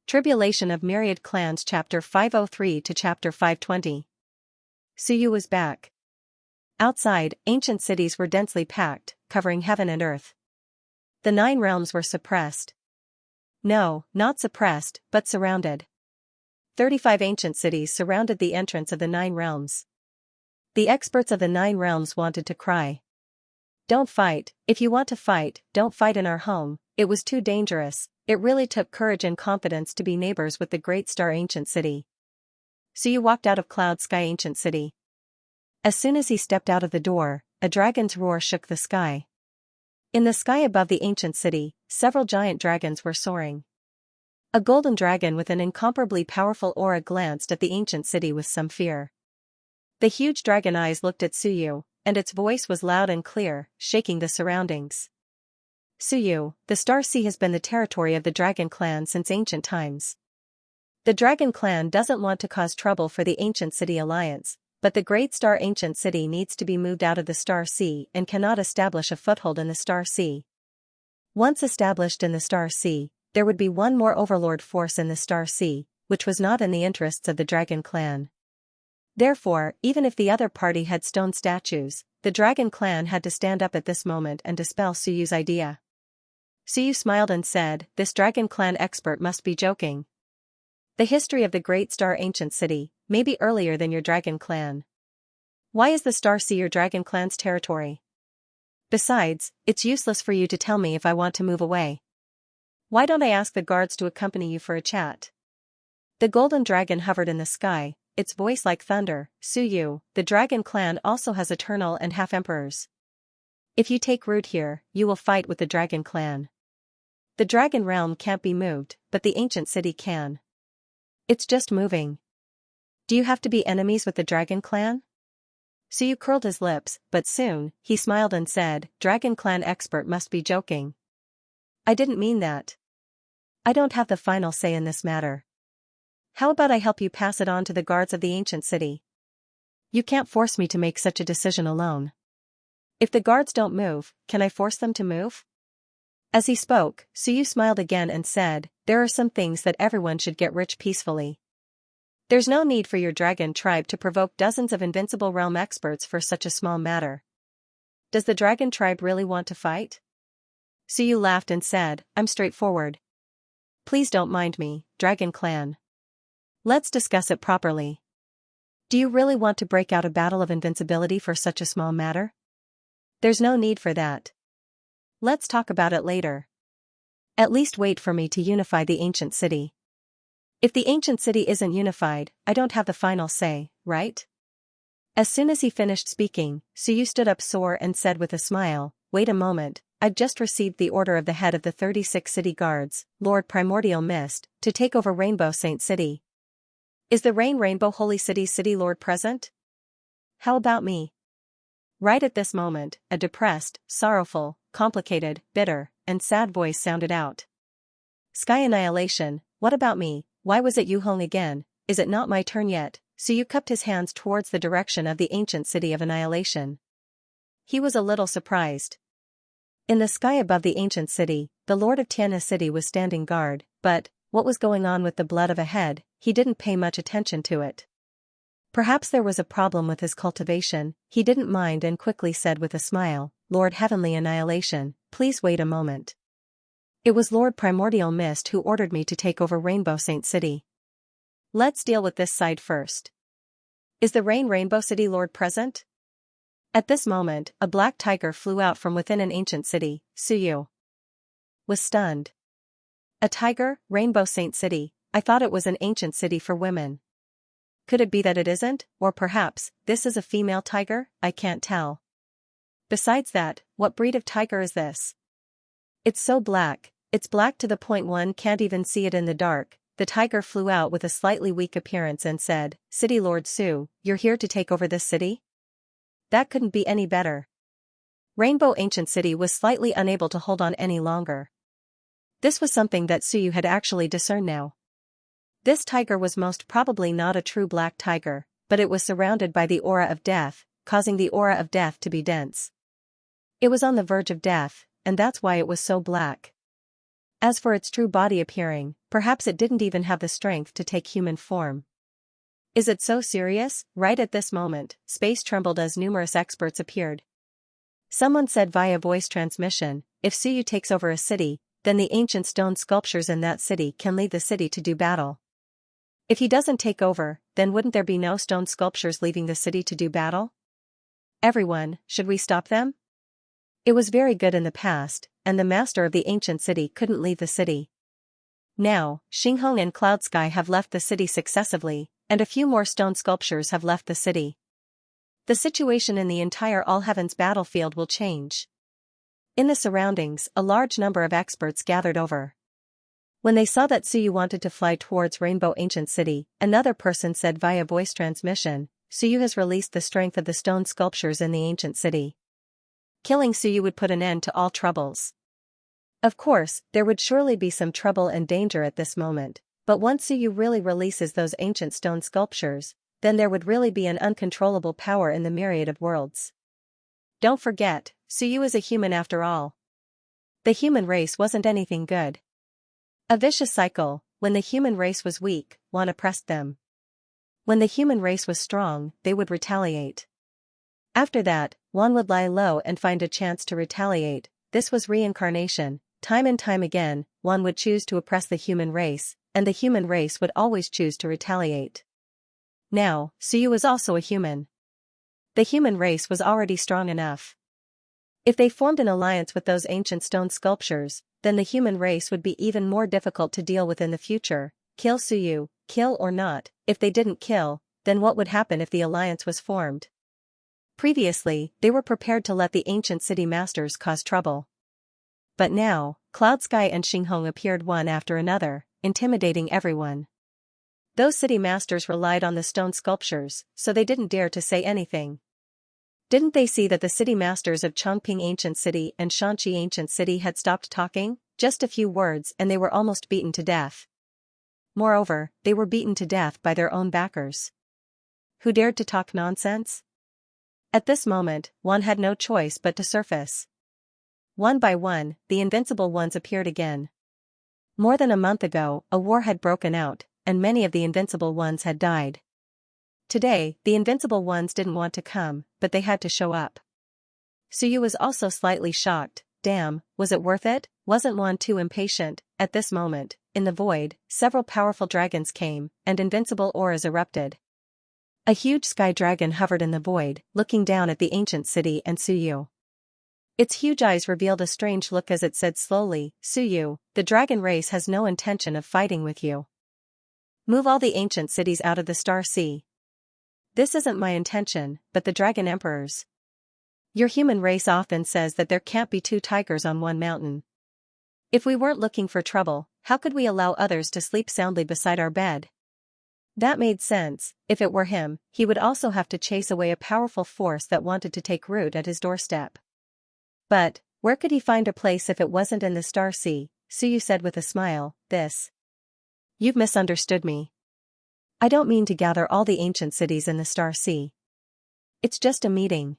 Tribulation of Myriad Clans Chapter 503 to Chapter 520. Suyu was back. Outside, ancient cities were densely packed, covering heaven and earth. The 9 realms were suppressed. No, not suppressed, but surrounded. 35 ancient cities surrounded the entrance of the 9 realms. The experts of the 9 realms wanted to cry. Don't fight, if you want to fight, don't fight in our home, it was too dangerous. It really took courage and confidence to be neighbors with the Great Star Ancient City. Suyu walked out of Cloud Sky Ancient City. As soon as he stepped out of the door, a dragon's roar shook the sky. In the sky above the ancient city, several giant dragons were soaring. A golden dragon with an incomparably powerful aura glanced at the ancient city with some fear. The huge dragon eyes looked at Suyu, and its voice was loud and clear, shaking the surroundings. Suyu, the Star Sea has been the territory of the Dragon Clan since ancient times. The Dragon Clan doesn't want to cause trouble for the Ancient City Alliance, but the Great Star Ancient City needs to be moved out of the Star Sea and cannot establish a foothold in the Star Sea. Once established in the Star Sea, there would be one more overlord force in the Star Sea, which was not in the interests of the Dragon Clan. Therefore, even if the other party had stone statues, the Dragon Clan had to stand up at this moment and dispel Suyu's idea. Suyu smiled and said, "This Dragon Clan expert must be joking. The history of the Great Star Ancient City may be earlier than your Dragon Clan. Why is the Star Sea your Dragon Clan's territory? Besides, it's useless for you to tell me if I want to move away. Why don't I ask the guards to accompany you for a chat?" The golden dragon hovered in the sky, its voice like thunder. "Suyu, the Dragon Clan also has eternal and half-emperors. If you take root here, you will fight with the Dragon Clan. The Dragon Realm can't be moved, but the ancient city can. It's just moving. Do you have to be enemies with the Dragon Clan?" Suyu curled his lips, but soon, he smiled and said, "Dragon Clan expert must be joking. I didn't mean that. I don't have the final say in this matter. How about I help you pass it on to the guards of the ancient city? You can't force me to make such a decision alone. If the guards don't move, can I force them to move?" As he spoke, Suyu smiled again and said, "There are some things that everyone should get rich peacefully. There's no need for your dragon tribe to provoke dozens of invincible realm experts for such a small matter. Does the dragon tribe really want to fight?" Suyu laughed and said, "I'm straightforward. Please don't mind me, Dragon Clan. Let's discuss it properly. Do you really want to break out a battle of invincibility for such a small matter? There's no need for that. Let's talk about it later. At least wait for me to unify the ancient city. If the ancient city isn't unified, I don't have the final say, right?" As soon as he finished speaking, Suyu stood up sore and said with a smile, "Wait a moment, I've just received the order of the head of the 36 city guards, Lord Primordial Mist, to take over Rainbow Saint City. Is the Rainbow Holy City's city lord present? How about me?" Right at this moment, a depressed, sorrowful, complicated, bitter, and sad voice sounded out. "Sky Annihilation, what about me? Why was it you hung again? Is it not my turn yet?" Suyu cupped his hands towards the direction of the ancient city of Annihilation. He was a little surprised. In the sky above the ancient city, the Lord of Tianna City was standing guard, but, what was going on with the blood of a head, he didn't pay much attention to it. Perhaps there was a problem with his cultivation, he didn't mind and quickly said with a smile, "Lord Heavenly Annihilation, please wait a moment. It was Lord Primordial Mist who ordered me to take over Rainbow Saint City. Let's deal with this side first. Is the Rainbow City Lord present?" At this moment, a black tiger flew out from within an ancient city. Suyu was stunned. "A tiger, Rainbow Saint City, I thought it was an ancient city for women. Could it be that it isn't, or perhaps, this is a female tiger? I can't tell. Besides that, what breed of tiger is this? It's so black, it's black to the point one can't even see it in the dark." The tiger flew out with a slightly weak appearance and said, "City Lord Su, you're here to take over this city? That couldn't be any better." Rainbow Ancient City was slightly unable to hold on any longer. This was something that Suyu had actually discerned now. This tiger was most probably not a true black tiger, but it was surrounded by the aura of death, causing the aura of death to be dense. It was on the verge of death, and that's why it was so black. As for its true body appearing, perhaps it didn't even have the strength to take human form. Is it so serious? Right at this moment, space trembled as numerous experts appeared. Someone said via voice transmission, if Suyu takes over a city, then the ancient stone sculptures in that city can leave the city to do battle. If he doesn't take over, then wouldn't there be no stone sculptures leaving the city to do battle? Everyone, should we stop them? It was very good in the past, and the master of the ancient city couldn't leave the city. Now, Xinhong and Cloud Sky have left the city successively, and a few more stone sculptures have left the city. The situation in the entire All Heavens battlefield will change. In the surroundings, a large number of experts gathered over. When they saw that Suyu wanted to fly towards Rainbow Ancient City, another person said via voice transmission, Suyu has released the strength of the stone sculptures in the ancient city. Killing Suyu would put an end to all troubles. Of course, there would surely be some trouble and danger at this moment, but once Suyu really releases those ancient stone sculptures, then there would really be an uncontrollable power in the myriad of worlds. Don't forget, Suyu is a human after all. The human race wasn't anything good. A vicious cycle. When the human race was weak, one oppressed them. When the human race was strong, they would retaliate. After that, one would lie low and find a chance to retaliate. This was reincarnation. Time and time again, one would choose to oppress the human race, and the human race would always choose to retaliate. Now, Suyu was also a human. The human race was already strong enough. If they formed an alliance with those ancient stone sculptures, then the human race would be even more difficult to deal with in the future. Kill Suyu, kill or not. If they didn't kill, then what would happen if the alliance was formed? Previously, they were prepared to let the ancient city masters cause trouble. But now, Cloud Sky and Xinhong appeared one after another, intimidating everyone. Those city masters relied on the stone sculptures, so they didn't dare to say anything. Didn't they see that the city masters of Chongping Ancient City and Xianxia Ancient City had stopped talking? Just a few words and they were almost beaten to death. Moreover, they were beaten to death by their own backers. Who dared to talk nonsense? At this moment, one had no choice but to surface. One by one, the invincible ones appeared again. More than a month ago, a war had broken out, and many of the invincible ones had died. Today, the invincible ones didn't want to come, but they had to show up. Suyu was also slightly shocked. Damn, was it worth it? Wasn't one too impatient? At this moment, in the void, several powerful dragons came, and invincible auras erupted. A huge sky dragon hovered in the void, looking down at the ancient city and Suyu. Its huge eyes revealed a strange look as it said slowly, Suyu, the dragon race has no intention of fighting with you. Move all the ancient cities out of the Star Sea. This isn't my intention, but the Dragon Emperor's. Your human race often says that there can't be two tigers on one mountain. If we weren't looking for trouble, how could we allow others to sleep soundly beside our bed? That made sense. If it were him, he would also have to chase away a powerful force that wanted to take root at his doorstep. But, where could he find a place if it wasn't in the Star Sea? Suyu said with a smile, You've misunderstood me. I don't mean to gather all the ancient cities in the Star Sea. It's just a meeting.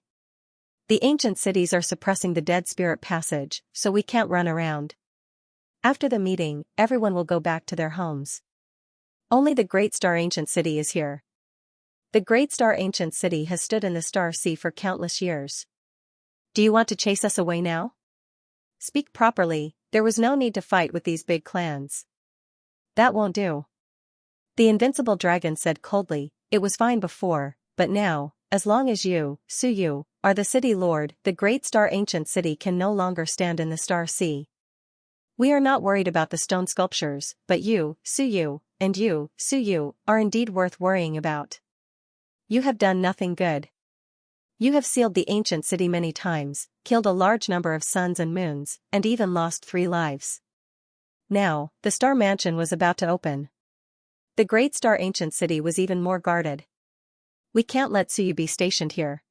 The ancient cities are suppressing the Dead Spirit Passage, so we can't run around. After the meeting, everyone will go back to their homes. Only the Great Star Ancient City is here. The Great Star Ancient City has stood in the Star Sea for countless years. Do you want to chase us away now? Speak properly, there was no need to fight with these big clans. That won't do. The invincible dragon said coldly, it was fine before, but now, as long as you, Suyu, are the city lord, the Great Star Ancient City can no longer stand in the Star Sea. We are not worried about the stone sculptures, but you, Suyu, and you, Suyu, are indeed worth worrying about. You have done nothing good. You have sealed the ancient city many times, killed a large number of suns and moons, and even lost 3 lives. Now, the Star Mansion was about to open. The Great Star Ancient City was even more guarded. We can't let Suyu be stationed here.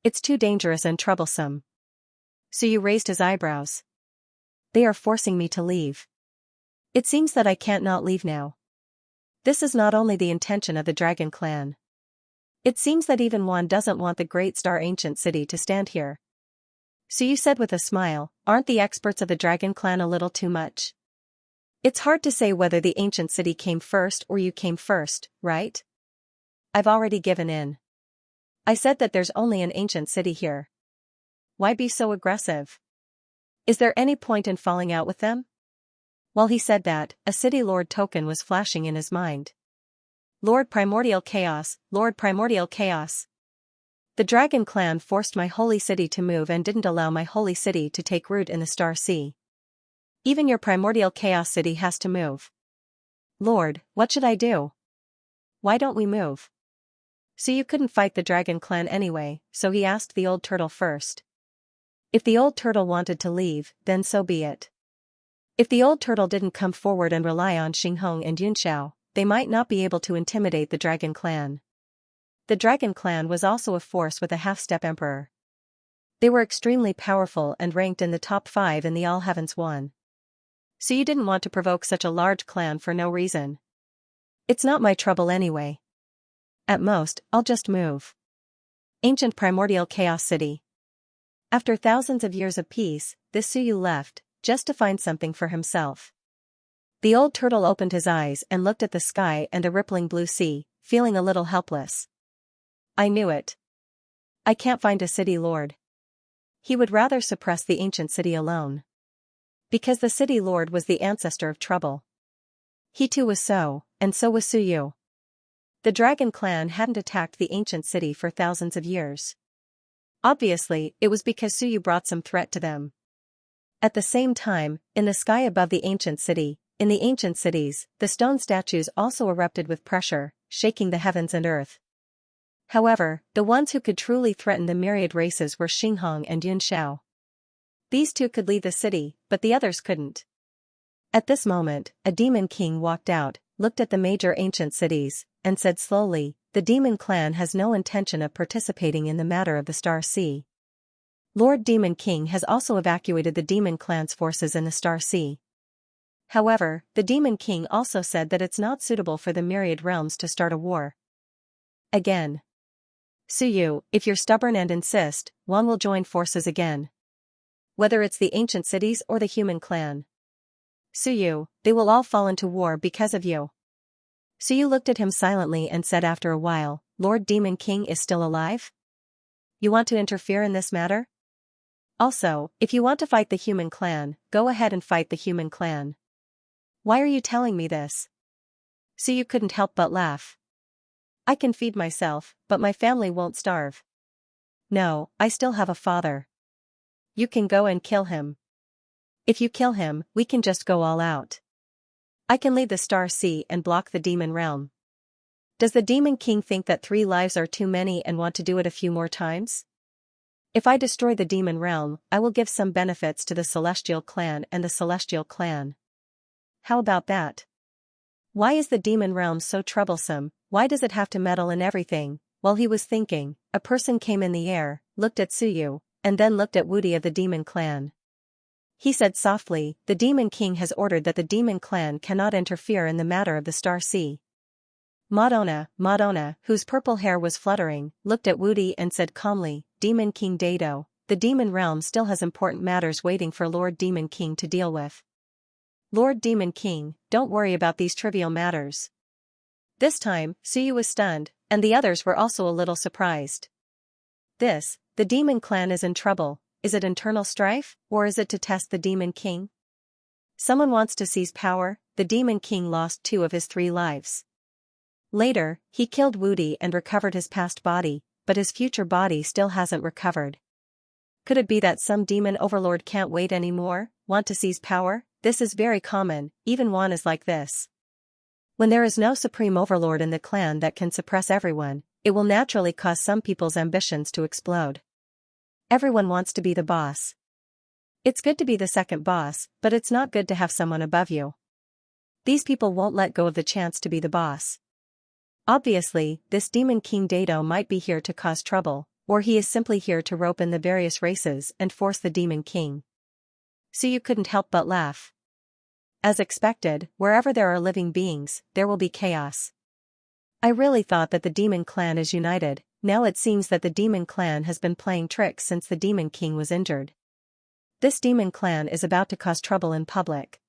It's too dangerous and troublesome. Suyu raised his eyebrows. They are forcing me to leave. It seems that I can't not leave now. This is not only the intention of the Dragon Clan. It seems that even one doesn't want the Great Star Ancient City to stand here. Suyu said with a smile, aren't the experts of the Dragon Clan a little too much? It's hard to say whether the ancient city came first or you came first, right? I've already given in. I said that there's only an ancient city here. Why be so aggressive? Is there any point in falling out with them? While he said that, a city lord token was flashing in his mind. Lord Primordial Chaos, Lord Primordial Chaos. The Dragon Clan forced my holy city to move and didn't allow my holy city to take root in the Star Sea. Even your Primordial Chaos city has to move. Lord, what should I do? Why don't we move? So you couldn't fight the Dragon Clan anyway, so he asked the old turtle first. If the old turtle wanted to leave, then so be it. If the old turtle didn't come forward and rely on Xinhong and Yunxiao, they might not be able to intimidate the Dragon Clan. The Dragon Clan was also a force with a half-step emperor. They were extremely powerful and ranked in the top 5 in the All Heavens 1. So you didn't want to provoke such a large clan for no reason. It's not my trouble anyway. At most, I'll just move. Ancient Primordial Chaos City. After thousands of years of peace, this Suyu left, just to find something for himself. The old turtle opened his eyes and looked at the sky and a rippling blue sea, feeling a little helpless. I knew it. I can't find a city lord. He would rather suppress the ancient city alone. Because the city lord was the ancestor of trouble. He too was so, and so was Suyu. The Dragon Clan hadn't attacked the ancient city for thousands of years. Obviously, it was because Suyu brought some threat to them. At the same time, in the sky above the ancient city, in the ancient cities, the stone statues also erupted with pressure, shaking the heavens and earth. However, the ones who could truly threaten the myriad races were Xinhong and Yunxiao. These two could leave the city, but the others couldn't. At this moment, a demon king walked out, looked at the major ancient cities, and said slowly, "The demon clan has no intention of participating in the matter of the Star Sea. Lord Demon King has also evacuated the demon clan's forces in the Star Sea. However, the demon king also said that it's not suitable for the myriad realms to start a war. Again. Suyu, if you're stubborn and insist, one will join forces again. Whether it's the ancient cities or the human clan. Suyu, they will all fall into war because of you." Suyu looked at him silently and said after a while, "Lord Demon King is still alive? You want to interfere in this matter? Also, if you want to fight the human clan, go ahead and fight the human clan. Why are you telling me this?" Suyu couldn't help but laugh. "I can feed myself, but my family won't starve. No, I still have a father. You can go and kill him. If you kill him, we can just go all out. I can leave the Star Sea and block the demon realm. Does the Demon King think that 3 lives are too many and want to do it a few more times? If I destroy the demon realm, I will give some benefits to the Celestial Clan and the Celestial Clan. How about that? Why is the demon realm so troublesome? Why does it have to meddle in everything?" While he was thinking, a person came in the air, looked at Suyu, and then looked at Wudi of the demon clan. He said softly, "The Demon King has ordered that the demon clan cannot interfere in the matter of the Star Sea." Madonna, whose purple hair was fluttering, looked at Wudi and said calmly, "Demon King Dado, the demon realm still has important matters waiting for Lord Demon King to deal with. Lord Demon King, don't worry about these trivial matters." This time, Suyu was stunned, and the others were also a little surprised. The demon clan is in trouble. Is it internal strife, or is it to test the Demon King? Someone wants to seize power. The Demon King lost 2 of his 3 lives. Later, he killed Wudi and recovered his past body, but his future body still hasn't recovered. Could it be that some demon overlord can't wait anymore, want to seize power? This is very common, even one is like this. When there is no supreme overlord in the clan that can suppress everyone, it will naturally cause some people's ambitions to explode. Everyone wants to be the boss. It's good to be the second boss, but it's not good to have someone above you. These people won't let go of the chance to be the boss. Obviously, this Demon King Dado might be here to cause trouble, or he is simply here to rope in the various races and force the Demon King. Suyu couldn't help but laugh. As expected, wherever there are living beings, there will be chaos. I really thought that the Demon Clan is united. Now it seems that the Demon Clan has been playing tricks since the Demon King was injured. This Demon Clan is about to cause trouble in public.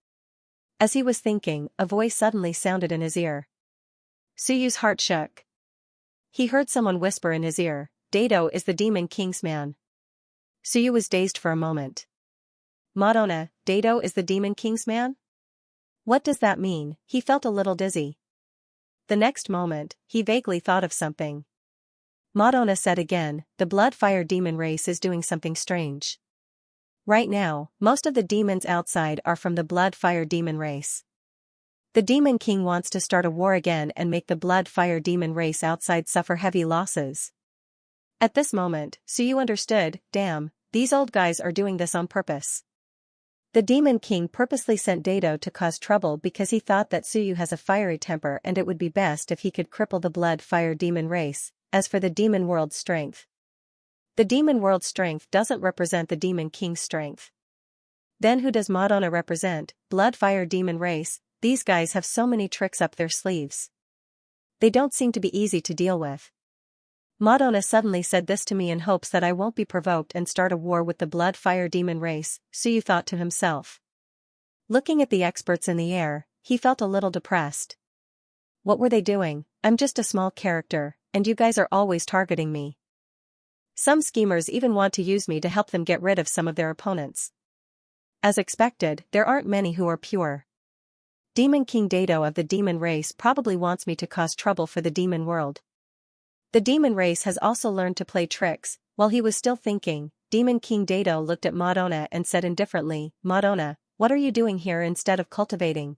As he was thinking, a voice suddenly sounded in his ear. Suyu's heart shook. He heard someone whisper in his ear, "Dado is the Demon King's man." Suyu was dazed for a moment. Madonna, Dado is the Demon King's man? What does that mean? He felt a little dizzy. The next moment, he vaguely thought of something. Madonna said again, the blood-fire demon race is doing something strange. Right now, most of the demons outside are from the blood-fire demon race. The Demon King wants to start a war again and make the blood-fire demon race outside suffer heavy losses. At this moment, Suyu understood, damn, these old guys are doing this on purpose. The Demon King purposely sent Dado to cause trouble because he thought that Suyu has a fiery temper and it would be best if he could cripple the blood-fire demon race. As for the demon world's strength, the demon world's strength doesn't represent the Demon King's strength. Then who does Madonna represent? Blood-fire demon race. These guys have so many tricks up their sleeves. They don't seem to be easy to deal with. Madonna suddenly said this to me in hopes that I won't be provoked and start a war with the blood-fire demon race, Suyu thought to himself. Looking at the experts in the air, he felt a little depressed. What were they doing? I'm just a small character, and you guys are always targeting me. Some schemers even want to use me to help them get rid of some of their opponents. As expected, there aren't many who are pure. Demon King Dado of the demon race probably wants me to cause trouble for the demon world. The demon race has also learned to play tricks. While he was still thinking, Demon King Dado looked at Madonna and said indifferently, Madonna, what are you doing here instead of cultivating?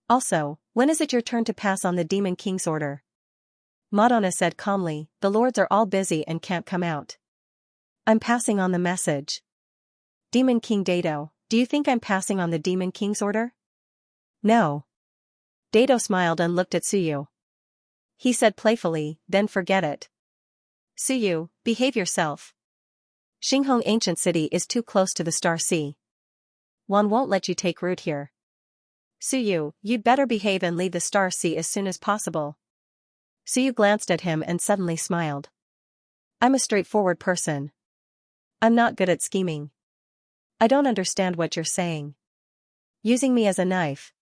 Also, when is it your turn to pass on the Demon King's order? Madonna said calmly, the lords are all busy and can't come out. I'm passing on the message. Demon King Dado, do you think I'm passing on the Demon King's order? No. Dado smiled and looked at Suyu. He said playfully, then forget it. Suyu, behave yourself. Xinhong Ancient City is too close to the Star Sea. One won't let you take root here. Suyu, you'd better behave and leave the Star Sea as soon as possible. Suyu glanced at him and suddenly smiled. I'm a straightforward person. I'm not good at scheming. I don't understand what you're saying. Using me as a knife.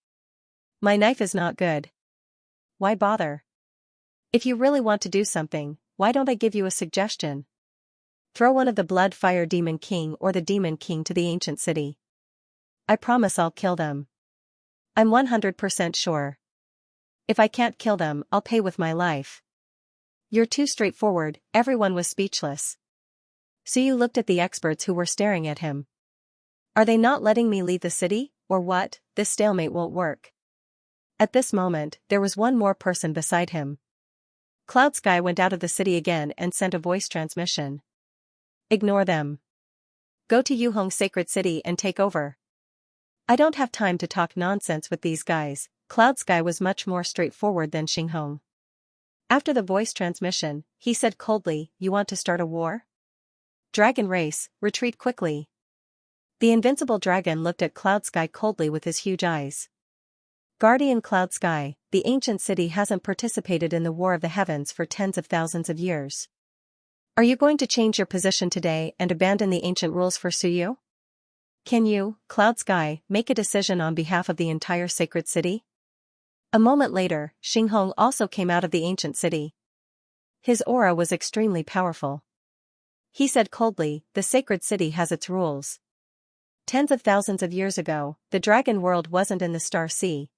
My knife is not good. Why bother? If you really want to do something, why don't I give you a suggestion? Throw one of the blood-fire demon king or the demon king to the ancient city. I promise I'll kill them. I'm 100% sure. If I can't kill them, I'll pay with my life. You're too straightforward. Everyone was speechless. Suyu looked at the experts who were staring at him. Are they not letting me leave the city, or what? This stalemate won't work. At this moment, there was one more person beside him. Cloud Sky went out of the city again and sent a voice transmission. Ignore them. Go to Yuhong Sacred City and take over. I don't have time to talk nonsense with these guys. Cloud Sky was much more straightforward than Xinhong. After the voice transmission, he said coldly, you want to start a war? Dragon race, retreat quickly. The invincible dragon looked at Cloud Sky coldly with his huge eyes. Guardian Cloud Sky, the ancient city hasn't participated in the War of the Heavens for tens of thousands of years. Are you going to change your position today and abandon the ancient rules for Suyu? Can you, Cloud Sky, make a decision on behalf of the entire sacred city? A moment later, Xinhong also came out of the ancient city. His aura was extremely powerful. He said coldly, the sacred city has its rules. Tens of thousands of years ago, the dragon world wasn't in the Star Sea.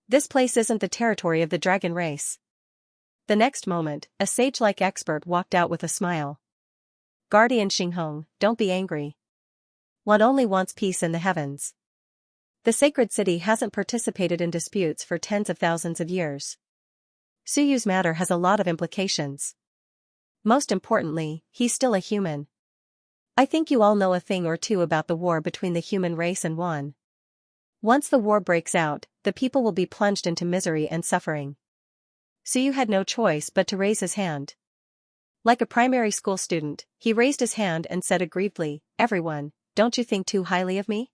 This place isn't the territory of the dragon race. The next moment, a sage-like expert walked out with a smile. Guardian Xinhong, don't be angry. One only wants peace in the heavens. The sacred city hasn't participated in disputes for tens of thousands of years. Suyu's matter has a lot of implications. Most importantly, he's still a human. I think you all know a thing or two about the war between the human race and one. Once the war breaks out, the people will be plunged into misery and suffering. Suyu had no choice but to raise his hand. Like a primary school student, he raised his hand and said aggrievedly, everyone, don't you think too highly of me?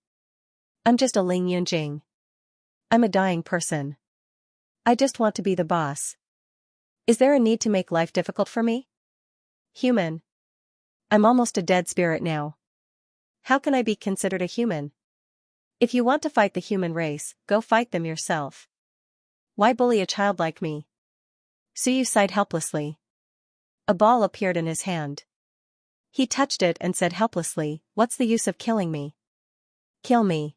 I'm just a Ling Yunjing. I'm a dying person. I just want to be the boss. Is there a need to make life difficult for me? Human. I'm almost a dead spirit now. How can I be considered a human? If you want to fight the human race, go fight them yourself. Why bully a child like me? Suyu sighed helplessly. A ball appeared in his hand. He touched it and said helplessly, "What's the use of killing me? Kill me.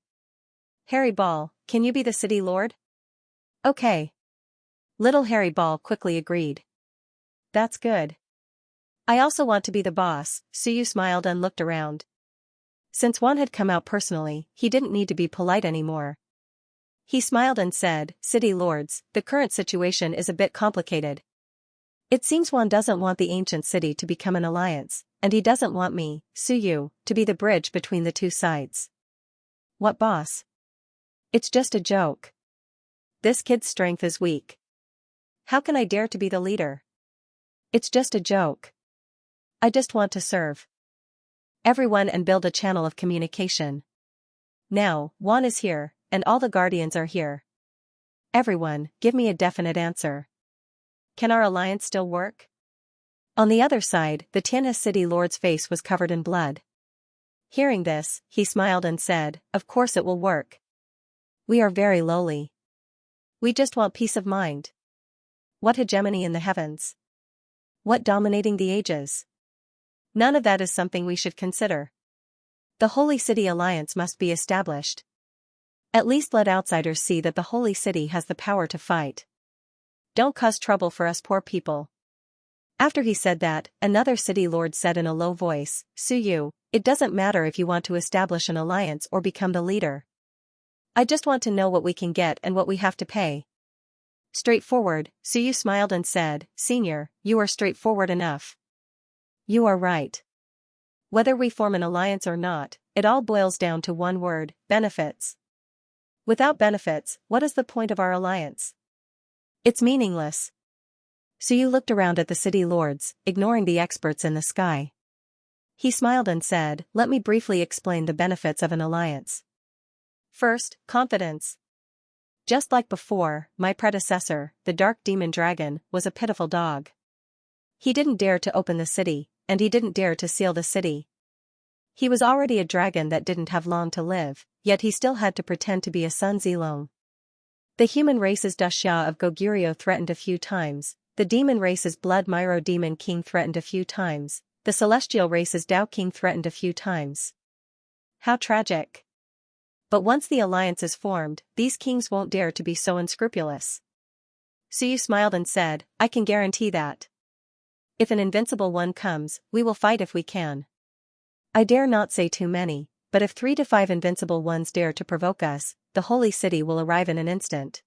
Harry Ball, can you be the city lord?" Okay. Little Harry Ball quickly agreed. That's good. I also want to be the boss, Suyu smiled and looked around. Since one had come out personally, he didn't need to be polite anymore. He smiled and said, "City lords, the current situation is a bit complicated. It seems one doesn't want the ancient city to become an alliance, and he doesn't want me, Suyu, to be the bridge between the two sides." What boss? It's just a joke. This kid's strength is weak. How can I dare to be the leader? It's just a joke. I just want to serve everyone and build a channel of communication. Now, Juan is here, and all the guardians are here. Everyone, give me a definite answer. Can our alliance still work? On the other side, the Tianhe city lord's face was covered in blood. Hearing this, he smiled and said, "Of course it will work. We are very lowly. We just want peace of mind. What hegemony in the heavens? What dominating the ages? None of that is something we should consider. The Holy City Alliance must be established. At least let outsiders see that the Holy City has the power to fight. Don't cause trouble for us poor people." After he said that, another city lord said in a low voice, "Suyu, it doesn't matter if you want to establish an alliance or become the leader. I just want to know what we can get and what we have to pay." Straightforward, Suyu smiled and said, "Senior, you are straightforward enough. You are right. Whether we form an alliance or not, it all boils down to one word: benefits. Without benefits, what is the point of our alliance? It's meaningless." Suyu looked around at the city lords, ignoring the experts in the sky. He smiled and said, "Let me briefly explain the benefits of an alliance. First, confidence. Just like before, my predecessor, the Dark Demon Dragon, was a pitiful dog. He didn't dare to open the city, and he didn't dare to seal the city. He was already a dragon that didn't have long to live, yet he still had to pretend to be a Sun Zilong. The human race's Daxia of Goguryeo threatened a few times, the demon race's Blood Myro Demon King threatened a few times, the celestial race's Dao King threatened a few times. How tragic. But once the alliance is formed, these kings won't dare to be so unscrupulous." Suyu smiled and said, "I can guarantee that. If an invincible one comes, we will fight if we can. I dare not say too many, but if 3 to 5 invincible ones dare to provoke us, the holy city will arrive in an instant.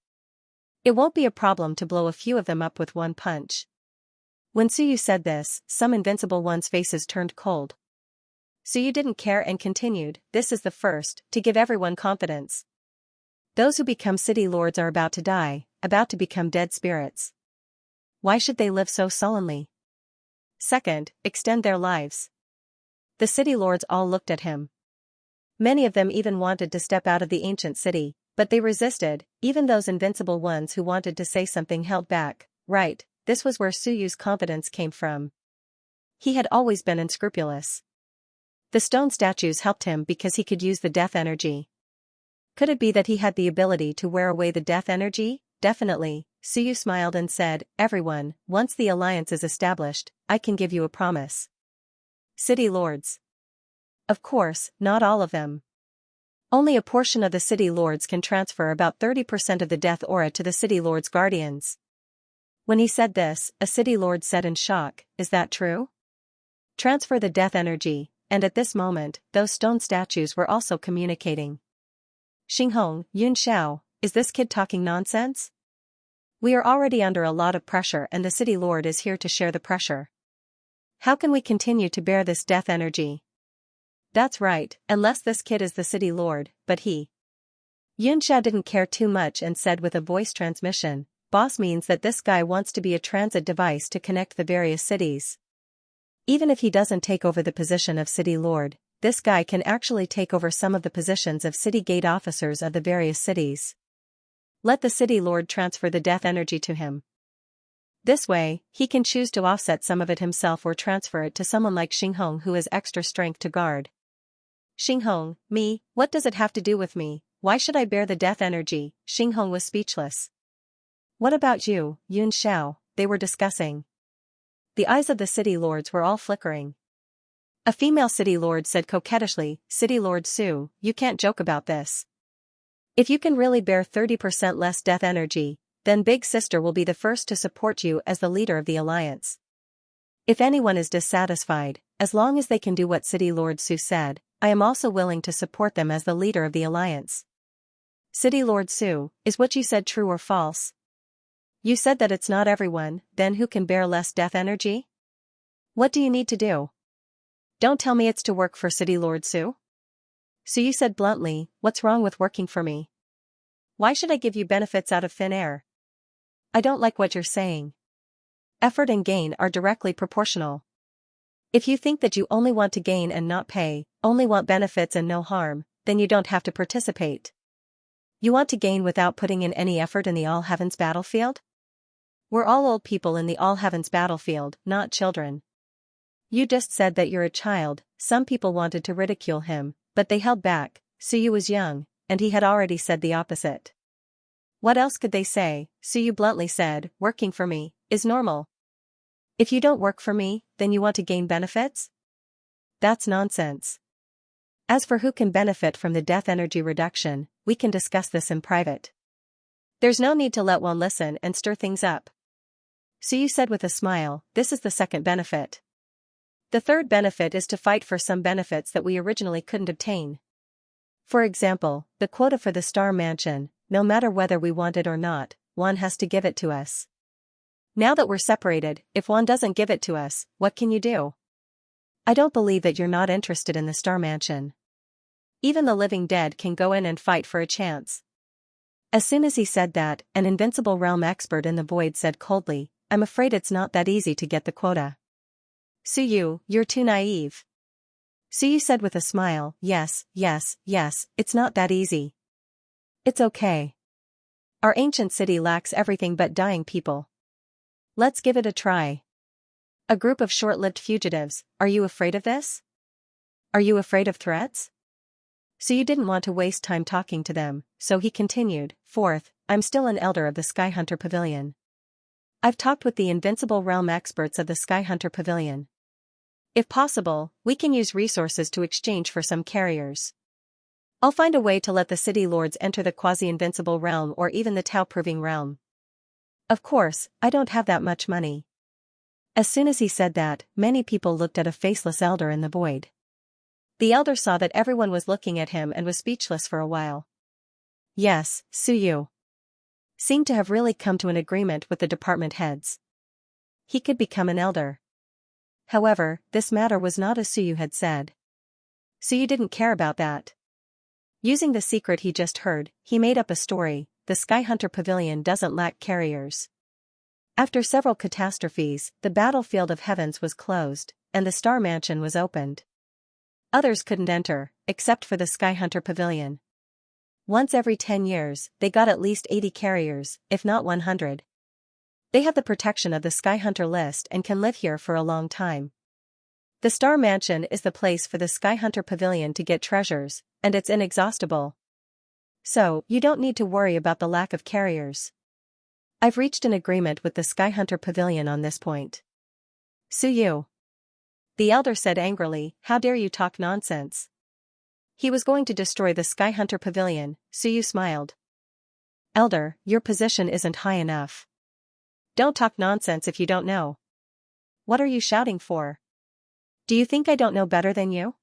It won't be a problem to blow a few of them up with one punch." When Suyu said this, some invincible ones' faces turned cold. Suyu didn't care and continued, "This is the first, to give everyone confidence. Those who become city lords are about to die, about to become dead spirits. Why should they live so sullenly? Second, extend their lives." The city lords all looked at him. Many of them even wanted to step out of the ancient city, but they resisted, even those invincible ones who wanted to say something held back. Right, this was where Suyu's confidence came from. He had always been unscrupulous. The stone statues helped him because he could use the death energy. Could it be that he had the ability to wear away the death energy? Definitely, Suyu smiled and said, "Everyone, once the alliance is established, I can give you a promise." City lords. Of course, not all of them. Only a portion of the city lords can transfer about 30% of the death aura to the city lords' guardians. When he said this, a city lord said in shock, "Is that true? Transfer the death energy," and at this moment, those stone statues were also communicating. "Xinghong, Yun Xiao, is this kid talking nonsense? We are already under a lot of pressure and the city lord is here to share the pressure. How can we continue to bear this death energy? That's right, unless this kid is the city lord, but he." Yun Xiao didn't care too much and said with a voice transmission, "Boss means that this guy wants to be a transit device to connect the various cities. Even if he doesn't take over the position of city lord, this guy can actually take over some of the positions of city gate officers of the various cities. Let the city lord transfer the death energy to him. This way, he can choose to offset some of it himself or transfer it to someone like Xinghong who has extra strength to guard." Xinghong, me, what does it have to do with me? Why should I bear the death energy? Xinghong was speechless. What about you, Yun Xiao? They were discussing. The eyes of the city lords were all flickering. A female city lord said coquettishly, City Lord Su, you can't joke about this. If you can really bear 30% less death energy, then Big Sister will be the first to support you as the leader of the alliance. If anyone is dissatisfied, as long as they can do what City Lord Su said, I am also willing to support them as the leader of the alliance. City Lord Su, is what you said true or false? You said that it's not everyone, then who can bear less death energy? What do you need to do? Don't tell me it's to work for City Lord Su. So you said bluntly, what's wrong with working for me? Why should I give you benefits out of thin air? I don't like what you're saying. Effort and gain are directly proportional. If you think that you only want to gain and not pay, only want benefits and no harm, then you don't have to participate. You want to gain without putting in any effort in the All Heavens battlefield? We're all old people in the All Heavens battlefield, not children. You just said that you're a child. Some people wanted to ridicule him, but they held back. Suyu was young, and he had already said the opposite. What else could they say? Suyu bluntly said, working for me is normal. If you don't work for me, then you want to gain benefits? That's nonsense. As for who can benefit from the death energy reduction, we can discuss this in private. There's no need to let one listen and stir things up. Suyu said with a smile, this is the second benefit. The third benefit is to fight for some benefits that we originally couldn't obtain. For example, the quota for the Star Mansion, no matter whether we want it or not, Juan has to give it to us. Now that we're separated, if Juan doesn't give it to us, what can you do? I don't believe that you're not interested in the Star Mansion. Even the living dead can go in and fight for a chance. As soon as he said that, an invincible realm expert in the void said coldly, I'm afraid it's not that easy to get the quota. Suyu, you're too naive. Suyu said with a smile, yes, it's not that easy. It's okay. Our ancient city lacks everything but dying people. Let's give it a try. A group of short-lived fugitives, are you afraid of this? Are you afraid of threats? Suyu didn't want to waste time talking to them, so he continued, Fourth, I'm still an elder of the Skyhunter Pavilion. I've talked with the invincible realm experts of the Skyhunter Pavilion. If possible, we can use resources to exchange for some carriers. I'll find a way to let the city lords enter the quasi-invincible realm or even the Tao-proving realm. Of course, I don't have that much money. As soon as he said that, many people looked at a faceless elder in the void. The elder saw that everyone was looking at him and was speechless for a while. Yes, Suyu seemed to have really come to an agreement with the department heads. He could become an elder. However, this matter was not as Suyu had said. Suyu didn't care about that. Using the secret he just heard, he made up a story. The Skyhunter Pavilion doesn't lack carriers. After several catastrophes, the battlefield of heavens was closed, and the Star Mansion was opened. Others couldn't enter, except for the Skyhunter Pavilion. Once every 10 years, they got at least 80 carriers, if not 100. They have the protection of the Skyhunter list and can live here for a long time. The Star Mansion is the place for the Skyhunter Pavilion to get treasures, and it's inexhaustible. So, you don't need to worry about the lack of carriers. I've reached an agreement with the Skyhunter Pavilion on this point. Suyu. The elder said angrily, how dare you talk nonsense? He was going to destroy the Skyhunter Pavilion. Suyu smiled. Elder, your position isn't high enough. Don't talk nonsense if you don't know. What are you shouting for? Do you think I don't know better than you?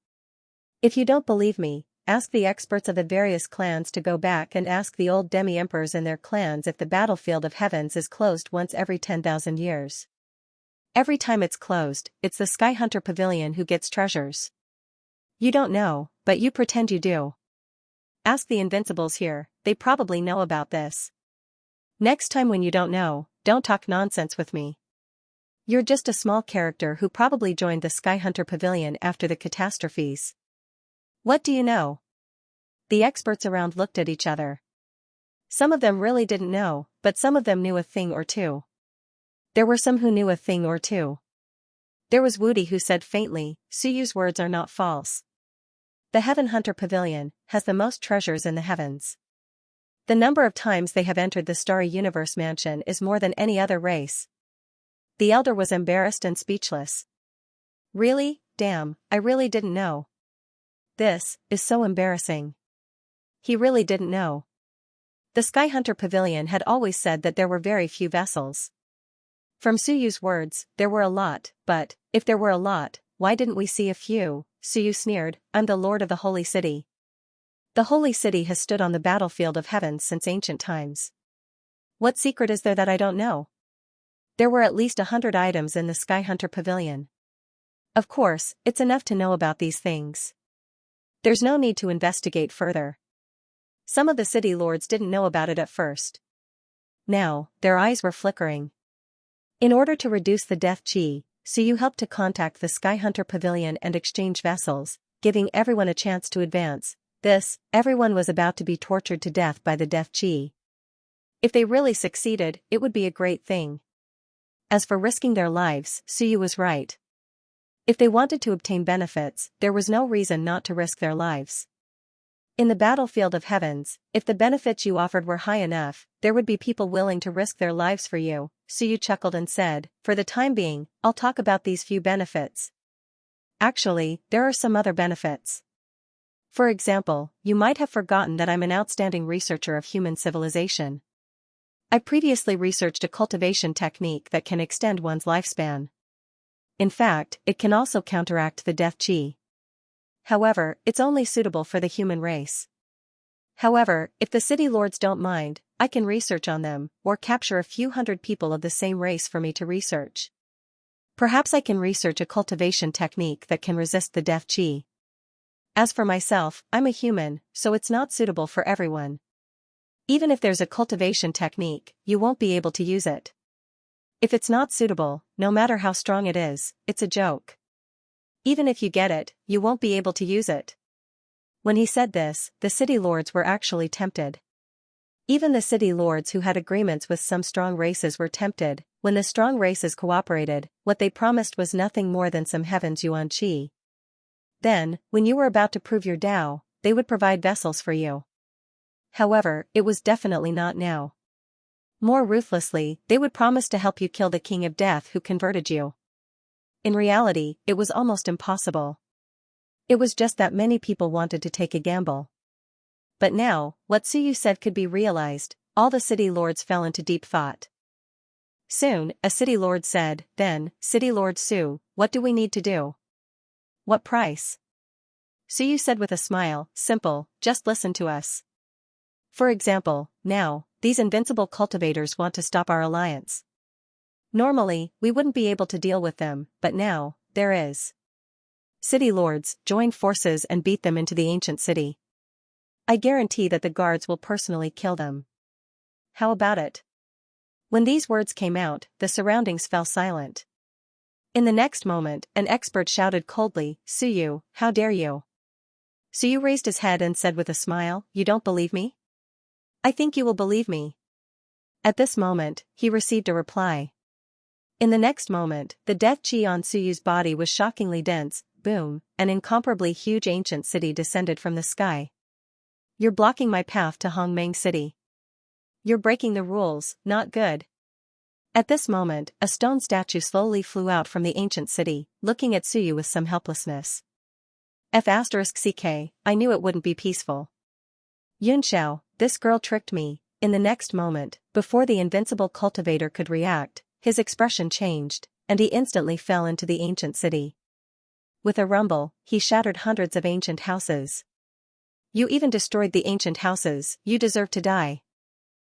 If you don't believe me, ask the experts of the various clans to go back and ask the old demi-emperors in their clans if the battlefield of heavens is closed once every 10,000 years. Every time it's closed, it's the Skyhunter Pavilion who gets treasures. You don't know, but you pretend you do. Ask the Invincibles here, they probably know about this. Next time when you don't know, don't talk nonsense with me. You're just a small character who probably joined the Skyhunter Pavilion after the catastrophes. What do you know? The experts around looked at each other. Some of them really didn't know, but some of them knew a thing or two. There were some who knew a thing or two. There was Woody who said faintly, Suyu's words are not false. The Heaven Hunter Pavilion has the most treasures in the heavens. The number of times they have entered the Starry Universe mansion is more than any other race. The elder was embarrassed and speechless. Really? Damn, I really didn't know. This is so embarrassing. He really didn't know. The Sky Hunter Pavilion had always said that there were very few vessels. From Suyu's words, there were a lot, but, if there were a lot, why didn't we see a few? Suyu sneered, I'm the lord of the holy city. The holy city has stood on the battlefield of heaven since ancient times. What secret is there that I don't know? There were at least 100 items in the Sky Hunter Pavilion. Of course, it's enough to know about these things. There's no need to investigate further. Some of the city lords didn't know about it at first. Now, their eyes were flickering. In order to reduce the death chi, Suyu helped to contact the Sky Hunter Pavilion and exchange vessels, giving everyone a chance to advance. Everyone was about to be tortured to death by the death chi. If they really succeeded, it would be a great thing. As for risking their lives, Suyu was right. If they wanted to obtain benefits, there was no reason not to risk their lives. In the battlefield of heavens, if the benefits you offered were high enough, there would be people willing to risk their lives for you. Suyu chuckled and said, for the time being, I'll talk about these few benefits. Actually, there are some other benefits. For example, you might have forgotten that I'm an outstanding researcher of human civilization. I previously researched a cultivation technique that can extend one's lifespan. In fact, it can also counteract the death chi. However, it's only suitable for the human race. However, if the city lords don't mind, I can research on them, or capture a few hundred people of the same race for me to research. Perhaps I can research a cultivation technique that can resist the death chi. As for myself, I'm a human, so it's not suitable for everyone. Even if there's a cultivation technique, you won't be able to use it. If it's not suitable, no matter how strong it is, it's a joke. Even if you get it, you won't be able to use it. When he said this, the city lords were actually tempted. Even the city lords who had agreements with some strong races were tempted. When the strong races cooperated, what they promised was nothing more than some heaven's yuan chi. Then, when you were about to prove your Tao, they would provide vessels for you. However, it was definitely not now. More ruthlessly, they would promise to help you kill the king of death who converted you. In reality, it was almost impossible. It was just that many people wanted to take a gamble. But now, what Suyu said could be realized. All the city lords fell into deep thought. Soon, a city lord said, then, City Lord Su, what do we need to do? What price? Suyu said with a smile, simple, just listen to us. For example, now, these invincible cultivators want to stop our alliance. Normally, we wouldn't be able to deal with them, but now, there is. City lords, join forces and beat them into the ancient city. I guarantee that the guards will personally kill them. How about it? When these words came out, the surroundings fell silent. In the next moment, an expert shouted coldly, Suyu, how dare you? Suyu raised his head and said with a smile, you don't believe me? I think you will believe me. At this moment, he received a reply. In the next moment, the death chi on Suyu's body was shockingly dense. Boom, an incomparably huge ancient city descended from the sky. You're blocking my path to Hongmeng City. You're breaking the rules, not good. At this moment, a stone statue slowly flew out from the ancient city, looking at Suyu with some helplessness. F***ck, I knew it wouldn't be peaceful. Yunxiao, this girl tricked me. In the next moment, before the invincible cultivator could react, his expression changed, and he instantly fell into the ancient city. With a rumble, he shattered hundreds of ancient houses. You even destroyed the ancient houses, you deserve to die.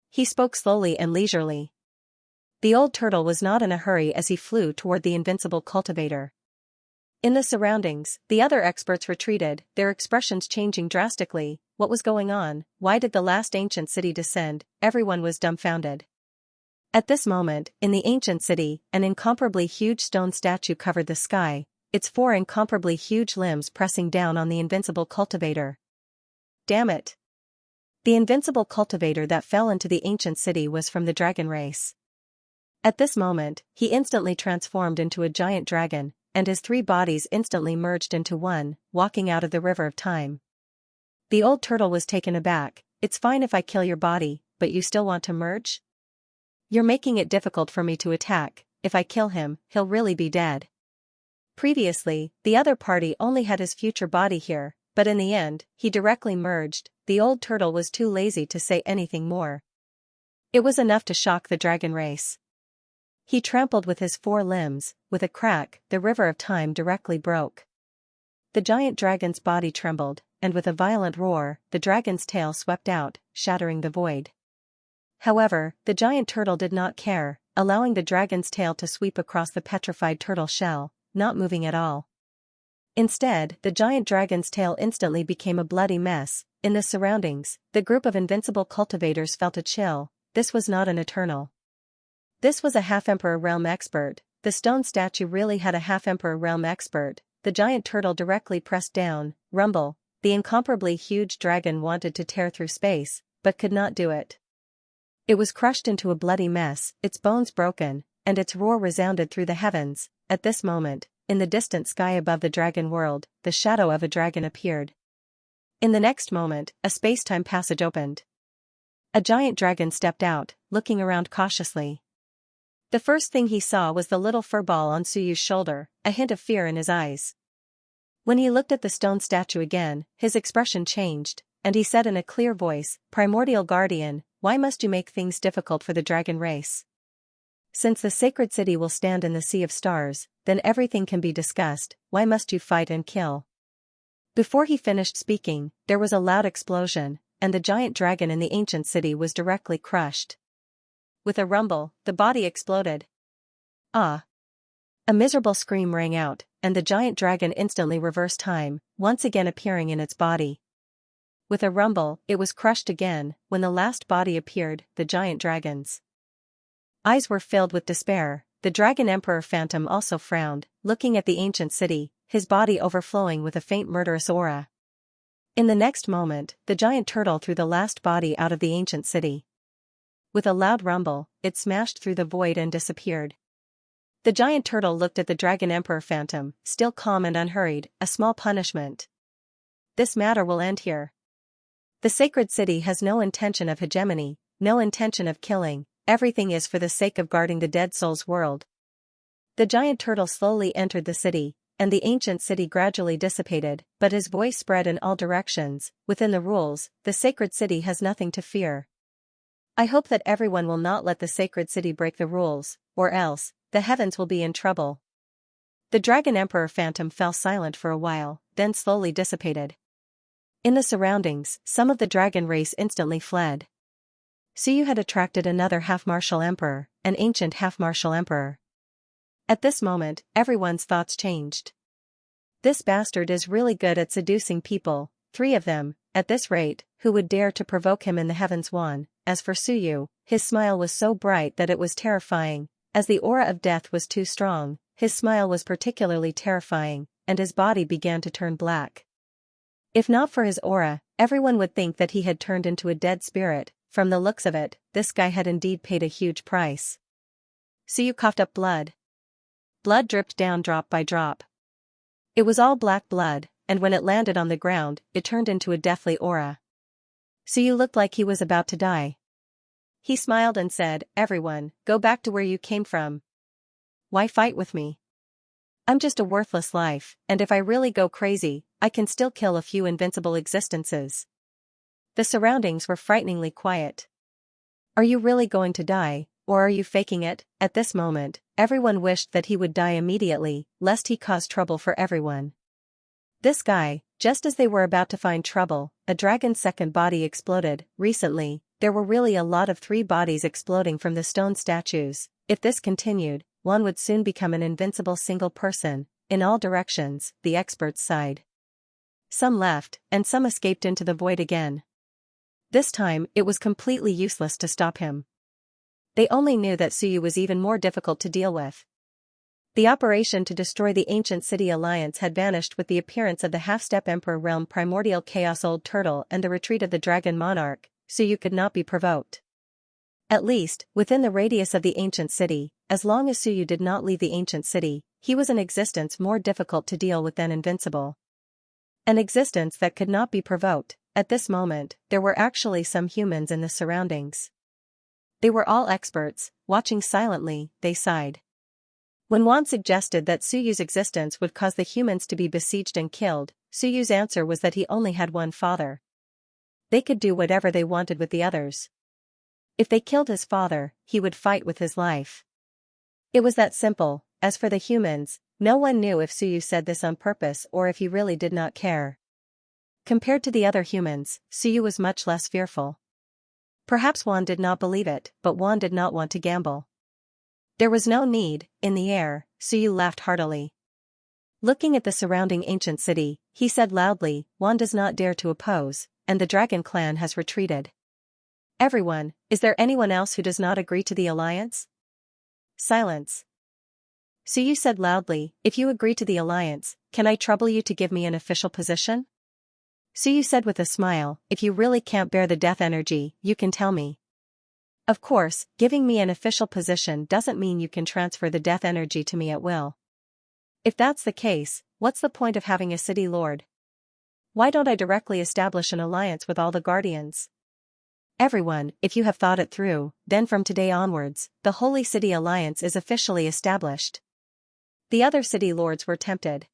He spoke slowly and leisurely. The old turtle was not in a hurry as he flew toward the invincible cultivator. In the surroundings, the other experts retreated, their expressions changing drastically. What was going on? Why did the last ancient city descend? Everyone was dumbfounded. At this moment, in the ancient city, an incomparably huge stone statue covered the sky, its 4 incomparably huge limbs pressing down on the invincible cultivator. Damn it! The invincible cultivator that fell into the ancient city was from the dragon race. At this moment, he instantly transformed into a giant dragon. and his three bodies instantly merged into one, walking out of the river of time. The old turtle was taken aback. It's fine if I kill your body, but you still want to merge? You're making it difficult for me to attack. If I kill him, he'll really be dead. Previously, the other party only had his future body here, but in the end, he directly merged. The old turtle was too lazy to say anything more. It was enough to shock the dragon race. He trampled with his four limbs. With a crack, the river of time directly broke. The giant dragon's body trembled, and with a violent roar, the dragon's tail swept out, shattering the void. However, the giant turtle did not care, allowing the dragon's tail to sweep across the petrified turtle shell, not moving at all. Instead, the giant dragon's tail instantly became a bloody mess. In the surroundings, the group of invincible cultivators felt a chill. This was not an eternal. This was a half-emperor realm expert. The stone statue really had a half-emperor realm expert. The giant turtle directly pressed down. Rumble. The incomparably huge dragon wanted to tear through space, but could not do it. It was crushed into a bloody mess, its bones broken, and its roar resounded through the heavens. At this moment, in the distant sky above the dragon world, the shadow of a dragon appeared. In the next moment, a space-time passage opened. A giant dragon stepped out, looking around cautiously. The first thing he saw was the little fur ball on Suyu's shoulder, a hint of fear in his eyes. When he looked at the stone statue again, his expression changed, and he said in a clear voice, "Primordial Guardian, why must you make things difficult for the dragon race? Since the sacred city will stand in the sea of stars, then everything can be discussed. Why must you fight and kill?" Before he finished speaking, there was a loud explosion, and the giant dragon in the ancient city was directly crushed. With a rumble, the body exploded. Ah! A miserable scream rang out, and the giant dragon instantly reversed time, once again appearing in its body. With a rumble, it was crushed again. When the last body appeared, the giant dragon's eyes were filled with despair. The dragon emperor phantom also frowned, looking at the ancient city, his body overflowing with a faint murderous aura. In the next moment, the giant turtle threw the last body out of the ancient city. With a loud rumble, it smashed through the void and disappeared. The giant turtle looked at the dragon emperor phantom, still calm and unhurried. "A small punishment. This matter will end here. The sacred city has no intention of hegemony, no intention of killing. Everything is for the sake of guarding the dead soul's world." The giant turtle slowly entered the city, and the ancient city gradually dissipated, but his voice spread in all directions. "Within the rules, the sacred city has nothing to fear. I hope that everyone will not let the sacred city break the rules, or else, the heavens will be in trouble." The dragon emperor phantom fell silent for a while, then slowly dissipated. In the surroundings, some of the dragon race instantly fled. Suyu had attracted another half-martial emperor, an ancient half-martial emperor. At this moment, everyone's thoughts changed. This bastard is really good at seducing people, 3 of them, at this rate. Who would dare to provoke him in the heavens? One. As for Suyu, his smile was so bright that it was terrifying. As the aura of death was too strong, his smile was particularly terrifying, and his body began to turn black. If not for his aura, everyone would think that he had turned into a dead spirit. From the looks of it, this guy had indeed paid a huge price. Suyu coughed up blood. Blood dripped down drop by drop. It was all black blood, and when it landed on the ground, it turned into a deathly aura. Suyu looked like he was about to die. He smiled and said, "Everyone, go back to where you came from. Why fight with me? I'm just a worthless life, and if I really go crazy, I can still kill a few invincible existences." The surroundings were frighteningly quiet. "Are you really going to die, or are you faking it?" At this moment, everyone wished that he would die immediately, lest he cause trouble for everyone. This guy, just as they were about to find trouble, a dragon's second body exploded. Recently, there were really a lot of 3 bodies exploding from the stone statues. If this continued, one would soon become an invincible single person. In all directions, the experts sighed. Some left, and some escaped into the void again. This time, it was completely useless to stop him. They only knew that Suyu was even more difficult to deal with. The operation to destroy the ancient city alliance had vanished with the appearance of the half-step emperor realm primordial chaos old turtle and the retreat of the dragon monarch. Suyu could not be provoked. At least, within the radius of the ancient city, as long as Suyu did not leave the ancient city, he was an existence more difficult to deal with than invincible. An existence that could not be provoked. At this moment, there were actually some humans in the surroundings. They were all experts, watching silently. They sighed. When Juan suggested that Suyu's existence would cause the humans to be besieged and killed, Suyu's answer was that he only had one father. They could do whatever they wanted with the others. If they killed his father, he would fight with his life. It was that simple. As for the humans, no one knew if Suyu said this on purpose or if he really did not care. Compared to the other humans, Suyu was much less fearful. Perhaps Juan did not believe it, but Juan did not want to gamble. There was no need. In the air, Suyu laughed heartily. Looking at the surrounding ancient city, he said loudly, Juan does not dare to oppose, and the dragon clan has retreated. Everyone, is there anyone else who does not agree to the alliance? Silence. Suyu said loudly, if you agree to the alliance, can I trouble you to give me an official position? Suyu said with a smile, if you really can't bear the death energy, you can tell me. Of course, giving me an official position doesn't mean you can transfer the death energy to me at will. If that's the case, what's the point of having a city lord? Why don't I directly establish an alliance with all the guardians? Everyone, if you have thought it through, then from today onwards, the Holy City Alliance is officially established. The other city lords were tempted.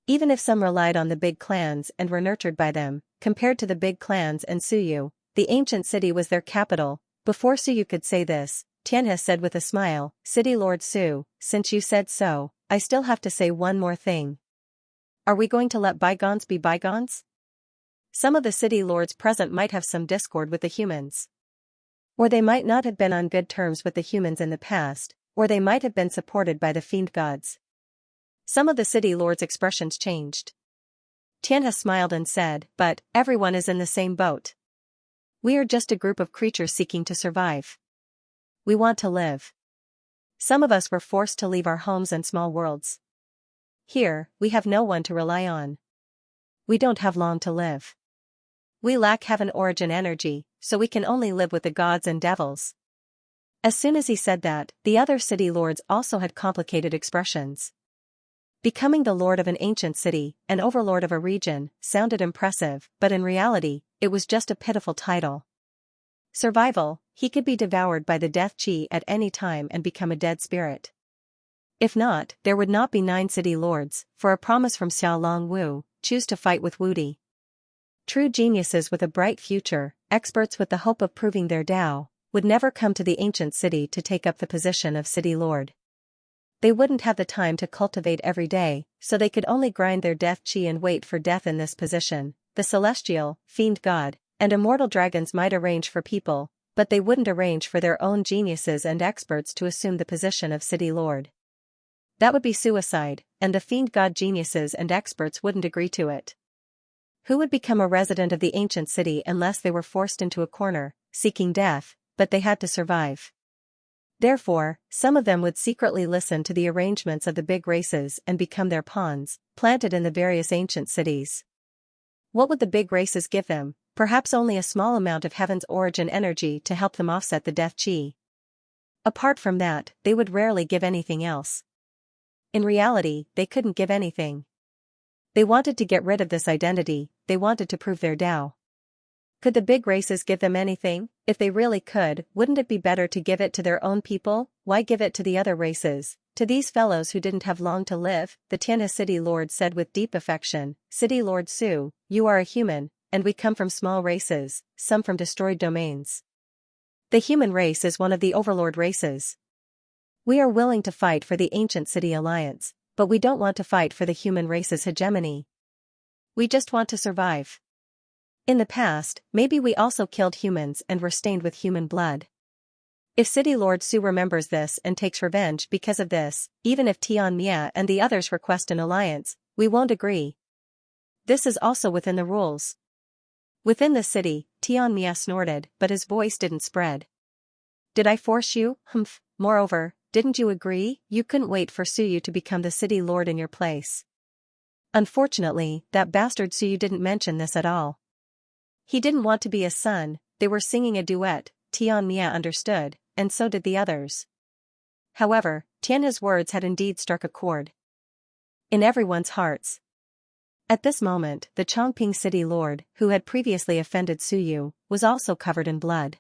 Even if some relied on the big clans and were nurtured by them, compared to the big clans and Suyu, the ancient city was their capital. Before Suyu could say this, Xianxia said with a smile, City Lord Su, since you said so, I still have to say one more thing. Are we going to let bygones be bygones? Some of the city lords present might have some discord with the humans. Or they might not have been on good terms with the humans in the past, or they might have been supported by the fiend gods. Some of the city lords' expressions changed. Xianxia smiled and said, but, everyone is in the same boat. We are just a group of creatures seeking to survive. We want to live. Some of us were forced to leave our homes and small worlds. Here, we have no one to rely on. We don't have long to live. We lack heaven origin energy, so we can only live with the gods and devils. As soon as he said that, the other city lords also had complicated expressions. Becoming the lord of an ancient city, an overlord of a region, sounded impressive, but in reality, it was just a pitiful title. Survival, he could be devoured by the death chi at any time and become a dead spirit. If not, there would not be 9 city lords, for a promise from Xiao Long Wu, choose to fight with Wudi. True geniuses with a bright future, experts with the hope of proving their Tao, would never come to the ancient city to take up the position of city lord. They wouldn't have the time to cultivate every day, so they could only grind their death chi and wait for death in this position. The celestial, fiend god, and immortal dragons might arrange for people, but they wouldn't arrange for their own geniuses and experts to assume the position of city lord. That would be suicide, and the fiend god geniuses and experts wouldn't agree to it. Who would become a resident of the ancient city unless they were forced into a corner, seeking death, but they had to survive? Therefore, some of them would secretly listen to the arrangements of the big races and become their pawns, planted in the various ancient cities. What would the big races give them? Perhaps only a small amount of heaven's origin energy to help them offset the death chi. Apart from that, they would rarely give anything else. In reality, they couldn't give anything. They wanted to get rid of this identity, they wanted to prove their Tao. Could the big races give them anything? If they really could, wouldn't it be better to give it to their own people? Why give it to the other races? To these fellows who didn't have long to live, the Xianxia city lord said with deep affection, City Lord Su, you are a human, and we come from small races, some from destroyed domains. The human race is one of the overlord races. We are willing to fight for the ancient city alliance, but we don't want to fight for the human race's hegemony. We just want to survive. In the past, maybe we also killed humans and were stained with human blood. If City Lord Su remembers this and takes revenge because of this, even if Xianxia and the others request an alliance, we won't agree. This is also within the rules. Within the city, Xianxia snorted, but his voice didn't spread. Did I force you? Humph. Moreover, didn't you agree? You couldn't wait for Suyu to become the city lord in your place. Unfortunately, that bastard Suyu didn't mention this at all. He didn't want to be a son. They were singing a duet, Xianxia understood, and so did the others. However, Tianhe's words had indeed struck a chord in everyone's hearts. At this moment, the Chongping city lord, who had previously offended Su Yu, was also covered in blood.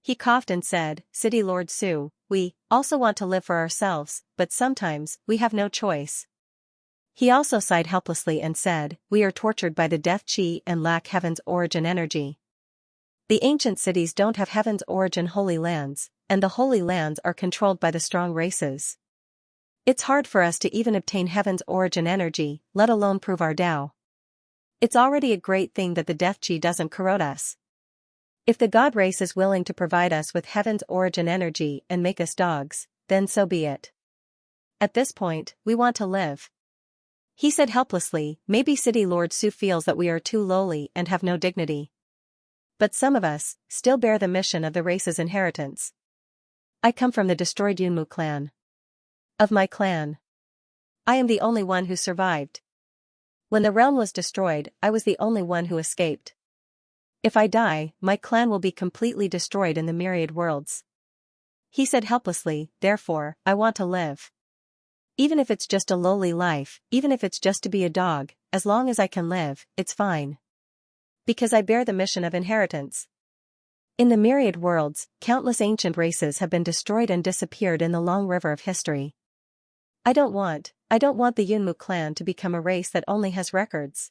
He coughed and said, "City Lord Su, we also want to live for ourselves, but sometimes we have no choice." He also sighed helplessly and said, "We are tortured by the death chi and lack heaven's origin energy. The ancient cities don't have heaven's origin holy lands, and the holy lands are controlled by the strong races. It's hard for us to even obtain heaven's origin energy, let alone prove our Tao. It's already a great thing that the death chi doesn't corrode us. If the God race is willing to provide us with heaven's origin energy and make us dogs, then so be it. At this point, we want to live." He said helplessly, "Maybe City Lord Su feels that we are too lowly and have no dignity. But some of us still bear the mission of the race's inheritance. I come from the destroyed Yunmu clan. Of my clan, I am the only one who survived. When the realm was destroyed, I was the only one who escaped. If I die, my clan will be completely destroyed in the myriad worlds." He said helplessly, "Therefore, I want to live. Even if it's just a lowly life, even if it's just to be a dog, as long as I can live, it's fine. Because I bear the mission of inheritance. In the myriad worlds, countless ancient races have been destroyed and disappeared in the long river of history. I don't want the Yunmu clan to become a race that only has records."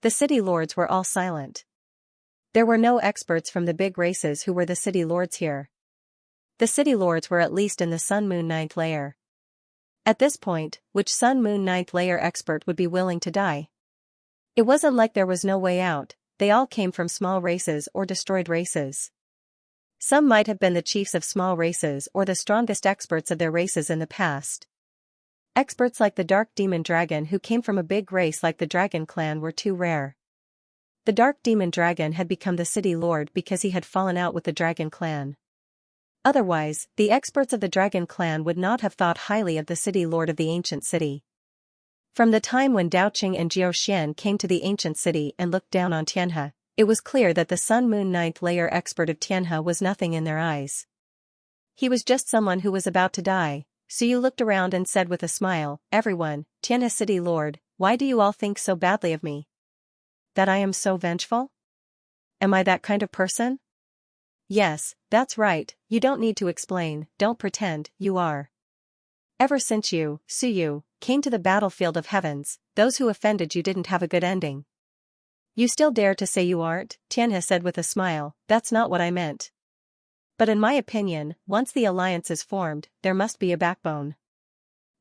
The city lords were all silent. There were no experts from the big races who were the city lords here. The city lords were at least in the Sun-Moon ninth layer. At this point, which Sun-Moon ninth layer expert would be willing to die? It wasn't like there was no way out, they all came from small races or destroyed races. Some might have been the chiefs of small races or the strongest experts of their races in the past. Experts like the Dark Demon Dragon who came from a big race like the Dragon Clan were too rare. The Dark Demon Dragon had become the city lord because he had fallen out with the Dragon Clan. Otherwise, the experts of the Dragon Clan would not have thought highly of the city lord of the ancient city. From the time when Dao Qing and Jiao Xian came to the ancient city and looked down on Tianhe, it was clear that the Sun-Moon ninth layer expert of Tianhe was nothing in their eyes. He was just someone who was about to die. So you looked around and said with a smile, "Everyone, Tianhe city lord, why do you all think so badly of me? That I am so vengeful? Am I that kind of person?" Yes, that's right, you don't need to explain, don't pretend, you are. Ever since you, Su Yu, came to the battlefield of heavens, those who offended you didn't have a good ending. You still dare to say you aren't? Tianhe said with a smile, "That's not what I meant. But in my opinion, once the alliance is formed, there must be a backbone.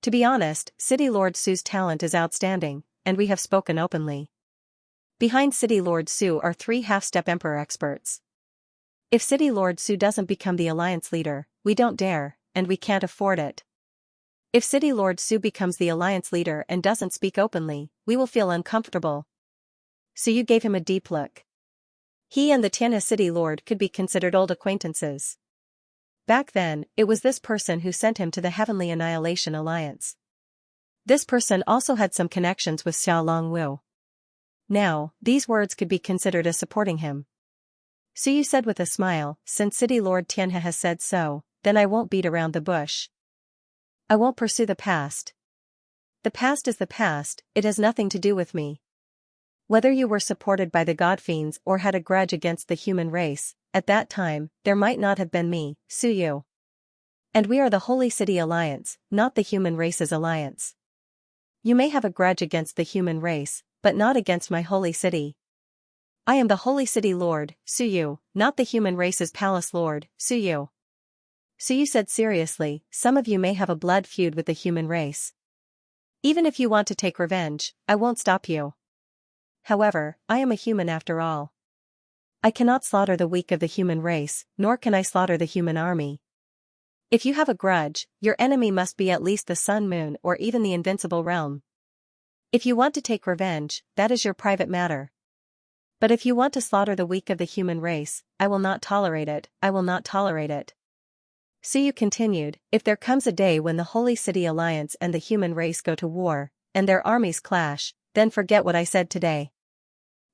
To be honest, City Lord Su's talent is outstanding, and we have spoken openly. Behind City Lord Su are 3 half-step Emperor experts. If City Lord Su doesn't become the alliance leader, we don't dare, and we can't afford it. If City Lord Su becomes the alliance leader and doesn't speak openly, we will feel uncomfortable." So you gave him a deep look. He and the Tianhe city lord could be considered old acquaintances. Back then, it was this person who sent him to the Heavenly Annihilation Alliance. This person also had some connections with Xia Longwu. Now, these words could be considered as supporting him. So you said with a smile, "Since City Lord Tianhe has said so, then I won't beat around the bush. I won't pursue the past. The past is the past, it has nothing to do with me. Whether you were supported by the god fiends or had a grudge against the human race, at that time, there might not have been me, Su Yu. And we are the Holy City Alliance, not the human race's alliance. You may have a grudge against the human race, but not against my holy city. I am the Holy City Lord, Su Yu, not the human race's palace lord, Su Yu." Su Yu said seriously, "Some of you may have a blood feud with the human race. Even if you want to take revenge, I won't stop you. However, I am a human after all. I cannot slaughter the weak of the human race, nor can I slaughter the human army. If you have a grudge, your enemy must be at least the Sun Moon or even the Invincible Realm. If you want to take revenge, that is your private matter. But if you want to slaughter the weak of the human race, I will not tolerate it, I will not tolerate it." Su Yu continued, "If there comes a day when the Holy City Alliance and the human race go to war, and their armies clash, then forget what I said today."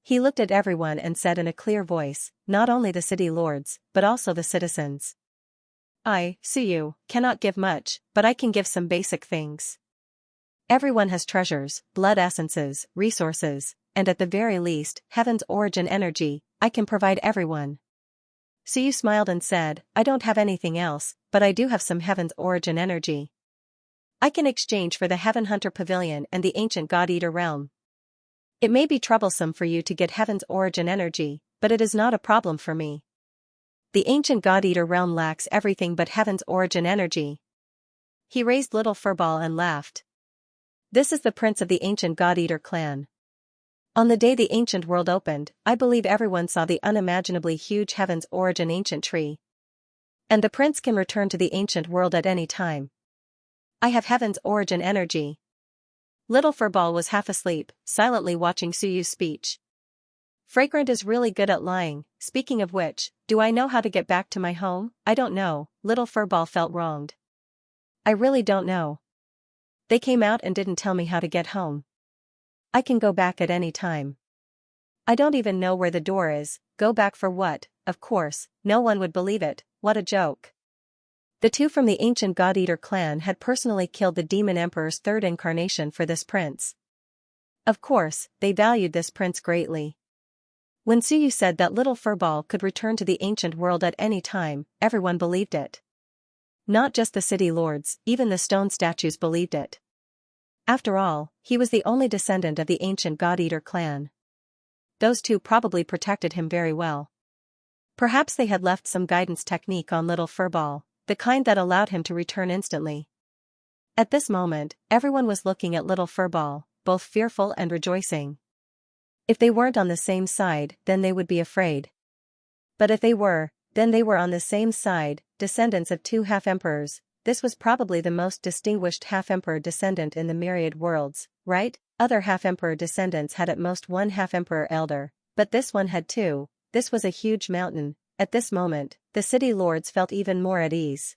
He looked at everyone and said in a clear voice, "Not only the city lords, but also the citizens. I, Suyu, cannot give much, but I can give some basic things. Everyone has treasures, blood essences, resources, and at the very least, heaven's origin energy. I can provide everyone. Suyu smiled and said, I don't have anything else, but I do have some heaven's origin energy. I can exchange for the Heaven Hunter Pavilion and the ancient God-Eater realm. It may be troublesome for you to get heaven's origin energy, but it is not a problem for me. The ancient God-Eater realm lacks everything but heaven's origin energy. He raised little furball and laughed. This is the prince of the ancient God-Eater clan. On the day the ancient world opened, I believe everyone saw the unimaginably huge heaven's origin ancient tree. And the prince can return to the ancient world at any time. I have heaven's origin energy. Little Furball was half asleep, silently watching Suyu's speech. Fragrant is really good at lying. Speaking of which, do I know how to get back to my home? I don't know. Little Furball felt wronged. I really don't know. They came out and didn't tell me how to get home. I can go back at any time. I don't even know where the door is. Go back for what? Of course, no one would believe it. What a joke. The two from the ancient God-Eater clan had personally killed the Demon Emperor's third incarnation for this prince. Of course, they valued this prince greatly. When Suyu said that little Furball could return to the ancient world at any time, everyone believed it. Not just the city lords, even the stone statues believed it. After all, he was the only descendant of the ancient God-Eater clan. Those two probably protected him very well. Perhaps they had left some guidance technique on little Furball, the kind that allowed him to return instantly. At this moment, everyone was looking at little Furball, both fearful and rejoicing. If they weren't on the same side, then they would be afraid. But if they were, then they were on the same side, descendants of two half-emperors. This was probably the most distinguished half-emperor descendant in the Myriad worlds, right? Other half-emperor descendants had at most one half-emperor elder, but this one had two. This was a huge mountain. At this moment, the city lords felt even more at ease.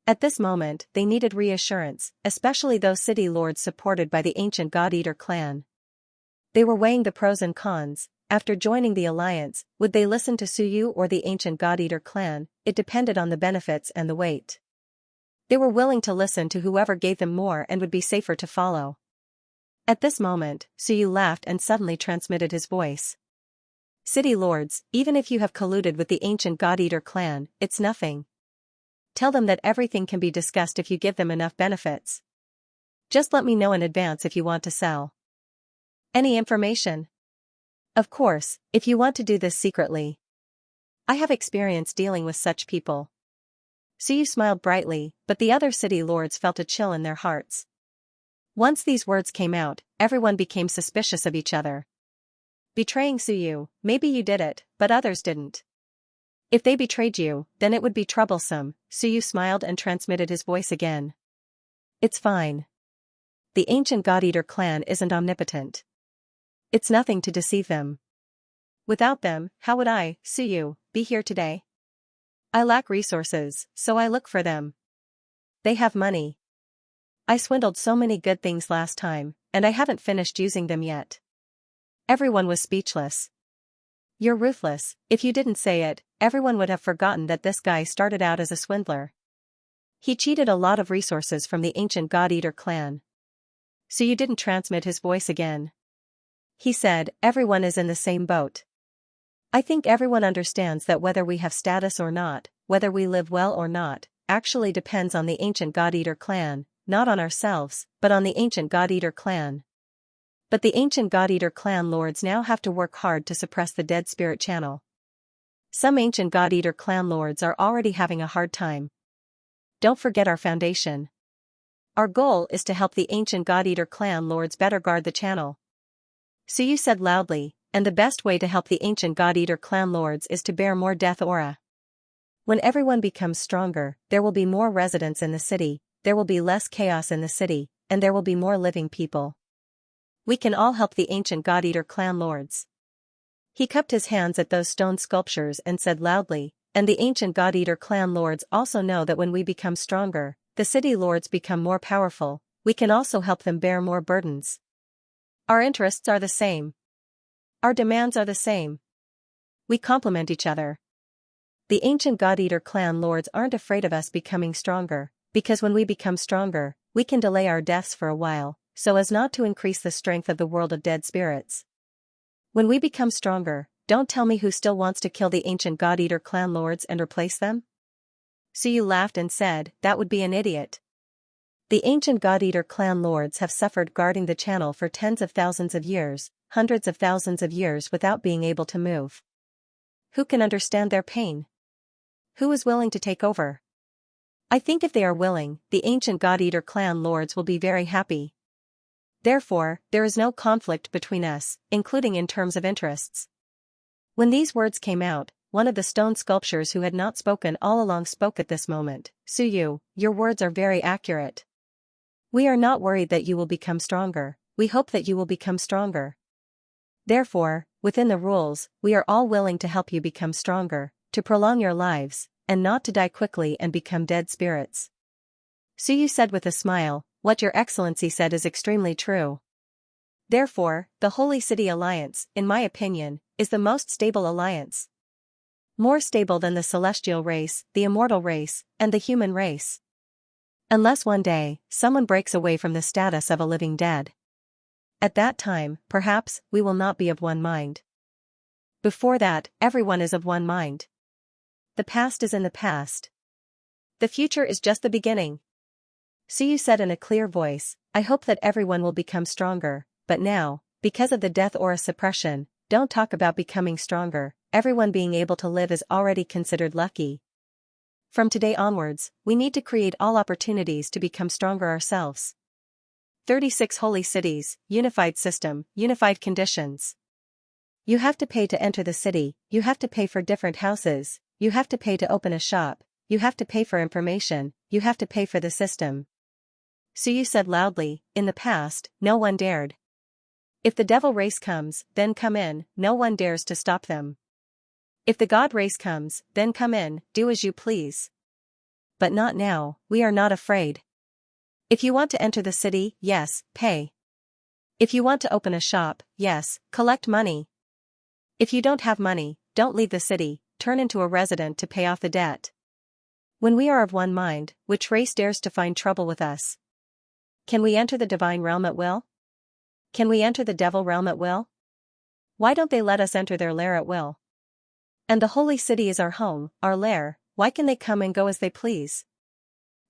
At this moment, they needed reassurance, especially those city lords supported by the ancient God-Eater clan. They were weighing the pros and cons. After joining the alliance, would they listen to Suyu or the ancient God-Eater clan? It depended on the benefits and the weight. They were willing to listen to whoever gave them more and would be safer to follow. At this moment, Suyu laughed and suddenly transmitted his voice. City lords, even if you have colluded with the ancient God-Eater clan, it's nothing. Tell them that everything can be discussed if you give them enough benefits. Just let me know in advance if you want to sell. Any information? Of course, if you want to do this secretly. I have experience dealing with such people. Suyu smiled brightly, but the other city lords felt a chill in their hearts. Once these words came out, everyone became suspicious of each other. Betraying Suyu, maybe you did it, but others didn't. If they betrayed you, then it would be troublesome. Suyu smiled and transmitted his voice again. It's fine. The ancient God-Eater clan isn't omnipotent. It's nothing to deceive them. Without them, how would I, Suyu, be here today? I lack resources, so I look for them. They have money. I swindled so many good things last time, and I haven't finished using them yet. Everyone was speechless. You're ruthless. If you didn't say it, everyone would have forgotten that this guy started out as a swindler. He cheated a lot of resources from the ancient God-Eater clan. So you didn't transmit his voice again. He said, everyone is in the same boat. I think everyone understands that whether we have status or not, whether we live well or not, actually depends on the ancient God-Eater clan, not on ourselves, but on the ancient God-Eater clan. But the ancient God-Eater clan lords now have to work hard to suppress the dead spirit channel. Some ancient God-Eater clan lords are already having a hard time. Don't forget our foundation. Our goal is to help the ancient God-Eater clan lords better guard the channel. Suyu said loudly, and the best way to help the ancient God-Eater clan lords is to bear more death aura. When everyone becomes stronger, there will be more residents in the city, there will be less chaos in the city, and there will be more living people. We can all help the ancient God-Eater clan lords. He cupped his hands at those stone sculptures and said loudly, and the ancient God-Eater clan lords also know that when we become stronger, the city lords become more powerful, we can also help them bear more burdens. Our interests are the same. Our demands are the same. We complement each other. The ancient God-Eater clan lords aren't afraid of us becoming stronger, because when we become stronger, we can delay our deaths for a while, so as not to increase the strength of the world of dead spirits. When we become stronger, don't tell me who still wants to kill the ancient God-Eater clan lords and replace them? Suyu laughed and said, that would be an idiot. The ancient God-Eater clan lords have suffered guarding the channel for tens of thousands of years, hundreds of thousands of years without being able to move. Who can understand their pain? Who is willing to take over? I think if they are willing, the ancient God-Eater clan lords will be very happy. Therefore, there is no conflict between us, including in terms of interests. When these words came out, one of the stone sculptures who had not spoken all along spoke at this moment. Suyu, your words are very accurate. We are not worried that you will become stronger, we hope that you will become stronger. Therefore, within the rules, we are all willing to help you become stronger, to prolong your lives, and not to die quickly and become dead spirits. Suyu said with a smile, what your excellency said is extremely true. Therefore, the Holy City Alliance, in my opinion, is the most stable alliance. More stable than the celestial race, the immortal race, and the human race. Unless one day, someone breaks away from the status of a living dead. At that time, perhaps, we will not be of one mind. Before that, everyone is of one mind. The past is in the past. The future is just the beginning. Suyu said in a clear voice, I hope that everyone will become stronger, but now, because of the death aura suppression, don't talk about becoming stronger, everyone being able to live is already considered lucky. From today onwards, we need to create all opportunities to become stronger ourselves. 36 Holy Cities, Unified System, Unified Conditions. You have to pay to enter the city, you have to pay for different houses, you have to pay to open a shop, you have to pay for information, you have to pay for the system. Suyu said loudly, in the past, no one dared. If the devil race comes, then come in, no one dares to stop them. If the God race comes, then come in, do as you please. But not now, we are not afraid. If you want to enter the city, yes, pay. If you want to open a shop, yes, collect money. If you don't have money, don't leave the city, turn into a resident to pay off the debt. When we are of one mind, which race dares to find trouble with us? Can we enter the divine realm at will? Can we enter the devil realm at will? Why don't they let us enter their lair at will? And the holy city is our home, our lair, why can they come and go as they please?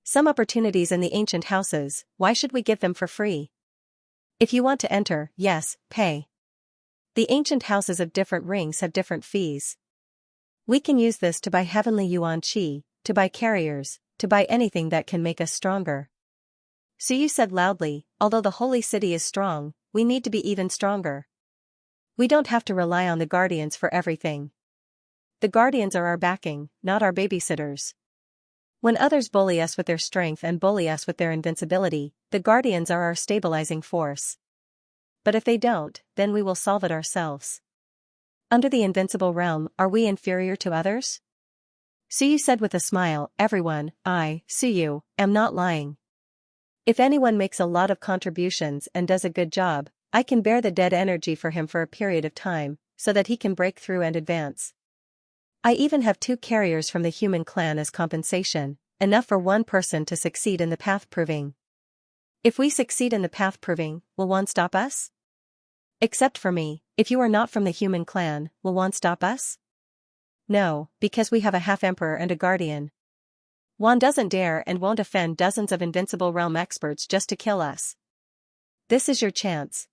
Some opportunities in the ancient houses, why should we give them for free? If you want to enter, yes, pay. The ancient houses of different rings have different fees. We can use this to buy heavenly yuan qi, to buy carriers, to buy anything that can make us stronger. Suyu said loudly, although the holy city is strong, we need to be even stronger. We don't have to rely on the guardians for everything. The guardians are our backing, not our babysitters. When others bully us with their strength and bully us with their invincibility, the guardians are our stabilizing force. But if they don't, then we will solve it ourselves. Under the invincible realm, are we inferior to others? Suyu said with a smile, everyone, I, Suyu, am not lying. If anyone makes a lot of contributions and does a good job, I can bear the dead energy for him for a period of time, so that he can break through and advance. I even have 2 carriers from the human clan as compensation, enough for one person to succeed in the path proving. If we succeed in the path proving, will one stop us? Except for me, if you are not from the human clan, will one stop us? No, because we have a half-emperor and a guardian. One doesn't dare and won't offend dozens of invincible realm experts just to kill us. This is your chance.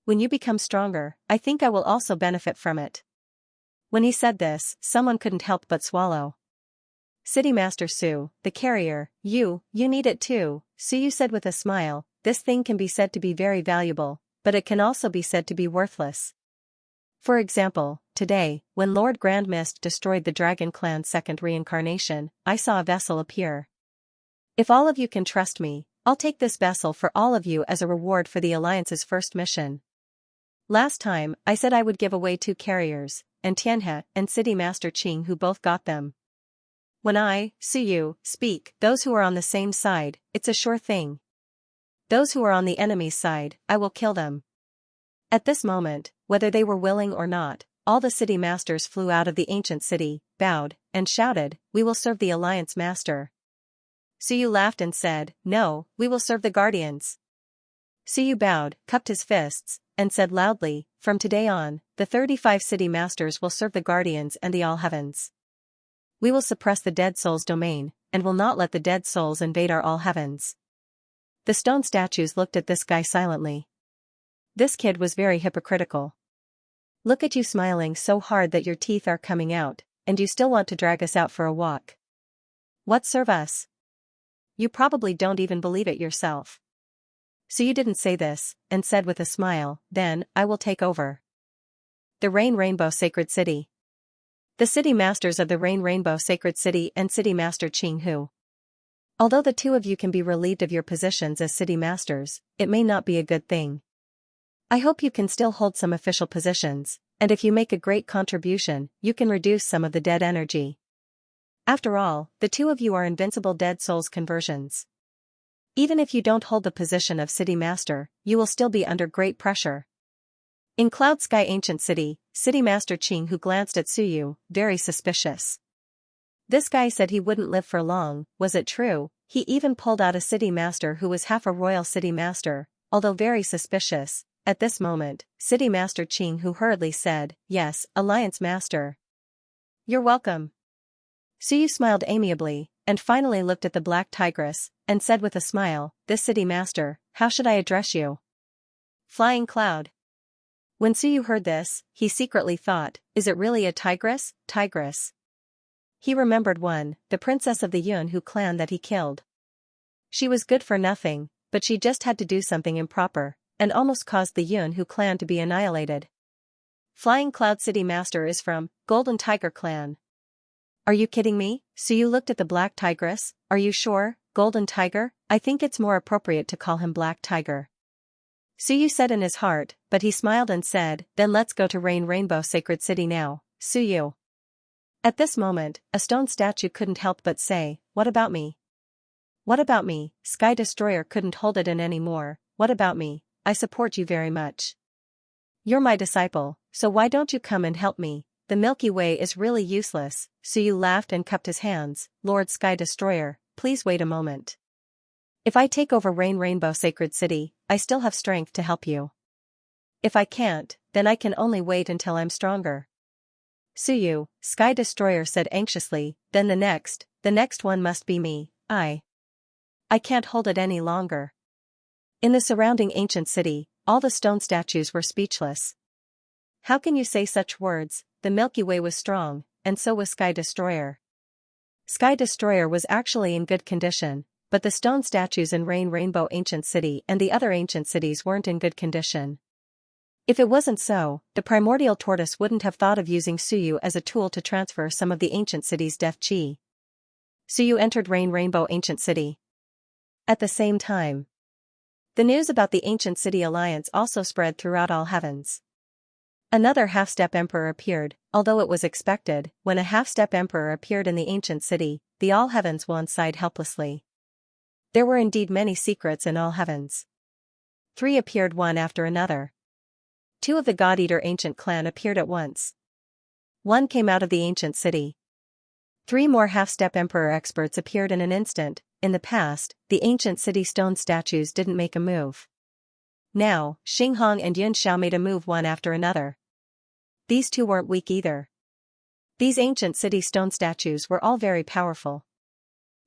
When you become stronger, I think I will also benefit from it. When he said this, someone couldn't help but swallow. City Master Su, the carrier, you need it too, Suyu said with a smile, this thing can be said to be very valuable, but it can also be said to be worthless. For example, today, when Lord Grand Mist destroyed the Dragon Clan's second reincarnation, I saw a vessel appear. If all of you can trust me, I'll take this vessel for all of you as a reward for the Alliance's first mission. Last time, I said I would give away 2 carriers, and Tianhe and City Master Qing who both got them. When I, Suyu, speak, those who are on the same side, it's a sure thing. Those who are on the enemy's side, I will kill them. At this moment, whether they were willing or not, all the city masters flew out of the ancient city, bowed, and shouted, "We will serve the Alliance Master." Suyu laughed and said, "No, we will serve the Guardians." Suyu bowed, cupped his fists, and said loudly, "From today on, the 35 city masters will serve the Guardians and the All Heavens. We will suppress the dead souls' domain, and will not let the dead souls invade our All Heavens." The stone statues looked at this guy silently. This kid was very hypocritical. Look at you smiling so hard that your teeth are coming out, and you still want to drag us out for a walk. What serve us? You probably don't even believe it yourself. So you didn't say this, and said with a smile, "Then, I will take over." The Rainbow Sacred City. The city masters of the Rainbow Sacred City and City Master Qing Hu. Although the two of you can be relieved of your positions as city masters, it may not be a good thing. I hope you can still hold some official positions, and if you make a great contribution, you can reduce some of the dead energy. After all, the two of you are invincible dead souls conversions. Even if you don't hold the position of city master, you will still be under great pressure. In Cloud Sky Ancient City, City Master Qing Hu glanced at Suyu, very suspicious. This guy said he wouldn't live for long. Was it true? He even pulled out a city master who was half a royal city master, although very suspicious. At this moment, City Master Qing Hu hurriedly said, "Yes, Alliance Master." "You're welcome." Suyu smiled amiably, and finally looked at the Black Tigress, and said with a smile, "This City Master, how should I address you?" "Flying Cloud." When Suyu heard this, he secretly thought, "Is it really a tigress, Tigress?" He remembered one, the princess of the Yunhu clan that he killed. She was good for nothing, but she just had to do something improper, and almost caused the Yunhu clan to be annihilated. Flying Cloud City Master is from Golden Tiger Clan. Are you kidding me? Suyu looked at the Black Tigress. Are you sure, Golden Tiger? I think it's more appropriate to call him Black Tiger. Suyu said in his heart, but he smiled and said, "Then let's go to Rainbow Sacred City now, Suyu." At this moment, a stone statue couldn't help but say, "What about me? What about me?" Sky Destroyer couldn't hold it in anymore. "What about me? I support you very much. You're my disciple, so why don't you come and help me? The Milky Way is really useless." Suyu laughed and cupped his hands. "Lord Sky Destroyer, please wait a moment. If I take over Rainbow Sacred City, I still have strength to help you. If I can't, then I can only wait until I'm stronger." "Suyu," Sky Destroyer said anxiously, "then the next one must be me. I can't hold it any longer." In the surrounding ancient city, all the stone statues were speechless. How can you say such words? The Milky Way was strong, and so was Sky Destroyer. Sky Destroyer was actually in good condition, but the stone statues in Rainbow Ancient City and the other ancient cities weren't in good condition. If it wasn't so, the primordial tortoise wouldn't have thought of using Suyu as a tool to transfer some of the ancient city's death chi. Suyu entered Rainbow Ancient City. At the same time, the news about the Ancient City Alliance also spread throughout all heavens. Another half-step emperor appeared, although it was expected. When a half-step emperor appeared in the ancient city, the all heavens one sighed helplessly. There were indeed many secrets in all heavens. 3 appeared one after another. 2 of the God-Eater ancient clan appeared at once. 1 came out of the ancient city. 3 more half-step emperor experts appeared in an instant. In the past, the ancient city stone statues didn't make a move. Now, Xinghong and Yun Xiao made a move one after another. These 2 weren't weak either. These ancient city stone statues were all very powerful.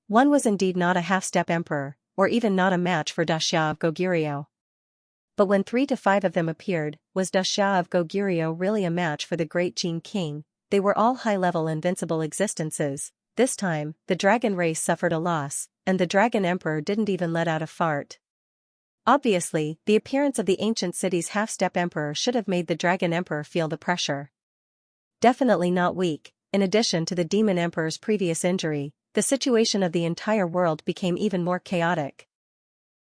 One was indeed not a half-step emperor, or even not a match for Daxia of Goguryeo. But when 3 to 5 of them appeared, was Daxia of Goguryeo really a match for the great Qin King? They were all high-level invincible existences. This time, the dragon race suffered a loss, and the dragon emperor didn't even let out a fart. Obviously, the appearance of the ancient city's half-step emperor should have made the dragon emperor feel the pressure. Definitely not weak. In addition to the demon emperor's previous injury, the situation of the entire world became even more chaotic.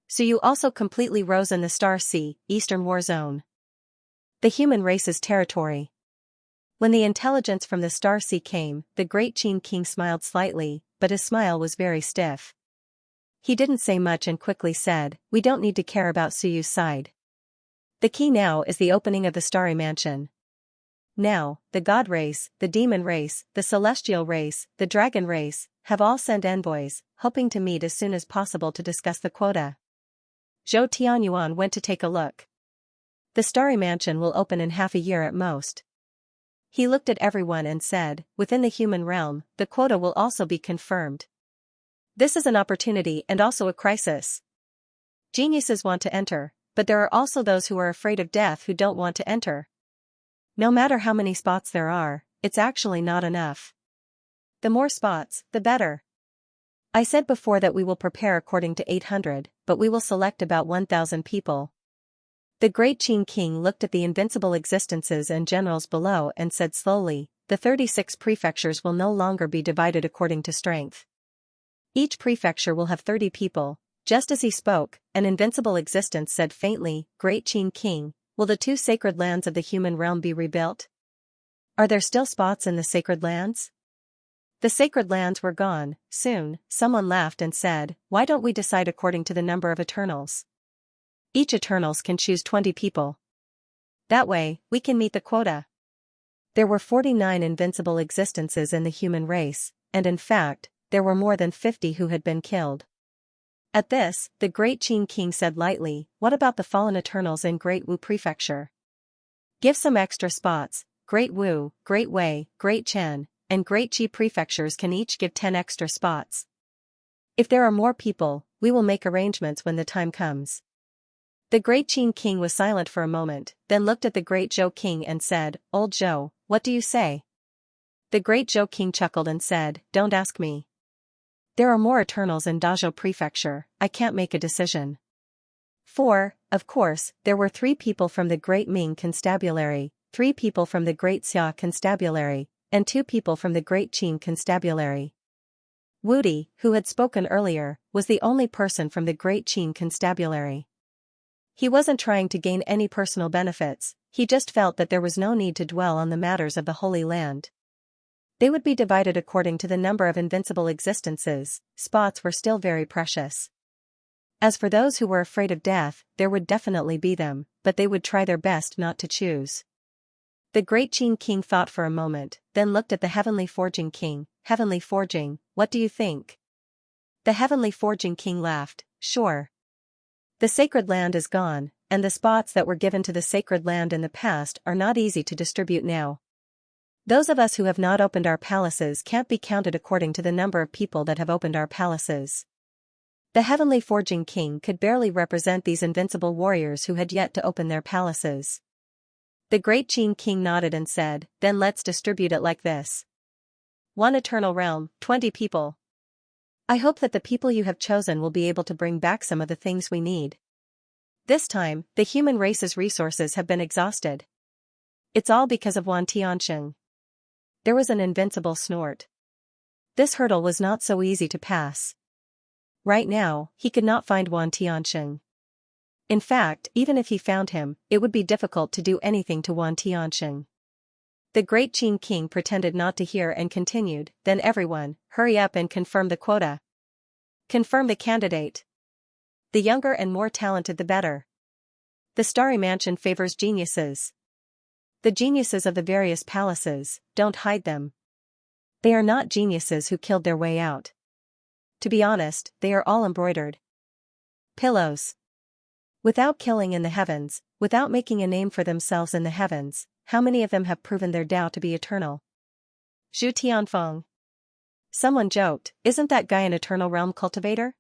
Suyu also completely rose in the Star Sea, Eastern War Zone, the human race's territory. When the intelligence from the Star Sea came, the great Qin King smiled slightly, but his smile was very stiff. He didn't say much and quickly said, "We don't need to care about Suyu's side. The key now is the opening of the Starry Mansion. Now, the god race, the demon race, the celestial race, the dragon race, have all sent envoys, hoping to meet as soon as possible to discuss the quota. Zhou Tianyuan went to take a look. The Starry Mansion will open in half a year at most. He looked at everyone and said, within the human realm, the quota will also be confirmed. This is an opportunity and also a crisis. Geniuses want to enter, but there are also those who are afraid of death who don't want to enter. No matter how many spots there are, it's actually not enough. The more spots, the better. I said before that we will prepare according to 800, but we will select about 1,000 people. The great Qin King looked at the invincible existences and generals below and said slowly, the 36 prefectures will no longer be divided according to strength. Each prefecture will have 30 people. Just as he spoke, an invincible existence said faintly, Great Qin King, will the 2 sacred lands of the human realm be rebuilt? Are there still spots in the sacred lands? The sacred lands were gone. Soon, someone laughed and said, why don't we decide according to the number of Eternals? Each Eternals can choose 20 people. That way, we can meet the quota. There were 49 invincible existences in the human race, and in fact, there were more than 50 who had been killed. At this, the great Qin King said lightly, what about the fallen Eternals in Great Wu Prefecture? Give some extra spots. Great Wu, Great Wei, Great Chen, and Great Qi prefectures can each give 10 extra spots. If there are more people, we will make arrangements when the time comes. The great Qin King was silent for a moment, then looked at the great Zhou King and said, Old Zhou, what do you say? The great Zhou King chuckled and said, don't ask me. There are more Eternals in Dazhou Prefecture, I can't make a decision. 4. Of course, there were 3 people from the Great Ming Constabulary, 3 people from the Great Xia Constabulary, and 2 people from the Great Qin Constabulary. Wu Di, who had spoken earlier, was the only person from the Great Qin Constabulary. He wasn't trying to gain any personal benefits, he just felt that there was no need to dwell on the matters of the Holy Land. They would be divided according to the number of invincible existences. Spots were still very precious. As for those who were afraid of death, there would definitely be them, but they would try their best not to choose. The great Qin King thought for a moment, then looked at the Heavenly Forging King. Heavenly Forging, what do you think? The Heavenly Forging King laughed, sure. The sacred land is gone, and the spots that were given to the sacred land in the past are not easy to distribute now. Those of us who have not opened our palaces can't be counted according to the number of people that have opened our palaces. The Heavenly Forging King could barely represent these invincible warriors who had yet to open their palaces. The great Qin King nodded and said, then let's distribute it like this. 1 Eternal Realm, 20 people. I hope that the people you have chosen will be able to bring back some of the things we need. This time, the human race's resources have been exhausted. It's all because of Wan Tianxing. There was an invincible snort. This hurdle was not so easy to pass. Right now, he could not find Wan Tianxing. In fact, even if he found him, it would be difficult to do anything to Wan Tianxing. The great Qin King pretended not to hear and continued, then everyone, hurry up and confirm the quota. Confirm the candidate. The younger and more talented the better. The Starry Mansion favors geniuses. The geniuses of the various palaces, don't hide them. They are not geniuses who killed their way out. To be honest, they are all embroidered. Pillows. Without killing in the heavens, without making a name for themselves in the heavens, how many of them have proven their Tao to be eternal? Zhu Tianfeng. Someone joked, isn't that guy an eternal realm cultivator?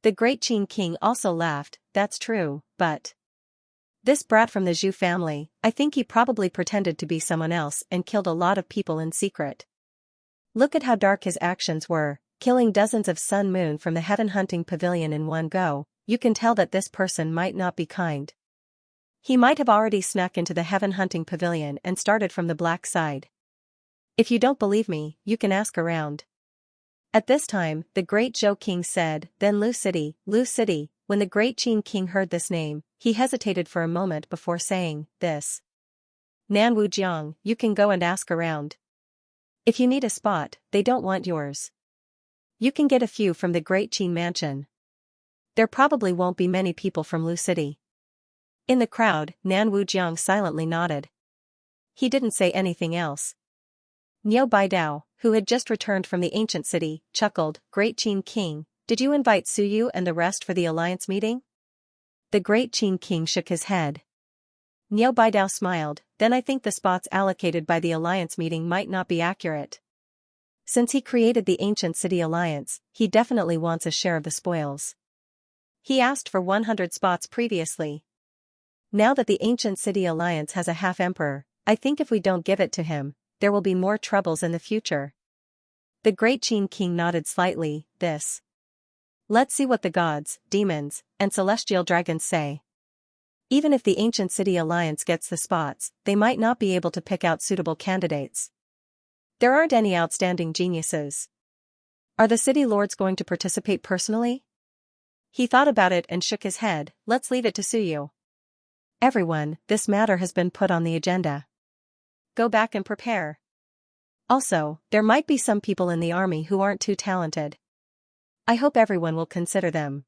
The great Qin King also laughed, that's true, but... This brat from the Zhu family, I think he probably pretended to be someone else and killed a lot of people in secret. Look at how dark his actions were, killing dozens of Sun Moon from the heaven hunting pavilion in one go. You can tell that this person might not be kind. He might have already snuck into the heaven hunting pavilion and started from the black side. If you don't believe me, you can ask around. At this time, the great Zhou King said, then Lu City, Lu City. When the great Qin King heard this name, he hesitated for a moment before saying, this. Nan Wu Jiang, you can go and ask around. If you need a spot, they don't want yours. You can get a few from the great Qin Mansion. There probably won't be many people from Lu City. In the crowd, Nan Wu Jiang silently nodded. He didn't say anything else. Niu Baidao, who had just returned from the ancient city, chuckled, "Great Qin King, did you invite Suyu and the rest for the alliance meeting?" The Great Qin King shook his head. Niu Baidao smiled, "Then I think the spots allocated by the alliance meeting might not be accurate. Since he created the ancient city alliance, he definitely wants a share of the spoils. He asked for 100 spots previously. Now that the ancient city alliance has a half-emperor, I think if we don't give it to him, there will be more troubles in the future." The Great Qin King nodded slightly. Let's see what the gods, demons, and celestial dragons say. Even if the ancient city alliance gets the spots, they might not be able to pick out suitable candidates. There aren't any outstanding geniuses. Are the city lords going to participate personally? He thought about it and shook his head. "Let's leave it to Suyu. Everyone, this matter has been put on the agenda. Go back and prepare. Also, there might be some people in the army who aren't too talented. I hope everyone will consider them.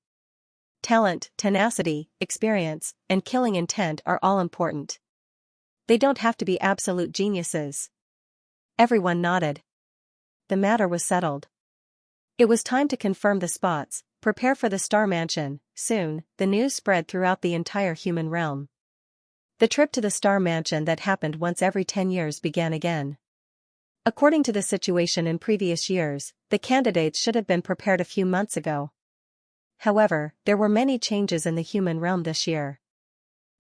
Talent, tenacity, experience, and killing intent are all important. They don't have to be absolute geniuses." Everyone nodded. The matter was settled. It was time to confirm the spots, prepare for the Star Mansion. Soon, the news spread throughout the entire human realm. The trip to the Star Mansion that happened once every 10 years began again. According to the situation in previous years, the candidates should have been prepared a few months ago. However, there were many changes in the human realm this year.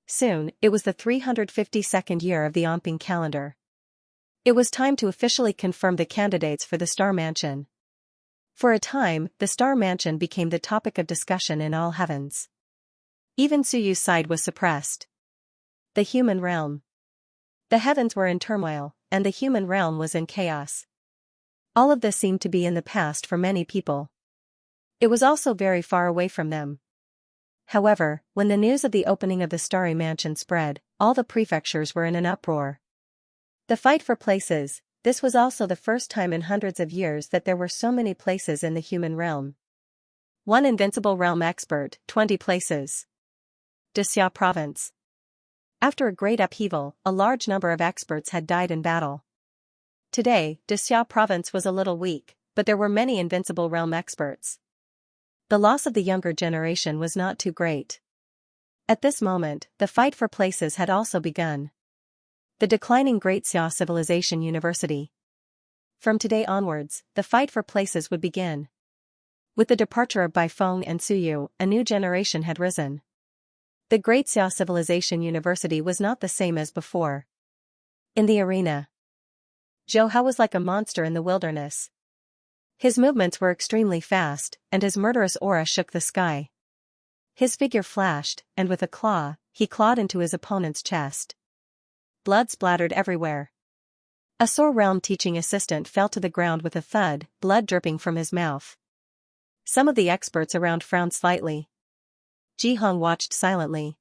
Soon, it was the 352nd year of the Onping calendar. It was time to officially confirm the candidates for the Star Mansion. For a time, the Star Mansion became the topic of discussion in all heavens. Even Suyu's side was suppressed. The human realm. The heavens were in turmoil, and the human realm was in chaos. All of this seemed to be in the past for many people. It was also very far away from them. However, when the news of the opening of the Starry Mansion spread, all the prefectures were in an uproar. The fight for places. This was also the first time in hundreds of years that there were so many places in the human realm. One invincible realm expert, 20 places. Xianxia province. After a great upheaval, a large number of experts had died in battle. Today, Xianxia province was a little weak, but there were many invincible realm experts. The loss of the younger generation was not too great. At this moment, the fight for places had also begun. The declining Great Xia Civilization University. From today onwards, the fight for places would begin. With the departure of Baifeng and Suyu, a new generation had risen. The Great Xia Civilization University was not the same as before. In the arena, Zhou Hao was like a monster in the wilderness. His movements were extremely fast, and his murderous aura shook the sky. His figure flashed, and with a claw, he clawed into his opponent's chest. Blood splattered everywhere. A Soar Realm teaching assistant fell to the ground with a thud, blood dripping from his mouth. Some of the experts around frowned slightly. Ji Hong watched silently.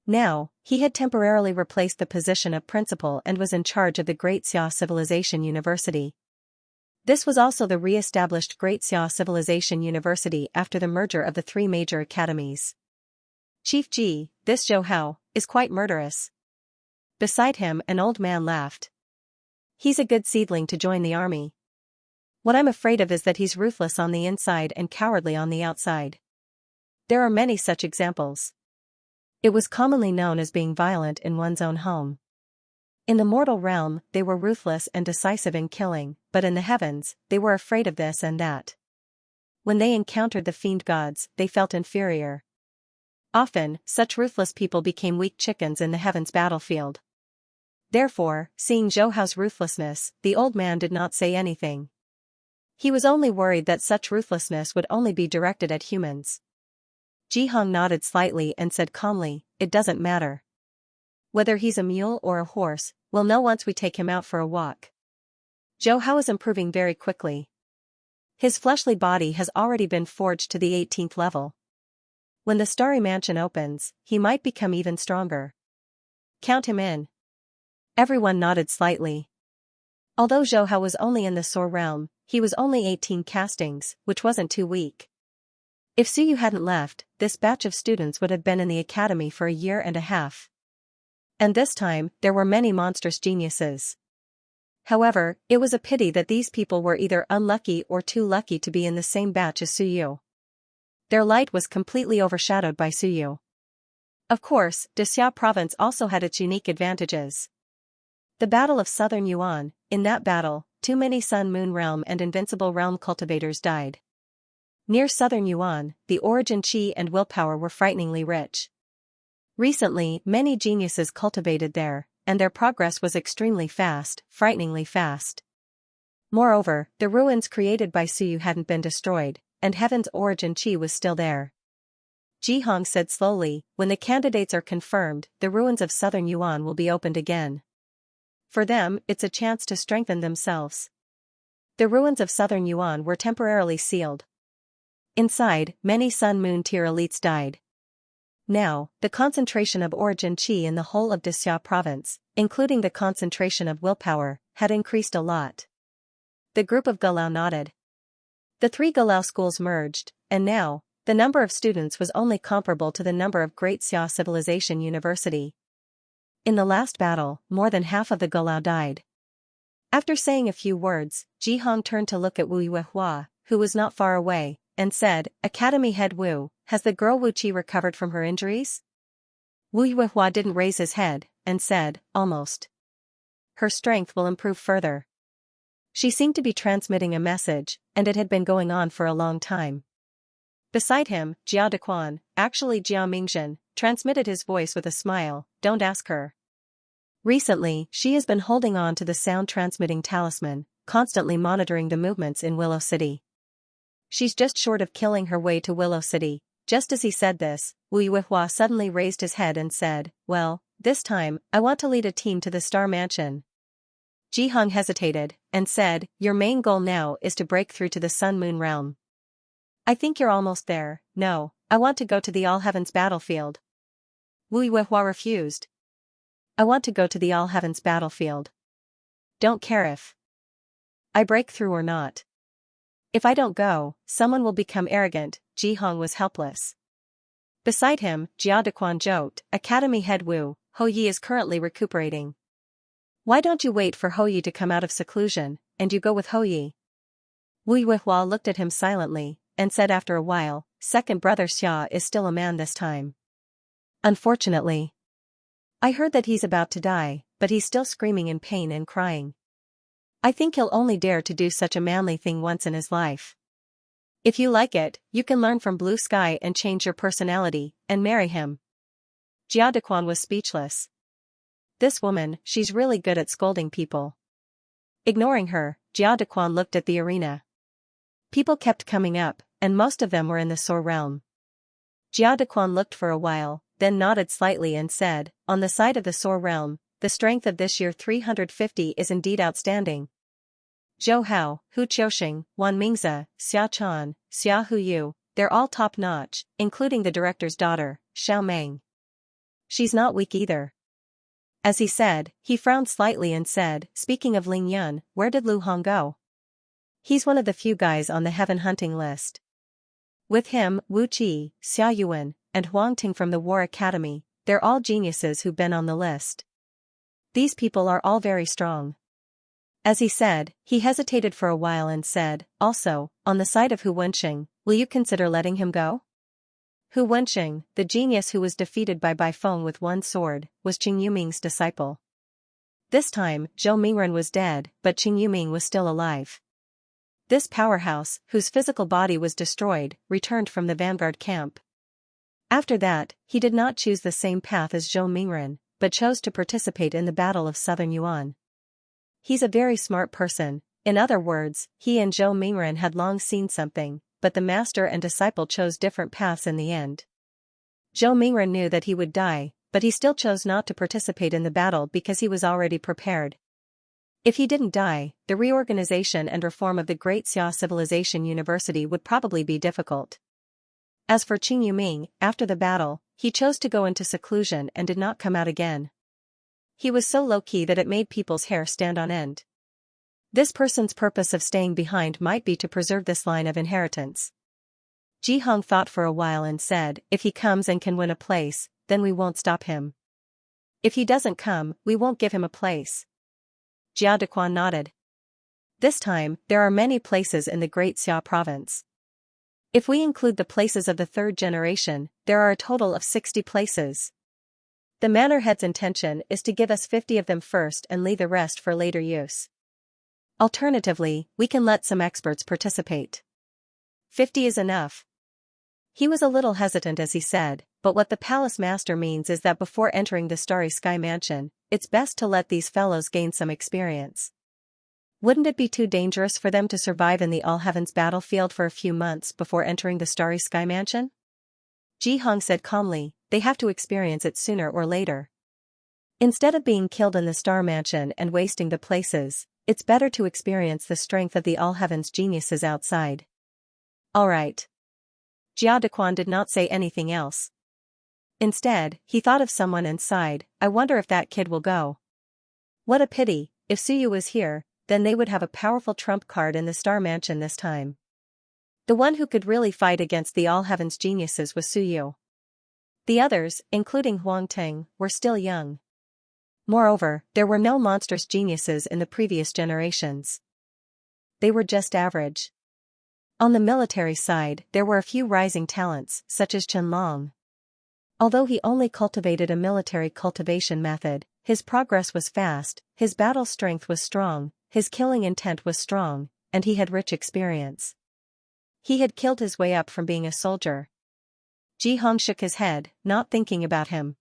Now, he had temporarily replaced the position of principal and was in charge of the Great Xia Civilization University. This was also the re-established Great Xia Civilization University after the merger of the three major academies. "Chief Ji, this Zhou Hao, is quite murderous." Beside him, an old man laughed. "He's a good seedling to join the army. What I'm afraid of is that he's ruthless on the inside and cowardly on the outside. There are many such examples." It was commonly known as being violent in one's own home. In the mortal realm, they were ruthless and decisive in killing, but in the heavens, they were afraid of this and that. When they encountered the fiend gods, they felt inferior. Often, such ruthless people became weak chickens in the heavens battlefield. Therefore, seeing Zhou Hao's ruthlessness, the old man did not say anything. He was only worried that such ruthlessness would only be directed at humans. Ji Hong nodded slightly and said calmly, "It doesn't matter. Whether he's a mule or a horse, we'll know once we take him out for a walk." Zhou Hao is improving very quickly. His fleshly body has already been forged to the 18th level. When the Starry Mansion opens, he might become even stronger. Count him in. Everyone nodded slightly. Although Zhou Hao was only in the Soar realm, he was only 18 castings, which wasn't too weak. If Suyu hadn't left, this batch of students would have been in the academy for a year and a half. And this time, there were many monstrous geniuses. However, it was a pity that these people were either unlucky or too lucky to be in the same batch as Suyu. Their light was completely overshadowed by Suyu. Of course, Dexia province also had its unique advantages. The Battle of Southern Yuan, in that battle, too many Sun-Moon Realm and Invincible Realm cultivators died. Near Southern Yuan, the origin Qi and willpower were frighteningly rich. Recently, many geniuses cultivated there, and their progress was extremely fast, frighteningly fast. Moreover, the ruins created by Suyu hadn't been destroyed, and Heaven's origin Qi was still there. Jihong said slowly, when the candidates are confirmed, the ruins of Southern Yuan will be opened again. For them, it's a chance to strengthen themselves. The ruins of Southern Yuan were temporarily sealed. Inside, many Sun-Moon tier elites died. Now, the concentration of origin Qi in the whole of Dexia province, including the concentration of willpower, had increased a lot. The group of Galau nodded. The 3 Galau schools merged, and now, the number of students was only comparable to the number of Great Xia Civilization University. In the last battle, more than half of the Galau died. After saying a few words, Jihong turned to look at Wu Yuehua, who was not far away, and said, "Academy head Wu, has the girl Wu Qi recovered from her injuries?" Wu Yuehua didn't raise his head, and said, "Almost. Her strength will improve further." She seemed to be transmitting a message, and it had been going on for a long time. Beside him, Jiao Dequan, actually Jiao Mingzhen, transmitted his voice with a smile, "Don't ask her. Recently, she has been holding on to the sound-transmitting talisman, constantly monitoring the movements in Willow City. She's just short of killing her way to Willow City." Just as he said this, Wu Yuehua suddenly raised his head and said, "Well, this time, I want to lead a team to the Star Mansion." Jihong hesitated, and said, "Your main goal now is to break through to the Sun-Moon realm." "I think you're almost there." "No, I want to go to the All Heavens battlefield." Wu Yuehua refused. "I want to go to the All Heavens battlefield. Don't care if I break through or not. If I don't go, someone will become arrogant." Jihong was helpless. Beside him, Jiao Dequan joked, "Academy head Wu, Hou Yi is currently recuperating. Why don't you wait for Hou Yi to come out of seclusion, and you go with Hou Yi?" Wu Yuehua looked at him silently, and said after a while, "Second brother Xia is still a man this time. Unfortunately. I heard that he's about to die, but he's still screaming in pain and crying. I think he'll only dare to do such a manly thing once in his life. If you like it, you can learn from Blue Sky and change your personality, and marry him." Jiao Dequan was speechless. This woman, she's really good at scolding people. Ignoring her, Jiao Dequan looked at the arena. People kept coming up, and most of them were in the Soar realm. Jiao Dequan looked for a while, then nodded slightly and said, "On the side of the Soar realm, the strength of this year 350 is indeed outstanding. Zhou Hao, Hu Qiuxing, Wan Mingze, Xia Chan, Xia Huyu, they're all top-notch, including the director's daughter, Xiao Meng. She's not weak either." As he said, he frowned slightly and said, "Speaking of Ling Yun, where did Lu Hong go? He's one of the few guys on the heaven hunting list. With him, Wu Qi, Xia Yuan, and Huang Ting from the War Academy, they're all geniuses who've been on the list. These people are all very strong." As he said, he hesitated for a while and said, "Also, on the side of Hu Wenxing, will you consider letting him go?" Hu Wenxing, the genius who was defeated by Bai Feng with one sword, was Qing Yuming's disciple. This time, Zhou Mingren was dead, but Qing Yuming was still alive. This powerhouse, whose physical body was destroyed, returned from the vanguard camp. After that, he did not choose the same path as Zhou Mingren, but chose to participate in the Battle of Southern Yuan. He's a very smart person. In other words, he and Zhou Mingren had long seen something, but the master and disciple chose different paths in the end. Zhou Mingren knew that he would die, but he still chose not to participate in the battle because he was already prepared. If he didn't die, the reorganization and reform of the Great Xia Civilization University would probably be difficult. As for Qing Yuming, after the battle, he chose to go into seclusion and did not come out again. He was so low-key that it made people's hair stand on end. This person's purpose of staying behind might be to preserve this line of inheritance. Jihong thought for a while and said, "If he comes and can win a place, then we won't stop him." If he doesn't come, we won't give him a place. Jia Dequan nodded. This time, there are many places in the Great Xia province. If we include the places of the third generation, there are a total of 60 places. The manor head's intention is to give us 50 of them first and leave the rest for later use. Alternatively, we can let some experts participate. 50 is enough. He was a little hesitant as he said, but what the palace master means is that before entering the Starry Sky Mansion, it's best to let these fellows gain some experience. Wouldn't it be too dangerous for them to survive in the All Heavens battlefield for a few months before entering the Starry Sky Mansion? Ji Hong said calmly, they have to experience it sooner or later. Instead of being killed in the Star Mansion and wasting the places, it's better to experience the strength of the All Heavens geniuses outside. Alright. Jia Dequan did not say anything else. Instead, he thought of someone and sighed, I wonder if that kid will go. What a pity, if Suyu was here, then they would have a powerful trump card in the Star Mansion this time. The one who could really fight against the All Heavens geniuses was Suyu. The others, including Huang Ting, were still young. Moreover, there were no monstrous geniuses in the previous generations. They were just average. On the military side, there were a few rising talents, such as Chen Long. Although he only cultivated a military cultivation method, his progress was fast, his battle strength was strong, his killing intent was strong, and he had rich experience. He had killed his way up from being a soldier. Ji Hong shook his head, not thinking about him.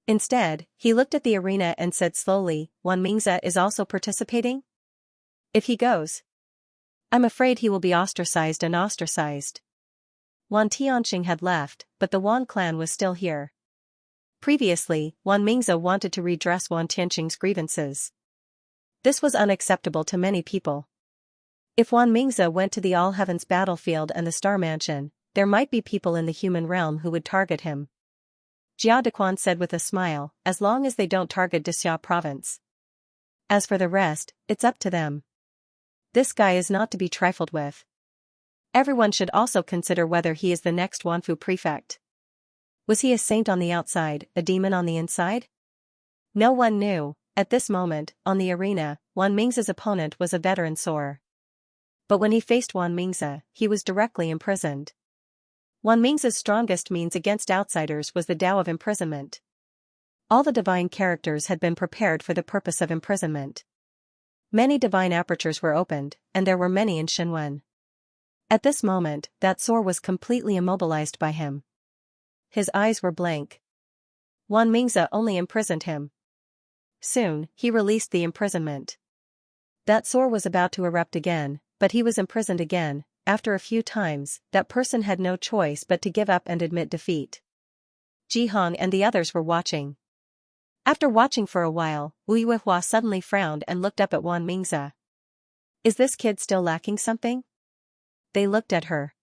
Instead, he looked at the arena and said slowly, Wan Mingze is also participating? If he goes, I'm afraid he will be ostracized and ostracized. Wan Tianxing had left, but the Wan clan was still here. Previously, Wan Mingze wanted to redress Wan Tianxing's grievances. This was unacceptable to many people. If Wan Mingze went to the All Heavens battlefield and the Star Mansion, there might be people in the human realm who would target him. Jia Dequan said with a smile, as long as they don't target Xia province. As for the rest, it's up to them. This guy is not to be trifled with. Everyone should also consider whether he is the next Wanfu prefect. Was he a saint on the outside, a demon on the inside? No one knew. At this moment, on the arena, Wan Mingze's opponent was a veteran Soar. But when he faced Wan Mingze, he was directly imprisoned. Wan Mingze's strongest means against outsiders was the Tao of imprisonment. All the divine characters had been prepared for the purpose of imprisonment. Many divine apertures were opened, and there were many in Shenwen. At this moment, that Soar was completely immobilized by him. His eyes were blank. Wan Mingze only imprisoned him. Soon, he released the imprisonment. That Soar was about to erupt again, but he was imprisoned again. After a few times, that person had no choice but to give up and admit defeat. Ji Hong and the others were watching. After watching for a while, Wu Yuehua suddenly frowned and looked up at Wan Mingze. Is this kid still lacking something? They looked at her.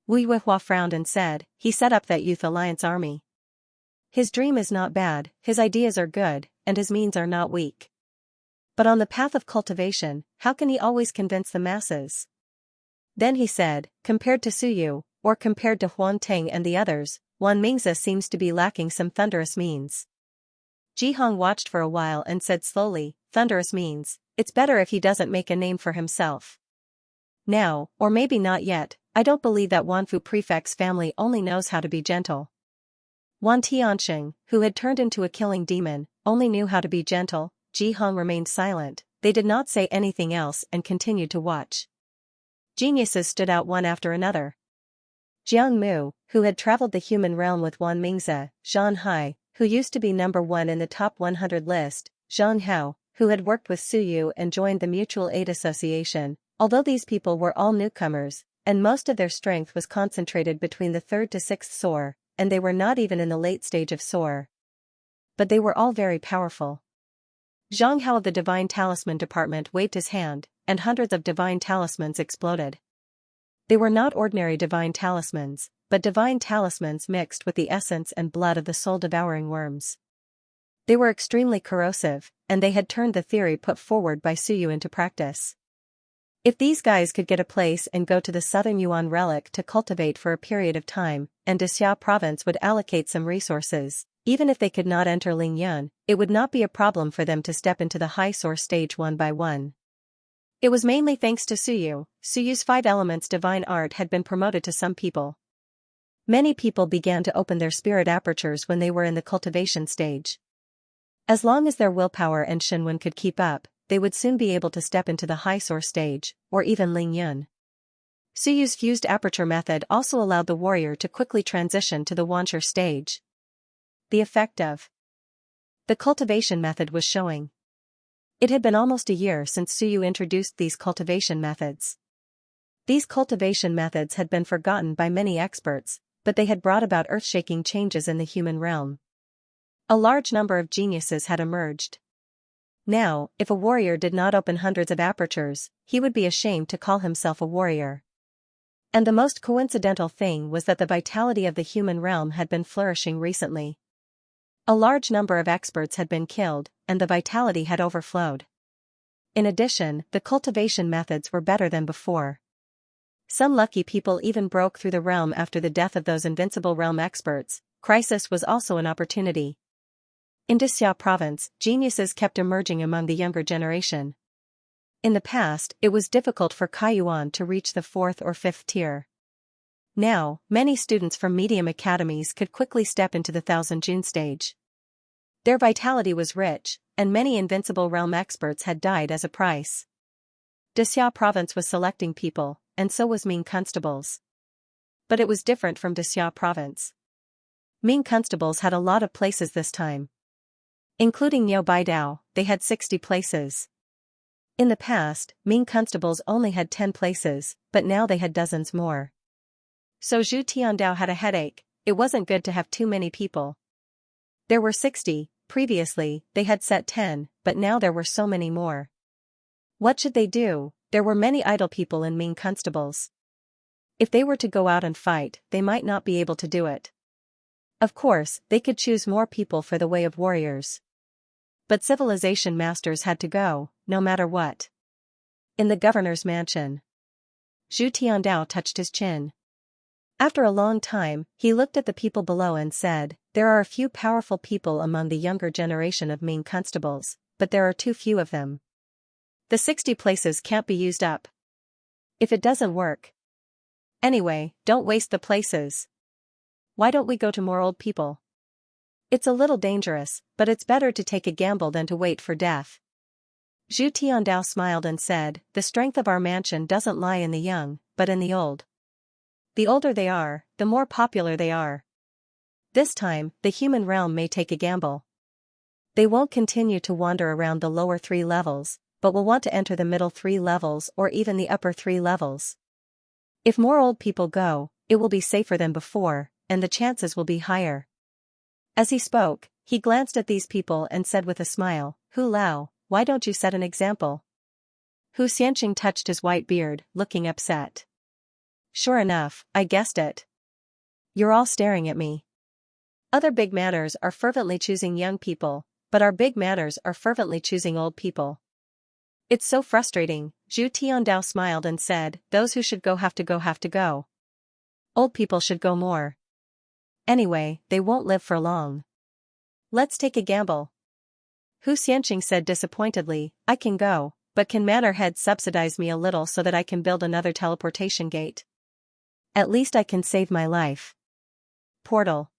Wu Yuehua frowned and said, he set up that Youth Alliance army. His dream is not bad, his ideas are good, and his means are not weak. But on the path of cultivation, how can he always convince the masses? Then he said, compared to Suyu, or compared to Huang Ting and the others, Wan Mingze seems to be lacking some thunderous means. Ji Hong watched for a while and said slowly, thunderous means, it's better if he doesn't make a name for himself. Now, or maybe not yet, I don't believe that Wanfu Prefect's family only knows how to be gentle. Wan Tianxing, who had turned into a killing demon, only knew how to be gentle. Ji Hong remained silent, they did not say anything else and continued to watch. Geniuses stood out one after another. Jiang Mu, who had traveled the human realm with Wan Mingze, Zhan Hai, who used to be number 1 in the top 100 list, Zhang Hao, who had worked with Suyu and joined the Mutual Aid Association. Although these people were all newcomers, and most of their strength was concentrated between the 3rd to 6th Soar, and they were not even in the late stage of Soar. But they were all very powerful. Zhang Hao of the Divine Talisman Department waved his hand, and hundreds of divine talismans exploded. They were not ordinary divine talismans, but divine talismans mixed with the essence and blood of the soul-devouring worms. They were extremely corrosive, and they had turned the theory put forward by Suyu into practice. If these guys could get a place and go to the Southern Yuan relic to cultivate for a period of time, and Xia province would allocate some resources, Even if they could not enter Lingyun, it would not be a problem for them to step into the high source stage one by one. It was mainly thanks to Suyu. Suyu's 5 elements divine art had been promoted to some people. Many people began to open their spirit apertures when they were in the cultivation stage. As long as their willpower and Shinwen could keep up, they would soon be able to step into the high source stage, or even Lingyun. Suyu's fused aperture method also allowed the warrior to quickly transition to the Wancher stage. The effect of the cultivation method was showing. It had been almost a year since Suyu introduced these cultivation methods. These cultivation methods had been forgotten by many experts, but they had brought about earth-shaking changes in the human realm. A large number of geniuses had emerged. Now, if a warrior did not open hundreds of apertures, he would be ashamed to call himself a warrior. And the most coincidental thing was that the vitality of the human realm had been flourishing recently. A large number of experts had been killed, and the vitality had overflowed. In addition, the cultivation methods were better than before. Some lucky people even broke through the realm after the death of those invincible realm experts. Crisis was also an opportunity. In Xianxia province, geniuses kept emerging among the younger generation. In the past, it was difficult for Kaiyuan to reach the 4th or 5th tier. Now, many students from medium academies could quickly step into the 1000 June stage. Their vitality was rich, and many invincible realm experts had died as a price. Xianxia province was selecting people, and so was Ming constables. But it was different from Xianxia province. Ming constables had a lot of places this time. Including Niu Baidao, they had 60 places. In the past, Ming constables only had 10 places, but now they had dozens more. So Zhu Tiandao had a headache. It wasn't good to have too many people. There were 60, previously, they had set 10, but now there were so many more. What should they do? There were many idle people in Ming constables. If they were to go out and fight, they might not be able to do it. Of course, they could choose more people for the way of warriors. But civilization masters had to go, no matter what. In the governor's mansion, Zhu Tiandao touched his chin. After a long time, he looked at the people below and said, "There are a few powerful people among the younger generation of Ming constables, but there are too few of them. The 60 places can't be used up. If it doesn't work. Anyway, don't waste the places. Why don't we go to more old people? It's a little dangerous, but it's better to take a gamble than to wait for death." Zhu Tiandao smiled and said, "The strength of our mansion doesn't lie in the young, but in the old. The older they are, the more popular they are. This time, the human realm may take a gamble. They won't continue to wander around the lower 3 levels, but will want to enter the middle 3 levels or even the upper 3 levels. If more old people go, it will be safer than before, and the chances will be higher." As he spoke, he glanced at these people and said with a smile, "Hu Lao, why don't you set an example?" Hu Xianxing touched his white beard, looking upset. "Sure enough, I guessed it. You're all staring at me. Other big manners are fervently choosing young people, but our big manners are fervently choosing old people. It's so frustrating." Zhu Tiandao smiled and said, "Those who should go have to go have to go. Old people should go more. Anyway, they won't live for long. Let's take a gamble." Hu Xianxing said disappointedly, "I can go, but can Manor Head subsidize me a little so that I can build another teleportation gate? At least I can save my life." Portal.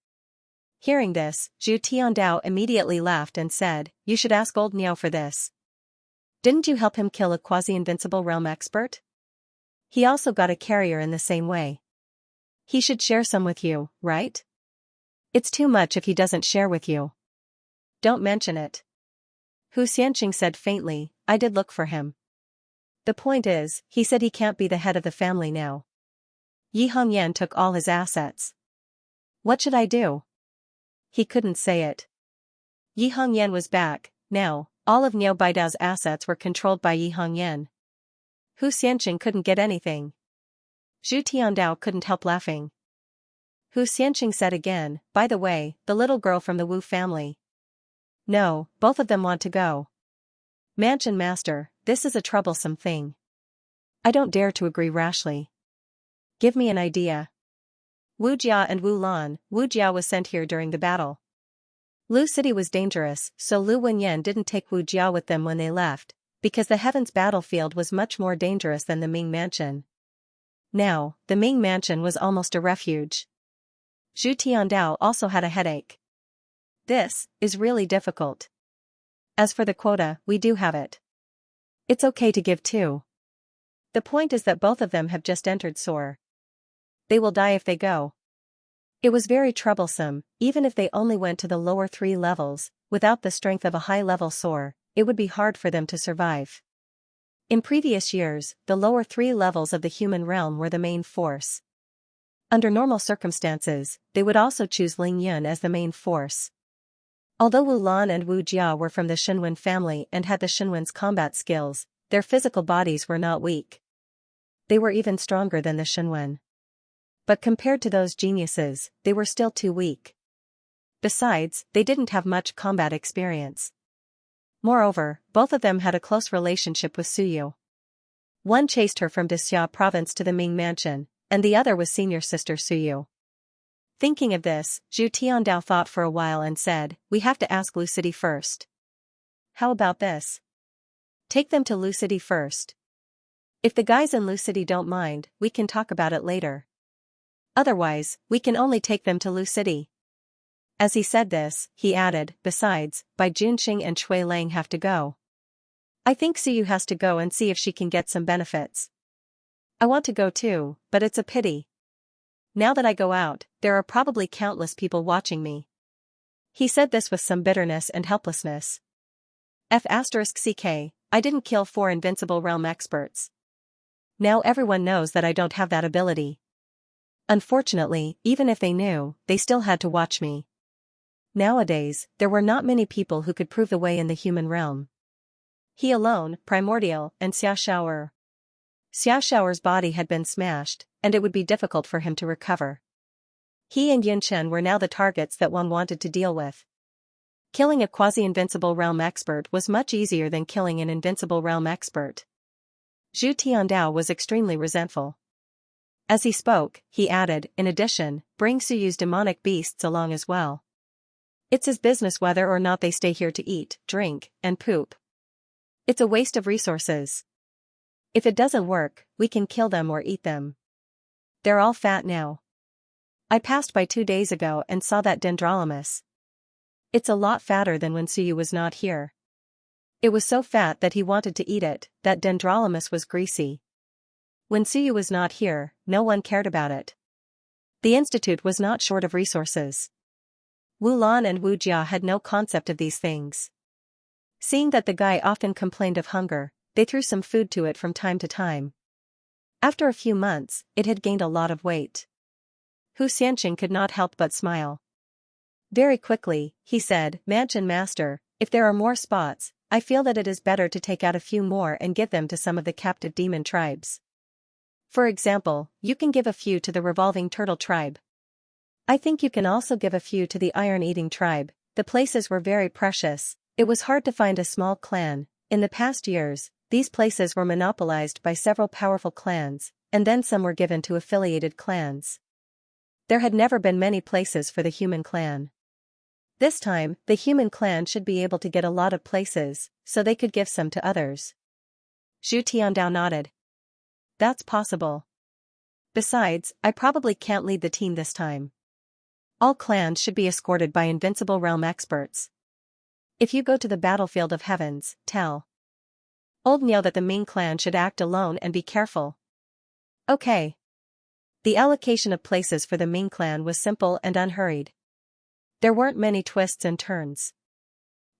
Hearing this, Zhu Tiandao immediately laughed and said, "You should ask old Niao for this. Didn't you help him kill a quasi-invincible realm expert? He also got a carrier in the same way. He should share some with you, right? It's too much if he doesn't share with you. Don't mention it." Hu Xianxing said faintly, "I did look for him. The point is, he said he can't be the head of the family now. Yi Hongyan took all his assets. What should I do?" He couldn't say it. Yi Hongyan was back. Now, all of Niu Baidao's assets were controlled by Yi Hongyan. Hu Xianxing couldn't get anything. Zhu Tiandao couldn't help laughing. Hu Xianxing said again, "By the way, the little girl from the Wu family." "No, both of them want to go." "Mansion master, this is a troublesome thing. I don't dare to agree rashly. Give me an idea." "Wu Jia and Wu Lan." Wu Jia was sent here during the battle. Lu City was dangerous, so Lu Wenyan didn't take Wu Jia with them when they left, because the Heavens battlefield was much more dangerous than the Ming Mansion. Now, the Ming Mansion was almost a refuge. Zhu Tiandao also had a headache. This is really difficult. As for the quota, we do have it. It's okay to give too. The point is that both of them have just entered SOAR. They will die if they go. It was very troublesome, even if they only went to the lower 3 levels, without the strength of a high-level SOAR, it would be hard for them to survive. In previous years, the lower 3 levels of the human realm were the main force. Under normal circumstances, they would also choose Ling Yun as the main force. Although Wu Lan and Wu Jia were from the Shenwen family and had the Shenwen's combat skills, their physical bodies were not weak. They were even stronger than the Shenwen. But compared to those geniuses, they were still too weak. Besides, they didn't have much combat experience. Moreover, both of them had a close relationship with Suyu. One chased her from Dixia province to the Ming Mansion, and the other was senior sister Suyu. Thinking of this, Zhu Tiandao thought for a while and said, "We have to ask Lu City first." "How about this? Take them to Lu City first. If the guys in Lu City don't mind, we can talk about it later. Otherwise, we can only take them to Lu City." As he said this, he added, "Besides, Bai Junxing and Shui Lang have to go. I think Suyu has to go and see if she can get some benefits. I want to go too, but it's a pity. Now that I go out, there are probably countless people watching me." He said this with some bitterness and helplessness. *CK, I didn't kill 4 invincible realm experts. Now everyone knows that I don't have that ability. Unfortunately, even if they knew, they still had to watch me. Nowadays, there were not many people who could prove the way in the human realm. He alone, Primordial, and Xiaoxiaoer. Xiaoxiaoer's body had been smashed, and it would be difficult for him to recover. He and Yunchen were now the targets that one wanted to deal with. Killing a quasi-invincible realm expert was much easier than killing an invincible realm expert. Zhu Tiandao was extremely resentful. As he spoke, he added, "In addition, bring Suyu's demonic beasts along as well. It's his business whether or not they stay here to eat, drink, and poop. It's a waste of resources. If it doesn't work, we can kill them or eat them. They're all fat now. I passed by 2 days ago and saw that dendrolamus. It's a lot fatter than when Suyu was not here. It was so fat that he wanted to eat it, that dendrolamus was greasy. When Suyu was not here, no one cared about it. The institute was not short of resources. Wu Lan and Wu Jia had no concept of these things. Seeing that the guy often complained of hunger, they threw some food to it from time to time. After a few months, it had gained a lot of weight. Hu Xianxing could not help but smile. Very quickly, he said, "Mansion Master, if there are more spots, I feel that it is better to take out a few more and give them to some of the captive demon tribes. For example, you can give a few to the revolving turtle tribe. I think you can also give a few to the iron-eating tribe. The places were very precious. It was hard to find a small clan. In the past years, these places were monopolized by several powerful clans, and then some were given to affiliated clans. There had never been many places for the human clan. This time, the human clan should be able to get a lot of places, so they could give some to others." Zhu Tiandao nodded. "That's possible. Besides, I probably can't lead the team this time. All clans should be escorted by invincible realm experts. If you go to the battlefield of heavens, tell Old Niao that the Ming clan should act alone and be careful." Okay. The allocation of places for the Ming clan was simple and unhurried. There weren't many twists and turns.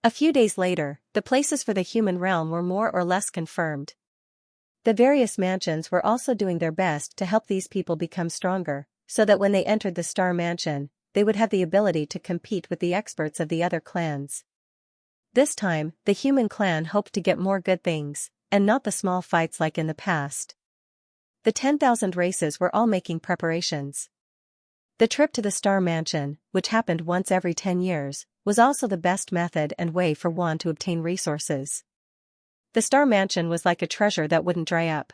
A few days later, the places for the human realm were more or less confirmed. The various mansions were also doing their best to help these people become stronger, so that when they entered the Star Mansion, they would have the ability to compete with the experts of the other clans. This time, the human clan hoped to get more good things, and not the small fights like in the past. The 10,000 races were all making preparations. The trip to the Star Mansion, which happened once every 10 years, was also the best method and way for one to obtain resources. The Star Mansion was like a treasure that wouldn't dry up.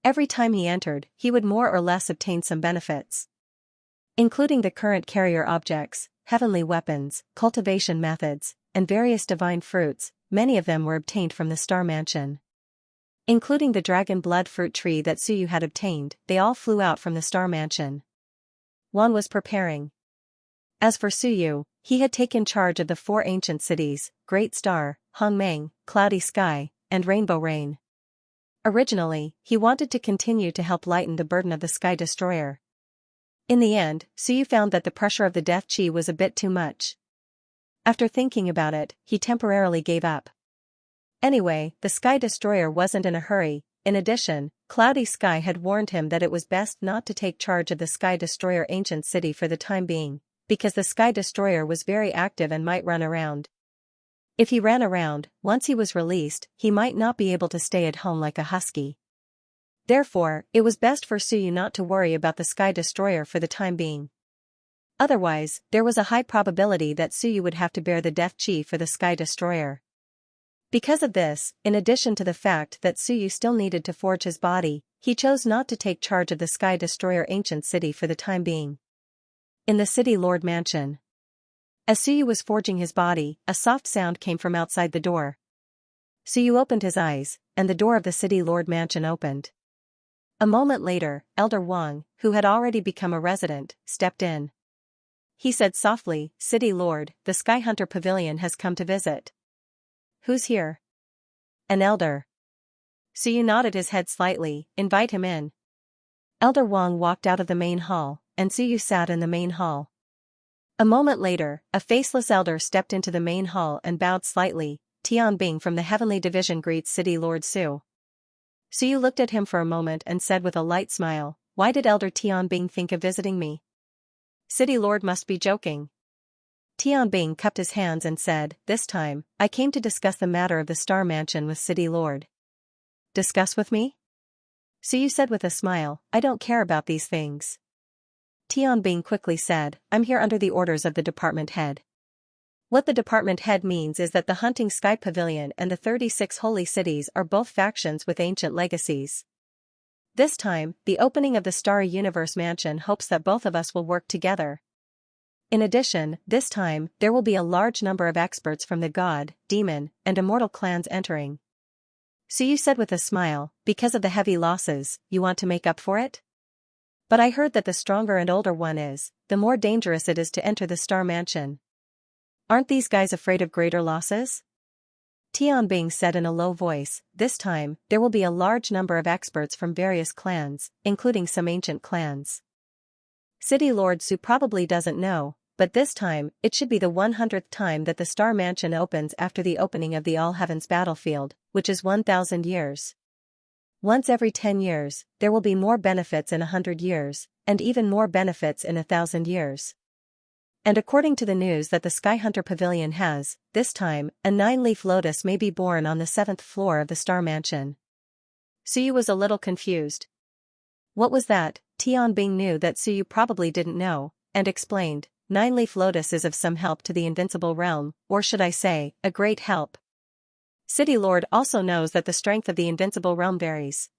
Every time he entered, he would more or less obtain some benefits. including the current carrier objects, heavenly weapons, cultivation methods, and various divine fruits. Many of them were obtained from the Star Mansion. Including the dragon blood fruit tree that Suyu had obtained, they all flew out from the Star Mansion. Wan was preparing. As for Suyu, he had taken charge of the 4 ancient cities, Great Star, Hongmeng, Cloudy Sky, and Rainbow Rain. Originally, he wanted to continue to help lighten the burden of the Sky Destroyer. In the end, Suyu found that the pressure of the Death Chi was a bit too much. After thinking about it, he temporarily gave up. Anyway, the Sky Destroyer wasn't in a hurry. In addition, Cloudy Sky had warned him that it was best not to take charge of the Sky Destroyer ancient city for the time being, because the Sky Destroyer was very active and might run around. If he ran around, once he was released, he might not be able to stay at home like a husky. Therefore, it was best for Suyu not to worry about the Sky Destroyer for the time being. Otherwise, there was a high probability that Suyu would have to bear the Death Chi for the Sky Destroyer. Because of this, in addition to the fact that Suyu still needed to forge his body, he chose not to take charge of the Sky Destroyer ancient city for the time being. In the City Lord Mansion. As Suyu was forging his body, a soft sound came from outside the door. Suyu opened his eyes, and the door of the City Lord Mansion opened. A moment later, Elder Wang, who had already become a resident, stepped in. He said softly, "City Lord, the Sky Hunter Pavilion has come to visit." "Who's here?" "An elder." Suyu nodded his head slightly. "Invite him in." Elder Wang walked out of the main hall, and Suyu sat in the main hall. A moment later, a faceless elder stepped into the main hall and bowed slightly. "Tianbing from the Heavenly Division greets City Lord Su." Suyu looked at him for a moment and said with a light smile, "Why did Elder Tianbing think of visiting me? City Lord must be joking." Tianbing cupped his hands and said, "This time, I came to discuss the matter of the Star Mansion with City Lord." "Discuss with me?" Suyu said with a smile, "I don't care about these things." Tianbing quickly said, "I'm here under the orders of the department head." What the department head means is that the Hunting Sky Pavilion and the 36 Holy Cities are both factions with ancient legacies. This time, the opening of the Starry Universe Mansion hopes that both of us will work together. In addition, this time, there will be a large number of experts from the God, Demon, and Immortal clans entering. Suyu said with a smile, "Because of the heavy losses, you want to make up for it? But I heard that the stronger and older one is, the more dangerous it is to enter the Star Mansion. Aren't these guys afraid of greater losses?" Tianbing said in a low voice, "This time, there will be a large number of experts from various clans, including some ancient clans. City Lord Su probably doesn't know, but this time, it should be the 100th time that the Star Mansion opens after the opening of the All Heavens battlefield, which is 1,000 years. Once every 10 years, there will be more benefits in 100 years, and even more benefits in 1,000 years. And according to the news that the Sky Hunter Pavilion has, this time, a 9-leaf lotus may be born on the 7th floor of the Star Mansion." Suyu was a little confused. What was that? Tianbing knew that Suyu probably didn't know, and explained, 9-leaf lotus is of some help to the invincible realm, or should I say, a great help. City Lord also knows that the strength of the invincible realm varies.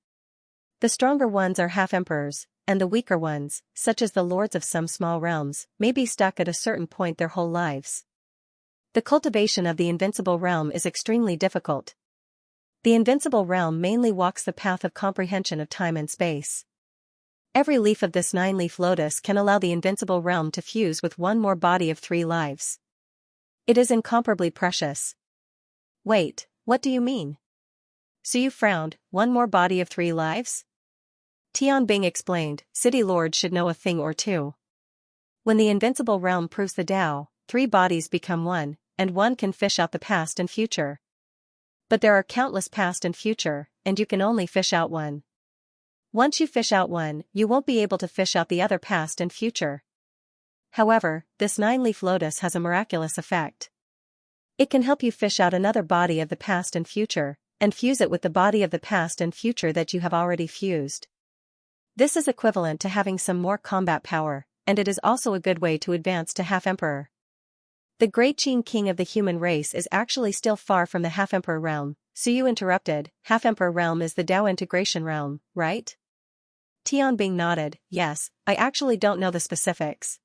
The stronger ones are half-emperors, and the weaker ones, such as the lords of some small realms, may be stuck at a certain point their whole lives. The cultivation of the invincible realm is extremely difficult. The invincible realm mainly walks the path of comprehension of time and space. Every leaf of this 9-leaf lotus can allow the invincible realm to fuse with one more body of 3 lives. It is incomparably precious. Wait, what do you mean? Suyu frowned, one more body of 3 lives? Tianbing explained, City Lord should know a thing or two. When the invincible realm proves the Tao, 3 bodies become one, and one can fish out the past and future. But there are countless past and future, and you can only fish out one. Once you fish out one, you won't be able to fish out the other past and future. However, this 9-leaf lotus has a miraculous effect. It can help you fish out another body of the past and future, and fuse it with the body of the past and future that you have already fused. This is equivalent to having some more combat power, and it is also a good way to advance to half-emperor. The great Qing king of the human race is actually still far from the half-emperor realm, Suyu interrupted, half-emperor realm is the Tao integration realm, right? Tianbing nodded, yes, I actually don't know the specifics.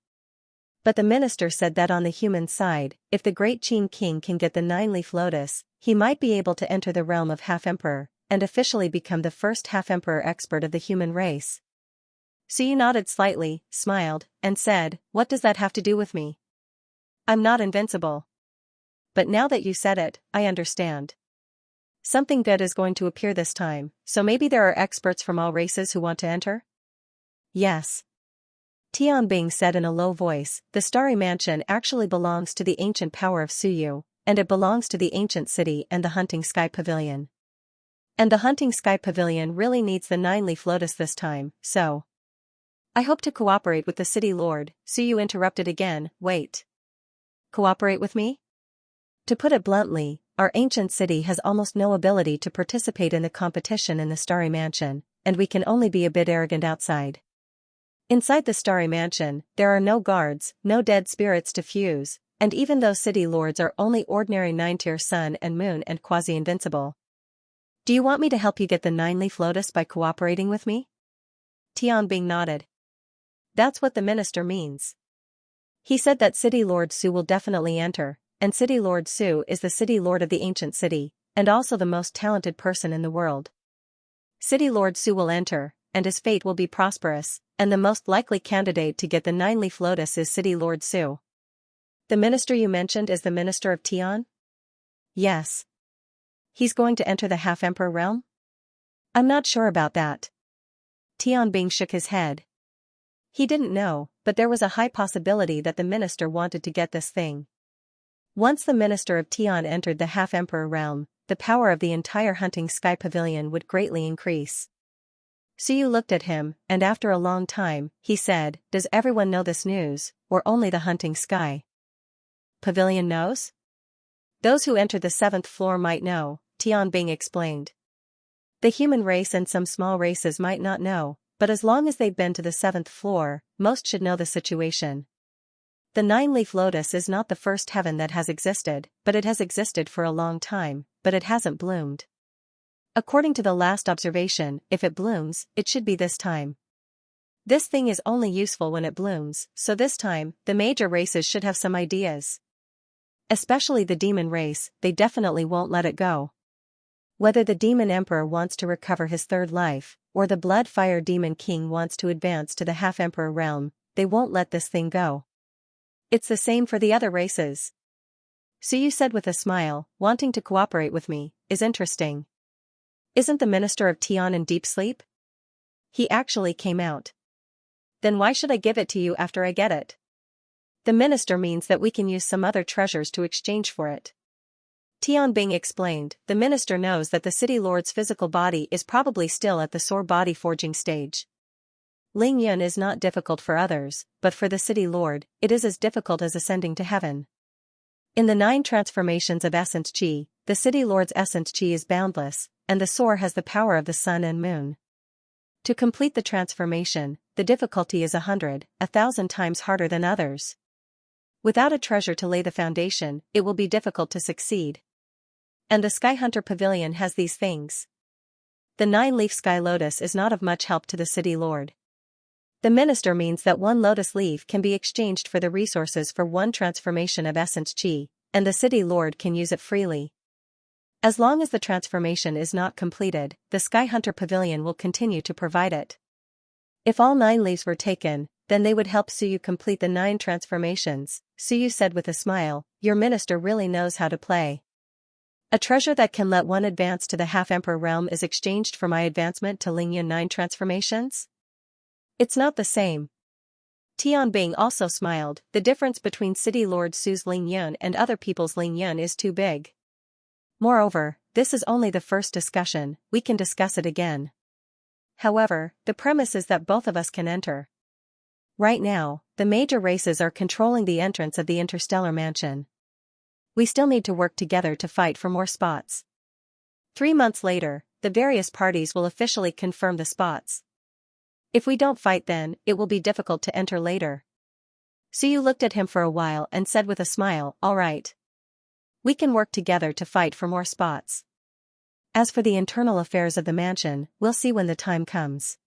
But the minister said that on the human side, if the great Qing king can get the 9-leaf lotus, he might be able to enter the realm of half-emperor, and officially become the first half-emperor expert of the human race. Su nodded slightly, smiled, and said, what does that have to do with me? I'm not invincible. But now that you said it, I understand. Something good is going to appear this time, so maybe there are experts from all races who want to enter? Yes. Tianbing said in a low voice, the Starry Mansion actually belongs to the ancient power of Suyu, and it belongs to the ancient city and the Hunting Sky Pavilion. And the Hunting Sky Pavilion really needs the 9-leaf lotus this time, so. I hope to cooperate with the city lord. Suyu interrupted again, wait. Cooperate with me? To put it bluntly, our ancient city has almost no ability to participate in the competition in the Starry Mansion, and we can only be a bit arrogant outside. Inside the Starry Mansion, there are no guards, no dead spirits to fuse, and even though city lords are only ordinary 9-tier sun and moon and quasi-invincible. Do you want me to help you get the 9-leaf lotus by cooperating with me? Tianbing nodded. That's what the minister means. He said that City Lord Su will definitely enter, and City Lord Su is the city lord of the ancient city, and also the most talented person in the world. City Lord Su will enter, and his fate will be prosperous, and the most likely candidate to get the 9-leaf lotus is City Lord Su. The minister you mentioned is the minister of Tian? Yes. He's going to enter the half-emperor realm? I'm not sure about that. Tianbing shook his head. He didn't know, but there was a high possibility that the minister wanted to get this thing. Once the minister of Tian entered the half-emperor realm, the power of the entire Hunting Sky Pavilion would greatly increase. Suyu looked at him, and after a long time, he said, does everyone know this news, or only the Hunting Sky Pavilion knows? Those who entered the 7th floor might know, Tianbing explained. The human race and some small races might not know, but as long as they've been to the 7th floor, most should know the situation. The 9-leaf lotus is not the first heaven that has existed, but it has existed for a long time, but it hasn't bloomed. According to the last observation, if it blooms, it should be this time. This thing is only useful when it blooms, so this time, the major races should have some ideas. Especially the demon race, they definitely won't let it go. Whether the demon emperor wants to recover his 3rd life, or the blood fire demon king wants to advance to the half-emperor realm, they won't let this thing go. It's the same for the other races. Suyu said with a smile, wanting to cooperate with me, is interesting. Isn't the minister of Tian in deep sleep? He actually came out. Then why should I give it to you after I get it? The minister means that we can use some other treasures to exchange for it. Tianbing explained, the minister knows that the city lord's physical body is probably still at the sore body forging stage. Ling Yun is not difficult for others, but for the city lord, it is as difficult as ascending to heaven. In the 9 transformations of essence qi, the city lord's essence qi is boundless, and the soar has the power of the sun and moon. To complete the transformation, the difficulty is 100, 1,000 times harder than others. Without a treasure to lay the foundation, it will be difficult to succeed. And the Sky Hunter Pavilion has these things. The 9-leaf sky lotus is not of much help to the city lord. The minister means that 1 lotus leaf can be exchanged for the resources for 1 transformation of essence qi, and the city lord can use it freely. As long as the transformation is not completed, the Sky Hunter Pavilion will continue to provide it. If all 9 leaves were taken, then they would help Suyu complete the 9 transformations, Suyu said with a smile, your minister really knows how to play. A treasure that can let one advance to the half-emperor realm is exchanged for my advancement to Lingyun 9 transformations? It's not the same. Tianbing also smiled, the difference between City Lord Su's Lingyun and other people's Lingyun is too big. Moreover, this is only the first discussion, we can discuss it again. However, the premise is that both of us can enter. Right now, the major races are controlling the entrance of the interstellar mansion. We still need to work together to fight for more spots. 3 months later, the various parties will officially confirm the spots. If we don't fight then, it will be difficult to enter later. Suyu looked at him for a while and said with a smile, all right. We can work together to fight for more spots. As for the internal affairs of the mansion, we'll see when the time comes.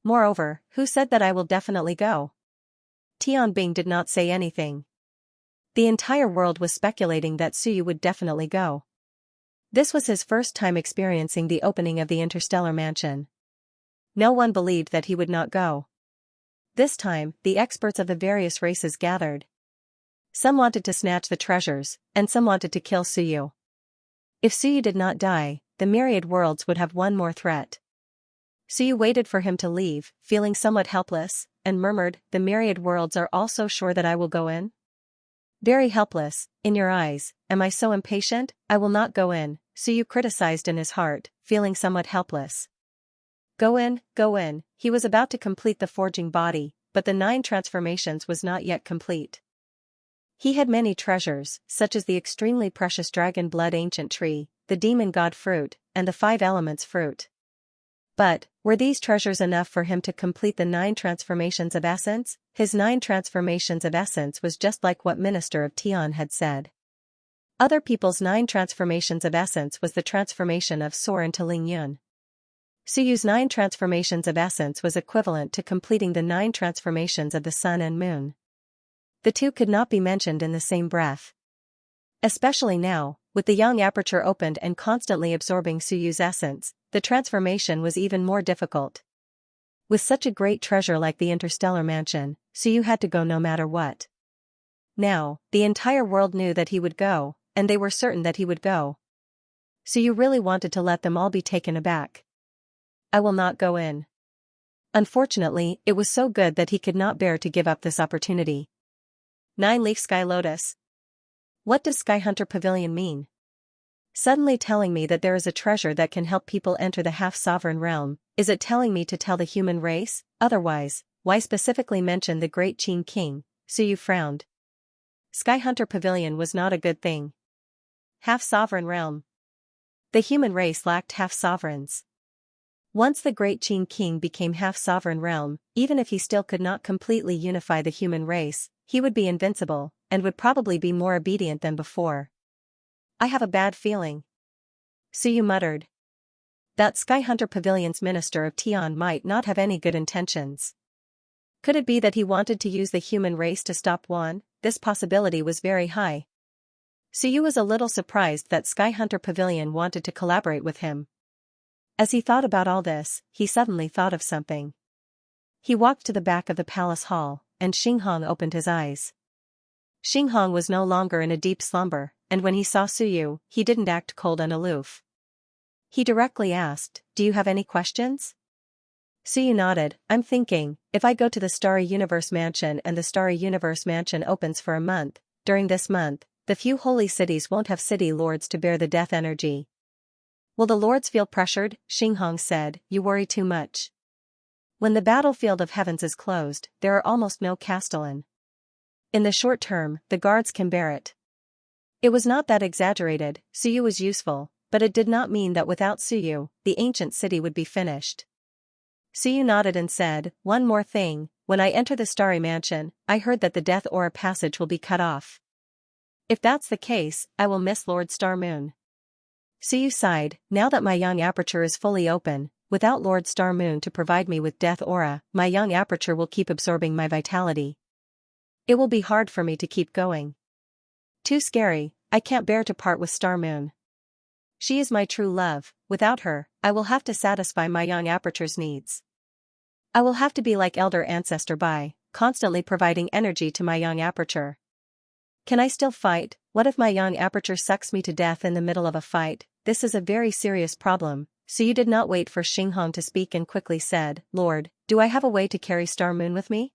Moreover, who said that I will definitely go? Tianbing did not say anything. The entire world was speculating that Suyu would definitely go. This was his first time experiencing the opening of the interstellar mansion. No one believed that he would not go. This time, the experts of the various races gathered. Some wanted to snatch the treasures, and some wanted to kill Suyu. If Suyu did not die, the Myriad worlds would have one more threat. Suyu waited for him to leave, feeling somewhat helpless, and murmured, "The Myriad worlds are all so sure that I will go in?" "Very helpless, in your eyes, am I so impatient? I will not go in," Suyu criticized in his heart, feeling somewhat helpless. Go in, go in." He was about to complete the forging body, but the 9 transformations was not yet complete. He had many treasures, such as the extremely precious dragon blood ancient tree, the demon god fruit, and the 5 elements fruit. But, were these treasures enough for him to complete the 9 transformations of essence? His 9 transformations of essence was just like what Minister of Tian had said. Other people's 9 transformations of essence was the transformation of Soar into Ling Yun. Suyu's 9 transformations of essence was equivalent to completing the 9 transformations of the sun and moon. The two could not be mentioned in the same breath. Especially now, with the young aperture opened and constantly absorbing Suyu's essence, the transformation was even more difficult. With such a great treasure like the interstellar mansion, Suyu had to go no matter what. Now, the entire world knew that he would go, and they were certain that he would go. Suyu really wanted to let them all be taken aback. "I will not go in." Unfortunately, it was so good that he could not bear to give up this opportunity. 9-leaf Sky Lotus. What does Sky Hunter Pavilion mean? Suddenly telling me that there is a treasure that can help people enter the half-sovereign realm, is it telling me to tell the human race? Otherwise, why specifically mention the great Qin King? Suyu frowned. Sky Hunter Pavilion was not a good thing. Half-sovereign realm. The human race lacked half-sovereigns. Once the great Qin King became half-sovereign realm, even if he still could not completely unify the human race, he would be invincible, and would probably be more obedient than before. "I have a bad feeling," Suyu muttered. That Sky Hunter Pavilion's Minister of Tian might not have any good intentions. Could it be that he wanted to use the human race to stop Wan? This possibility was very high. Suyu was a little surprised that Sky Hunter Pavilion wanted to collaborate with him. As he thought about all this, he suddenly thought of something. He walked to the back of the palace hall, and Xinghong opened his eyes. Xinghong was no longer in a deep slumber, and when he saw Suyu, he didn't act cold and aloof. He directly asked, "Do you have any questions?" Suyu nodded. "I'm thinking, if I go to the Starry Universe Mansion and the Starry Universe Mansion opens for a month, during this month, the few holy cities won't have city lords to bear the death energy. Will the lords feel pressured?" Xinghong said, "You worry too much. When the battlefield of heavens is closed, there are almost no castellan. In the short term, the guards can bear it." It was not that exaggerated. Suyu was useful, but it did not mean that without Suyu, the ancient city would be finished. Suyu nodded and said, "One more thing, when I enter the Starry Mansion, I heard that the Death Aura passage will be cut off. If that's the case, I will miss Lord Star Moon." Suyu sighed. "Now that my young aperture is fully open, without Lord Star Moon to provide me with Death Aura, my young aperture will keep absorbing my vitality. It will be hard for me to keep going. Too scary, I can't bear to part with Star Moon. She is my true love. Without her, I will have to satisfy my young aperture's needs. I will have to be like Elder Ancestor Bai, constantly providing energy to my young aperture. Can I still fight? What if my young aperture sucks me to death in the middle of a fight? This is a very serious problem." Suyu did not wait for Xinghong to speak and quickly said, "Lord, do I have a way to carry Star Moon with me?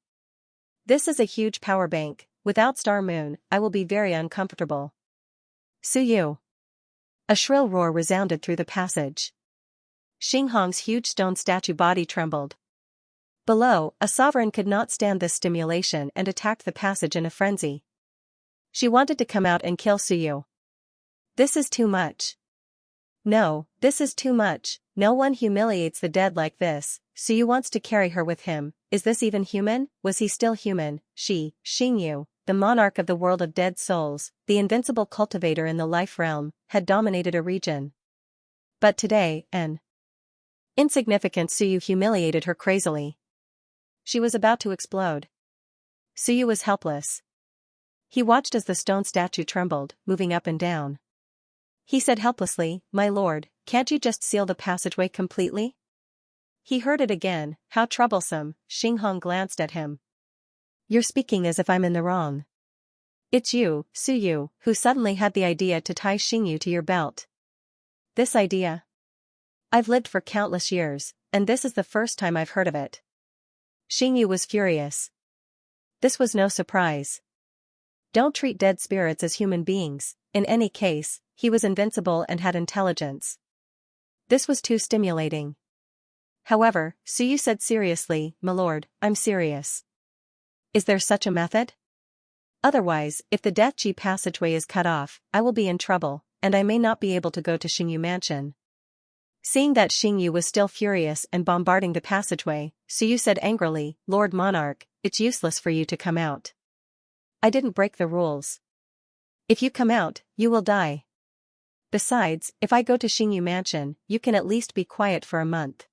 This is a huge power bank. Without Star Moon, I will be very uncomfortable." "Suyu!" A shrill roar resounded through the passage. Xinghong's huge stone statue body trembled. Below, a sovereign could not stand this stimulation and attacked the passage in a frenzy. She wanted to come out and kill Suyu. "This is too much. No, this is too much. No one humiliates the dead like this." Suyu wants to carry her with him. Is this even human? Was he still human? Xingyu, the monarch of the world of dead souls, the invincible cultivator in the life realm, had dominated a region. But today, Insignificant Suyu humiliated her crazily. She was about to explode. Suyu was helpless. He watched as the stone statue trembled, moving up and down. He said helplessly, "My lord, can't you just seal the passageway completely?" He heard it again. How troublesome. Xinghong glanced at him. "You're speaking as if I'm in the wrong." "It's you, Suyu, who suddenly had the idea to tie Xingyu to your belt." "This idea? I've lived for countless years, and this is the first time I've heard of it." Xingyu was furious. This was no surprise. Don't treat dead spirits as human beings. In any case, he was invincible and had intelligence. This was too stimulating. However, Suyu said seriously, "My lord, I'm serious. Is there such a method? Otherwise, if the Death Chi passageway is cut off, I will be in trouble, and I may not be able to go to Xingyu Mansion." Seeing that Xingyu was still furious and bombarding the passageway, Suyu said angrily, "Lord Monarch, it's useless for you to come out. I didn't break the rules. If you come out, you will die. Besides, if I go to Xingyu Mansion, you can at least be quiet for a month.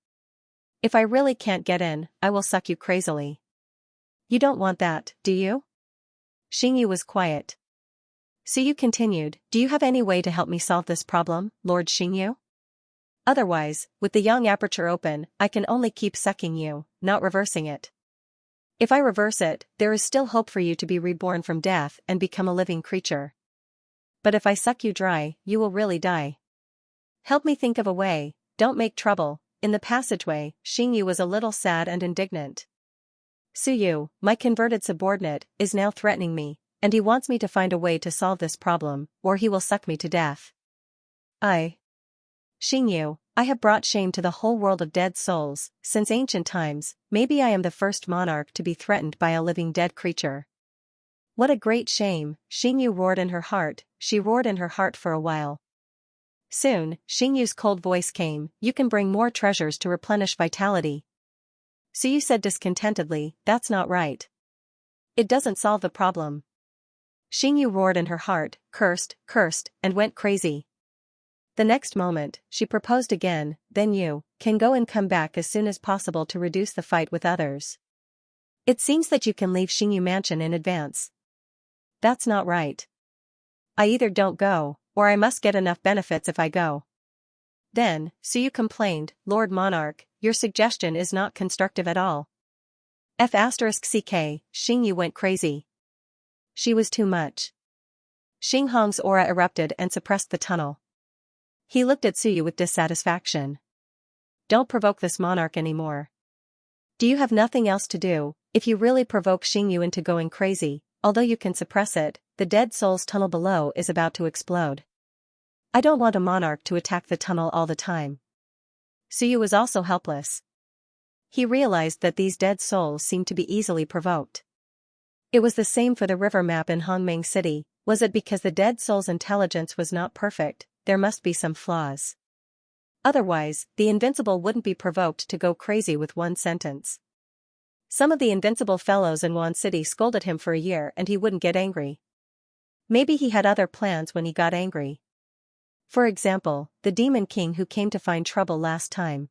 If I really can't get in, I will suck you crazily. You don't want that, do you?" Xingyu was quiet. Suyu continued, "Do you have any way to help me solve this problem, Lord Xingyu? Otherwise, with the yang aperture open, I can only keep sucking you, not reversing it. If I reverse it, there is still hope for you to be reborn from death and become a living creature. But if I suck you dry, you will really die. Help me think of a way, don't make trouble." In the passageway, Xingyu was a little sad and indignant. "Suyu, my converted subordinate, is now threatening me, and he wants me to find a way to solve this problem, or he will suck me to death. Xingyu, I have brought shame to the whole world of dead souls. Since ancient times, maybe I am the first monarch to be threatened by a living dead creature. What a great shame," Xingyu roared in her heart. She roared in her heart for a while. Soon, Xingyu's cold voice came, "You can bring more treasures to replenish vitality." Suyu said discontentedly, "That's not right. It doesn't solve the problem." Xingyu roared in her heart, cursed, and went crazy. The next moment, she proposed again, "Then you can go and come back as soon as possible to reduce the fight with others. It seems that you can leave Xingyu Mansion in advance." "That's not right. I either don't go, or I must get enough benefits if I go." Then, Suyu complained, "Lord Monarch, your suggestion is not constructive at all." *CK, Xingyu went crazy. She was too much. Xinghong's aura erupted and suppressed the tunnel. He looked at Suyu with dissatisfaction. "Don't provoke this monarch anymore. Do you have nothing else to do? If you really provoke Xingyu into going crazy, although you can suppress it, the dead soul's tunnel below is about to explode. I don't want a monarch to attack the tunnel all the time." Suyu was also helpless. He realized that these dead souls seemed to be easily provoked. It was the same for the river map in Hongming City. Was it because the dead soul's intelligence was not perfect? There must be some flaws. Otherwise, the invincible wouldn't be provoked to go crazy with one sentence. Some of the invincible fellows in Wan City scolded him for a year and he wouldn't get angry. Maybe he had other plans when he got angry. For example, the Demon King who came to find trouble last time.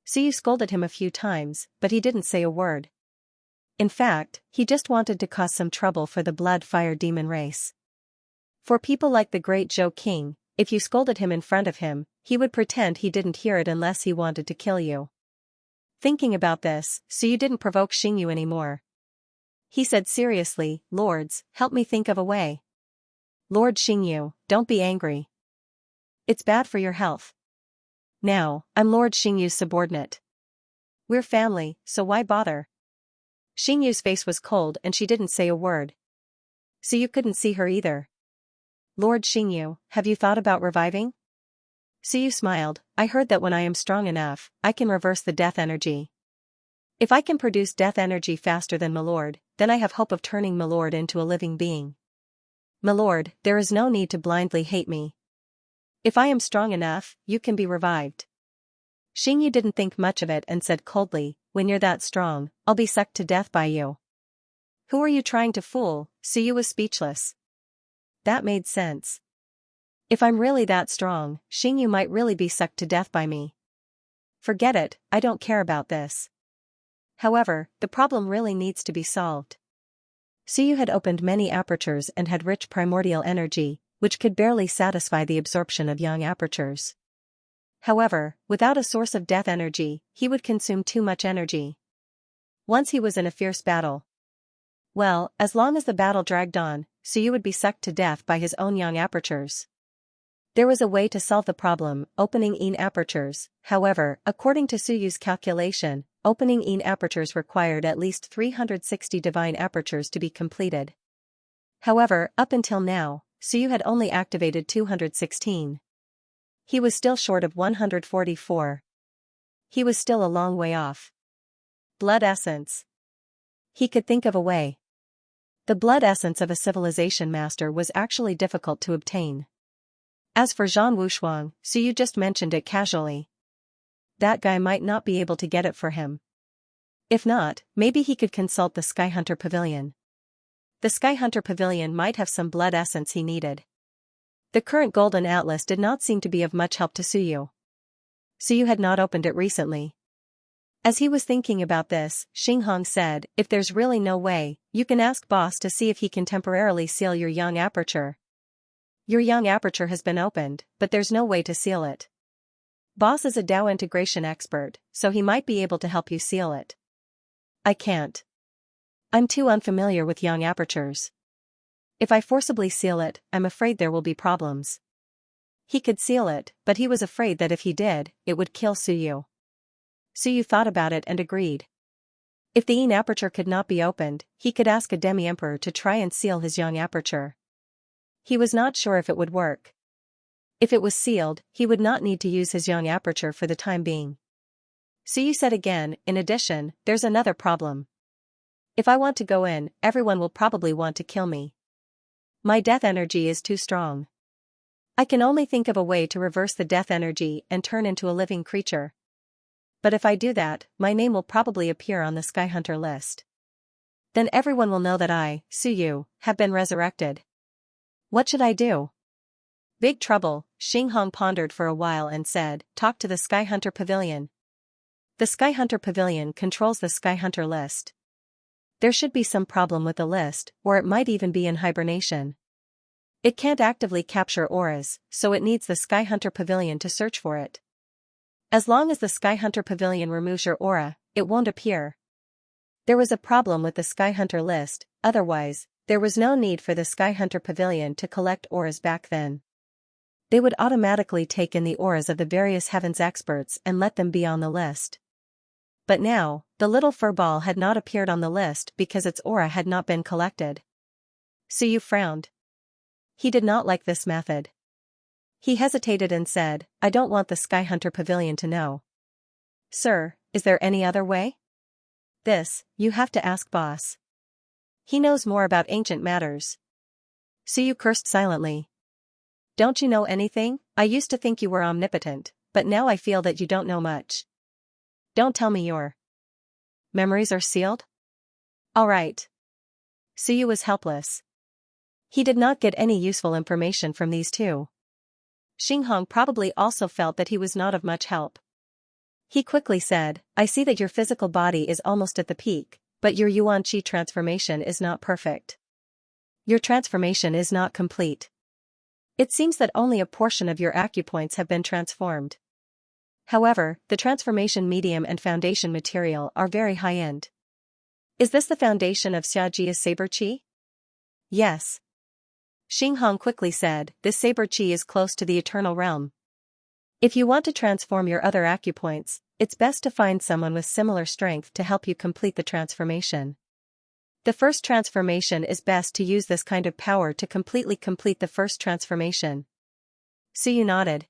Suyu scolded him a few times, but he didn't say a word. In fact, he just wanted to cause some trouble for the blood-fire demon race. For people like the great Zhou King, if you scolded him in front of him, he would pretend he didn't hear it unless he wanted to kill you. Thinking about this, Suyu didn't provoke Xingyu anymore. He said seriously, "Lords, help me think of a way. Lord Xingyu, don't be angry. It's bad for your health. Now, I'm Lord Xingyu's subordinate. We're family, so why bother?" Xingyu's face was cold and she didn't say a word. Suyu couldn't see her either. "Lord Xingyu, have you thought about reviving?" Suyu smiled, "I heard that when I am strong enough, I can reverse the death energy. If I can produce death energy faster than Milord, then I have hope of turning Milord into a living being. Milord, there is no need to blindly hate me. If I am strong enough, you can be revived." Xingyu didn't think much of it and said coldly, "When you're that strong, I'll be sucked to death by you." Who are you trying to fool? Suyu was speechless. That made sense. If I'm really that strong, Xingyu might really be sucked to death by me. Forget it, I don't care about this. However, the problem really needs to be solved. Suyu had opened many apertures and had rich primordial energy, which could barely satisfy the absorption of young apertures. However, without a source of death energy, he would consume too much energy. Once he was in a fierce battle. Well, as long as the battle dragged on, Suyu would be sucked to death by his own young apertures. There was a way to solve the problem, opening in apertures. However, according to Suyu's calculation, opening in apertures required at least 360 divine apertures to be completed. However, up until now, Suyu had only activated 216. He was still short of 144. He was still a long way off. Blood essence. He could think of a way. The blood essence of a civilization master was actually difficult to obtain. As for Zhan Wushuang, Suyu just mentioned it casually. That guy might not be able to get it for him. If not, maybe he could consult the Sky Hunter Pavilion. The Sky Hunter Pavilion might have some blood essence he needed. The current Golden Atlas did not seem to be of much help to Suyu. Suyu had not opened it recently. As he was thinking about this, Xinghong said, if there's really no way, you can ask boss to see if he can temporarily seal your young aperture. Your young aperture has been opened, but there's no way to seal it. Boss is a Dao integration expert, so he might be able to help you seal it. I can't. I'm too unfamiliar with young apertures. If I forcibly seal it, I'm afraid there will be problems. He could seal it, but he was afraid that if he did, it would kill Suyu. Suyu thought about it and agreed. If the Yin aperture could not be opened, he could ask a demi-emperor to try and seal his young aperture. He was not sure if it would work. If it was sealed, he would not need to use his young aperture for the time being. Suyu said again, in addition, there's another problem. If I want to go in, everyone will probably want to kill me. My death energy is too strong. I can only think of a way to reverse the death energy and turn into a living creature. But if I do that, my name will probably appear on the Sky Hunter list. Then everyone will know that I, Suyu, have been resurrected. What should I do? Big trouble, Xinghong pondered for a while and said, talk to the Sky Hunter Pavilion. The Sky Hunter Pavilion controls the Sky Hunter list. There should be some problem with the list, or it might even be in hibernation. It can't actively capture auras, so it needs the Sky Hunter Pavilion to search for it. As long as the Sky Hunter Pavilion removes your aura, it won't appear. There was a problem with the Sky Hunter list, otherwise, there was no need for the Sky Hunter Pavilion to collect auras back then. They would automatically take in the auras of the various heavens experts and let them be on the list. But now, the little fur ball had not appeared on the list because its aura had not been collected. Suyu frowned. He did not like this method. He hesitated and said, I don't want the Sky Hunter Pavilion to know. Sir, is there any other way? This, you have to ask boss. He knows more about ancient matters. Suyu cursed silently. Don't you know anything? I used to think you were omnipotent, but now I feel that you don't know much. Don't tell me your memories are sealed? All right. Suyu was helpless. He did not get any useful information from these two. Xinghong probably also felt that he was not of much help. He quickly said, I see that your physical body is almost at the peak, but your Yuan Qi transformation is not perfect. Your transformation is not complete. It seems that only a portion of your acupoints have been transformed. However, the transformation medium and foundation material are very high-end. Is this the foundation of Xiajia's saber qi? Yes. Xinghong quickly said, this saber qi is close to the eternal realm. If you want to transform your other acupoints, it's best to find someone with similar strength to help you complete the transformation. The first transformation is best to use this kind of power to completely complete the first transformation. Suyu nodded.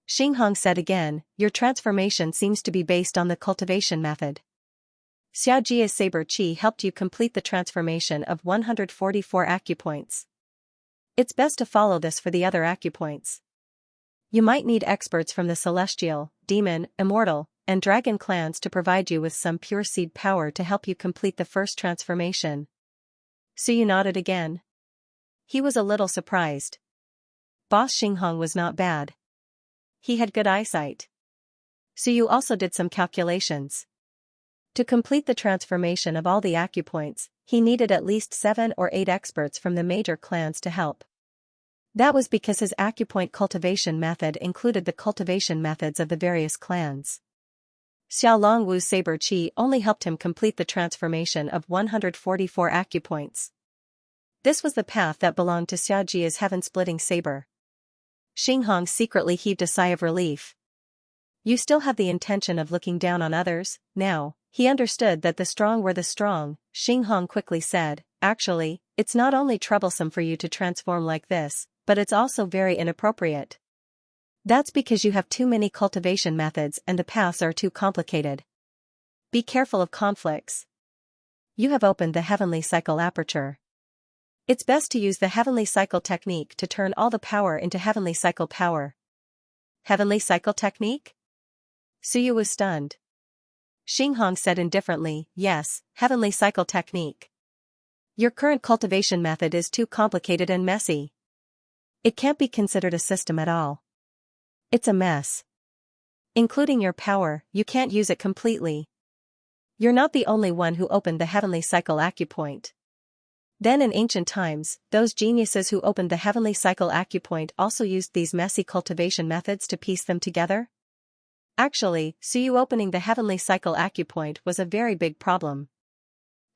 Xinghong said again, your transformation seems to be based on the cultivation method. Xiajia's saber qi helped you complete the transformation of 144 acupoints. It's best to follow this for the other acupoints. You might need experts from the Celestial, Demon, Immortal, and Dragon clans to provide you with some pure seed power to help you complete the first transformation. Suyu nodded again. He was a little surprised. Boss Xinghong was not bad. He had good eyesight. Suyu also did some calculations. To complete the transformation of all the acupoints, he needed at least 7 or 8 experts from the major clans to help. That was because his acupoint cultivation method included the cultivation methods of the various clans. Xiao Longwu's saber qi only helped him complete the transformation of 144 acupoints. This was the path that belonged to Xiaoji's heaven-splitting saber. Xinghong secretly heaved a sigh of relief. You still have the intention of looking down on others, now. He understood that the strong were the strong. Xinghong quickly said, actually, it's not only troublesome for you to transform like this, but it's also very inappropriate. That's because you have too many cultivation methods and the paths are too complicated. Be careful of conflicts. You have opened the heavenly cycle aperture. It's best to use the heavenly cycle technique to turn all the power into heavenly cycle power. Heavenly cycle technique? Suyu was stunned. Xinghong said indifferently, yes, heavenly cycle technique. Your current cultivation method is too complicated and messy. It can't be considered a system at all. It's a mess. Including your power, you can't use it completely. You're not the only one who opened the heavenly cycle acupoint. Then in ancient times, those geniuses who opened the heavenly cycle acupoint also used these messy cultivation methods to piece them together? Actually, Suyu opening the heavenly cycle acupoint was a very big problem.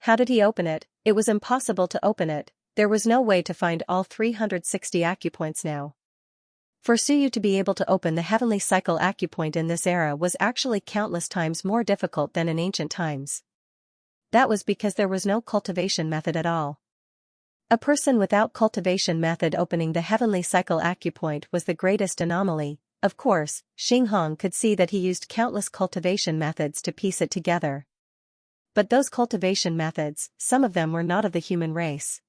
How did he open it? It was impossible to open it. There was no way to find all 360 acupoints now. For Suyu to be able to open the heavenly cycle acupoint in this era was actually countless times more difficult than in ancient times. That was because there was no cultivation method at all. A person without cultivation method opening the heavenly cycle acupoint was the greatest anomaly. Of course, Xinghong could see that he used countless cultivation methods to piece it together. But those cultivation methods, some of them were not of the human race.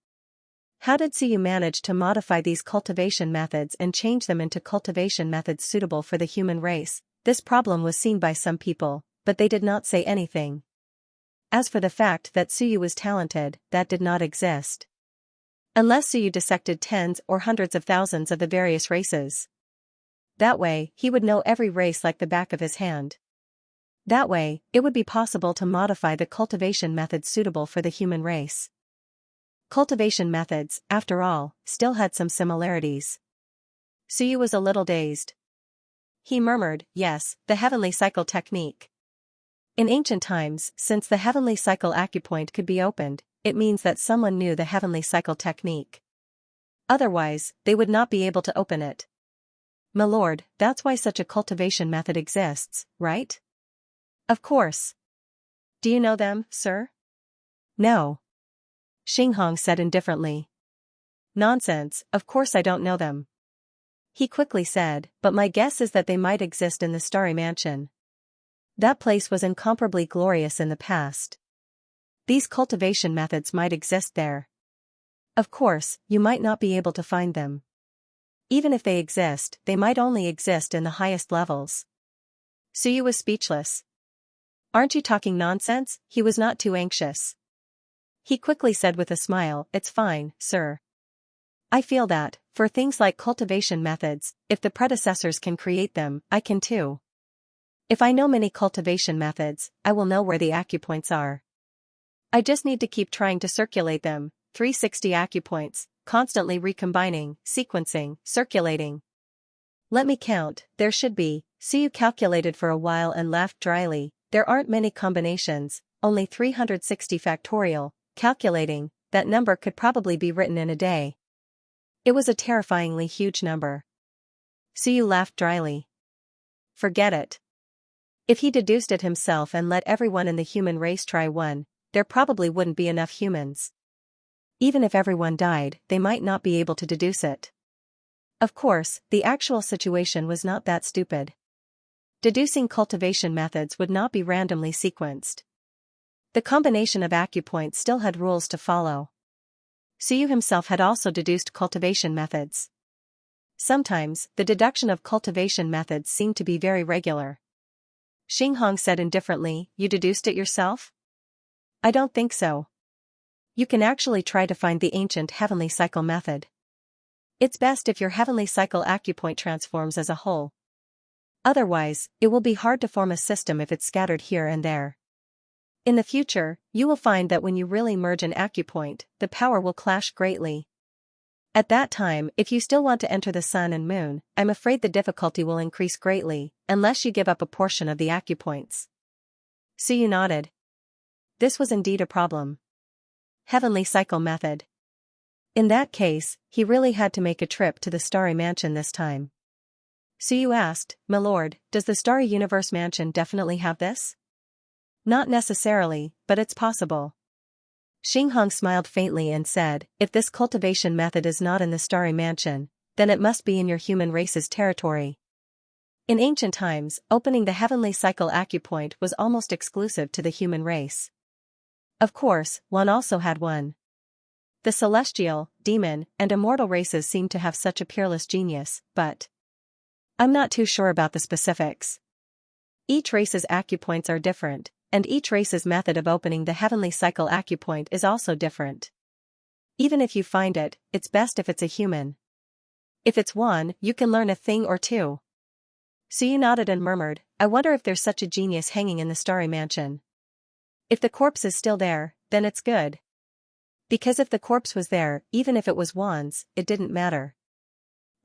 How did Suyu manage to modify these cultivation methods and change them into cultivation methods suitable for the human race? This problem was seen by some people, but they did not say anything. As for the fact that Suyu was talented, that did not exist. Unless Suyu dissected tens or hundreds of thousands of the various races. That way, he would know every race like the back of his hand. That way, it would be possible to modify the cultivation methods suitable for the human race. Cultivation methods, after all, still had some similarities. Suyu was a little dazed. He murmured, yes, the heavenly cycle technique. In ancient times, since the heavenly cycle acupoint could be opened, it means that someone knew the heavenly cycle technique. Otherwise, they would not be able to open it. My lord, that's why such a cultivation method exists, right? Of course. Do you know them, sir? No. Xinghong said indifferently. Nonsense, of course I don't know them. He quickly said, but my guess is that they might exist in the Starry Mansion. That place was incomparably glorious in the past. These cultivation methods might exist there. Of course, you might not be able to find them. Even if they exist, they might only exist in the highest levels. Suyu was speechless. Aren't you talking nonsense? He was not too anxious. He quickly said with a smile, it's fine, sir. I feel that, for things like cultivation methods, if the predecessors can create them, I can too. If I know many cultivation methods, I will know where the acupoints are. I just need to keep trying to circulate them, 360 acupoints, constantly recombining, sequencing, circulating. Let me count, there should be. Suyu calculated for a while and laughed dryly. There aren't many combinations, only 360 factorial. Calculating, that number could probably be written in a day. It was a terrifyingly huge number. Suyu laughed dryly. Forget it. If he deduced it himself and let everyone in the human race try one, there probably wouldn't be enough humans. Even if everyone died, they might not be able to deduce it. Of course, the actual situation was not that stupid. Deducing cultivation methods would not be randomly sequenced. The combination of acupoints still had rules to follow. Suyu himself had also deduced cultivation methods. Sometimes, the deduction of cultivation methods seemed to be very regular. Xinghong said indifferently, you deduced it yourself? I don't think so. You can actually try to find the ancient heavenly cycle method. It's best if your heavenly cycle acupoint transforms as a whole. Otherwise, it will be hard to form a system if it's scattered here and there. In the future, you will find that when you really merge an acupoint, the power will clash greatly. At that time, if you still want to enter the sun and moon, I'm afraid the difficulty will increase greatly, unless you give up a portion of the acupoints. Suyu nodded. This was indeed a problem. Heavenly cycle method. In that case, he really had to make a trip to the Starry Mansion this time. Suyu asked, "My lord, does the Starry Universe Mansion definitely have this?" "Not necessarily, but it's possible." Xinghong smiled faintly and said, "If this cultivation method is not in the Starry Mansion, then it must be in your human race's territory." In ancient times, opening the heavenly cycle acupoint was almost exclusive to the human race. Of course, one also had one. The celestial, demon, and immortal races seem to have such a peerless genius, but I'm not too sure about the specifics. Each race's acupoints are different, and each race's method of opening the heavenly cycle acupoint is also different. Even if you find it, it's best if it's a human. If it's one, you can learn a thing or two. Suyu nodded and murmured, "I wonder if there's such a genius hanging in the Starry Mansion." If the corpse is still there, then it's good. Because if the corpse was there, even if it was Wan's, it didn't matter.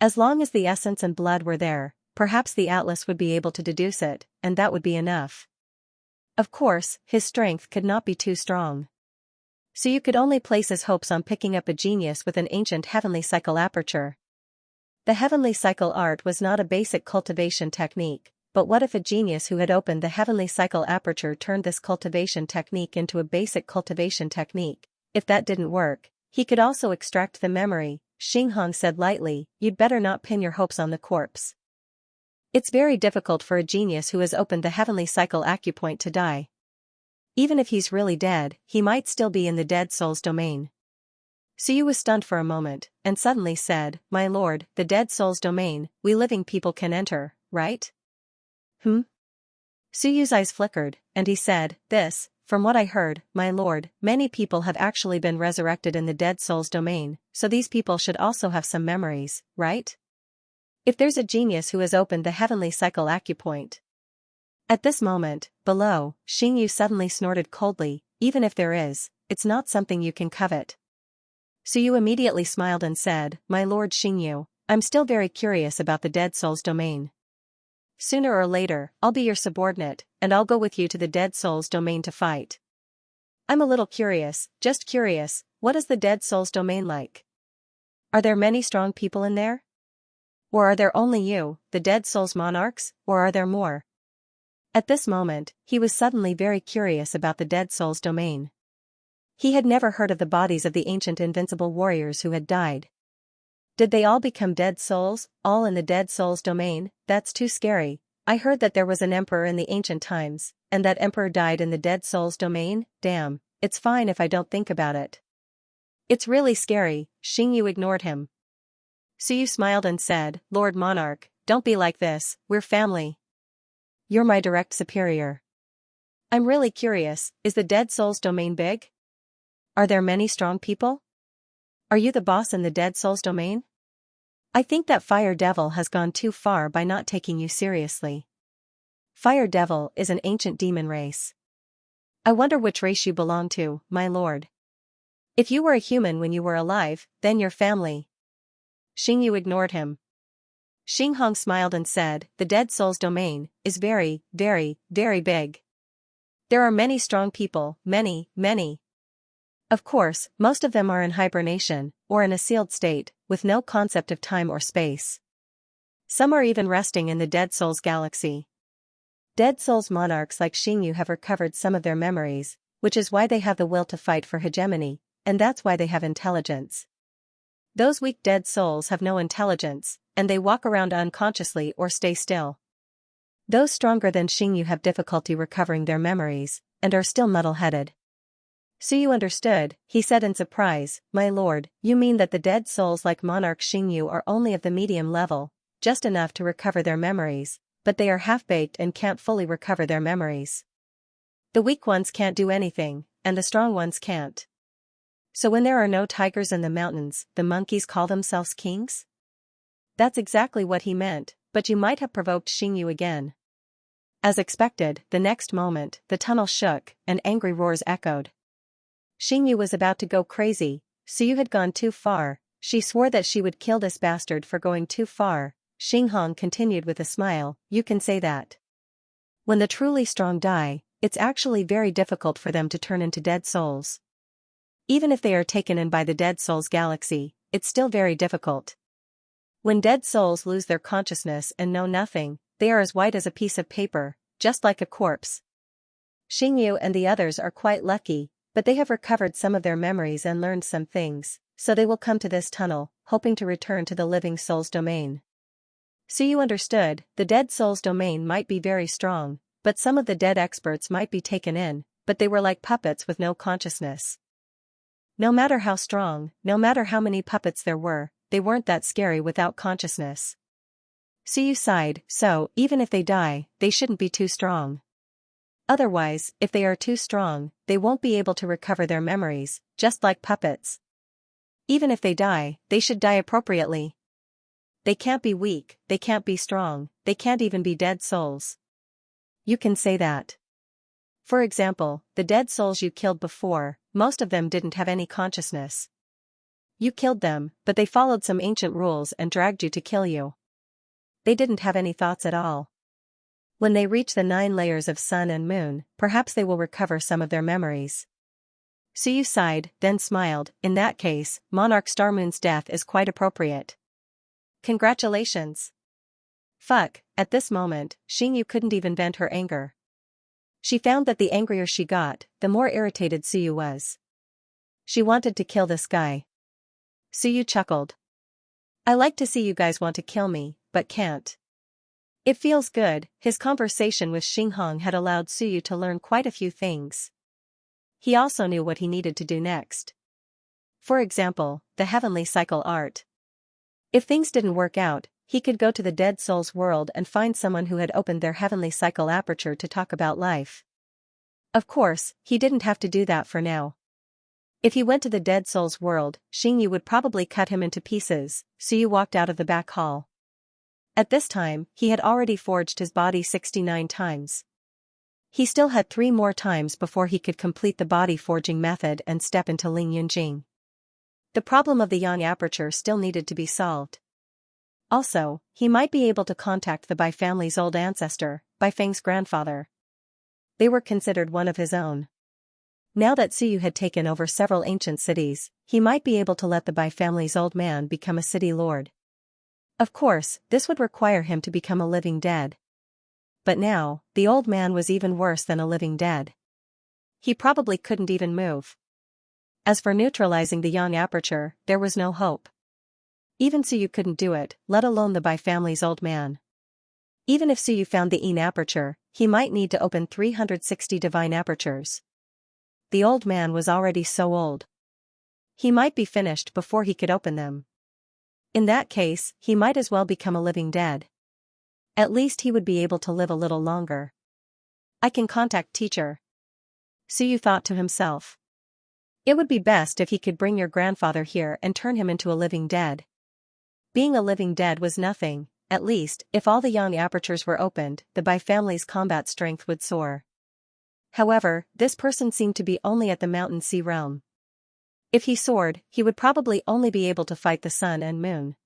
As long as the essence and blood were there, perhaps the Atlas would be able to deduce it, and that would be enough. Of course, his strength could not be too strong. So you could only place his hopes on picking up a genius with an ancient heavenly cycle aperture. The heavenly cycle art was not a basic cultivation technique, but what if a genius who had opened the heavenly cycle aperture turned this cultivation technique into a basic cultivation technique? If that didn't work, he could also extract the memory. Xinghong said lightly, "You'd better not pin your hopes on the corpse. It's very difficult for a genius who has opened the heavenly cycle acupoint to die. Even if he's really dead, he might still be in the dead soul's domain." Suyu was stunned for a moment, and suddenly said, "My lord, the dead soul's domain, we living people can enter, right?" Suyu's eyes flickered, and he said, From what I heard, my lord, many people have actually been resurrected in the dead soul's domain, so these people should also have some memories, right? If there's a genius who has opened the heavenly cycle acupoint." At this moment, below, Xingyu suddenly snorted coldly, "Even if there is, it's not something you can covet." Suyu immediately smiled and said, "My lord Xingyu, I'm still very curious about the dead soul's domain. Sooner or later, I'll be your subordinate, and I'll go with you to the dead soul's domain to fight. I'm a little curious, just curious, what is the dead soul's domain like? Are there many strong people in there? Or are there only you, the dead soul's monarchs, or are there more?" At this moment, he was suddenly very curious about the dead soul's domain. He had never heard of the bodies of the ancient invincible warriors who had died. Did they all become dead souls, all in the dead soul's domain? That's too scary. I heard that there was an emperor in the ancient times, and that emperor died in the dead soul's domain. Damn, it's fine if I don't think about it. It's really scary. Xingyu ignored him. Suyu smiled and said, "Lord Monarch, don't be like this, we're family. You're my direct superior. I'm really curious, is the dead soul's domain big? Are there many strong people? Are you the boss in the dead soul's domain? I think that Fire Devil has gone too far by not taking you seriously. Fire Devil is an ancient demon race. I wonder which race you belong to, my lord. If you were a human when you were alive, then you're family." Xingyu ignored him. Xinghong smiled and said, "The dead soul's domain is very, very, very big. There are many strong people, many, many. Of course, most of them are in hibernation, or in a sealed state, with no concept of time or space. Some are even resting in the dead soul's galaxy. Dead soul's monarchs like Xingyu have recovered some of their memories, which is why they have the will to fight for hegemony, and that's why they have intelligence. Those weak dead souls have no intelligence, and they walk around unconsciously or stay still. Those stronger than Xingyu have difficulty recovering their memories, and are still muddle-headed." Suyu understood, he said in surprise, "My lord, you mean that the dead souls like Monarch Xingyu are only of the medium level, just enough to recover their memories, but they are half-baked and can't fully recover their memories. The weak ones can't do anything, and the strong ones can't. So when there are no tigers in the mountains, the monkeys call themselves kings?" That's exactly what he meant. but you might have provoked Xianxia again. As expected, the next moment, the tunnel shook, and angry roars echoed. Xianxia was about to go crazy. Suyu had gone too far. She swore that she would kill this bastard for going too far. Xinghong continued with a smile, you can say that. When the truly strong die, it's actually very difficult for them to turn into dead souls. Even if they are taken in by the Dead Souls galaxy, it's still very difficult. When dead souls lose their consciousness and know nothing, they are as white as a piece of paper, just like a corpse. Xingyu and the others are quite lucky, but they have recovered some of their memories and learned some things, so they will come to this tunnel, hoping to return to the living souls domain. So you understood, the dead souls domain might be very strong, but some of the dead experts might be taken in, but they were like puppets with no consciousness. No matter how strong, no matter how many puppets there were, they weren't that scary without consciousness. So you sighed, so, even if they die, they shouldn't be too strong. Otherwise, if they are too strong, they won't be able to recover their memories, just like puppets. Even if they die, they should die appropriately. They can't be weak, they can't be strong, they can't even be dead souls. You can say that. For example, the dead souls you killed before, most of them didn't have any consciousness. You killed them, but they followed some ancient rules and dragged you to kill you. They didn't have any thoughts at all. When they reach the 9 layers of sun and moon, perhaps they will recover some of their memories. So you sighed, then smiled, in that case, Monarch Starmoon's death is quite appropriate. Congratulations. Fuck, at this moment, Xingyu couldn't even vent her anger. She found that the angrier she got, the more irritated Suyu was. She wanted to kill this guy. Suyu chuckled. I like to see you guys want to kill me, but can't. It feels good. His conversation with Xinghong had allowed Suyu to learn quite a few things. He also knew what he needed to do next. For example, the heavenly cycle art. If things didn't work out, he could go to the Dead Souls world and find someone who had opened their heavenly cycle aperture to talk about life. Of course, he didn't have to do that for now. If he went to the Dead Souls world, Xingyu would probably cut him into pieces, so you walked out of the back hall. At this time, he had already forged his body 69 times. He still had 3 more times before he could complete the body forging method and step into Ling Yunjing. The problem of the Yang aperture still needed to be solved. Also, he might be able to contact the Bai family's old ancestor, Bai Feng's grandfather. They were considered one of his own. Now that Suyu had taken over several ancient cities, he might be able to let the Bai family's old man become a city lord. Of course, this would require him to become a living dead. But now, the old man was even worse than a living dead. He probably couldn't even move. As for neutralizing the Yang aperture, there was no hope. Even Suyu couldn't do it, let alone the Bai family's old man. Even if Suyu found the Yin aperture, he might need to open 360 divine apertures. The old man was already so old. He might be finished before he could open them. In that case, he might as well become a living dead. At least he would be able to live a little longer. I can contact teacher. Suyu thought to himself. It would be best if he could bring your grandfather here and turn him into a living dead. Being a living dead was nothing, at least, if all the Yang apertures were opened, the Bai family's combat strength would soar. However, this person seemed to be only at the Mountain Sea realm. If he soared, he would probably only be able to fight the sun and moon.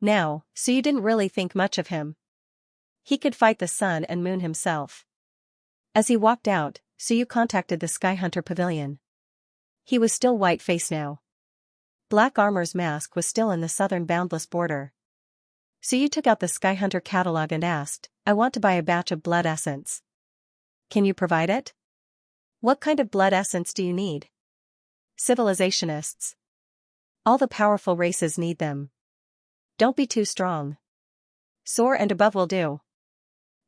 Now, Suyu didn't really think much of him. He could fight the sun and moon himself. As he walked out, Suyu contacted the Sky Hunter Pavilion. He was still white-faced now. Black Armor's mask was still in the southern boundless border. Suyu took out the Sky Hunter catalog and asked, I want to buy a batch of blood essence. Can you provide it? What kind of blood essence do you need? Civilizationists. All the powerful races need them. Don't be too strong. Soar and above will do.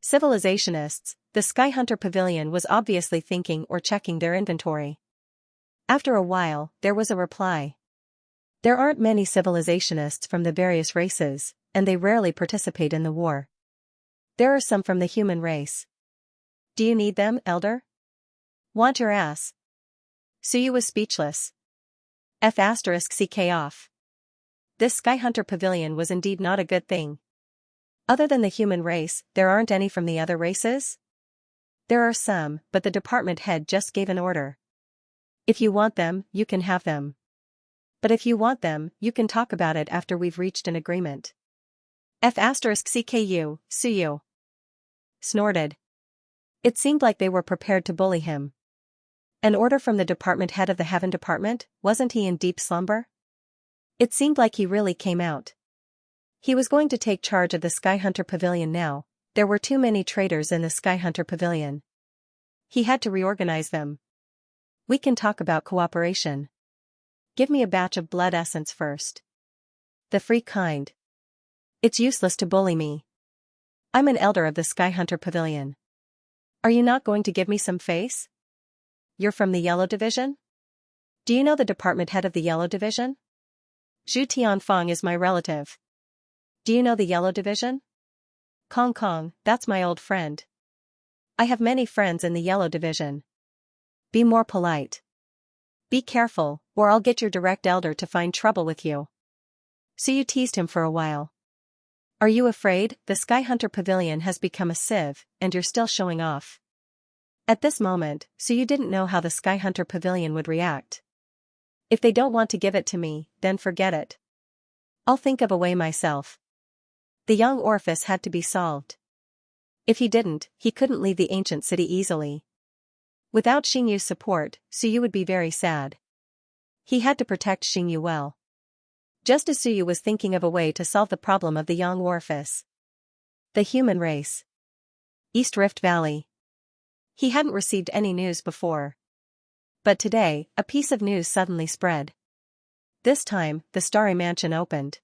Civilizationists, the Sky Hunter Pavilion was obviously thinking or checking their inventory. After a while, there was a reply. There aren't many civilizationists from the various races, and they rarely participate in the war. There are some from the human race. Do you need them, Elder? Want your ass. Suyu was speechless. F***ck off. This Sky Hunter Pavilion was indeed not a good thing. Other than the human race, there aren't any from the other races? There are some, but the department head just gave an order. If you want them, you can have them. But if you want them, you can talk about it after we've reached an agreement. F***CKU, Suyu snorted. It seemed like they were prepared to bully him. An order from the department head of the Heaven Department, wasn't he in deep slumber? It seemed like he really came out. He was going to take charge of the Skyhunter Pavilion now. There were too many traitors in the Skyhunter Pavilion. He had to reorganize them. We can talk about cooperation. Give me a batch of blood essence first. The free kind. It's useless to bully me. I'm an elder of the Skyhunter Pavilion. Are you not going to give me some face? You're from the Yellow Division? Do you know the department head of the Yellow Division? Zhu Tianfang is my relative. Do you know the Yellow Division? Kong Kong, that's my old friend. I have many friends in the Yellow Division. Be more polite. Be careful, or I'll get your direct elder to find trouble with you. So you teased him for a while. Are you afraid? The Skyhunter Pavilion has become a sieve, and you're still showing off. At this moment, so you didn't know how the Skyhunter Pavilion would react. If they don't want to give it to me, then forget it. I'll think of a way myself. The young orifice had to be solved. If he didn't, he couldn't leave the ancient city easily. Without Xingyu's support, Suyu would be very sad. He had to protect Xingyu well. Just as Suyu was thinking of a way to solve the problem of the young orifice. The human race. East Rift Valley. He hadn't received any news before. But today, a piece of news suddenly spread. This time, the starry mansion opened.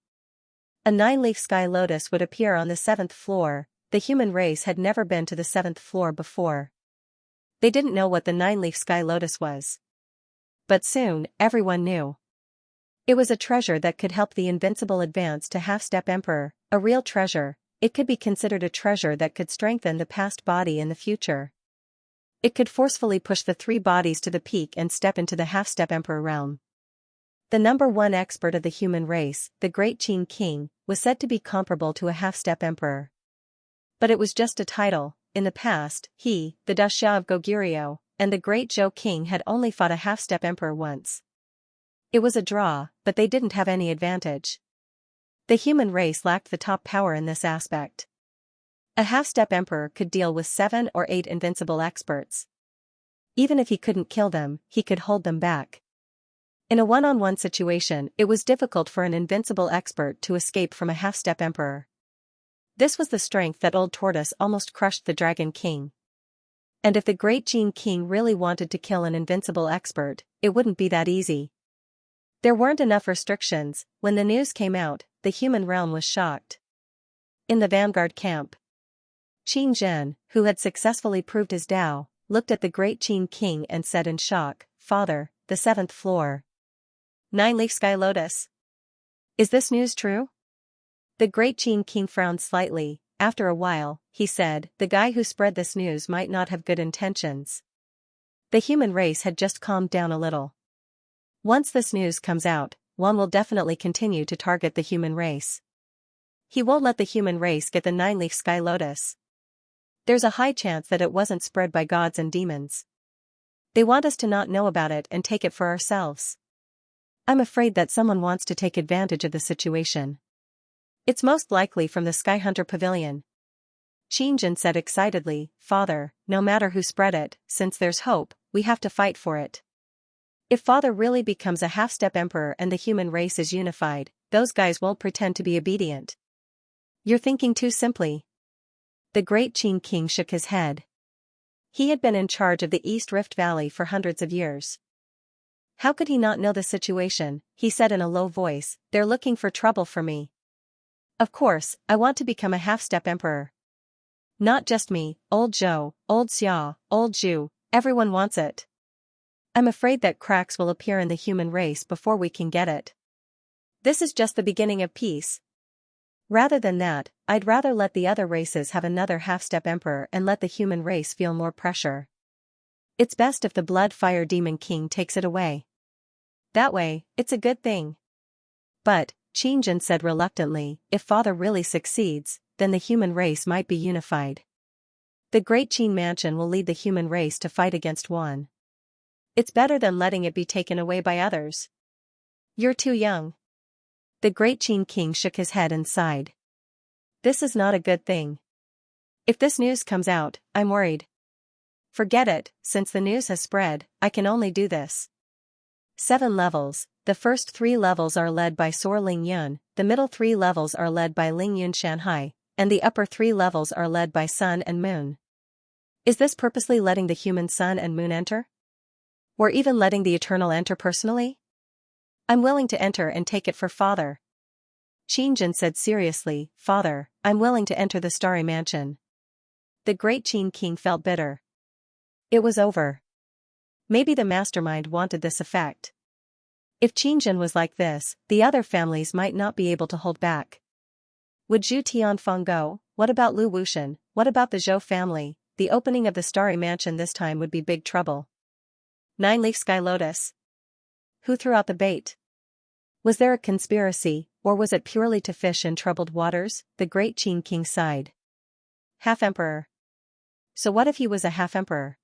A 9-leaf sky lotus would appear on the 7th floor. The human race had never been to the 7th floor before. They didn't know what the 9-leaf sky lotus was. But soon, everyone knew. It was a treasure that could help the invincible advance to half-step emperor, a real treasure. It could be considered a treasure that could strengthen the past body in the future. It could forcefully push the 3 bodies to the peak and step into the half-step emperor realm. The #1 expert of the human race, the Great Qin King, was said to be comparable to a half-step emperor. But it was just a title. In the past, he, the Daxia of Goguryeo, and the Great Zhou King had only fought a half-step emperor once. It was a draw, but they didn't have any advantage. The human race lacked the top power in this aspect. A half-step emperor could deal with 7 or 8 invincible experts. Even if he couldn't kill them, he could hold them back. In a one-on-one situation, it was difficult for an invincible expert to escape from a half-step emperor. This was the strength that Old Tortoise almost crushed the Dragon King. And if the Great Qin King really wanted to kill an invincible expert, it wouldn't be that easy. There weren't enough restrictions. When the news came out, the human realm was shocked. In the vanguard camp, Qin Zhen, who had successfully proved his Tao, looked at the Great Qin King and said in shock, "Father, the 7th floor. 9-leaf sky lotus. Is this news true?" The Great Qin King frowned slightly. After a while, he said, "The guy who spread this news might not have good intentions." The human race had just calmed down a little. Once this news comes out, one will definitely continue to target the human race. He won't let the human race get the 9-leaf sky lotus. There's a high chance that it wasn't spread by gods and demons. They want us to not know about it and take it for ourselves. I'm afraid that someone wants to take advantage of the situation. It's most likely from the Skyhunter Pavilion. Qin Zhen said excitedly, "Father, no matter who spread it, since there's hope, we have to fight for it. If Father really becomes a half-step emperor and the human race is unified, those guys won't pretend to be obedient." You're thinking too simply. The Great Qin King shook his head. He had been in charge of the East Rift Valley for hundreds of years. How could he not know the situation? He said in a low voice, "They're looking for trouble for me. Of course, I want to become a half-step emperor. Not just me, old Zhou, old Xia, old Zhu, everyone wants it. I'm afraid that cracks will appear in the human race before we can get it. This is just the beginning of peace. Rather than that, I'd rather let the other races have another half-step emperor and let the human race feel more pressure. It's best if the Blood Fire Demon King takes it away. That way, it's a good thing." But, Qin Zhen said reluctantly, "If Father really succeeds, then the human race might be unified. The Great Qin Mansion will lead the human race to fight against one. It's better than letting it be taken away by others. You're too young. The Great Qin King shook his head and sighed. This is not a good thing. If this news comes out, I'm worried. Forget it, since the news has spread, I can only do this. 7 levels, the first 3 levels are led by Soar Ling Yun, the middle 3 levels are led by Ling Yun Shanhai, and the upper 3 levels are led by Sun and Moon. Is this purposely letting the human Sun and Moon enter? Or even letting the Eternal enter personally? I'm willing to enter and take it for father. Qingjin said seriously, Father, I'm willing to enter the Starry Mansion. The Great Qin King felt bitter. It was over. Maybe the mastermind wanted this effect. If Qingjin was like this, the other families might not be able to hold back. Would Zhu Tianfeng go? What about Lu Wuxian? What about the Zhou family? The opening of the Starry Mansion this time would be big trouble. 9-leaf sky lotus. Who threw out the bait? Was there a conspiracy, or was it purely to fish in troubled waters? The Great Qin King sighed. Half-emperor. So what if he was a half-emperor?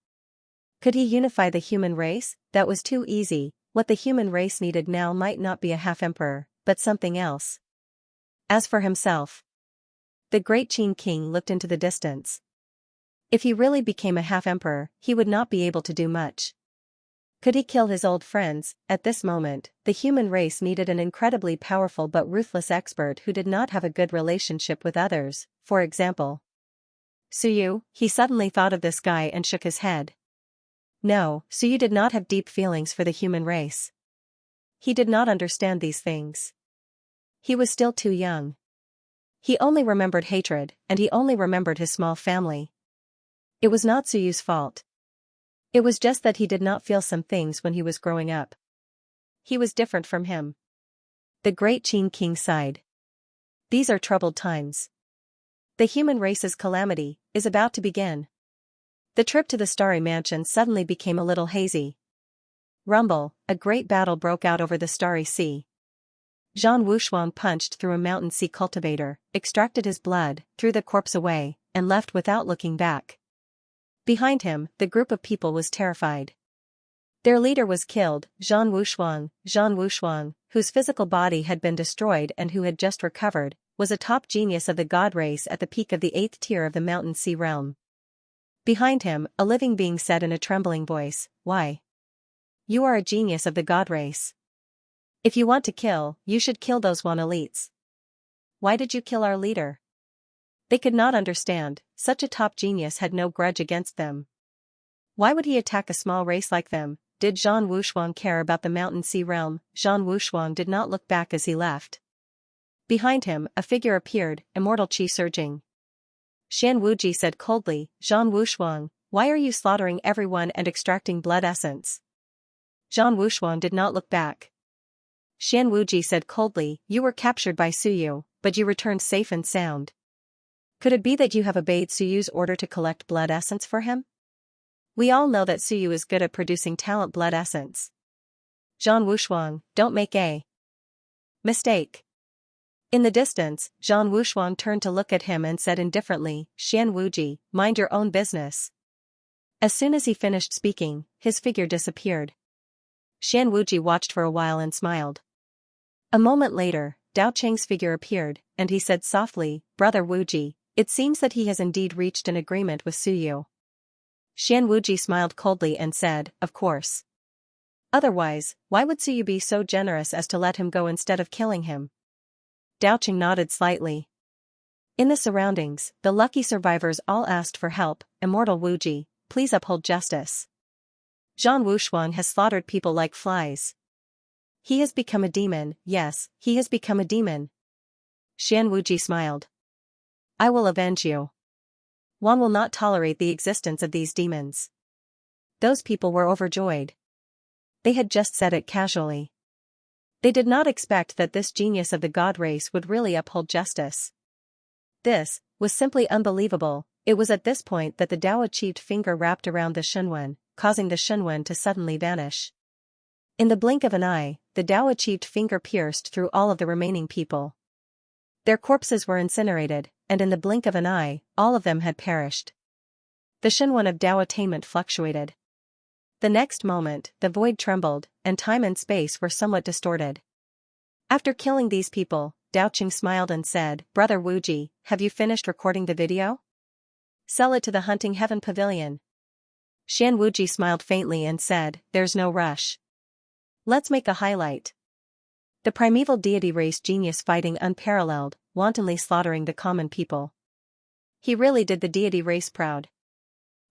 Could he unify the human race? That was too easy. What the human race needed now might not be a half-emperor, but something else. As for himself, the Great Qin King looked into the distance. If he really became a half-emperor, he would not be able to do much. Could he kill his old friends? At this moment, the human race needed an incredibly powerful but ruthless expert who did not have a good relationship with others, for example. Suyu, he suddenly thought of this guy and shook his head. No, Suyu did not have deep feelings for the human race. He did not understand these things. He was still too young. He only remembered hatred, and he only remembered his small family. It was not Suyu's fault. It was just that he did not feel some things when he was growing up. He was different from him. The Great Qin King sighed. These are troubled times. The human race's calamity is about to begin. The trip to the Starry Mansion suddenly became a little hazy. Rumble, a great battle broke out over the Starry Sea. Zhang Wushuang punched through a mountain sea cultivator, extracted his blood, threw the corpse away, and left without looking back. Behind him, the group of people was terrified. Their leader was killed, Zhang Wushuang, whose physical body had been destroyed and who had just recovered, was a top genius of the god race at the peak of the 8th tier of the Mountain Sea realm. Behind him, a living being said in a trembling voice, Why? You are a genius of the god race. If you want to kill, you should kill those one elites. Why did you kill our leader? They could not understand, such a top genius had no grudge against them. Why would he attack a small race like them? Did Zhang Wushuang care about the Mountain Sea realm? Zhang Wushuang did not look back as he left. Behind him, a figure appeared, immortal qi surging. Xian Wuji said coldly, Zhang Wushuang, why are you slaughtering everyone and extracting blood essence? Zhang Wushuang did not look back. Xian Wuji said coldly, you were captured by Suyu, but you returned safe and sound. Could it be that you have obeyed Suyu's order to collect blood essence for him? We all know that Suyu is good at producing talent blood essence. Zhang Wushuang, don't make a mistake. In the distance, Zhang Wushuang turned to look at him and said indifferently, Xian Wuji, mind your own business. As soon as he finished speaking, his figure disappeared. Xian Wuji watched for a while and smiled. A moment later, Dao Cheng's figure appeared, and he said softly, Brother Wuji, it seems that he has indeed reached an agreement with Suyu. Xian Wuji smiled coldly and said, Of course. Otherwise, why would Suyu be so generous as to let him go instead of killing him? Dao Cheng nodded slightly. In the surroundings, the lucky survivors all asked for help, Immortal Wuji, please uphold justice. Zhang Wushuang has slaughtered people like flies. He has become a demon, yes, he has become a demon. Xian Wuji smiled. I will avenge you. One will not tolerate the existence of these demons. Those people were overjoyed. They had just said it casually. They did not expect that this genius of the god race would really uphold justice. This was simply unbelievable. It was at this point that the Dao achieved finger wrapped around the Shunwen, causing the Shunwen to suddenly vanish. In the blink of an eye, the Dao achieved finger pierced through all of the remaining people. Their corpses were incinerated, and in the blink of an eye, all of them had perished. The Shenwan of Tao attainment fluctuated. The next moment, the void trembled, and time and space were somewhat distorted. After killing these people, Dao Qing smiled and said, "Brother Wuji, have you finished recording the video? Sell it to the Hunting Heaven Pavilion." Xian Wuji smiled faintly and said, "There's no rush. Let's make a highlight. The primeval deity race genius fighting unparalleled, wantonly slaughtering the common people. He really did the deity race proud.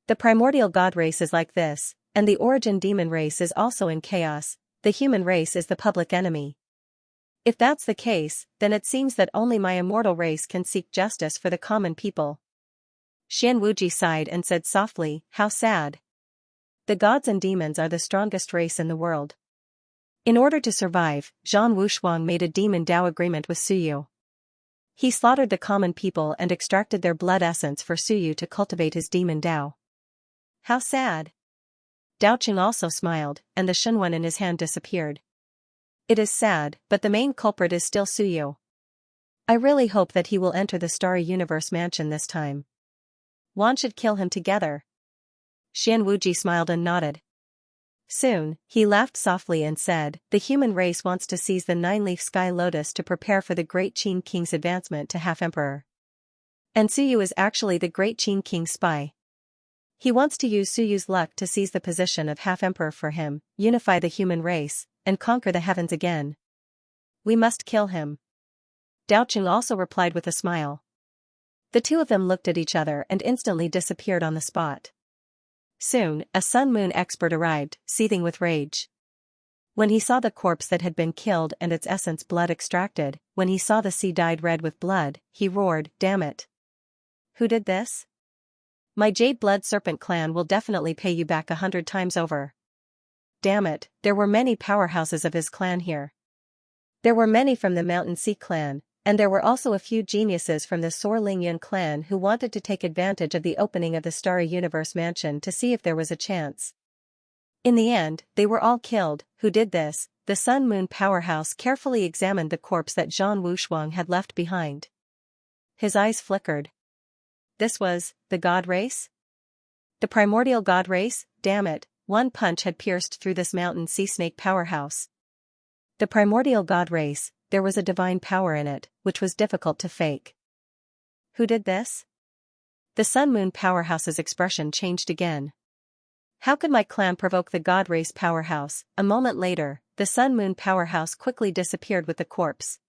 The primordial god race is like this, and the origin demon race is also in chaos. The human race is the public enemy. If that's the case, then it seems that only my immortal race can seek justice for the common people." Xian Wuji sighed and said softly, "How sad. The gods and demons are the strongest race in the world." In order to survive, Zhang Wushuang made a demon Dao agreement with Suyu. He slaughtered the common people and extracted their blood essence for Suyu to cultivate his demon Dao. How sad. Dao Qing also smiled, and the Shenwan in his hand disappeared. It is sad, but the main culprit is still Suyu. I really hope that he will enter the Starry Universe mansion this time. One should kill him together. Xian Wuji smiled and nodded. Soon, he laughed softly and said, "The human race wants to seize the nine-leaf sky lotus to prepare for the great Qin King's advancement to half-emperor. And Suyu is actually the great Qin King's spy. He wants to use Suyu's luck to seize the position of half-emperor for him, unify the human race, and conquer the heavens again. We must kill him." Dao Qing also replied with a smile. The two of them looked at each other and instantly disappeared on the spot. Soon, a sun-moon expert arrived, seething with rage. When he saw the corpse that had been killed and its essence blood extracted, when he saw the sea dyed red with blood, he roared, "Damn it! Who did this? My Jade Blood Serpent clan will definitely pay you back 100 times over." Damn it, there were many powerhouses of his clan here. There were many from the Mountain Sea clan, and there were also a few geniuses from the Soar Lingyun clan who wanted to take advantage of the opening of the Starry Universe mansion to see if there was a chance. In the end, they were all killed. Who did this? The Sun Moon powerhouse carefully examined the corpse that Zhang Wushuang had left behind. His eyes flickered. This was the god race? The primordial god race? Damn it, one punch had pierced through this Mountain Sea Snake powerhouse. The primordial god race, there was a divine power in it, which was difficult to fake. Who did this? The Sun Moon powerhouse's expression changed again. How could my clan provoke the god race powerhouse? A moment later, the Sun Moon powerhouse quickly disappeared with the corpse.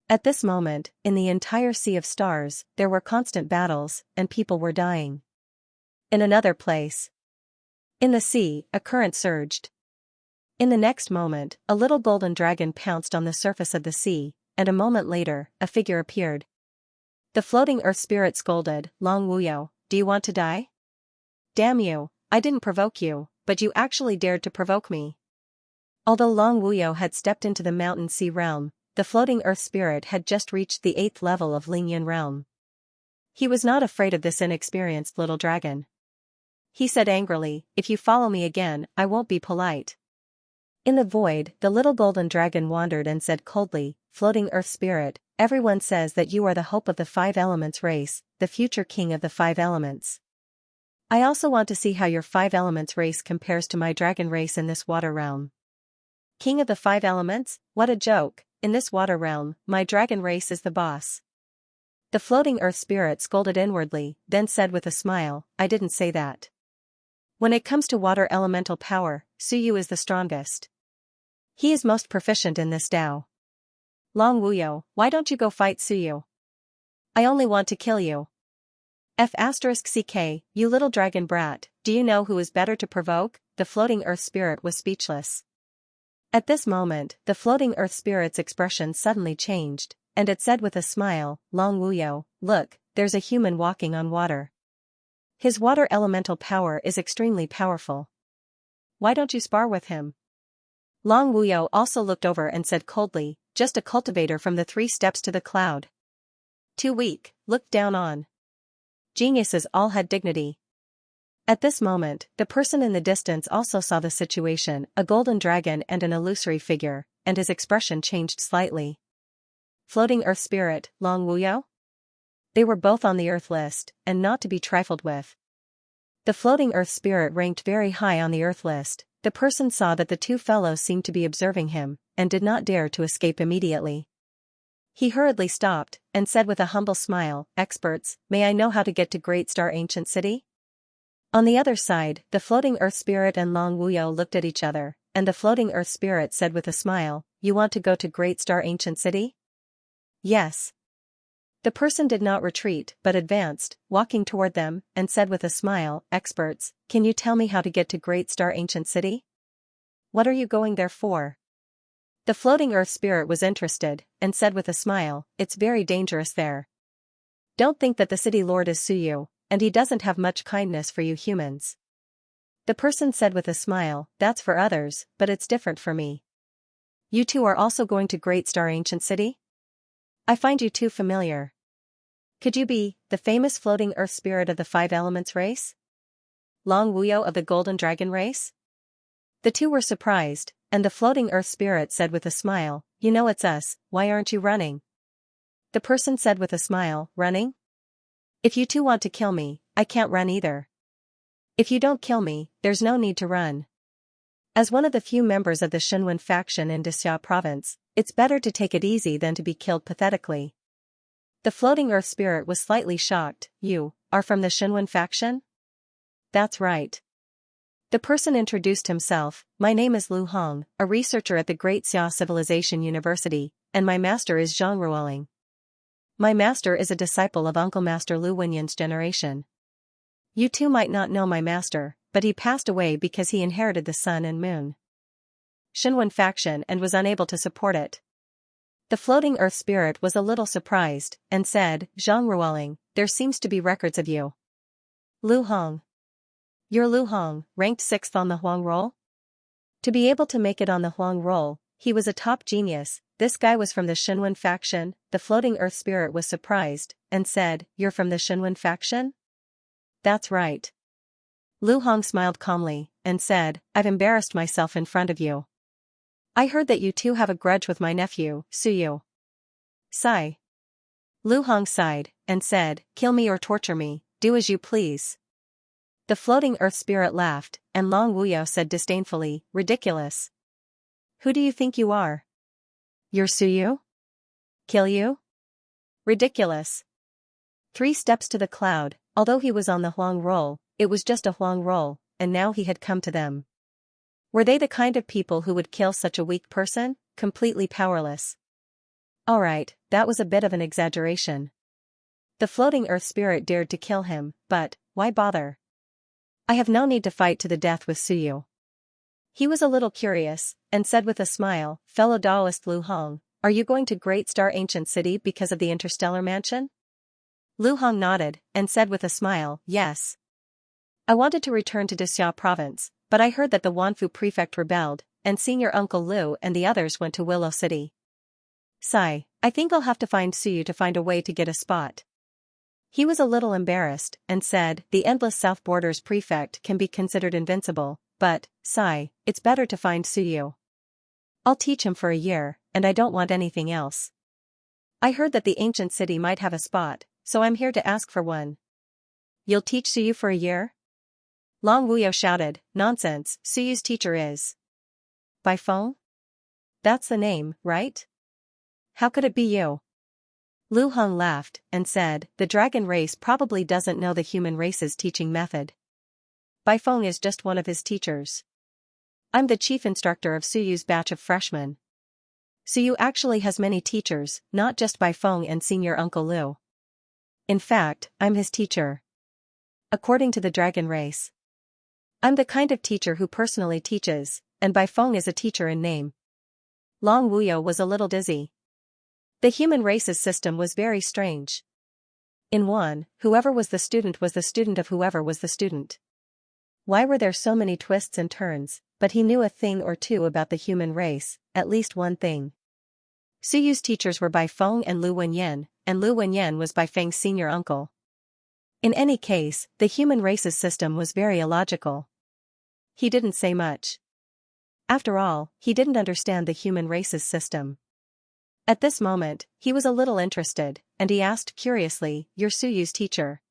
At this moment, in the entire sea of stars, there were constant battles, and people were dying. In another place. In the sea, a current surged. In the next moment, a little golden dragon pounced on the surface of the sea, and a moment later, a figure appeared. The floating earth spirit scolded, "Long Wuyo, do you want to die? Damn you, I didn't provoke you, but you actually dared to provoke me." Although Long Wuyo had stepped into the mountain sea realm, the floating earth spirit had just reached the 8th level of Lingyun realm. He was not afraid of this inexperienced little dragon. He said angrily, "If you follow me again, I won't be polite." In the void, the little golden dragon wandered and said coldly, "Floating earth spirit, everyone says that you are the hope of the 5 elements race, the future king of the 5 elements. I also want to see how your 5 elements race compares to my dragon race in this water realm." King of the 5 elements? What a joke! In this water realm, my dragon race is the boss. The floating earth spirit scolded inwardly, then said with a smile, "I didn't say that. When it comes to water elemental power, Suyu is the strongest. He is most proficient in this Tao. Long Wuyo, why don't you go fight Suyu? I only want to kill you. F***ck, you little dragon brat, do you know who is better to provoke?" The floating earth spirit was speechless. At this moment, the floating earth spirit's expression suddenly changed, and it said with a smile, "Long Wuyo, look, there's a human walking on water. His water elemental power is extremely powerful. Why don't you spar with him?" Long Wuyo also looked over and said coldly, "Just a cultivator from the 3 steps to the cloud. Too weak, looked down on. Geniuses all had dignity." At this moment, the person in the distance also saw the situation, a golden dragon and an illusory figure, and his expression changed slightly. Floating Earth Spirit, Long Wuyao? They were both on the Earth list, and not to be trifled with. The Floating Earth Spirit ranked very high on the Earth list. The person saw that the two fellows seemed to be observing him, and did not dare to escape immediately. He hurriedly stopped, and said with a humble smile, "Experts, may I know how to get to Great Star Ancient City?" On the other side, the Floating Earth Spirit and Long Wuyao looked at each other, and the Floating Earth Spirit said with a smile, "You want to go to Great Star Ancient City?" "Yes." The person did not retreat but advanced, walking toward them, and said with a smile, "Experts, can you tell me how to get to Great Star Ancient City?" "What are you going there for?" The Floating Earth Spirit was interested, and said with a smile, "It's very dangerous there. Don't think that the city lord is Suyu, and he doesn't have much kindness for you humans." The person said with a smile, "That's for others, but it's different for me. You two are also going to Great Star Ancient City? I find you too familiar. Could you be the famous Floating Earth Spirit of the Five Elements race? Long Wuyao of the Golden Dragon race?" The two were surprised, and the Floating Earth Spirit said with a smile, "You know it's us, why aren't you running?" The person said with a smile, "Running? If you two want to kill me, I can't run either. If you don't kill me, there's no need to run. As one of the few members of the Shenwen faction in Xianxia province, it's better to take it easy than to be killed pathetically." The Floating Earth Spirit was slightly shocked. "You are from the Shenwen faction?" "That's right." The person introduced himself, "My name is Lu Hong, a researcher at the Great Xia Civilization University, and my master is Zhang Ruoling. My master is a disciple of Uncle Master Lu Wenyan's generation. You two might not know my master, but he passed away because he inherited the sun and moon Shenwen faction and was unable to support it." The Floating Earth Spirit was a little surprised, and said, "Zhang Ruoling, there seems to be records of you." "Lu Hong. You're Lu Hong, ranked 6th on the Huang roll?" To be able to make it on the Huang roll, he was a top genius. This guy was from the Shenwen faction. The Floating Earth Spirit was surprised, and said, "You're from the Shenwen faction?" "That's right." Lu Hong smiled calmly, and said, "I've embarrassed myself in front of you. I heard that you two have a grudge with my nephew, Suyu." "Sigh." Lu Hong sighed, and said, "Kill me or torture me, do as you please." The Floating Earth Spirit laughed, and Long Wuyao said disdainfully, "Ridiculous. Who do you think you are? You're Suyu? Kill you? Ridiculous." 3 steps to the cloud. Although he was on the Huang roll, it was just a Huang roll, and now he had come to them. Were they the kind of people who would kill such a weak person, completely powerless? Alright, that was a bit of an exaggeration. The Floating Earth Spirit dared to kill him, but why bother? "I have no need to fight to the death with Suyu." He was a little curious, and said with a smile, "Fellow Taoist Lu Hong, are you going to Great Star Ancient City because of the interstellar mansion?" Lu Hong nodded, and said with a smile, "Yes. I wanted to return to Xia province, but I heard that the Wanfu prefect rebelled, and Senior Uncle Lu and the others went to Willow City. Sigh, I think I'll have to find Suyu to find a way to get a spot." He was a little embarrassed, and said, "The Endless South Borders prefect can be considered invincible, but, sigh, it's better to find Suyu. I'll teach him for a year, and I don't want anything else. I heard that the ancient city might have a spot, so I'm here to ask for one." "You'll teach Suyu for a year?" Long Wuyao shouted, "Nonsense, Suyu's teacher is Baifeng? That's the name, right? How could it be you?" Lu Hong laughed, and said, "The dragon race probably doesn't know the human race's teaching method. Baifeng is just one of his teachers. I'm the chief instructor of Suyu's batch of freshmen. Suyu actually has many teachers, not just Baifeng and Senior Uncle Lu. In fact, I'm his teacher. According to the dragon race. I'm the kind of teacher who personally teaches, and Baifeng is a teacher in name." Long Wuyao was a little dizzy. The human race's system was very strange. In one, whoever was the student of whoever was the student. Why were there so many twists and turns? But he knew a thing or two about the human race, at least one thing. Suyu's teachers were Baifeng and Lu Wenyan was Baifeng's senior uncle. In any case, the human race's system was very illogical. He didn't say much. After all, he didn't understand the human race's system. At this moment, he was a little interested, and he asked curiously, "You're Suyu's teacher?"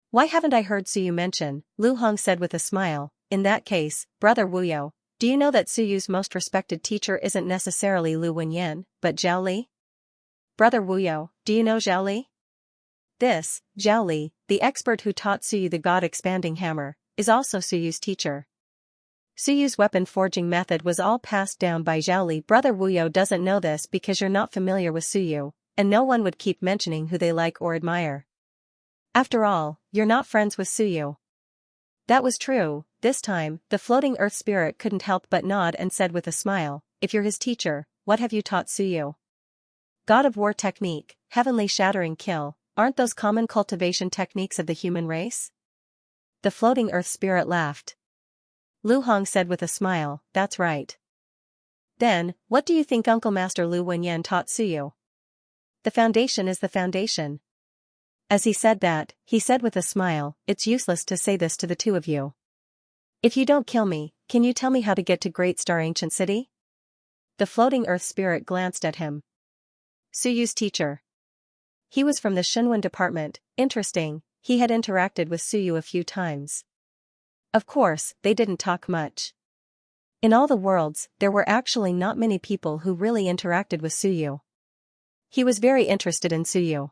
"Why haven't I heard Suyu mention?" Lu Hong said with a smile. "In that case, Brother Wuyo, do you know that Suyu's most respected teacher isn't necessarily Lu Wenyan, but Zhao Li?" "Brother Wuyo, do you know Zhao Li?" This, Zhao Li, the expert who taught Suyu the God-expanding hammer, is also Suyu's teacher. Suyu's weapon forging method was all passed down by Zhao Li. Brother Wuyo doesn't know this because you're not familiar with Suyu, and no one would keep mentioning who they like or admire. After all, you're not friends with Suyu. That was true. This time, the floating earth spirit couldn't help but nod and said with a smile, "If you're his teacher, what have you taught Suyu?" "God of War technique, heavenly shattering kill, aren't those common cultivation techniques of the human race?" The floating earth spirit laughed. Lu Hong said with a smile, "That's right." "Then, what do you think Uncle Master Lu Wenyan taught Suyu?" "The foundation is the foundation." As he said that, he said with a smile, "It's useless to say this to the two of you. If you don't kill me, can you tell me how to get to Great Star Ancient City?" The floating earth spirit glanced at him. Suyu's teacher. He was from the Shenwen department. Interesting, he had interacted with Suyu a few times. Of course, they didn't talk much. In all the worlds, there were actually not many people who really interacted with Suyu. He was very interested in Suyu.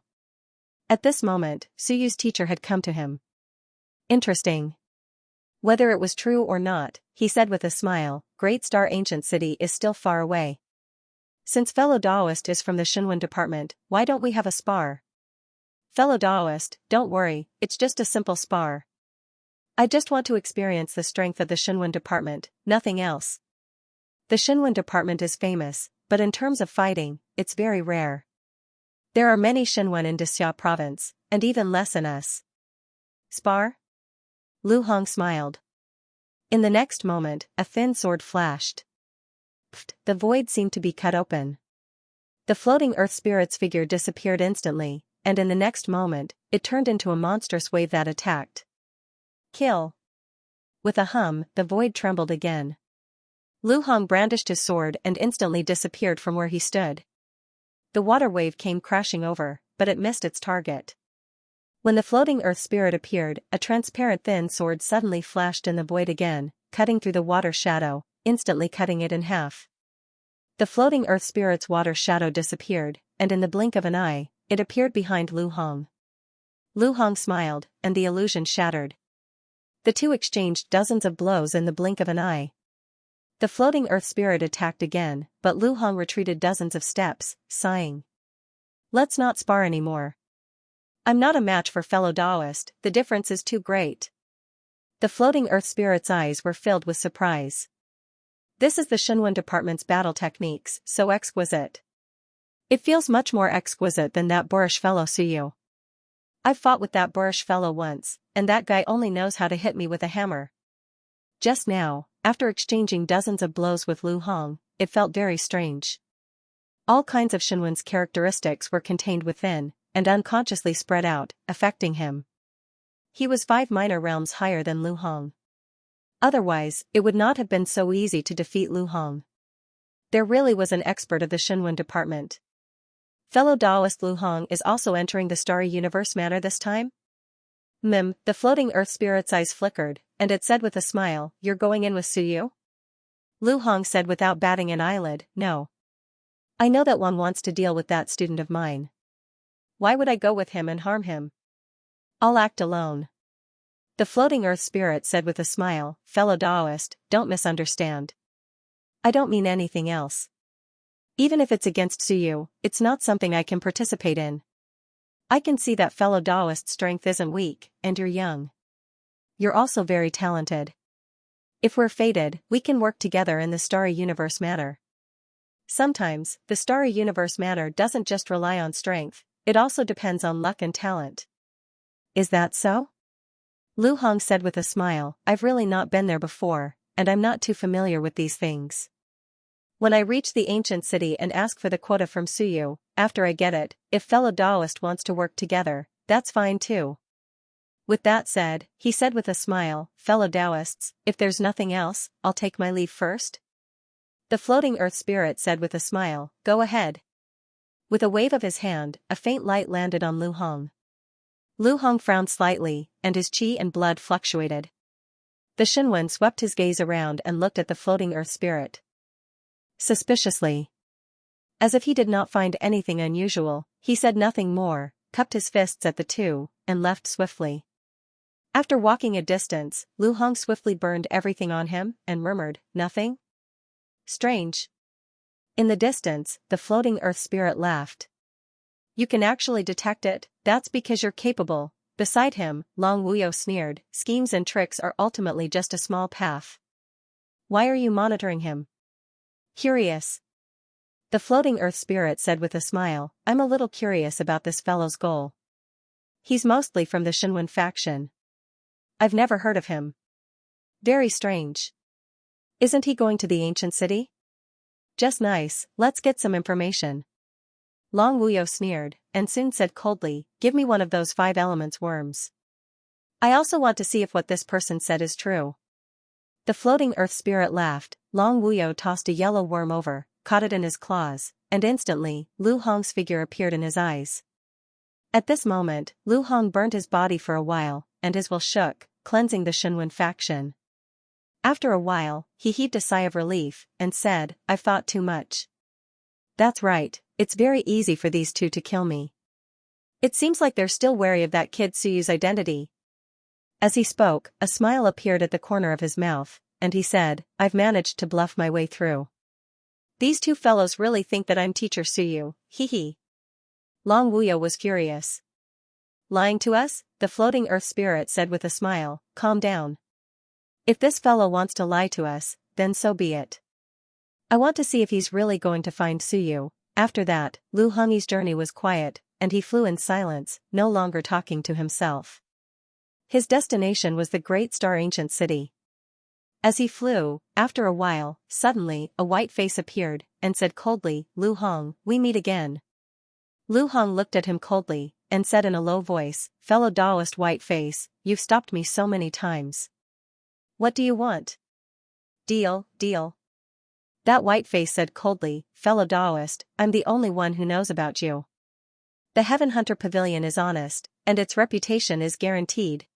At this moment, Suyu's teacher had come to him. Interesting. Whether it was true or not, he said with a smile, "Great Star Ancient City is still far away. Since fellow Daoist is from the Shenwen department, why don't we have a spar?" "Fellow Daoist, don't worry, it's just a simple spar. I just want to experience the strength of the Shenwen department, nothing else. The Shenwen department is famous, but in terms of fighting, it's very rare. There are many Shenwen in Dixia province, and even less in us." "Spar?" Lu Hong smiled. In the next moment, a thin sword flashed. Pfft, the void seemed to be cut open. The floating earth spirit's figure disappeared instantly, and in the next moment, it turned into a monstrous wave that attacked. "Kill." With a hum, the void trembled again. Lu Hong brandished his sword and instantly disappeared from where he stood. The water wave came crashing over, but it missed its target. When the floating earth spirit appeared, a transparent thin sword suddenly flashed in the void again, cutting through the water shadow, instantly cutting it in half. The floating earth spirit's water shadow disappeared, and in the blink of an eye, it appeared behind Lu Hong. Lu Hong smiled, and the illusion shattered. The two exchanged dozens of blows in the blink of an eye. The floating earth spirit attacked again, but Lu Hong retreated dozens of steps, sighing. "Let's not spar anymore. I'm not a match for fellow Daoist, the difference is too great." The floating earth spirit's eyes were filled with surprise. "This is the Shenwen department's battle techniques, so exquisite. It feels much more exquisite than that boorish fellow Suyu. I've fought with that boorish fellow once, and that guy only knows how to hit me with a hammer." Just now, after exchanging dozens of blows with Lu Hong, it felt very strange. All kinds of Shenwen's characteristics were contained within, and unconsciously spread out, affecting him. He was 5 minor realms higher than Lu Hong. Otherwise, it would not have been so easy to defeat Lu Hong. There really was an expert of the Shenwen department. Fellow Daoist Lu Hong is also entering the Starry Universe Manor this time? The floating earth spirit's eyes flickered, and it said with a smile, "You're going in with Suyu?" Lu Hong said without batting an eyelid, "No. I know that one wants to deal with that student of mine. Why would I go with him and harm him? I'll act alone." The floating earth spirit said with a smile, "Fellow Daoist, don't misunderstand. I don't mean anything else. Even if it's against Suyu, it's not something I can participate in. I can see that fellow Daoist's strength isn't weak, and you're young. You're also very talented. If we're fated, we can work together in the Starry Universe Manor. Sometimes, the Starry Universe Manor doesn't just rely on strength, it also depends on luck and talent." "Is that so?" Lu Hong said with a smile, "I've really not been there before, and I'm not too familiar with these things. When I reach the ancient city and ask for the quota from Suyu, after I get it, if fellow Daoist wants to work together, that's fine too." With that said, he said with a smile, "Fellow Daoists, if there's nothing else, I'll take my leave first." The floating earth spirit said with a smile, "Go ahead. With a wave of his hand, a faint light landed on Lu Hong. Lu Hong frowned slightly, and his qi and blood fluctuated. The Shinwen swept his gaze around and looked at the floating earth spirit. Suspiciously. As if he did not find anything unusual, he said nothing more, cupped his fists at the two, and left swiftly. After walking a distance, Lu Hong swiftly burned everything on him and murmured, "Nothing? Strange." In the distance, the floating earth spirit laughed. "You can actually detect it, that's because you're capable." Beside him, Long Wuyo sneered, "Schemes and tricks are ultimately just a small path. Why are you monitoring him?" "Curious." The floating earth spirit said with a smile, "I'm a little curious about this fellow's goal. He's mostly from the Shinwen faction. I've never heard of him. Very strange. Isn't he going to the ancient city? Just nice, let's get some information." Long Wuyo sneered, and soon said coldly, "Give me one of those 5 elements worms. I also want to see if what this person said is true." The floating earth spirit laughed. Long Wuyo tossed a yellow worm over, caught it in his claws, and instantly, Lu Hong's figure appeared in his eyes. At this moment, Lu Hong burned his body for a while, and his will shook, cleansing the Shinwen faction. After a while, he heaved a sigh of relief, and said, "I've thought too much. That's right, it's very easy for these two to kill me. It seems like they're still wary of that kid Suyu's identity." As he spoke, a smile appeared at the corner of his mouth, and he said, "I've managed to bluff my way through. These two fellows really think that I'm Teacher Suyu, hee." Long Wuyo was furious. "Lying to us?" the floating earth spirit said with a smile, "Calm down. If this fellow wants to lie to us, then so be it. I want to see if he's really going to find Suyu." After that, Lu Hong's journey was quiet, and he flew in silence, no longer talking to himself. His destination was the great star ancient city. As he flew, after a while, suddenly, a white face appeared, and said coldly, "Lu Hong, we meet again." Lu Hong looked at him coldly, and said in a low voice, "Fellow Taoist white face, you've stopped me so many times. What do you want?" "Deal, deal." That white face said coldly, "Fellow Taoist, I'm the only one who knows about you. The Heaven Hunter Pavilion is honest, and its reputation is guaranteed.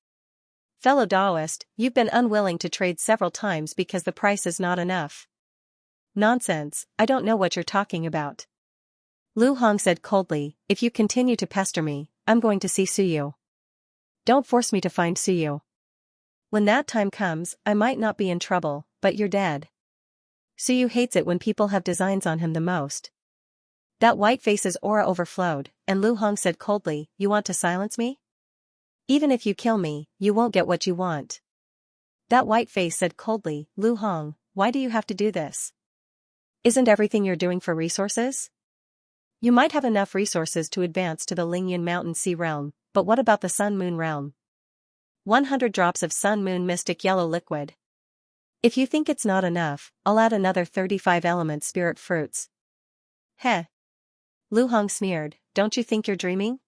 Fellow Taoist, you've been unwilling to trade several times because the price is not enough." "Nonsense, I don't know what you're talking about." Lu Hong said coldly, "If you continue to pester me, I'm going to see Suyu. Don't force me to find Suyu. When that time comes, I might not be in trouble, but you're dead. Suyu hates it when people have designs on him the most." That white face's aura overflowed, and Lu Hong said coldly, "You want to silence me? Even if you kill me, you won't get what you want." That white face said coldly, "Lu Hong, why do you have to do this? Isn't everything you're doing for resources? You might have enough resources to advance to the Lingyan Mountain Sea realm, but what about the Sun Moon realm? 100 drops of Sun Moon mystic yellow liquid. If you think it's not enough, I'll add another 35 element spirit fruits." "Heh." Lu Hong sneered, "Don't you think you're dreaming?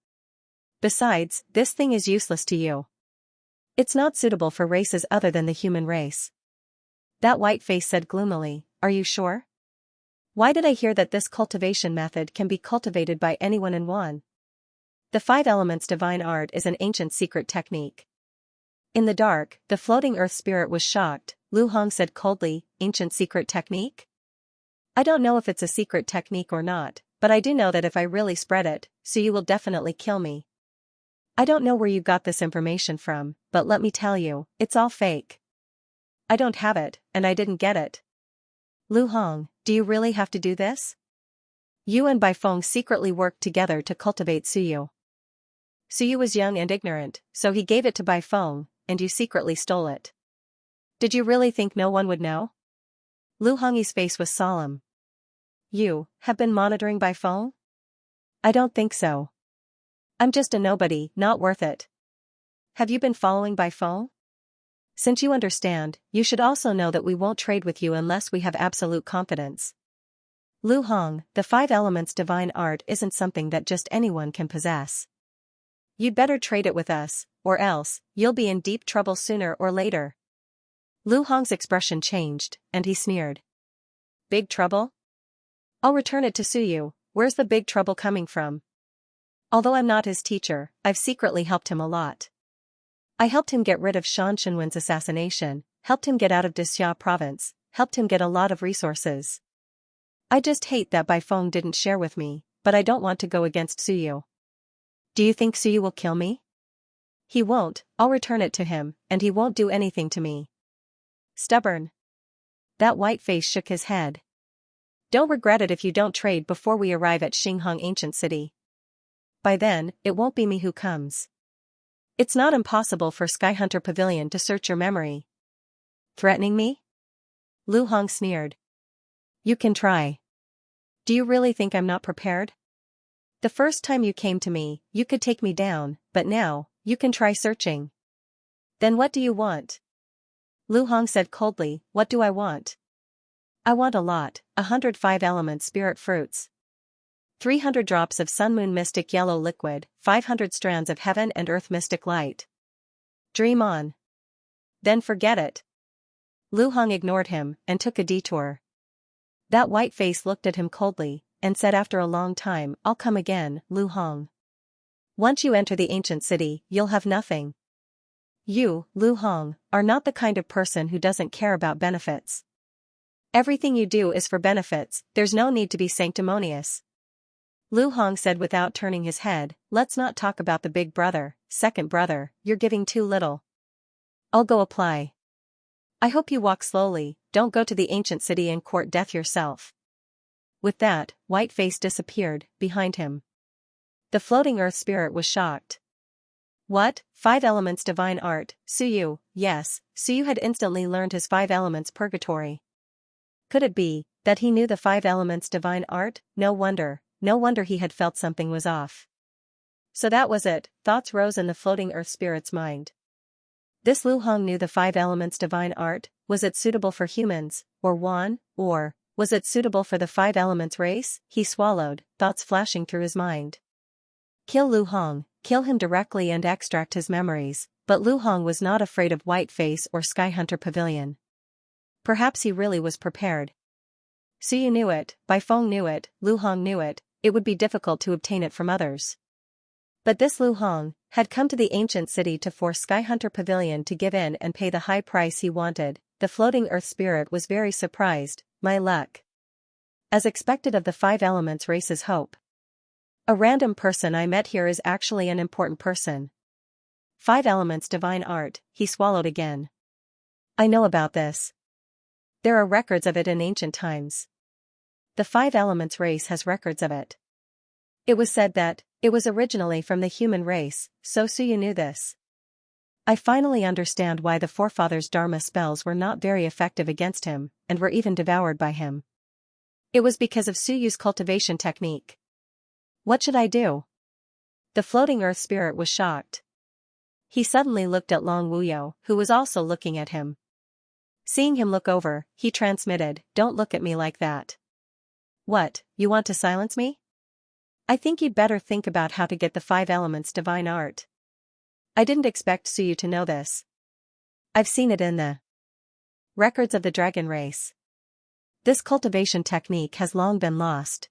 Besides, this thing is useless to you. It's not suitable for races other than the human race." That white face said gloomily, "Are you sure? Why did I hear that this cultivation method can be cultivated by anyone in one? The 5 elements divine art is an ancient secret technique." In the dark, the floating earth spirit was shocked. Lu Hong said coldly, "Ancient secret technique? I don't know if it's a secret technique or not, but I do know that if I really spread it, so you will definitely kill me. I don't know where you got this information from, but let me tell you, it's all fake. I don't have it, and I didn't get it. Lu Hong, do you really have to do this? You and Bai Feng secretly worked together to cultivate Suyu. Suyu was young and ignorant, so he gave it to Bai Feng, and you secretly stole it. Did you really think no one would know?" Lu Hong's face was solemn. "You have been monitoring Bai Feng?" "I don't think so. I'm just a nobody, not worth it." "Have you been following Bai Feng? Since you understand, you should also know that we won't trade with you unless we have absolute confidence. Lu Hong, the 5 elements divine art isn't something that just anyone can possess. You'd better trade it with us, or else, you'll be in deep trouble sooner or later." Lu Hong's expression changed, and he sneered. "Big trouble? I'll return it to Suyu, Where's the big trouble coming from? Although I'm not his teacher, I've secretly helped him a lot. I helped him get rid of Shan Shenwen's assassination, helped him get out of Dixia province, helped him get a lot of resources. I just hate that Bai Feng didn't share with me, but I don't want to go against Suyu. Do you think Suyu will kill me? He won't, I'll return it to him, and he won't do anything to me. Stubborn. That white face shook his head. Don't regret it if you don't trade before we arrive at Xinghong Ancient City. By then, it won't be me who comes. It's not impossible for Skyhunter Pavilion to search your memory. Threatening me? Lu Hong sneered. You can try. Do you really think I'm not prepared? The first time you came to me, you could take me down, but now, you can try searching. Then what do you want? Lu Hong said coldly, what do I want? I want a lot, 105 element spirit fruits. 300 drops of sun moon mystic yellow liquid, 500 strands of heaven and earth mystic light. Dream on. Then forget it. Lu Hong ignored him, and took a detour. That white face looked at him coldly, and said after a long time, I'll come again, Lu Hong. Once you enter the ancient city, you'll have nothing. You, Lu Hong, are not the kind of person who doesn't care about benefits. Everything you do is for benefits, there's no need to be sanctimonious. Lu Hong said without turning his head, let's not talk about the big brother, second brother, you're giving too little. I'll go apply. I hope you walk slowly, don't go to the ancient city and court death yourself. With that, white face disappeared, behind him. The floating earth spirit was shocked. What, 5 elements divine art, Suyu, yes, Suyu had instantly learned his 5 elements purgatory. Could it be, that he knew the 5 elements divine art? No wonder he had felt something was off. So that was it, thoughts rose in the floating earth spirit's mind. This Lu Hong knew the 5 elements divine art, was it suitable for humans, or Wan, or, was it suitable for the 5 elements race? He swallowed, thoughts flashing through his mind. Kill Lu Hong, kill him directly and extract his memories, but Lu Hong was not afraid of White Face or Skyhunter Pavilion. Perhaps he really was prepared. Suyu knew it, Bai Feng knew it, Lu Hong knew it, it would be difficult to obtain it from others. But this Lu Hong had come to the ancient city to force Skyhunter Pavilion to give in and pay the high price he wanted. The floating earth spirit was very surprised. My luck. As expected of the 5 elements race's hope. A random person I met here is actually an important person. 5 elements divine art, he swallowed again. I know about this. There are records of it in ancient times. The 5 elements race has records of it. It was said that it was originally from the human race, so Suyu knew this. I finally understand why the forefathers' Dharma spells were not very effective against him, and were even devoured by him. It was because of Suyu's cultivation technique. What should I do? The floating earth spirit was shocked. He suddenly looked at Long Wuyo, who was also looking at him. Seeing him look over, he transmitted, don't look at me like that. What, you want to silence me? I think you'd better think about how to get the 5 elements divine art. I didn't expect Suyu to know this. I've seen it in the records of the dragon race. This cultivation technique has long been lost.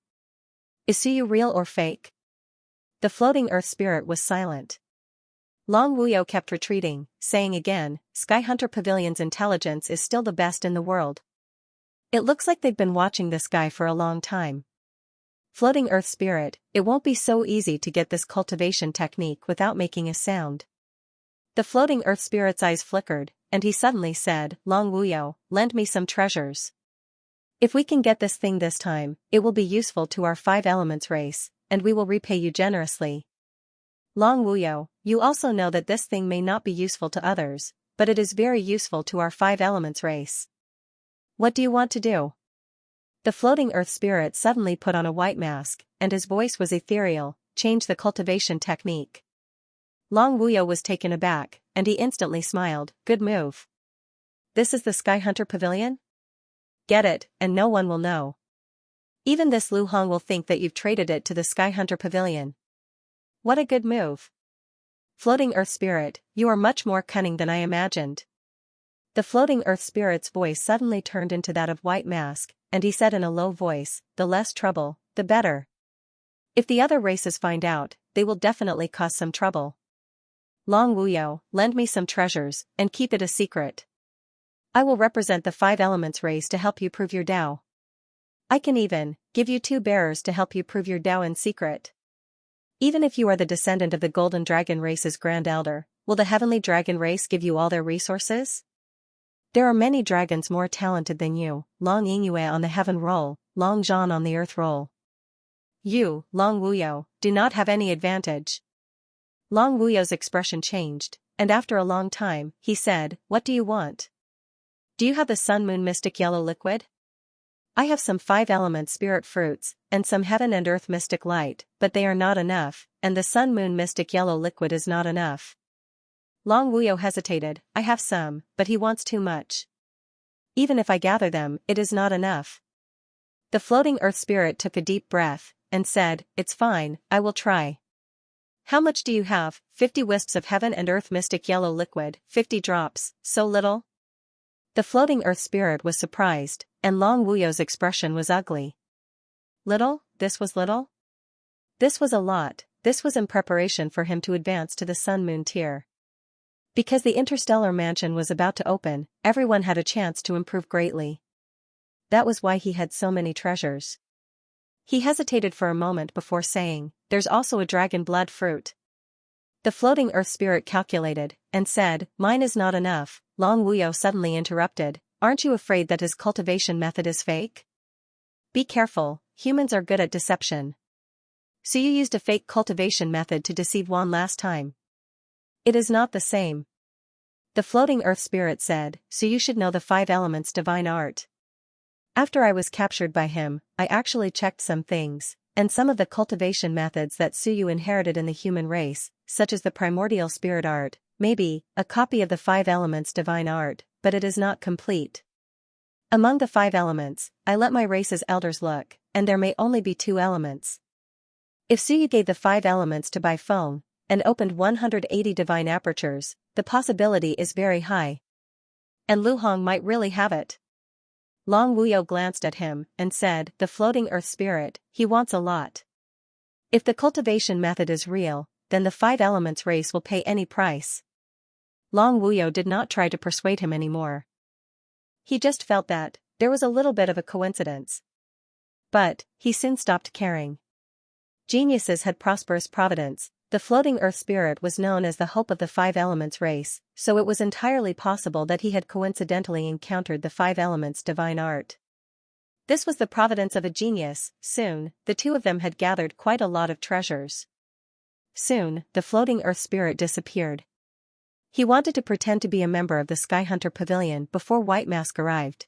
Is Suyu real or fake? The floating earth spirit was silent. Long Wuyo kept retreating, saying again, Skyhunter Pavilion's intelligence is still the best in the world. It looks like they've been watching this guy for a long time. Floating earth spirit, it won't be so easy to get this cultivation technique without making a sound. The floating earth spirit's eyes flickered, and he suddenly said, Long Wuyo, lend me some treasures. If we can get this thing this time, it will be useful to our 5 elements race, and we will repay you generously. Long Wuyo, you also know that this thing may not be useful to others, but it is very useful to our 5 elements race. What do you want to do? The floating earth spirit suddenly put on a white mask, and his voice was ethereal, change the cultivation technique. Long Wuyo was taken aback, and he instantly smiled, good move. This is the Skyhunter Pavilion? Get it, and no one will know. Even this Lu Hong will think that you've traded it to the Skyhunter Pavilion. What a good move. Floating earth spirit, you are much more cunning than I imagined. The floating earth spirit's voice suddenly turned into that of White Mask, and he said in a low voice, the less trouble, the better. If the other races find out, they will definitely cause some trouble. Long Wuyo, lend me some treasures, and keep it a secret. I will represent the 5 elements race to help you prove your Tao. I can even give you 2 bearers to help you prove your Tao in secret. Even if you are the descendant of the Golden Dragon race's Grand Elder, will the Heavenly Dragon race give you all their resources? There are many dragons more talented than you, Long Yingyue on the Heaven roll, Long Zhan on the Earth roll. You, Long Wuyo, do not have any advantage. Long Wuyo's expression changed, and after a long time, he said, What do you want? Do you have the Sun Moon Mystic Yellow Liquid? I have some 5 element spirit fruits, and some Heaven and Earth Mystic Light, but they are not enough, and the Sun Moon Mystic Yellow Liquid is not enough. Long Wuyo hesitated. I have some, but he wants too much. Even if I gather them, it is not enough. The floating Earth Spirit took a deep breath, and said, It's fine, I will try. How much do you have? 50 wisps of Heaven and Earth Mystic Yellow Liquid, 50 drops, so little? The floating Earth Spirit was surprised, and Long Wuyo's expression was ugly. Little? This was little? This was a lot. This was in preparation for him to advance to the Sun Moon tier. Because the interstellar mansion was about to open, everyone had a chance to improve greatly. That was why he had so many treasures. He hesitated for a moment before saying, There's also a dragon blood fruit. The floating Earth Spirit calculated, and said, Mine is not enough. Long Wuyo suddenly interrupted, Aren't you afraid that his cultivation method is fake? Be careful, humans are good at deception. So you used a fake cultivation method to deceive Wan last time. It is not the same. The floating Earth Spirit said, So you should know the 5 elements divine art. After I was captured by him, I actually checked some things, and some of the cultivation methods that Suyu inherited in the human race, such as the primordial spirit art, maybe a copy of the 5 elements divine art, but it is not complete. Among the 5 elements, I let my race's elders look, and there may only be 2 elements. If Suyu gave the 5 elements to Bai Feng, and opened 180 divine apertures, the possibility is very high. And Lu Hong might really have it. Long Wuyo glanced at him, and said, The floating Earth Spirit, he wants a lot. If the cultivation method is real, then the 5 elements race will pay any price. Long Wuyo did not try to persuade him anymore. He just felt that there was a little bit of a coincidence. But he soon stopped caring. Geniuses had prosperous providence. The floating Earth Spirit was known as the hope of the 5 elements race, so it was entirely possible that he had coincidentally encountered the 5 elements divine art. This was the providence of a genius. Soon, the 2 of them had gathered quite a lot of treasures. Soon, the floating Earth Spirit disappeared. He wanted to pretend to be a member of the Sky Hunter Pavilion before White Mask arrived.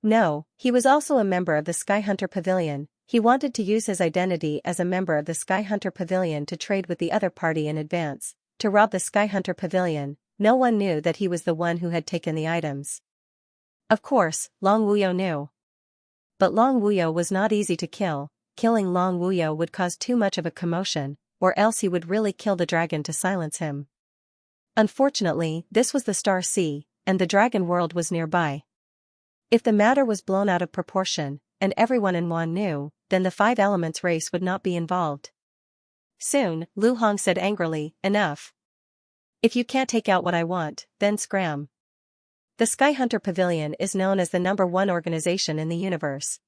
No, he was also a member of the Sky Hunter Pavilion. He wanted to use his identity as a member of the Sky Hunter Pavilion to trade with the other party in advance, to rob the Sky Hunter Pavilion. No one knew that he was the one who had taken the items. Of course, Long Wuyo knew. But Long Wuyo was not easy to kill. Killing Long Wuyo would cause too much of a commotion, or else he would really kill the dragon to silence him. Unfortunately, this was the Star Sea, and the dragon world was nearby. If the matter was blown out of proportion, and everyone in Wan knew, then the 5 elements race would not be involved. Soon, Lu Hong said angrily, Enough. If you can't take out what I want, then scram. The Sky Hunter Pavilion is known as the #1 organization in the universe.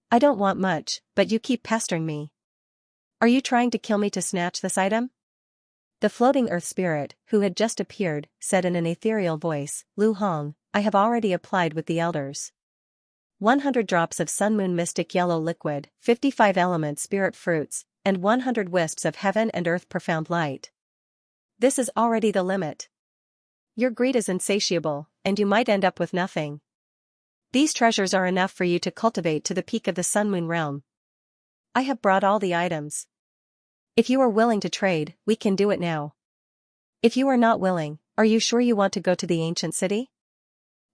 I don't want much, but you keep pestering me. Are you trying to kill me to snatch this item? The floating Earth Spirit, who had just appeared, said in an ethereal voice, Lu Hong, I have already applied with the elders. 100 drops of Sun Moon Mystic Yellow Liquid, 55 element spirit fruits, and 100 wisps of Heaven and Earth Profound Light. This is already the limit. Your greed is insatiable, and you might end up with nothing. These treasures are enough for you to cultivate to the peak of the Sun Moon realm. I have brought all the items. If you are willing to trade, we can do it now. If you are not willing, are you sure you want to go to the ancient city?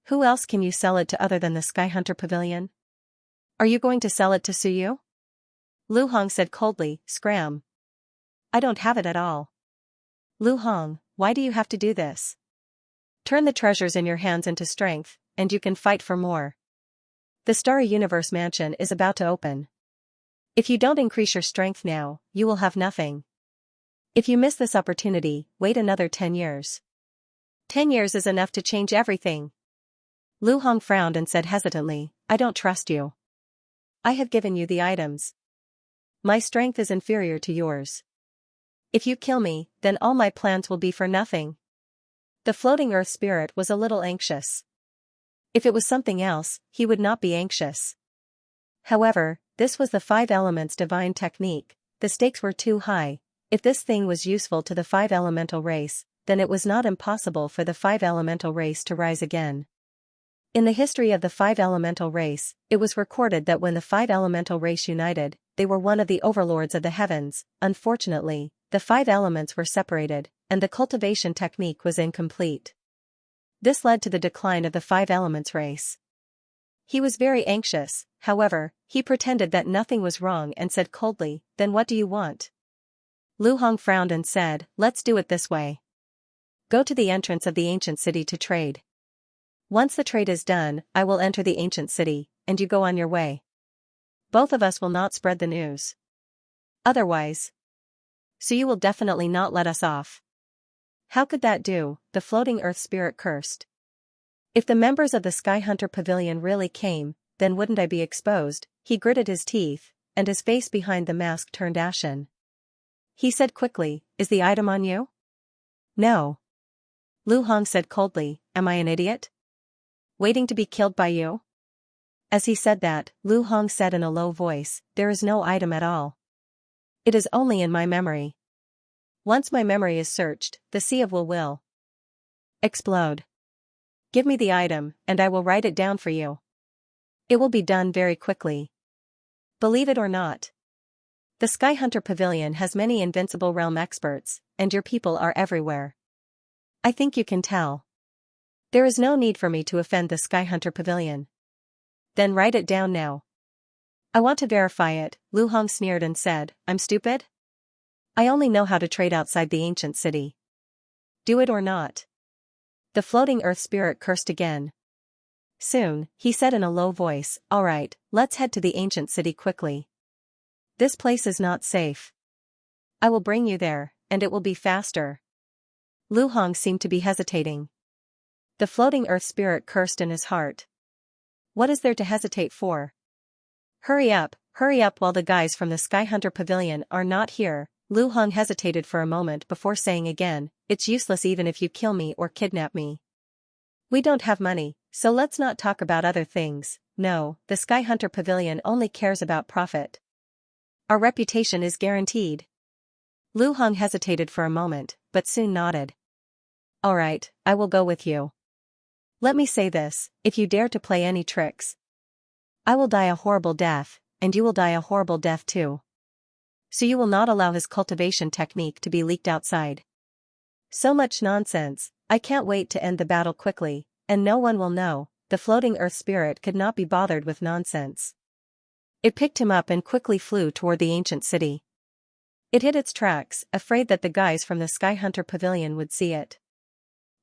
Who else can you sell it to other than the Sky Hunter Pavilion? Are you going to sell it to Suyu? Lu Hong said coldly, Scram. I don't have it at all. Lu Hong, why do you have to do this? Turn the treasures in your hands into strength, and you can fight for more. The Starry Universe Mansion is about to open. If you don't increase your strength now, you will have nothing. If you miss this opportunity, wait another 10 years. 10 years is enough to change everything. Lu Hong frowned and said hesitantly, I don't trust you. I have given you the items. My strength is inferior to yours. If you kill me, then all my plans will be for nothing. The floating earth spirit was a little anxious. If it was something else, he would not be anxious. However, this was the five elements divine technique, the stakes were too high. If this thing was useful to the five elemental race, then it was not impossible for the five elemental race to rise again. In the history of the five elemental race, it was recorded that when the five elemental race united, they were one of the overlords of the heavens. Unfortunately, the five elements were separated, and the cultivation technique was incomplete. This led to the decline of the five elements race. He was very anxious, however, he pretended that nothing was wrong and said coldly, then what do you want? Lu Hong frowned and said, let's do it this way. Go to the entrance of the ancient city to trade. Once the trade is done, I will enter the ancient city, and you go on your way. Both of us will not spread the news. Otherwise. So you will definitely not let us off. How could that do? The floating earth spirit cursed. If the members of the Sky Hunter Pavilion really came, then wouldn't I be exposed? He gritted his teeth, and his face behind the mask turned ashen. He said quickly, is the item on you? No. Lu Hong said coldly, am I an idiot? Waiting to be killed by you? As he said that, Lu Hong said in a low voice, there is no item at all. It is only in my memory. Once my memory is searched, the sea of will explode. Give me the item, and I will write it down for you. It will be done very quickly. Believe it or not. The Sky Hunter Pavilion has many invincible realm experts, and your people are everywhere. I think you can tell. There is no need for me to offend the Sky Hunter Pavilion. Then write it down now. I want to verify it, Lu Hong sneered and said, I'm stupid? I only know how to trade outside the ancient city. Do it or not. The floating earth spirit cursed again. Soon, he said in a low voice, all right, let's head to the ancient city quickly. This place is not safe. I will bring you there, and it will be faster. Lu Hong seemed to be hesitating. The floating earth spirit cursed in his heart. What is there to hesitate for? Hurry up while the guys from the Sky Hunter Pavilion are not here. Lu Hong hesitated for a moment before saying again, it's useless even if you kill me or kidnap me. We don't have money, so let's not talk about other things. No, the Sky Hunter Pavilion only cares about profit. Our reputation is guaranteed. Lu Hong hesitated for a moment, but soon nodded. All right, I will go with you. Let me say this, if you dare to play any tricks, I will die a horrible death, and you will die a horrible death too. So you will not allow his cultivation technique to be leaked outside. So much nonsense, I can't wait to end the battle quickly, and no one will know. The floating earth spirit could not be bothered with nonsense. It picked him up and quickly flew toward the ancient city. It hit its tracks, afraid that the guys from the Sky Hunter Pavilion would see it.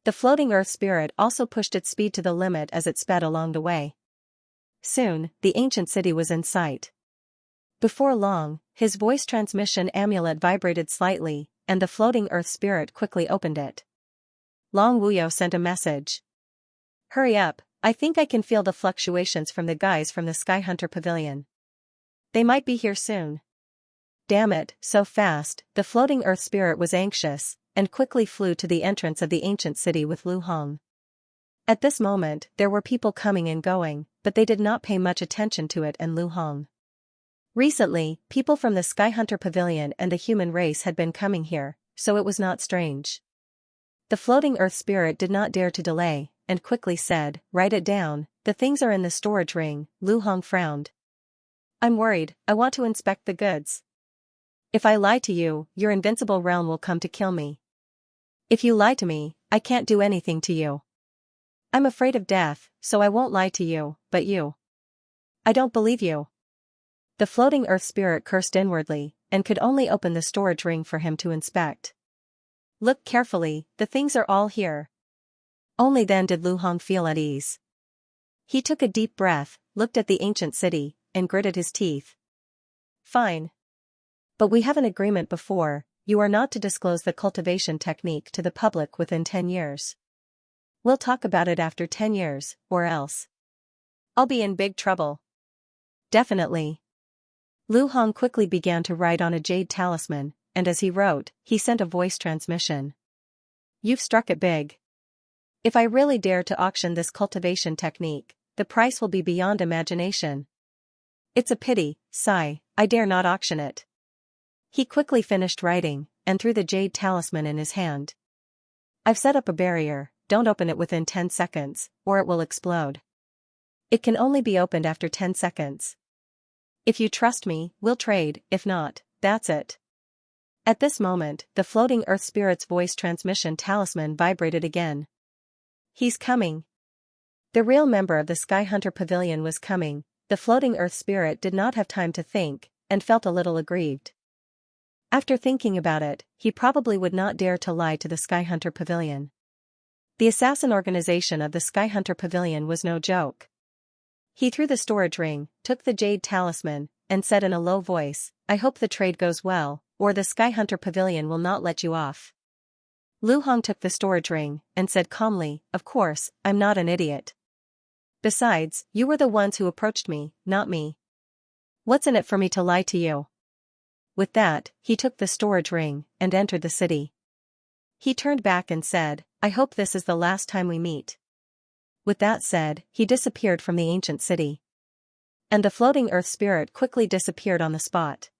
The floating earth spirit also pushed its speed to the limit as it sped along the way. Soon, the ancient city was in sight. Before long, his voice transmission amulet vibrated slightly, and the floating earth spirit quickly opened it. Long Wuyo sent a message. Hurry up, I think I can feel the fluctuations from the guys from the Sky Hunter Pavilion. They might be here soon. Damn it, so fast. The floating earth spirit was anxious, and quickly flew to the entrance of the ancient city with Lu Hong. At this moment, there were people coming and going, but they did not pay much attention to it and Lu Hong. Recently, people from the Sky Hunter Pavilion and the human race had been coming here, so it was not strange. The floating earth spirit did not dare to delay, and quickly said, write it down, the things are in the storage ring. Lu Hong frowned. I'm worried, I want to inspect the goods. If I lie to you, your invincible realm will come to kill me. If you lie to me, I can't do anything to you. I'm afraid of death, so I won't lie to you, but you. I don't believe you. The floating earth spirit cursed inwardly, and could only open the storage ring for him to inspect. Look carefully, the things are all here. Only then did Lu Hong feel at ease. He took a deep breath, looked at the ancient city, and gritted his teeth. Fine. But we have an agreement before, you are not to disclose the cultivation technique to the public within 10 years. We'll talk about it after 10 years, or else I'll be in big trouble. Definitely. Lu Hong quickly began to write on a jade talisman, and as he wrote, he sent a voice transmission. You've struck it big. If I really dare to auction this cultivation technique, the price will be beyond imagination. It's a pity, sigh, I dare not auction it. He quickly finished writing, and threw the jade talisman in his hand. I've set up a barrier, don't open it within 10 seconds, or it will explode. It can only be opened after 10 seconds. If you trust me, we'll trade, if not, that's it. At this moment, the floating earth spirit's voice transmission talisman vibrated again. He's coming. The real member of the Sky Hunter Pavilion was coming. The floating earth spirit did not have time to think, and felt a little aggrieved. After thinking about it, he probably would not dare to lie to the Sky Hunter Pavilion. The assassin organization of the Sky Hunter Pavilion was no joke. He threw the storage ring, took the jade talisman, and said in a low voice, I hope the trade goes well, or the Sky Hunter Pavilion will not let you off. Lu Hong took the storage ring, and said calmly, of course, I'm not an idiot. Besides, you were the ones who approached me, not me. What's in it for me to lie to you? With that, he took the storage ring, and entered the city. He turned back and said, I hope this is the last time we meet. With that said, he disappeared from the ancient city. And the floating earth spirit quickly disappeared on the spot.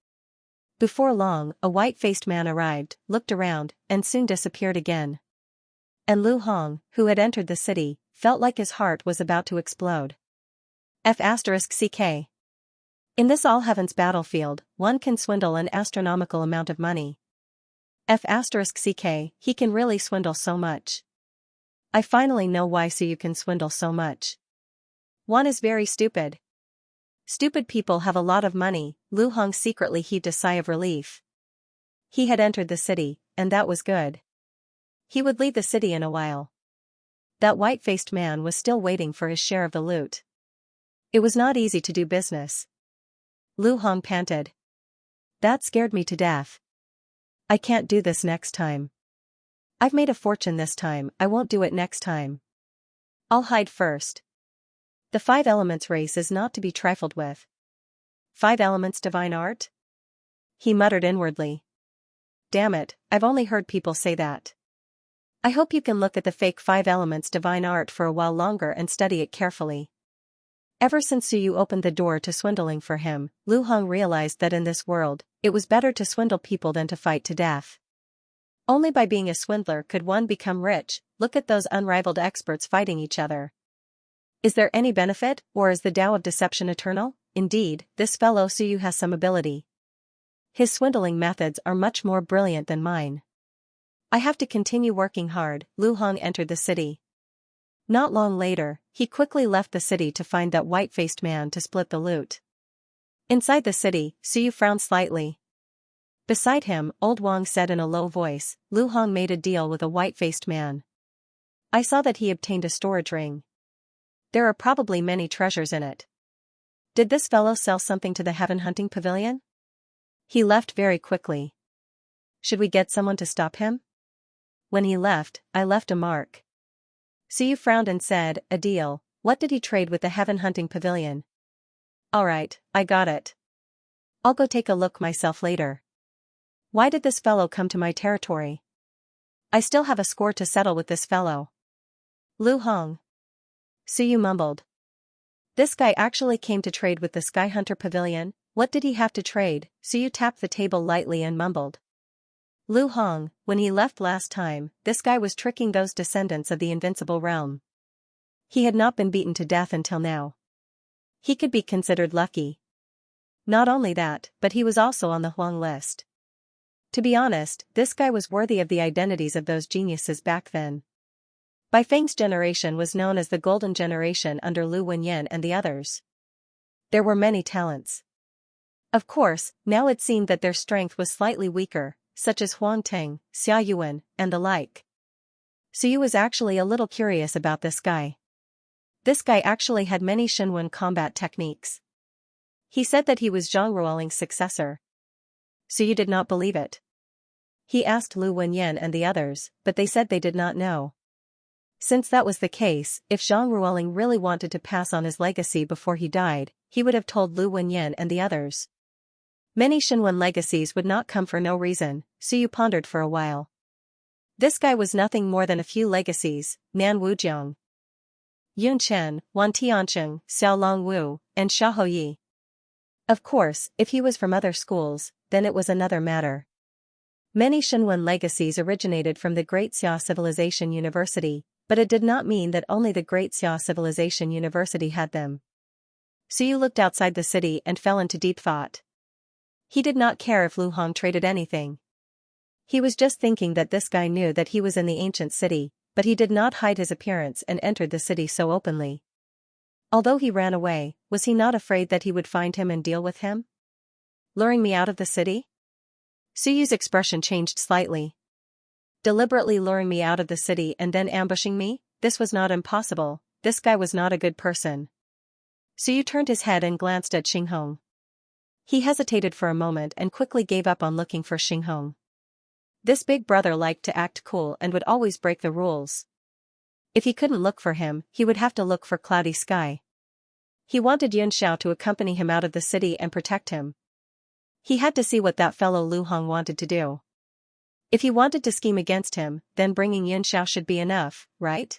Before long, a white-faced man arrived, looked around, and soon disappeared again. And Lu Hong, who had entered the city, felt like his heart was about to explode. F***CK. In this all-heavens battlefield, one can swindle an astronomical amount of money. F***CK, he can really swindle so much. I finally know why Suyu can swindle so much. One is very stupid. Stupid people have a lot of money. Lu Hong secretly heaved a sigh of relief. He had entered the city, and that was good. He would leave the city in a while. That white-faced man was still waiting for his share of the loot. It was not easy to do business. Lu Hong panted. That scared me to death. I can't do this next time. I've made a fortune this time, I won't do it next time. I'll hide first. The 5 elements race is not to be trifled with. 5 elements divine art? He muttered inwardly. Damn it, I've only heard people say that. I hope you can look at the fake 5 elements divine art for a while longer and study it carefully. Ever since Suyu opened the door to swindling for him, Lu Hong realized that in this world, it was better to swindle people than to fight to death. Only by being a swindler could one become rich. Look at those unrivaled experts fighting each other. Is there any benefit, or is the Tao of deception eternal? Indeed, this fellow Suyu has some ability. His swindling methods are much more brilliant than mine. I have to continue working hard. Lu Hong entered the city. Not long later, he quickly left the city to find that white-faced man to split the loot. Inside the city, Suyu frowned slightly. Beside him, old Wang said in a low voice, Lu Hong made a deal with a white-faced man. I saw that he obtained a storage ring. There are probably many treasures in it. Did this fellow sell something to the heaven hunting pavilion? He left very quickly. Should we get someone to stop him? When he left, I left a mark. Suyu frowned and said, a deal. What did he trade with the heaven hunting pavilion? Alright, I got it. I'll go take a look myself later. Why did this fellow come to my territory? I still have a score to settle with this fellow. Lu Hong. Suyu mumbled. This guy actually came to trade with the Sky Hunter Pavilion. What did he have to trade? Suyu tapped the table lightly and mumbled. Lu Hong, when he left last time, this guy was tricking those descendants of the invincible realm. He had not been beaten to death until now. He could be considered lucky. Not only that, but he was also on the Huang list. To be honest, this guy was worthy of the identities of those geniuses back then. Bai Feng's generation was known as the Golden Generation under Lu Wenyan and the others. There were many talents. Of course, now it seemed that their strength was slightly weaker, such as Huang Teng, Xia Yuan, and the like. Suyu was actually a little curious about this guy. This guy actually had many Shenwen combat techniques. He said that he was Zhang Ruoling's successor. So you did not believe it? He asked Lu Wenyan and the others, but they said they did not know. Since that was the case, if Zhang Ruoling really wanted to pass on his legacy before he died, he would have told Lu Wenyan and the others. Many Xinwen legacies would not come for no reason, so you pondered for a while. This guy was nothing more than a few legacies: Nan Wujiang, Yun Chen, Wan Tiancheng, Xiao Long Wu, and Xiao Yi. Of course, if he was from other schools, then it was another matter. Many Xinwen legacies originated from the Great Xia Civilization University, but it did not mean that only the Great Xia Civilization University had them. Su Yu looked outside the city and fell into deep thought. He did not care if Lu Hong traded anything. He was just thinking that this guy knew that he was in the ancient city, but he did not hide his appearance and entered the city so openly. Although he ran away, was he not afraid that he would find him and deal with him? Luring me out of the city? Su Yu's expression changed slightly. Deliberately luring me out of the city and then ambushing me? This was not impossible. This guy was not a good person. Su Yu turned his head and glanced at Xinghong. He hesitated for a moment and quickly gave up on looking for Xinghong. This big brother liked to act cool and would always break the rules. If he couldn't look for him, he would have to look for Cloudy Sky. He wanted Yun Xiao to accompany him out of the city and protect him. He had to see what that fellow Lu Hong wanted to do. If he wanted to scheme against him, then bringing Yun Xiao should be enough, right?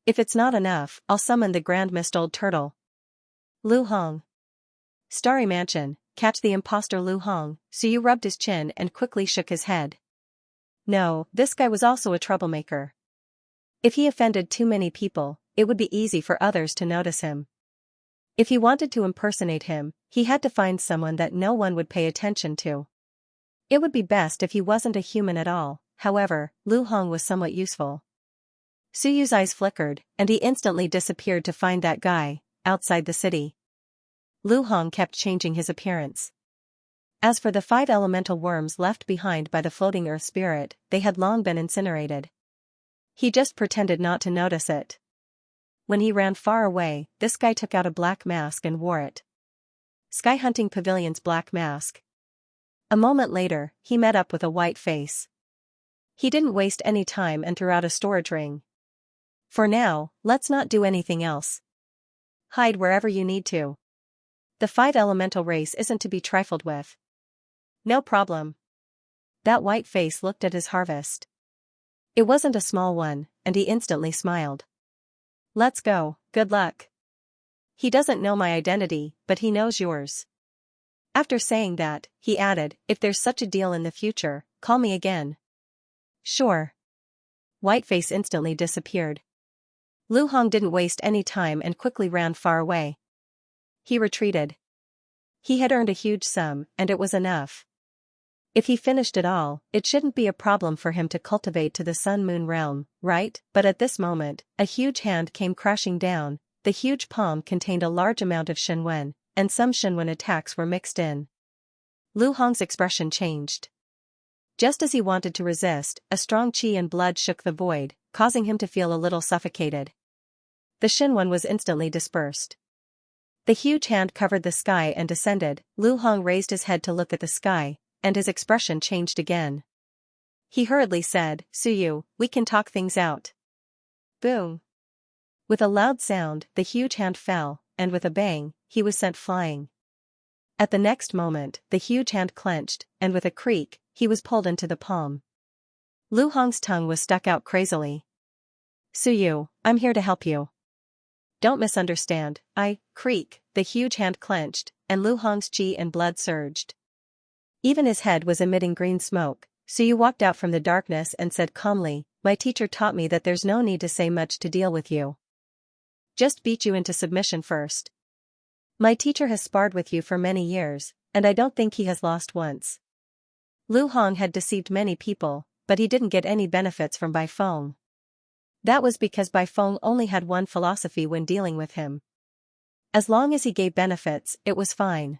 If it's not enough, I'll summon the Grand Mist Old Turtle. Lu Hong. Starry Mansion, catch the imposter Lu Hong. Su Yu rubbed his chin and quickly shook his head. No, this guy was also a troublemaker. If he offended too many people, it would be easy for others to notice him. If he wanted to impersonate him, he had to find someone that no one would pay attention to. It would be best if he wasn't a human at all. However, Lu Hong was somewhat useful. Su Yu's eyes flickered, and he instantly disappeared to find that guy, outside the city. Lu Hong kept changing his appearance. As for the 5 elemental worms left behind by the floating earth spirit, they had long been incinerated. He just pretended not to notice it. When he ran far away, this guy took out a black mask and wore it. Sky Hunting Pavilion's black mask. A moment later, he met up with a white face. He didn't waste any time and threw out a storage ring. For now, let's not do anything else. Hide wherever you need to. The 5 elemental race isn't to be trifled with. No problem. That white face looked at his harvest. It wasn't a small one, and he instantly smiled. Let's go, good luck. He doesn't know my identity, but he knows yours. After saying that, he added, if there's such a deal in the future, call me again. Sure. Whiteface instantly disappeared. Lu Hong didn't waste any time and quickly ran far away. He retreated. He had earned a huge sum, and it was enough. If he finished it all, it shouldn't be a problem for him to cultivate to the Sun-Moon realm, right? But at this moment, a huge hand came crashing down. The huge palm contained a large amount of Shenwen, and some Shenwen attacks were mixed in. Lu Hong's expression changed. Just as he wanted to resist, a strong qi and blood shook the void, causing him to feel a little suffocated. The Shenwen was instantly dispersed. The huge hand covered the sky and descended. Lu Hong raised his head to look at the sky, and his expression changed again. He hurriedly said, Su Yu, we can talk things out. Boom. With a loud sound, the huge hand fell, and with a bang, he was sent flying. At the next moment, the huge hand clenched, and with a creak, he was pulled into the palm. Lu Hong's tongue was stuck out crazily. Su Yu, I'm here to help you. Don't misunderstand, creak, the huge hand clenched, and Lu Hong's qi and blood surged. Even his head was emitting green smoke. Su Yu walked out from the darkness and said calmly, my teacher taught me that there's no need to say much to deal with you. Just beat you into submission first. My teacher has sparred with you for many years, and I don't think he has lost once. Lu Hong had deceived many people, but he didn't get any benefits from Bai Feng. That was because Bai Feng only had one philosophy when dealing with him. As long as he gave benefits, it was fine.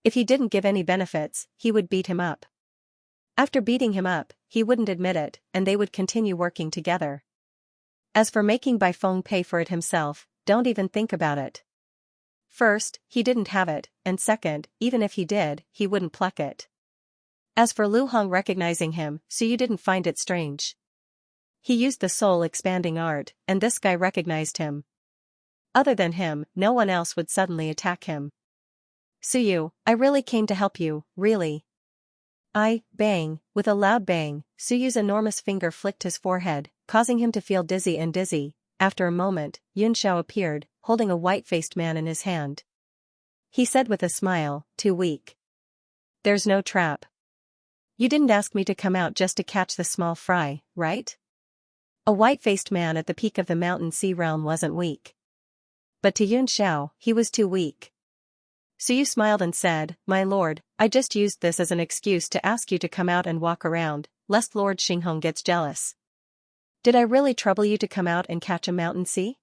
If he didn't give any benefits, he would beat him up. After beating him up, he wouldn't admit it, and they would continue working together. As for making Bai Feng pay for it himself, don't even think about it. First, he didn't have it, and second, even if he did, he wouldn't pluck it. As for Lu Hong recognizing him, Suyu didn't find it strange. He used the soul-expanding art, and this guy recognized him. Other than him, no one else would suddenly attack him. Suyu, I really came to help you, really. Bang, with a loud bang, Suyu's enormous finger flicked his forehead, causing him to feel dizzy and dizzy. After a moment, Xianxia appeared, holding a white-faced man in his hand. He said with a smile, too weak. There's no trap. You didn't ask me to come out just to catch the small fry, right? A white-faced man at the peak of the mountain sea realm wasn't weak. But to Xianxia, he was too weak. Suyu smiled and said, My lord, I just used this as an excuse to ask you to come out and walk around, lest Lord Xinghong gets jealous. Did I really trouble you to come out and catch a mountain sea?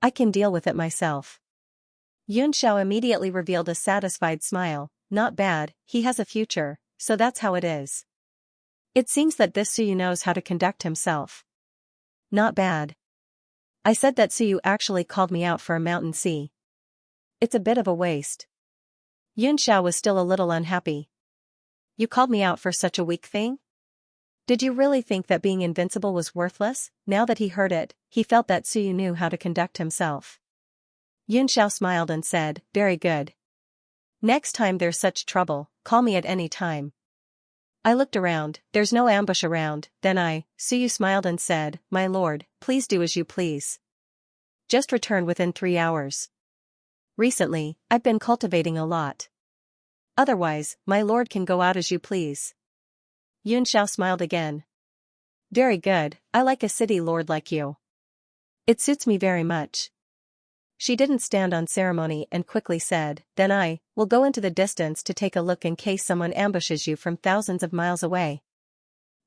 I can deal with it myself. Xianxia immediately revealed a satisfied smile. Not bad, he has a future, so that's how it is. It seems that this Suyu knows how to conduct himself. Not bad. I said that Suyu actually called me out for a mountain sea. It's a bit of a waste. Xianxia was still a little unhappy. You called me out for such a weak thing? Did you really think that being invincible was worthless? Now that he heard it, he felt that Suyu knew how to conduct himself. Xianxia smiled and said, Very good. Next time there's such trouble, call me at any time. I looked around, there's no ambush around, Suyu smiled and said, My lord, please do as you please. Just return within 3 hours. Recently, I've been cultivating a lot. Otherwise, my lord can go out as you please. Xianxia smiled again. Very good, I like a city lord like you. It suits me very much. She didn't stand on ceremony and quickly said, Then I will go into the distance to take a look in case someone ambushes you from thousands of miles away.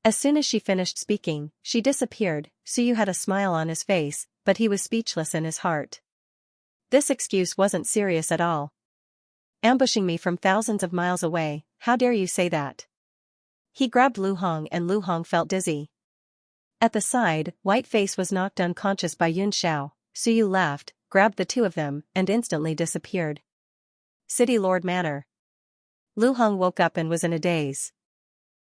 As soon as she finished speaking, she disappeared. Suyu had a smile on his face, but he was speechless in his heart. This excuse wasn't serious at all. Ambushing me from thousands of miles away, how dare you say that? He grabbed Lu Hong and Lu Hong felt dizzy. At the side, White Face was knocked unconscious by Xianxia. Suyu laughed, grabbed the two of them, and instantly disappeared. City Lord Manor. Lu Hong woke up and was in a daze.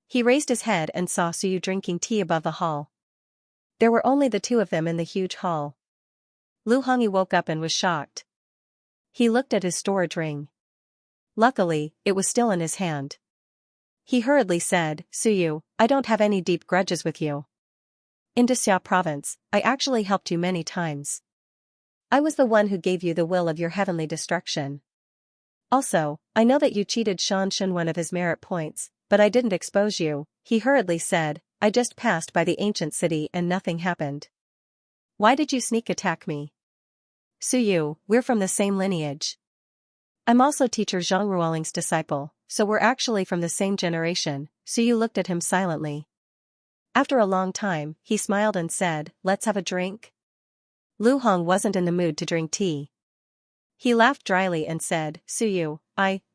He raised his head and saw Suyu drinking tea above the hall. There were only the two of them in the huge hall. Lu Hong woke up and was shocked. He looked at his storage ring. Luckily, it was still in his hand. He hurriedly said, Suyu, I don't have any deep grudges with you. In Xianxia province, I actually helped you many times. I was the one who gave you the will of your heavenly destruction. Also, I know that you cheated Xianxia one of his merit points, but I didn't expose you, he hurriedly said, I just passed by the ancient city and nothing happened. Why did you sneak attack me? Suyu, we're from the same lineage. I'm also teacher Zhang Ruoling's disciple, so we're actually from the same generation. Suyu looked at him silently. After a long time, he smiled and said, Let's have a drink. Lu Hong wasn't in the mood to drink tea. He laughed dryly and said, Suyu,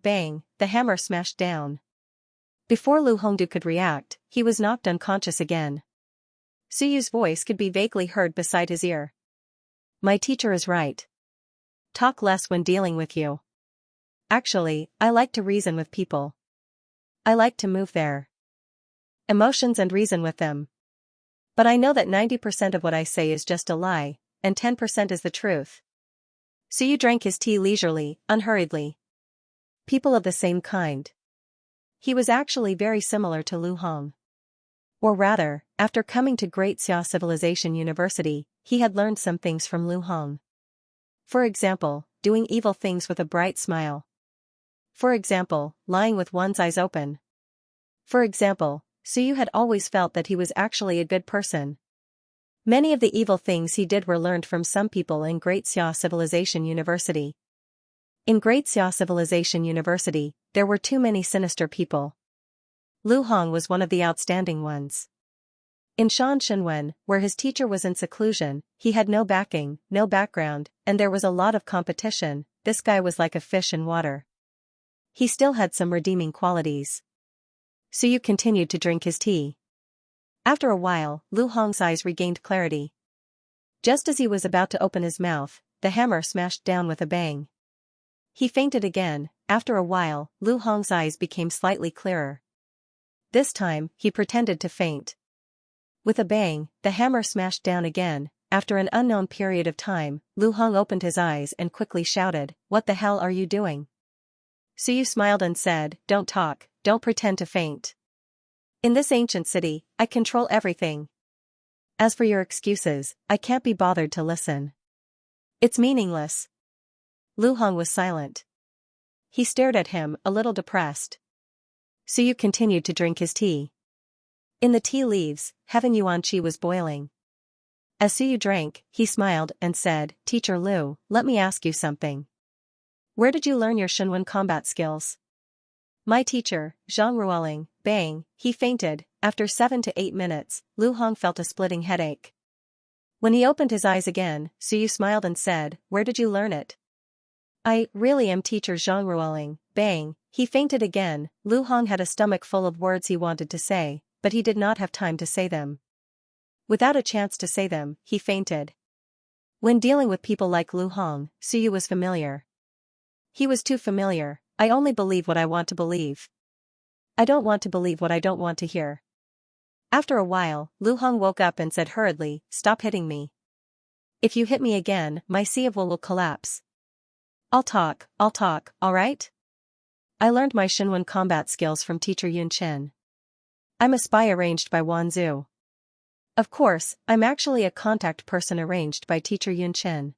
bang, the hammer smashed down. Before Lu Hongdu could react, he was knocked unconscious again. Suyu's voice could be vaguely heard beside his ear. My teacher is right. Talk less when dealing with you. Actually, I like to reason with people. I like to move their emotions and reason with them. But I know that 90% of what I say is just a lie, and 10% is the truth. Suyu drank his tea leisurely, unhurriedly. People of the same kind. He was actually very similar to Lu Hong. Or rather, after coming to Great Xia Civilization University, he had learned some things from Lu Hong. For example, doing evil things with a bright smile. For example, lying with one's eyes open. For example, Suyu had always felt that he was actually a good person. Many of the evil things he did were learned from some people in Great Xia Civilization University. In Great Xia Civilization University, there were too many sinister people. Lu Hong was one of the outstanding ones. In Xianxia, where his teacher was in seclusion, he had no backing, no background, and there was a lot of competition. This guy was like a fish in water. He still had some redeeming qualities. Suyu continued to drink his tea. After a while, Lu Hong's eyes regained clarity. Just as he was about to open his mouth, the hammer smashed down with a bang. he fainted again. After a while, Lu Hong's eyes became slightly clearer. This time, he pretended to faint. With a bang, the hammer smashed down again. After an unknown period of time, Lu Hong opened his eyes and quickly shouted, "What the hell are you doing?" Suyu smiled and said, "Don't talk, don't pretend to faint. In this ancient city, I control everything. As for your excuses, I can't be bothered to listen. It's meaningless." Lu Hong was silent. He stared at him, a little depressed. Suyu continued to drink his tea. In the tea leaves, Heaven Yuan Qi was boiling. As Suyu drank, he smiled and said, "Teacher Lu, let me ask you something. Where did you learn your Shenwen combat skills?" "My teacher, Zhang Ruoling." Bang, he fainted. After 7 to 8 minutes, Lu Hong felt a splitting headache. When he opened his eyes again, Suyu smiled and said, "Where did you learn it?" "I really am teacher Zhang Ruoling." Bang, he fainted again. Lu Hong had a stomach full of words he wanted to say, but he did not have time to say them. Without a chance to say them, he fainted. When dealing with people like Lu Hong, Suyu was familiar. He was too familiar. "I only believe what I want to believe. I don't want to believe what I don't want to hear." After a while, Lu Hong woke up and said hurriedly, "Stop hitting me. If you hit me again, my sea of will collapse. I'll talk, alright? I learned my Shenwen combat skills from teacher Yun Chen. I'm a spy arranged by Wan Zhu. Of course, I'm actually a contact person arranged by teacher Yun Chen."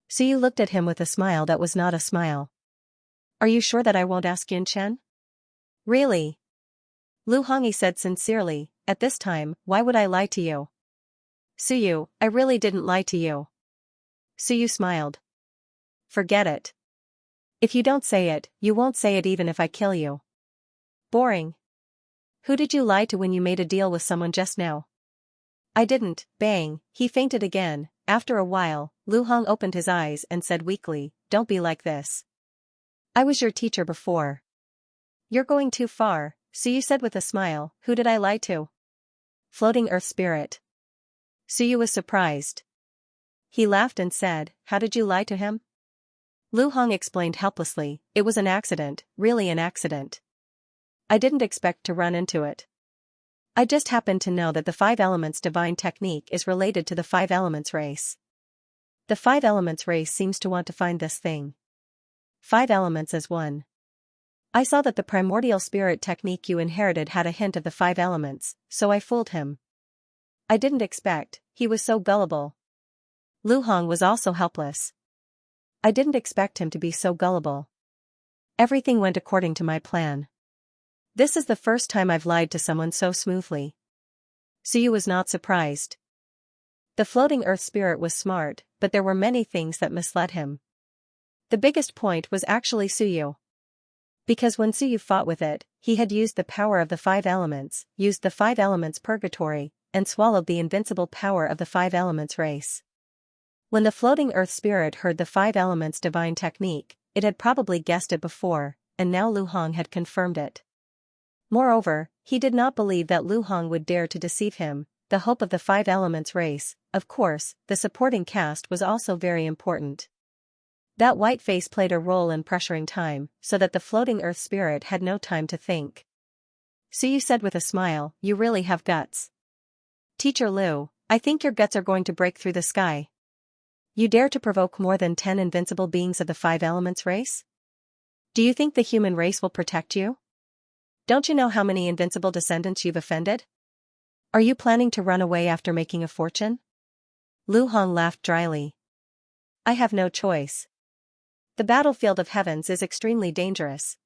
Suyu looked at him with a smile that was not a smile. "Are you sure that I won't ask Yun Chen?" "Really?" Lu Hongyi said sincerely, "At this time, why would I lie to you?" "Suyu, I really didn't lie to you." Suyu smiled. "Forget it. If you don't say it, you won't say it even if I kill you." "Boring. Who did you lie to when you made a deal with someone just now?" "I didn't." Bang, he fainted again. After a while, Lu Hong opened his eyes and said weakly, "Don't be like this. I was your teacher before." "You're going too far," Suyu said with a smile. "Who did I lie to?" "Floating Earth Spirit." Suyu was surprised. He laughed and said, "How did you lie to him?" Lu Hong explained helplessly, "It was an accident, really an accident. I didn't expect to run into it. I just happened to know that the Five Elements divine technique is related to the Five Elements race. The Five Elements race seems to want to find this thing. Five Elements as one. I saw that the primordial spirit technique you inherited had a hint of the Five Elements, so I fooled him. I didn't expect, he was so gullible." Lu Hong was also helpless. "I didn't expect him to be so gullible. Everything went according to my plan. This is the first time I've lied to someone so smoothly." Suyu was not surprised. The floating earth spirit was smart, but there were many things that misled him. The biggest point was actually Suyu. Because when Suyu fought with it, he had used the power of the Five Elements, used the Five Elements purgatory, and swallowed the invincible power of the Five Elements race. When the floating earth spirit heard the Five Elements divine technique, it had probably guessed it before, and now Lu Hong had confirmed it. Moreover, he did not believe that Lu Hong would dare to deceive him. The hope of the Five Elements race, of course, the supporting cast was also very important. That white face played a role in pressuring time, so that the floating earth spirit had no time to think. Suyu said with a smile, "You really have guts. Teacher Lu, I think your guts are going to break through the sky. You dare to provoke more than 10 invincible beings of the Five Elements race? Do you think the human race will protect you? Don't you know how many invincible descendants you've offended? Are you planning to run away after making a fortune?" Lu Hong laughed dryly. "I have no choice. The battlefield of heavens is extremely dangerous.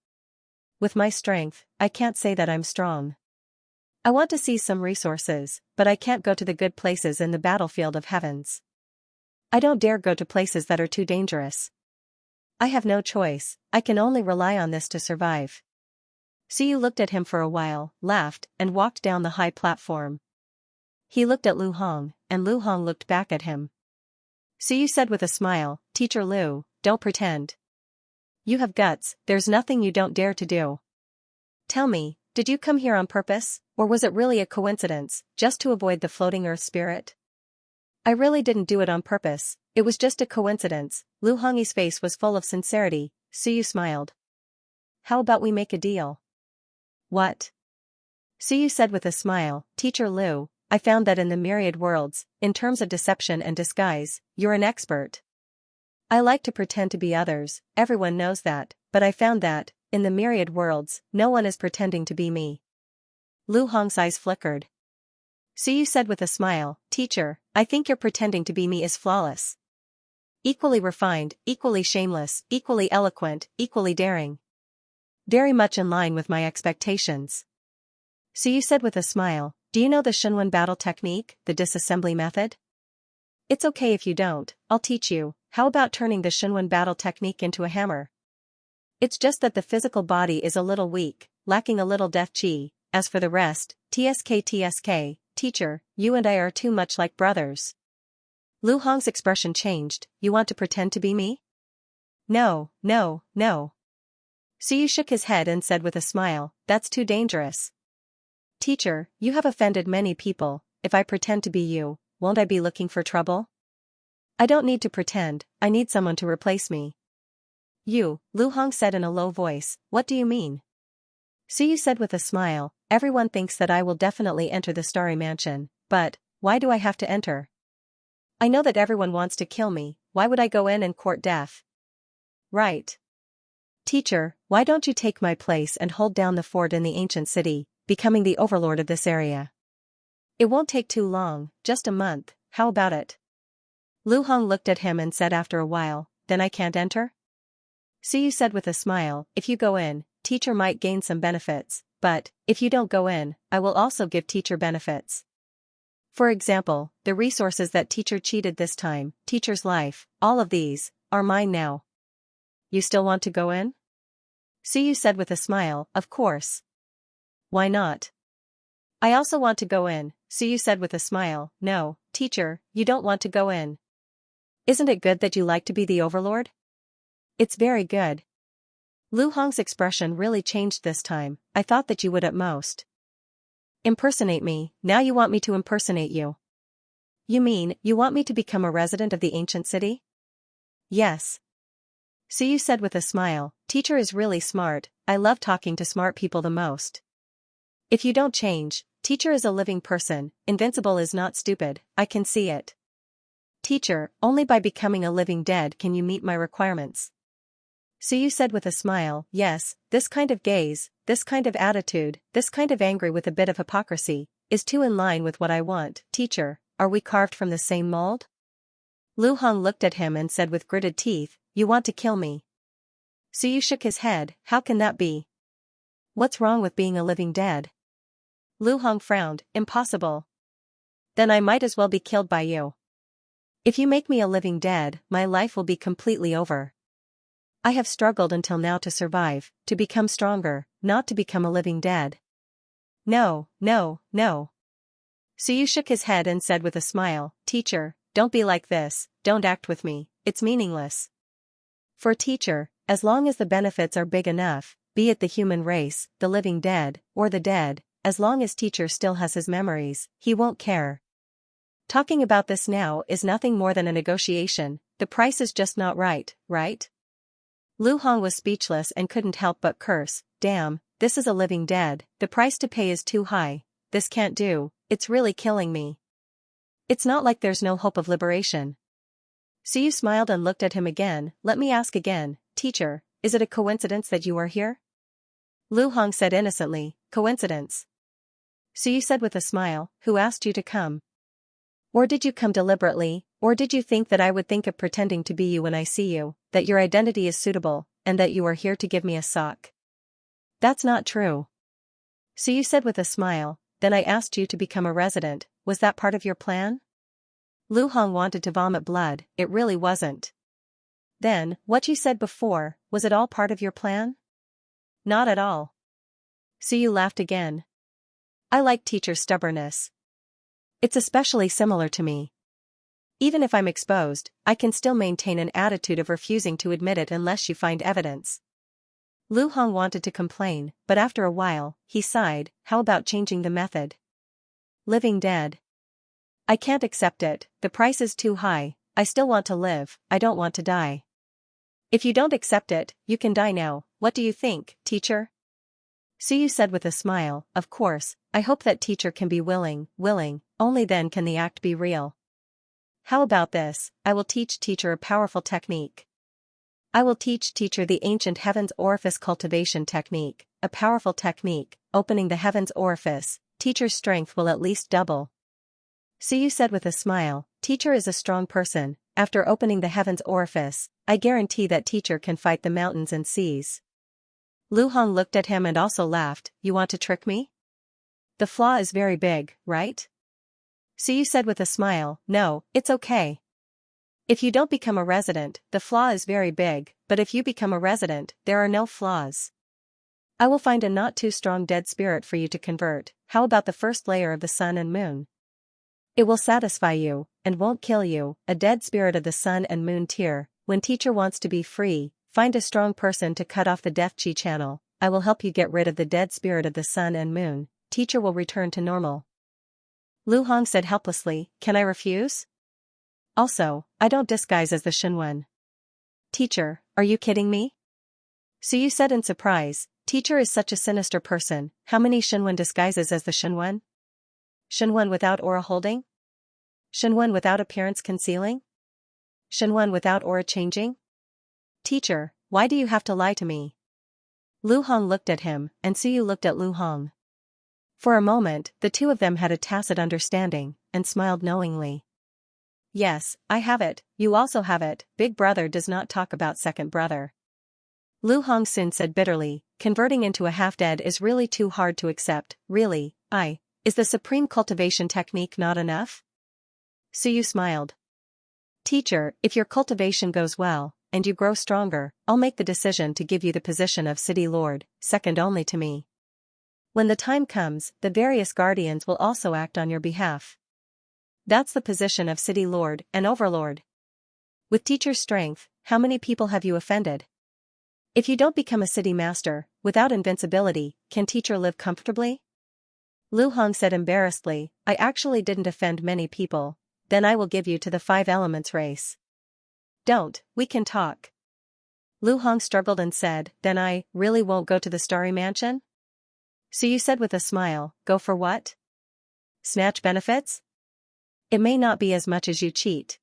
With my strength, I can't say that I'm strong. I want to seize some resources, but I can't go to the good places in the battlefield of heavens. I don't dare go to places that are too dangerous. I have no choice, I can only rely on this to survive." Suyu looked at him for a while, laughed, and walked down the high platform. He looked at Lu Hong, and Lu Hong looked back at him. Suyu said with a smile, "Teacher Lu, don't pretend. You have guts, there's nothing you don't dare to do. Tell me, did you come here on purpose, or was it really a coincidence, just to avoid the floating earth spirit?" "I really didn't do it on purpose," It was just a coincidence. Lu Hongyi's face was full of sincerity. Suyu smiled. How about we make a deal? What? Suyu said with a smile, Teacher Lu, I found that in the myriad worlds, in terms of deception and disguise, you're an expert. I like to pretend to be others, everyone knows that, but I found that, in the myriad worlds, no one is pretending to be me. Lu Hong's eyes flickered. Suyu said with a smile, Teacher, I think your pretending to be me is flawless. Equally refined, equally shameless, equally eloquent, equally daring. Very much in line with my expectations. Suyu said with a smile, do you know the Shenwen battle technique, the disassembly method? It's okay if you don't, I'll teach you. How about turning the Shenwen battle technique into a hammer? It's just that the physical body is a little weak, lacking a little death chi. As for the rest, TSK, teacher, you and I are too much like brothers. Lu Hong's expression changed, you want to pretend to be me? No. Suyu shook his head and said with a smile, that's too dangerous. Teacher, you have offended many people, if I pretend to be you, won't I be looking for trouble? I don't need to pretend, I need someone to replace me. You, Lu Hong said in a low voice, what do you mean? Suyu said with a smile, everyone thinks that I will definitely enter the Starry Mansion, but, why do I have to enter? I know that everyone wants to kill me, why would I go in and court death? Right. Teacher, why don't you take my place and hold down the fort in the ancient city, becoming the overlord of this area? It won't take too long, just a month, how about it? Lu Hong looked at him and said after a while, then I can't enter? Suyu said with a smile, if you go in, teacher might gain some benefits, but, if you don't go in, I will also give teacher benefits. For example, the resources that teacher cheated this time, teacher's life, all of these, are mine now. You still want to go in? Suyu said with a smile, of course. Why not? I also want to go in, Suyu said with a smile, no, teacher, you don't want to go in. Isn't it good that you like to be the overlord? It's very good. Lu Hong's expression really changed this time, I thought that you would at most impersonate me, now you want me to impersonate you. You mean, you want me to become a resident of the ancient city? Yes. Suyu said with a smile, teacher is really smart, I love talking to smart people the most. If you don't change, teacher is a living person, invincible is not stupid, I can see it. Teacher, only by becoming a living dead can you meet my requirements. Suyu said with a smile, yes, this kind of gaze, this kind of attitude, this kind of angry with a bit of hypocrisy, is too in line with what I want. Teacher, are we carved from the same mold? Lu Hong looked at him and said with gritted teeth, you want to kill me. Suyu shook his head, how can that be? What's wrong with being a living dead? Lu Hong frowned, impossible. Then I might as well be killed by you. If you make me a living dead, my life will be completely over. I have struggled until now to survive, to become stronger, not to become a living dead. No. Suyu shook his head and said with a smile, teacher, don't be like this, don't act with me, it's meaningless. For teacher, as long as the benefits are big enough, be it the human race, the living dead, or the dead, as long as teacher still has his memories, he won't care. Talking about this now is nothing more than a negotiation, the price is just not right, right? Lu Hong was speechless and couldn't help but curse, damn, this is a living dead, the price to pay is too high, this can't do, it's really killing me. It's not like there's no hope of liberation. Suyu smiled and looked at him again, let me ask again, teacher, is it a coincidence that you are here? Lu Hong said innocently, coincidence. Suyu said with a smile, who asked you to come? Or did you come deliberately, or did you think that I would think of pretending to be you when I see you, that your identity is suitable, and that you are here to give me a sock? That's not true. Suyu said with a smile, then I asked you to become a resident, was that part of your plan? Lu Hong wanted to vomit blood, it really wasn't. Then, what you said before, was it all part of your plan? Not at all. Suyu laughed again. I like teacher stubbornness. It's especially similar to me. Even if I'm exposed, I can still maintain an attitude of refusing to admit it unless you find evidence. Lu Hong wanted to complain, but after a while, he sighed, how about changing the method? Living dead. I can't accept it, the price is too high, I still want to live, I don't want to die. If you don't accept it, you can die now, what do you think, teacher? Suyu said with a smile, of course, I hope that teacher can be willing, only then can the act be real. How about this, I will teach teacher a powerful technique. I will teach teacher the ancient heavens orifice cultivation technique, a powerful technique, opening the heavens orifice, teacher's strength will at least double. Suyu said with a smile, teacher is a strong person, after opening the heavens orifice, I guarantee that teacher can fight the mountains and seas. Lu Hong looked at him and also laughed, you want to trick me? The flaw is very big, right? Suyu said with a smile, no, it's okay. If you don't become a resident, the flaw is very big, but if you become a resident, there are no flaws. I will find a not too strong dead spirit for you to convert, how about the first layer of the sun and moon? It will satisfy you, and won't kill you, a dead spirit of the sun and moon tier, when teacher wants to be free, find a strong person to cut off the death chi channel, I will help you get rid of the dead spirit of the sun and moon, teacher will return to normal. Lu Hong said helplessly, can I refuse? Also, I don't disguise as the Shenwen. Teacher, are you kidding me? Suyu said in surprise, teacher is such a sinister person, how many Shenwen disguises as the Shenwen? Shenwen without aura holding? Shenwen without appearance concealing? Shenwen without aura changing? Teacher, why do you have to lie to me? Lu Hong looked at him, and Suyu looked at Lu Hong. For a moment, the two of them had a tacit understanding, and smiled knowingly. Yes, I have it, you also have it, big brother does not talk about second brother. Lu Hong soon said bitterly, converting into a half-dead is really too hard to accept, really, is the supreme cultivation technique not enough? Suyu smiled. Teacher, if your cultivation goes well, and you grow stronger, I'll make the decision to give you the position of city lord, second only to me. When the time comes, the various guardians will also act on your behalf. That's the position of city lord and overlord. With teacher's strength, how many people have you offended? If you don't become a city master, without invincibility, can teacher live comfortably? Lu Hong said embarrassedly, I actually didn't offend many people, then I will give you to the 5 elements race. Don't, we can talk. Lu Hong struggled and said, then I really won't go to the starry mansion? Suyu said with a smile, go for what? Snatch benefits? It may not be as much as you cheat.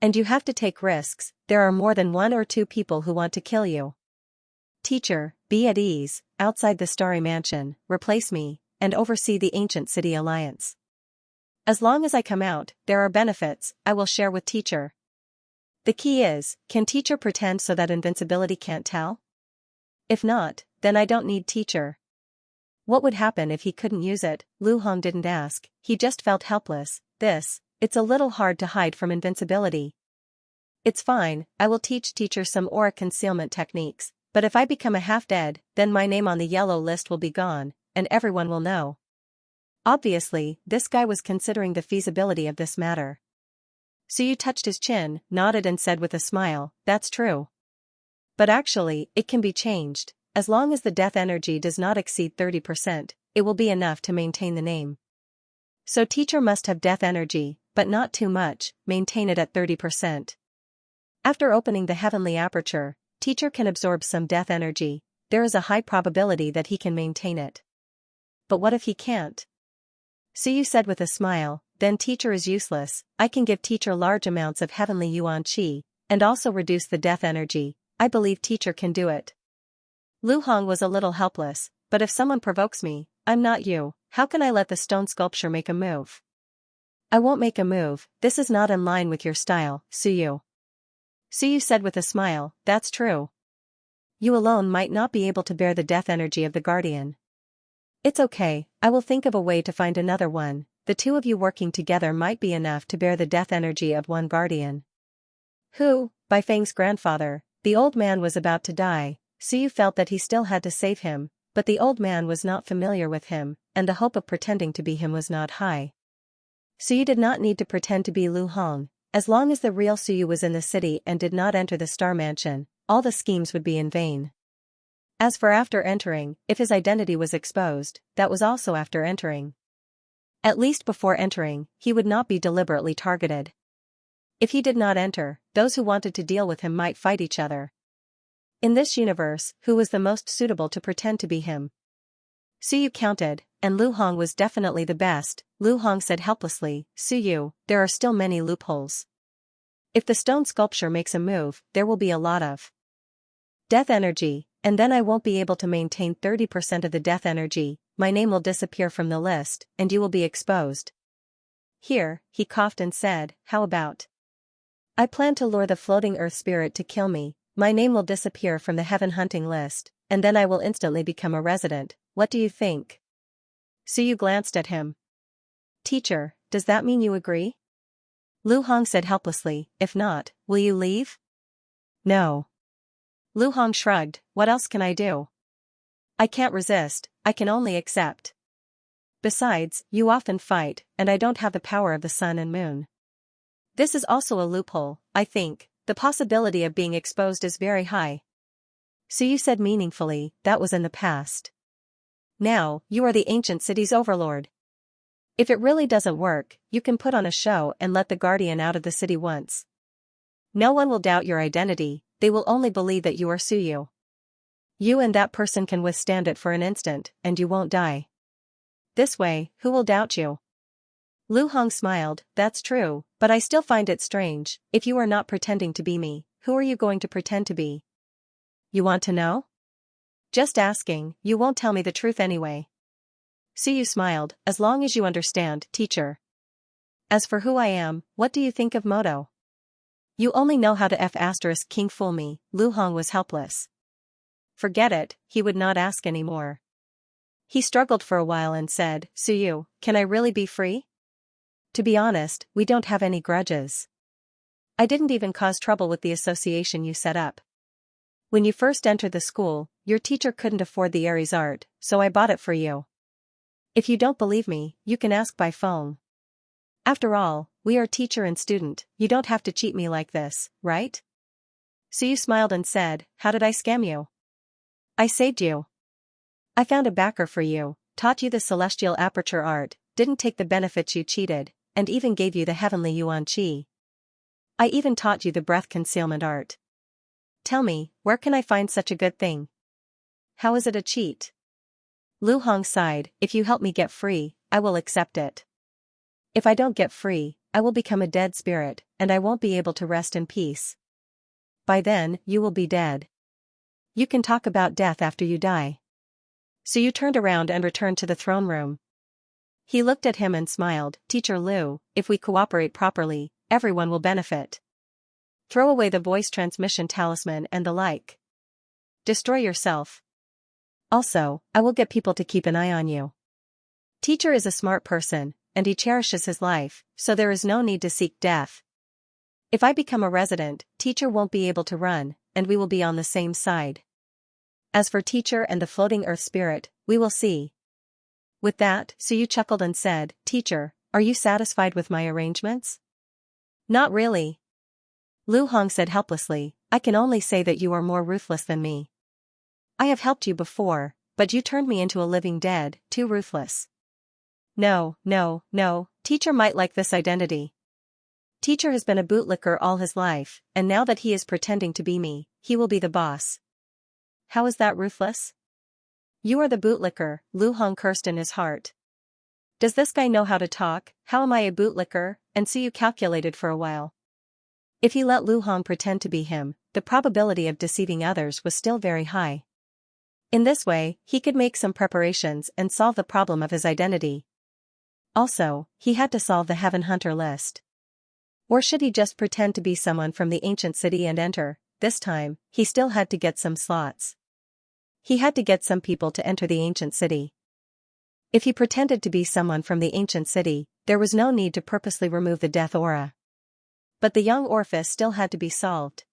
And you have to take risks, there are more than 1 or 2 people who want to kill you. Teacher, be at ease, outside the starry mansion, replace me, and oversee the ancient city alliance. As long as I come out, there are benefits, I will share with teacher. The key is, can teacher pretend so that invincibility can't tell? If not, then I don't need teacher. What would happen if he couldn't use it? Lu Hong didn't ask, he just felt helpless. It's a little hard to hide from invincibility. It's fine, I will teach teacher some aura concealment techniques, but if I become a half-dead, then my name on the yellow list will be gone, and everyone will know. Obviously, this guy was considering the feasibility of this matter. Suyu touched his chin, nodded and said with a smile, that's true. But actually, it can be changed, as long as the death energy does not exceed 30%, it will be enough to maintain the name. So teacher must have death energy, but not too much, maintain it at 30%. After opening the heavenly aperture, teacher can absorb some death energy, there is a high probability that he can maintain it. But what if he can't? Suyu said with a smile, then teacher is useless, I can give teacher large amounts of heavenly yuan qi, and also reduce the death energy, I believe teacher can do it. Lu Hong was a little helpless, but if someone provokes me, I'm not you, how can I let the stone sculpture make a move? I won't make a move, this is not in line with your style, Suyu. Suyu said with a smile, that's true. You alone might not be able to bear the death energy of the guardian. It's okay, I will think of a way to find another one, the 2 of you working together might be enough to bear the death energy of one guardian. Who, Bai Feng's grandfather, the old man was about to die, Suyu felt that he still had to save him, but the old man was not familiar with him, and the hope of pretending to be him was not high. Suyu did not need to pretend to be Lu Hong, as long as the real Suyu was in the city and did not enter the Star Mansion, all the schemes would be in vain. As for after entering, if his identity was exposed, that was also after entering. At least before entering, he would not be deliberately targeted. If he did not enter, those who wanted to deal with him might fight each other. In this universe, who was the most suitable to pretend to be him? Suyu counted, and Lu Hong was definitely the best. Lu Hong said helplessly, Suyu, there are still many loopholes. If the stone sculpture makes a move, there will be a lot of death energy, and then I won't be able to maintain 30% of the death energy, my name will disappear from the list, and you will be exposed. Here, he coughed and said, how about? I plan to lure the floating earth spirit to kill me, my name will disappear from the heaven hunting list, and then I will instantly become a resident, what do you think? Suyu glanced at him. Teacher, does that mean you agree? Lu Hong said helplessly, if not, will you leave? No. Lu Hong shrugged, what else can I do? I can't resist, I can only accept. Besides, you often fight, and I don't have the power of the sun and moon. This is also a loophole, I think, the possibility of being exposed is very high. Suyu said meaningfully, that was in the past. Now, you are the ancient city's overlord. If it really doesn't work, you can put on a show and let the guardian out of the city once. No one will doubt your identity, they will only believe that you are Suyu. You and that person can withstand it for an instant, and you won't die. This way, who will doubt you? Lu Hong smiled, that's true, but I still find it strange, if you are not pretending to be me, who are you going to pretend to be? You want to know? Just asking, you won't tell me the truth anyway. Suyu smiled, as long as you understand, teacher. As for who I am, what do you think of Moto? You only know how to F***king fool me, Lu Hong was helpless. Forget it, he would not ask any more. He struggled for a while and said, Suyu, can I really be free? To be honest, we don't have any grudges. I didn't even cause trouble with the association you set up. When you first entered the school, your teacher couldn't afford the Aries art, so I bought it for you. If you don't believe me, you can ask by phone. After all, we are teacher and student, you don't have to cheat me like this, right? Suyu smiled and said, how did I scam you? I saved you. I found a backer for you, taught you the celestial aperture art, didn't take the benefits you cheated, and even gave you the heavenly yuan qi. I even taught you the breath concealment art. Tell me, where can I find such a good thing? How is it a cheat? Lu Hong sighed, if you help me get free, I will accept it. If I don't get free, I will become a dead spirit, and I won't be able to rest in peace. By then, you will be dead. You can talk about death after you die. So you turned around and returned to the throne room. He looked at him and smiled, Teacher Lu, if we cooperate properly, everyone will benefit. Throw away the voice transmission talisman and the like. Destroy yourself. Also, I will get people to keep an eye on you. Teacher is a smart person, and he cherishes his life, so there is no need to seek death. If I become a resident, teacher won't be able to run, and we will be on the same side. As for teacher and the floating earth spirit, we will see. With that, Suyu chuckled and said, Teacher, are you satisfied with my arrangements? Not really. Lu Hong said helplessly, I can only say that you are more ruthless than me. I have helped you before, but you turned me into a living dead, too ruthless. No, teacher might like this identity. Teacher has been a bootlicker all his life, and now that he is pretending to be me, he will be the boss. How is that ruthless? You are the bootlicker, Lu Hong cursed in his heart. Does this guy know how to talk? How am I a bootlicker? And Suyu calculated for a while. If he let Lu Hong pretend to be him, the probability of deceiving others was still very high. In this way, he could make some preparations and solve the problem of his identity. Also, he had to solve the Heaven Hunter list. Or should he just pretend to be someone from the ancient city and enter? This time, he still had to get some slots. He had to get some people to enter the ancient city. If he pretended to be someone from the ancient city, there was no need to purposely remove the death aura. But the young orifice still had to be solved.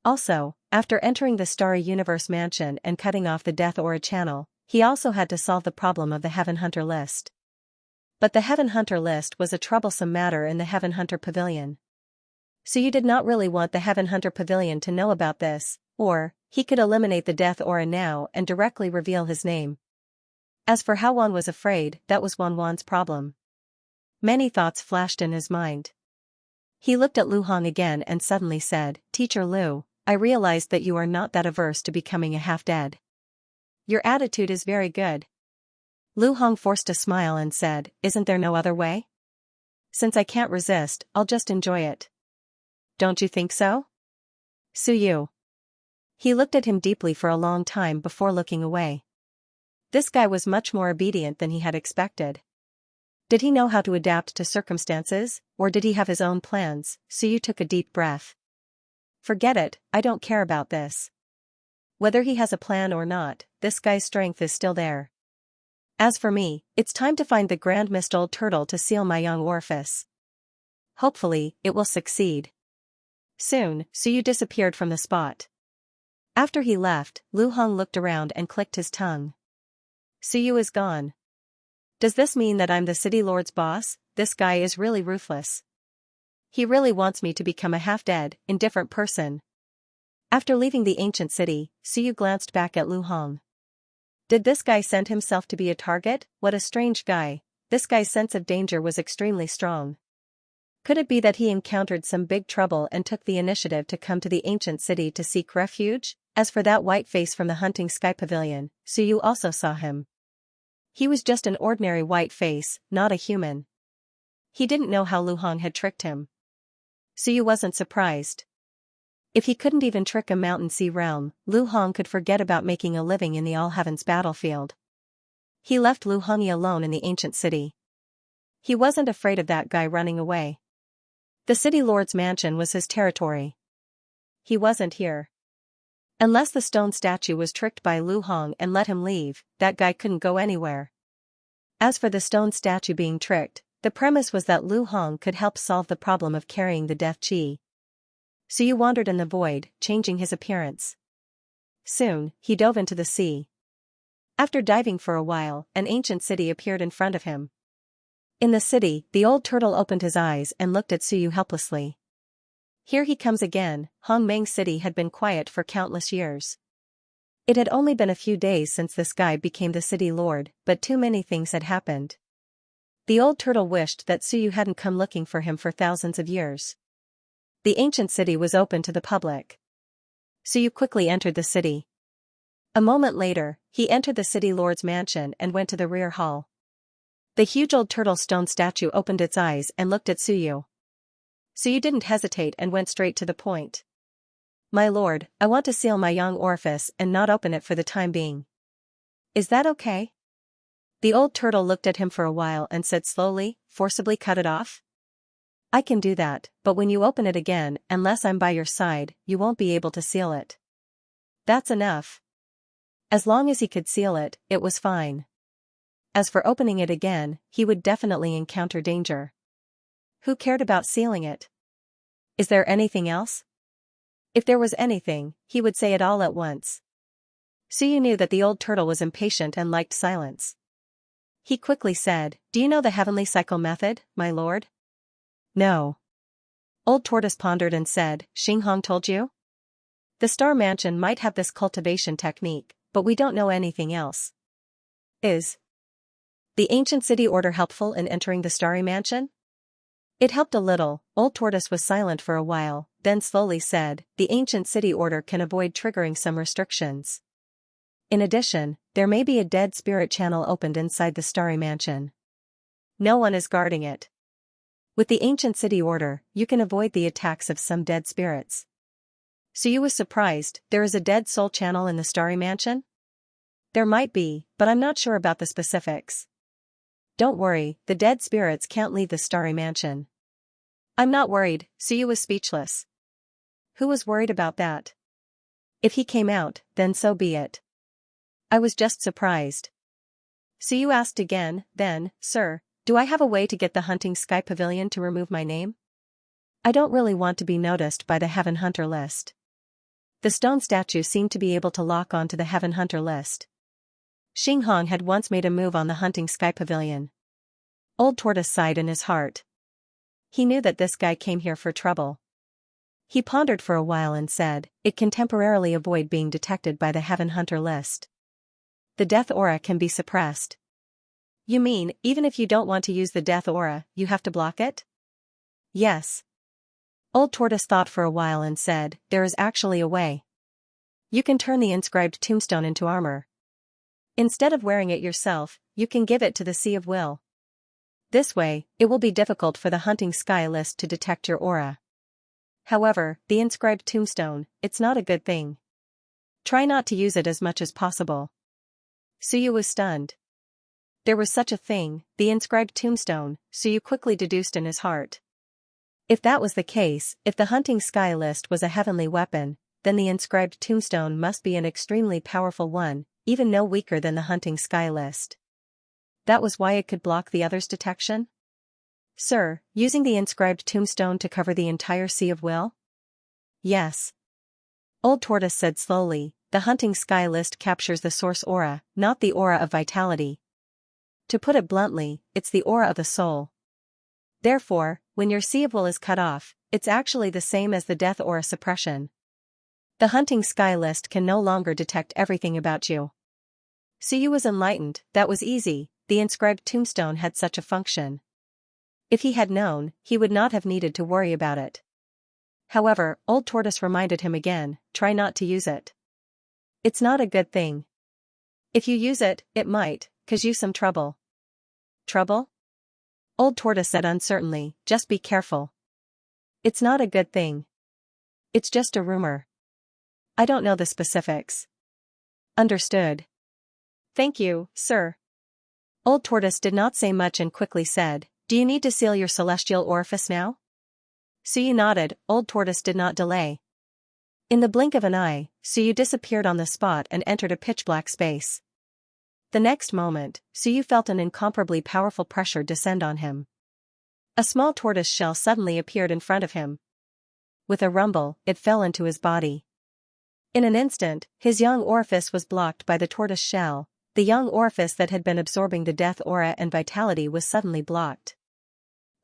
Also, after entering the Starry Universe mansion and cutting off the death aura channel, he also had to solve the problem of the Heaven Hunter list. But the Heaven Hunter list was a troublesome matter in the Heaven Hunter Pavilion. So you did not really want the Heaven Hunter Pavilion to know about this, or, he could eliminate the death aura now and directly reveal his name. As for how Wan was afraid, that was Wan's problem. Many thoughts flashed in his mind. He looked at Lu Hong again and suddenly said, Teacher Lu, I realized that you are not that averse to becoming a half-dead. Your attitude is very good. Lu Hong forced a smile and said, Isn't there no other way? Since I can't resist, I'll just enjoy it. Don't you think so? Su Yu. He looked at him deeply for a long time before looking away. This guy was much more obedient than he had expected. Did he know how to adapt to circumstances, or did he have his own plans? Su Yu took a deep breath. Forget it, I don't care about this. Whether he has a plan or not, this guy's strength is still there. As for me, it's time to find the Grand Mist Old Turtle to seal my young orifice. Hopefully, it will succeed. Soon, Su Yu disappeared from the spot. After he left, Lu Hong looked around and clicked his tongue. Su Yu is gone. Does this mean that I'm the city lord's boss? This guy is really ruthless. He really wants me to become a half-dead, indifferent person. After leaving the ancient city, Su Yu glanced back at Lu Hong. Did this guy send himself to be a target? What a strange guy. This guy's sense of danger was extremely strong. Could it be that he encountered some big trouble and took the initiative to come to the ancient city to seek refuge? As for that white face from the hunting sky pavilion, Su Yu also saw him. He was just an ordinary white face, not a human. He didn't know how Lu Hong had tricked him. Su Yu wasn't surprised. If he couldn't even trick a mountain sea realm, Lu Hong could forget about making a living in the All Heavens battlefield. He left Lu Hongyi alone in the ancient city. He wasn't afraid of that guy running away. The city lord's mansion was his territory. He wasn't here. Unless the stone statue was tricked by Lu Hong and let him leave, that guy couldn't go anywhere. As for the stone statue being tricked, the premise was that Lu Hong could help solve the problem of carrying the death chi. Su Yu wandered in the void, changing his appearance. Soon, he dove into the sea. After diving for a while, an ancient city appeared in front of him. In the city, the old turtle opened his eyes and looked at Su Yu helplessly. Here he comes again. Hong Meng City had been quiet for countless years. It had only been a few days since this guy became the city lord, but too many things had happened. The old turtle wished that Su Yu hadn't come looking for him for thousands of years. The ancient city was open to the public. Su Yu quickly entered the city. A moment later, he entered the city lord's mansion and went to the rear hall. The huge old turtle stone statue opened its eyes and looked at Su Yu. Su Yu didn't hesitate and went straight to the point. My lord, I want to seal my young orifice and not open it for the time being. Is that okay? The old turtle looked at him for a while and said slowly, forcibly cut it off? I can do that, but when you open it again, unless I'm by your side, you won't be able to seal it. That's enough. As long as he could seal it, it was fine. As for opening it again, he would definitely encounter danger. Who cared about sealing it? Is there anything else? If there was anything, he would say it all at once. Su Yu knew that the old turtle was impatient and liked silence. He quickly said, Do you know the heavenly cycle method, my lord? No. Old Tortoise pondered and said, Xing Hong told you? The Star Mansion might have this cultivation technique, but we don't know anything else. Is the ancient city order helpful in entering the Starry Mansion? It helped a little. Old Tortoise was silent for a while, then slowly said, The ancient city order can avoid triggering some restrictions. In addition, there may be a dead spirit channel opened inside the Starry Mansion. No one is guarding it. With the ancient city order, you can avoid the attacks of some dead spirits. Su Yu was surprised. There is a dead soul channel in the Starry Mansion? There might be, but I'm not sure about the specifics. Don't worry, the dead spirits can't leave the Starry Mansion. I'm not worried. Su Yu was speechless. Who was worried about that? If he came out, then so be it. I was just surprised. Su Yu asked again, then, Sir, do I have a way to get the hunting sky pavilion to remove my name? I don't really want to be noticed by the Heaven Hunter list. The stone statue seemed to be able to lock onto the Heaven Hunter list. Xing Hong had once made a move on the hunting sky pavilion. Old Tortoise sighed in his heart. He knew that this guy came here for trouble. He pondered for a while and said, It can temporarily avoid being detected by the Heaven Hunter list. The death aura can be suppressed. You mean, even if you don't want to use the death aura, you have to block it? Yes. Old Tortoise thought for a while and said, there is actually a way. You can turn the inscribed tombstone into armor. Instead of wearing it yourself, you can give it to the Sea of Will. This way, it will be difficult for the hunting sky list to detect your aura. However, the inscribed tombstone, it's not a good thing. Try not to use it as much as possible. Suyu was stunned. There was such a thing, the inscribed tombstone, Suyu quickly deduced in his heart. If that was the case, if the hunting sky list was a heavenly weapon, then the inscribed tombstone must be an extremely powerful one, even no weaker than the hunting sky list. That was why it could block the others' detection? Sir, using the inscribed tombstone to cover the entire Sea of Will? Yes. Old Tortoise said slowly, the hunting sky list captures the source aura, not the aura of vitality. To put it bluntly, it's the aura of the soul. Therefore, when your Sea of Will is cut off, it's actually the same as the death aura suppression. The hunting sky list can no longer detect everything about you. Suyu was enlightened, that was easy, the inscribed tombstone had such a function. If he had known, he would not have needed to worry about it. However, Old Tortoise reminded him again, try not to use it. It's not a good thing. If you use it, it might cause you some trouble. Trouble? Old Tortoise said uncertainly, just be careful. It's not a good thing. It's just a rumor. I don't know the specifics. Understood. Thank you, sir. Old Tortoise did not say much and quickly said, do you need to seal your celestial orifice now? Suyu nodded, Old Tortoise did not delay. In the blink of an eye, Suyu disappeared on the spot and entered a pitch-black space. The next moment, Suyu felt an incomparably powerful pressure descend on him. A small tortoise shell suddenly appeared in front of him. With a rumble, it fell into his body. In an instant, his young orifice was blocked by the tortoise shell. The young orifice that had been absorbing the death aura and vitality was suddenly blocked.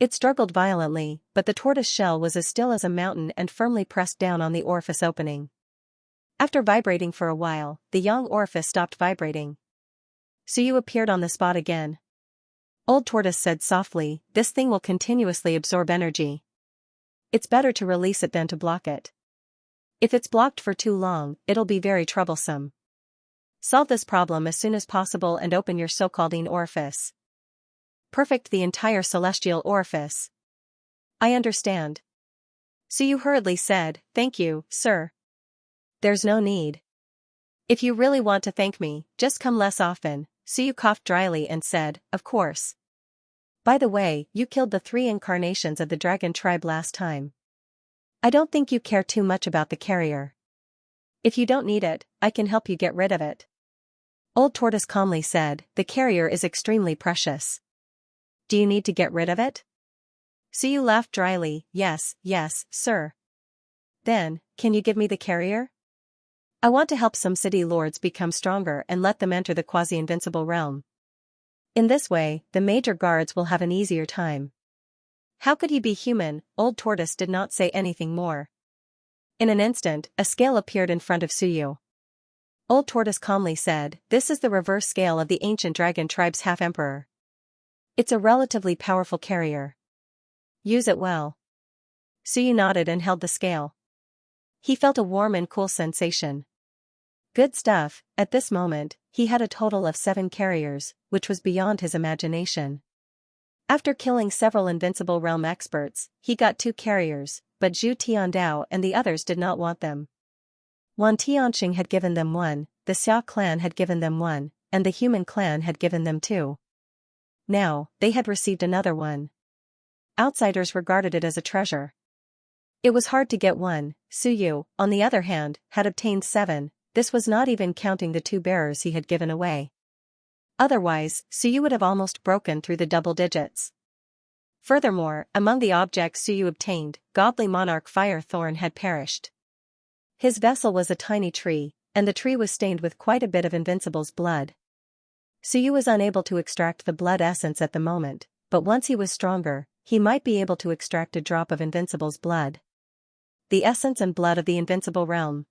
It struggled violently, but the tortoise shell was as still as a mountain and firmly pressed down on the orifice opening. After vibrating for a while, the young orifice stopped vibrating. Suyu appeared on the spot again. Old Tortoise said softly, this thing will continuously absorb energy. It's better to release it than to block it. If it's blocked for too long, it'll be very troublesome. Solve this problem as soon as possible and open your so-called orifice. Perfect the entire celestial orifice. I understand. Suyu hurriedly said, thank you, sir. There's no need. If you really want to thank me, just come less often. Suyu coughed dryly and said, of course. By the way, you killed the 3 incarnations of the dragon tribe last time. I don't think you care too much about the carrier. If you don't need it, I can help you get rid of it. Old Tortoise calmly said, the carrier is extremely precious. Do you need to get rid of it? Suyu laughed dryly, yes, sir. Then, can you give me the carrier? I want to help some city lords become stronger and let them enter the quasi-invincible realm. In this way, the major guards will have an easier time. How could he be human? Old Tortoise did not say anything more. In an instant, a scale appeared in front of Suyu. Old Tortoise calmly said, this is the reverse scale of the ancient dragon tribe's half-emperor. It's a relatively powerful carrier. Use it well. Suyu nodded and held the scale. He felt a warm and cool sensation. Good stuff. At this moment, he had a total of 7 carriers, which was beyond his imagination. After killing several invincible realm experts, he got 2 carriers, but Zhu Tiandao and the others did not want them. Wan Tianxing had given them 1, the Xia clan had given them 1, and the human clan had given them 2. Now, they had received another one. Outsiders regarded it as a treasure. It was hard to get 1. Suyu, on the other hand, had obtained 7, this was not even counting the 2 bearers he had given away. Otherwise, Suyu would have almost broken through the double digits. Furthermore, among the objects Suyu obtained, Godly Monarch Firethorn had perished. His vessel was a tiny tree, and the tree was stained with quite a bit of Invincible's blood. Suyu was unable to extract the blood essence at the moment, but once he was stronger, he might be able to extract a drop of Invincible's blood. The essence and blood of the invincible realm.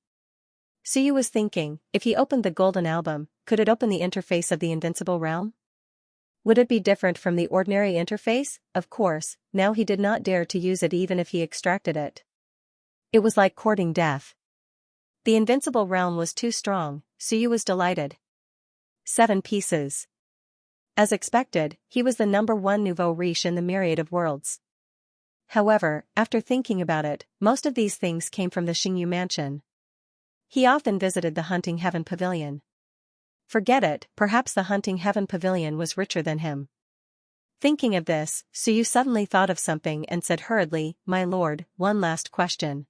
Suyu was thinking, if he opened the golden album, could it open the interface of the invincible realm? Would it be different from the ordinary interface? Of course, now he did not dare to use it even if he extracted it. It was like courting death. The invincible realm was too strong, Suyu was delighted. 7 pieces. As expected, he was the #1 nouveau riche in the myriad of worlds. However, after thinking about it, most of these things came from the Xingyu mansion. He often visited the Hunting Heaven Pavilion. Forget it, perhaps the Hunting Heaven Pavilion was richer than him. Thinking of this, Suyu suddenly thought of something and said hurriedly, "My lord, one last question.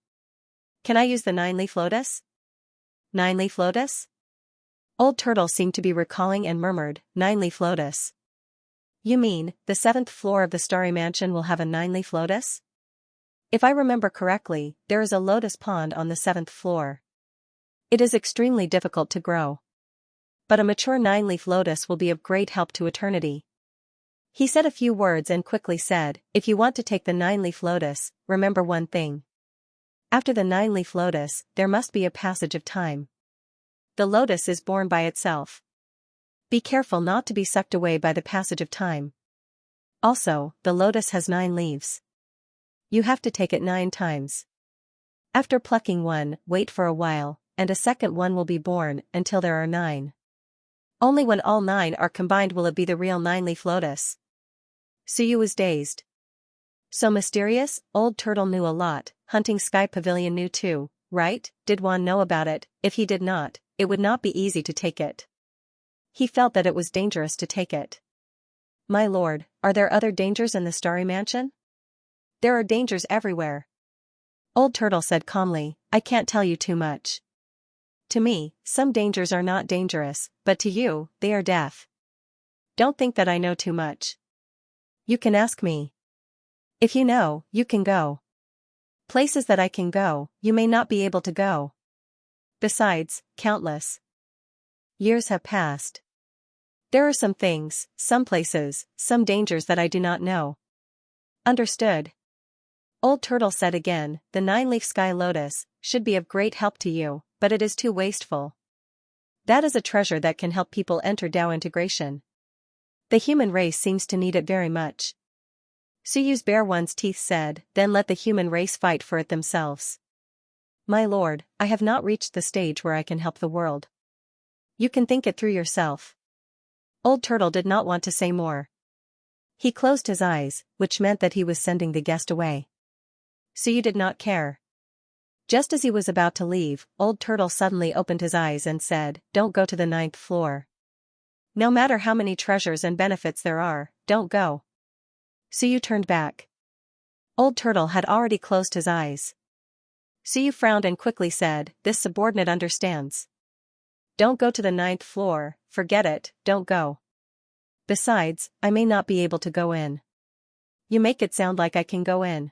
Can I use the 9-leaf lotus?" 9-leaf lotus? Old Turtle seemed to be recalling and murmured, 9-leaf lotus. You mean, the 7th floor of the Starry Mansion will have a 9-leaf lotus? If I remember correctly, there is a lotus pond on the 7th floor. It is extremely difficult to grow. But a mature 9-leaf lotus will be of great help to eternity. He said a few words and quickly said, if you want to take the 9-leaf lotus, remember one thing. After the 9-leaf lotus, there must be a passage of time. The lotus is born by itself. Be careful not to be sucked away by the passage of time. Also, the lotus has 9 leaves. You have to take it 9 times. After plucking one, wait for a while, and a second one will be born until there are 9. Only when all 9 are combined will it be the real 9-leaf lotus. Suyu was dazed. So mysterious, Old Turtle knew a lot, Hunting Sky Pavilion knew too, right? Did one know about it? If he did not, it would not be easy to take it. He felt that it was dangerous to take it. My lord, are there other dangers in the Starry Mansion? There are dangers everywhere. Old Turtle said calmly, I can't tell you too much. To me, some dangers are not dangerous, but to you, they are death. Don't think that I know too much. You can ask me. If you know, you can go. Places that I can go, you may not be able to go. Besides, countless years have passed. There are some things, some places, some dangers that I do not know. Understood. Old Turtle said again, the 9-leaf sky lotus should be of great help to you, but it is too wasteful. That is a treasure that can help people enter Tao integration. The human race seems to need it very much. Suyu's bare one's teeth said, then let the human race fight for it themselves. My lord, I have not reached the stage where I can help the world. You can think it through yourself. Old Turtle did not want to say more. He closed his eyes, which meant that he was sending the guest away. Suyu did not care. Just as he was about to leave, Old Turtle suddenly opened his eyes and said, don't go to the 9th floor. No matter how many treasures and benefits there are, don't go. Suyu turned back. Old Turtle had already closed his eyes. Suyu frowned and quickly said, this subordinate understands. Don't go to the 9th floor, forget it, don't go. Besides, I may not be able to go in. You make it sound like I can go in.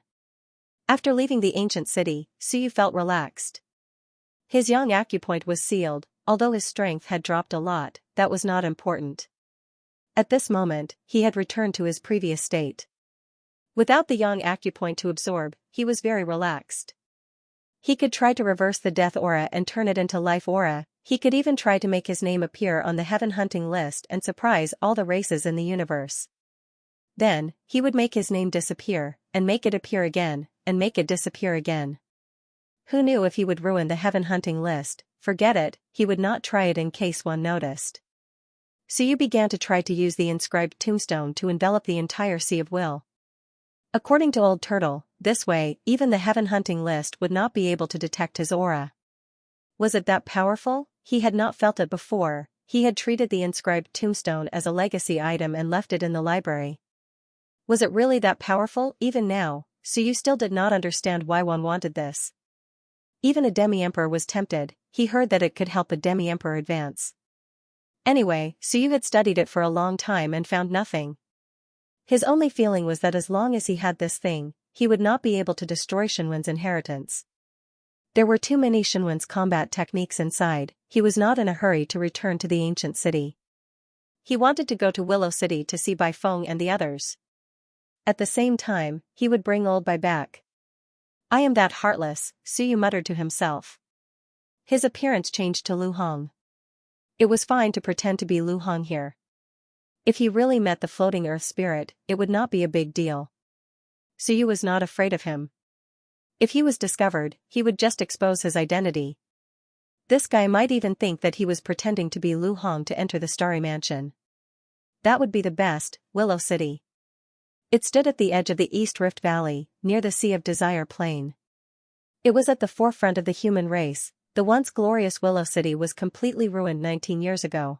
After leaving the ancient city, Suyu felt relaxed. His yang acupoint was sealed, although his strength had dropped a lot, that was not important. At this moment, he had returned to his previous state. Without the yang acupoint to absorb, he was very relaxed. He could try to reverse the death aura and turn it into life aura, he could even try to make his name appear on the heaven hunting list and surprise all the races in the universe. Then, he would make his name disappear, and make it appear again, and make it disappear again. Who knew if he would ruin the heaven hunting list? Forget it, he would not try it in case one noticed. Suyu began to try to use the inscribed tombstone to envelop the entire Sea of Will. According to Old Turtle, this way, even the heaven hunting list would not be able to detect his aura. Was it that powerful? He had not felt it before, he had treated the inscribed tombstone as a legacy item and left it in the library. Was it really that powerful? Even now, Suyu still did not understand why one wanted this. Even a demi-emperor was tempted, he heard that it could help a demi-emperor advance. Anyway, Suyu had studied it for a long time and found nothing. His only feeling was that as long as he had this thing, he would not be able to destroy Shenwen's inheritance. There were too many Shenwen's combat techniques inside, he was not in a hurry to return to the ancient city. He wanted to go to Willow City to see Bai Feng and the others. At the same time, he would bring old Bai back. I am that heartless, Suyu muttered to himself. His appearance changed to Lu Hong. It was fine to pretend to be Lu Hong here. If he really met the floating earth spirit, it would not be a big deal. Suyu was not afraid of him. If he was discovered, he would just expose his identity. This guy might even think that he was pretending to be Lu Hong to enter the Starry Mansion. That would be the best, Willow City. It stood at the edge of the East Rift Valley, near the Sea of Desire Plain. It was at the forefront of the human race. The once glorious Willow City was completely ruined 19 years ago.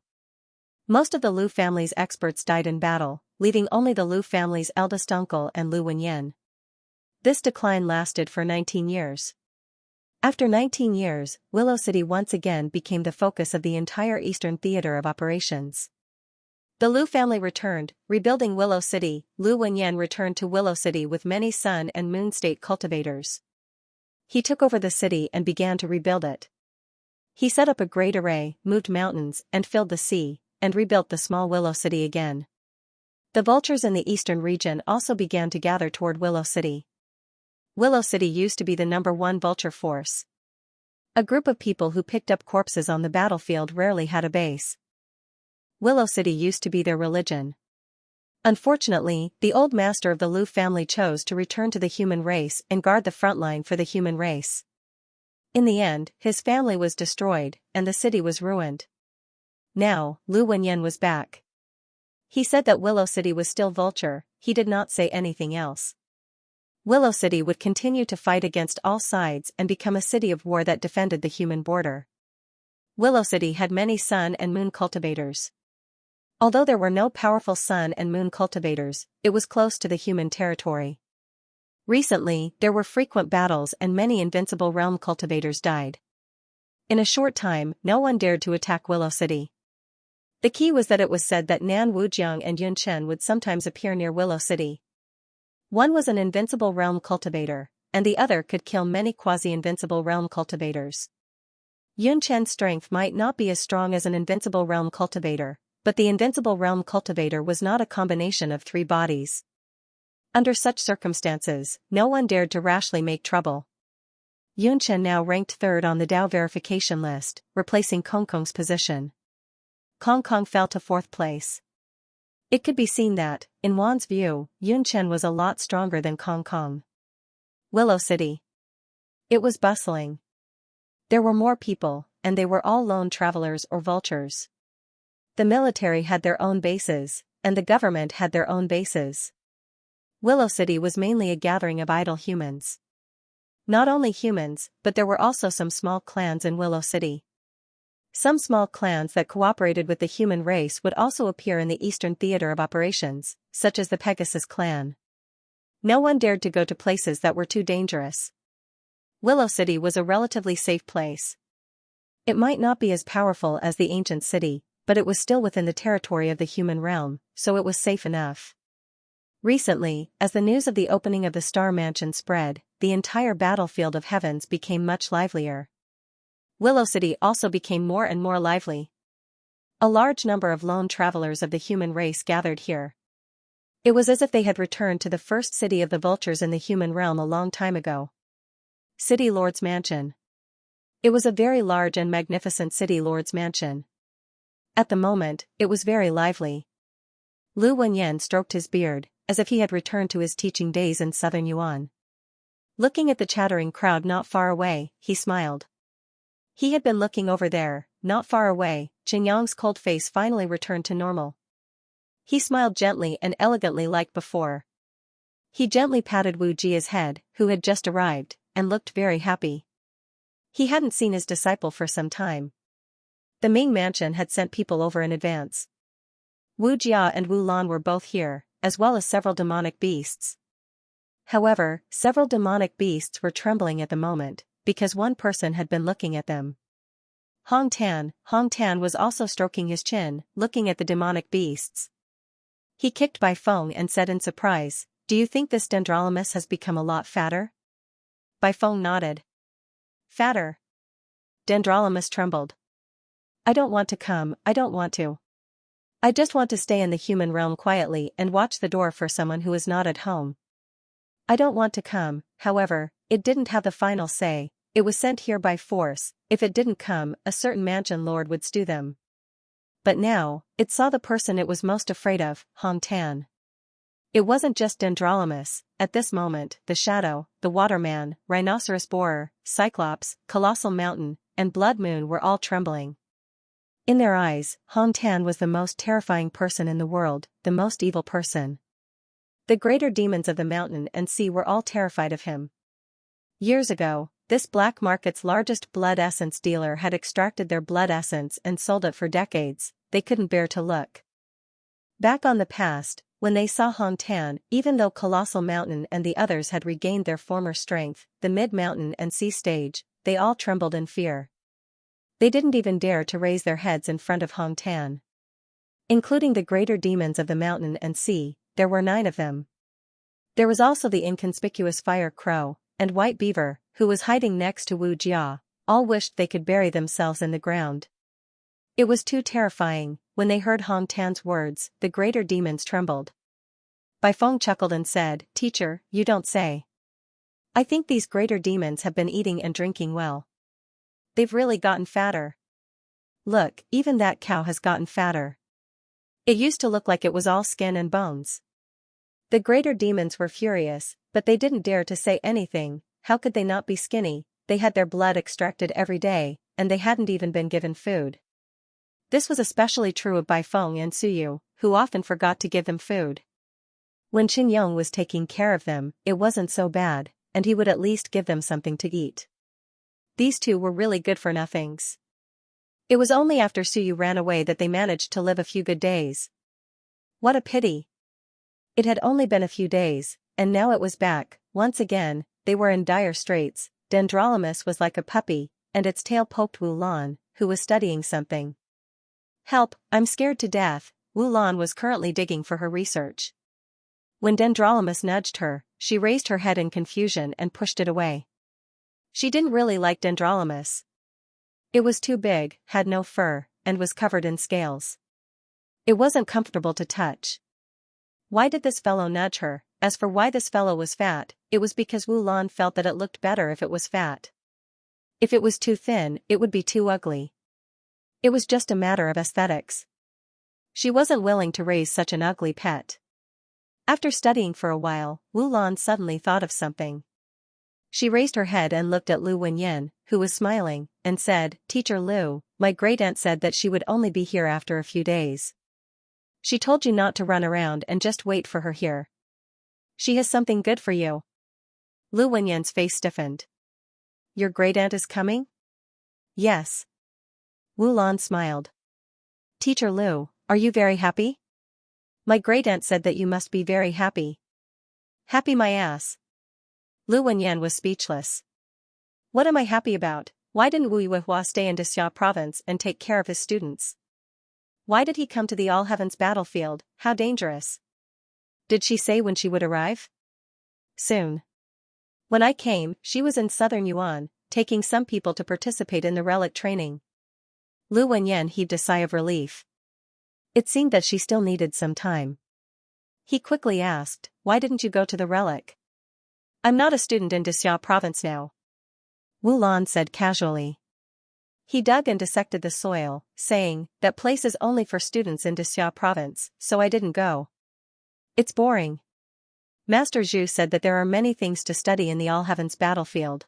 Most of the Lu family's experts died in battle, leaving only the Lu family's eldest uncle and Lu Wenyan. This decline lasted for 19 years. After 19 years, Willow City once again became the focus of the entire Eastern theater of operations. The Lu family returned, rebuilding Willow City. Lu Wenyan returned to Willow City with many sun and moon state cultivators. He took over the city and began to rebuild it. He set up a great array, moved mountains, and filled the sea, and rebuilt the small Willow City again. The vultures in the eastern region also began to gather toward Willow City. Willow City used to be the #1 vulture force. A group of people who picked up corpses on the battlefield rarely had a base. Willow City used to be their religion. Unfortunately, the old master of the Lu family chose to return to the human race and guard the front line for the human race. In the end, his family was destroyed, and the city was ruined. Now, Lu Wenyan was back. He said that Willow City was still vulture, he did not say anything else. Willow City would continue to fight against all sides and become a city of war that defended the human border. Willow City had many sun and moon cultivators. Although there were no powerful sun and moon cultivators, it was close to the human territory. Recently, there were frequent battles and many invincible realm cultivators died. In a short time, no one dared to attack Willow City. The key was that it was said that Nan Wujiang and Yun Chen would sometimes appear near Willow City. One was an invincible realm cultivator, and the other could kill many quasi-invincible realm cultivators. Yun Chen's strength might not be as strong as an invincible realm cultivator, but the invincible realm cultivator was not a combination of 3 bodies. Under such circumstances, no one dared to rashly make trouble. Yun Chen now ranked 3rd on the Dao verification list, replacing Kong Kong's position. Kong Kong fell to 4th place. It could be seen that, in Wan's view, Yun Chen was a lot stronger than Kong Kong. Willow City. It was bustling. There were more people, and they were all lone travelers or vultures. The military had their own bases, and the government had their own bases. Willow City was mainly a gathering of idle humans. Not only humans, but there were also some small clans in Willow City. Some small clans that cooperated with the human race would also appear in the Eastern theater of operations, such as the Pegasus clan. No one dared to go to places that were too dangerous. Willow City was a relatively safe place. It might not be as powerful as the ancient city, but it was still within the territory of the human realm, so it was safe enough. Recently, as the news of the opening of the Star Mansion spread, the entire battlefield of heavens became much livelier. Willow City also became more and more lively. A large number of lone travelers of the human race gathered here. It was as if they had returned to the first city of the vultures in the human realm a long time ago. City Lord's Mansion. It was a very large and magnificent City Lord's Mansion. At the moment, it was very lively. Lu Wenyan stroked his beard, as if he had returned to his teaching days in southern Yuan. Looking at the chattering crowd not far away, he smiled. He had been looking over there, not far away. Xianxia's cold face finally returned to normal. He smiled gently and elegantly like before. He gently patted Wu Jia's head, who had just arrived, and looked very happy. He hadn't seen his disciple for some time. The Ming Mansion had sent people over in advance. Wu Jia and Wu Lan were both here, as well as several demonic beasts. However, several demonic beasts were trembling at the moment, because one person had been looking at them. Hong Tan was also stroking his chin, looking at the demonic beasts. He kicked Bai Feng and said in surprise, "Do you think this Dendrolamus has become a lot fatter?" Bai Feng nodded. "Fatter?" Dendrolamus trembled. "I don't want to come, I don't want to. I just want to stay in the human realm quietly and watch the door for someone who is not at home. I don't want to come." However, it didn't have the final say. It was sent here by force. If it didn't come, a certain mansion lord would stew them. But now, it saw the person it was most afraid of, Hong Tan. It wasn't just Dendrolamus. At this moment, the Shadow, the Waterman, Rhinoceros Borer, Cyclops, Colossal Mountain, and Blood Moon were all trembling. In their eyes, Han Tan was the most terrifying person in the world, the most evil person. The greater demons of the mountain and sea were all terrified of him. Years ago, this black market's largest blood essence dealer had extracted their blood essence and sold it for decades. They couldn't bear to look back on the past, when they saw Han Tan. Even though Colossal Mountain and the others had regained their former strength, the mid-mountain and sea stage, they all trembled in fear. They didn't even dare to raise their heads in front of Han Tan. Including the greater demons of the mountain and sea, there were 9 of them. There was also the inconspicuous Fire Crow, and White Beaver, who was hiding next to Wu Jia. All wished they could bury themselves in the ground. It was too terrifying. When they heard Han Tan's words, the greater demons trembled. Bai Feng chuckled and said, "Teacher, you don't say. I think these greater demons have been eating and drinking well. They've really gotten fatter. Look, even that cow has gotten fatter. It used to look like it was all skin and bones." The greater demons were furious, but they didn't dare to say anything. How could they not be skinny? They had their blood extracted every day, and they hadn't even been given food. This was especially true of Bai Feng and Suyu, who often forgot to give them food. When Qin Yong was taking care of them, it wasn't so bad, and he would at least give them something to eat. These two were really good for nothings. It was only after Suyu ran away that they managed to live a few good days. What a pity. It had only been a few days, and now it was back. Once again, they were in dire straits. Dendrolamus was like a puppy, and its tail poked Wu Lan, who was studying something. "Help, I'm scared to death." Wu Lan was currently digging for her research. When Dendrolamus nudged her, she raised her head in confusion and pushed it away. She didn't really like Dendrolamus. It was too big, had no fur, and was covered in scales. It wasn't comfortable to touch. Why did this fellow nudge her? As for why this fellow was fat, it was because Wu Lan felt that it looked better if it was fat. If it was too thin, it would be too ugly. It was just a matter of aesthetics. She wasn't willing to raise such an ugly pet. After studying for a while, Wu Lan suddenly thought of something. She raised her head and looked at Lu Wenyan, who was smiling, and said, "Teacher Lu, my great-aunt said that she would only be here after a few days. She told you not to run around and just wait for her here. She has something good for you." Lu Wenyan's face stiffened. "Your great-aunt is coming?" "Yes." Wu Lan smiled. "Teacher Lu, are you very happy?" "My great-aunt said that you must be very happy." "Happy my ass." Lu Wenyan was speechless. "What am I happy about? Why didn't Wu Yuehua stay in Xia province and take care of his students? Why did he come to the All Heavens battlefield? How dangerous." "Did she say when she would arrive?" "Soon. When I came, she was in southern Yuan, taking some people to participate in the relic training." Lu Wenyan heaved a sigh of relief. It seemed that she still needed some time. He quickly asked, "Why didn't you go to the relic?" "I'm not a student in Xia province now," Wu Lan said casually. He dug and dissected the soil, saying, "That place is only for students in Xia province, so I didn't go. It's boring. Master Zhu said that there are many things to study in the All Heavens battlefield."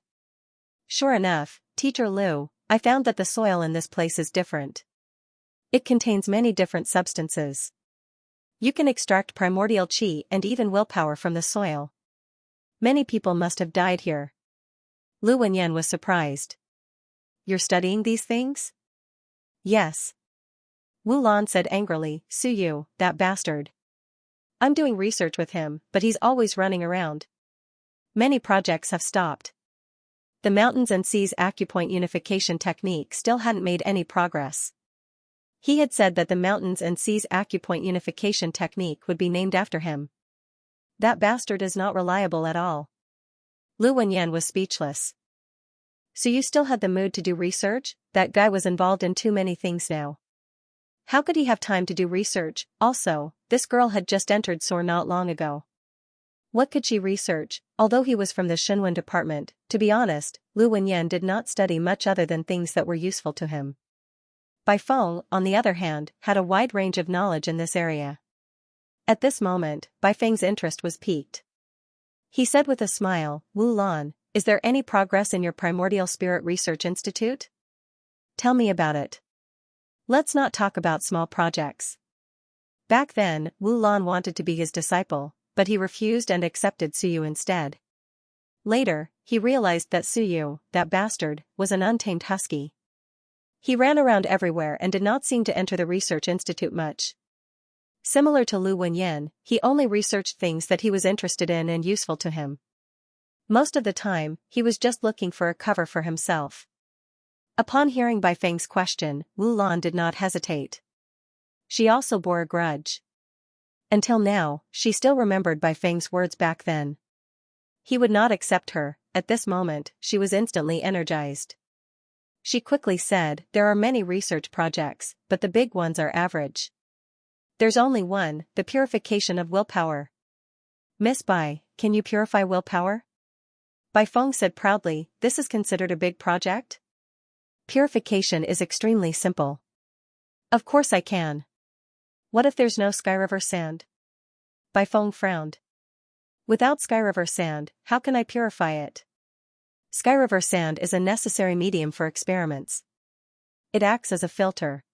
"Sure enough, Teacher Lu, I found that the soil in this place is different. It contains many different substances. You can extract primordial qi and even willpower from the soil. Many people must have died here." Lu Wenyan was surprised. "You're studying these things?" "Yes." Wu Lan said angrily, "Suyu, that bastard. I'm doing research with him, but he's always running around. Many projects have stopped. The mountains and seas acupoint unification technique still hadn't made any progress. He had said that the mountains and seas acupoint unification technique would be named after him. That bastard is not reliable at all." Lu Wenyan was speechless. "So you still had the mood to do research? That guy was involved in too many things now. How could he have time to do research? Also, this girl had just entered SOAR not long ago. What could she research?" Although he was from the Shenwen department, to be honest, Lu Wenyan did not study much other than things that were useful to him. Bai Feng, on the other hand, had a wide range of knowledge in this area. At this moment, Bai Feng's interest was piqued. He said with a smile, "Wu Lan, is there any progress in your Primordial Spirit Research Institute? Tell me about it. Let's not talk about small projects." Back then, Wu Lan wanted to be his disciple, but he refused and accepted Suyu instead. Later, he realized that Suyu, that bastard, was an untamed husky. He ran around everywhere and did not seem to enter the research institute much. Similar to Lu Wenyan, he only researched things that he was interested in and useful to him. Most of the time, he was just looking for a cover for himself. Upon hearing Bai Feng's question, Wu Lan did not hesitate. She also bore a grudge. Until now, she still remembered Bai Feng's words back then. He would not accept her. At this moment, she was instantly energized. She quickly said, "There are many research projects, but the big ones are average. There's only one, the purification of willpower." "Miss Bai, can you purify willpower?" Bai Feng said proudly, "This is considered a big project?" "Purification is extremely simple." "Of course I can. What if there's no Sky River sand?" Bai Feng frowned. "Without Sky River sand, how can I purify it? Sky River sand is a necessary medium for experiments. It acts as a filter.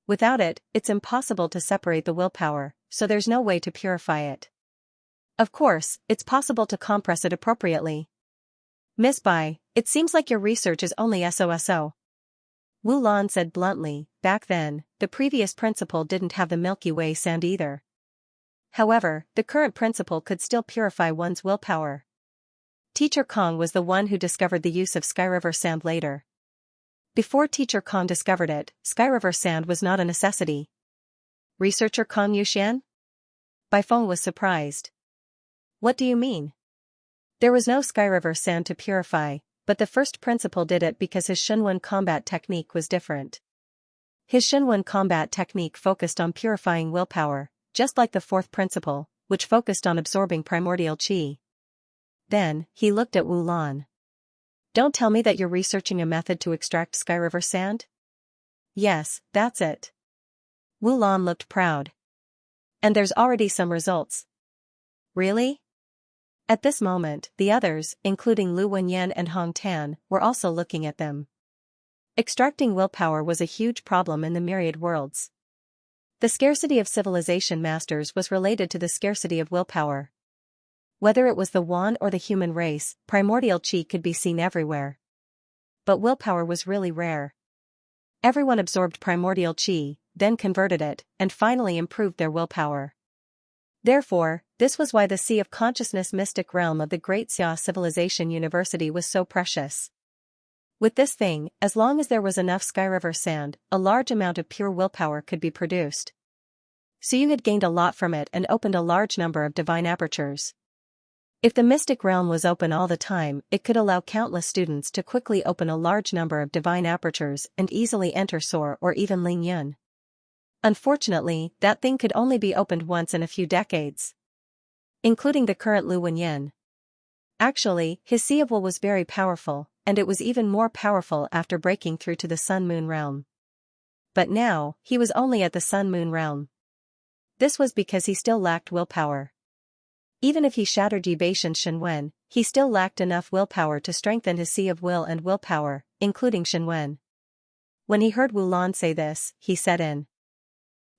Without it, it's impossible to separate the willpower, so there's no way to purify it. Of course, it's possible to compress it appropriately." "Miss Bai, it seems like your research is only SOSO. Wu Lan said bluntly, "Back then, the previous principal didn't have the Milky Way sand either. However, the current principal could still purify one's willpower. Teacher Kong was the one who discovered the use of Sky River sand later. Before Teacher Kong discovered it, Sky River sand was not a necessity." "Researcher Kong Yuxian?" Bai Feng was surprised. "What do you mean?" "There was no Sky River sand to purify, but the first principal did it because his Shenwen combat technique was different. His Shenwen combat technique focused on purifying willpower, just like the fourth principle, which focused on absorbing primordial qi." Then, he looked at Wu Lan. "Don't tell me that you're researching a method to extract Sky River sand?" "Yes, that's it." Wu Lan looked proud. "And there's already some results." "Really?" At this moment, the others, including Lu Wenyan and Hong Tan, were also looking at them. Extracting willpower was a huge problem in the Myriad worlds. The scarcity of civilization masters was related to the scarcity of willpower. Whether it was the Wan or the human race, primordial qi could be seen everywhere. But willpower was really rare. Everyone absorbed primordial qi, then converted it, and finally improved their willpower. Therefore, this was why the Sea of Consciousness mystic realm of the Great Xia Civilization University was so precious. With this thing, as long as there was enough Sky River sand, a large amount of pure willpower could be produced. Suyu had gained a lot from it and opened a large number of divine apertures. If the mystic realm was open all the time, it could allow countless students to quickly open a large number of divine apertures and easily enter Soar or even Ling Yun. Unfortunately, that thing could only be opened once in a few decades. Including the current Lu Wenyan. Actually, his Sea of Will was very powerful, and it was even more powerful after breaking through to the Sun-Moon realm. But now, he was only at the Sun-Moon realm. This was because he still lacked willpower. Even if he shattered Yibation Shenwen, he still lacked enough willpower to strengthen his Sea of Will and willpower, including Shenwen. When he heard Wu Lan say this, he said in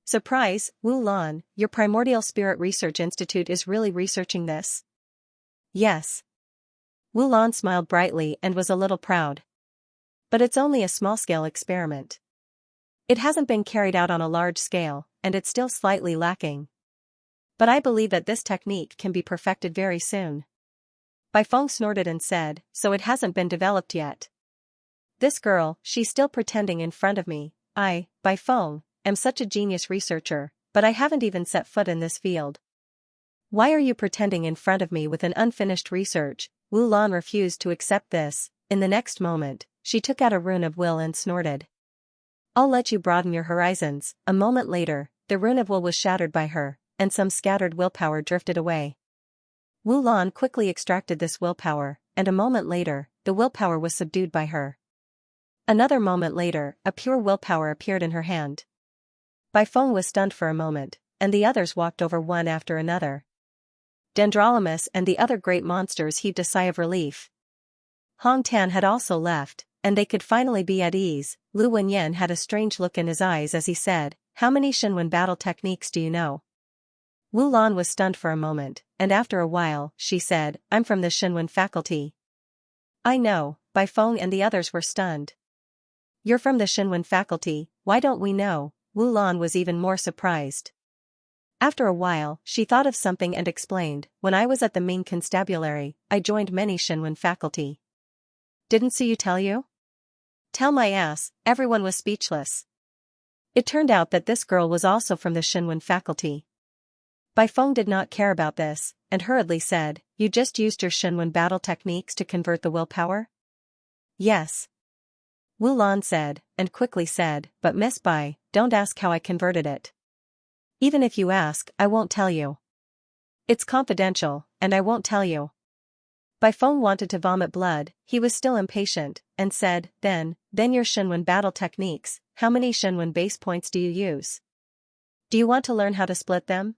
surprise, "Wu Lan, your Primordial Spirit Research Institute is really researching this?" "Yes." Wu Lan smiled brightly and was a little proud. "But it's only a small-scale experiment. It hasn't been carried out on a large scale, and it's still slightly lacking. But I believe that this technique can be perfected very soon." Bai Feng snorted and said, "So it hasn't been developed yet? This girl, she's still pretending in front of me. I, Bai Feng, am such a genius researcher, but I haven't even set foot in this field. Why are you pretending in front of me with an unfinished research?" Wu Lan refused to accept this. In the next moment, she took out a rune of will and snorted. "I'll let you broaden your horizons." A moment later, the rune of will was shattered by her, and some scattered willpower drifted away. Wu Lan quickly extracted this willpower, and a moment later, the willpower was subdued by her. Another moment later, a pure willpower appeared in her hand. Bai Feng was stunned for a moment, and the others walked over one after another. Dendrolamus and the other great monsters heaved a sigh of relief. Hong Tan had also left, and they could finally be at ease. Lu Wenyan had a strange look in his eyes as he said, "How many Shinwen battle techniques do you know?" Wu Lan was stunned for a moment, and after a while, she said, "I'm from the Shinwen faculty." "I know," Bai Feng and the others were stunned. "You're from the Shinwen faculty, why don't we know?" Wu Lan was even more surprised. After a while, she thought of something and explained, "When I was at the Ming Constabulary, I joined many Shinwen faculty." "Didn't Suyu tell you?" "Tell my ass," everyone was speechless. It turned out that this girl was also from the Shinwen faculty. Bai Feng did not care about this, and hurriedly said, "You just used your Shinwen battle techniques to convert the willpower?" "Yes." Wu Lan said, and quickly said, "But Miss Bai, don't ask how I converted it. Even if you ask, I won't tell you. It's confidential, and I won't tell you." Bai Feng wanted to vomit blood, he was still impatient, and said, Then your Shinwen battle techniques, how many Shinwen base points do you use? Do you want to learn how to split them?"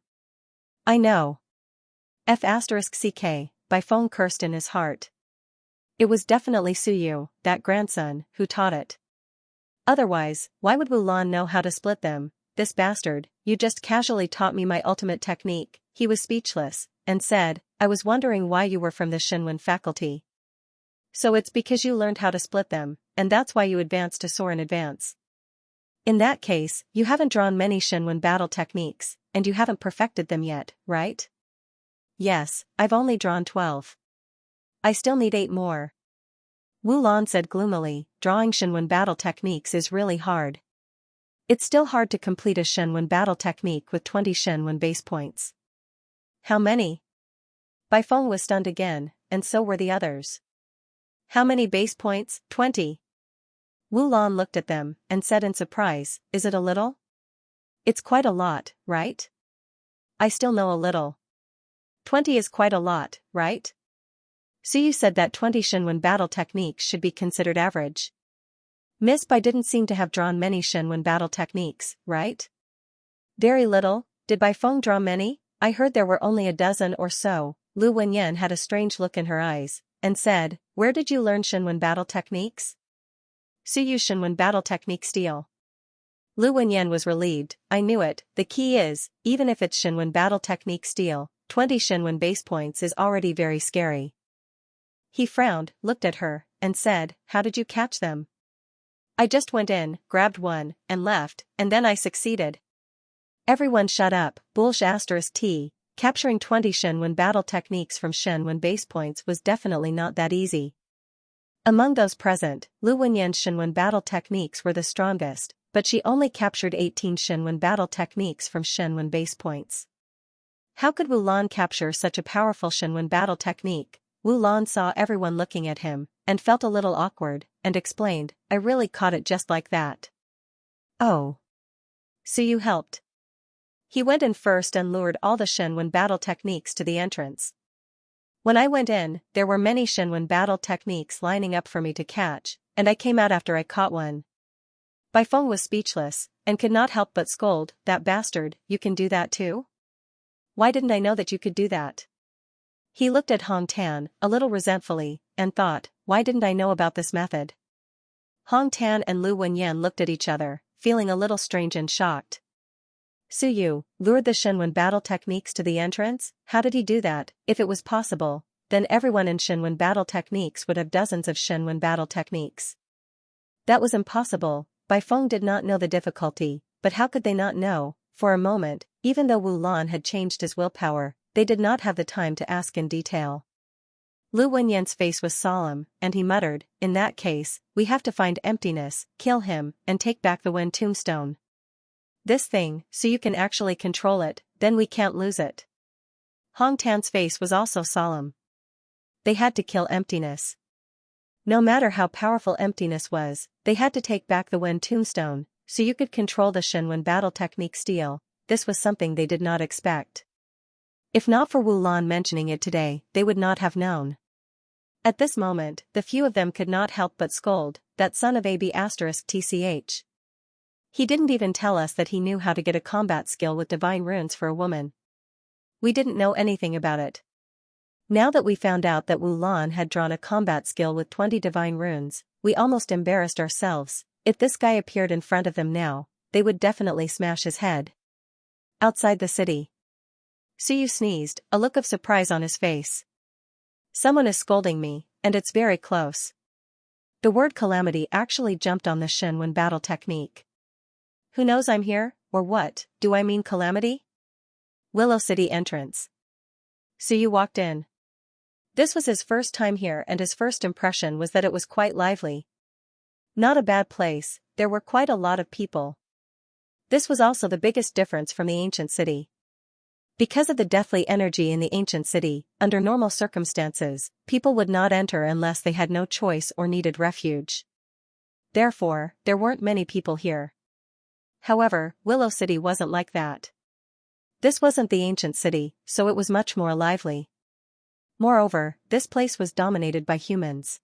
"I know." F***ck, Bai Feng cursed in his heart. It was definitely Suyu, that grandson, who taught it. Otherwise, why would Wu Lan know how to split them? "This bastard, you just casually taught me my ultimate technique." He was speechless, and said, "I was wondering why you were from the Shinwen faculty." "So it's because you learned how to split them, and that's why you advanced to soar in advance. In that case, you haven't drawn many Shinwen battle techniques, and you haven't perfected them yet, right?" "Yes, I've only drawn 12. I still need 8 more." Wu Lan said gloomily, "Drawing Shinwen battle techniques is really hard. It's still hard to complete a Shinwen battle technique with 20 Shinwen base points." "How many?" Bai Feng was stunned again, and so were the others. "How many base points?" 20. Wu Lan looked at them, and said in surprise, "Is it a little?" "It's quite a lot, right?" "I still know a little." 20 is quite a lot, right? Suyu said that 20 Shinwen battle techniques should be considered average. Miss Bai didn't seem to have drawn many Shinwen battle techniques, right? "Very little." "Did Bai Feng draw many?" "I heard there were only a dozen or so." Lu Wenyan had a strange look in her eyes, and said, "Where did you learn Shinwen battle techniques?" "Suyu Shinwen battle technique steel." Lu Wenyan was relieved, "I knew it, the key is, even if it's Shinwen battle technique steel, 20 Shinwen base points is already very scary." He frowned, looked at her, and said, "How did you catch them?" "I just went in, grabbed one, and left, and then I succeeded." Everyone shut up. T. Capturing 20 Shinwen battle techniques from Shinwen base points was definitely not that easy. Among those present, Lu Wenyan's Shinwen battle techniques were the strongest, but she only captured 18 Shinwen battle techniques from Shinwen base points. How could Wu Lan capture such a powerful Shinwen battle technique? Wu Lan saw everyone looking at him, and felt a little awkward, and explained, "I really caught it just like that." "Oh. So you helped." "He went in first and lured all the Shinwen battle techniques to the entrance. When I went in, there were many Shinwen battle techniques lining up for me to catch, and I came out after I caught one." Bai Feng was speechless, and could not help but scold, "That bastard, you can do that too? Why didn't I know that you could do that?" He looked at Hong Tan, a little resentfully, and thought, "Why didn't I know about this method?" Hong Tan and Lu Wenyan looked at each other, feeling a little strange and shocked. "Suyu lured the Shinwen battle techniques to the entrance? How did he do that? If it was possible, then everyone in Shinwen battle techniques would have dozens of Shinwen battle techniques." "That was impossible." Bai Feng did not know the difficulty, but how could they not know? For a moment, even though Wu Lan had changed his willpower, they did not have the time to ask in detail. Lu Wenyan's face was solemn, and he muttered, "In that case, we have to find emptiness, kill him, and take back the Wen tombstone. This thing, so you can actually control it, then we can't lose it." Hong Tan's face was also solemn. They had to kill emptiness. No matter how powerful emptiness was, they had to take back the Wen tombstone, so you could control the Shinwen battle technique steel. This was something they did not expect. If not for Wu Lan mentioning it today, they would not have known. At this moment, the few of them could not help but scold, "That son of AB*TCH. He didn't even tell us that he knew how to get a combat skill with divine runes for a woman. We didn't know anything about it. Now that we found out that Wu Lan had drawn a combat skill with 20 divine runes, we almost embarrassed ourselves. If this guy appeared in front of them now, they would definitely smash his head. Outside the city. Suyu sneezed, a look of surprise on his face. Someone is scolding me, and it's very close. The word calamity actually jumped on the Shinwen battle technique. Who knows I'm here, or what, do I mean calamity? Willow City entrance. Suyu walked in. This was his first time here and his first impression was that it was quite lively. Not a bad place, there were quite a lot of people. This was also the biggest difference from the ancient city. Because of the deathly energy in the ancient city, under normal circumstances, people would not enter unless they had no choice or needed refuge. Therefore, there weren't many people here. However, Willow City wasn't like that. This wasn't the ancient city, so it was much more lively. Moreover, this place was dominated by humans.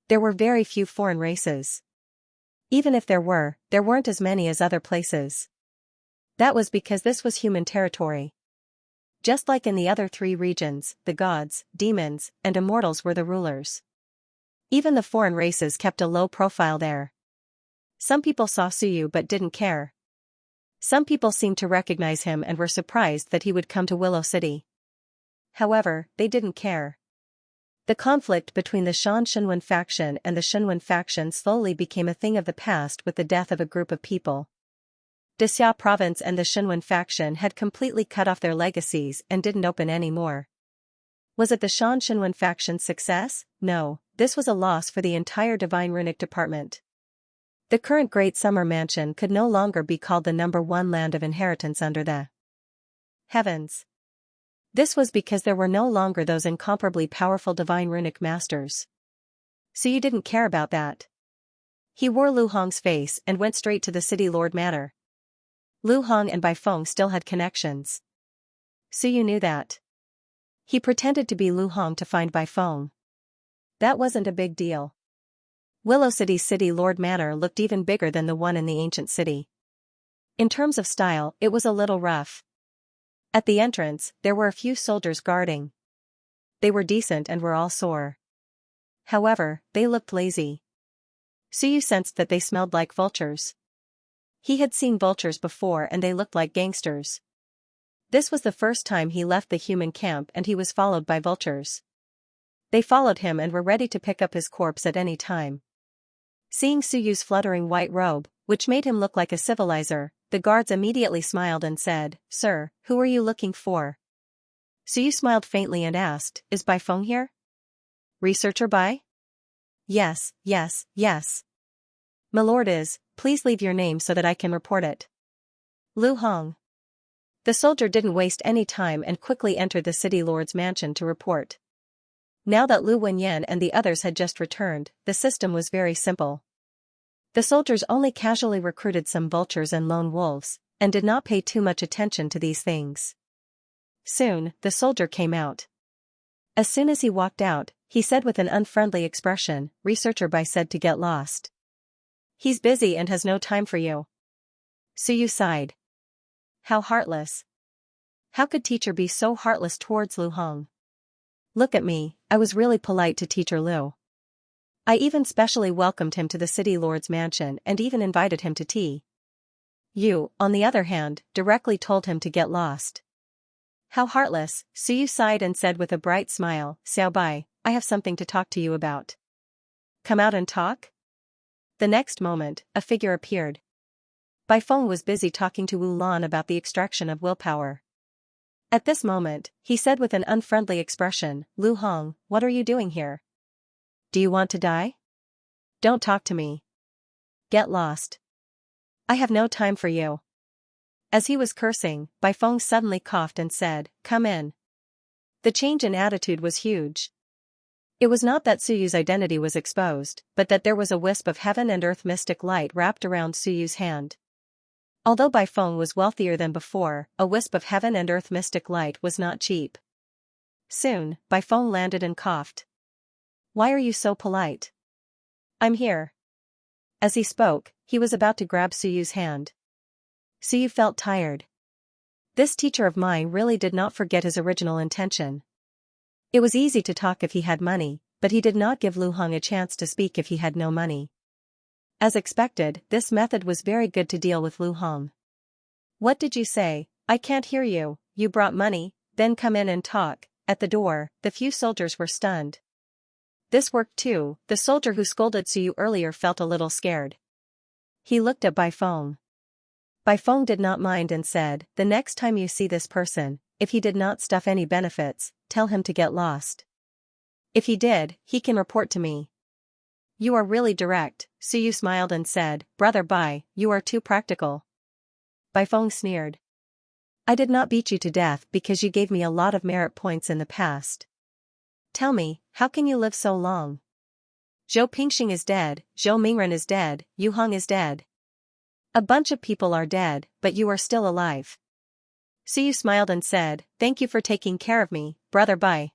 There were very few foreign races. Even if there weren't as many as other places. That was because this was human territory. Just like in the other three regions, the gods, demons, and immortals were the rulers. Even the foreign races kept a low profile there. Some people saw Suyu but didn't care. Some people seemed to recognize him and were surprised that he would come to Willow City. However, they didn't care. The conflict between the Shinwen faction and the Shinwen faction slowly became a thing of the past with the death of a group of people. Xia province and the Shinwen faction had completely cut off their legacies and didn't open anymore. Was it the Shinwen faction's success? No, this was a loss for the entire Divine Runic department. The current Great Summer Mansion could no longer be called the #1 land of inheritance under the heavens. This was because there were no longer those incomparably powerful Divine Runic masters. So you didn't care about that. He wore Lu Hong's face and went straight to the City Lord Manor. Lu Hong and Bai Feng still had connections. So you knew that. He pretended to be Lu Hong to find Bai Feng. That wasn't a big deal. Willow City's City Lord Manor looked even bigger than the one in the ancient city. In terms of style, it was a little rough. At the entrance, there were a few soldiers guarding. They were decent and were all sore. However, they looked lazy. Suyu sensed that they smelled like vultures. He had seen vultures before and they looked like gangsters. This was the first time he left the human camp and he was followed by vultures. They followed him and were ready to pick up his corpse at any time. Seeing Suyu's fluttering white robe, which made him look like a civilizer, the guards immediately smiled and said, "Sir, who are you looking for?" Suyu smiled faintly and asked, "Is Bai Feng here?" "Researcher Bai?" "Yes, yes, yes. My lord is, please leave your name so that I can report it." "Lu Hong." The soldier didn't waste any time and quickly entered the city lord's mansion to report. Now that Lu Wenyan and the others had just returned, the system was very simple. The soldiers only casually recruited some vultures and lone wolves, and did not pay too much attention to these things. Soon, the soldier came out. As soon as he walked out, he said with an unfriendly expression, "Researcher Bai said to get lost. He's busy and has no time for you." Suyu sighed. How heartless. How could teacher be so heartless towards Lu Hong? Look at me, I was really polite to teacher Lu. I even specially welcomed him to the city lord's mansion and even invited him to tea. You, on the other hand, directly told him to get lost. How heartless, Suyu sighed and said with a bright smile, "Xiao Bai, I have something to talk to you about." "Come out and talk?" The next moment, a figure appeared. Bai Feng was busy talking to Wu Lan about the extraction of willpower. At this moment, he said with an unfriendly expression, "Lu Hong, what are you doing here? Do you want to die? Don't talk to me. Get lost. I have no time for you." As he was cursing, Bai Feng suddenly coughed and said, "Come in." The change in attitude was huge. It was not that Suyu's identity was exposed, but that there was a wisp of heaven and earth mystic light wrapped around Suyu's hand. Although Bai Feng was wealthier than before, a wisp of heaven and earth mystic light was not cheap. Soon, Bai Feng landed and coughed. "Why are you so polite?" "I'm here." As he spoke, he was about to grab Suyu's hand. Suyu felt tired. This teacher of mine really did not forget his original intention. It was easy to talk if he had money, but he did not give Lu Hong a chance to speak if he had no money. As expected, this method was very good to deal with Lu Hong. What did you say? I can't hear you. You brought money, then come in and talk. At the door, the few soldiers were stunned. This worked too. The soldier who scolded Suyu earlier felt a little scared. He looked at Bai Feng. Bai Feng did not mind and said, the next time you see this person, if he did not stuff any benefits, tell him to get lost. If he did, he can report to me. You are really direct, Suyu smiled and said, Brother Bai, you are too practical. Bai Feng sneered. I did not beat you to death because you gave me a lot of merit points in the past. Tell me, how can you live so long? Zhou Pingxing is dead, Zhou Mingren is dead, Yu Hong is dead. A bunch of people are dead, but you are still alive. Suyu smiled and said, thank you for taking care of me, Brother Bai.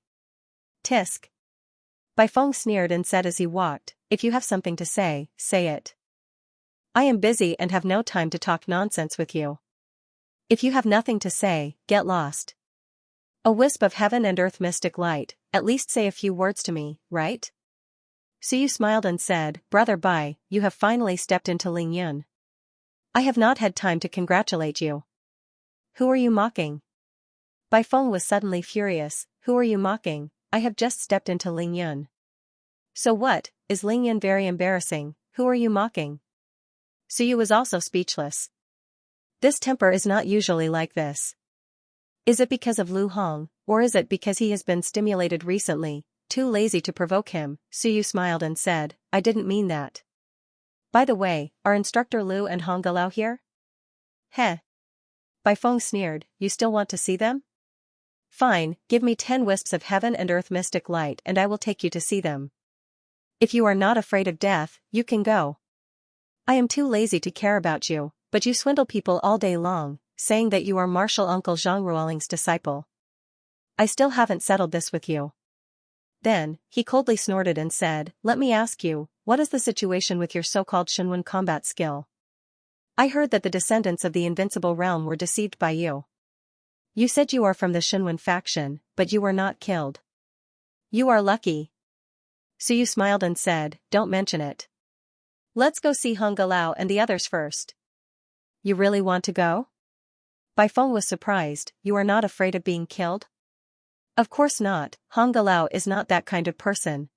Tisk. Bai Feng sneered and said as he walked, if you have something to say, say it. I am busy and have no time to talk nonsense with you. If you have nothing to say, get lost. A wisp of heaven and earth mystic light, at least say a few words to me, right? Suyu smiled and said, Brother Bai, you have finally stepped into Ling Yun. I have not had time to congratulate you. Who are you mocking? Bai Feng was suddenly furious, who are you mocking? I have just stepped into Ling Yun. So what, is Ling Yun very embarrassing, who are you mocking? Suyu was also speechless. This temper is not usually like this. Is it because of Lu Hong, or is it because he has been stimulated recently, too lazy to provoke him? Suyu smiled and said, I didn't mean that. By the way, are Instructor Lu and Hong Galao here? Heh. Bai Feng sneered, you still want to see them? Fine, give me 10 wisps of heaven and earth mystic light and I will take you to see them. If you are not afraid of death, you can go. I am too lazy to care about you, but you swindle people all day long, saying that you are Marshal Uncle Zhang Ruoling's disciple. I still haven't settled this with you. Then, he coldly snorted and said, let me ask you, what is the situation with your so-called Shenwen combat skill? I heard that the descendants of the Invincible Realm were deceived by you. You said you are from the Shenwen faction, but you were not killed. You are lucky. Suyu smiled and said, don't mention it. Let's go see Hong Galao and the others first. You really want to go? Bai Feng was surprised, you are not afraid of being killed? Of course not, Hong Galao is not that kind of person.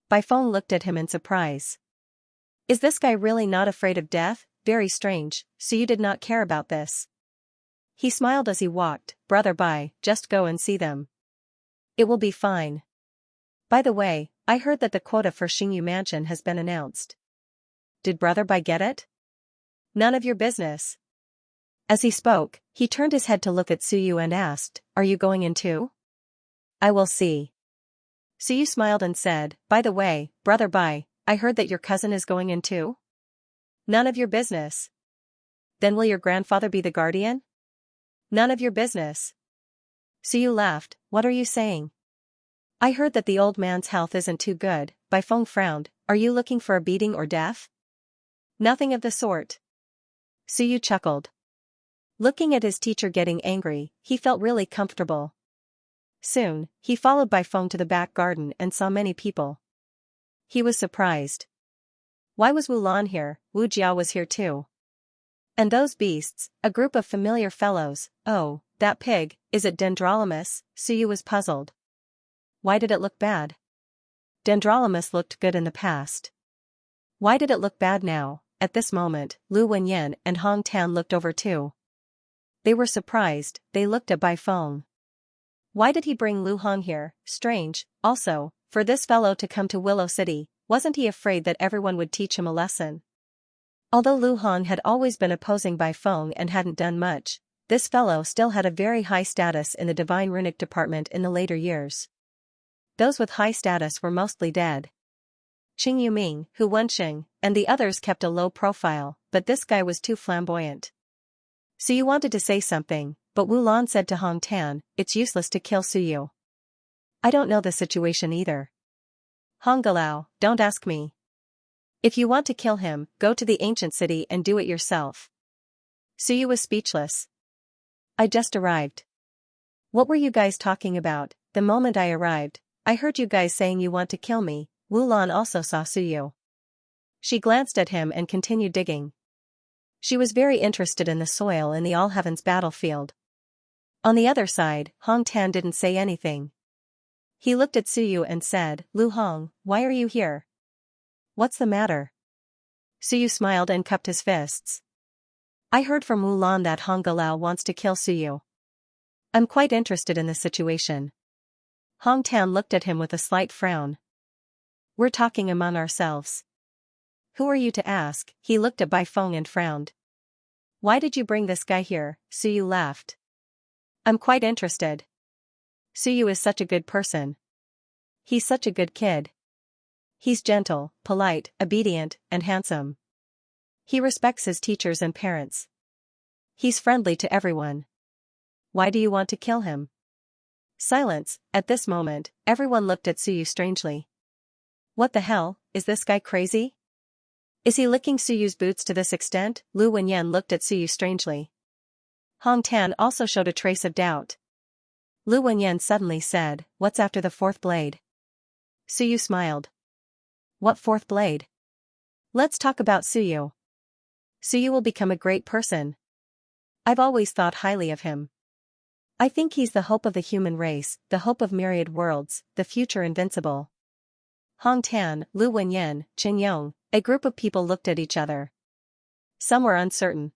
Bai Feng looked at him in surprise. Is this guy really not afraid of death? Very strange, so you did not care about this. He smiled as he walked, Brother Bai, just go and see them. It will be fine. By the way, I heard that the quota for Xingyu Mansion has been announced. Did Brother Bai get it? None of your business. As he spoke, he turned his head to look at Suyu and asked, are you going in too? I will see. Suyu smiled and said, by the way, Brother Bai, I heard that your cousin is going in too? None of your business. Then will your grandfather be the guardian? None of your business. Suyu laughed, what are you saying? I heard that the old man's health isn't too good. Bai Feng frowned, are you looking for a beating or death? Nothing of the sort. Suyu chuckled. Looking at his teacher getting angry, he felt really comfortable. Soon, he followed Bai Feng to the back garden and saw many people. He was surprised. Why was Wu Lan here? Wu Jiao was here too. And those beasts, a group of familiar fellows, oh, that pig, is it Dendrolamus? Suyu was puzzled. Why did it look bad? Dendrolamus looked good in the past. Why did it look bad now? At this moment, Lu Wenyan and Hong Tan looked over too. They were surprised, they looked at Bai Feng. Why did he bring Lu Hong here? Strange, also, for this fellow to come to Willow City, wasn't he afraid that everyone would teach him a lesson? Although Lu Hong had always been opposing Bai Feng and hadn't done much, this fellow still had a very high status in the Divine Runic department in the later years. Those with high status were mostly dead. Qing Yuming, Hu Wenxing, and the others kept a low profile, but this guy was too flamboyant. Suyu wanted to say something, but Wu Lan said to Hong Tan, it's useless to kill Suyu. I don't know the situation either. Hong Galao, don't ask me. If you want to kill him, go to the ancient city and do it yourself. Suyu was speechless. I just arrived. What were you guys talking about? The moment I arrived, I heard you guys saying you want to kill me. Wulan also saw Suyu. She glanced at him and continued digging. She was very interested in the soil in the All Heavens battlefield. On the other side, Hong Tan didn't say anything. He looked at Suyu and said, Lu Hong, why are you here? What's the matter? Suyu smiled and cupped his fists. I heard from Wulan that Hong Galao wants to kill Suyu. I'm quite interested in the situation. Hong Tan looked at him with a slight frown. We're talking among ourselves. Who are you to ask? He looked at Bai Feng and frowned. Why did you bring this guy here? Suyu laughed. I'm quite interested. Suyu is such a good person. He's such a good kid. He's gentle, polite, obedient, and handsome. He respects his teachers and parents. He's friendly to everyone. Why do you want to kill him? Silence. At this moment, everyone looked at Suyu strangely. What the hell, is this guy crazy? Is he licking Suyu's boots to this extent? Lu Wenyan looked at Suyu strangely. Hong Tan also showed a trace of doubt. Lu Wenyan suddenly said, What's after the fourth blade? Suyu smiled. What fourth blade? Let's talk about Suyu. Suyu will become a great person. I've always thought highly of him. I think he's the hope of the human race, the hope of myriad worlds, the future invincible. Hong Tan, Lu Wenyan, Qin Yong, a group of people looked at each other. Some were uncertain.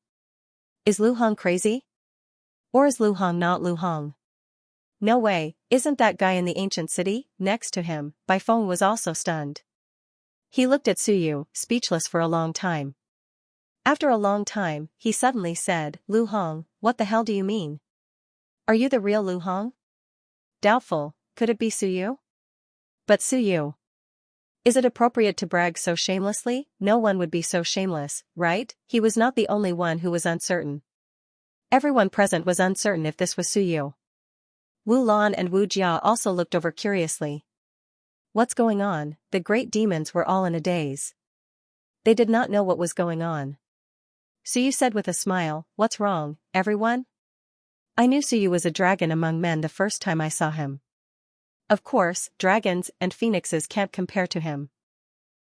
Is Lu Hong crazy? Or is Lu Hong not Lu Hong? No way, isn't that guy in the ancient city? Next to him, Bai Feng was also stunned. He looked at Suyu, speechless for a long time. After a long time, he suddenly said, Lu Hong, what the hell do you mean? Are you the real Lu Hong? Doubtful, could it be Suyu? But Suyu. Is it appropriate to brag so shamelessly? No one would be so shameless, right? He was not the only one who was uncertain. Everyone present was uncertain if this was Suyu. Wu Lan and Wu Jia also looked over curiously. What's going on? The great demons were all in a daze. They did not know what was going on. Suyu said with a smile, What's wrong, everyone? I knew Suyu was a dragon among men the first time I saw him. Of course, dragons and phoenixes can't compare to him.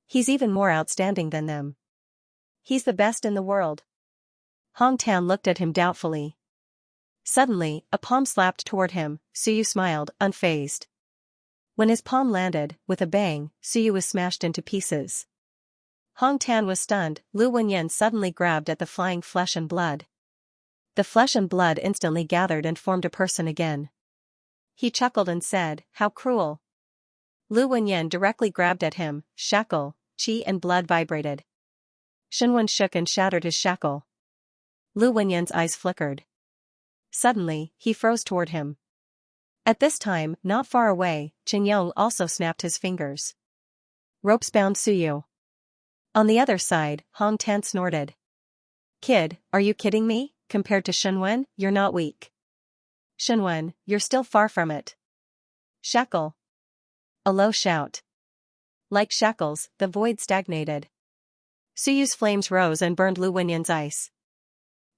He's even more outstanding than them. He's the best in the world. Hong Tan looked at him doubtfully. Suddenly, a palm slapped toward him. Suyu smiled, unfazed. When his palm landed, with a bang, Suyu was smashed into pieces. Hong Tan was stunned. Lu Wenyan suddenly grabbed at the flying flesh and blood. The flesh and blood instantly gathered and formed a person again. He chuckled and said, How cruel. Lu Wenyan directly grabbed at him, shackle, chi and blood vibrated. Shenwen shook and shattered his shackle. Lu Wenyan's eyes flickered. Suddenly, he froze toward him. At this time, not far away, Qin Yong also snapped his fingers. Ropes bound Suyu. On the other side, Hong Tan snorted. Kid, are you kidding me? Compared to Shenwen, you're not weak. Shenwen, you're still far from it. Shackle. A low shout. Like shackles, the void stagnated. Suyu's flames rose and burned Lu Wenyan's ice.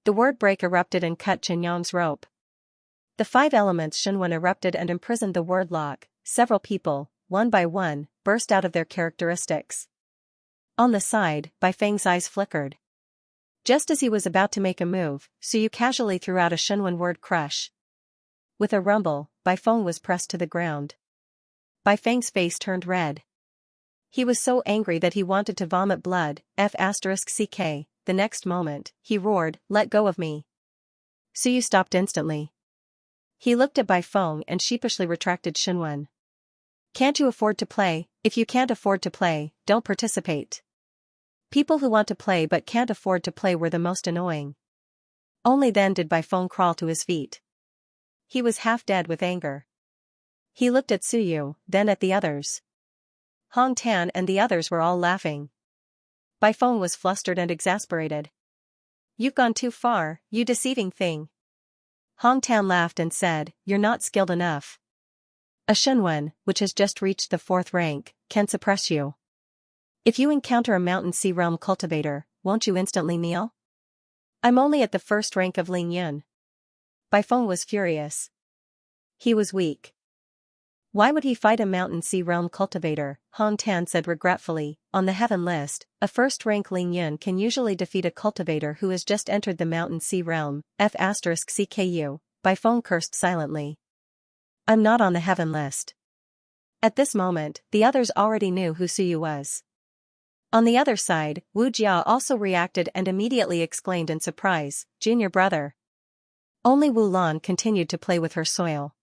The word break erupted and cut Qin Yong's rope. The five elements Shenwen erupted and imprisoned the word lock. Several people, one by one, burst out of their characteristics. On the side, Bai Feng's eyes flickered. Just as he was about to make a move, Suyu casually threw out a Shenwen word crush. With a rumble, Bai Feng was pressed to the ground. Bai Feng's face turned red. He was so angry that he wanted to vomit blood. F***ck. The next moment, he roared, Let go of me. Suyu stopped instantly. He looked at Bai Feng and sheepishly retracted Shenwen. Can't you afford to play? If you can't afford to play, don't participate. People who want to play but can't afford to play were the most annoying. Only then did Bai Feng crawl to his feet. He was half dead with anger. He looked at Suyu, then at the others. Hong Tan and the others were all laughing. Bai Feng was flustered and exasperated. You've gone too far, you deceiving thing. Hong Tan laughed and said, You're not skilled enough. A Shenwen, which has just reached the 4th rank, can suppress you. If you encounter a Mountain Sea Realm cultivator, won't you instantly kneel? I'm only at the first rank of Ling Yun. Baifeng was furious. He was weak. Why would he fight a Mountain Sea Realm cultivator? Hong Tan said regretfully. On the heaven list, a first-rank Ling Yun can usually defeat a cultivator who has just entered the Mountain Sea Realm. F***CKU. Baifeng cursed silently. I'm not on the heaven list. At this moment, the others already knew who Suyu was. On the other side, Wu Jia also reacted and immediately exclaimed in surprise, "Junior brother." Only Wu Lan continued to play with her soil.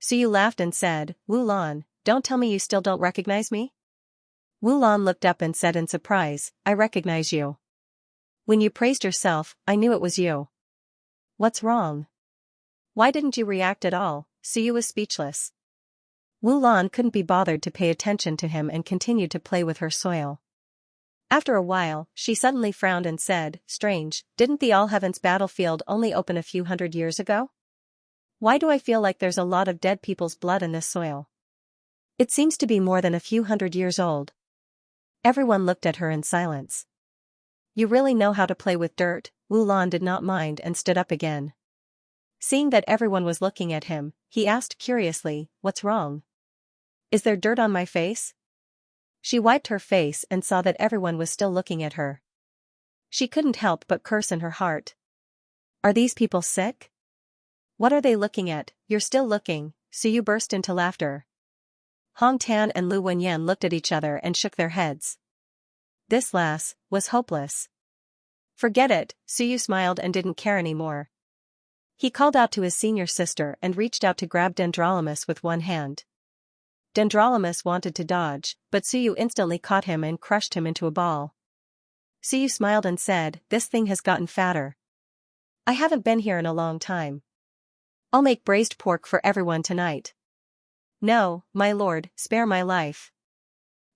Suyu laughed and said, "Wu Lan, don't tell me you still don't recognize me?" Wu Lan looked up and said in surprise, "I recognize you. When you praised yourself, I knew it was you. What's wrong? Why didn't you react at all?" Suyu was speechless. Wu Lan couldn't be bothered to pay attention to him and continued to play with her soil. After a while, she suddenly frowned and said, "Strange, didn't the All Heavens battlefield only open a few hundred years ago? Why do I feel like there's a lot of dead people's blood in this soil? It seems to be more than a few hundred years old." Everyone looked at her in silence. "You really know how to play with dirt." Wu Lan did not mind and stood up again. Seeing that everyone was looking at him, he asked curiously, "What's wrong? Is there dirt on my face?" She wiped her face and saw that everyone was still looking at her. She couldn't help but curse in her heart. Are these people sick? What are they looking at? You're still looking. Suyu burst into laughter. Hong Tan and Lu Wenyan looked at each other and shook their heads. This lass was hopeless. Forget it, Suyu smiled and didn't care anymore. He called out to his senior sister and reached out to grab Dendrolamus with one hand. Dendrolamus wanted to dodge, but Suyu instantly caught him and crushed him into a ball. Suyu smiled and said, "This thing has gotten fatter. I haven't been here in a long time. I'll make braised pork for everyone tonight." "No, my lord, spare my life."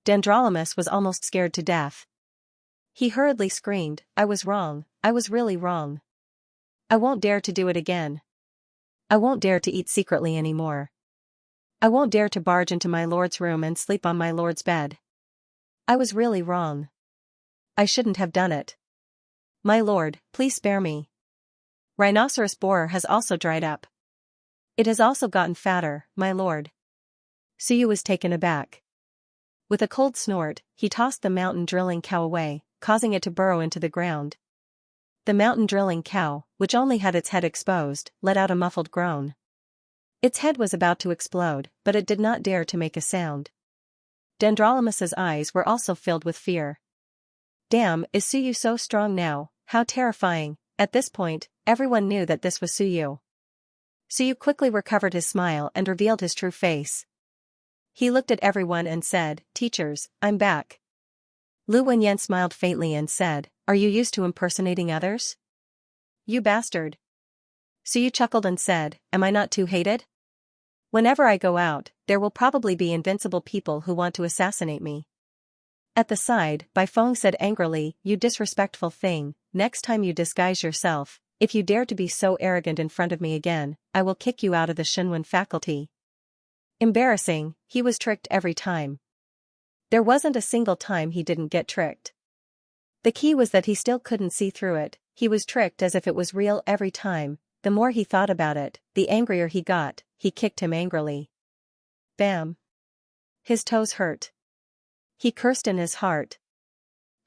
Dendrolamus was almost scared to death. He hurriedly screamed, "I was wrong, I was really wrong. I won't dare to do it again. I won't dare to eat secretly anymore. I won't dare to barge into my lord's room and sleep on my lord's bed. I was really wrong. I shouldn't have done it. My lord, please spare me. Rhinoceros borer has also dried up. It has also gotten fatter, my lord." Suyu was taken aback. With a cold snort, he tossed the mountain drilling cow away, causing it to burrow into the ground. The mountain drilling cow, which only had its head exposed, let out a muffled groan. Its head was about to explode, but it did not dare to make a sound. Dendrolamus's eyes were also filled with fear. Damn, is Suyu so strong now? How terrifying. At this point, everyone knew that this was Suyu. Suyu quickly recovered his smile and revealed his true face. He looked at everyone and said, "Teachers, I'm back." Lu Wenyan smiled faintly and said, "Are you used to impersonating others? You bastard." Suyu chuckled and said, "Am I not too hated? Whenever I go out, there will probably be invincible people who want to assassinate me." At the side, Baifeng said angrily, "You disrespectful thing, next time you disguise yourself, if you dare to be so arrogant in front of me again, I will kick you out of the Shinwen faculty." Embarrassing, he was tricked every time. There wasn't a single time he didn't get tricked. The key was that he still couldn't see through it. He was tricked as if it was real every time. The more he thought about it, the angrier he got. He kicked him angrily. Bam! His toes hurt. He cursed in his heart.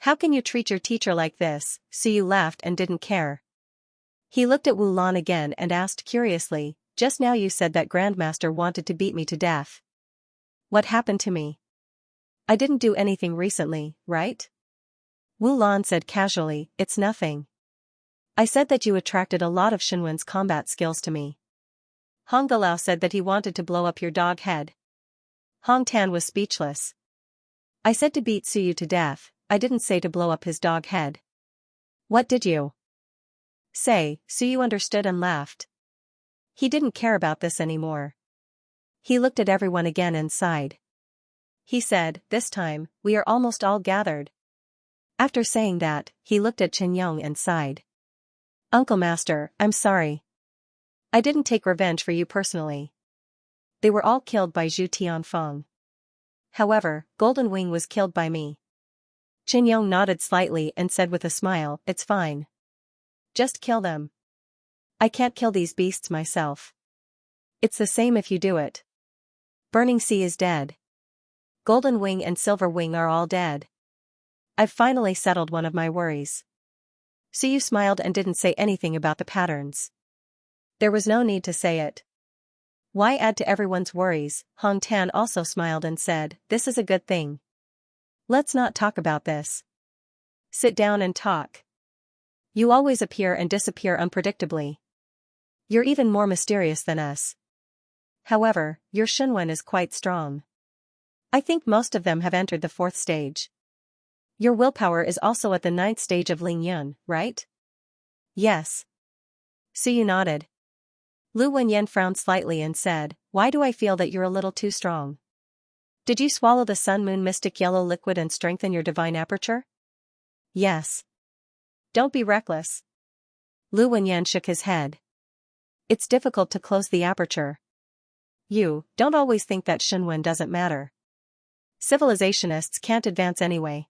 "How can you treat your teacher like this?" Suyu laughed and didn't care. He looked at Wu Lan again and asked curiously, "Just now you said that Grandmaster wanted to beat me to death. What happened to me? I didn't do anything recently, right?" Wu Lan said casually, "It's nothing. I said that you attracted a lot of Shinwen's combat skills to me." Hong Galao said that he wanted to blow up your dog head. Hong Tan was speechless. "I said to beat Suyu to death, I didn't say to blow up his dog head." "What did you say?" Suyu understood and laughed. He didn't care about this anymore. He looked at everyone again and sighed. He said, "This time, we are almost all gathered." After saying that, he looked at Chen Yong and sighed. "Uncle Master, I'm sorry. I didn't take revenge for you personally. They were all killed by Zhu Tianfeng. However, Golden Wing was killed by me. Qin Yong nodded slightly and said with a smile, "It's fine. Just kill them. I can't kill these beasts myself. It's the same if you do it. Burning Sea is dead. Golden Wing and Silver Wing are all dead. I've finally settled one of my worries." Suyu smiled and didn't say anything about the patterns. There was no need to say it. Why add to everyone's worries? Hong Tan also smiled and said, "This is a good thing. Let's not talk about this. Sit down and talk. You always appear and disappear unpredictably. You're even more mysterious than us. However, your Shenwen is quite strong. I think most of them have entered the 4th stage. Your willpower is also at the 9th stage of Ling Yun, right?" "Yes." Suyu nodded. Lu Wenyan frowned slightly and said, "Why do I feel that you're a little too strong? Did you swallow the Sun Moon Mystic Yellow liquid and strengthen your divine aperture?" "Yes." "Don't be reckless." Lu Wenyan shook his head. "It's difficult to close the aperture. You don't always think that Shenwen doesn't matter. Civilizationists can't advance anyway.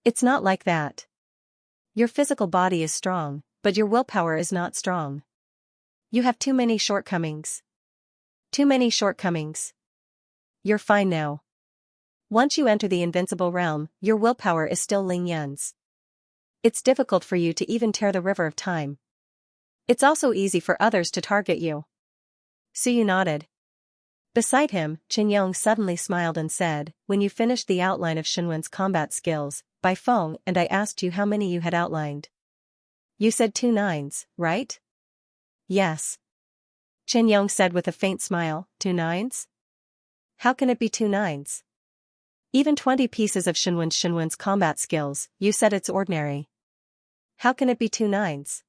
It's not like that. Your physical body is strong, but your willpower is not strong. You have too many shortcomings. Too many shortcomings. You're fine now. Once you enter the invincible realm, your willpower is still Ling Yun's. It's difficult for you to even tear the river of time. It's also easy for others to target you." Suyu nodded. Beside him, Qin Yong suddenly smiled and said, "When you finished the outline of Shenwen's combat skills, by Feng, and I asked you how many you had outlined. You said 2 nines, right?" "Yes." Qin Yong said with a faint smile, 2 nines? How can it be 2 nines? Even 20 pieces of Shenwen's combat skills, you said it's ordinary. How can it be 2 nines?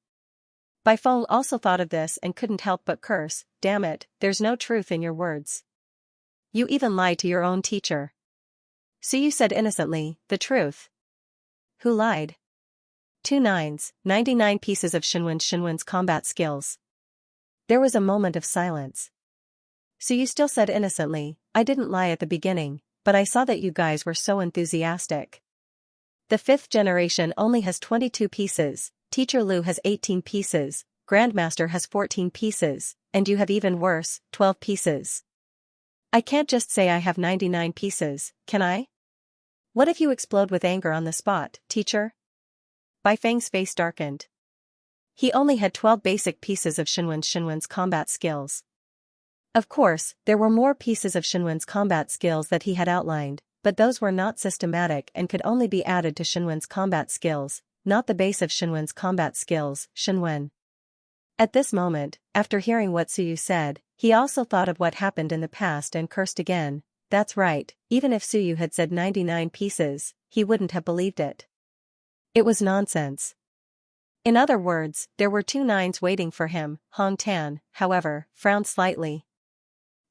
Bai Feng also thought of this and couldn't help but curse, "Damn it, there's no truth in your words. You even lied to your own teacher." Suyu said innocently, "The truth? Who lied?" 2 nines, 99 pieces of Shenwen's combat skills. There was a moment of silence. Suyu still said innocently, "I didn't lie at the beginning, but I saw that you guys were so enthusiastic. The 5th generation only has 22 pieces, Teacher Lu has 18 pieces, Grandmaster has 14 pieces, and you have even worse, 12 pieces. I can't just say I have 99 pieces, can I? What if you explode with anger on the spot, teacher?" Bai Feng's face darkened. He only had 12 basic pieces of Shenwen's combat skills. Of course, there were more pieces of Shenwen's combat skills that he had outlined, but those were not systematic and could only be added to Shenwen's combat skills, not the base of Shenwen's combat skills, Shenwen. At this moment, after hearing what Suyu said, he also thought of what happened in the past and cursed again. That's right, even if Suyu had said 99 pieces, he wouldn't have believed it. It was nonsense. In other words, there were 2 nines waiting for him. Hong Tan, however, frowned slightly.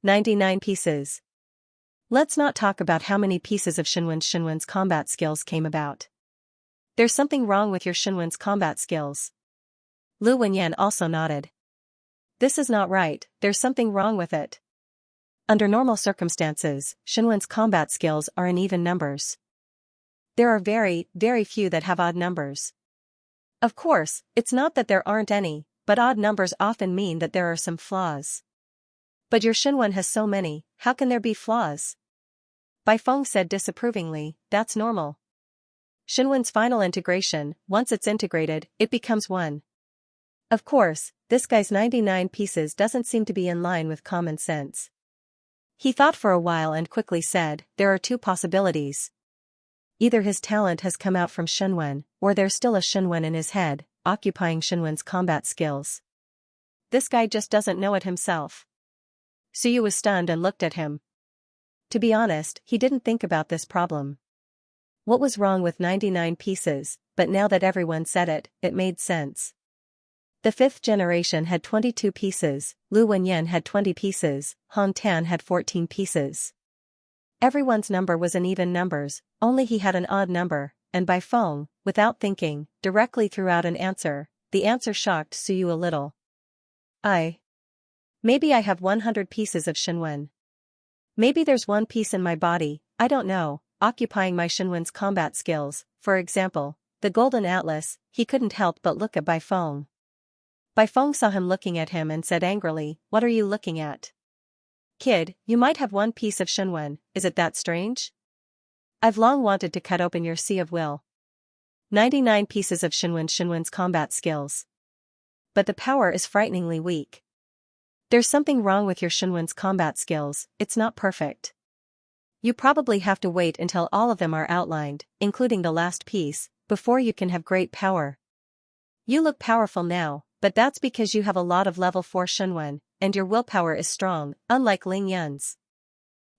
99 pieces. Let's not talk about how many pieces of Shenwen's combat skills came about. There's something wrong with your Shenwen's combat skills. Lu Wenyan also nodded. This is not right, there's something wrong with it. Under normal circumstances, Shenwen's combat skills are in even numbers. There are very, very few that have odd numbers. Of course, it's not that there aren't any, but odd numbers often mean that there are some flaws. But your Shenwen has so many, how can there be flaws? Bai Feng said disapprovingly, that's normal. Shenwen's final integration, once it's integrated, it becomes one. Of course, this guy's 99 pieces doesn't seem to be in line with common sense. He thought for a while and quickly said, there are 2 possibilities. Either his talent has come out from Shenwen, or there's still a Shenwen in his head, occupying Shenwen's combat skills. This guy just doesn't know it himself. Suyu was stunned and looked at him. To be honest, he didn't think about this problem. What was wrong with 99 pieces, but now that everyone said it, it made sense. The 5th generation had 22 pieces, Lu Wenyan had 20 pieces, Hong Tan had 14 pieces. Everyone's number was in even numbers, only he had an odd number, and Bai Feng, without thinking, directly threw out an answer. The answer shocked Suyu a little. Maybe I have 100 pieces of Shenwen. Maybe there's 1 piece in my body, I don't know, occupying my Shenwen's combat skills, for example, the Golden Atlas, he couldn't help but look at Bai Feng. Bai Feng saw him looking at him and said angrily, "What are you looking at? Kid, you might have one piece of Shenwen, is it that strange? I've long wanted to cut open your Sea of Will. 99 pieces of Shenwen's combat skills. But the power is frighteningly weak. There's something wrong with your Shenwen's combat skills, it's not perfect. You probably have to wait until all of them are outlined, including the last piece, before you can have great power. You look powerful now, but that's because you have a lot of level 4 Shenwen, and your willpower is strong, unlike Ling Yun's.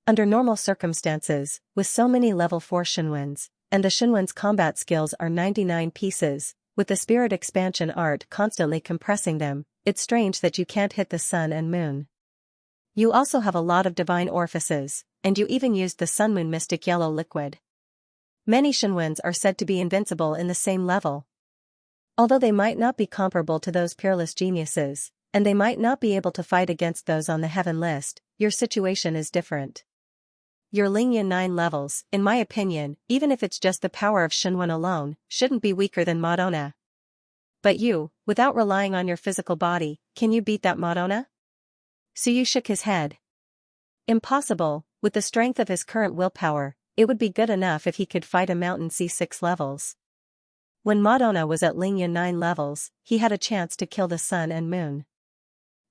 Under normal circumstances, with so many level 4 Shenwens, and the Shenwen's combat skills are 99 pieces, with the spirit expansion art constantly compressing them, it's strange that you can't hit the sun and moon. You also have a lot of divine orifices, and you even used the Sun-Moon Mystic Yellow liquid. Many Shenwens are said to be invincible in the same level. Although they might not be comparable to those peerless geniuses, and they might not be able to fight against those on the heaven list, your situation is different. Your Lingyun 9 levels, in my opinion, even if it's just the power of Shenwen alone, shouldn't be weaker than Madonna. But you, without relying on your physical body, can you beat that Madonna? Suyu shook his head. Impossible, with the strength of his current willpower, it would be good enough if he could fight a mountain C6 levels. When Madonna was at Lingyun 9 levels, he had a chance to kill the sun and moon.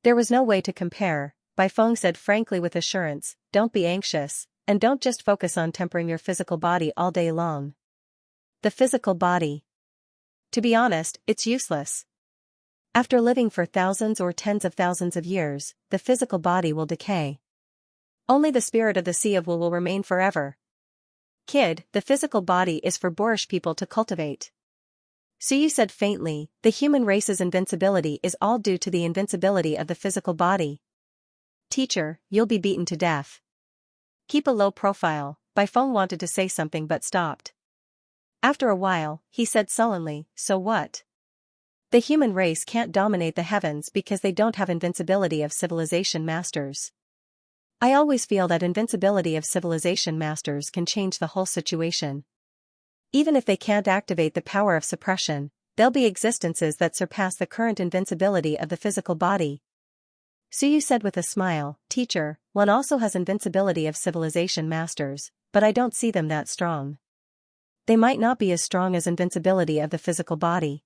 There was no way to compare, Bai Feng said frankly with assurance, don't be anxious, and don't just focus on tempering your physical body all day long. The physical body. To be honest, it's useless. After living for thousands or tens of thousands of years, the physical body will decay. Only the spirit of the Sea of will remain forever. Kid, the physical body is for boorish people to cultivate. Suyu said faintly, the human race's invincibility is all due to the invincibility of the physical body. Teacher, you'll be beaten to death. Keep a low profile, Bai Feng wanted to say something but stopped. After a while, he said sullenly, so what? The human race can't dominate the heavens because they don't have invincibility of civilization masters. I always feel that invincibility of civilization masters can change the whole situation. Even if they can't activate the power of suppression, there'll be existences that surpass the current invincibility of the physical body. Suyu said with a smile, Teacher, one also has invincibility of civilization masters, but I don't see them that strong. They might not be as strong as invincibility of the physical body.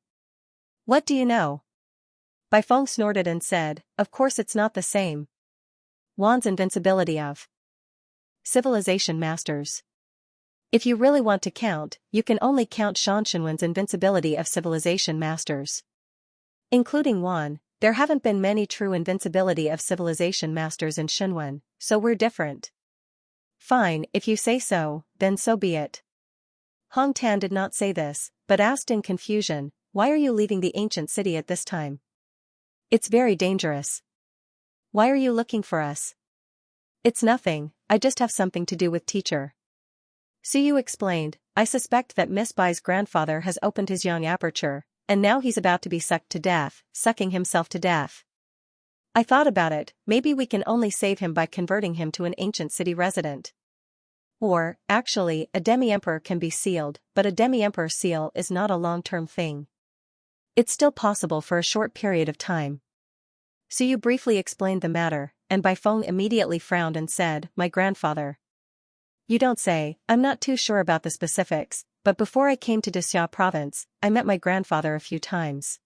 What do you know? Bai Feng snorted and said, of course it's not the same. Wan's invincibility of civilization masters. If you really want to count, you can only count Shenwen's invincibility of civilization masters. Including Wan, there haven't been many true invincibility of civilization masters in Shenwen, so we're different. Fine, if you say so, then so be it. Hong Tan did not say this, but asked in confusion, why are you leaving the ancient city at this time? It's very dangerous. Why are you looking for us? It's nothing, I just have something to do with teacher. Suyu explained, I suspect that Miss Bai's grandfather has opened his young aperture, and now he's about to be sucked to death, sucking himself to death. I thought about it, maybe we can only save him by converting him to an ancient city resident. Or, actually, a demi-emperor can be sealed, but a demi-emperor seal is not a long-term thing. It's still possible for a short period of time. Suyu briefly explained the matter, and Bai Feng immediately frowned and said, my grandfather. You don't say, I'm not too sure about the specifics, but before I came to Dixia province, I met my grandfather a few times.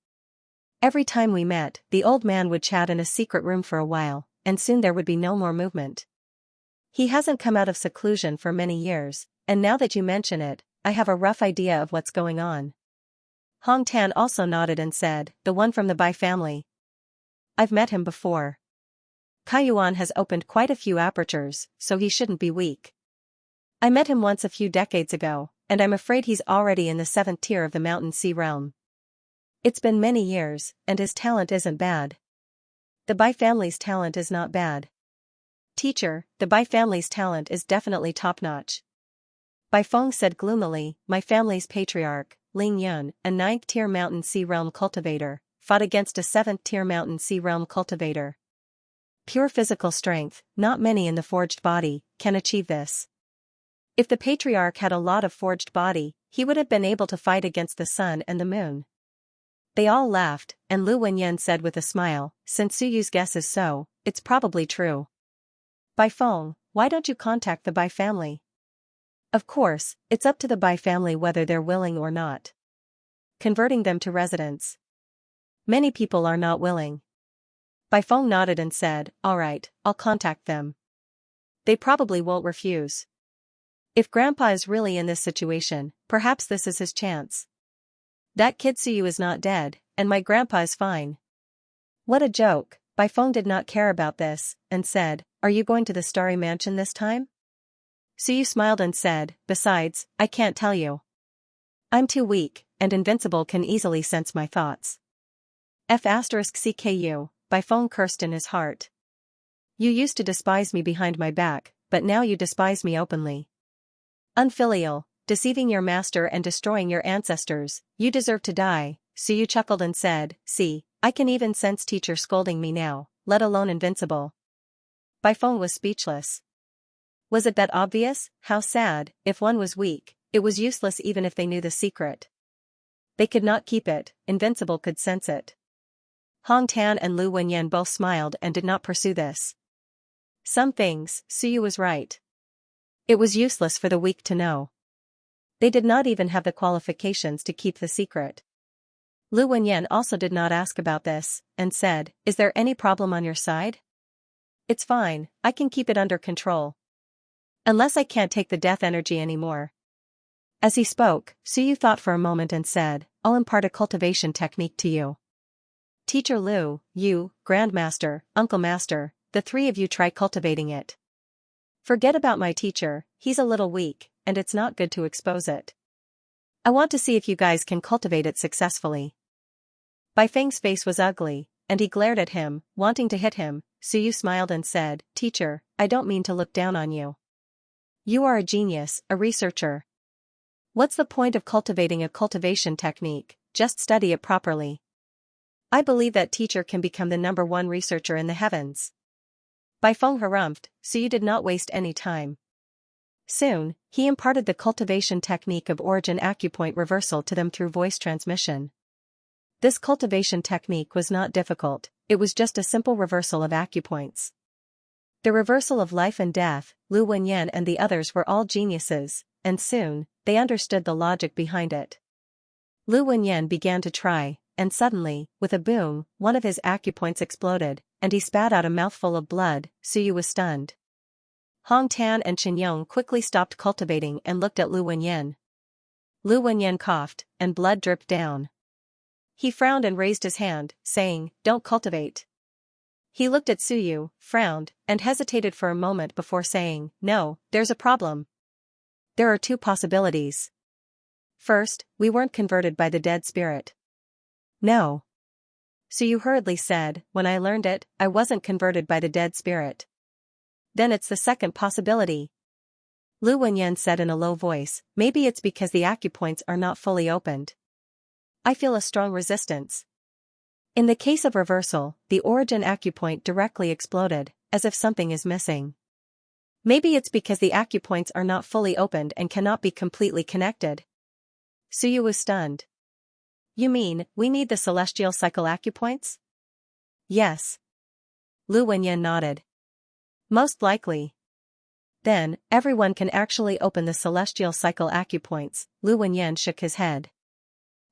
Every time we met, the old man would chat in a secret room for a while, and soon there would be no more movement. He hasn't come out of seclusion for many years, and now that you mention it, I have a rough idea of what's going on. Hong Tan also nodded and said, the one from the Bai family. I've met him before. Kaiyuan has opened quite a few apertures, so he shouldn't be weak. I met him once a few decades ago, and I'm afraid he's already in the 7th tier of the Mountain Sea realm. It's been many years, and his talent isn't bad. The Bai family's talent is not bad. Teacher, the Bai family's talent is definitely top-notch. Bai Feng said gloomily, my family's patriarch, Ling Yun, a 9th tier Mountain Sea realm cultivator, fought against a 7th tier Mountain Sea realm cultivator. Pure physical strength, not many in the forged body, can achieve this. If the patriarch had a lot of forged body, he would have been able to fight against the sun and the moon. They all laughed, and Lu Wenyan said with a smile, since Suyu's guess is so, it's probably true. Bai Feng, why don't you contact the Bai family? Of course, it's up to the Bai family whether they're willing or not. Converting them to residents. Many people are not willing. Bai Feng nodded and said, alright, I'll contact them. They probably won't refuse. If Grandpa is really in this situation, perhaps this is his chance. That kid Suyu is not dead, and my grandpa is fine. What a joke. Bai Feng did not care about this, and said, are you going to the Starry Mansion this time? Suyu smiled and said, besides, I can't tell you. I'm too weak, and Invincible can easily sense my thoughts. F*CKU, Bai Feng cursed in his heart. You used to despise me behind my back, but now you despise me openly. Unfilial, deceiving your master and destroying your ancestors, you deserve to die. Suyu chuckled and said, see, I can even sense teacher scolding me now, let alone Invincible. Bai Feng was speechless. Was it that obvious? How sad. If one was weak, it was useless even if they knew the secret. They could not keep it, Invincible could sense it. Hong Tan and Lu Wenyan both smiled and did not pursue this. Some things, Suyu was right. It was useless for the weak to know. They did not even have the qualifications to keep the secret. Lu Wenyan also did not ask about this, and said, is there any problem on your side? It's fine, I can keep it under control. Unless I can't take the death energy anymore. As he spoke, Suyu thought for a moment and said, I'll impart a cultivation technique to you. Teacher Lu, you, Grandmaster, Uncle Master, the three of you try cultivating it. Forget about my teacher, he's a little weak, and it's not good to expose it. I want to see if you guys can cultivate it successfully. Bai Feng's face was ugly, and he glared at him, wanting to hit him. Suyu smiled and said, Teacher, I don't mean to look down on you. You are a genius, a researcher. What's the point of cultivating a cultivation technique? Just study it properly. I believe that teacher can become the #1 researcher in the heavens. Bai Feng harumphed, Suyu did not waste any time. Soon, he imparted the cultivation technique of origin acupoint reversal to them through voice transmission. This cultivation technique was not difficult, it was just a simple reversal of acupoints. The reversal of life and death, Lu Wenyan and the others were all geniuses, and soon, they understood the logic behind it. Lu Wenyan began to try, and suddenly, with a boom, one of his acupoints exploded, and he spat out a mouthful of blood. Suyu was stunned. Hong Tan and Chen Yong quickly stopped cultivating and looked at Lu Wenyan. Lu Wenyan coughed, and blood dripped down. He frowned and raised his hand, saying, Don't cultivate. He looked at Suyu, frowned, and hesitated for a moment before saying, No, there's a problem. There are two possibilities. First, we weren't converted by the dead spirit. No. Suyu hurriedly said, When I learned it, I wasn't converted by the dead spirit. Then it's the second possibility. Lu Wenyan said in a low voice, Maybe it's because the acupoints are not fully opened. I feel a strong resistance. In the case of reversal, the origin acupoint directly exploded, as if something is missing. Maybe it's because the acupoints are not fully opened and cannot be completely connected. Suyu was stunned. You mean, we need the celestial cycle acupoints? Yes. Lu Wenyan nodded. Most likely. Then, everyone can actually open the celestial cycle acupoints. Lu Wenyan shook his head.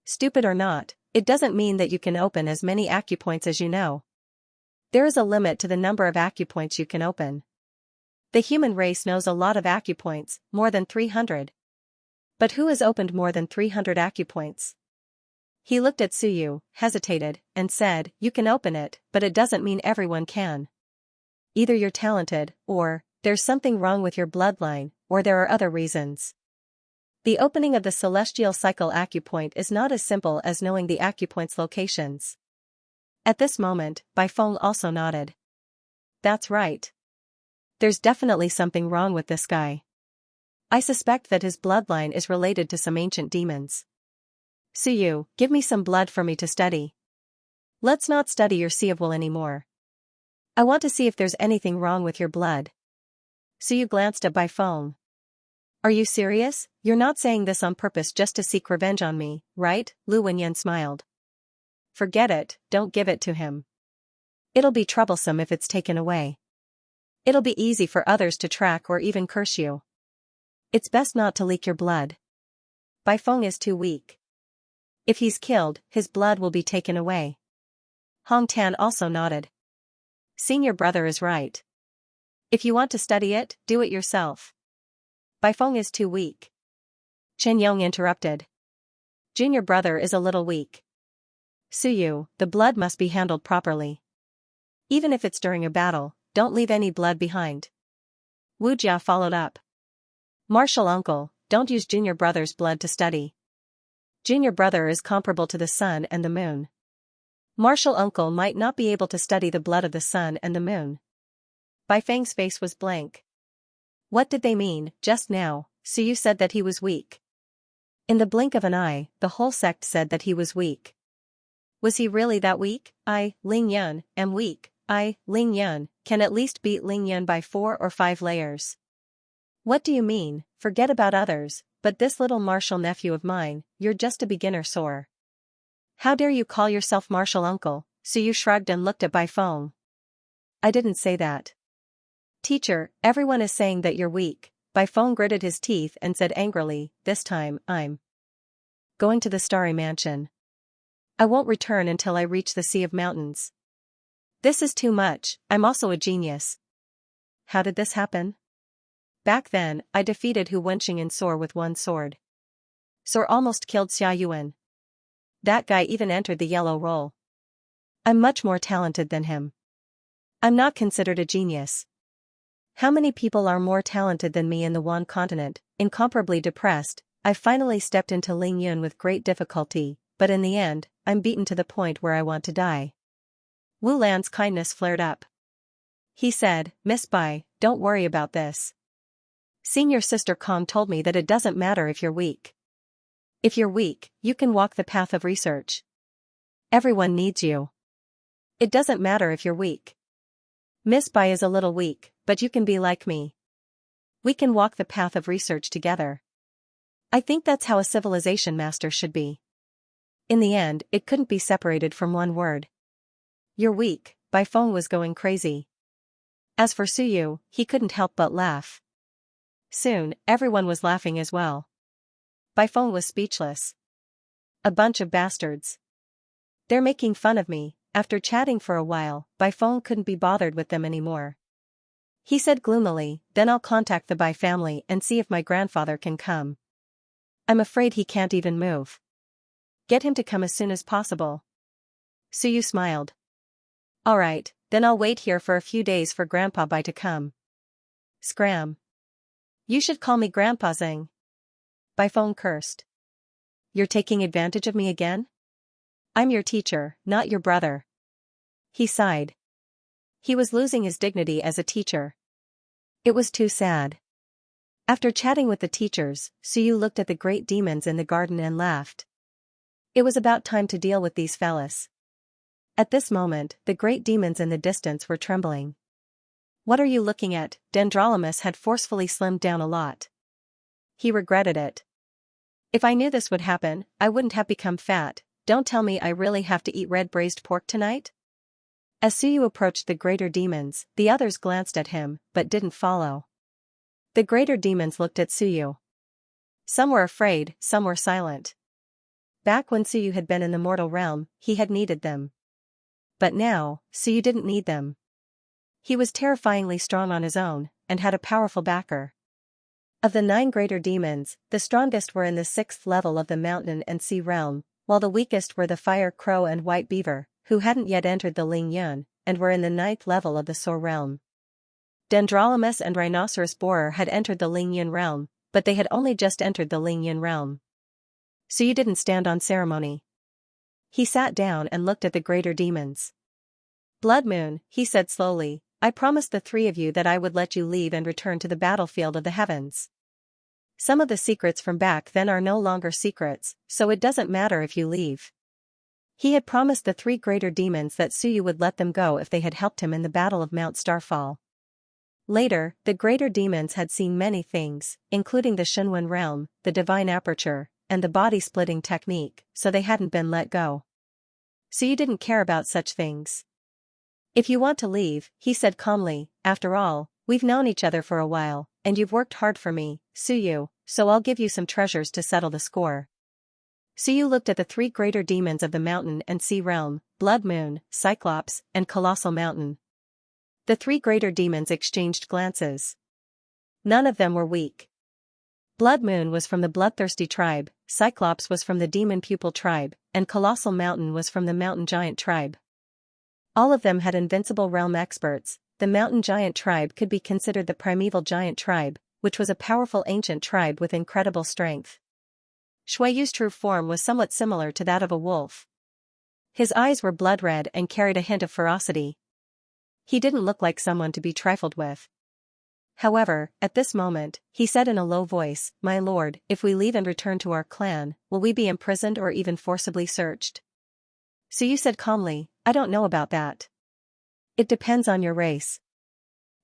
Stupid or not, it doesn't mean that you can open as many acupoints as you know. There is a limit to the number of acupoints you can open. The human race knows a lot of acupoints, more than 300. But who has opened more than 300 acupoints? He looked at Suyu, hesitated, and said, You can open it, but it doesn't mean everyone can. Either you're talented, or, there's something wrong with your bloodline, or there are other reasons. The opening of the celestial cycle acupoint is not as simple as knowing the acupoint's locations. At this moment, Bai Feng also nodded. That's right. There's definitely something wrong with this guy. I suspect that his bloodline is related to some ancient demons. Suyu, give me some blood for me to study. Let's not study your sea of will anymore. I want to see if there's anything wrong with your blood. Suyu glanced at Bai Feng. Are you serious? You're not saying this on purpose just to seek revenge on me, right? Lu Wenyan smiled. Forget it, don't give it to him. It'll be troublesome if it's taken away. It'll be easy for others to track or even curse you. It's best not to leak your blood. Bai Feng is too weak. If he's killed, his blood will be taken away. Hong Tan also nodded. Senior brother is right. If you want to study it, do it yourself. Bai Feng is too weak. Chen Yong interrupted. Junior brother is a little weak. Suyu, the blood must be handled properly. Even if it's during a battle, don't leave any blood behind. Wu Jia followed up. Martial uncle, don't use junior brother's blood to study. Junior brother is comparable to the sun and the moon. Martial uncle might not be able to study the blood of the sun and the moon. Bai Feng's face was blank. What did they mean? Just now, Suyu said that he was weak. In the blink of an eye, the whole sect said that he was weak. Was he really that weak? I, Ling Yun, am weak. I, Ling Yun, can at least beat Ling Yun by 4 or 5 layers. What do you mean? Forget about others, but this little martial nephew of mine, you're just a beginner sore. How dare you call yourself martial uncle? Suyu shrugged and looked at Bai Feng. I didn't say that. Teacher, everyone is saying that you're weak. Bai Feng gritted his teeth and said angrily, this time, I'm going to the Starry Mansion. I won't return until I reach the Sea of Mountains. This is too much, I'm also a genius. How did this happen? Back then, I defeated Hu Wenqing and Sor with one sword. Sor almost killed Xia Yuan. That guy even entered the yellow roll. I'm much more talented than him. I'm not considered a genius. How many people are more talented than me in the Wan continent? Incomparably depressed, I finally stepped into Ling Yun with great difficulty, but in the end, I'm beaten to the point where I want to die. Wu Lan's kindness flared up. He said, Miss Bai, don't worry about this. Senior Sister Kong told me that it doesn't matter if you're weak. If you're weak, you can walk the path of research. Everyone needs you. It doesn't matter if you're weak. Miss Bai is a little weak, but you can be like me. We can walk the path of research together. I think that's how a civilization master should be. In the end, it couldn't be separated from one word. You're weak. Bai Feng was going crazy. As for Suyu, he couldn't help but laugh. Soon, everyone was laughing as well. Bai Feng was speechless. A bunch of bastards. They're making fun of me. After chatting for a while, Bai Feng couldn't be bothered with them anymore. He said gloomily, then I'll contact the Bai family and see if my grandfather can come. I'm afraid he can't even move. Get him to come as soon as possible. Suyu smiled. Alright, then I'll wait here for a few days for Grandpa Bai to come. Scram. You should call me Grandpa Zeng. Bai Feng cursed. You're taking advantage of me again? I'm your teacher, not your brother. He sighed. He was losing his dignity as a teacher. It was too sad. After chatting with the teachers, Suyu looked at the great demons in the garden and laughed. It was about time to deal with these fellas. At this moment, the great demons in the distance were trembling. What are you looking at? Dendrolamus had forcefully slimmed down a lot. He regretted it. If I knew this would happen, I wouldn't have become fat. Don't tell me I really have to eat red braised pork tonight? As Suyu approached the greater demons, the others glanced at him, but didn't follow. The greater demons looked at Suyu. Some were afraid, some were silent. Back when Suyu had been in the mortal realm, he had needed them. But now, Suyu didn't need them. He was terrifyingly strong on his own, and had a powerful backer. Of the 9 greater demons, the strongest were in the 6th level of the mountain and sea realm, while the weakest were the fire crow and white beaver, who hadn't yet entered the Ling Yun, and were in the 9th level of the Soar realm. Dendrolamus and rhinoceros borer had entered the Ling Yun realm, but they had only just entered the Ling Yun realm. Suyu didn't stand on ceremony. He sat down and looked at the greater demons. Blood Moon, he said slowly, I promised the 3 of you that I would let you leave and return to the battlefield of the heavens. Some of the secrets from back then are no longer secrets, so it doesn't matter if you leave. He had promised the 3 greater demons that Suyu would let them go if they had helped him in the battle of Mount Starfall. Later, the greater demons had seen many things, including the Shenwen realm, the divine aperture, and the body-splitting technique, so they hadn't been let go. So you didn't care about such things. If you want to leave, he said calmly, after all, we've known each other for a while, and you've worked hard for me, Suyu, so I'll give you some treasures to settle the score. Suyu looked at the three greater demons of the mountain and sea realm, Blood Moon, Cyclops, and Colossal Mountain. The three greater demons exchanged glances. None of them were weak. Blood Moon was from the Bloodthirsty tribe, Cyclops was from the Demon Pupil tribe, and Colossal Mountain was from the Mountain Giant tribe. All of them had invincible realm experts. The Mountain Giant tribe could be considered the primeval giant tribe, which was a powerful ancient tribe with incredible strength. Shuiyu's true form was somewhat similar to that of a wolf. His eyes were blood red and carried a hint of ferocity. He didn't look like someone to be trifled with. However, at this moment, he said in a low voice, "My lord, if we leave and return to our clan, will we be imprisoned or even forcibly searched?" Suyu said calmly, "I don't know about that. It depends on your race.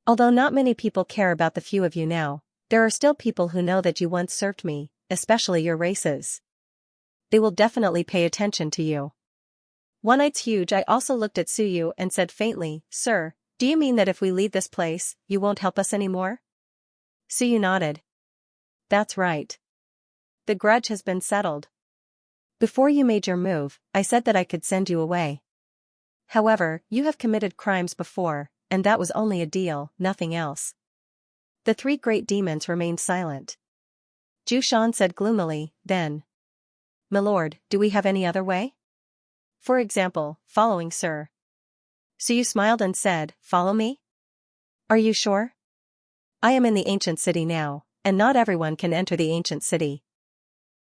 Although not many people care about the few of you now, there are still people who know that you once served me, especially your races. They will definitely pay attention to you." One-Eye's Huge Eye also looked at Suyu and said faintly, "Sir, do you mean that if we leave this place, you won't help us anymore?" Suyu nodded. "That's right. The grudge has been settled. Before you made your move, I said that I could send you away. However, you have committed crimes before, and that was only a deal, nothing else." The three great demons remained silent. Zhu Shan said gloomily, then, "My lord, do we have any other way? For example, following Sir." Suyu smiled and said, "Follow me? Are you sure? I am in the ancient city now, and not everyone can enter the ancient city.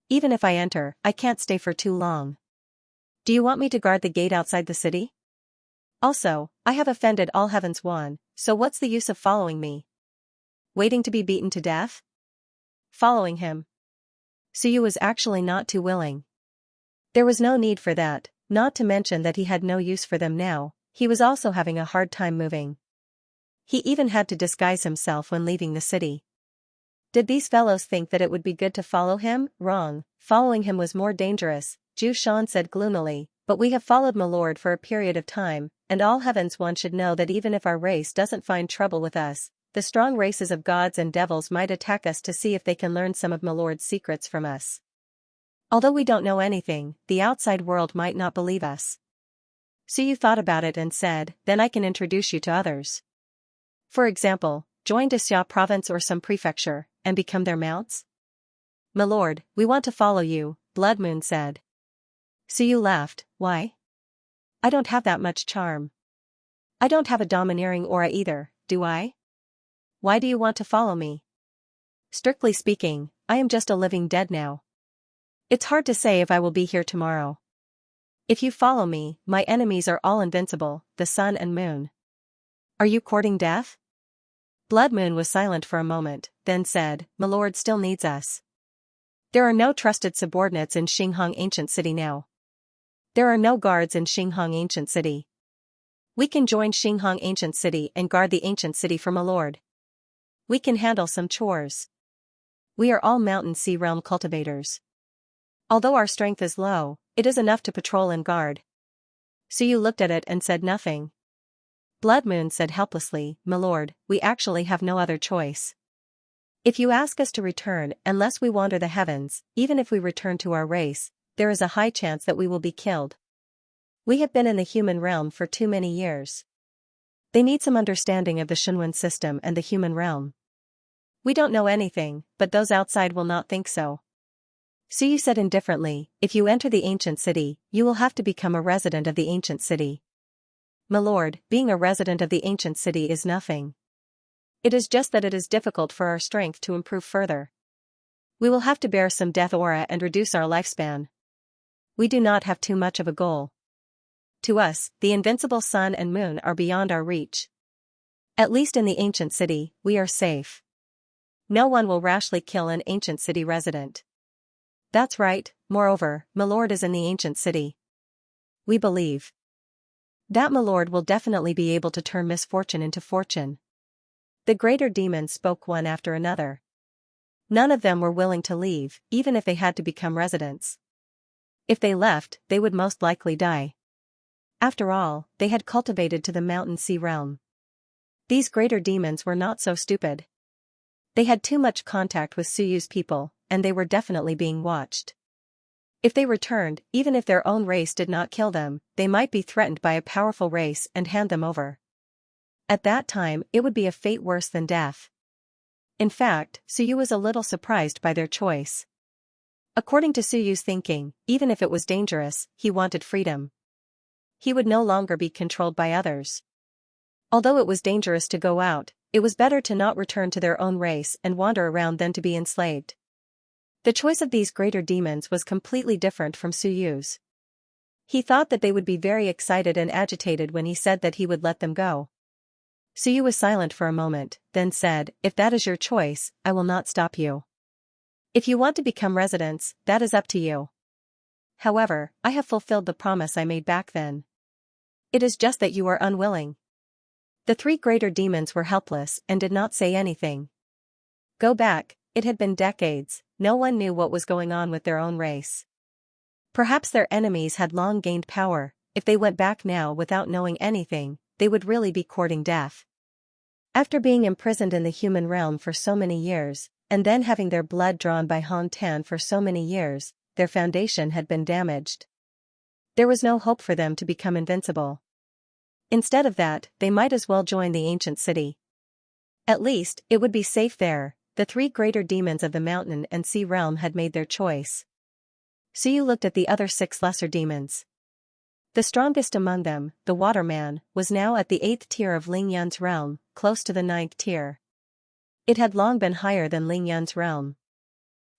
Even if I enter, I can't stay for too long. Do you want me to guard the gate outside the city? Also, I have offended all Heaven's One, so what's the use of following me? Waiting to be beaten to death? Following him." Suyu was actually not too willing. There was no need for that, not to mention that he had no use for them now. He was also having a hard time moving. He even had to disguise himself when leaving the city. Did these fellows think that it would be good to follow him? Wrong, following him was more dangerous, Zhu Shan said gloomily, "But we have followed my lord for a period of time, and all Heaven's One should know that even if our race doesn't find trouble with us, the strong races of gods and devils might attack us to see if they can learn some of my lord's secrets from us. Although we don't know anything, the outside world might not believe us." Suyu thought about it and said, "Then I can introduce you to others. For example, join Xia province or some prefecture, and become their mounts?" "My lord, we want to follow you," Blood Moon said. Suyu laughed, "Why? I don't have that much charm. I don't have a domineering aura either, do I? Why do you want to follow me? Strictly speaking, I am just a living dead now. It's hard to say if I will be here tomorrow. If you follow me, my enemies are all invincible, the sun and moon. Are you courting death?" Blood Moon was silent for a moment, then said, "My lord still needs us. There are no trusted subordinates in Xinghong Ancient City now. There are no guards in Xinghong Ancient City. We can join Xinghong Ancient City and guard the Ancient City for my lord. We can handle some chores. We are all Mountain Sea Realm cultivators. Although our strength is low, it is enough to patrol and guard." Suyu looked at it and said nothing. Blood Moon said helplessly, "My lord, we actually have no other choice. If you ask us to return unless we wander the heavens, even if we return to our race, there is a high chance that we will be killed. We have been in the human realm for too many years. They need some understanding of the Shenwen system and the human realm. We don't know anything, but those outside will not think so." Suyu said indifferently, "If you enter the ancient city, you will have to become a resident of the ancient city." "My lord, being a resident of the ancient city is nothing. It is just that it is difficult for our strength to improve further. We will have to bear some death aura and reduce our lifespan. We do not have too much of a goal. To us, the invincible sun and moon are beyond our reach. At least in the ancient city, we are safe. No one will rashly kill an ancient city resident." "That's right, moreover, my lord is in the ancient city. We believe that my lord will definitely be able to turn misfortune into fortune." The greater demons spoke one after another. None of them were willing to leave, even if they had to become residents. If they left, they would most likely die. After all, they had cultivated to the mountain sea realm. These greater demons were not so stupid. They had too much contact with Suyu's people, and they were definitely being watched. If they returned, even if their own race did not kill them, they might be threatened by a powerful race and hand them over. At that time, it would be a fate worse than death. In fact, Suyu was a little surprised by their choice. According to Suyu's thinking, even if it was dangerous, he wanted freedom. He would no longer be controlled by others. Although it was dangerous to go out, it was better to not return to their own race and wander around than to be enslaved. The choice of these greater demons was completely different from Suyu's. He thought that they would be very excited and agitated when he said that he would let them go. Suyu was silent for a moment, then said, "If that is your choice, I will not stop you. If you want to become residents, that is up to you. However, I have fulfilled the promise I made back then. It is just that you are unwilling." The three greater demons were helpless and did not say anything. Go back, it had been decades, no one knew what was going on with their own race. Perhaps their enemies had long gained power. If they went back now without knowing anything, they would really be courting death. After being imprisoned in the human realm for so many years, and then having their blood drawn by Han Tan for so many years, their foundation had been damaged. There was no hope for them to become invincible. Instead of that, they might as well join the ancient city. At least, it would be safe there. The three greater demons of the mountain and sea realm had made their choice. Suyu looked at the other 6 lesser demons. The strongest among them, the Waterman, was now at the 8th tier of Ling Yun's realm, close to the 9th tier. It had long been higher than Ling Yun's realm.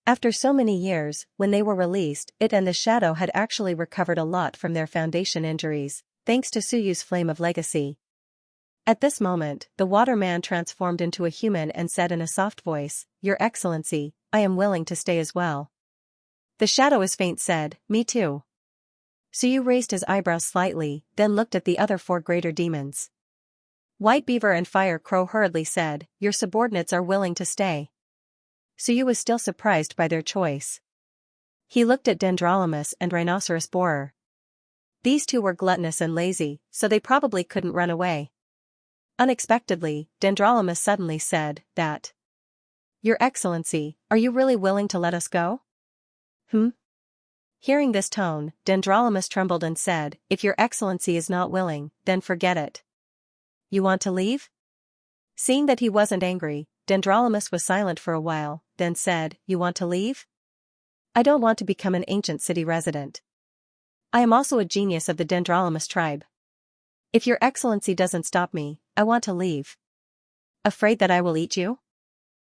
After so many years, when they were released, it and the Shadow had actually recovered a lot from their foundation injuries, thanks to Suyu's flame of legacy. At this moment, the Waterman transformed into a human and said in a soft voice, "Your Excellency, I am willing to stay as well." The Shadow as faint said, "Me too." Suyu raised his eyebrows slightly, then looked at the other 4 greater demons. White Beaver and Fire Crow hurriedly said, "Your subordinates are willing to stay." Suyu was still surprised by their choice. He looked at Dendrolamus and Rhinoceros Borer. These 2 were gluttonous and lazy, so they probably couldn't run away. Unexpectedly, Dendrolamus suddenly said, "That. Your Excellency, are you really willing to let us go?" Hearing this tone, Dendrolamus trembled and said, "If your Excellency is not willing, then forget it. You want to leave?" Seeing that he wasn't angry, Dendrolamus was silent for a while, then said, "You want to leave? I don't want to become an ancient city resident. I am also a genius of the Dendrolamus tribe. If your Excellency doesn't stop me, I want to leave." "Afraid that I will eat you?"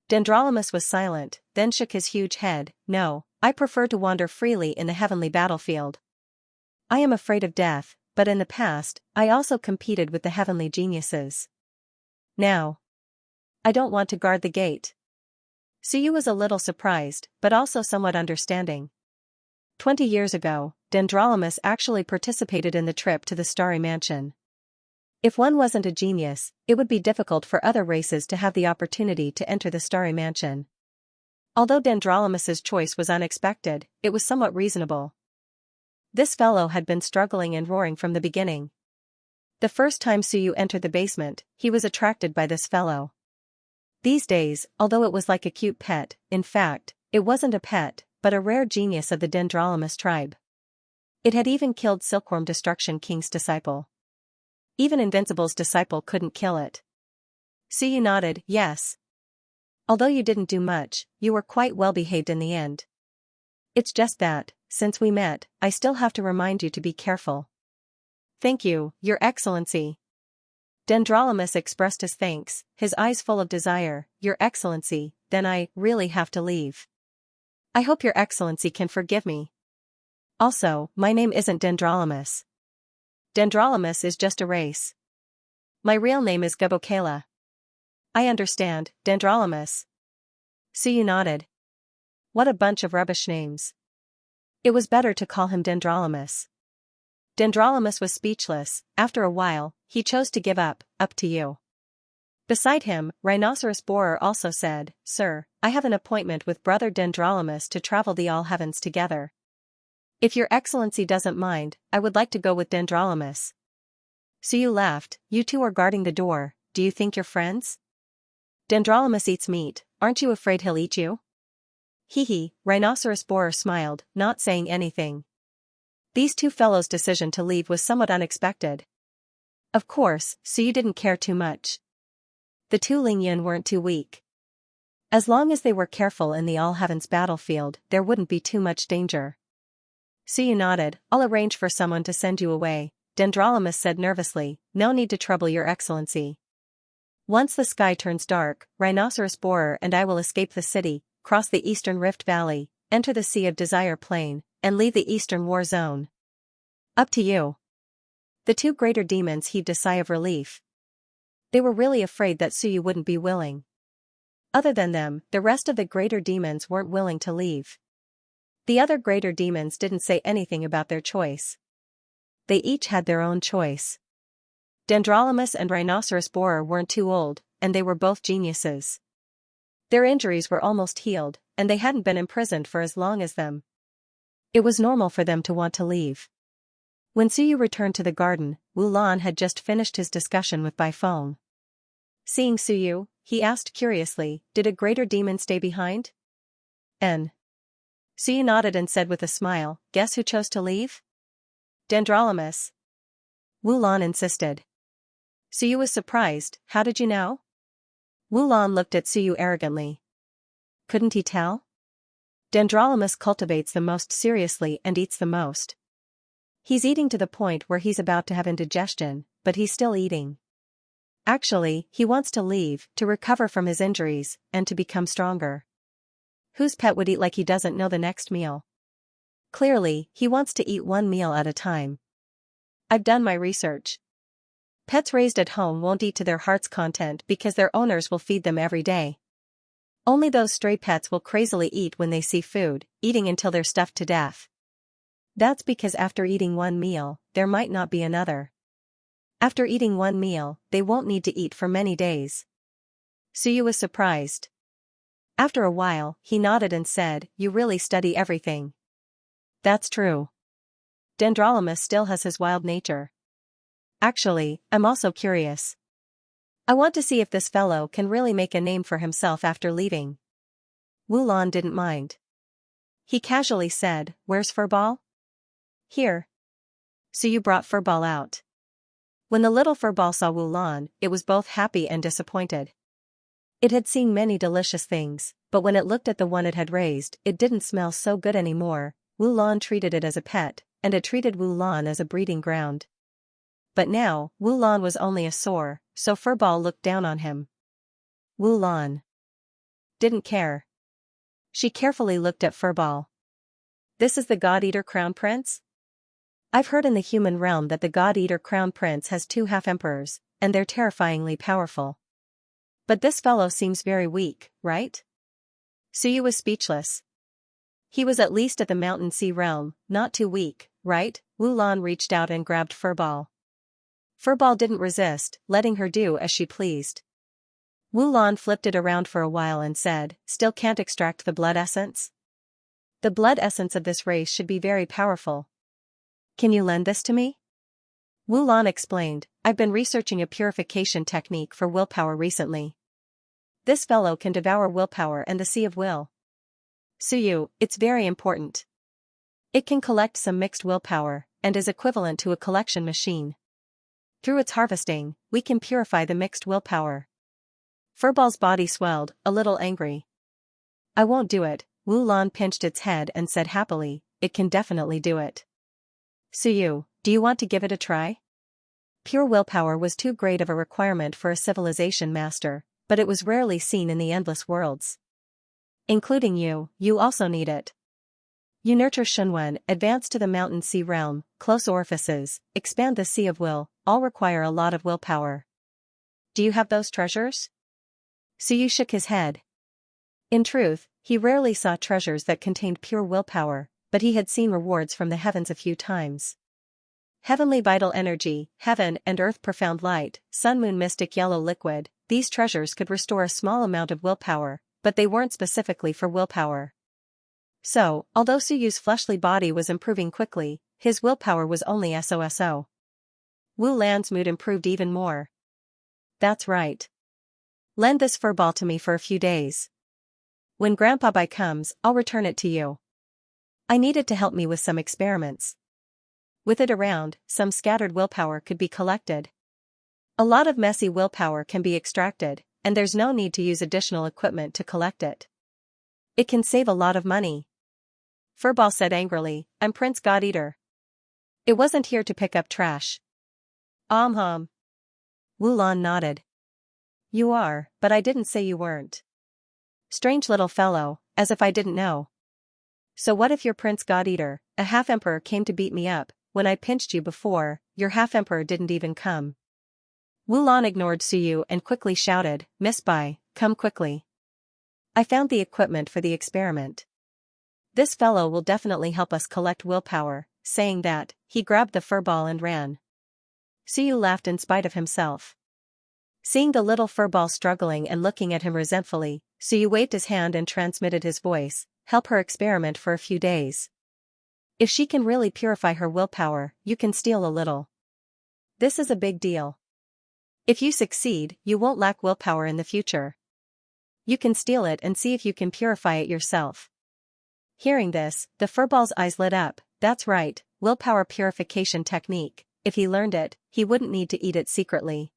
Dendrolamus was silent, then shook his huge head. "No, I prefer to wander freely in the heavenly battlefield. I am afraid of death, but in the past, I also competed with the heavenly geniuses. Now, I don't want to guard the gate." Suyu was a little surprised, but also somewhat understanding. 20 years ago, Dendrolamus actually participated in the trip to the Starry Mansion. If one wasn't a genius, it would be difficult for other races to have the opportunity to enter the Starry Mansion. Although Dendrolamus's choice was unexpected, it was somewhat reasonable. This fellow had been struggling and roaring from the beginning. The first time Suyu entered the basement, he was attracted by this fellow. These days, although it was like a cute pet, in fact, it wasn't a pet, but a rare genius of the Dendrolamus tribe. It had even killed Silkworm Destruction King's disciple. Even Invincible's disciple couldn't kill it. Suyu nodded, "Yes. Although you didn't do much, you were quite well behaved in the end. It's just that, since we met, I still have to remind you to be careful." "Thank you, Your Excellency." Dendrolamus expressed his thanks, his eyes full of desire. "Your Excellency, then I really have to leave. I hope Your Excellency can forgive me. Also, my name isn't Dendrolamus. Dendrolamus is just a race. My real name is Gabokela." "I understand, Dendrolamus." Suyu nodded. What a bunch of rubbish names. It was better to call him Dendrolamus. Dendrolamus was speechless. After a while, he chose to give up. "Up to you." Beside him, Rhinoceros Borer also said, "Sir, I have an appointment with Brother Dendrolamus to travel the all heavens together. If your excellency doesn't mind, I would like to go with Dendrolamus." Suyu laughed. "You two are guarding the door, do you think you're friends? Dendrolamus eats meat, aren't you afraid he'll eat you?" Hee, Rhinoceros Borer smiled, not saying anything. These two fellows' decision to leave was somewhat unexpected. Of course, Suyu didn't care too much. The two Lingyan weren't too weak. As long as they were careful in the All Heavens battlefield, there wouldn't be too much danger. Suyu nodded. "I'll arrange for someone to send you away," Dendrolamus said nervously. "No need to trouble your excellency. Once the sky turns dark, Rhinoceros Borer and I will escape the city, cross the Eastern Rift Valley, enter the Sea of Desire Plain, and leave the Eastern War Zone. Up to you." The two greater demons heaved a sigh of relief. They were really afraid that Suyu wouldn't be willing. Other than them, the rest of the greater demons weren't willing to leave. The other greater demons didn't say anything about their choice. They each had their own choice. Dendrolamus and Rhinoceros Borer weren't too old, and they were both geniuses. Their injuries were almost healed, and they hadn't been imprisoned for as long as them. It was normal for them to want to leave. When Suyu returned to the garden, Wu Lan had just finished his discussion with Bai Feng. Seeing Suyu, he asked curiously, "Did a greater demon stay behind?" Suyu nodded and said with a smile, "Guess who chose to leave?" "Dendrolamus." Wu Lan insisted. Suyu was surprised. "How did you know?" Wu Lan looked at Suyu arrogantly. Couldn't he tell? Dendrolamus cultivates the most seriously and eats the most. He's eating to the point where he's about to have indigestion, but he's still eating. Actually, he wants to leave, to recover from his injuries, and to become stronger. Whose pet would eat like he doesn't know the next meal? Clearly, he wants to eat one meal at a time. I've done my research. Pets raised at home won't eat to their heart's content because their owners will feed them every day. Only those stray pets will crazily eat when they see food, eating until they're stuffed to death. That's because after eating one meal, there might not be another. After eating one meal, they won't need to eat for many days. Suyu was surprised. After a while, he nodded and said, "You really study everything." "That's true. Dendrolamus still has his wild nature. Actually, I'm also curious. I want to see if this fellow can really make a name for himself after leaving." Wu Lan didn't mind. He casually said, "Where's Furball?" "Here." Suyu brought Furball out. When the little Furball saw Wu Lan, it was both happy and disappointed. It had seen many delicious things, but when it looked at the one it had raised, it didn't smell so good anymore. Wu Lan treated it as a pet, and it treated Wu Lan as a breeding ground. But now, Wu Lan was only a sore, so Furball looked down on him. Wu Lan didn't care. She carefully looked at Furball. "This is the God-Eater Crown Prince? I've heard in the human realm that the God-Eater Crown Prince has 2 half-emperors, and they're terrifyingly powerful. But this fellow seems very weak, right?" Suyu was speechless. He was at least at the Mountain Sea realm, not too weak, right? Wu Lan reached out and grabbed Furball. Furball didn't resist, letting her do as she pleased. Wu Lan flipped it around for a while and said, "Still can't extract the blood essence? The blood essence of this race should be very powerful. Can you lend this to me?" Wu Lan explained, "I've been researching a purification technique for willpower recently. This fellow can devour willpower and the sea of will. Suyu, it's very important. It can collect some mixed willpower, and is equivalent to a collection machine. Through its harvesting, we can purify the mixed willpower." Furball's body swelled, a little angry. "I won't do it." Wu Lan pinched its head and said happily, "It can definitely do it. Suyu, do you want to give it a try?" Pure willpower was too great of a requirement for a civilization master, but it was rarely seen in the endless worlds. Including you also need it. You nurture Shunwen, advance to the Mountain Sea realm, close orifices, expand the Sea of Will, all require a lot of willpower. Do you have those treasures? Suyu shook his head. In truth, he rarely saw treasures that contained pure willpower, but he had seen rewards from the heavens a few times. Heavenly vital energy, heaven and earth profound light, sun moon mystic yellow liquid, these treasures could restore a small amount of willpower, but they weren't specifically for willpower. So, although Suyu's fleshly body was improving quickly, his willpower was only so. Wu Lan's mood improved even more. That's right. Lend this furball to me for a few days. When Grandpa Bai comes, I'll return it to you. I need it to help me with some experiments. With it around, some scattered willpower could be collected. A lot of messy willpower can be extracted, and there's no need to use additional equipment to collect it. It can save a lot of money. Furball said angrily, I'm Prince God Eater. It wasn't here to pick up trash. Wu Lan nodded. You are, but I didn't say you weren't. Strange little fellow, as if I didn't know. So what if your Prince God Eater, a half-emperor, came to beat me up? When I pinched you before, your half-emperor didn't even come. Wu Lan ignored Suyu and quickly shouted, Miss Bai, come quickly. I found the equipment for the experiment. This fellow will definitely help us collect willpower. Saying that, he grabbed the furball and ran. Suyu laughed in spite of himself. Seeing the little furball struggling and looking at him resentfully, Suyu waved his hand and transmitted his voice, help her experiment for a few days. If she can really purify her willpower, you can steal a little. This is a big deal. If you succeed, you won't lack willpower in the future. You can steal it and see if you can purify it yourself. Hearing this, the furball's eyes lit up. That's right, willpower purification technique. If he learned it, he wouldn't need to eat it secretly.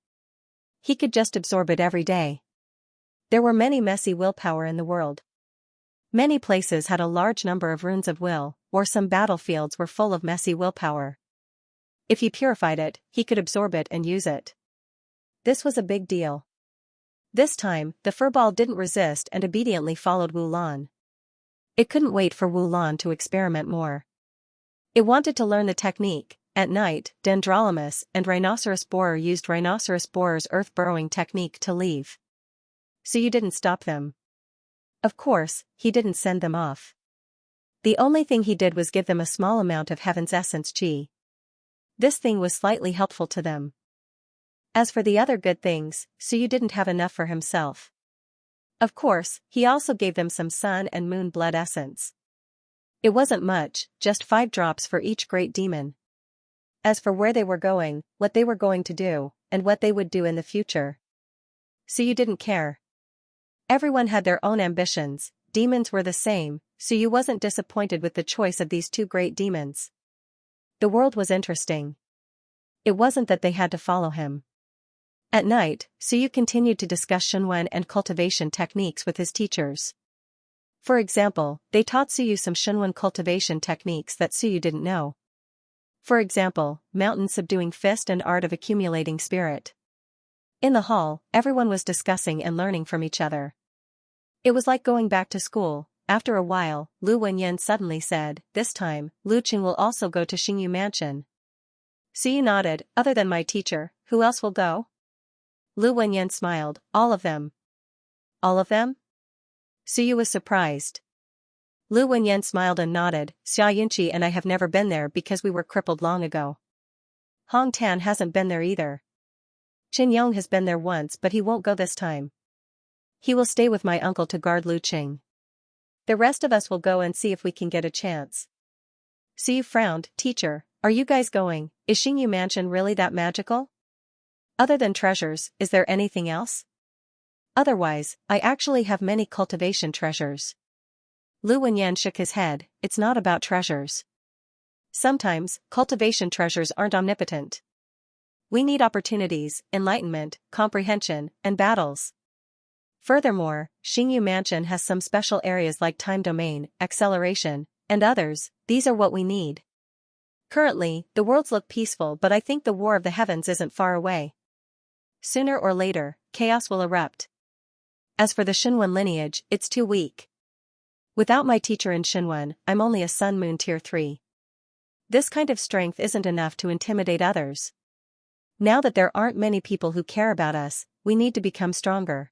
He could just absorb it every day. There were many messy willpower in the world. Many places had a large number of runes of will, or some battlefields were full of messy willpower. If he purified it, he could absorb it and use it. This was a big deal. This time, the furball didn't resist and obediently followed Wu Lan. It couldn't wait for Wu Lan to experiment more. It wanted to learn the technique. At night, Dendrolamus and Rhinoceros Borer used Rhinoceros Borer's earth-burrowing technique to leave. So you didn't stop them. Of course, he didn't send them off. The only thing he did was give them a small amount of Heaven's Essence Qi. This thing was slightly helpful to them. As for the other good things, Suyu didn't have enough for himself. Of course, he also gave them some Sun and Moon blood essence. It wasn't much, just 5 drops for each great demon. As for where they were going, what they were going to do, and what they would do in the future, Suyu didn't care. Everyone had their own ambitions, demons were the same, Suyu wasn't disappointed with the choice of these 2 great demons. The world was interesting. It wasn't that they had to follow him. At night, Suyu continued to discuss Shenwen and cultivation techniques with his teachers. For example, they taught Suyu some Shenwen cultivation techniques that Suyu didn't know. For example, mountain subduing fist and art of accumulating spirit. In the hall, everyone was discussing and learning from each other. It was like going back to school. After a while, Lu Wenyan suddenly said, this time, Lu Qing will also go to Xingyu Mansion. Suyu nodded, other than my teacher, who else will go? Lu Wenyan smiled, all of them. All of them? Suyu was surprised. Lu Wenyan smiled and nodded, Xianxia and I have never been there because we were crippled long ago. Hong Tan hasn't been there either. Qin Yong has been there once but he won't go this time. He will stay with my uncle to guard Lu Qing. The rest of us will go and see if we can get a chance. Suyu frowned, teacher, are you guys going? Is Xingyu Mansion really that magical? Other than treasures, is there anything else? Otherwise, I actually have many cultivation treasures. Lu Wenyan shook his head, it's not about treasures. Sometimes, cultivation treasures aren't omnipotent. We need opportunities, enlightenment, comprehension, and battles. Furthermore, Xingyu Mansion has some special areas like time domain, acceleration, and others, these are what we need. Currently, the worlds look peaceful but I think the war of the heavens isn't far away. Sooner or later, chaos will erupt. As for the Shenwen lineage, it's too weak. Without my teacher in Shenwen, I'm only a Sun Moon Tier 3. This kind of strength isn't enough to intimidate others. Now that there aren't many people who care about us, we need to become stronger.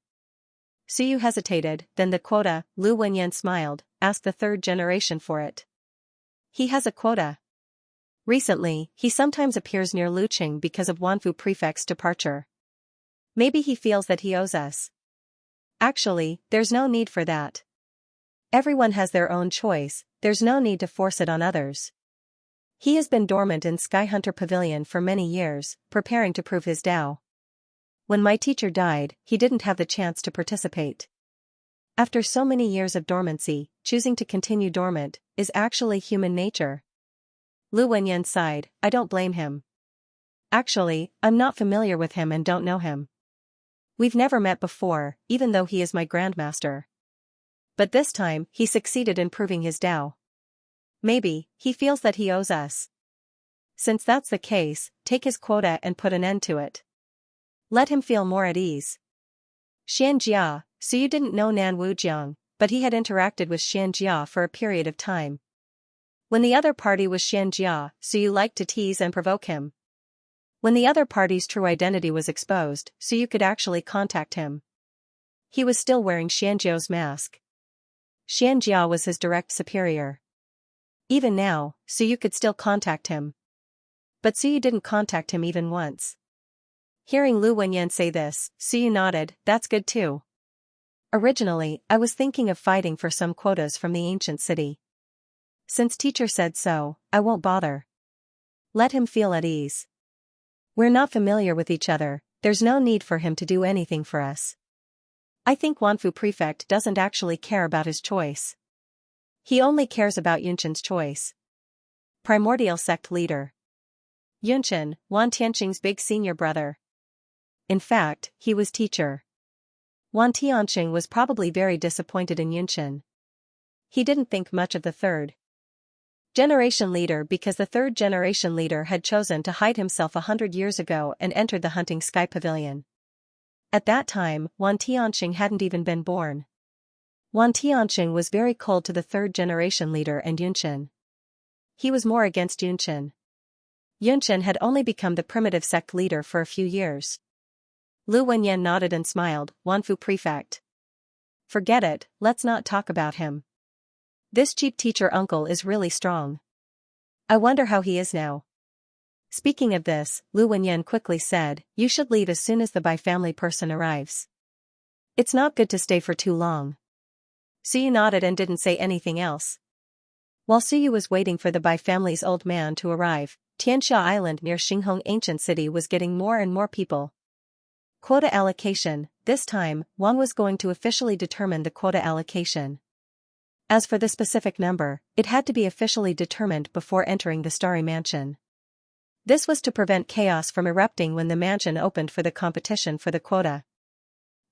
Suyu hesitated, then the quota, Lu Wenyan smiled, ask the 3rd generation for it. He has a quota. Recently, he sometimes appears near Lu Qing because of Wanfu Prefect's departure. Maybe he feels that he owes us. Actually, there's no need for that. Everyone has their own choice, there's no need to force it on others. He has been dormant in Skyhunter Pavilion for many years, preparing to prove his Tao. When my teacher died, he didn't have the chance to participate. After so many years of dormancy, choosing to continue dormant is actually human nature. Lu Wenyan sighed, I don't blame him. Actually, I'm not familiar with him and don't know him. We've never met before, even though he is my grandmaster. But this time, he succeeded in proving his Tao. Maybe, he feels that he owes us. Since that's the case, take his quota and put an end to it. Let him feel more at ease. Xianxia, so you didn't know Nan Wujiang, but he had interacted with Xianxia for a period of time. When the other party was Xianxia, so you liked to tease and provoke him. When the other party's true identity was exposed, so you could actually contact him. He was still wearing Xianxia's mask. Xianxia was his direct superior. Even now, so you could still contact him. But Suyu didn't contact him even once. Hearing Lu Wenyan say this, Suyu nodded, that's good too. Originally, I was thinking of fighting for some quotas from the ancient city. Since teacher said so, I won't bother. Let him feel at ease. We're not familiar with each other, there's no need for him to do anything for us. I think Wanfu Prefect doesn't actually care about his choice. He only cares about Yunshen's choice. Primordial Sect Leader. Yunshen, Wan Tianqing's big senior brother. In fact, he was teacher. Wan Tianqing was probably very disappointed in Yunshen. He didn't think much of the third generation leader because the third generation leader had chosen to hide himself 100 years ago and entered the hunting sky pavilion. At that time, Wan Tianqing hadn't even been born. Wan Tianqing was very cold to the third generation leader and Yunshen. He was more against Yunshen. Yunshen had only become the primitive sect leader for a few years. Lu Wenyan nodded and smiled, Wanfu Prefect. Forget it, let's not talk about him. This cheap teacher uncle is really strong. I wonder how he is now. Speaking of this, Lu Wenyan quickly said, you should leave as soon as the Bai family person arrives. It's not good to stay for too long. Suyu nodded and didn't say anything else. While Suyu was waiting for the Bai family's old man to arrive, Tianxia Island near Xinghong Ancient City was getting more and more people. Quota allocation, this time, Wang was going to officially determine the quota allocation. As for the specific number, it had to be officially determined before entering the Starry Mansion. This was to prevent chaos from erupting when the mansion opened for the competition for the quota.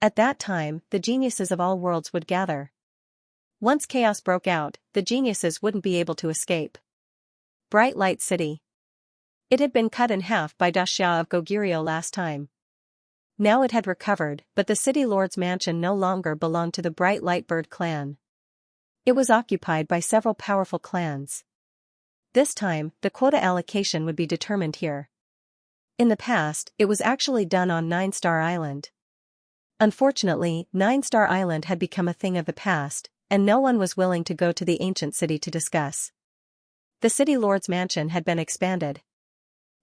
At that time, the geniuses of all worlds would gather. Once chaos broke out, the geniuses wouldn't be able to escape. Bright Light City. It had been cut in half by Daxia of Goguryeo last time. Now it had recovered, but the city lord's mansion no longer belonged to the Bright Light Bird clan. It was occupied by several powerful clans. This time, the quota allocation would be determined here. In the past, it was actually done on 9-Star Island. Unfortunately, 9-Star Island had become a thing of the past, and no one was willing to go to the ancient city to discuss. The city lord's mansion had been expanded.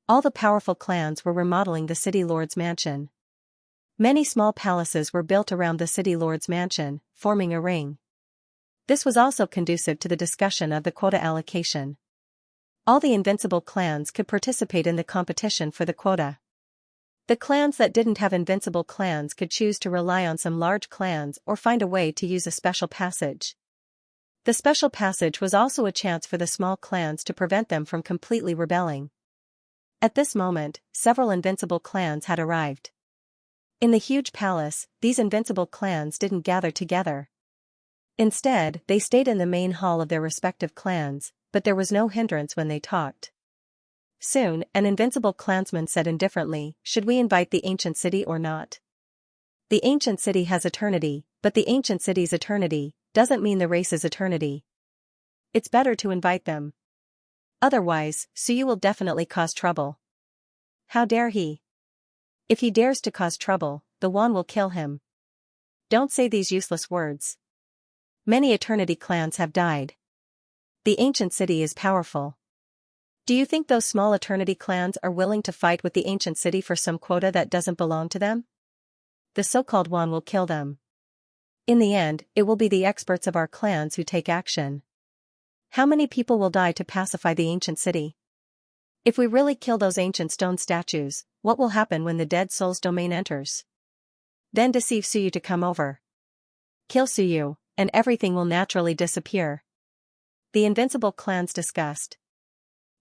All the powerful clans were remodeling the city lord's mansion. Many small palaces were built around the city lord's mansion, forming a ring. This was also conducive to the discussion of the quota allocation. All the invincible clans could participate in the competition for the quota. The clans that didn't have invincible clans could choose to rely on some large clans or find a way to use a special passage. The special passage was also a chance for the small clans to prevent them from completely rebelling. At this moment, several invincible clans had arrived. In the huge palace, these invincible clans didn't gather together. Instead, they stayed in the main hall of their respective clans, but there was no hindrance when they talked. Soon, an invincible clansman said indifferently, should we invite the ancient city or not? The ancient city has eternity, but the ancient city's eternity doesn't mean the race's eternity. It's better to invite them. Otherwise, Suyu will definitely cause trouble. How dare he? If he dares to cause trouble, the Wan will kill him. Don't say these useless words. Many eternity clans have died. The ancient city is powerful. Do you think those small eternity clans are willing to fight with the ancient city for some quota that doesn't belong to them? the so-called one will kill them. In the end, it will be the experts of our clans who take action. How many people will die to pacify the ancient city? If we really kill those ancient stone statues, what will happen when the dead soul's domain enters? Then deceive Suyu to come over. Kill Suyu, and everything will naturally disappear. The invincible clans discussed.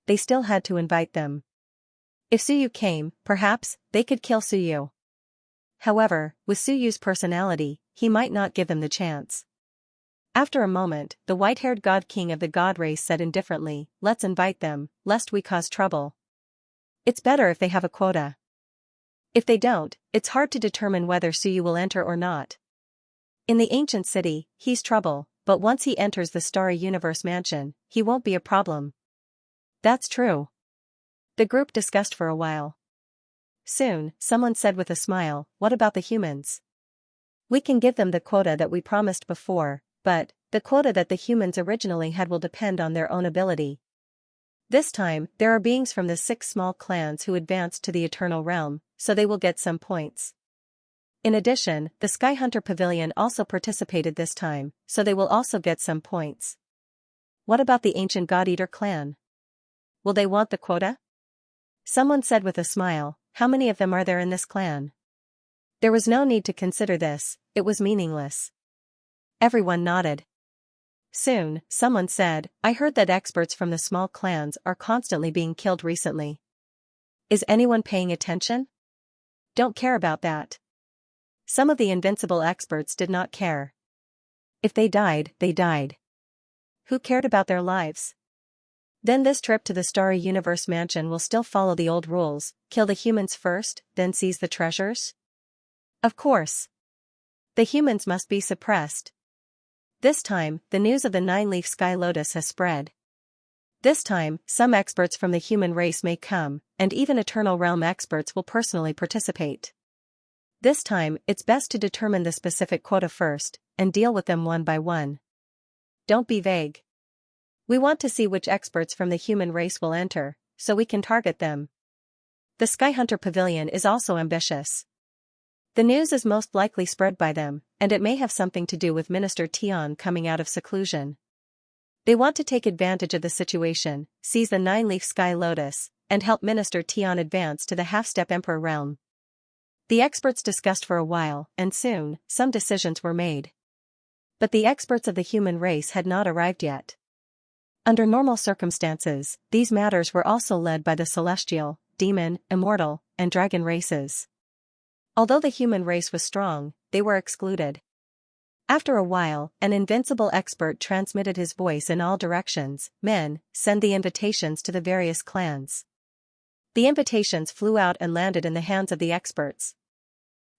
They still had to invite them. If Suyu came, perhaps, they could kill Suyu. However, with Suyu's personality, he might not give them the chance. After a moment, the white-haired god king of the god race said indifferently, "Let's invite them, lest we cause trouble. It's better if they have a quota. If they don't, it's hard to determine whether Suyu will enter or not. In the ancient city, he's trouble, but once he enters the Starry Universe mansion, he won't be a problem." That's true. The group discussed for a while. Soon, someone said with a smile, "What about the humans? We can give them the quota that we promised before, but the quota that the humans originally had will depend on their own ability. This time, there are beings from the 6 small clans who advanced to the Eternal Realm, so they will get some points. In addition, the Sky Hunter Pavilion also participated this time, so they will also get some points. What about the Ancient God-Eater clan? Will they want the quota? Someone said with a smile, "How many of them are there in this clan?" There was no need to consider this, it was meaningless. Everyone nodded. Soon, someone said, "I heard that experts from the small clans are constantly being killed recently. Is anyone paying attention? Don't care about that." Some of the invincible experts did not care. If they died, they died. Who cared about their lives? Then this trip to the Starry Universe mansion will still follow the old rules, kill the humans first, then seize the treasures? Of course. The humans must be suppressed. This time, the news of the 9-leaf sky lotus has spread. This time, some experts from the human race may come, and even Eternal Realm experts will personally participate. This time, it's best to determine the specific quota first, and deal with them one by one. Don't be vague. We want to see which experts from the human race will enter, so we can target them. The Sky Hunter Pavilion is also ambitious. The news is most likely spread by them, and it may have something to do with Minister Tian coming out of seclusion. They want to take advantage of the situation, seize the 9-leaf sky lotus, and help Minister Tian advance to the half-step Emperor realm. The experts discussed for a while, and soon, some decisions were made. But the experts of the human race had not arrived yet. Under normal circumstances, these matters were also led by the celestial, demon, immortal, and dragon races. Although the human race was strong, they were excluded. After a while, an invincible expert transmitted his voice in all directions, "Men, send the invitations to the various clans." The invitations flew out and landed in the hands of the experts.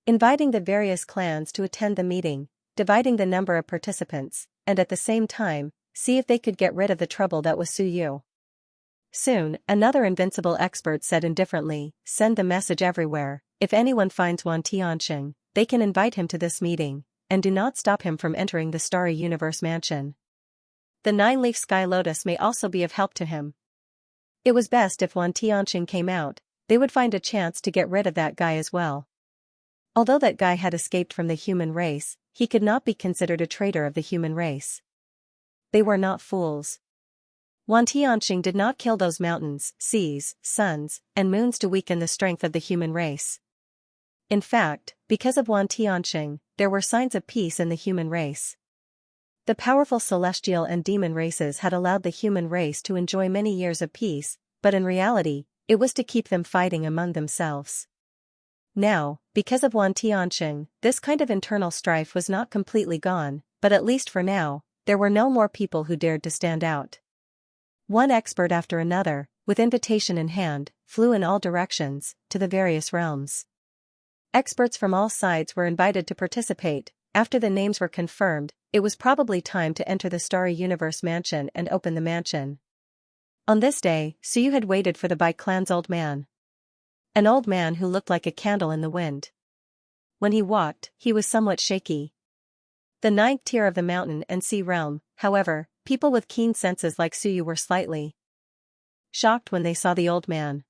Inviting the various clans to attend the meeting, dividing the number of participants, and at the same time, see if they could get rid of the trouble that was Suyu. Soon, another invincible expert said indifferently, "Send the message everywhere. If anyone finds Wan Tianxing, they can invite him to this meeting, and do not stop him from entering the Starry Universe mansion. The 9-leaf sky lotus may also be of help to him." It was best if Wan Tianxing came out, they would find a chance to get rid of that guy as well. Although that guy had escaped from the human race, he could not be considered a traitor of the human race. They were not fools. Wan Tianxing did not kill those mountains, seas, suns, and moons to weaken the strength of the human race. In fact, because of Wan Tianxing, there were signs of peace in the human race. The powerful celestial and demon races had allowed the human race to enjoy many years of peace, but in reality, it was to keep them fighting among themselves. Now, because of Wan Tianxing, this kind of internal strife was not completely gone, but at least for now, there were no more people who dared to stand out. One expert after another, with invitation in hand, flew in all directions, to the various realms. Experts from all sides were invited to participate. After the names were confirmed, it was probably time to enter the Starry Universe mansion and open the mansion. On this day, Suyu had waited for the Bai clan's old man. An old man who looked like a candle in the wind. When he walked, he was somewhat shaky. The 9th tier of the mountain and sea realm, however, people with keen senses like Suyu were slightly shocked when they saw the old man.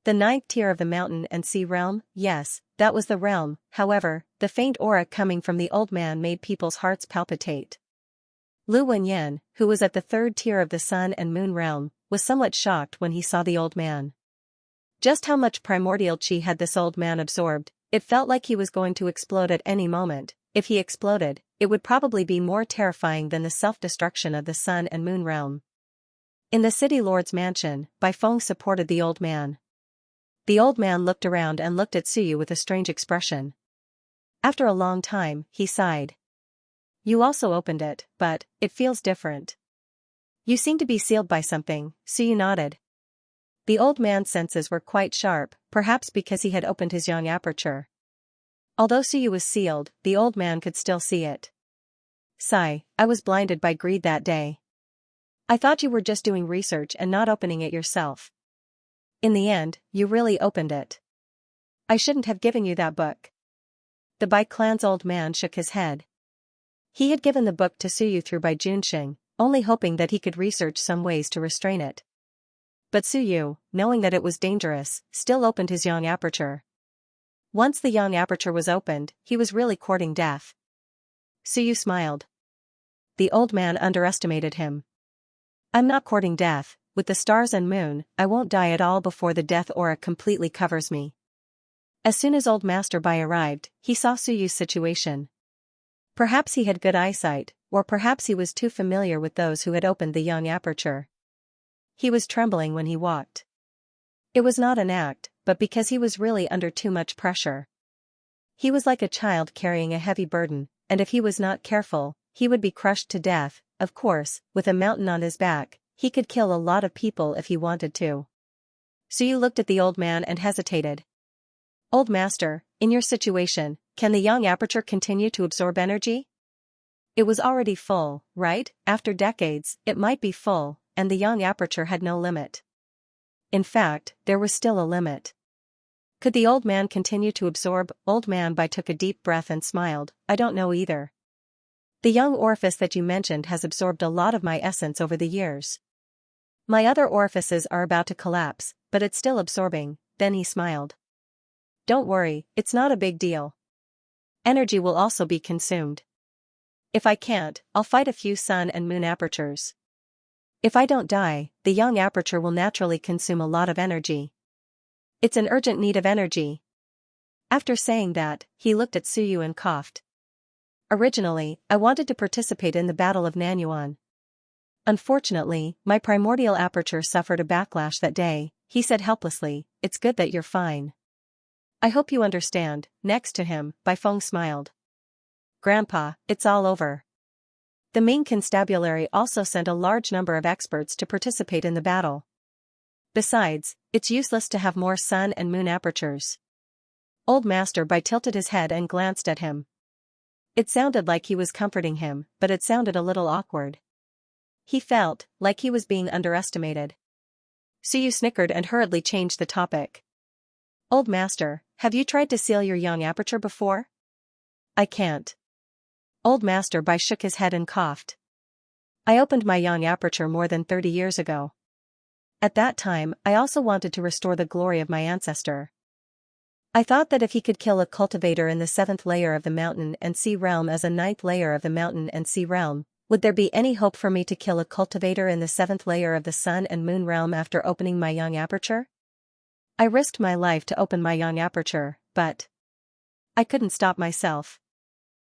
The ninth tier of the mountain and sea realm, yes, that was the realm. However, the faint aura coming from the old man made people's hearts palpitate. Lu Wenyan, who was at the third tier of the sun and moon realm, was somewhat shocked when he saw the old man. Just how much primordial chi had this old man absorbed? It felt like he was going to explode at any moment. If he exploded, it would probably be more terrifying than the self-destruction of the sun and moon realm. In the city lord's mansion, Bai Feng supported the old man. The old man looked around and looked at Suyu with a strange expression. After a long time, he sighed. You also opened it, but it feels different. You seem to be sealed by something, Suyu nodded. The old man's senses were quite sharp, perhaps because he had opened his yang aperture. Although Suyu was sealed, the old man could still see it. Sigh, I was blinded by greed that day. I thought you were just doing research and not opening it yourself. In the end, you really opened it. I shouldn't have given you that book. The Bai clan's old man shook his head. He had given the book to Suyu through Bai Junxing, only hoping that he could research some ways to restrain it. But Suyu, knowing that it was dangerous, still opened his yang aperture. Once the yang aperture was opened, he was really courting death. Suyu smiled. The old man underestimated him. I'm not courting death. With the stars and moon, I won't die at all before the death aura completely covers me. As soon as old Master Bai arrived, he saw Suyu's situation. Perhaps he had good eyesight, or perhaps he was too familiar with those who had opened the yang aperture. He was trembling when he walked. It was not an act, but because he was really under too much pressure. He was like a child carrying a heavy burden, and if he was not careful, he would be crushed to death. Of course, with a mountain on his back, he could kill a lot of people if he wanted to. Suyu looked at the old man and hesitated. Old master, in your situation, can the yang aperture continue to absorb energy? It was already full, right? After decades, it might be full, and the yang aperture had no limit. In fact, there was still a limit. Could the old man continue to absorb? Old man Bai took a deep breath and smiled. I don't know either. The young orifice that you mentioned has absorbed a lot of my essence over the years. My other orifices are about to collapse, but it's still absorbing. Then he smiled. Don't worry, it's not a big deal. Energy will also be consumed. If I can't, I'll fight a few sun and moon apertures. If I don't die, the yang aperture will naturally consume a lot of energy. It's an urgent need of energy. After saying that, he looked at Suyu and coughed. Originally, I wanted to participate in the Battle of Nanyuan. Unfortunately, my primordial aperture suffered a backlash that day, he said helplessly. It's good that you're fine. I hope you understand. Next to him, Bai Feng smiled. Grandpa, it's all over. The Ming Constabulary also sent a large number of experts to participate in the battle. Besides, it's useless to have more sun and moon apertures. Old Master Bai tilted his head and glanced at him. It sounded like he was comforting him, but it sounded a little awkward. He felt like he was being underestimated. Suyu snickered and hurriedly changed the topic. Old Master, have you tried to seal your yang aperture before? I can't. Old Master Bai shook his head and coughed. I opened my yang aperture more than 30 years ago. At that time, I also wanted to restore the glory of my ancestor. I thought that if he could kill a cultivator in the 7th layer of the mountain and sea realm as a 9th layer of the mountain and sea realm, would there be any hope for me to kill a cultivator in the 7th layer of the sun and moon realm after opening my yang aperture? I risked my life to open my yang aperture, but I couldn't stop myself.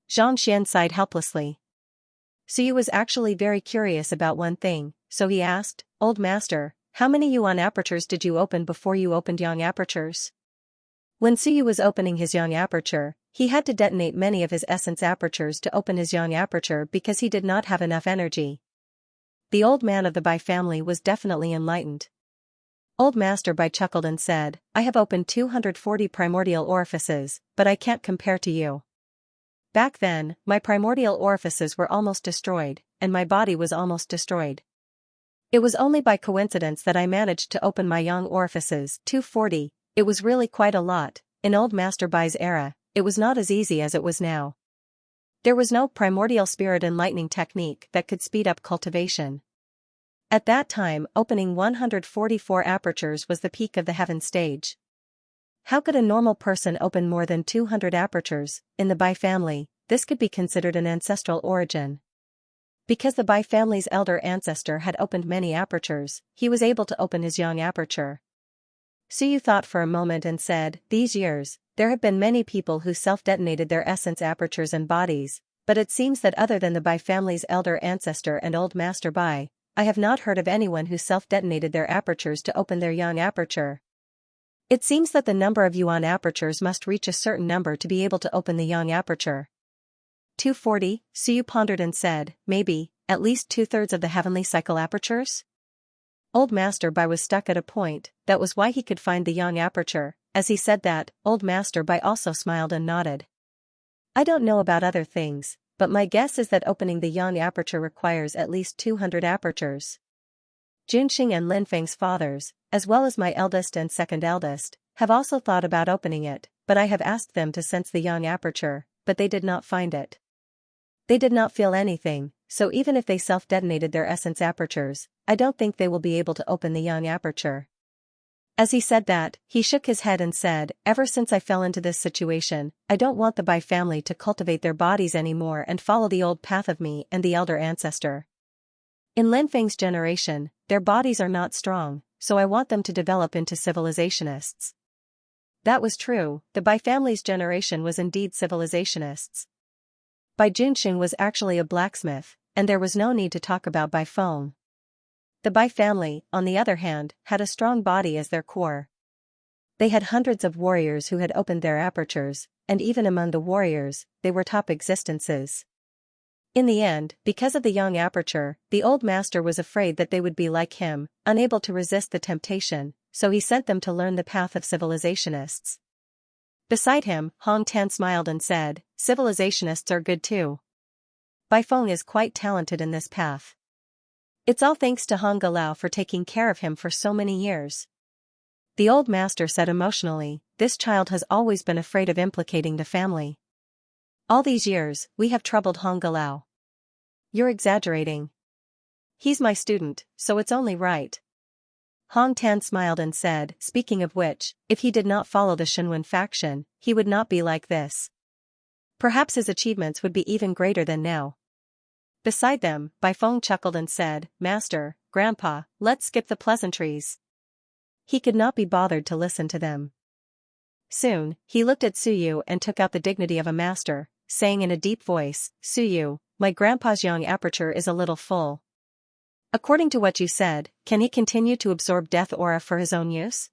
Xianxia sighed helplessly. Suyu was actually very curious about one thing, so he asked, Old Master, how many yuan apertures did you open before you opened yang apertures? When Suyu was opening his yang aperture, he had to detonate many of his essence apertures to open his yang aperture because he did not have enough energy. The old man of the Bai family was definitely enlightened. Old Master Bai chuckled and said, I have opened 240 primordial orifices, but I can't compare to you. Back then, my primordial orifices were almost destroyed, and my body was almost destroyed. It was only by coincidence that I managed to open my yang orifices, 240. It was really quite a lot. In old Master Bai's era, it was not as easy as it was now. There was no primordial spirit enlightening technique that could speed up cultivation. At that time, opening 144 apertures was the peak of the heaven stage. How could a normal person open more than 200 apertures? In the Bai family, this could be considered an ancestral origin. Because the Bai family's elder ancestor had opened many apertures, he was able to open his young aperture. Suyu thought for a moment and said, "These years, there have been many people who self-detonated their essence apertures and bodies, but it seems that other than the Bai family's elder ancestor and old master Bai, I have not heard of anyone who self-detonated their apertures to open their young aperture. It seems that the number of yuan apertures must reach a certain number to be able to open the young aperture." 240, Suyu pondered and said, "Maybe, at least 2/3 of the heavenly cycle apertures?" Old Master Bai was stuck at a point. That was why he could find the young aperture. As he said that, Old Master Bai also smiled and nodded. "I don't know about other things, but my guess is that opening the young aperture requires at least 200 apertures. Junxing and Linfeng's fathers, as well as my eldest and second eldest, have also thought about opening it, but I have asked them to sense the young aperture, but they did not find it. They did not feel anything, so even if they self-detonated their essence apertures, I don't think they will be able to open the young aperture." As he said that, he shook his head and said, "Ever since I fell into this situation, I don't want the Bai family to cultivate their bodies anymore and follow the old path of me and the elder ancestor. In Linfeng's generation, their bodies are not strong, so I want them to develop into civilizationists." That was true, the Bai family's generation was indeed civilizationists. Bai Junxing was actually a blacksmith, and there was no need to talk about Bai Feng. The Bai family, on the other hand, had a strong body as their core. They had hundreds of warriors who had opened their apertures, and even among the warriors, they were top existences. In the end, because of the young aperture, the old master was afraid that they would be like him, unable to resist the temptation, so he sent them to learn the path of civilizationists. Beside him, Hong Tan smiled and said, "Civilizationists are good too. Bai Feng is quite talented in this path. It's all thanks to Hong Galao for taking care of him for so many years." The old master said emotionally, "This child has always been afraid of implicating the family. All these years, we have troubled Hong Galao." "You're exaggerating. He's my student, so it's only right." Hong Tan smiled and said, "Speaking of which, if he did not follow the Shenwen faction, he would not be like this. Perhaps his achievements would be even greater than now." Beside them, Bai Feng chuckled and said, "Master, Grandpa, let's skip the pleasantries." He could not be bothered to listen to them. Soon, he looked at Suyu and took out the dignity of a master, saying in a deep voice, "Suyu, my grandpa's young aperture is a little full. According to what you said, can he continue to absorb death aura for his own use?"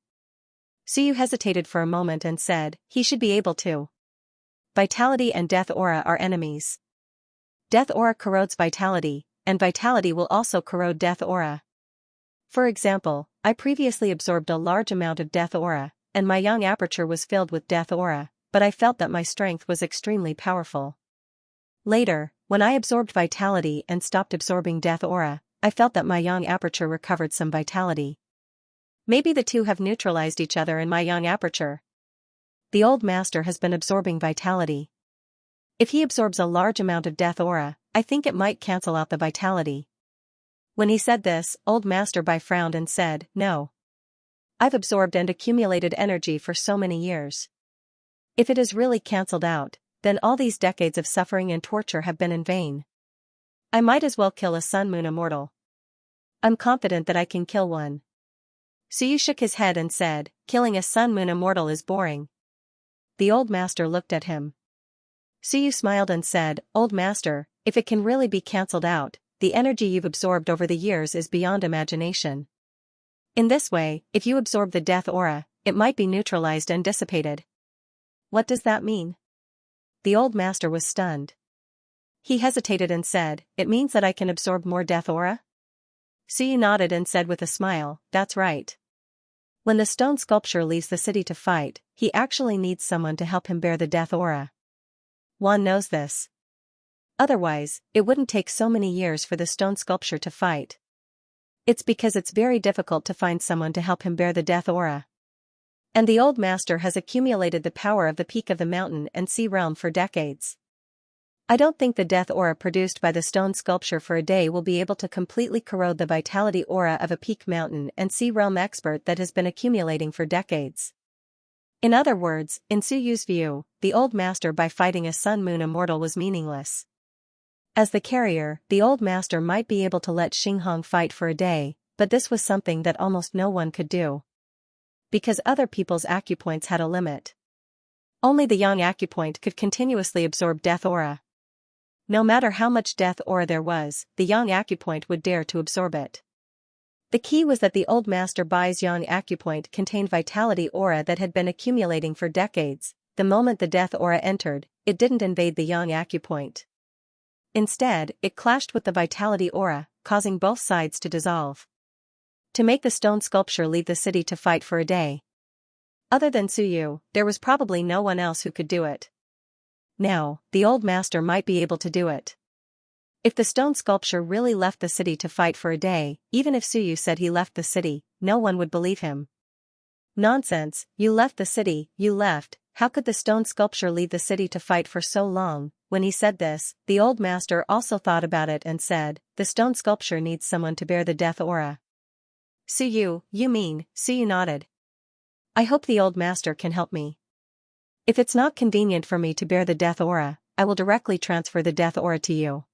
Suyu hesitated for a moment and said, "He should be able to. Vitality and death aura are enemies. Death aura corrodes vitality, and vitality will also corrode death aura. For example, I previously absorbed a large amount of death aura, and my young aperture was filled with death aura, but I felt that my strength was extremely powerful. Later, when I absorbed vitality and stopped absorbing death aura, I felt that my young aperture recovered some vitality. Maybe the two have neutralized each other in my young aperture. The old master has been absorbing vitality. If he absorbs a large amount of death aura, I think it might cancel out the vitality." When he said this, old master Bai frowned and said, "No. I've absorbed and accumulated energy for so many years. If it is really cancelled out, then all these decades of suffering and torture have been in vain. I might as well kill a sun-moon immortal. I'm confident that I can kill one." Suyu shook his head and said, "Killing a sun-moon immortal is boring." The old master looked at him. Suyu smiled and said, "Old master, if it can really be cancelled out, the energy you've absorbed over the years is beyond imagination. In this way, if you absorb the death aura, it might be neutralized and dissipated." "What does that mean?" The old master was stunned. He hesitated and said, "It means that I can absorb more death aura?" Suyu nodded and said with a smile, "That's right. When the stone sculpture leaves the city to fight, he actually needs someone to help him bear the death aura. One knows this. Otherwise, it wouldn't take so many years for the stone sculpture to fight. It's because it's very difficult to find someone to help him bear the death aura. And the old master has accumulated the power of the peak of the mountain and sea realm for decades. I don't think the death aura produced by the stone sculpture for a day will be able to completely corrode the vitality aura of a peak mountain and sea realm expert that has been accumulating for decades. In other words, in Suyu's view, the old master by fighting a sun-moon immortal was meaningless. As the carrier, the old master might be able to let Xinghong fight for a day, but this was something that almost no one could do. Because other people's acupoints had a limit. Only the young acupoint could continuously absorb death aura. No matter how much death aura there was, the young acupoint would dare to absorb it. The key was that the old master Bai's young acupoint contained vitality aura that had been accumulating for decades. The moment the death aura entered, it didn't invade the young acupoint. Instead, it clashed with the vitality aura, causing both sides to dissolve. To make the stone sculpture leave the city to fight for a day. Other than Suyu, there was probably no one else who could do it. Now, the old master might be able to do it. If the stone sculpture really left the city to fight for a day, even if Suyu said he left the city, no one would believe him. Nonsense, you left the city, you left. How could the stone sculpture leave the city to fight for so long? When he said this, the old master also thought about it and said, the stone sculpture needs someone to bear the death aura. Suyu, you mean? Suyu nodded. I hope the old master can help me. If it's not convenient for me to bear the death aura, I will directly transfer the death aura to you.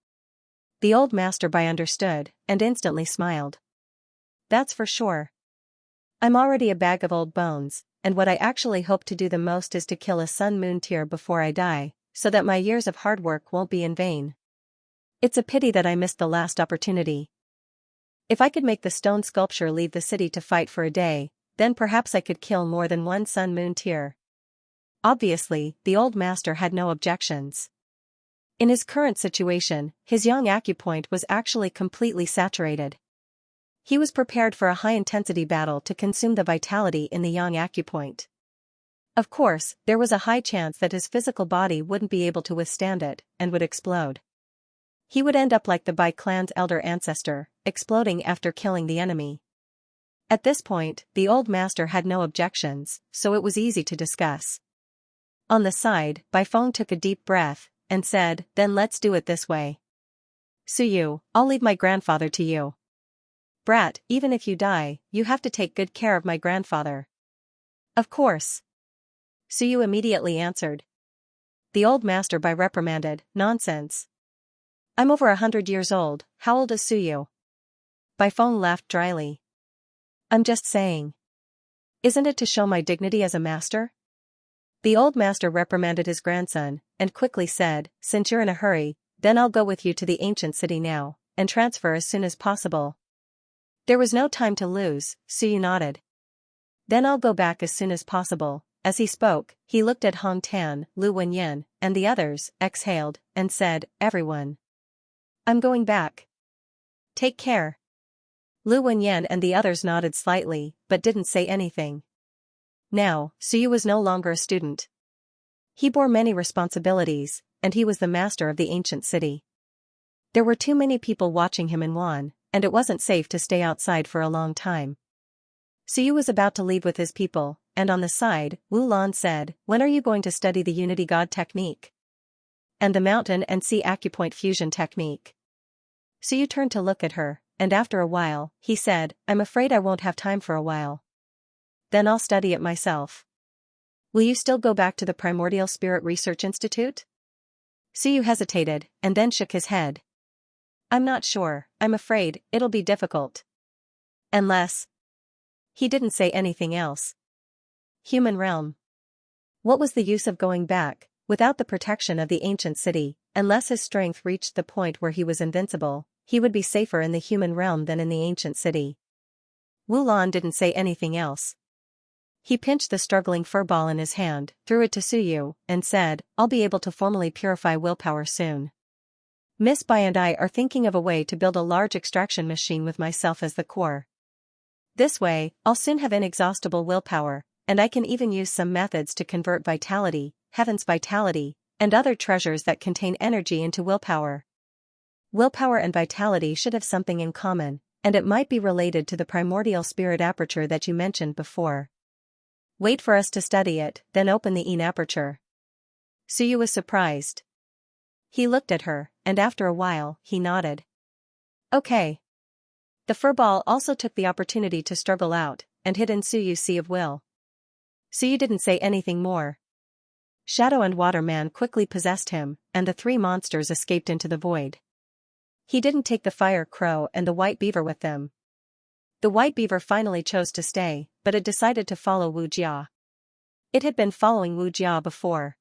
The old master Bai understood, and instantly smiled. That's for sure. I'm already a bag of old bones, and what I actually hope to do the most is to kill a sun-moon tear before I die, so that my years of hard work won't be in vain. It's a pity that I missed the last opportunity. If I could make the stone sculpture leave the city to fight for a day, then perhaps I could kill more than one sun-moon tear. Obviously, the old master had no objections. In his current situation, his young acupoint was actually completely saturated. He was prepared for a high-intensity battle to consume the vitality in the young acupoint. Of course, there was a high chance that his physical body wouldn't be able to withstand it, and would explode. He would end up like the Bai clan's elder ancestor, exploding after killing the enemy. At this point, the old master had no objections, so it was easy to discuss. On the side, Bai Feng took a deep breath, and said, then let's do it this way. Suyu, I'll leave my grandfather to you. Brat, even if you die, you have to take good care of my grandfather. Of course. Suyu immediately answered. The old master Bai reprimanded, nonsense. I'm over 100 years old, how old is Suyu? Bai Feng laughed dryly. I'm just saying. Isn't it to show my dignity as a master? The old master reprimanded his grandson, and quickly said, since you're in a hurry, then I'll go with you to the ancient city now, and transfer as soon as possible. There was no time to lose, Suyu nodded. Then I'll go back as soon as possible. As he spoke, he looked at Hong Tan, Lu Wenyan, and the others, exhaled, and said, everyone. I'm going back. Take care. Lu Wenyan and the others nodded slightly, but didn't say anything. Now, Suyu was no longer a student. He bore many responsibilities, and he was the master of the ancient city. There were too many people watching him in Wan, and it wasn't safe to stay outside for a long time. Suyu was about to leave with his people, and on the side, Wu Lan said, when are you going to study the Unity God technique? And the mountain and sea acupoint fusion technique? Suyu turned to look at her, and after a while, he said, I'm afraid I won't have time for a while. Then I'll study it myself. Will you still go back to the Primordial Spirit Research Institute? Suyu hesitated, and then shook his head. I'm not sure, I'm afraid, it'll be difficult. Unless. He didn't say anything else. Human realm. What was the use of going back, without the protection of the ancient city, unless his strength reached the point where he was invincible, he would be safer in the human realm than in the ancient city. Wu Lan didn't say anything else. He pinched the struggling furball in his hand, threw it to Suyu, and said, I'll be able to formally purify willpower soon. Miss Bai and I are thinking of a way to build a large extraction machine with myself as the core. This way, I'll soon have inexhaustible willpower, and I can even use some methods to convert vitality, heaven's vitality, and other treasures that contain energy into willpower. Willpower and vitality should have something in common, and it might be related to the primordial spirit aperture that you mentioned before. Wait for us to study it, then open the Yin aperture. Suyu was surprised. He looked at her, and after a while, he nodded. Okay. The furball also took the opportunity to struggle out, and hid in Suyu's sea of will. Suyu didn't say anything more. Shadow and Water Man quickly possessed him, and the three monsters escaped into the void. He didn't take the Fire Crow and the White Beaver with them. The White Beaver finally chose to stay, but it decided to follow Wu Jia. It had been following Wu Jia before.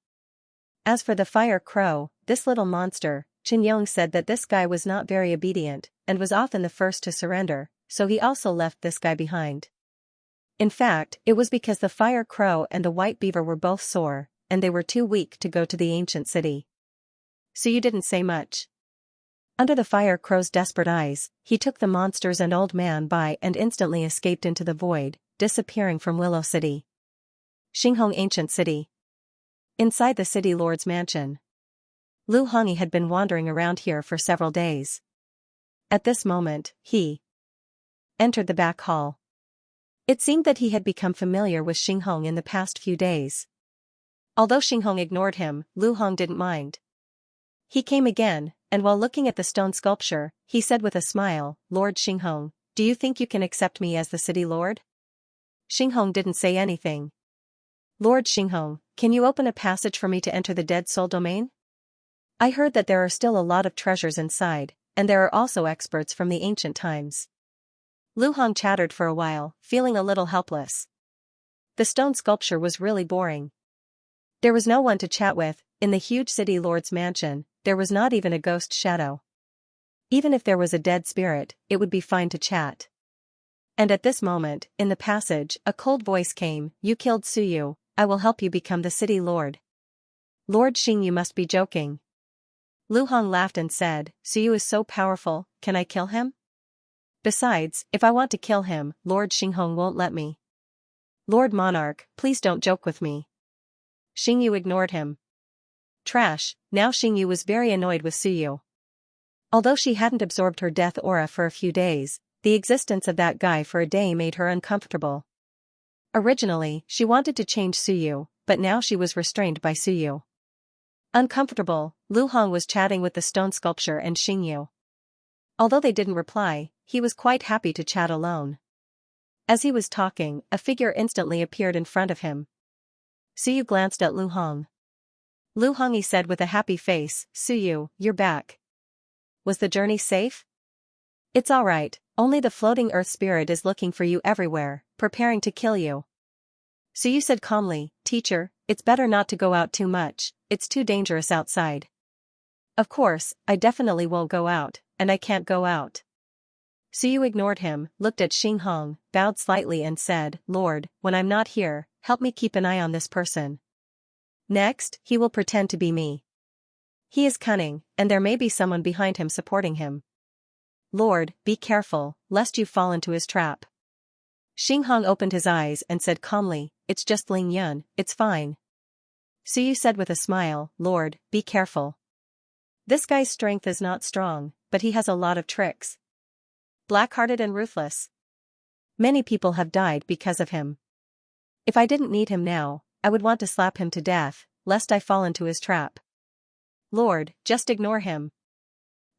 As for the Fire Crow, this little monster, Chen Yong said that this guy was not very obedient, and was often the first to surrender, so he also left this guy behind. In fact, it was because the Fire Crow and the White Beaver were both sore, and they were too weak to go to the ancient city. So you didn't say much. Under the Fire Crow's desperate eyes, he took the monsters and old man by and instantly escaped into the void, disappearing from Willow City. Xinghong Ancient City. Inside the city lord's mansion. Lu Hongyi had been wandering around here for several days. At this moment, he entered the back hall. It seemed that he had become familiar with Xinghong in the past few days. Although Xinghong ignored him, Lu Hong didn't mind. He came again, and while looking at the stone sculpture, he said with a smile, "Lord Xinghong, do you think you can accept me as the city lord?" Xinghong didn't say anything. "Lord Xinghong, can you open a passage for me to enter the Dead Soul domain? I heard that there are still a lot of treasures inside, and there are also experts from the ancient times." Lu Hong chattered for a while, feeling a little helpless. The stone sculpture was really boring. There was no one to chat with. In the huge city lord's mansion, there was not even a ghost shadow. Even if there was a dead spirit, it would be fine to chat. And at this moment, in the passage, a cold voice came, "You killed Suyu, I will help you become the city lord." "Lord Xing, you must be joking." Lu Hong laughed and said, "Suyu is so powerful, can I kill him? Besides, if I want to kill him, Lord Xinghong won't let me." "Lord Monarch, please don't joke with me." Xingyu ignored him. Trash. Now Xingyu was very annoyed with Suyu. Although she hadn't absorbed her death aura for a few days, the existence of that guy for a day made her uncomfortable. Originally, she wanted to change Suyu, but now she was restrained by Suyu. Uncomfortable, Lu Hong was chatting with the stone sculpture and Xingyu. Although they didn't reply, he was quite happy to chat alone. As he was talking, a figure instantly appeared in front of him. Suyu glanced at Lu Hong. Lu Hongyi said with a happy face, "Suyu, you're back. Was the journey safe?" "It's alright, only the floating earth spirit is looking for you everywhere, preparing to kill you." Suyu said calmly, "Teacher, it's better not to go out too much, it's too dangerous outside." "Of course, I definitely won't go out, and I can't go out." Suyu ignored him, looked at Xinghong, bowed slightly and said, "Lord, when I'm not here, help me keep an eye on this person. Next, he will pretend to be me. He is cunning, and there may be someone behind him supporting him. Lord, be careful, lest you fall into his trap." Xinghong opened his eyes and said calmly, "It's just Ling Yun, it's fine." Suyu said with a smile, "Lord, be careful. This guy's strength is not strong, but he has a lot of tricks. Black-hearted and ruthless. Many people have died because of him. If I didn't need him now, I would want to slap him to death, lest I fall into his trap. Lord, just ignore him."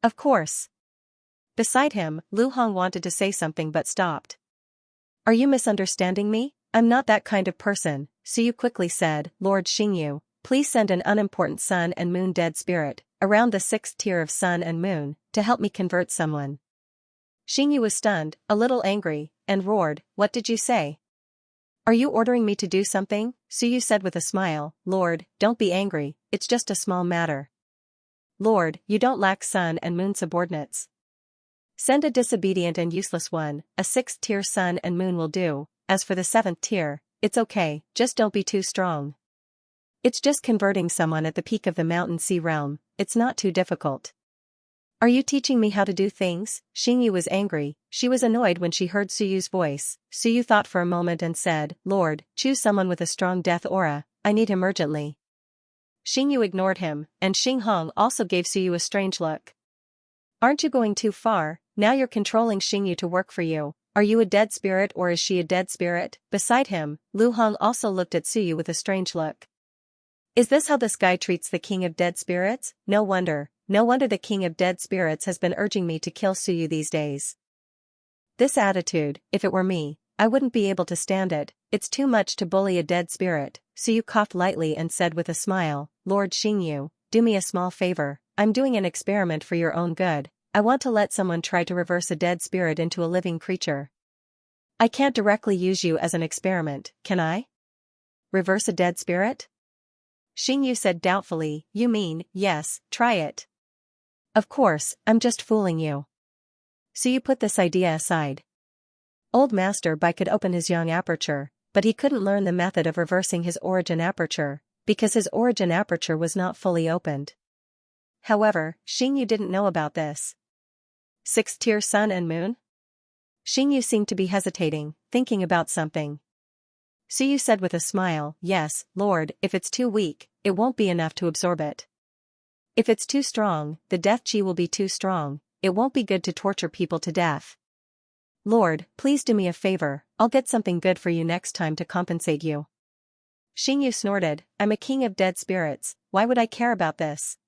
"Of course." Beside him, Lu Hong wanted to say something but stopped. "Are you misunderstanding me? I'm not that kind of person," Suyu quickly said. "Lord Xingyu, please send an unimportant sun and moon dead spirit, around the 6th tier of sun and moon, to help me convert someone." Xingyu was stunned, a little angry, and roared, "What did you say? Are you ordering me to do something?" Suyu said with a smile, "Lord, don't be angry, it's just a small matter." "Lord, you don't lack sun and moon subordinates. Send a disobedient and useless one, a 6th tier sun and moon will do. As for the 7th tier, it's okay, just don't be too strong. It's just converting someone at the peak of the mountain sea realm, it's not too difficult." "Are you teaching me how to do things?" Xingyu was angry, she was annoyed when she heard Suyu's voice. Suyu thought for a moment and said, "Lord, choose someone with a strong death aura, I need him urgently." Xingyu ignored him, and Xinghong also gave Suyu a strange look. "Aren't you going too far? Now you're controlling Xingyu to work for you. Are you a dead spirit or is she a dead spirit?" Beside him, Lu Hong also looked at Suyu with a strange look. Is this how the sky treats the king of dead spirits? No wonder the king of dead spirits has been urging me to kill Suyu these days. This attitude, if it were me, I wouldn't be able to stand it. It's too much to bully a dead spirit. Suyu coughed lightly and said with a smile, Lord Xingyu, do me a small favor. I'm doing an experiment for your own good. I want to let someone try to reverse a dead spirit into a living creature. I can't directly use you as an experiment, can I? Reverse a dead spirit? Xingyu said doubtfully, you mean, yes, try it. Of course, I'm just fooling you. So you put this idea aside. Old Master Bai could open his young aperture, but he couldn't learn the method of reversing his origin aperture, because his origin aperture was not fully opened. However, Xingyu didn't know about this. Sixth-tier sun and moon? Xingyu seemed to be hesitating, thinking about something. Suyu said with a smile, yes, Lord, if it's too weak, it won't be enough to absorb it. If it's too strong, the death chi will be too strong, it won't be good to torture people to death. Lord, please do me a favor, I'll get something good for you next time to compensate you. Xingyu snorted, I'm a king of dead spirits, why would I care about this?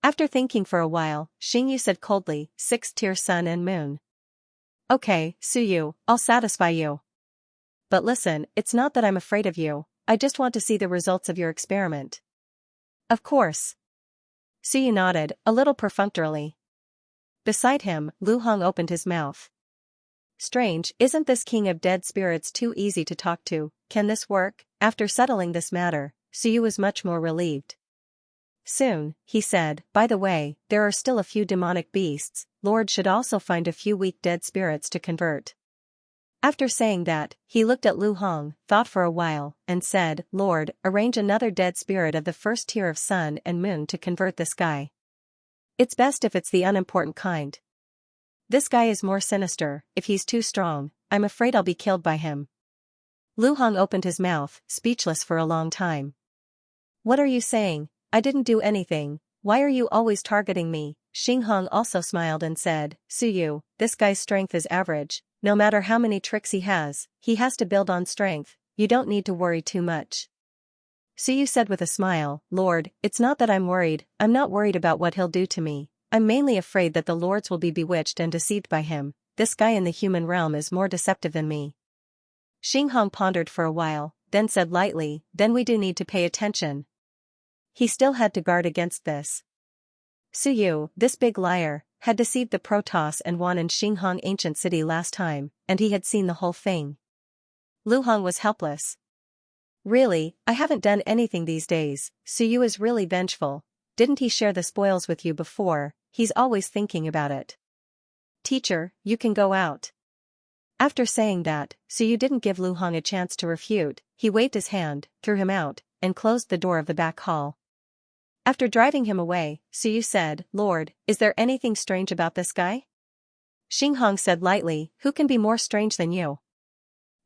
After thinking for a while, Xingyu said coldly, sixth-tier sun and moon. Okay, Suyu, I'll satisfy you. But listen, it's not that I'm afraid of you, I just want to see the results of your experiment. Of course. Suyu nodded, a little perfunctorily. Beside him, Lu Hong opened his mouth. Strange, isn't this king of dead spirits too easy to talk to? Can this work? After settling this matter, Suyu was much more relieved. Soon, he said, by the way, there are still a few demonic beasts, Lord should also find a few weak dead spirits to convert. After saying that, he looked at Lu Hong, thought for a while, and said, Lord, arrange another dead spirit of the first tier of sun and moon to convert this guy. It's best if it's the unimportant kind. This guy is more sinister, if he's too strong, I'm afraid I'll be killed by him. Lu Hong opened his mouth, speechless for a long time. What are you saying? I didn't do anything, why are you always targeting me? Xing Hong also smiled and said, Suyu, this guy's strength is average, no matter how many tricks he has to build on strength, you don't need to worry too much. Suyu said with a smile, Lord, it's not that I'm worried, I'm not worried about what he'll do to me, I'm mainly afraid that the lords will be bewitched and deceived by him, this guy in the human realm is more deceptive than me. Xing Hong pondered for a while, then said lightly, then we do need to pay attention. He still had to guard against this. Suyu, this big liar, had deceived the Protoss and won in Xinghong ancient city last time, and he had seen the whole thing. Lu Hong was helpless. Really, I haven't done anything these days, Suyu is really vengeful, didn't he share the spoils with you before, he's always thinking about it. Teacher, you can go out. After saying that, Suyu didn't give Lu Hong a chance to refute, he waved his hand, threw him out, and closed the door of the back hall. After driving him away, Suyu said, Lord, is there anything strange about this guy? Xing Hong said lightly, who can be more strange than you?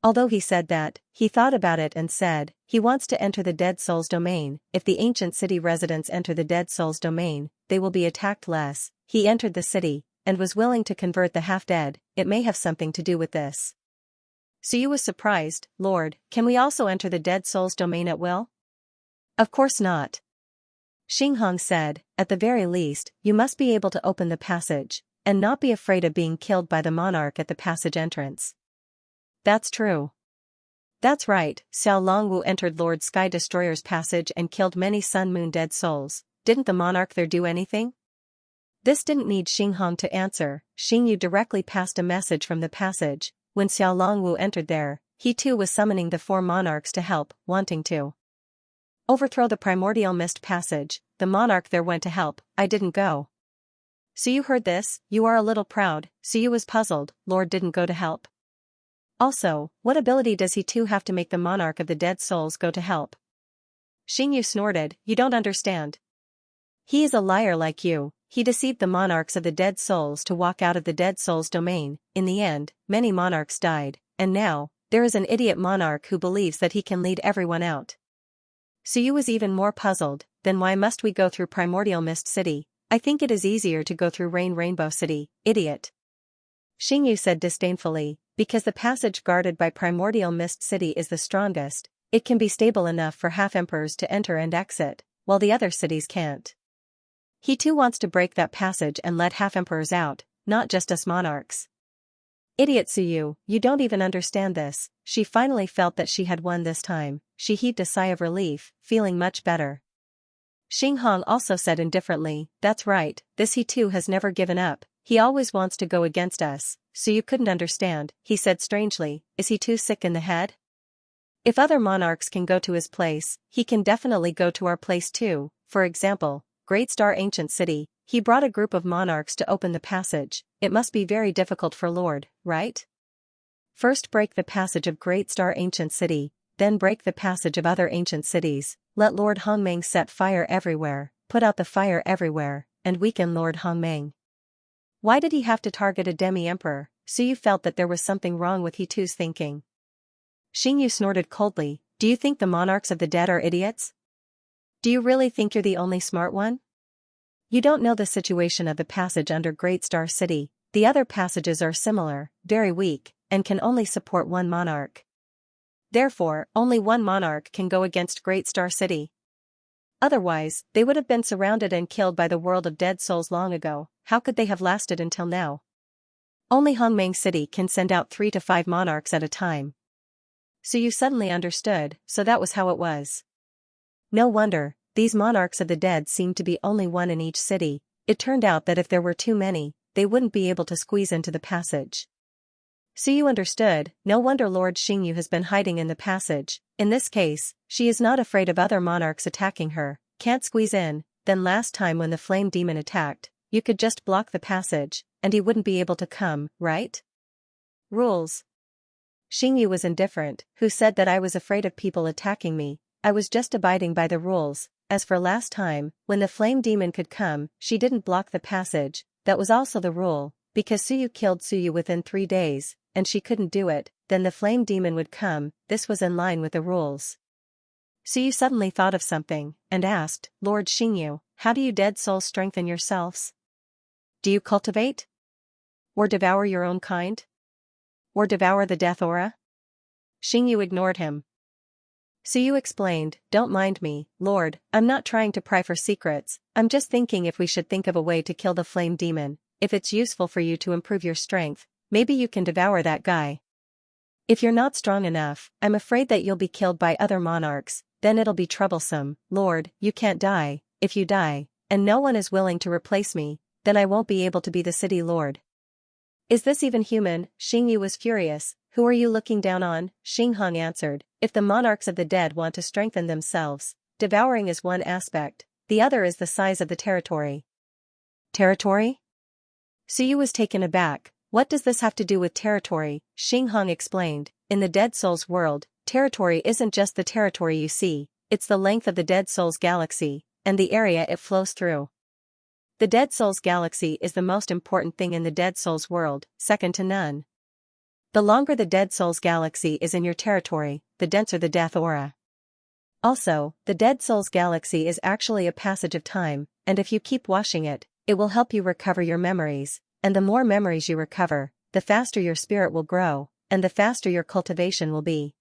Although he said that, he thought about it and said, he wants to enter the dead soul's domain, if the ancient city residents enter the dead soul's domain, they will be attacked less, he entered the city, and was willing to convert the half-dead, it may have something to do with this. Suyu was surprised, Lord, can we also enter the dead soul's domain at will? Of course not. Xing Hong said, at the very least, you must be able to open the passage, and not be afraid of being killed by the monarch at the passage entrance. That's true. That's right, Xiao Longwu entered Lord Sky Destroyer's passage and killed many sun-moon dead souls, didn't the monarch there do anything? This didn't need Xing Hong to answer, Xing Yu directly passed a message from the passage, when Xiao Longwu entered there, he too was summoning the 4 monarchs to help, wanting to overthrow the primordial mist passage, the monarch there went to help, I didn't go. Suyu heard this, you are a little proud, Suyu was puzzled, Lord didn't go to help. Also, what ability does he too have to make the monarch of the dead souls go to help? Xing Yu snorted, you don't understand. He is a liar like you, he deceived the monarchs of the dead souls to walk out of the dead souls domain, in the end, many monarchs died, and now, there is an idiot monarch who believes that he can lead everyone out. Suyu was even more puzzled, then why must we go through Primordial Mist City? I think it is easier to go through Rainbow City, idiot. Xing Yu said disdainfully, because the passage guarded by Primordial Mist City is the strongest, It can be stable enough for half-emperors to enter and exit, while the other cities can't. He too wants to break that passage and let half-emperors out, not just us monarchs. Idiot Suyu, you don't even understand this. She finally felt that she had won this time. She heaved a sigh of relief, feeling much better. Xinghong also said indifferently, that's right, this he too has never given up, he always wants to go against us, so you couldn't understand, he said strangely, is he too sick in the head? If other monarchs can go to his place, he can definitely go to our place too. For example, Great Star Ancient City, he brought a group of monarchs to open the passage. It must be very difficult for Lord, right? First break the passage of Great Star Ancient City, then break the passage of other ancient cities, let Lord Hongmeng set fire everywhere, put out the fire everywhere, and weaken Lord Hongmeng. Why did he have to target a demi-emperor? Suyu felt that there was something wrong with He too's thinking. Xingyu snorted coldly, do you think the monarchs of the dead are idiots? Do you really think you're the only smart one? You don't know the situation of the passage under Great Star City, the other passages are similar, very weak, and can only support one monarch. Therefore, only one monarch can go against Great Star City. Otherwise, they would have been surrounded and killed by the world of dead souls long ago. How could they have lasted until now? Only Hongmeng City can send out 3 to 5 monarchs at a time. So you suddenly understood, so that was how it was. No wonder, these monarchs of the dead seemed to be only one in each city. It turned out that if there were too many, they wouldn't be able to squeeze into the passage. So you understood, no wonder Lord Xingyu has been hiding in the passage. In this case, she is not afraid of other monarchs attacking her, can't squeeze in. Then last time when the flame demon attacked, you could just block the passage, and he wouldn't be able to come, right? Rules. Xingyu was indifferent, who said that I was afraid of people attacking me, I was just abiding by the rules. As for last time, when the flame demon could come, she didn't block the passage, that was also the rule, because Suyu killed Suyu within 3 days, and she couldn't do it, then the flame demon would come, this was in line with the rules. Suyu suddenly thought of something, and asked, Lord Xingyu, how do you dead souls strengthen yourselves? Do you cultivate? Or devour your own kind? Or devour the death aura? Xingyu ignored him. Suyu explained, don't mind me, Lord, I'm not trying to pry for secrets, I'm just thinking if we should think of a way to kill the flame demon, if it's useful for you to improve your strength, maybe you can devour that guy. If you're not strong enough, I'm afraid that you'll be killed by other monarchs, then it'll be troublesome, Lord, you can't die, if you die, and no one is willing to replace me, then I won't be able to be the city lord. Is this even human? Xingyu was furious. Who are you looking down on? Xinghong answered, if the monarchs of the dead want to strengthen themselves, devouring is one aspect, the other is the size of the territory. Territory? Suyu was taken aback. What does this have to do with territory? Xinghong explained, in the Dead Souls world, territory isn't just the territory you see, it's the length of the Dead Souls galaxy, and the area it flows through. The Dead Souls galaxy is the most important thing in the Dead Souls world, second to none. The longer the Dead Souls galaxy is in your territory, the denser the death aura. Also, the Dead Souls galaxy is actually a passage of time, and if you keep washing it, it will help you recover your memories, and the more memories you recover, the faster your spirit will grow, and the faster your cultivation will be.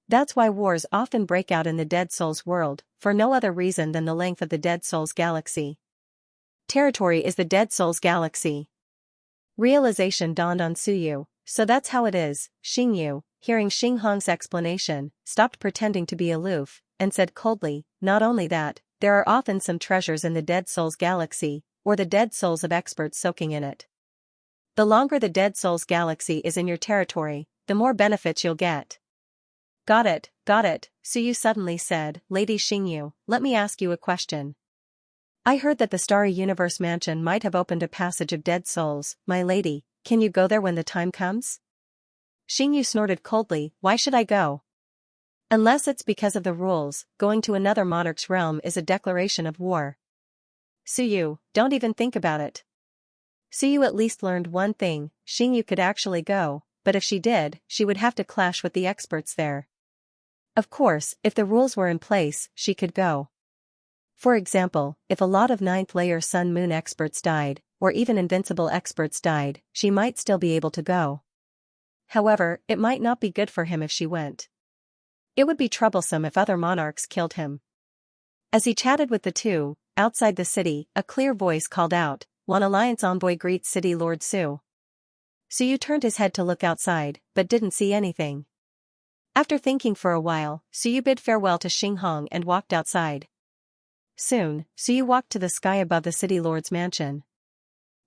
That's why wars often break out in the Dead Souls world, for no other reason than the length of the Dead Souls galaxy. Territory is the Dead Souls galaxy. Realization dawned on Suyu, so that's how it is. Xingyu, hearing Xinghong's explanation, stopped pretending to be aloof, and said coldly, not only that, there are often some treasures in the Dead Souls galaxy, or the dead souls of experts soaking in it. The longer the Dead Souls galaxy is in your territory, the more benefits you'll get. Got it, Suyu suddenly said, Lady Xingyu, let me ask you a question. I heard that the Starry Universe Mansion might have opened a passage of dead souls, my lady, can you go there when the time comes? Xingyu snorted coldly, why should I go? Unless it's because of the rules, going to another monarch's realm is a declaration of war. Suyu, don't even think about it. Suyu at least learned one thing, Xingyu could actually go, but if she did, she would have to clash with the experts there. Of course, if the rules were in place, she could go. For example, if a lot of 9th layer Sun Moon experts died, or even invincible experts died, she might still be able to go. However, it might not be good for him if she went. It would be troublesome if other monarchs killed him. As he chatted with the two, outside the city, a clear voice called out, "One Alliance envoy greets City Lord Su." Su turned his head to look outside, but didn't see anything. After thinking for a while, Su bid farewell to Xinghong and walked outside. Soon, Su walked to the sky above the city lord's mansion.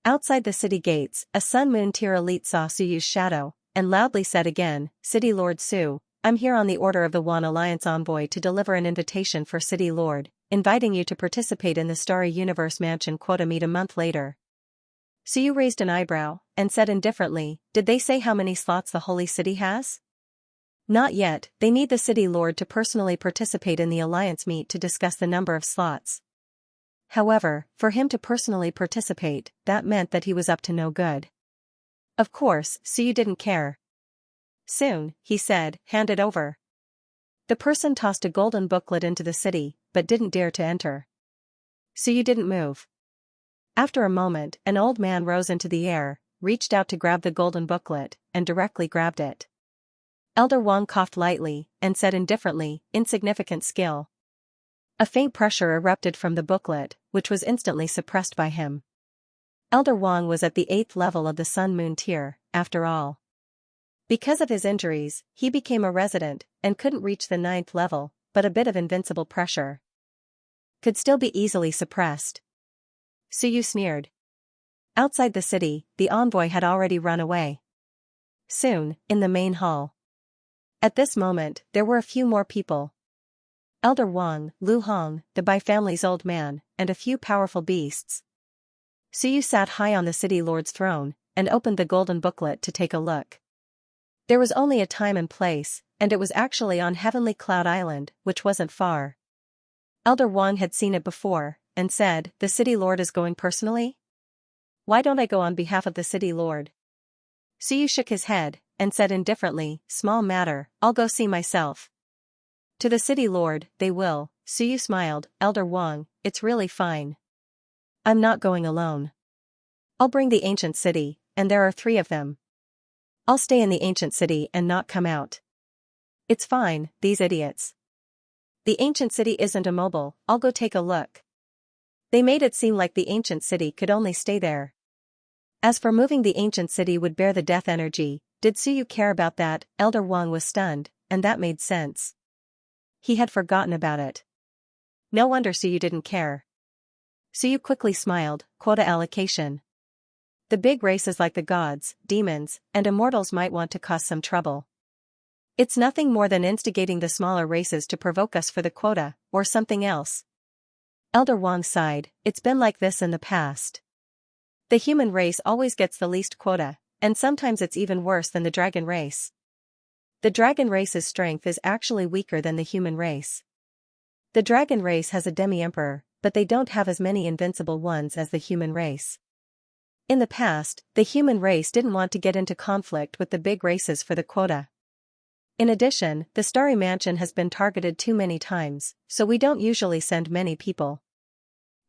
Outside the city gates, a sun-moon tier elite saw Su's shadow, and loudly said again, "City Lord Su, I'm here on the order of the One Alliance envoy to deliver an invitation for City Lord, inviting you to participate in the Starry Universe Mansion quota meet a month later." Su raised an eyebrow, and said indifferently, "Did they say how many slots the Holy City has?" "Not yet, they need the City Lord to personally participate in the Alliance meet to discuss the number of slots." However, for him to personally participate, that meant that he was up to no good. Of course, Su didn't care. "Soon," he said, "hand it over." The person tossed a golden booklet into the city, but didn't dare to enter. Su didn't move. After a moment, an old man rose into the air, reached out to grab the golden booklet, and directly grabbed it. Elder Wang coughed lightly, and said indifferently, "Insignificant skill." A faint pressure erupted from the booklet, which was instantly suppressed by him. Elder Wang was at the 8th level of the Sun-Moon tier, after all. Because of his injuries, he became a resident, and couldn't reach the 9th level, but a bit of invincible pressure could still be easily suppressed. Su sneered. Outside the city, the envoy had already run away. Soon, in the main hall. At this moment, there were a few more people. Elder Wang, Lu Hong, the Bai family's old man, and a few powerful beasts. Su sat high on the city lord's throne, and opened the golden booklet to take a look. There was only a time and place, and it was actually on Heavenly Cloud Island, which wasn't far. Elder Wang had seen it before, and said, "The city lord is going personally? Why don't I go on behalf of the city lord?" Su shook his head, and said indifferently, "Small matter, I'll go see myself." To the city lord, they will. Su smiled, "Elder Wang, it's really fine. I'm not going alone. I'll bring the ancient city, and there are 3 of them. I'll stay in the ancient city and not come out." "It's fine, these idiots. The ancient city isn't immobile, I'll go take a look." They made it seem like the ancient city could only stay there. As for moving the ancient city would bear the death energy, did Su care about that? Elder Wang was stunned, and that made sense. He had forgotten about it. No wonder Su didn't care. Su quickly smiled, "Quota allocation. The big races like the gods, demons, and immortals might want to cause some trouble. It's nothing more than instigating the smaller races to provoke us for the quota, or something else." Elder Wang sighed, "It's been like this in the past. The human race always gets the least quota, and sometimes it's even worse than the dragon race. The dragon race's strength is actually weaker than the human race. The dragon race has a demi-emperor, but they don't have as many invincible ones as the human race. In the past, the human race didn't want to get into conflict with the big races for the quota. In addition, the Starry Mansion has been targeted too many times, so we don't usually send many people.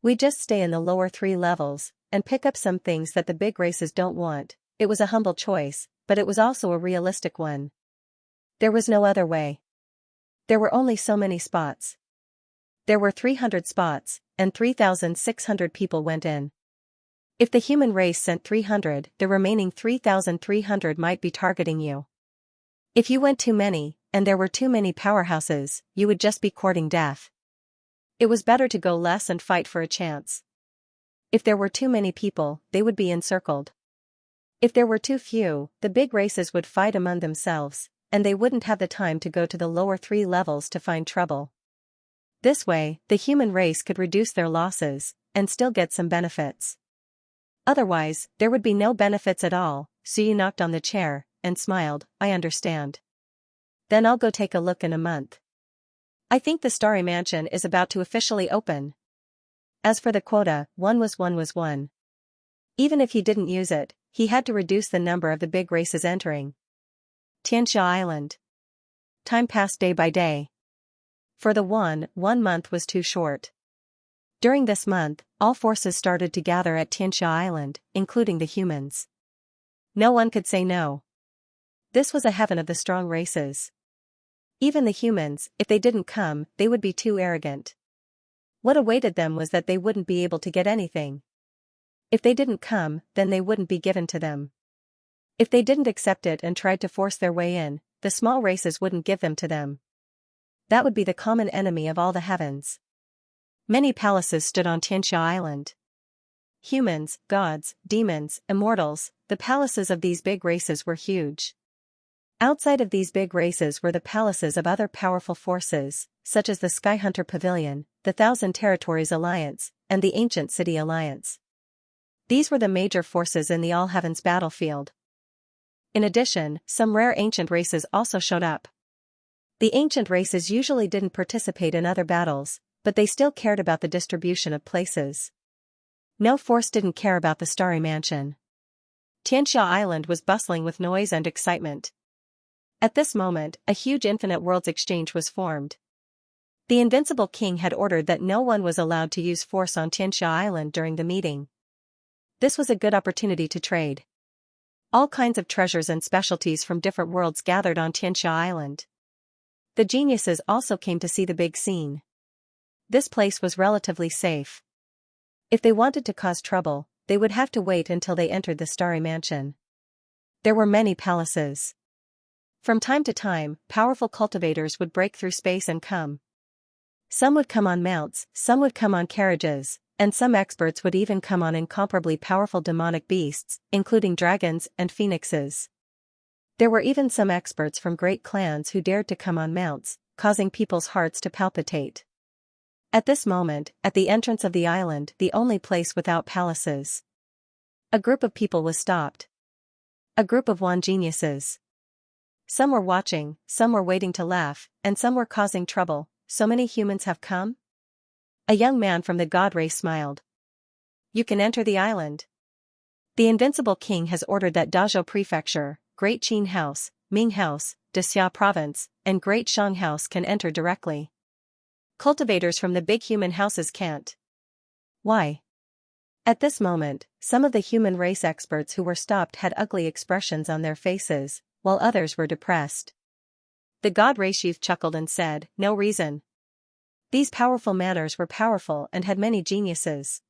We just stay in the lower 3 levels, and pick up some things that the big races don't want." It was a humble choice, but it was also a realistic one. There was no other way. There were only so many spots. There were 300 spots, and 3,600 people went in. If the human race sent 300, the remaining 3,300 might be targeting you. If you went too many, and there were too many powerhouses, you would just be courting death. It was better to go less and fight for a chance. If there were too many people, they would be encircled. If there were too few, the big races would fight among themselves, and they wouldn't have the time to go to the lower 3 levels to find trouble. This way, the human race could reduce their losses, and still get some benefits. Otherwise, there would be no benefits at all. Su knocked on the chair, and smiled, "I understand. Then I'll go take a look in a month. I think the Starry Mansion is about to officially open." As for the quota, one was one. Even if he didn't use it, he had to reduce the number of the big races entering Xianxia Island. Time passed day by day. For the one month was too short. During this month, all forces started to gather at Xianxia Island, including the humans. No one could say no. This was a heaven of the strong races. Even the humans, if they didn't come, they would be too arrogant. What awaited them was that they wouldn't be able to get anything. If they didn't come, then they wouldn't be given to them. If they didn't accept it and tried to force their way in, the small races wouldn't give them to them. That would be the common enemy of all the heavens. Many palaces stood on Xianxia Island. Humans, gods, demons, immortals, the palaces of these big races were huge. Outside of these big races were the palaces of other powerful forces, such as the Skyhunter Pavilion, the Thousand Territories Alliance, and the Ancient City Alliance. These were the major forces in the All Heavens battlefield. In addition, some rare ancient races also showed up. The ancient races usually didn't participate in other battles, but they still cared about the distribution of places. No force didn't care about the Starry Mansion. Xianxia Island was bustling with noise and excitement. At this moment, a huge infinite worlds exchange was formed. The invincible king had ordered that no one was allowed to use force on Xianxia Island during the meeting. This was a good opportunity to trade. All kinds of treasures and specialties from different worlds gathered on Xianxia Island. The geniuses also came to see the big scene. This place was relatively safe. If they wanted to cause trouble, they would have to wait until they entered the Starry Mansion. There were many palaces. From time to time, powerful cultivators would break through space and come. Some would come on mounts, some would come on carriages, and some experts would even come on incomparably powerful demonic beasts, including dragons and phoenixes. There were even some experts from great clans who dared to come on mounts, causing people's hearts to palpitate. At this moment, at the entrance of the island, the only place without palaces, a group of people was stopped. A group of wand geniuses. Some were watching, some were waiting to laugh, and some were causing trouble. So many humans have come? A young man from the god race smiled. You can enter the island. The invincible king has ordered that Dazhou Prefecture, Great Qin House, Ming House, Dexia Province, and Great Shang House can enter directly. Cultivators from the big human houses can't. Why? At this moment, some of the human race experts who were stopped had ugly expressions on their faces, while others were depressed. The god race youth chuckled and said, "No reason." These powerful manners were powerful and had many geniuses.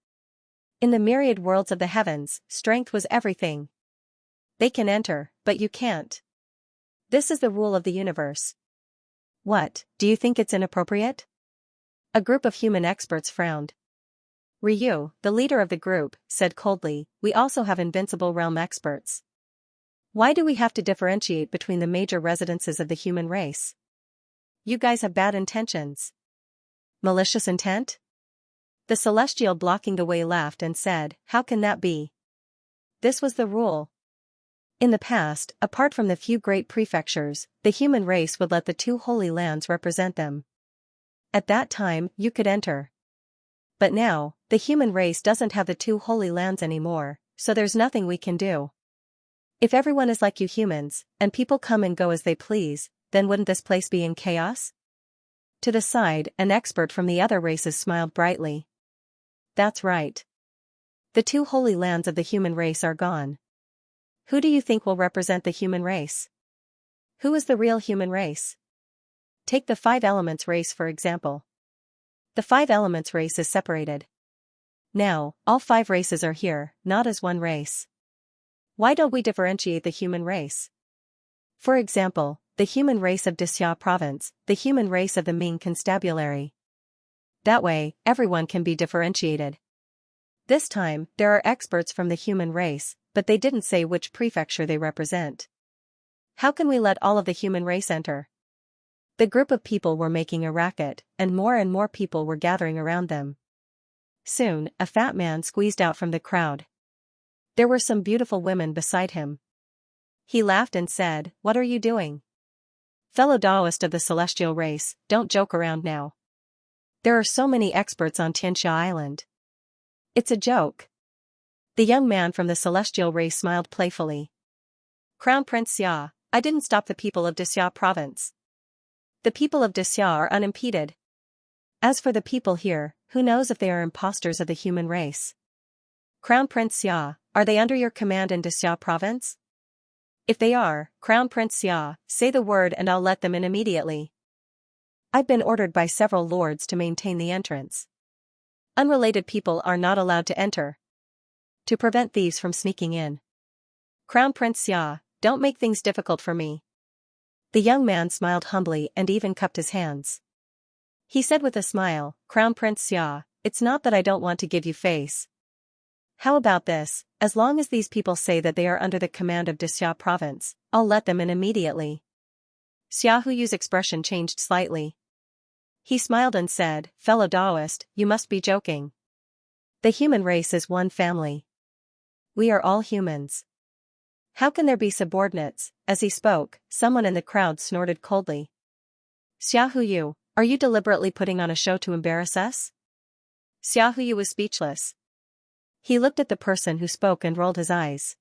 In the myriad worlds of the heavens, strength was everything. They can enter, but you can't. This is the rule of the universe. What, do you think it's inappropriate? A group of human experts frowned. Ryu, the leader of the group, said coldly, "We also have invincible realm experts. Why do we have to differentiate between the major residences of the human race? You guys have bad intentions." Malicious intent? The celestial blocking the way laughed and said, "How can that be? This was the rule. In the past, apart from the few great prefectures, the human race would let the two holy lands represent them. At that time, you could enter. But now, the human race doesn't have the two holy lands anymore, so there's nothing we can do. If everyone is like you humans, and people come and go as they please, then wouldn't this place be in chaos?" To the side, an expert from the other races smiled brightly. That's right. The two holy lands of the human race are gone. Who do you think will represent the human race? Who is the real human race? Take the Five Elements race for example. The Five Elements race is separated. Now, all five races are here, not as one race. Why don't we differentiate the human race? For example, the human race of Dexia Province, the human race of the Ming Constabulary. That way, everyone can be differentiated. This time, there are experts from the human race, but they didn't say which prefecture they represent. How can we let all of the human race enter? The group of people were making a racket, and more people were gathering around them. Soon, a fat man squeezed out from the crowd. There were some beautiful women beside him. He laughed and said, "What are you doing? Fellow Taoist of the celestial race, don't joke around now. There are so many experts on Xianxia Island. It's a joke." The young man from the celestial race smiled playfully. "Crown Prince Xia, I didn't stop the people of Dexia Province. The people of Dexia are unimpeded. As for the people here, who knows if they are imposters of the human race? Crown Prince Xia, are they under your command in Dexia Province? If they are, Crown Prince Xia, say the word and I'll let them in immediately." I've been ordered by several lords to maintain the entrance. Unrelated people are not allowed to enter. To prevent thieves from sneaking in. Crown Prince Xia, don't make things difficult for me. The young man smiled humbly and even cupped his hands. He said with a smile, Crown Prince Xia, it's not that I don't want to give you face. How about this, as long as these people say that they are under the command of Xia province, I'll let them in immediately. Xia Huyu's expression changed slightly. He smiled and said, fellow Taoist, you must be joking. The human race is one family. We are all humans. How can there be subordinates? As he spoke, someone in the crowd snorted coldly. Xia Huyu, are you deliberately putting on a show to embarrass us? Xia Huyu was speechless. He looked at the person who spoke and rolled his eyes.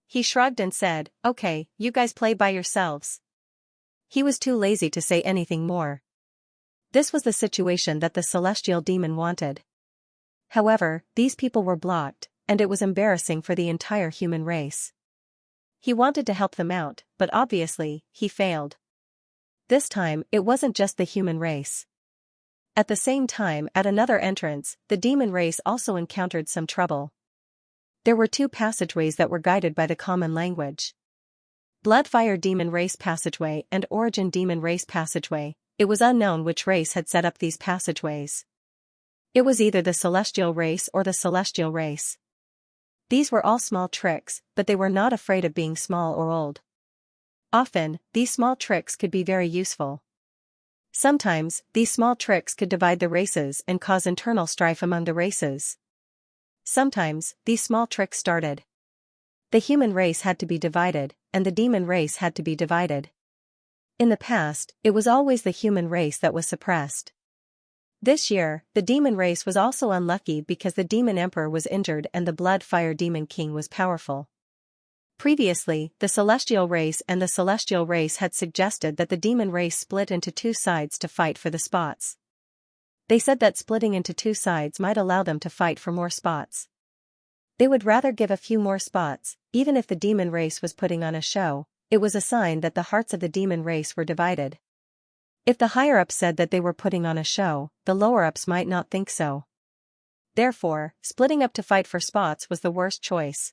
He shrugged and said, okay, you guys play by yourselves. He was too lazy to say anything more. This was the situation that the celestial demon wanted. However, these people were blocked, and it was embarrassing for the entire human race. He wanted to help them out, but obviously, he failed. This time, it wasn't just the human race. At the same time, at another entrance, the demon race also encountered some trouble. There were two passageways that were guided by the common language. Bloodfire demon race passageway and origin demon race passageway. It was unknown which race had set up these passageways. It was either the celestial race or the celestial race. These were all small tricks, but they were not afraid of being small or old. Often, these small tricks could be very useful. Sometimes, these small tricks could divide the races and cause internal strife among the races. Sometimes, these small tricks started. The human race had to be divided, and the demon race had to be divided. In the past, it was always the human race that was suppressed. This year, the demon race was also unlucky because the demon emperor was injured and the blood-fire demon king was powerful. Previously, the celestial race and the celestial race had suggested that the demon race split into two sides to fight for the spots. They said that splitting into two sides might allow them to fight for more spots. They would rather give a few more spots, even if the demon race was putting on a show. It was a sign that the hearts of the demon race were divided. If the higher-ups said that they were putting on a show, the lower-ups might not think so. Therefore, splitting up to fight for spots was the worst choice.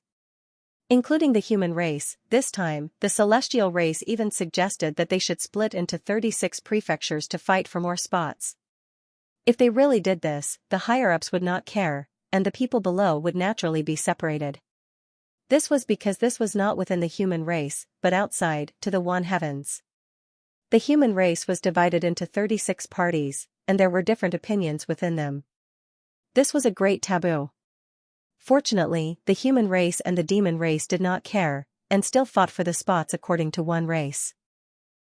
Including the human race, this time, the celestial race even suggested that they should split into 36 prefectures to fight for more spots. If they really did this, the higher-ups would not care, and the people below would naturally be separated. This was because this was not within the human race, but outside, to the one heavens. The human race was divided into 36 parties, and there were different opinions within them. This was a great taboo. Fortunately, the human race and the demon race did not care, and still fought for the spots according to one race.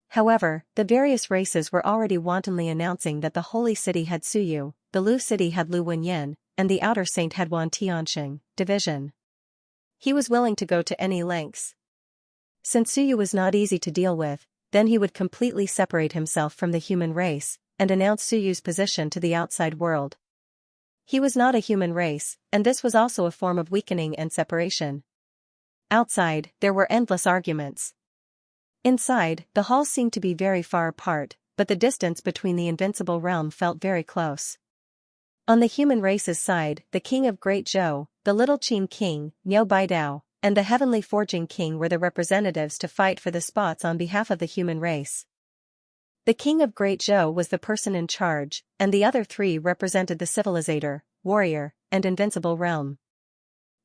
However, the various races were already wantonly announcing that the holy city had Suyu, the Lu city had Lu Wenyin, and the outer saint had Wan Tianxing, division. He was willing to go to any lengths. Since Suyu was not easy to deal with, then he would completely separate himself from the human race, and announce Suyu's position to the outside world. He was not a human race, and this was also a form of weakening and separation. Outside, there were endless arguments. Inside, the halls seemed to be very far apart, but the distance between the invincible realm felt very close. On the human race's side, the king of Great Zhou, the little Qin king, Niu Baidao, and the heavenly forging king were the representatives to fight for the spots on behalf of the human race. The king of Great Zhou was the person in charge, and the other three represented the civilizator, warrior, and invincible realm.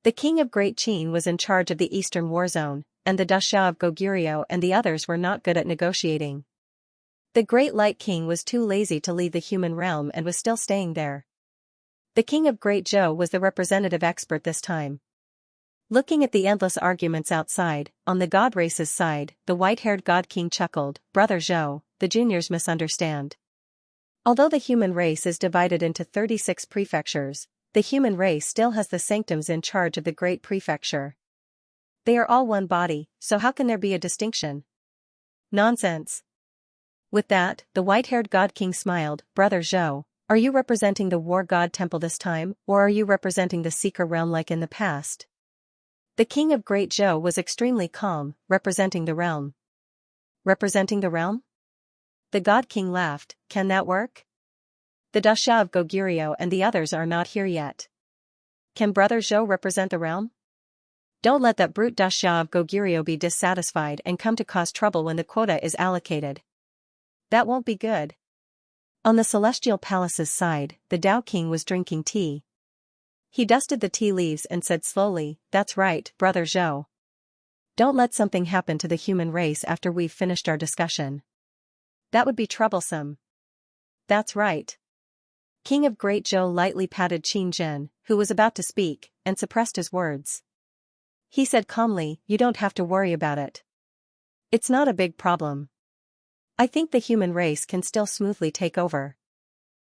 The king of Great Qin was in charge of the eastern war zone, and the Dashao of Goguryeo and the others were not good at negotiating. The Great Light King was too lazy to leave the human realm and was still staying there. The king of Great Zhou was the representative expert this time. Looking at the endless arguments outside, on the god race's side, the white-haired god king chuckled, Brother Zhou, the juniors misunderstand. Although the human race is divided into 36 prefectures, the human race still has the sanctums in charge of the great prefecture. They are all one body, so how can there be a distinction? Nonsense. With that, the white-haired god king smiled, Brother Zhou, are you representing the war god temple this time, or are you representing the seeker realm like in the past? The king of Great Zhou was extremely calm, representing the realm. Representing the realm? The God King laughed. Can that work? The Dasha of Goguryeo and the others are not here yet. Can Brother Zhou represent the realm? Don't let that brute Dasha of Goguryeo be dissatisfied and come to cause trouble when the quota is allocated. That won't be good. On the Celestial Palace's side, the Tao King was drinking tea. He dusted the tea leaves and said slowly, "That's right, Brother Zhou. Don't let something happen to the human race after we've finished our discussion. That would be troublesome." "That's right." King of Great Zhou lightly patted Qin Zhen, who was about to speak, and suppressed his words. He said calmly, "You don't have to worry about it. It's not a big problem. I think the human race can still smoothly take over.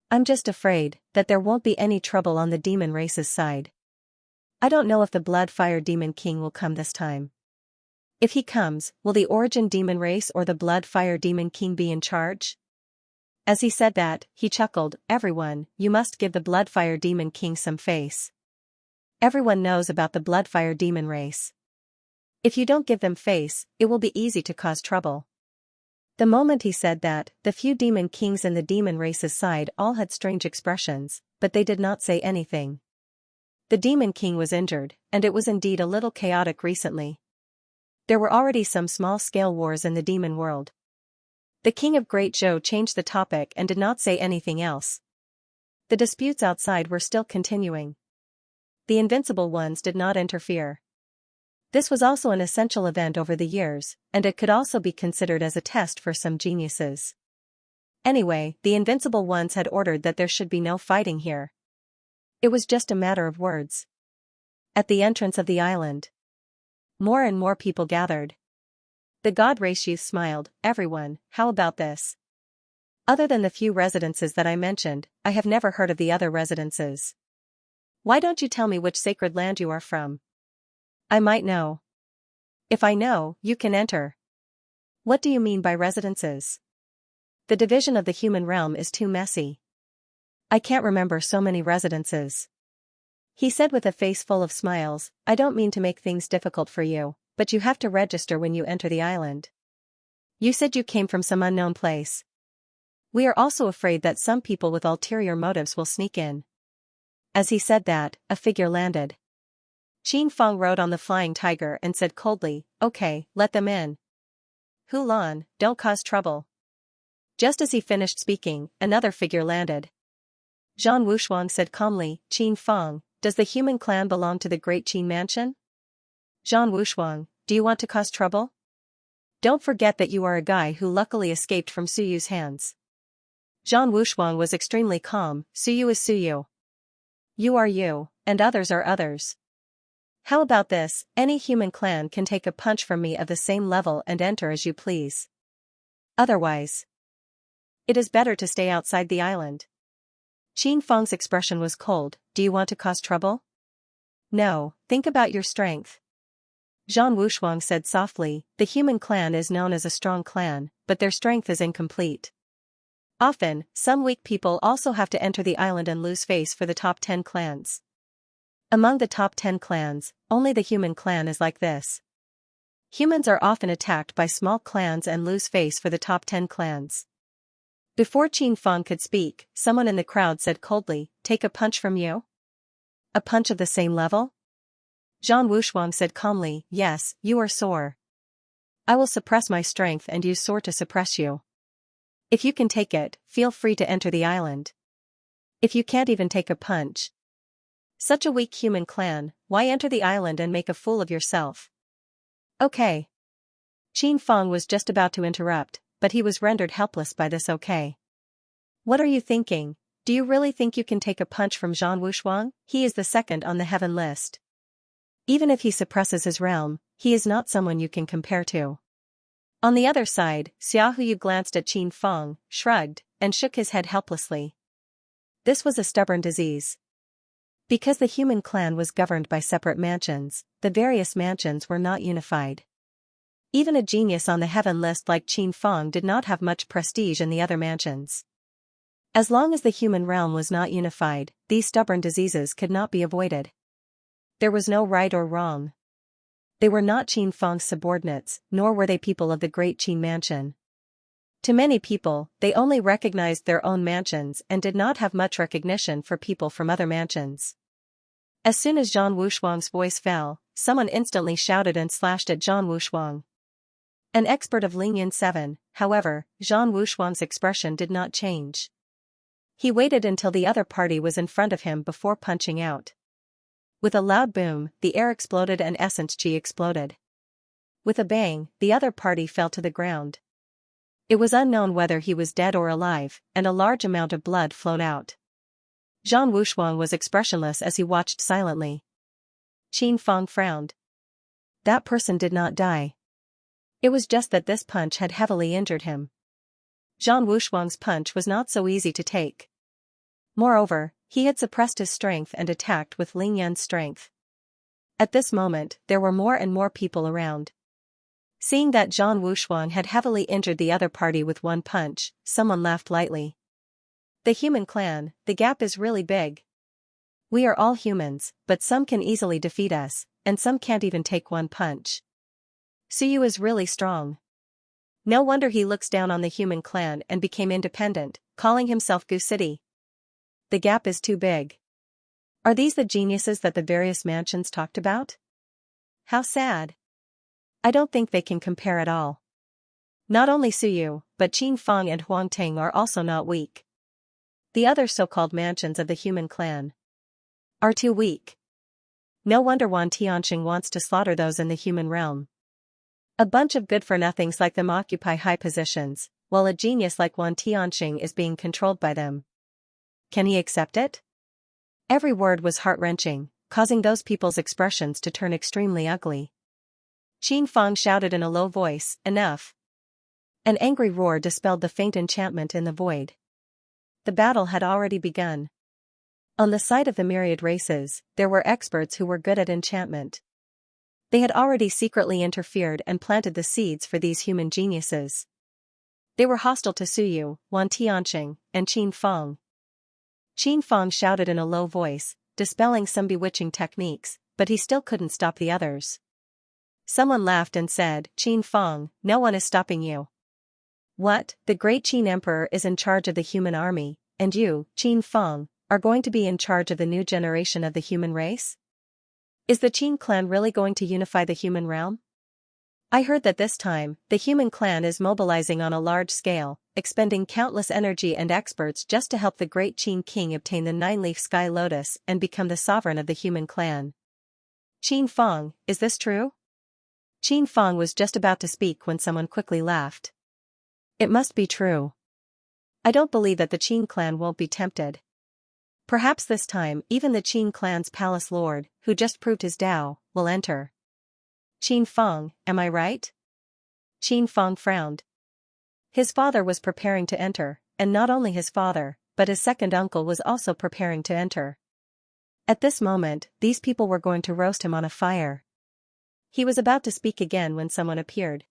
I'm just afraid that there won't be any trouble on the demon race's side. I don't know if the Blood-Fire Demon King will come this time. If he comes, will the Origin Demon Race or the Blood-Fire Demon King be in charge?" As he said that, he chuckled, "Everyone, you must give the Blood-Fire Demon King some face. Everyone knows about the Blood-Fire Demon Race. If you don't give them face, it will be easy to cause trouble." The moment he said that, the few demon kings in the demon race's side all had strange expressions, but they did not say anything. The demon king was injured, and it was indeed a little chaotic recently. There were already some small-scale wars in the demon world. The king of Great Zhou changed the topic and did not say anything else. The disputes outside were still continuing. The Invincible Ones did not interfere. This was also an essential event over the years, and it could also be considered as a test for some geniuses. Anyway, the Invincible Ones had ordered that there should be no fighting here. It was just a matter of words. At the entrance of the island, more and more people gathered. The God Race youth smiled. "Everyone, how about this? Other than the few residences that I mentioned, I have never heard of the other residences. Why don't you tell me which sacred land you are from? I might know. If I know, you can enter." "What do you mean by residences? The division of the human realm is too messy. I can't remember so many residences." He said with a face full of smiles, "I don't mean to make things difficult for you, but you have to register when you enter the island. You said you came from some unknown place. We are also afraid that some people with ulterior motives will sneak in." As he said that, a figure landed. Qin Feng rode on the flying tiger and said coldly, "Okay, let them in. Hulan, don't cause trouble." Just as he finished speaking, another figure landed. Zhang Wushuang said calmly, "Qin Feng, does the human clan belong to the Great Qin Mansion?" "Zhang Wushuang, do you want to cause trouble? Don't forget that you are a guy who luckily escaped from Suyu's hands." Zhang Wushuang was extremely calm. "Suyu is Suyu. You are you, and others are others. How about this, any human clan can take a punch from me of the same level and enter as you please. Otherwise, it is better to stay outside the island." Qin Feng's expression was cold. "Do you want to cause trouble?" "No, think about your strength." Zhang Wushuang said softly, "The human clan is known as a strong clan, but their strength is incomplete. Often, some weak people also have to enter the island and lose face for the top 10 clans. Among the top 10 clans, only the human clan is like this. Humans are often attacked by small clans and lose face for the top 10 clans." Before Qin Feng could speak, someone in the crowd said coldly, "Take a punch from you? A punch of the same level?" Zhang Wushuang said calmly, "Yes, you are sore. I will suppress my strength and use sword to suppress you. If you can take it, feel free to enter the island. If you can't even take a punch, such a weak human clan, why enter the island and make a fool of yourself?" "Okay." Qin Feng was just about to interrupt, but he was rendered helpless by this "okay." "What are you thinking? Do you really think you can take a punch from Zhang Wushuang? He is the second on the heaven list. Even if he suppresses his realm, he is not someone you can compare to." On the other side, Xiaohuyu glanced at Qin Feng, shrugged, and shook his head helplessly. This was a stubborn disease. Because the human clan was governed by separate mansions, the various mansions were not unified. Even a genius on the heaven list like Qin Feng did not have much prestige in the other mansions. As long as the human realm was not unified, these stubborn diseases could not be avoided. There was no right or wrong. They were not Qin Feng's subordinates, nor were they people of the Great Qin Mansion. To many people, they only recognized their own mansions and did not have much recognition for people from other mansions. As soon as Zhang Wushuang's voice fell, someone instantly shouted and slashed at Zhang Wushuang. An expert of Lingyan 7, however, Zhang Wushuang's expression did not change. He waited until the other party was in front of him before punching out. With a loud boom, the air exploded and essence chi exploded. With a bang, the other party fell to the ground. It was unknown whether he was dead or alive, and a large amount of blood flowed out. Zhang Wushuang was expressionless as he watched silently. Qin Feng frowned. That person did not die. It was just that this punch had heavily injured him. Zhang Wushuang's punch was not so easy to take. Moreover, he had suppressed his strength and attacked with Ling Yan's strength. At this moment, there were more and more people around. Seeing that Zhang Wushuang had heavily injured the other party with one punch, someone laughed lightly. The human clan, the gap is really big. We are all humans, but some can easily defeat us, and some can't even take one punch. Suyu is really strong. No wonder he looks down on the human clan and became independent, calling himself Gu City. The gap is too big. Are these the geniuses that the various mansions talked about? How sad. I don't think they can compare at all. Not only Suyu, but Qin Feng and Huang Ting are also not weak. The other so-called mansions of the human clan are too weak. No wonder Wan Tianxing wants to slaughter those in the human realm. A bunch of good-for-nothings like them occupy high positions, while a genius like Wan Tianxing is being controlled by them. Can he accept it? Every word was heart-wrenching, causing those people's expressions to turn extremely ugly. Qin Feng shouted in a low voice, "Enough!" An angry roar dispelled the faint enchantment in the void. The battle had already begun. On the side of the myriad races, there were experts who were good at enchantment. They had already secretly interfered and planted the seeds for these human geniuses. They were hostile to Suyu, Wan Tianxing, and Qin Feng. Qin Feng shouted in a low voice, dispelling some bewitching techniques, but he still couldn't stop the others. Someone laughed and said, "Qin Feng, no one is stopping you." What? The great Qin Emperor is in charge of the human army, and you, Qin Feng, are going to be in charge of the new generation of the human race? Is the Qin clan really going to unify the human realm? I heard that this time, the human clan is mobilizing on a large scale, expending countless energy and experts just to help the great Qin king obtain the 9-leaf sky lotus and become the sovereign of the human clan. Qin Feng, is this true? Qin Feng was just about to speak when someone quickly laughed. It must be true. I don't believe that the Qin clan won't be tempted. Perhaps this time even the Qin clan's palace lord, who just proved his Tao, will enter. Qin Feng, am I right? Qin Feng frowned. His father was preparing to enter, and not only his father, but his second uncle was also preparing to enter. At this moment, these people were going to roast him on a fire. He was about to speak again when someone appeared.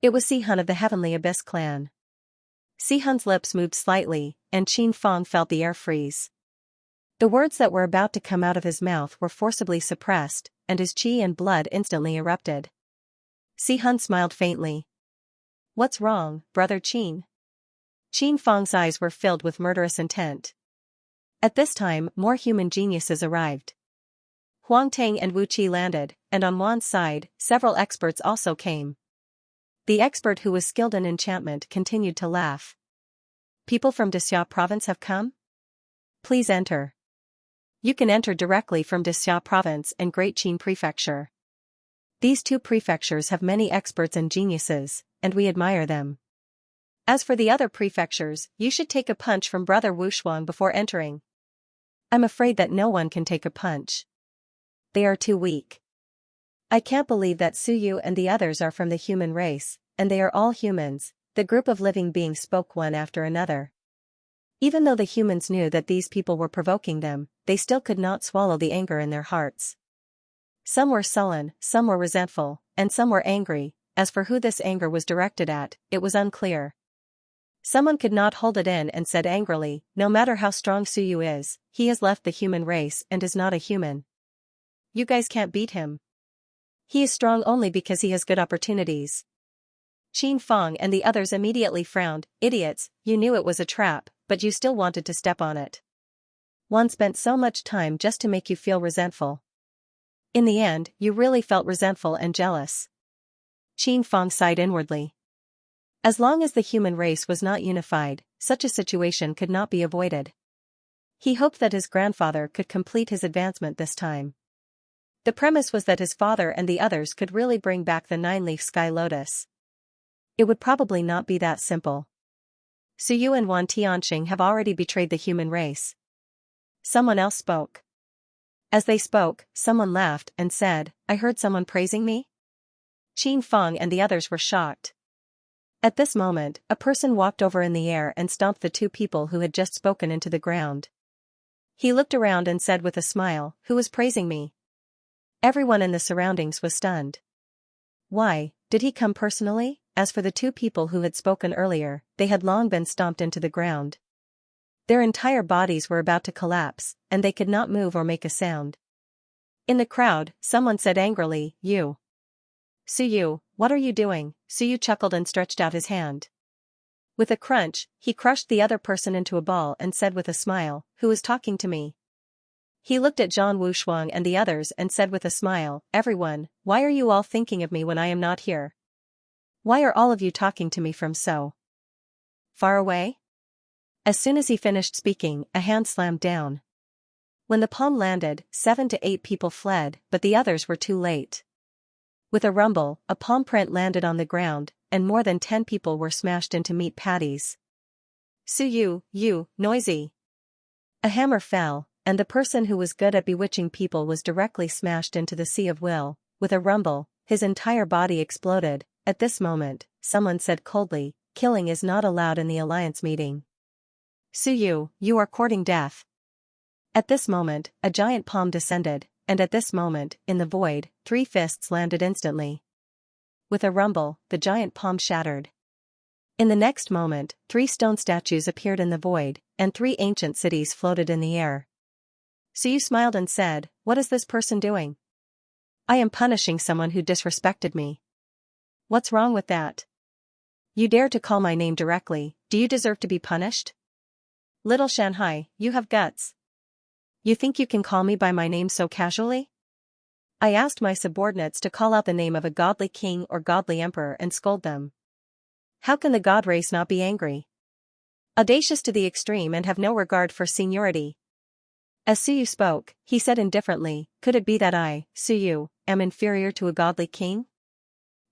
It was Sihun of the Heavenly Abyss clan. Sihun's lips moved slightly, and Qin Feng felt the air freeze. The words that were about to come out of his mouth were forcibly suppressed, and his qi and blood instantly erupted. Sihun smiled faintly. What's wrong, brother Qin? Qin Feng's eyes were filled with murderous intent. At this time, more human geniuses arrived. Huang Tang and Wu Qi landed, and on Wan's side, several experts also came. The expert who was skilled in enchantment continued to laugh. People from Dixia province have come? Please enter. You can enter directly from Dixia province and Great Qin prefecture. These two prefectures have many experts and geniuses, and we admire them. As for the other prefectures, you should take a punch from Brother Wushuang before entering. I'm afraid that no one can take a punch. They are too weak. I can't believe that Suyu and the others are from the human race, and they are all humans, the group of living beings spoke one after another. Even though the humans knew that these people were provoking them, they still could not swallow the anger in their hearts. Some were sullen, some were resentful, and some were angry. As for who this anger was directed at, it was unclear. Someone could not hold it in and said angrily, no matter how strong Suyu is, he has left the human race and is not a human. You guys can't beat him. He is strong only because he has good opportunities. Qin Feng and the others immediately frowned. Idiots, you knew it was a trap, but you still wanted to step on it. One spent so much time just to make you feel resentful. In the end, you really felt resentful and jealous. Qin Feng sighed inwardly. As long as the human race was not unified, such a situation could not be avoided. He hoped that his grandfather could complete his advancement this time. The premise was that his father and the others could really bring back the nine-leaf sky lotus. It would probably not be that simple. Suyu and Wan Tianxing have already betrayed the human race. Someone else spoke. As they spoke, someone laughed and said, I heard someone praising me? Qin Feng and the others were shocked. At this moment, a person walked over in the air and stomped the two people who had just spoken into the ground. He looked around and said with a smile, who was praising me? Everyone in the surroundings was stunned. Why, did he come personally? As for the two people who had spoken earlier, they had long been stomped into the ground. Their entire bodies were about to collapse, and they could not move or make a sound. In the crowd, someone said angrily, You. Suyu, what are you doing? Suyu chuckled and stretched out his hand. With a crunch, he crushed the other person into a ball and said with a smile, Who is talking to me? He looked at Zhang Wushuang and the others and said with a smile, Everyone, why are you all thinking of me when I am not here? Why are all of you talking to me from so far away? As soon as he finished speaking, a hand slammed down. When the palm landed, 7 to 8 people fled, but the others were too late. With a rumble, a palm print landed on the ground, and more than 10 people were smashed into meat patties. Suyu, you, noisy. A hammer fell, and the person who was good at bewitching people was directly smashed into the sea of will. With a rumble, his entire body exploded. At this moment, someone said coldly, Killing is not allowed in the alliance meeting. Suyu, you are courting death. At this moment, a giant palm descended, and at this moment, in the void, 3 fists landed instantly. With a rumble, the giant palm shattered. In the next moment, 3 stone statues appeared in the void, and 3 ancient cities floated in the air. Suyu smiled and said, What is this person doing? I am punishing someone who disrespected me. What's wrong with that? You dare to call my name directly, do you deserve to be punished? Little Shanghai, you have guts. You think you can call me by my name so casually? I asked my subordinates to call out the name of a godly king or godly emperor and scold them. How can the god race not be angry? Audacious to the extreme and have no regard for seniority. As Suyu spoke, he said indifferently, Could it be that I, Suyu, am inferior to a godly king?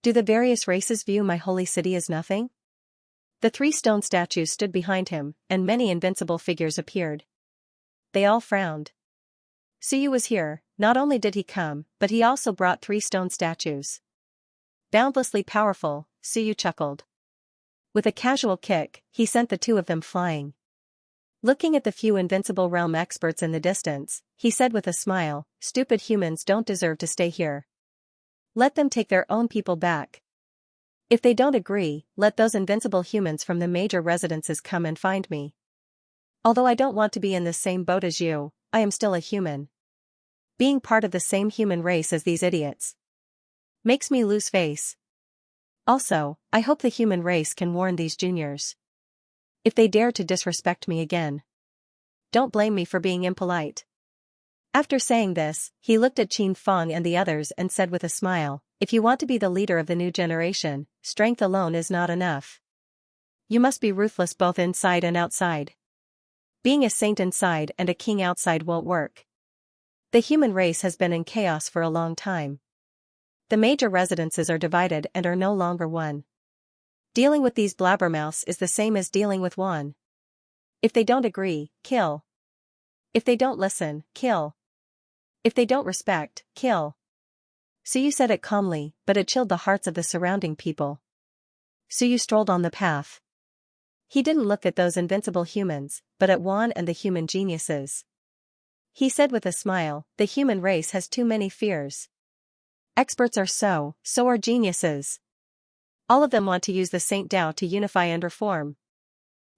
Do the various races view my holy city as nothing? The 3 stone statues stood behind him, and many invincible figures appeared. They all frowned. Suyu was here. Not only did he come, but he also brought 3 stone statues. Boundlessly powerful, Suyu chuckled. With a casual kick, he sent the 2 of them flying. Looking at the few invincible realm experts in the distance, he said with a smile, Stupid humans don't deserve to stay here. Let them take their own people back. If they don't agree, let those invincible humans from the major residences come and find me. Although I don't want to be in the same boat as you, I am still a human. Being part of the same human race as these idiots makes me lose face. Also, I hope the human race can warn these juniors. If they dare to disrespect me again, don't blame me for being impolite. After saying this, he looked at Qin Feng and the others and said with a smile, If you want to be the leader of the new generation, strength alone is not enough. You must be ruthless both inside and outside. Being a saint inside and a king outside won't work. The human race has been in chaos for a long time. The major residences are divided and are no longer one. Dealing with these blabbermouths is the same as dealing with one. If they don't agree, kill. If they don't listen, kill. If they don't respect, kill. Suyu said it calmly, but it chilled the hearts of the surrounding people. Suyu strolled on the path. He didn't look at those invincible humans, but at Wan and the human geniuses. He said with a smile, The human race has too many fears. Experts are so are geniuses. All of them want to use the Saint Tao to unify and reform.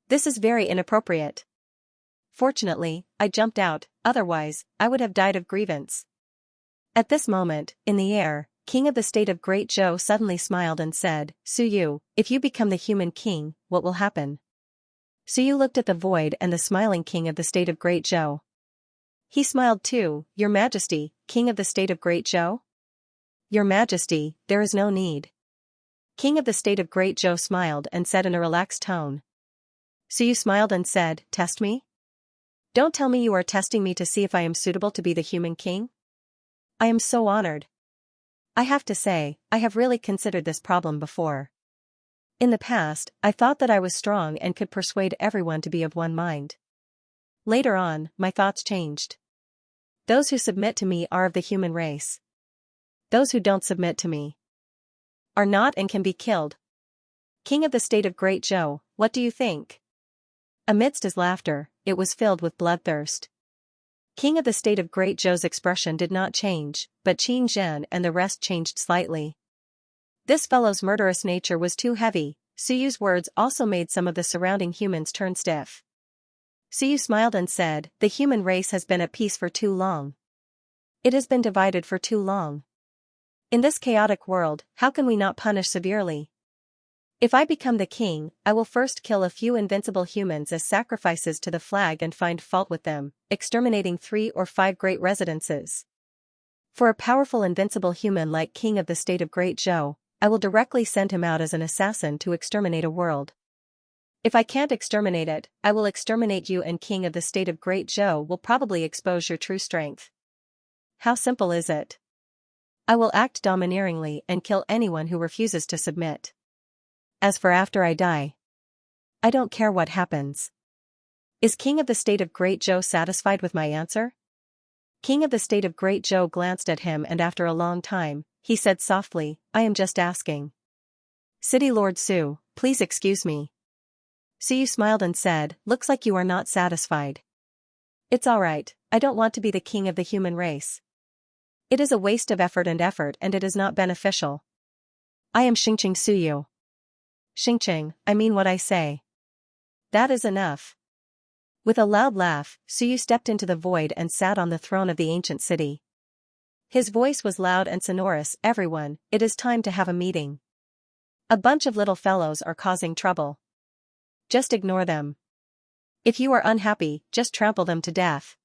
This is very inappropriate. Fortunately, I jumped out, otherwise, I would have died of grievance. At this moment, in the air, King of the state of Great Zhou suddenly smiled and said, Su Yu, if you become the human king, what will happen? Su Yu looked at the void and the smiling king of the state of Great Zhou. He smiled too, Your Majesty, King of the state of Great Zhou? Your Majesty, there is no need. King of the state of Great Zhou smiled and said in a relaxed tone. Su Yu smiled and said, Test me? Don't tell me you are testing me to see if I am suitable to be the human king? I am so honored. I have to say, I have really considered this problem before. In the past, I thought that I was strong and could persuade everyone to be of one mind. Later on, my thoughts changed. Those who submit to me are of the human race. Those who don't submit to me are not and can be killed. King of the state of Great Zhou, what do you think? Amidst his laughter, it was filled with bloodthirst. King of the state of Great Zhou's expression did not change, but Qin Zhen and the rest changed slightly. This fellow's murderous nature was too heavy. Su Yu's words also made some of the surrounding humans turn stiff. Su Yu smiled and said, The human race has been at peace for too long. It has been divided for too long. In this chaotic world, how can we not punish severely? If I become the king, I will first kill a few invincible humans as sacrifices to the flag and find fault with them, exterminating 3 or 5 great residences. For a powerful invincible human like King of the state of Great Zhou, I will directly send him out as an assassin to exterminate a world. If I can't exterminate it, I will exterminate you, and King of the state of Great Zhou will probably expose your true strength. How simple is it? I will act domineeringly and kill anyone who refuses to submit. As for after I die, I don't care what happens. Is King of the state of Great Zhou satisfied with my answer? King of the state of Great Zhou glanced at him, and after a long time, he said softly, I am just asking. City Lord Su, please excuse me. Su Yu smiled and said, Looks like you are not satisfied. It's alright, I don't want to be the king of the human race. It is a waste of effort and it is not beneficial. I am Xingqing Su Yu. Xingqing, I mean what I say. That is enough. With a loud laugh, Su Yu stepped into the void and sat on the throne of the ancient city. His voice was loud and sonorous, Everyone, it is time to have a meeting. A bunch of little fellows are causing trouble. Just ignore them. If you are unhappy, just trample them to death.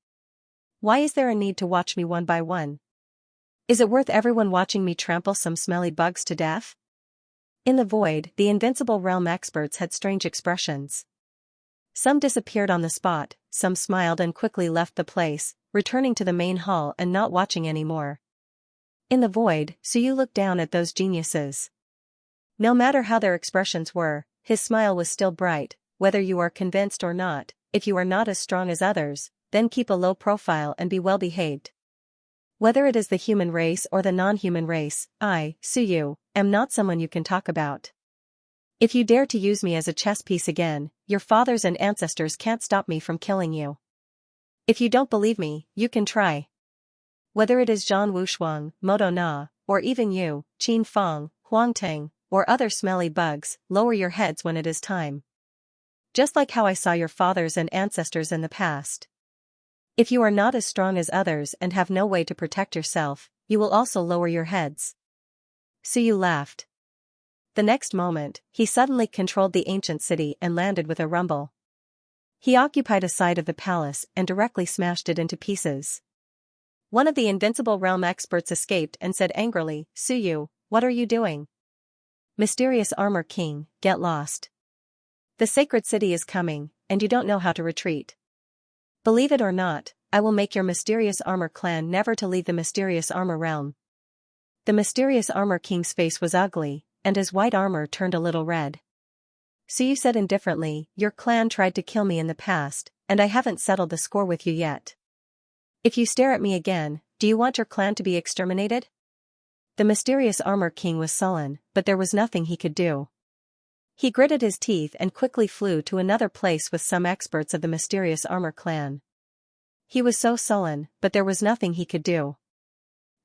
Why is there a need to watch me one by one? Is it worth everyone watching me trample some smelly bugs to death? In the void, the invincible realm experts had strange expressions. Some disappeared on the spot, some smiled and quickly left the place, returning to the main hall and not watching anymore. In the void, Su Yu looked down at those geniuses. No matter how their expressions were, his smile was still bright. Whether you are convinced or not, if you are not as strong as others, then keep a low profile and be well behaved. Whether it is the human race or the non-human race, I, Su Yu, am not someone you can talk about. If you dare to use me as a chess piece again, your fathers and ancestors can't stop me from killing you. If you don't believe me, you can try. Whether it is Zhang Wushuang, Modo Na, or even you, Qin Feng, Huang Teng, or other smelly bugs, lower your heads when it is time. Just like how I saw your fathers and ancestors in the past. If you are not as strong as others and have no way to protect yourself, you will also lower your heads. Su Yu laughed. The next moment, he suddenly controlled the ancient city and landed with a rumble. He occupied a side of the palace and directly smashed it into pieces. One of the invincible realm experts escaped and said angrily, Su Yu, what are you doing? Mysterious Armor King, get lost. The sacred city is coming, and you don't know how to retreat. Believe it or not, I will make your Mysterious Armor clan never to leave the Mysterious Armor realm. The Mysterious Armor King's face was ugly, and his white armor turned a little red. Su Yu said indifferently, Your clan tried to kill me in the past, and I haven't settled the score with you yet. If you stare at me again, do you want your clan to be exterminated? The Mysterious Armor King was sullen, but there was nothing he could do. He gritted his teeth and quickly flew to another place with some experts of the Mysterious Armor clan. He was so sullen, but there was nothing he could do.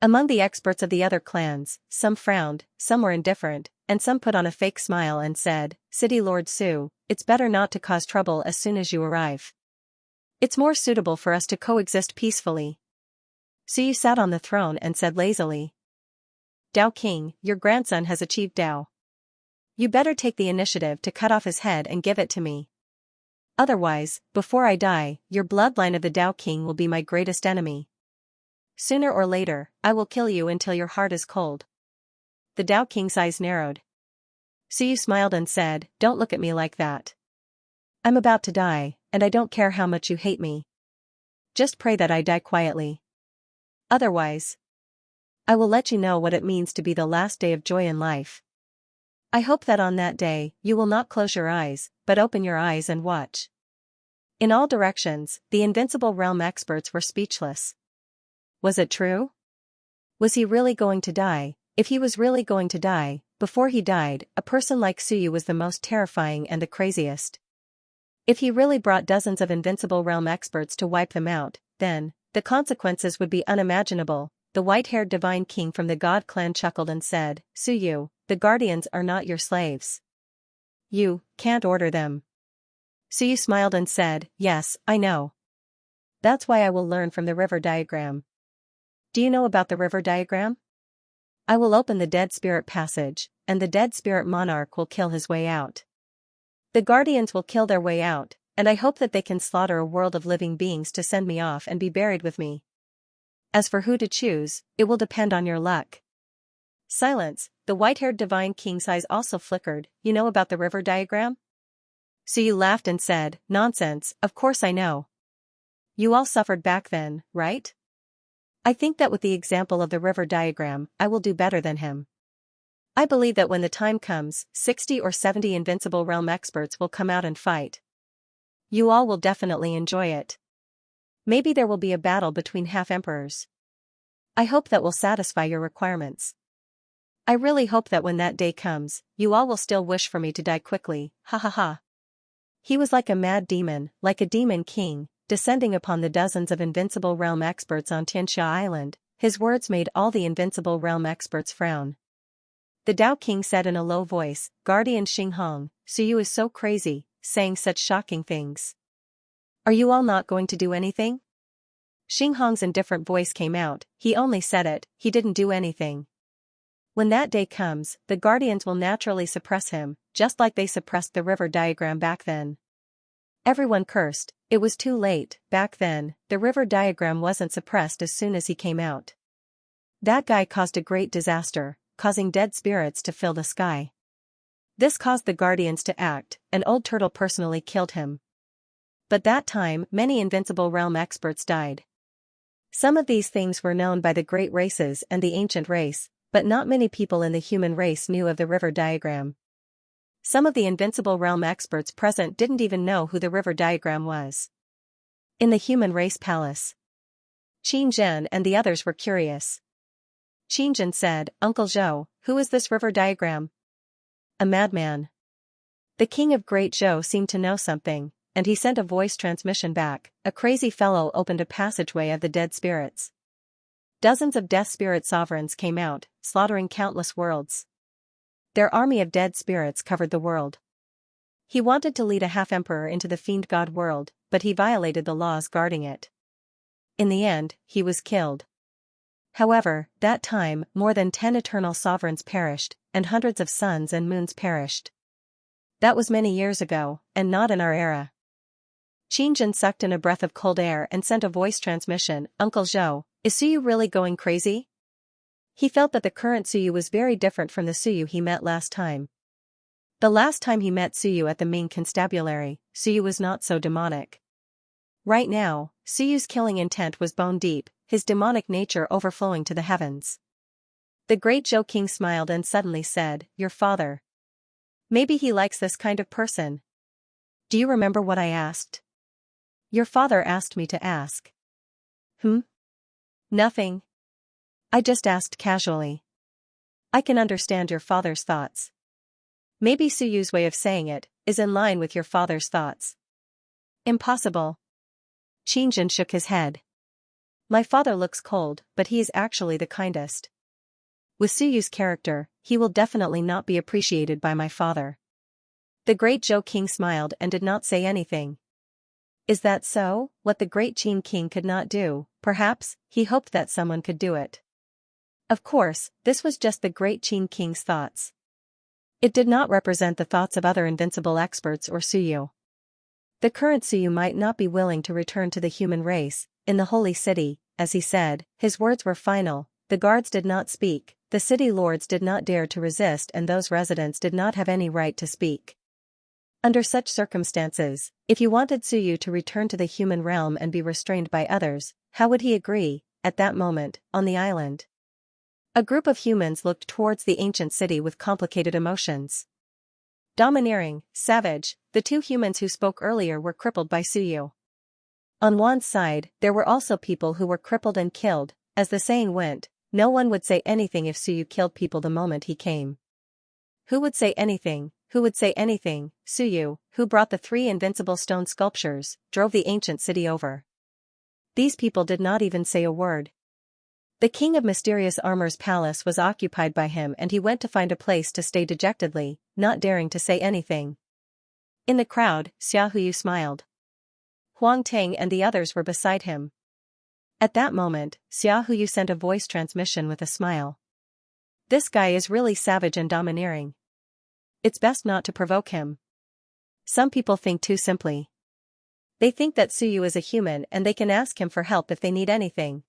Among the experts of the other clans, some frowned, some were indifferent, and some put on a fake smile and said, City Lord Su, it's better not to cause trouble as soon as you arrive. It's more suitable for us to coexist peacefully. Su Yu sat on the throne and said lazily, Dao King, your grandson has achieved Dao. You better take the initiative to cut off his head and give it to me. Otherwise, before I die, your bloodline of the Dao King will be my greatest enemy. Sooner or later, I will kill you until your heart is cold. The Dao King's eyes narrowed. Suyu smiled and said, "Don't look at me like that. I'm about to die, and I don't care how much you hate me. Just pray that I die quietly. Otherwise, I will let you know what it means to be the last day of joy in life. I hope that on that day, you will not close your eyes, but open your eyes and watch." In all directions, the Invincible Realm experts were speechless. Was it true? Was he really going to die? If he was really going to die, before he died, a person like Suyu was the most terrifying and the craziest. If he really brought dozens of Invincible Realm experts to wipe them out, then, the consequences would be unimaginable. The white-haired divine king from the God clan chuckled and said, "Suyu, the guardians are not your slaves. You can't order them." Suyu smiled and said, "Yes, I know. That's why I will learn from the river diagram." Do you know about the river diagram? I will open the dead spirit passage, and the dead spirit monarch will kill his way out. The guardians will kill their way out, and I hope that they can slaughter a world of living beings to send me off and be buried with me. As for who to choose, it will depend on your luck. Silence. The white-haired divine king's eyes also flickered. You know about the river diagram? Suyu laughed and said, "Nonsense, of course I know. You all suffered back then, right? I think that with the example of the river diagram, I will do better than him. I believe that when the time comes, 60 or 70 Invincible Realm experts will come out and fight. You all will definitely enjoy it. Maybe there will be a battle between half-emperors. I hope that will satisfy your requirements. I really hope that when that day comes, you all will still wish for me to die quickly, ha ha ha." He was like a mad demon, like a demon king, descending upon the dozens of Invincible Realm experts on Xianxia Island. His words made all the Invincible Realm experts frown. The Dao King said in a low voice, "Guardian Xinghong, Suyu is so crazy, saying such shocking things. Are you all not going to do anything?" Xinghong's indifferent voice came out, "He only said it, he didn't do anything. When that day comes, the guardians will naturally suppress him, just like they suppressed the river diagram back then." Everyone cursed. It was too late. Back then, the river diagram wasn't suppressed as soon as he came out. That guy caused a great disaster, causing dead spirits to fill the sky. This caused the guardians to act. An old turtle personally killed him. But that time, many Invincible Realm experts died. Some of these things were known by the great races and the ancient race, but not many people in the human race knew of the river diagram. Some of the Invincible Realm experts present didn't even know who the river diagram was. In the human race palace, Qin Zhen and the others were curious. Qin Zhen said, "Uncle Zhou, who is this river diagram?" "A madman." The king of Great Zhou seemed to know something, and he sent a voice transmission back. A crazy fellow opened a passageway of the dead spirits. Dozens of death spirit sovereigns came out, slaughtering countless worlds. Their army of dead spirits covered the world. He wanted to lead a half-emperor into the fiend god world, but he violated the laws guarding it. In the end, he was killed. However, that time, more than 10 eternal sovereigns perished, and hundreds of suns and moons perished. That was many years ago, and not in our era. Qin Zhen sucked in a breath of cold air and sent a voice transmission, "Uncle Zhou, is Suyu really going crazy?" He felt that the current Suyu was very different from the Suyu he met last time. The last time he met Suyu at the Ming Constabulary, Suyu was not so demonic. Right now, Suyu's killing intent was bone deep, his demonic nature overflowing to the heavens. The great Zhou King smiled and suddenly said, "Your father. Maybe he likes this kind of person. Do you remember what I asked?" "Your father asked me to ask." Nothing. I just asked casually. I can understand your father's thoughts. Maybe Suyu's way of saying it is in line with your father's thoughts." "Impossible." Qin Zhen shook his head. "My father looks cold, but he is actually the kindest. With Suyu's character, he will definitely not be appreciated by my father." The great Zhou King smiled and did not say anything. Is that so? What the great Qin King could not do, perhaps, he hoped that someone could do it. Of course, this was just the great Qin King's thoughts. It did not represent the thoughts of other invincible experts or Suyu. The current Suyu might not be willing to return to the human race, in the holy city, as he said. His words were final. The guards did not speak, the city lords did not dare to resist, and those residents did not have any right to speak. Under such circumstances, if you wanted Suyu to return to the human realm and be restrained by others, how would he agree? At that moment, on the island, a group of humans looked towards the ancient city with complicated emotions. Domineering, savage, the two humans who spoke earlier were crippled by Suyu. On Wan's side, there were also people who were crippled and killed. As the saying went, no one would say anything if Suyu killed people the moment he came. Who would say anything? Who would say anything? Suyu, who brought the 3 invincible stone sculptures, drove the ancient city over. These people did not even say a word. The king of Mysterious Armor's palace was occupied by him, and he went to find a place to stay dejectedly, not daring to say anything. In the crowd, Xiaohuyu smiled. Huang Tang and the others were beside him. At that moment, Xiaohuyu sent a voice transmission with a smile. This guy is really savage and domineering. It's best not to provoke him. Some people think too simply. They think that Suyu is a human and they can ask him for help if they need anything.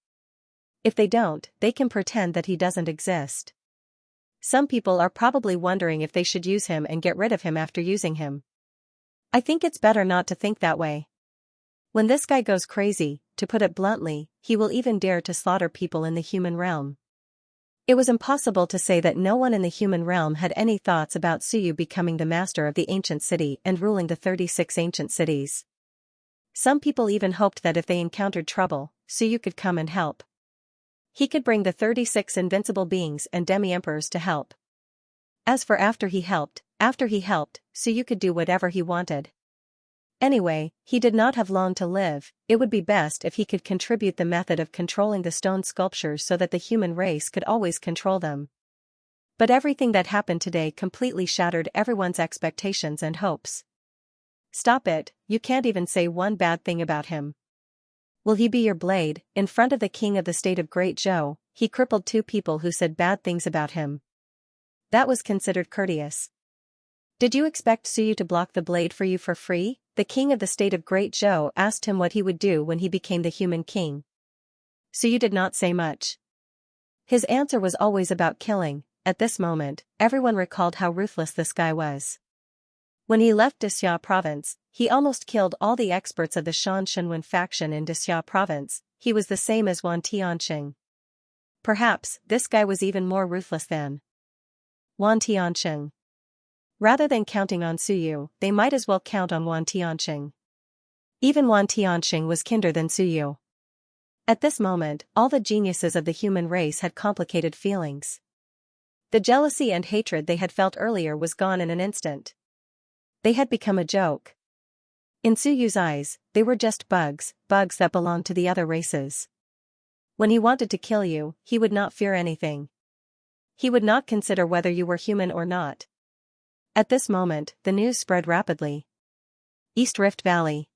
If they don't, they can pretend that he doesn't exist. Some people are probably wondering if they should use him and get rid of him after using him. I think it's better not to think that way. When this guy goes crazy, to put it bluntly, he will even dare to slaughter people in the human realm. It was impossible to say that no one in the human realm had any thoughts about Suyu becoming the master of the ancient city and ruling the 36 ancient cities. Some people even hoped that if they encountered trouble, Suyu could come and help. He could bring the 36 invincible beings and demi-emperors to help. As for after he helped, Suyu could do whatever he wanted. Anyway, he did not have long to live. It would be best if he could contribute the method of controlling the stone sculptures so that the human race could always control them. But everything that happened today completely shattered everyone's expectations and hopes. Stop it, you can't even say one bad thing about him. Will he be your blade? In front of the king of the state of Great Zhou, he crippled 2 people who said bad things about him. That was considered courteous. Did you expect Suyu to block the blade for you for free? The king of the state of Great Zhou asked him what he would do when he became the human king. Suyu did not say much. His answer was always about killing. At this moment, everyone recalled how ruthless this guy was. When he left Dixia province, he almost killed all the experts of the Shan Shenwen faction in Dixia province. He was the same as Wan Tianqing. Perhaps, this guy was even more ruthless than Wan Tianqing. Rather than counting on Suyu, they might as well count on Wan Tianqing. Even Wan Tianqing was kinder than Suyu. At this moment, all the geniuses of the human race had complicated feelings. The jealousy and hatred they had felt earlier was gone in an instant. They had become a joke. In Suyu's eyes, they were just bugs that belonged to the other races. When he wanted to kill you, he would not fear anything. He would not consider whether you were human or not. At this moment, the news spread rapidly. East Rift Valley.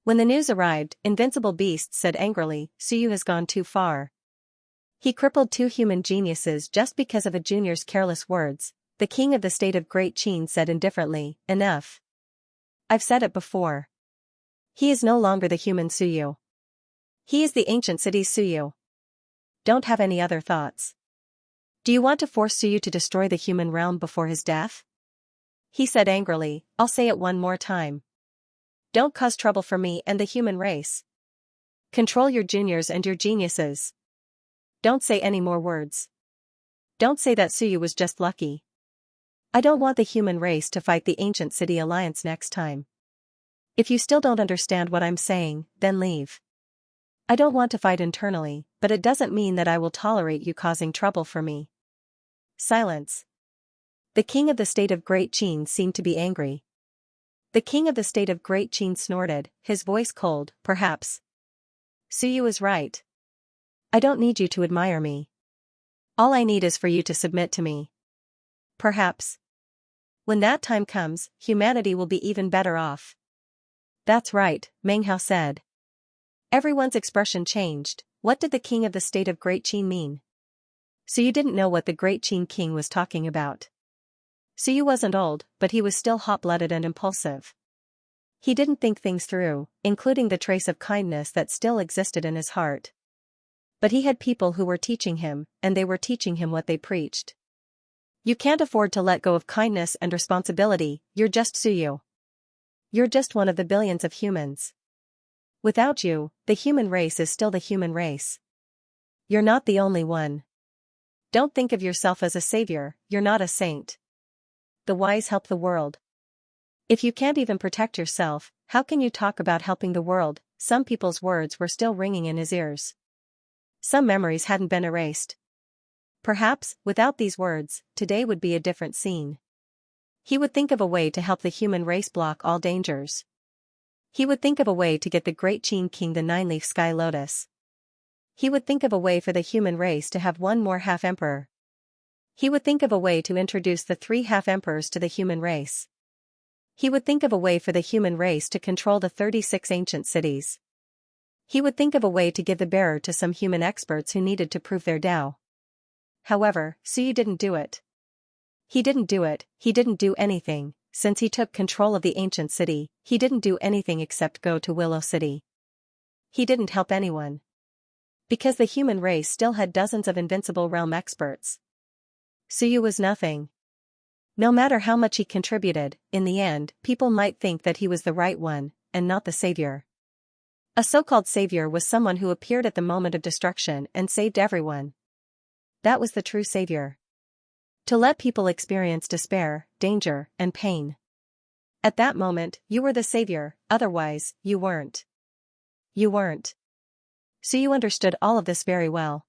When the news arrived, Invincible Beast said angrily, Suyu has gone too far. He crippled 2 human geniuses just because of a junior's careless words. The king of the state of Great Qin said indifferently, enough. I've said it before. He is no longer the human Suyu. He is the ancient city's Suyu. Don't have any other thoughts. Do you want to force Suyu to destroy the human realm before his death? He said angrily, I'll say it one more time. Don't cause trouble for me and the human race. Control your juniors and your geniuses. Don't say any more words. Don't say that Suyu was just lucky. I don't want the human race to fight the Ancient City Alliance next time. If you still don't understand what I'm saying, then leave. I don't want to fight internally, but it doesn't mean that I will tolerate you causing trouble for me. Silence. The king of the state of Great Qin seemed to be angry. The king of the state of Great Qin snorted, his voice cold, perhaps. Suyu is right. I don't need you to admire me. All I need is for you to submit to me. Perhaps. When that time comes, humanity will be even better off. That's right, Meng Hao said. Everyone's expression changed. What did the king of the state of Great Qin mean? So you didn't know what the great Qin king was talking about. So you wasn't old, but he was still hot-blooded and impulsive. He didn't think things through, including the trace of kindness that still existed in his heart. But he had people who were teaching him, and they were teaching him what they preached. You can't afford to let go of kindness and responsibility, you're just Suyu. You're just one of the billions of humans. Without you, the human race is still the human race. You're not the only one. Don't think of yourself as a savior, you're not a saint. The wise help the world. If you can't even protect yourself, how can you talk about helping the world? Some people's words were still ringing in his ears. Some memories hadn't been erased. Perhaps, without these words, today would be a different scene. He would think of a way to help the human race block all dangers. He would think of a way to get the great Qin king the nine-leaf sky lotus. He would think of a way for the human race to have one more half-emperor. He would think of a way to introduce the 3 half-emperors to the human race. He would think of a way for the human race to control the 36 ancient cities. He would think of a way to give the bearer to some human experts who needed to prove their Tao. However, Suyu didn't do it. He didn't do anything. Since he took control of the ancient city, he didn't do anything except go to Willow City. He didn't help anyone. Because the human race still had dozens of invincible realm experts. Suyu was nothing. No matter how much he contributed, in the end, people might think that he was the right one, and not the savior. A so-called savior was someone who appeared at the moment of destruction and saved everyone. That was the true savior. To let people experience despair, danger, and pain. At that moment, you were the savior, otherwise, you weren't. You weren't. So you understood all of this very well.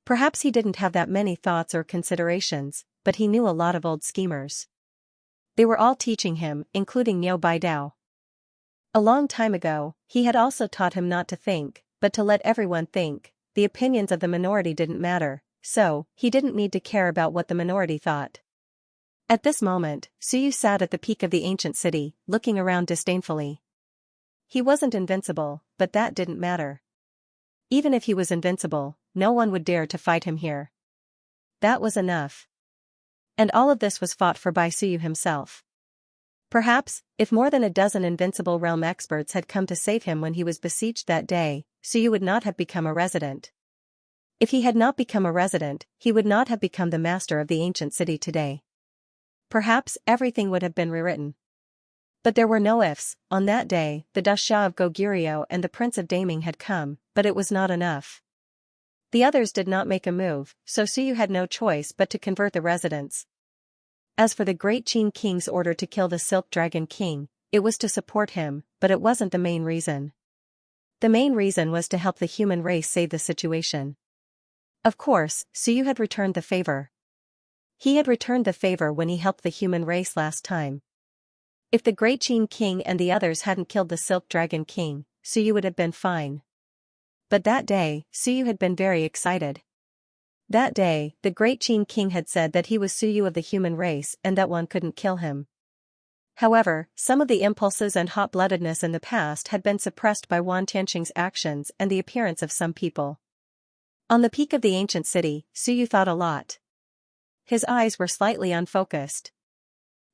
Perhaps he didn't have that many thoughts or considerations, but he knew a lot of old schemers. They were all teaching him, including Niu Baidao. A long time ago, he had also taught him not to think, but to let everyone think. The opinions of the minority didn't matter, so he didn't need to care about what the minority thought. At this moment, Suyu sat at the peak of the ancient city, looking around disdainfully. He wasn't invincible, but that didn't matter. Even if he was invincible, no one would dare to fight him here. That was enough. And all of this was fought for by Suyu himself. Perhaps, if more than a dozen invincible realm experts had come to save him when he was besieged that day, Suyu would not have become a resident. If he had not become a resident, he would not have become the master of the ancient city today. Perhaps everything would have been rewritten. But there were no ifs. On that day, the Dasha of Goguryeo and the Prince of Daming had come, but it was not enough. The others did not make a move, so Suyu had no choice but to convert the residents. As for the great Qin king's order to kill the Silk Dragon King, it was to support him, but it wasn't the main reason. The main reason was to help the human race save the situation. Of course, Suyu had returned the favor. He had returned the favor when he helped the human race last time. If the great Qin king and the others hadn't killed the Silk Dragon King, Suyu would have been fine. But that day, Suyu had been very excited. That day, the great Qin king had said that he was Suyu of the human race and that one couldn't kill him. However, some of the impulses and hot-bloodedness in the past had been suppressed by Wan Tianqing's actions and the appearance of some people. On the peak of the ancient city, Suyu thought a lot. His eyes were slightly unfocused.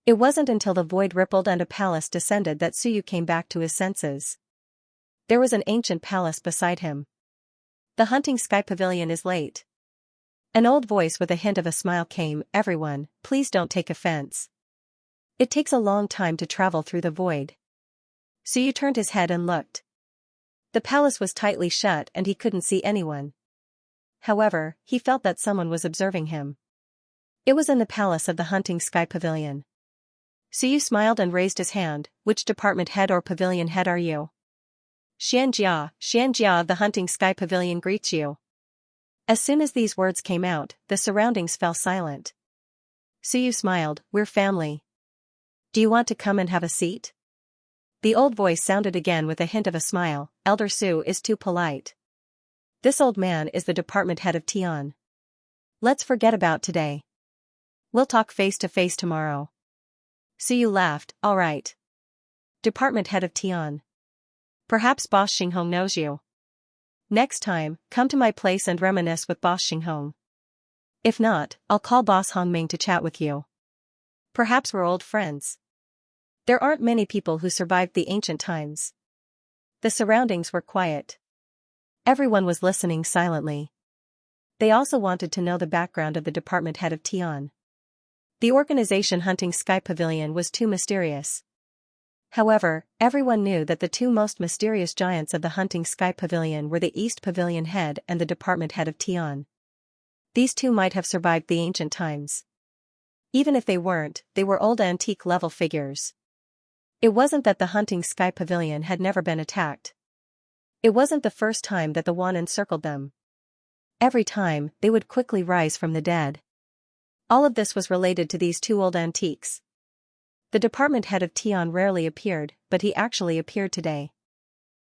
It wasn't until the void rippled and a palace descended that Suyu came back to his senses. There was an ancient palace beside him. The hunting sky pavilion is late. An old voice with a hint of a smile came, everyone, please don't take offense. It takes a long time to travel through the void. Suyu turned his head and looked. The palace was tightly shut and he couldn't see anyone. However, he felt that someone was observing him. It was in the palace of the hunting sky pavilion. Suyu smiled and raised his hand. Which department head or pavilion head are you? Xianxia of the hunting sky pavilion greets you. As soon as these words came out, the surroundings fell silent. Suyu smiled, we're family. Do you want to come and have a seat? The old voice sounded again with a hint of a smile, Elder Su is too polite. This old man is the department head of Tian. Let's forget about today. We'll talk face to face tomorrow. Suyu laughed, all right. Department head of Tian. Perhaps Boss Xinghong knows you. Next time, come to my place and reminisce with Boss Xinghong. If not, I'll call Boss Hongming to chat with you. Perhaps we're old friends. There aren't many people who survived the ancient times. The surroundings were quiet. Everyone was listening silently. They also wanted to know the background of the department head of Tian. The organization hunting Sky Pavilion was too mysterious. However, everyone knew that the two most mysterious giants of the hunting Sky Pavilion were the East Pavilion head and the department head of Tian. These two might have survived the ancient times. Even if they weren't, they were old antique-level figures. It wasn't that the hunting Sky Pavilion had never been attacked. It wasn't the first time that the Wan encircled them. Every time, they would quickly rise from the dead. All of this was related to these two old antiques. The department head of Tian rarely appeared, but he actually appeared today.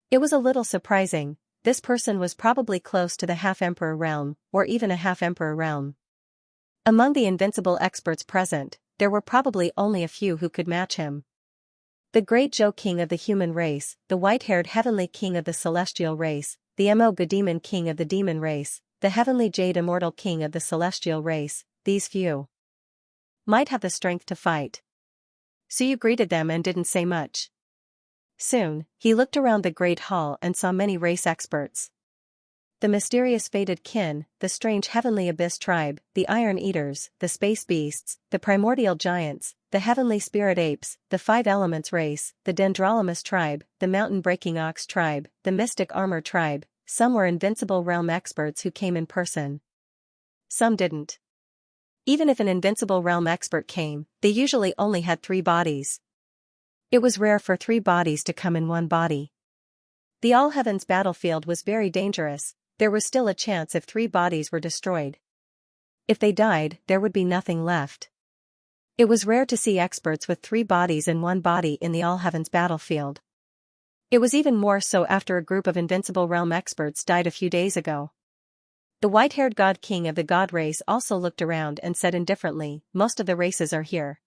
It was a little surprising. This person was probably close to the half-emperor realm, or even a half-emperor realm. Among the invincible experts present, there were probably only a few who could match him. The great Zhou king of the human race, the white-haired heavenly king of the celestial race, the Mo Ge demon king of the demon race, the heavenly jade immortal king of the celestial race, these few might have the strength to fight. So you greeted them and didn't say much. Soon, he looked around the great hall and saw many race experts. The mysterious fated kin, the strange heavenly abyss tribe, the iron eaters, the space beasts, the primordial giants, the heavenly spirit apes, the five elements race, the dendrolamus tribe, the mountain-breaking ox tribe, the mystic armor tribe. Some were invincible realm experts who came in person. Some didn't. Even if an invincible realm expert came, they usually only had 3 bodies. It was rare for 3 bodies to come in one body. The All Heavens battlefield was very dangerous. There was still a chance if 3 bodies were destroyed. If they died, there would be nothing left. It was rare to see experts with 3 bodies in one body in the All Heavens battlefield. It was even more so after a group of invincible realm experts died a few days ago. The white-haired god king of the god race also looked around and said indifferently, most of the races are here.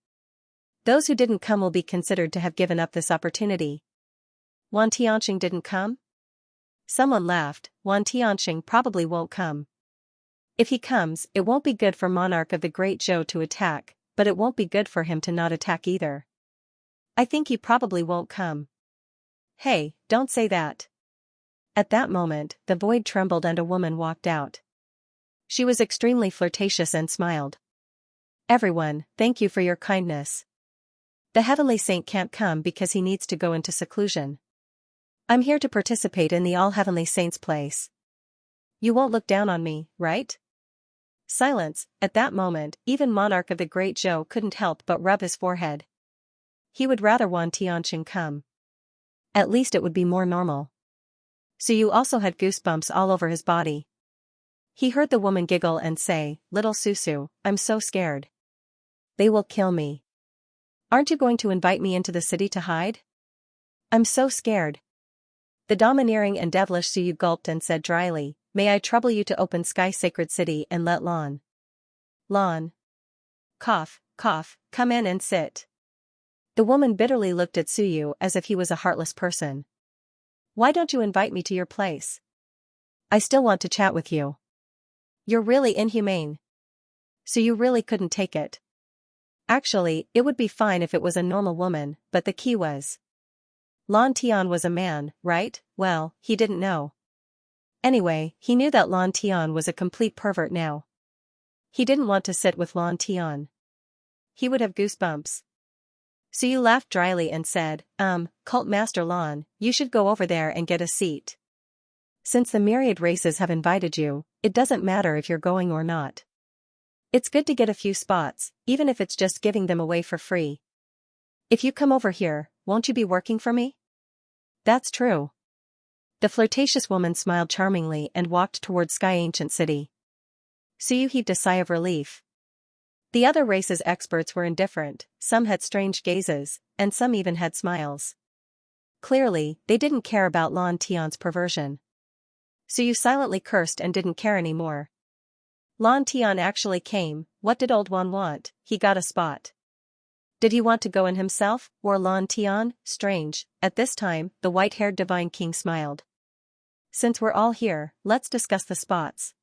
Those who didn't come will be considered to have given up this opportunity. Wan Tianxing didn't come? Someone laughed. Wan Tianxing probably won't come. If he comes, it won't be good for Monarch of the Great Zhou to attack, but it won't be good for him to not attack either. I think he probably won't come. Hey, don't say that. At that moment, the void trembled and a woman walked out. She was extremely flirtatious and smiled. Everyone, thank you for your kindness. The heavenly saint can't come because he needs to go into seclusion. I'm here to participate in the all-heavenly saint's place. You won't look down on me, right? Silence. At that moment, even Monarch of the Great Zhou couldn't help but rub his forehead. He would rather Wan Tianxing come. At least it would be more normal. So you also had goosebumps all over his body. He heard the woman giggle and say, "Little Susu, I'm so scared. They will kill me. Aren't you going to invite me into the city to hide? I'm so scared." The domineering and devilish Suyu gulped and said dryly, "May I trouble you to open Sky Sacred City and let Lan. Cough, come in and sit." The woman bitterly looked at Suyu as if he was a heartless person. "Why don't you invite me to your place? I still want to chat with you. You're really inhumane. So you really couldn't take it. Actually, it would be fine if it was a normal woman, but the key was Lan Tian was a man, right? Well, he didn't know. Anyway, he knew that Lan Tian was a complete pervert now. He didn't want to sit with Lan Tian. He would have goosebumps. So you laughed dryly and said, Cult Master Lan, you should go over there and get a seat. Since the Myriad races have invited you, it doesn't matter if you're going or not. It's good to get a few spots, even if it's just giving them away for free. If you come over here, won't you be working for me? That's true. The flirtatious woman smiled charmingly and walked toward Sky Ancient City. Suyu heaved a sigh of relief. The other races' experts were indifferent, some had strange gazes, and some even had smiles. Clearly, they didn't care about Lan Tian's perversion. Suyu silently cursed and didn't care anymore. Lan Tian actually came. What did Old Wan want? He got a spot. Did he want to go in himself, or Lan Tian? Strange. At this time, the white-haired divine king smiled. Since we're all here, let's discuss the spots.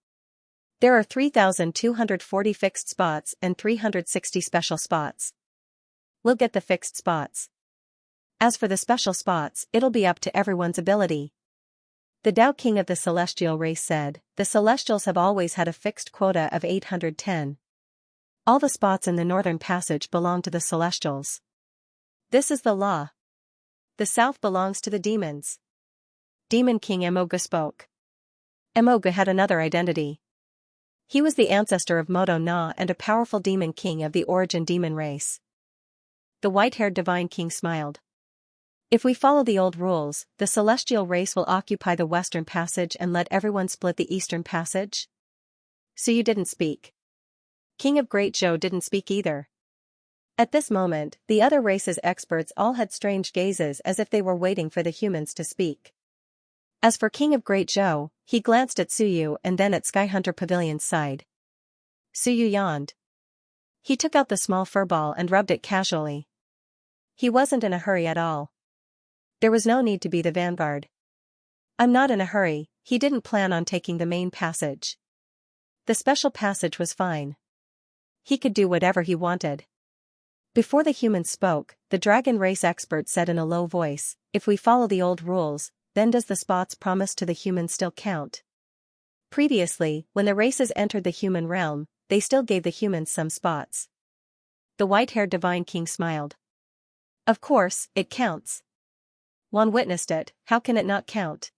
There are 3,240 fixed spots and 360 special spots. We'll get the fixed spots. As for the special spots, it'll be up to everyone's ability. The Tao King of the celestial race said, the celestials have always had a fixed quota of 810. All the spots in the northern passage belong to the celestials. This is the law. The south belongs to the demons. Demon King Emoga spoke. Emoga had another identity. He was the ancestor of Moto Na and a powerful demon king of the origin demon race. The white-haired divine king smiled. If we follow the old rules, the celestial race will occupy the western passage and let everyone split the eastern passage? So you didn't speak. King of Great Zhou didn't speak either. At this moment, the other race's experts all had strange gazes as if they were waiting for the humans to speak. As for King of Great Zhou, he glanced at Suyu and then at Skyhunter Pavilion's side. Suyu yawned. He took out the small furball and rubbed it casually. He wasn't in a hurry at all. There was no need to be the vanguard. I'm not in a hurry, he didn't plan on taking the main passage. The special passage was fine. He could do whatever he wanted. Before the humans spoke, the dragon race expert said in a low voice, if we follow the old rules, then does the spots promised to the humans still count? Previously, when the races entered the human realm, they still gave the humans some spots. The white-haired divine king smiled. Of course, it counts. One witnessed it, how can it not count?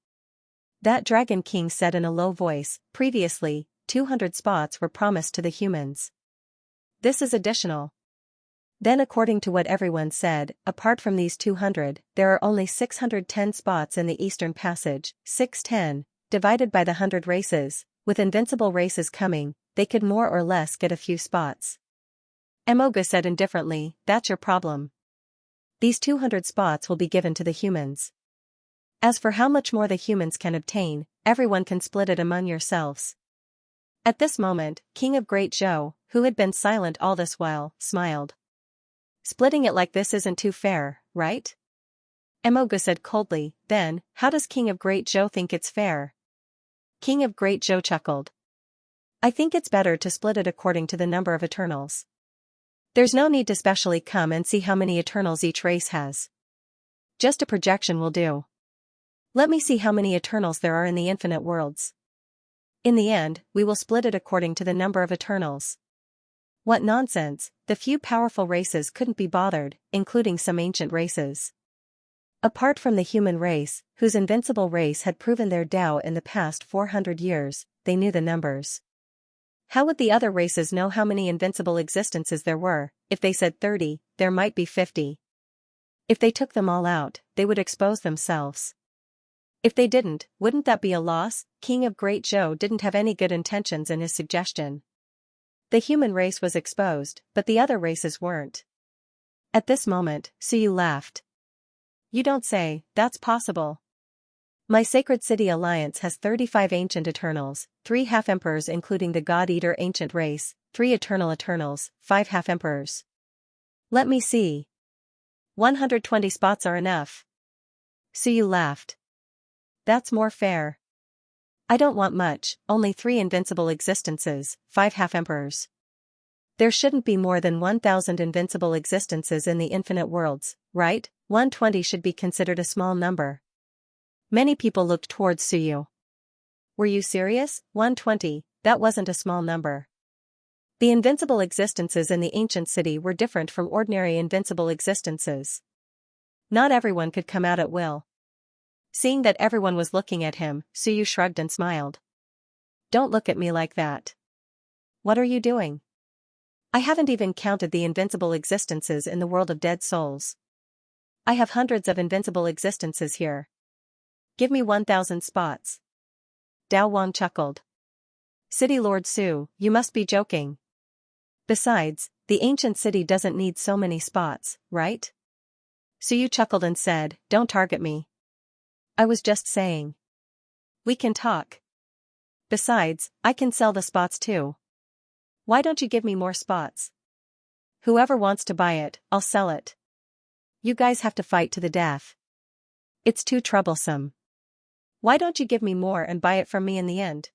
That dragon king said in a low voice, previously, 200 spots were promised to the humans. This is additional. Then according to what everyone said, apart from these 200, there are only 610 spots in the eastern passage, 610, divided by the 100 races, with invincible races coming, they could more or less get a few spots. Emoga said indifferently, that's your problem. These 200 spots will be given to the humans. As for how much more the humans can obtain, everyone can split it among yourselves. At this moment, King of Great Zhou, who had been silent all this while, smiled. Splitting it like this isn't too fair, right? Emoga said coldly, then, how does King of Great Zhou think it's fair? King of Great Zhou chuckled. I think it's better to split it according to the number of Eternals. There's no need to specially come and see how many Eternals each race has. Just a projection will do. Let me see how many Eternals there are in the infinite worlds. In the end, we will split it according to the number of Eternals. What nonsense, the few powerful races couldn't be bothered, including some ancient races. Apart from the human race, whose invincible race had proven their Tao in the past 400 years, they knew the numbers. How would the other races know how many invincible existences there were? If they said 30, there might be 50. If they took them all out, they would expose themselves. If they didn't, wouldn't that be a loss? King of Great Zhou didn't have any good intentions in his suggestion. The human race was exposed, but the other races weren't. At this moment, Suyu laughed. You don't say, that's possible. My Sacred City Alliance has 35 ancient Eternals, 3 half-emperors including the God-Eater ancient race, 3 eternal Eternals, 5 half-emperors. Let me see. 120 spots are enough. Suyu laughed. That's more fair. I don't want much, only 3 invincible existences, 5 half-emperors. There shouldn't be more than 1,000 invincible existences in the infinite worlds, right? 120 should be considered a small number. Many people looked towards Suyu. Were you serious? 120, that wasn't a small number. The invincible existences in the ancient city were different from ordinary invincible existences. Not everyone could come out at will. Seeing that everyone was looking at him, Suyu shrugged and smiled. Don't look at me like that. What are you doing? I haven't even counted the invincible existences in the world of dead souls. I have hundreds of invincible existences here. Give me 1,000 spots. Dao Wang chuckled. City Lord Su, you must be joking. Besides, the ancient city doesn't need so many spots, right? Suyu chuckled and said, don't target me. I was just saying. We can talk. Besides, I can sell the spots too. Why don't you give me more spots? Whoever wants to buy it, I'll sell it. You guys have to fight to the death. It's too troublesome. Why don't you give me more and buy it from me in the end?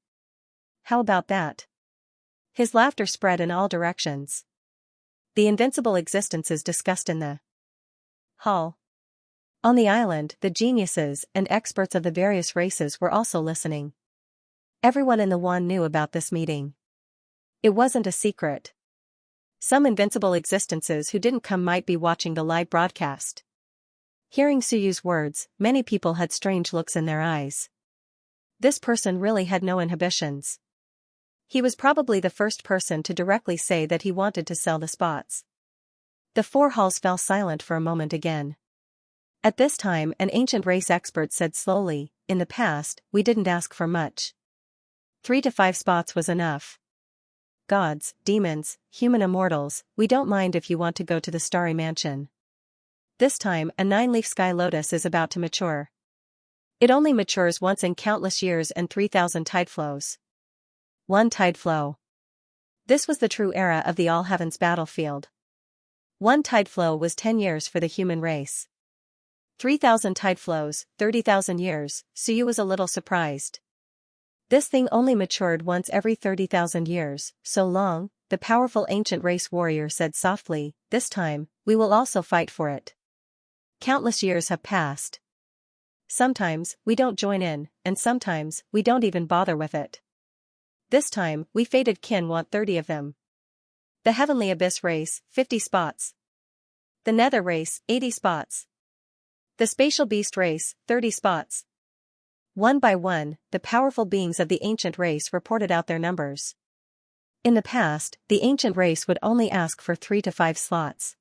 How about that? His laughter spread in all directions. The invincible existences discussed in the hall. On the island, the geniuses and experts of the various races were also listening. Everyone in the One knew about this meeting. It wasn't a secret. Some invincible existences who didn't come might be watching the live broadcast. Hearing Suyu's words, many people had strange looks in their eyes. This person really had no inhibitions. He was probably the first person to directly say that he wanted to sell the spots. The four halls fell silent for a moment again. At this time, an ancient race expert said slowly, "In the past, we didn't ask for much. 3 to 5 spots was enough. Gods, demons, human immortals, we don't mind if you want to go to the starry mansion. This time, a 9-leaf sky lotus is about to mature. It only matures once in countless years and 3,000 tide flows. One tide flow. This was the true era of the all-heavens battlefield. One tide flow was 10 years for the human race. 3,000 tide flows, 30,000 years, Suyu was a little surprised. This thing only matured once every 30,000 years, so long, the powerful ancient race warrior said softly, "This time, we will also fight for it. Countless years have passed. Sometimes, we don't join in, and sometimes, we don't even bother with it. This time, we fated kin want 30 of them. The heavenly abyss race, 50 spots. The nether race, 80 spots. The spatial beast race, 30 spots." One by one, the powerful beings of the ancient race reported out their numbers. In the past, the ancient race would only ask for 3 to 5 slots.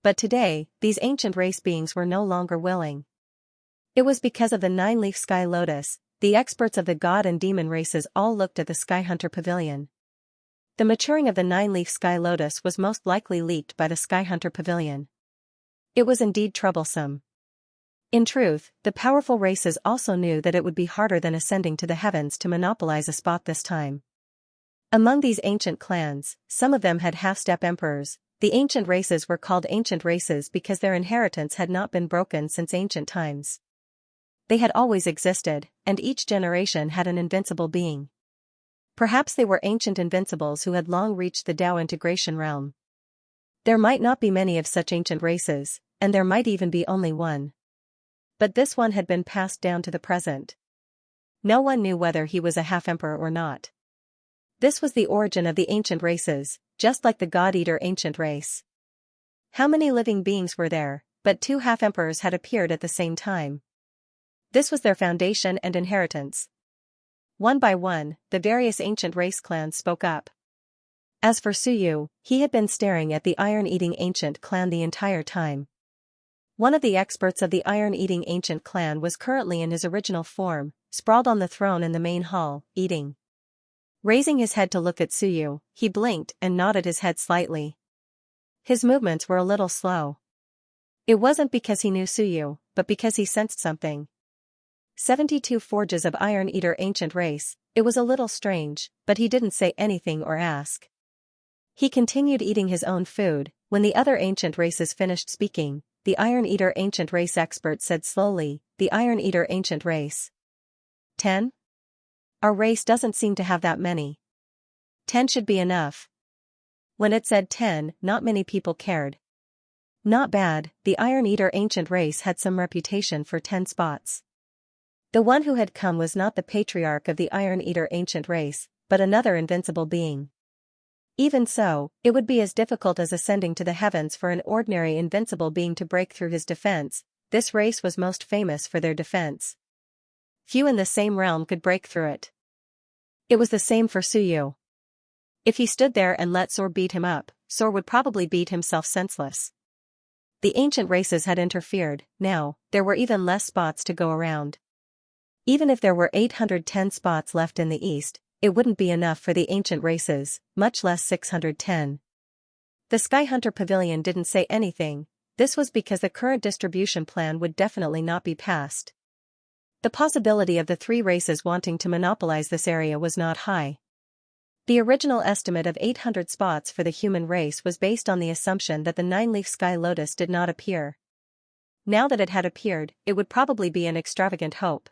But today, these ancient race beings were no longer willing. It was because of the 9-leaf sky lotus. The experts of the god and demon races all looked at the Sky Hunter Pavilion. The maturing of the 9-leaf sky lotus was most likely leaked by the Sky Hunter Pavilion. It was indeed troublesome. In truth, the powerful races also knew that it would be harder than ascending to the heavens to monopolize a spot this time. Among these ancient clans, some of them had half-step emperors. The ancient races were called ancient races because their inheritance had not been broken since ancient times. They had always existed, and each generation had an invincible being. Perhaps they were ancient invincibles who had long reached the Tao integration realm. There might not be many of such ancient races, and there might even be only one. But this one had been passed down to the present. No one knew whether he was a half-emperor or not. This was the origin of the ancient races, just like the God-Eater ancient race. How many living beings were there? But 2 half-emperors had appeared at the same time. This was their foundation and inheritance. One by one, the various ancient race clans spoke up. As for Suyu, he had been staring at the iron-eating ancient clan the entire time. One of the experts of the iron-eating ancient clan was currently in his original form, sprawled on the throne in the main hall, eating. Raising his head to look at Suyu, he blinked and nodded his head slightly. His movements were a little slow. It wasn't because he knew Suyu, but because he sensed something. 72 forges of Iron Eater ancient race. It was a little strange, but he didn't say anything or ask. He continued eating his own food. When the other ancient races finished speaking, the Iron Eater ancient race expert said slowly, "The Iron Eater ancient race. 10? Our race doesn't seem to have that many. 10 should be enough." When it said 10, not many people cared. Not bad, the Iron Eater ancient race had some reputation for 10 spots. The one who had come was not the patriarch of the Iron Eater ancient race, but another invincible being. Even so, it would be as difficult as ascending to the heavens for an ordinary invincible being to break through his defense. This race was most famous for their defense. Few in the same realm could break through it. It was the same for Suyu. If he stood there and let Sor beat him up, Sor would probably beat himself senseless. The ancient races had interfered. Now, there were even less spots to go around. Even if there were 810 spots left in the east, it wouldn't be enough for the ancient races, much less 610. The Sky Hunter Pavilion didn't say anything. This was because the current distribution plan would definitely not be passed. The possibility of the 3 races wanting to monopolize this area was not high. The original estimate of 800 spots for the human race was based on the assumption that the 9-leaf sky lotus did not appear. Now that it had appeared, it would probably be an extravagant hope.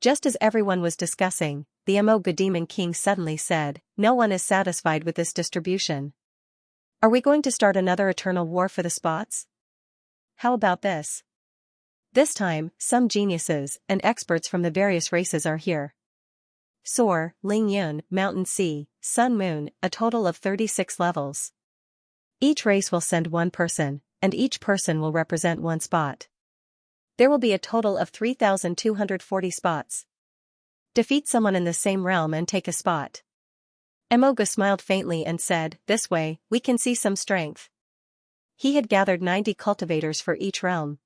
Just as everyone was discussing, the Moga Demon King suddenly said, no one is satisfied with this distribution. Are we going to start another eternal war for the spots? How about this? This time, some geniuses and experts from the various races are here. Soar, Ling Yun, Mountain Sea, Sun Moon, a total of 36 levels. Each race will send one person, and each person will represent one spot. There will be a total of 3,240 spots. Defeat someone in the same realm and take a spot. Emoga smiled faintly and said, this way, we can see some strength. He had gathered 90 cultivators for each realm.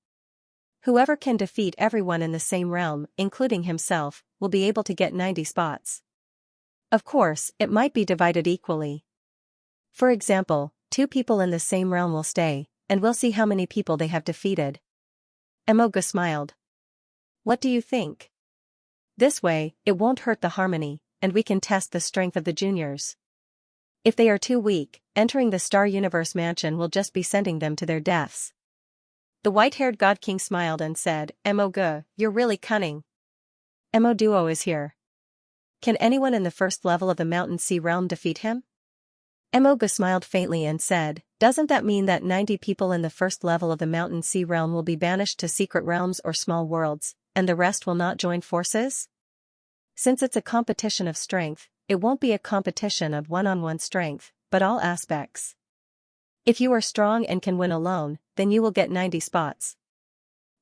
Whoever can defeat everyone in the same realm, including himself, will be able to get 90 spots. Of course, it might be divided equally. For example, 2 people in the same realm will stay, and we'll see how many people they have defeated. Emoga smiled. What do you think? This way, it won't hurt the harmony, and we can test the strength of the juniors. If they are too weak, entering the Star Universe Mansion will just be sending them to their deaths. The white-haired God King smiled and said, Emoga, you're really cunning. Emo Duo is here. Can anyone in the first level of the Mountain Sea realm defeat him? Emoga smiled faintly and said, doesn't that mean that 90 people in the first level of the Mountain Sea realm will be banished to secret realms or small worlds, and the rest will not join forces? Since it's a competition of strength, it won't be a competition of one-on-one strength, but all aspects. If you are strong and can win alone, then you will get 90 spots.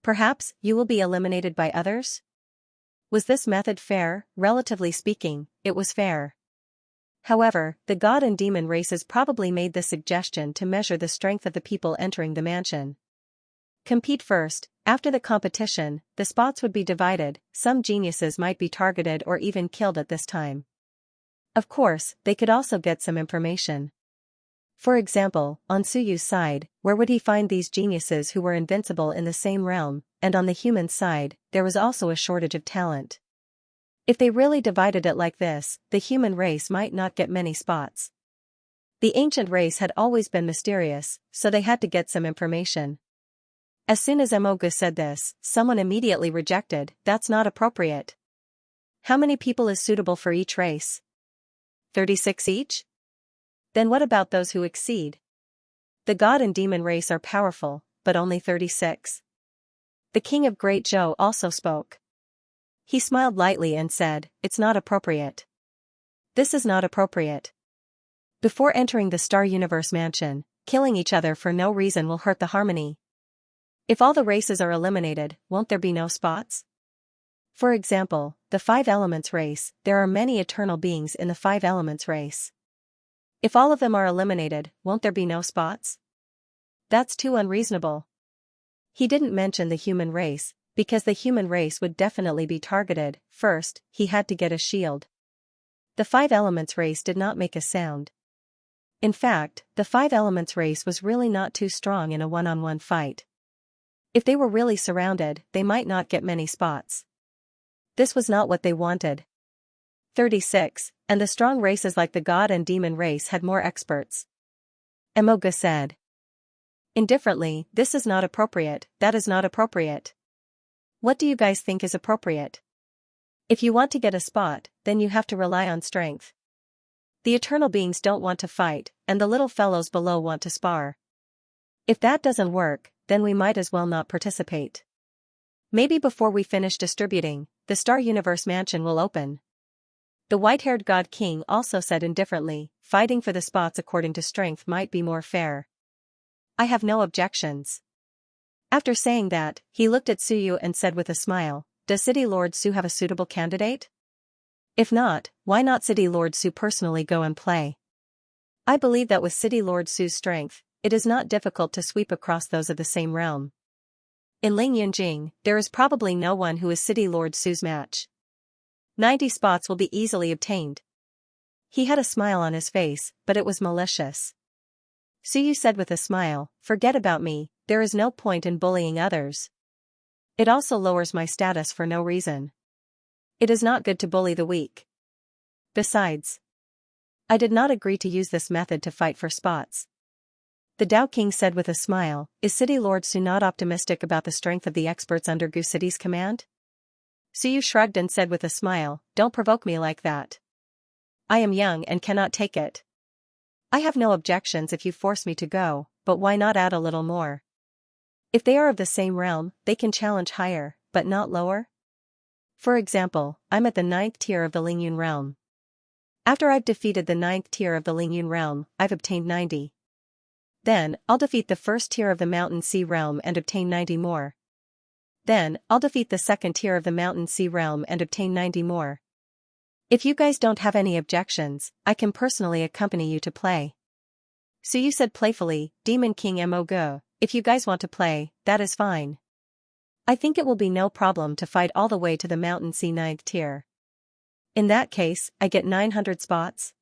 Perhaps you will be eliminated by others? Was this method fair? Relatively speaking, it was fair. However, the god and demon races probably made this suggestion to measure the strength of the people entering the mansion. Compete first. After the competition, the spots would be divided, some geniuses might be targeted or even killed at this time. Of course, they could also get some information. For example, on Suyu's side, where would he find these geniuses who were invincible in the same realm, and on the human side, there was also a shortage of talent. If they really divided it like this, the human race might not get many spots. The ancient race had always been mysterious, so they had to get some information. As soon as Emoga said this, someone immediately rejected, that's not appropriate. How many people is suitable for each race? 36 each? Then what about those who exceed? The god and demon race are powerful, but only 36. The king of Great Zhou also spoke. He smiled lightly and said, it's not appropriate. This is not appropriate. Before entering the Star Universe Mansion, killing each other for no reason will hurt the harmony. If all the races are eliminated, won't there be no spots? For example, the 5 Elements race, there are many eternal beings in the 5 Elements race. If all of them are eliminated, won't there be no spots? That's too unreasonable. He didn't mention the human race, because the human race would definitely be targeted. First, he had to get a shield. The 5 Elements race did not make a sound. In fact, the 5 Elements race was really not too strong in a one-on-one fight. If they were really surrounded, they might not get many spots. This was not what they wanted. 36, and the strong races like the god and demon race had more experts. Emoga said. Indifferently, this is not appropriate, that is not appropriate. What do you guys think is appropriate? If you want to get a spot, then you have to rely on strength. The eternal beings don't want to fight, and the little fellows below want to spar. If that doesn't work, then we might as well not participate. Maybe before we finish distributing, the Star Universe Mansion will open. The white-haired God King also said indifferently, fighting for the spots according to strength might be more fair. I have no objections. After saying that, he looked at Suyu and said with a smile, does City Lord Su have a suitable candidate? If not, why not City Lord Su personally go and play? I believe that with City Lord Su's strength, it is not difficult to sweep across those of the same realm. In Ling Yunjing, there is probably no one who is City Lord Su's match. 90 spots will be easily obtained. He had a smile on his face, but it was malicious. Suyu said with a smile, forget about me, there is no point in bullying others. It also lowers my status for no reason. It is not good to bully the weak. Besides, I did not agree to use this method to fight for spots. The Tao King said with a smile, is City Lord Su not optimistic about the strength of the experts under Gu City's command? Suyu shrugged and said with a smile, "Don't provoke me like that. I am young and cannot take it. I have no objections if you force me to go, but why not add a little more? If they are of the same realm, they can challenge higher, but not lower? For example, I'm at the 9th tier of the Lingyun realm. After I've defeated the 9th tier of the Lingyun realm, I've obtained 90. Then, I'll defeat the 1st tier of the Mountain Sea realm and obtain 90 more. Then, I'll defeat the 2nd tier of the Mountain Sea realm and obtain 90 more. If you guys don't have any objections, I can personally accompany you to play." Suyu said playfully, "Demon King Mo Go, if you guys want to play, that is fine. I think it will be no problem to fight all the way to the Mountain Sea 9th tier. In that case, I get 900 spots?"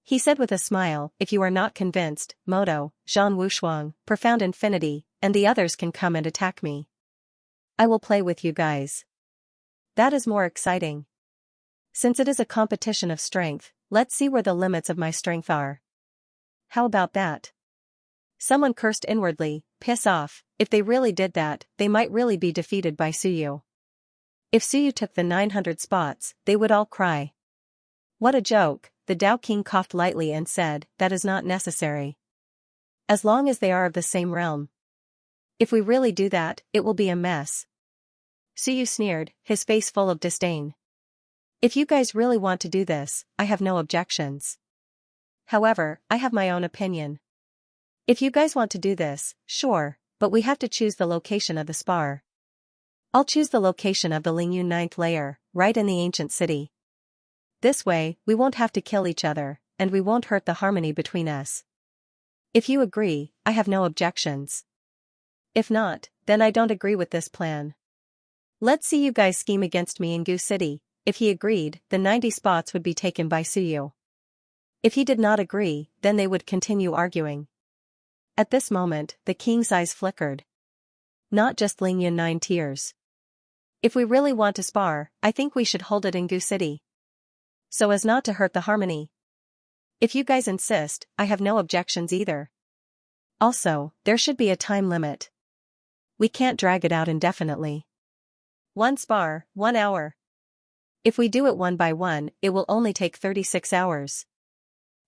He said with a smile, "If you are not convinced, Moto, Zhan Wushuang, Profound Infinity, and the others can come and attack me. I will play with you guys. That is more exciting. Since it is a competition of strength, let's see where the limits of my strength are. How about that?" Someone cursed inwardly, "Piss off, if they really did that, they might really be defeated by Suyu. If Suyu took the 900 spots, they would all cry." "What a joke," the Dao King coughed lightly and said, "That is not necessary. As long as they are of the same realm. If we really do that, it will be a mess." Suyu sneered, his face full of disdain. "If you guys really want to do this, I have no objections. However, I have my own opinion. If you guys want to do this, sure, but we have to choose the location of the spar. I'll choose the location of the Lingyun 9th layer, right in the ancient city. This way, we won't have to kill each other, and we won't hurt the harmony between us. If you agree, I have no objections. If not, then I don't agree with this plan. Let's see you guys scheme against me in Gu City." If he agreed, the 90 spots would be taken by Suyu. If he did not agree, then they would continue arguing. At this moment, the king's eyes flickered. Not just Lingyun 9 tiers. If we really want to spar, I think we should hold it in Gu City. So as not to hurt the harmony. If you guys insist, I have no objections either. Also, there should be a time limit. We can't drag it out indefinitely. 1 spar, 1 hour. If we do it one by one, it will only take 36 hours.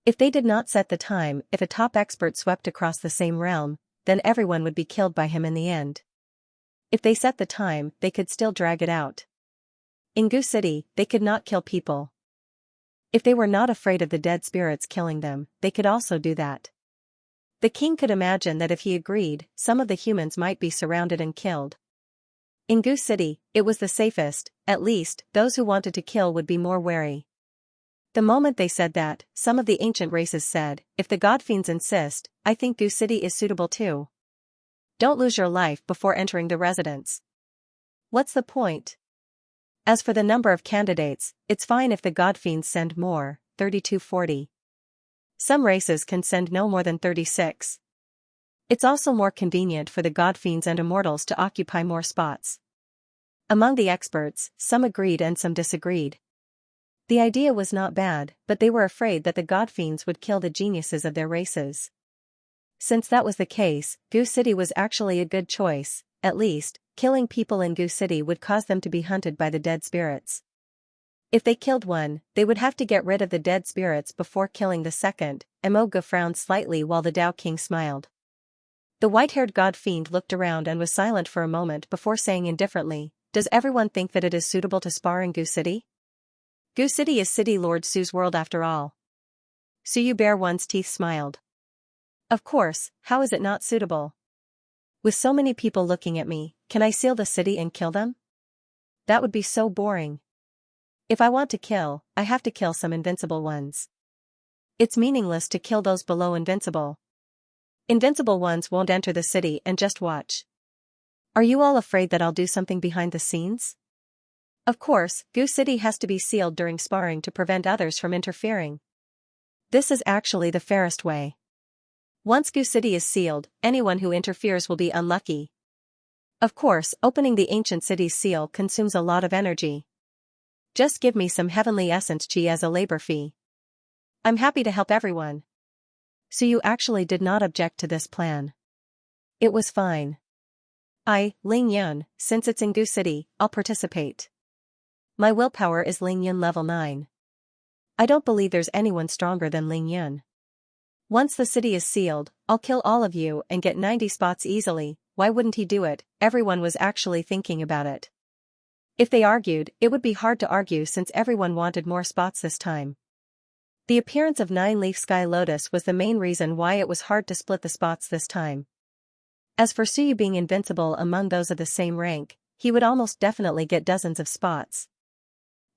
If they did not set the time, if a top expert swept across the same realm, then everyone would be killed by him in the end. If they set the time, they could still drag it out. In Gu City, they could not kill people. If they were not afraid of the dead spirits killing them, they could also do that. The king could imagine that if he agreed, some of the humans might be surrounded and killed. In Gu City, it was the safest, at least, those who wanted to kill would be more wary. The moment they said that, some of the ancient races said, "If the god fiends insist, I think Gu City is suitable too. Don't lose your life before entering the residence. What's the point? As for the number of candidates, it's fine if the god fiends send more, 3240. Some races can send no more than 36. It's also more convenient for the god fiends and immortals to occupy more spots." Among the experts, some agreed and some disagreed. The idea was not bad, but they were afraid that the god fiends would kill the geniuses of their races. Since that was the case, Gu City was actually a good choice. At least, killing people in Gu City would cause them to be hunted by the dead spirits. If they killed one, they would have to get rid of the dead spirits before killing the second. Emoga frowned slightly while the Dao King smiled. The white-haired god fiend looked around and was silent for a moment before saying indifferently, "Does everyone think that it is suitable to spar in Gu City? Gu City is City Lord Su's world after all." Suyu Bare One's teeth smiled. "Of course, how is it not suitable? With so many people looking at me, can I seal the city and kill them? That would be so boring. If I want to kill, I have to kill some invincible ones. It's meaningless to kill those below invincible. Invincible ones won't enter the city and just watch. Are you all afraid that I'll do something behind the scenes? Of course, Gu City has to be sealed during sparring to prevent others from interfering. This is actually the fairest way. Once Gu City is sealed, anyone who interferes will be unlucky. Of course, opening the ancient city's seal consumes a lot of energy. Just give me some heavenly essence G as a labor fee. I'm happy to help everyone." Suyu actually did not object to this plan. It was fine. Ling Yun, since it's in Gu City, I'll participate. My willpower is Ling Yun level 9. I don't believe there's anyone stronger than Ling Yun. Once the city is sealed, I'll kill all of you and get 90 spots easily. Why wouldn't he do it? Everyone was actually thinking about it. If they argued, it would be hard to argue since everyone wanted more spots this time. The appearance of 9-leaf Sky Lotus was the main reason why it was hard to split the spots this time. As for Suyu being invincible among those of the same rank, he would almost definitely get dozens of spots.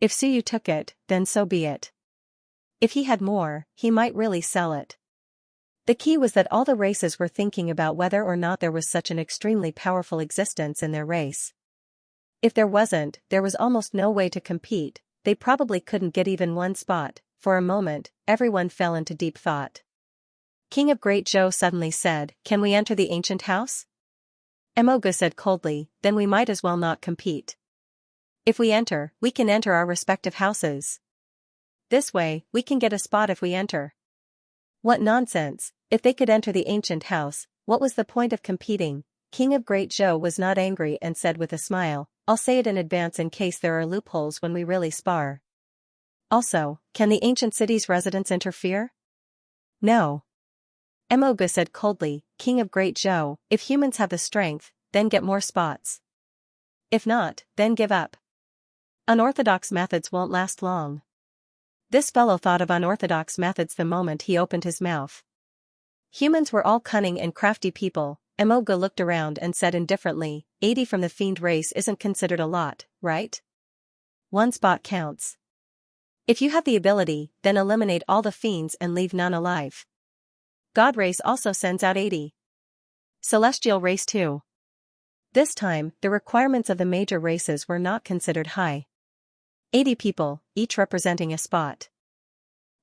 If Suyu took it, then so be it. If he had more, he might really sell it. The key was that all the races were thinking about whether or not there was such an extremely powerful existence in their race. If there wasn't, there was almost no way to compete. They probably couldn't get even one spot. For a moment, everyone fell into deep thought. King of Great Zhou suddenly said, "Can we enter the ancient house?" Emoga said coldly, "Then we might as well not compete. If we enter, we can enter our respective houses. This way, we can get a spot if we enter." What nonsense! If they could enter the ancient house, what was the point of competing? King of Great Zhou was not angry and said with a smile, "I'll say it in advance in case there are loopholes when we really spar. Also, can the ancient city's residents interfere?" "No." Emoga said coldly, "King of Great Zhou, if humans have the strength, then get more spots. If not, then give up. Unorthodox methods won't last long." This fellow thought of unorthodox methods the moment he opened his mouth. Humans were all cunning and crafty people. Emoga looked around and said indifferently, 80 from the fiend race isn't considered a lot, right? One spot counts. If you have the ability, then eliminate all the fiends and leave none alive. God race also sends out 80. Celestial race too. This time, the requirements of the major races were not considered high. 80 people, each representing a spot.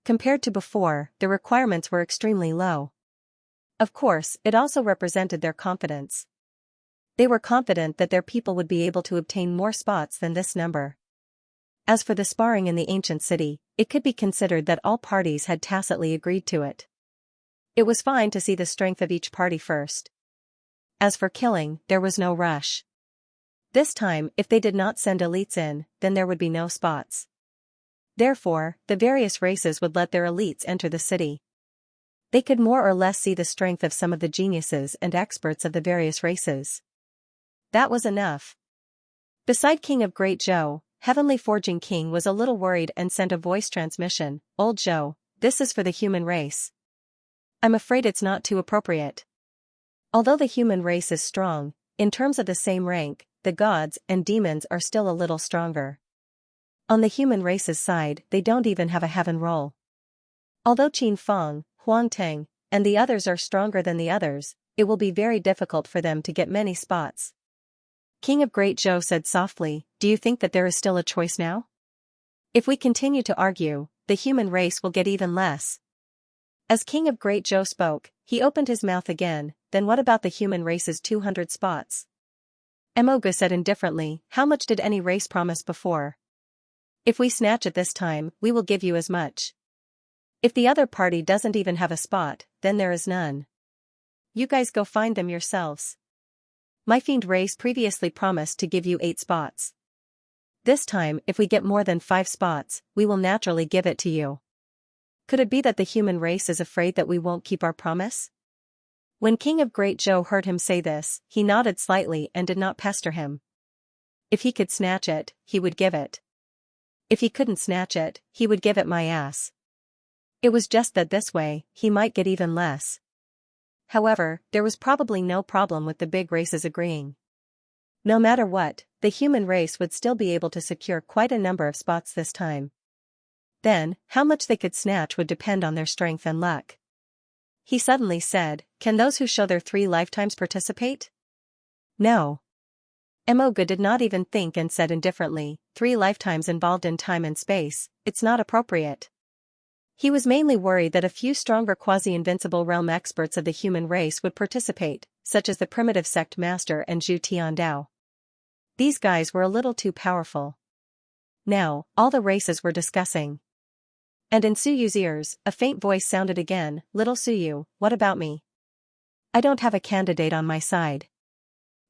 Compared to before, the requirements were extremely low. Of course, it also represented their confidence. They were confident that their people would be able to obtain more spots than this number. As for the sparring in the ancient city, it could be considered that all parties had tacitly agreed to it. It was fine to see the strength of each party first. As for killing, there was no rush. This time, if they did not send elites in, then there would be no spots. Therefore, the various races would let their elites enter the city. They could more or less see the strength of some of the geniuses and experts of the various races. That was enough. Beside King of Great Zhou, Heavenly Forging King was a little worried and sent a voice transmission, "Old Zhou, this is for the human race. I'm afraid it's not too appropriate. Although the human race is strong, in terms of the same rank, the gods and demons are still a little stronger. On the human race's side, they don't even have a heaven roll. Although Qin Feng, Huang Teng, and the others are stronger than the others, it will be very difficult for them to get many spots." King of Great Zhou said softly, "Do you think that there is still a choice now? If we continue to argue, the human race will get even less." As King of Great Zhou spoke, he opened his mouth again, "Then what about the human race's 200 spots?" Emoga said indifferently, "How much did any race promise before? If we snatch it this time, we will give you as much. If the other party doesn't even have a spot, then there is none. You guys go find them yourselves. My fiend race previously promised to give you 8 spots. This time, if we get more than 5 spots, we will naturally give it to you. Could it be that the human race is afraid that we won't keep our promise?" When King of Great Zhou heard him say this, he nodded slightly and did not pester him. If he could snatch it, he would give it. If he couldn't snatch it, he would give it my ass. It was just that this way, he might get even less. However, there was probably no problem with the big races agreeing. No matter what, the human race would still be able to secure quite a number of spots this time. Then, how much they could snatch would depend on their strength and luck. He suddenly said, "Can those who show their 3 lifetimes participate?" "No." Emoga did not even think and said indifferently, 3 lifetimes involved in time and space, it's not appropriate. He was mainly worried that a few stronger quasi-invincible realm experts of the human race would participate, such as the primitive sect master and Zhu Tiandao. These guys were a little too powerful. Now, all the races were discussing. And in Suyu's ears, a faint voice sounded again, "Little Suyu, what about me? I don't have a candidate on my side.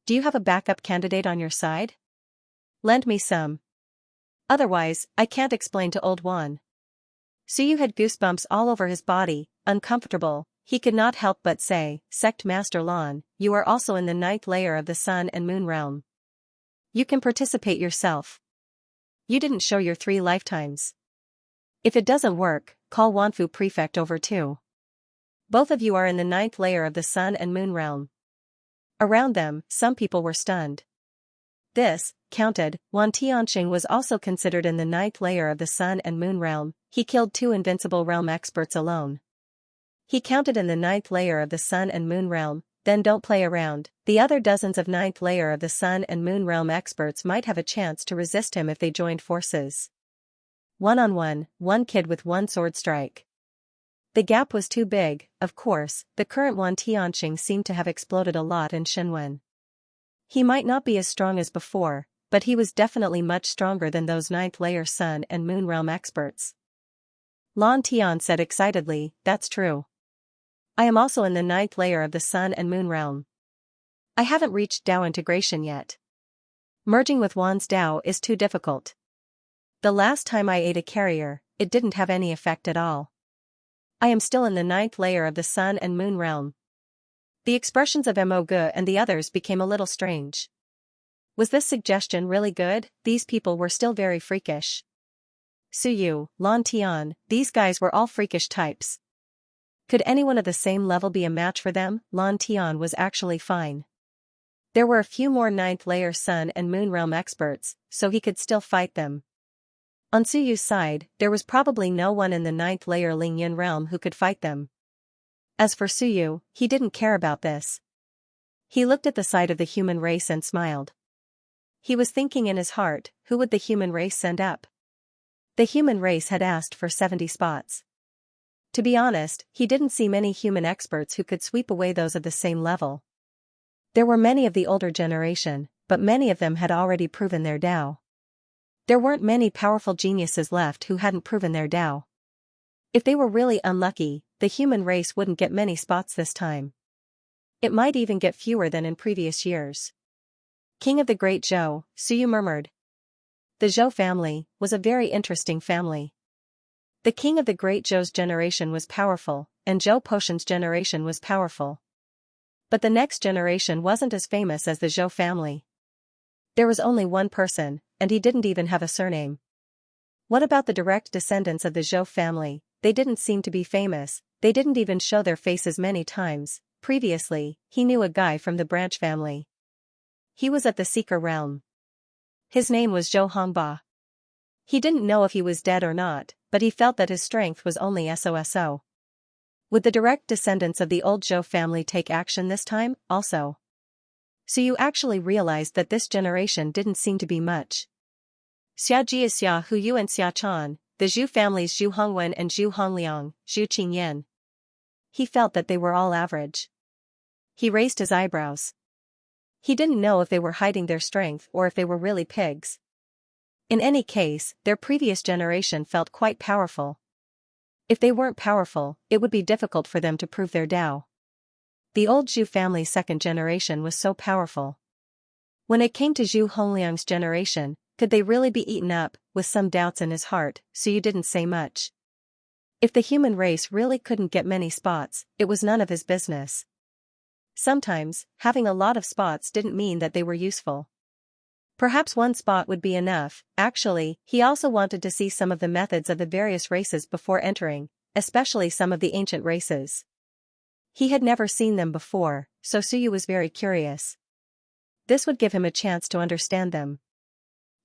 Do you have a backup candidate on your side? Lend me some." Otherwise, I can't explain to old Juan. Suyu had goosebumps all over his body, uncomfortable. He could not help but say, Sect Master Lan, you are also in the 9th layer of the Sun and Moon realm. You can participate yourself. You didn't show your 3 lifetimes. If it doesn't work, call Wanfu Prefect over too. Both of you are in the 9th layer of the Sun and Moon realm. Around them, some people were stunned. This, counted, Wan Tianxing was also considered in the 9th layer of the Sun and Moon realm. He killed 2 invincible realm experts alone. He counted in the 9th layer of the Sun and Moon realm. Then don't play around. The other dozens of 9th layer of the Sun and Moon realm experts might have a chance to resist him if they joined forces. One-on-one, one kid with 1 sword strike. The gap was too big. Of course, the current Wan Tianxing seemed to have exploded a lot in Shenwen. He might not be as strong as before, but he was definitely much stronger than those 9th layer Sun and Moon realm experts. Lan Tian said excitedly, that's true. I am also in the 9th layer of the Sun and Moon realm. I haven't reached Dao integration yet. Merging with Wan's Dao is too difficult. The last time I ate a carrier, it didn't have any effect at all. I am still in the 9th layer of the Sun and Moon realm. The expressions of Mo Ge and the others became a little strange. Was this suggestion really good? These people were still very freakish. Suyu, Lan Tian, these guys were all freakish types. Could anyone of the same level be a match for them? Lan Tian was actually fine. There were a few more 9th layer Sun and Moon realm experts, so he could still fight them. On Suyu's side, there was probably no one in the 9th layer Lingyan realm who could fight them. As for Suyu, he didn't care about this. He looked at the side of the human race and smiled. He was thinking in his heart, who would the human race send up? The human race had asked for 70 spots. To be honest, he didn't see many human experts who could sweep away those of the same level. There were many of the older generation, but many of them had already proven their Dao. There weren't many powerful geniuses left who hadn't proven their Dao. If they were really unlucky, the human race wouldn't get many spots this time. It might even get fewer than in previous years. King of the Great Zhou, Suyu murmured. The Zhou family was a very interesting family. The king of the Great Zhou's generation was powerful, and Zhou Potion's generation was powerful. But the next generation wasn't as famous as the Zhou family. There was only one person, and he didn't even have a surname. What about the direct descendants of the Zhou family? They didn't seem to be famous, they didn't even show their faces many times. Previously, he knew a guy from the branch family. He was at the Seeker realm. His name was Zhou Hongba. He didn't know if he was dead or not, but he felt that his strength was only so. Would the direct descendants of the old Zhou family take action this time, also? So you actually realized that this generation didn't seem to be much. Xia Jia Hu Yu and Xia Chan, the Zhu families Zhu Hongwen and Zhu Hongliang, Zhu Qingyan. He felt that they were all average. He raised his eyebrows. He didn't know if they were hiding their strength or if they were really pigs. In any case, their previous generation felt quite powerful. If they weren't powerful, it would be difficult for them to prove their Dao. The old Zhu family's second generation was so powerful. When it came to Zhu Hongliang's generation, could they really be eaten up? With some doubts in his heart, so you didn't say much. If the human race really couldn't get many spots, it was none of his business. Sometimes, having a lot of spots didn't mean that they were useful. Perhaps 1 spot would be enough. Actually, he also wanted to see some of the methods of the various races before entering, especially some of the ancient races. He had never seen them before, so Suyu was very curious. This would give him a chance to understand them.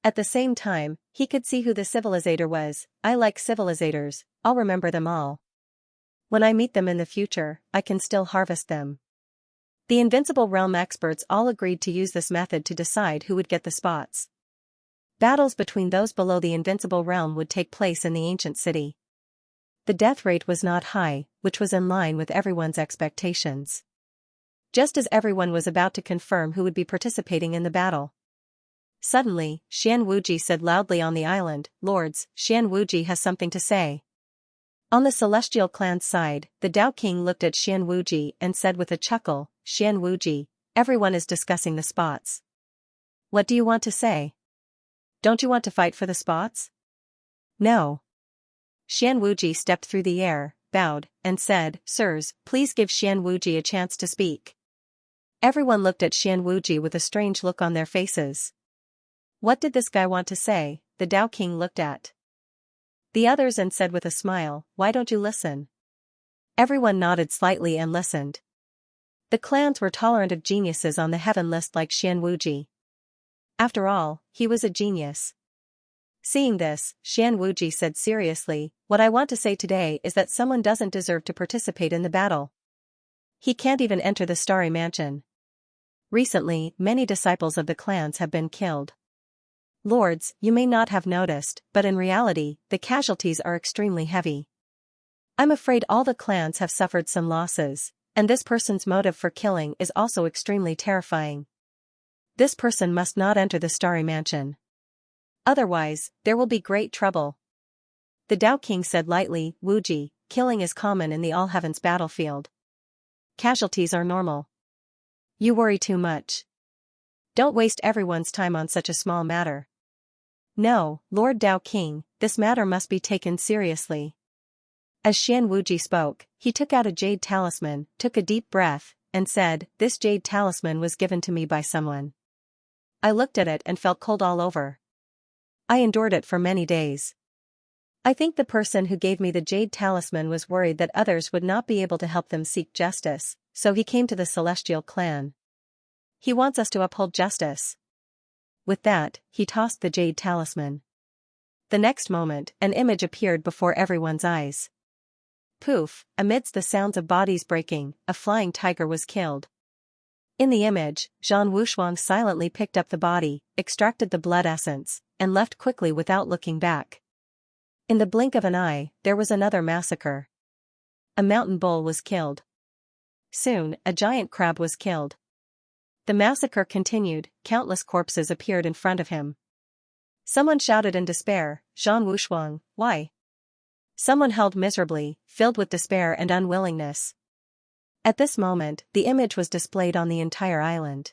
At the same time, he could see who the civilizator was. I like civilizators, I'll remember them all. When I meet them in the future, I can still harvest them. The Invincible Realm experts all agreed to use this method to decide who would get the spots. Battles between those below the Invincible Realm would take place in the ancient city. The death rate was not high, which was in line with everyone's expectations. Just as everyone was about to confirm who would be participating in the battle. Suddenly, Xian Wuji said loudly on the island, "Lords, Xian Wuji has something to say." On the Celestial Clan's side, the Dao King looked at Xian Wuji and said with a chuckle, "Xian Wuji, everyone is discussing the spots. What do you want to say?" don't you want to fight for the spots? No. Xian Wuji stepped through the air, bowed, and said, Sirs, please give Xian Wuji a chance to speak. Everyone looked at Xian Wuji with a strange look on their faces. What did this guy want to say? The Tao King looked at the others and said with a smile, why don't you listen? Everyone nodded slightly and listened. The clans were tolerant of geniuses on the heaven list like Xian Wuji. After all, he was a genius. Seeing this, Xian Wuji said seriously, what I want to say today is that someone doesn't deserve to participate in the battle. He can't even enter the Starry Mansion. Recently, many disciples of the clans have been killed. Lords, you may not have noticed, but in reality, the casualties are extremely heavy. I'm afraid all the clans have suffered some losses, and this person's motive for killing is also extremely terrifying. This person must not enter the Starry Mansion. Otherwise, there will be great trouble. The Tao King said lightly, Wuji, killing is common in the All Heavens battlefield. Casualties are normal. You worry too much. Don't waste everyone's time on such a small matter. No, Lord Tao King, this matter must be taken seriously. As Xian Wuji spoke, he took out a jade talisman, took a deep breath, and said, this jade talisman was given to me by someone. I looked at it and felt cold all over. I endured it for many days. I think the person who gave me the jade talisman was worried that others would not be able to help them seek justice, so he came to the Celestial clan. He wants us to uphold justice. With that, he tossed the jade talisman. The next moment, an image appeared before everyone's eyes. Poof, amidst the sounds of bodies breaking, a flying tiger was killed. In the image, Zhang Wushuang silently picked up the body, extracted the blood essence, and left quickly without looking back. In the blink of an eye, there was another massacre. A mountain bull was killed. Soon, a giant crab was killed. The massacre continued, countless corpses appeared in front of him. Someone shouted in despair, Zhang Wushuang, why? Someone howled miserably, filled with despair and unwillingness. At this moment, the image was displayed on the entire island.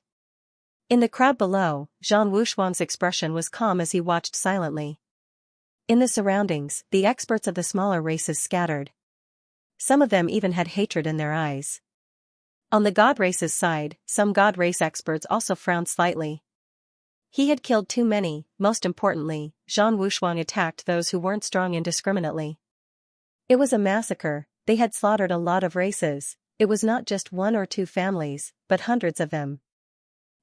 In the crowd below, Zhang Wushuang's expression was calm as he watched silently. In the surroundings, the experts of the smaller races scattered. Some of them even had hatred in their eyes. On the god race's side, some god race experts also frowned slightly. He had killed too many. Most importantly, Zhang Wushuang attacked those who weren't strong indiscriminately. It was a massacre. They had slaughtered a lot of races. It was not just one or two families, but hundreds of them.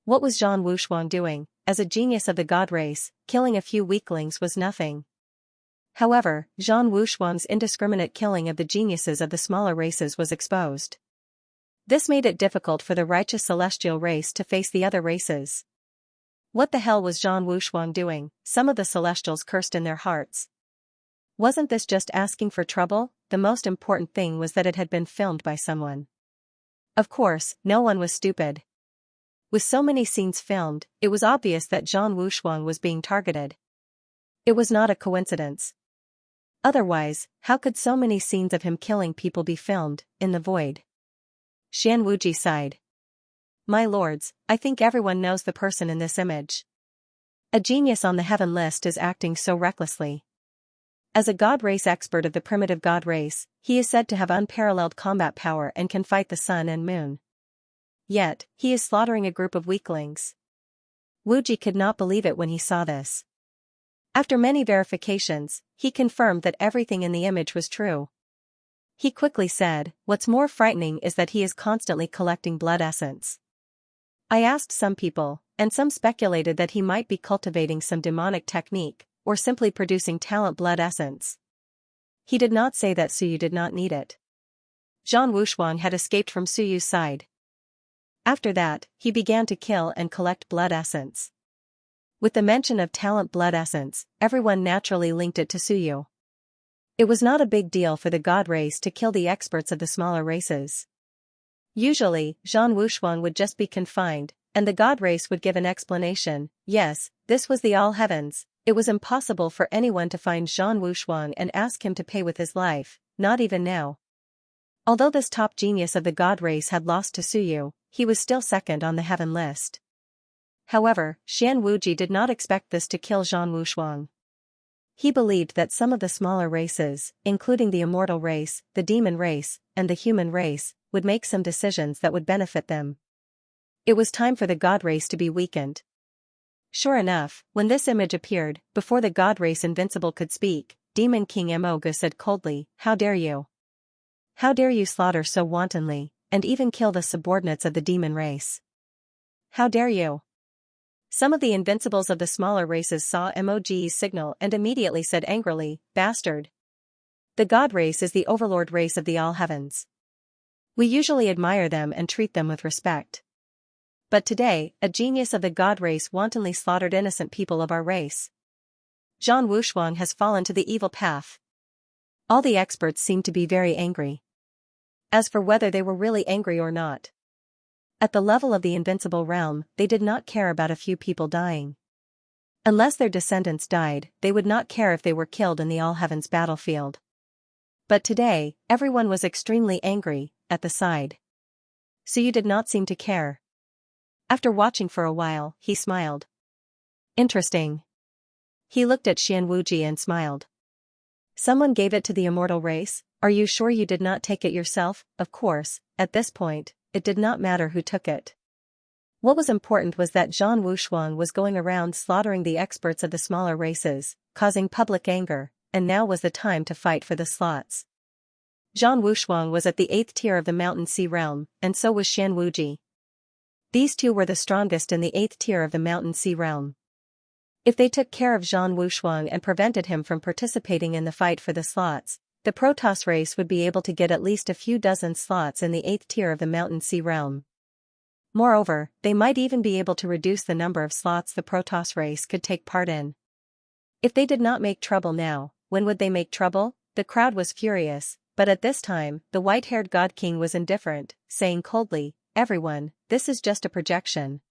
What was Zhang Wushuang doing? As a genius of the god race, killing a few weaklings was nothing. However, Zhang Wushuang's indiscriminate killing of the geniuses of the smaller races was exposed. This made it difficult for the righteous celestial race to face the other races. What the hell was Zhang Wushuang doing? Some of the celestials cursed in their hearts. Wasn't this just asking for trouble? The most important thing was that it had been filmed by someone. Of course, no one was stupid. With so many scenes filmed, it was obvious that Zhang Wushuang was being targeted. It was not a coincidence. Otherwise, how could so many scenes of him killing people be filmed, in the void? Xian Wuji sighed. My lords, I think everyone knows the person in this image. A genius on the heaven list is acting so recklessly. As a god race expert of the primitive god race, he is said to have unparalleled combat power and can fight the sun and moon. Yet, he is slaughtering a group of weaklings. Wuji could not believe it when he saw this. After many verifications, he confirmed that everything in the image was true. He quickly said, what's more frightening is that he is constantly collecting blood essence. I asked some people, and some speculated that he might be cultivating some demonic technique, or simply producing talent blood essence. He did not say that Suyu did not need it. Zhang Wushuang had escaped from Suyu's side. After that, he began to kill and collect blood essence. With the mention of talent blood essence, everyone naturally linked it to Suyu. It was not a big deal for the god race to kill the experts of the smaller races. Usually, Zhang Wushuang would just be confined, and the god race would give an explanation. Yes, this was the All Heavens. It was impossible for anyone to find Zhang Wushuang and ask him to pay with his life, not even now. Although this top genius of the god race had lost to Suyu, he was still second on the heaven list. However, Xian Wuji did not expect this to kill Zhang Wushuang. He believed that some of the smaller races, including the immortal race, the demon race, and the human race, would make some decisions that would benefit them. It was time for the god race to be weakened. Sure enough, when this image appeared, before the god race invincible could speak, Demon King Emoga said coldly, "How dare you? How dare you slaughter so wantonly, and even kill the subordinates of the demon race? How dare you?" Some of the invincibles of the smaller races saw Emoji's signal and immediately said angrily, "Bastard! The god race is the overlord race of the all heavens. We usually admire them and treat them with respect. But today, a genius of the god race wantonly slaughtered innocent people of our race. Zhang Wushuang has fallen to the evil path." All the experts seemed to be very angry. As for whether they were really angry or not, at the level of the invincible realm, they did not care about a few people dying. Unless their descendants died, they would not care if they were killed in the all heavens battlefield. But today, everyone was extremely angry, at the side. So you did not seem to care. After watching for a while, he smiled. Interesting. He looked at Xian Wuji and smiled. Someone gave it to the immortal race? Are you sure you did not take it yourself? Of course, at this point, it did not matter who took it. What was important was that Zhang Wushuang was going around slaughtering the experts of the smaller races, causing public anger, and now was the time to fight for the slots. Zhang Wushuang was at the 8th tier of the Mountain Sea realm, and so was Xian Wuji. These two were the strongest in the 8th tier of the Mountain Sea realm. If they took care of Zhang Wushuang and prevented him from participating in the fight for the slots, the Protoss race would be able to get at least a few dozen slots in the 8th tier of the Mountain Sea realm. Moreover, they might even be able to reduce the number of slots the Protoss race could take part in. If they did not make trouble now, when would they make trouble? The crowd was furious, but at this time, the white-haired God King was indifferent, saying coldly, "Everyone, this is just a projection.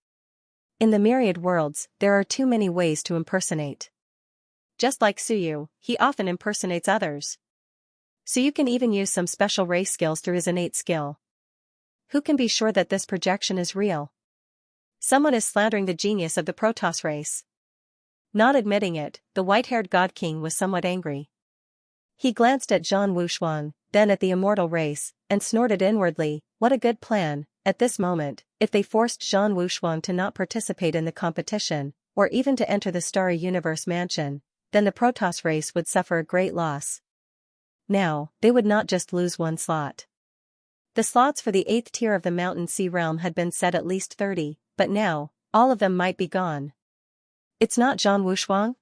In the myriad worlds, there are too many ways to impersonate. Just like Suyu, he often impersonates others. So you can even use some special race skills through his innate skill. Who can be sure that this projection is real? Someone is slandering the genius of the Protoss race." Not admitting it, the white-haired God King was somewhat angry. He glanced at Zhang Wushuang, then at the immortal race, and snorted inwardly, "What a good plan." At this moment, if they forced Zhang Wushuang to not participate in the competition, or even to enter the Starry Universe mansion, then the Protoss race would suffer a great loss. Now, they would not just lose one slot. The slots for the 8th tier of the Mountain Sea realm had been set at least 30, but now, all of them might be gone. "It's not Zhang Wushuang?"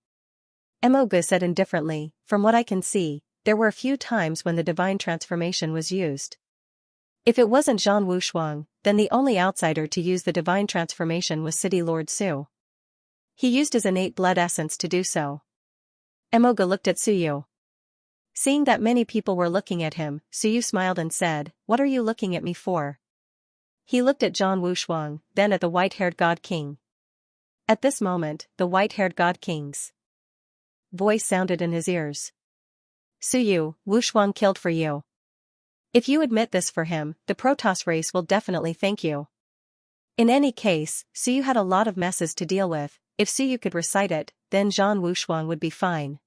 Emoga said indifferently, "From what I can see, there were a few times when the divine transformation was used. If it wasn't Zhang Wushuang, then the only outsider to use the divine transformation was City Lord Su. He used his innate blood essence to do so." Emoga looked at Suyu. Seeing that many people were looking at him, Suyu smiled and said, "What are you looking at me for?" He looked at Zhang Wushuang, then at the white-haired God King. At this moment, the white-haired God King's voice sounded in his ears. "Suyu, Wushuang killed for you. If you admit this for him, the Protoss race will definitely thank you. In any case, Suyu had a lot of messes to deal with. If Suyu could recite it, then Zhang Wushuang would be fine.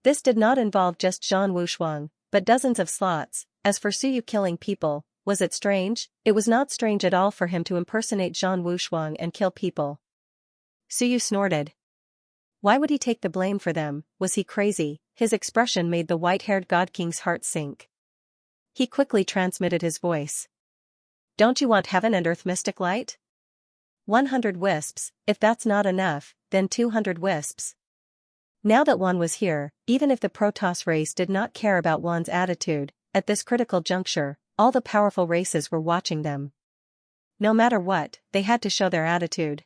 This did not involve just Zhang Wushuang, but dozens of slots. As for Suyu killing people, was it strange? It was not strange at all for him to impersonate Zhang Wushuang and kill people. Suyu snorted. Why would he take the blame for them? Was he crazy? His expression made the white-haired God King's heart sink. He quickly transmitted his voice. "Don't you want heaven and earth mystic light? 100 wisps, if that's not enough, then 200 wisps." Now that Juan was here, even if the Protoss race did not care about Juan's attitude, at this critical juncture, all the powerful races were watching them. No matter what, they had to show their attitude.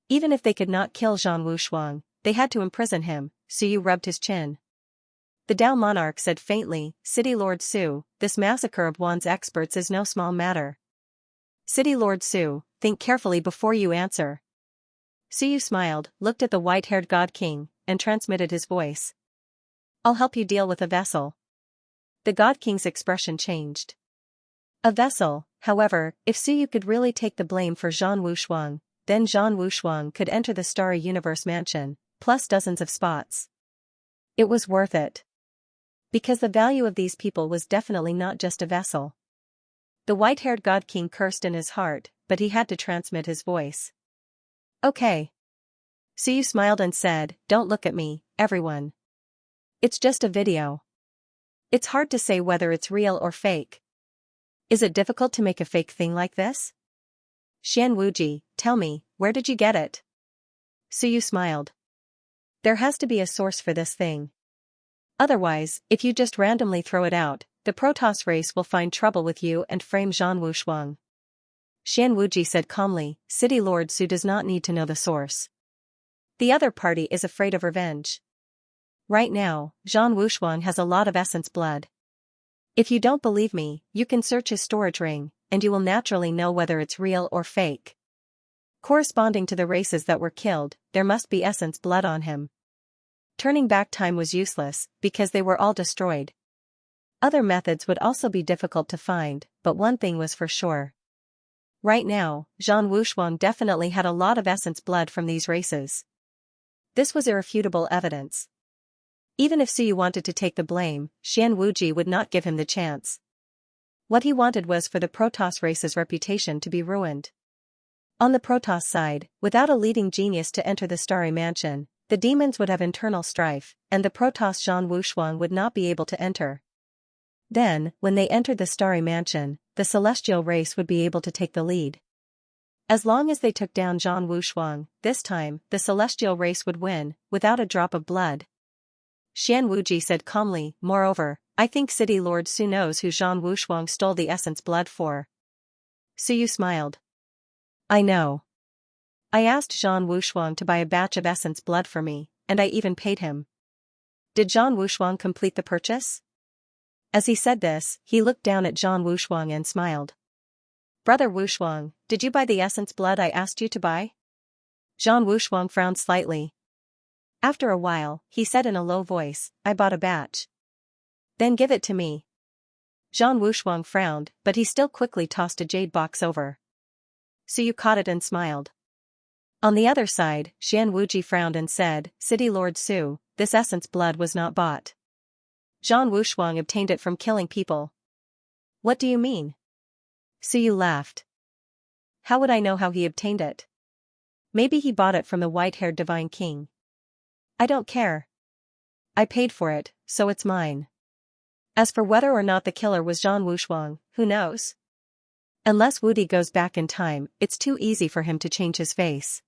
Even if they could not kill Zhang Wushuang, they had to imprison him. Suyu rubbed his chin. The Dao monarch said faintly, "City Lord Su, this massacre of Juan's experts is no small matter. City Lord Su, think carefully before you answer." Suyu smiled, looked at the white-haired God King, and transmitted his voice. "I'll help you deal with a vessel." The God King's expression changed. A vessel, however, if Suyu could really take the blame for Zhang Wushuang, then Zhan Wushuang could enter the Starry Universe mansion, plus dozens of spots. It was worth it. Because the value of these people was definitely not just a vessel. The white-haired God King cursed in his heart, but he had to transmit his voice. Okay. Suyu smiled and said, "Don't look at me, everyone. It's just a video. It's hard to say whether it's real or fake. Is it difficult to make a fake thing like this? Xian Wuji, tell me, where did you get it?" Suyu smiled. There has to be a source for this thing. Otherwise, if you just randomly throw it out, the Protoss race will find trouble with you and frame Zhan Wushuang. Xian Wuji said calmly, "City Lord Su does not need to know the source. The other party is afraid of revenge. Right now, Zhan Wushuang has a lot of essence blood. If you don't believe me, you can search his storage ring, and you will naturally know whether it's real or fake. Corresponding to the races that were killed, there must be essence blood on him." Turning back time was useless, because they were all destroyed. Other methods would also be difficult to find, but one thing was for sure. Right now, Zhan Wushuang definitely had a lot of essence blood from these races. This was irrefutable evidence. Even if Suyu wanted to take the blame, Xian Wuji would not give him the chance. What he wanted was for the Protoss race's reputation to be ruined. On the Protoss side, without a leading genius to enter the Starry Mansion, the demons would have internal strife, and the Protoss Zhan Wushuang would not be able to enter. Then, when they entered the Starry Mansion, the celestial race would be able to take the lead. As long as they took down Zhan Wushuang, this time, the celestial race would win, without a drop of blood. Xian Wuji said calmly, "Moreover, I think City Lord Su knows who Zhan Wushuang stole the essence blood for." Suyu smiled. "I know. I asked Zhan Wushuang to buy a batch of essence blood for me, and I even paid him." Did Zhan Wushuang complete the purchase? As he said this, he looked down at Zhan Wushuang and smiled. "Brother Wushuang, did you buy the essence blood I asked you to buy?" Zhan Wushuang frowned slightly. After a while, he said in a low voice, "I bought a batch." "Then give it to me." Zhan Wushuang frowned, but he still quickly tossed a jade box over. Suyu caught it and smiled. On the other side, Xian Wuji frowned and said, "City Lord Su, this essence blood was not bought. Zhan Wushuang obtained it from killing people." "What do you mean?" Suyu laughed. "How would I know how he obtained it? Maybe he bought it from the white-haired Divine King. I don't care. I paid for it, so it's mine. As for whether or not the killer was Zhan Wushuang, who knows? Unless Wudi goes back in time, it's too easy for him to change his face.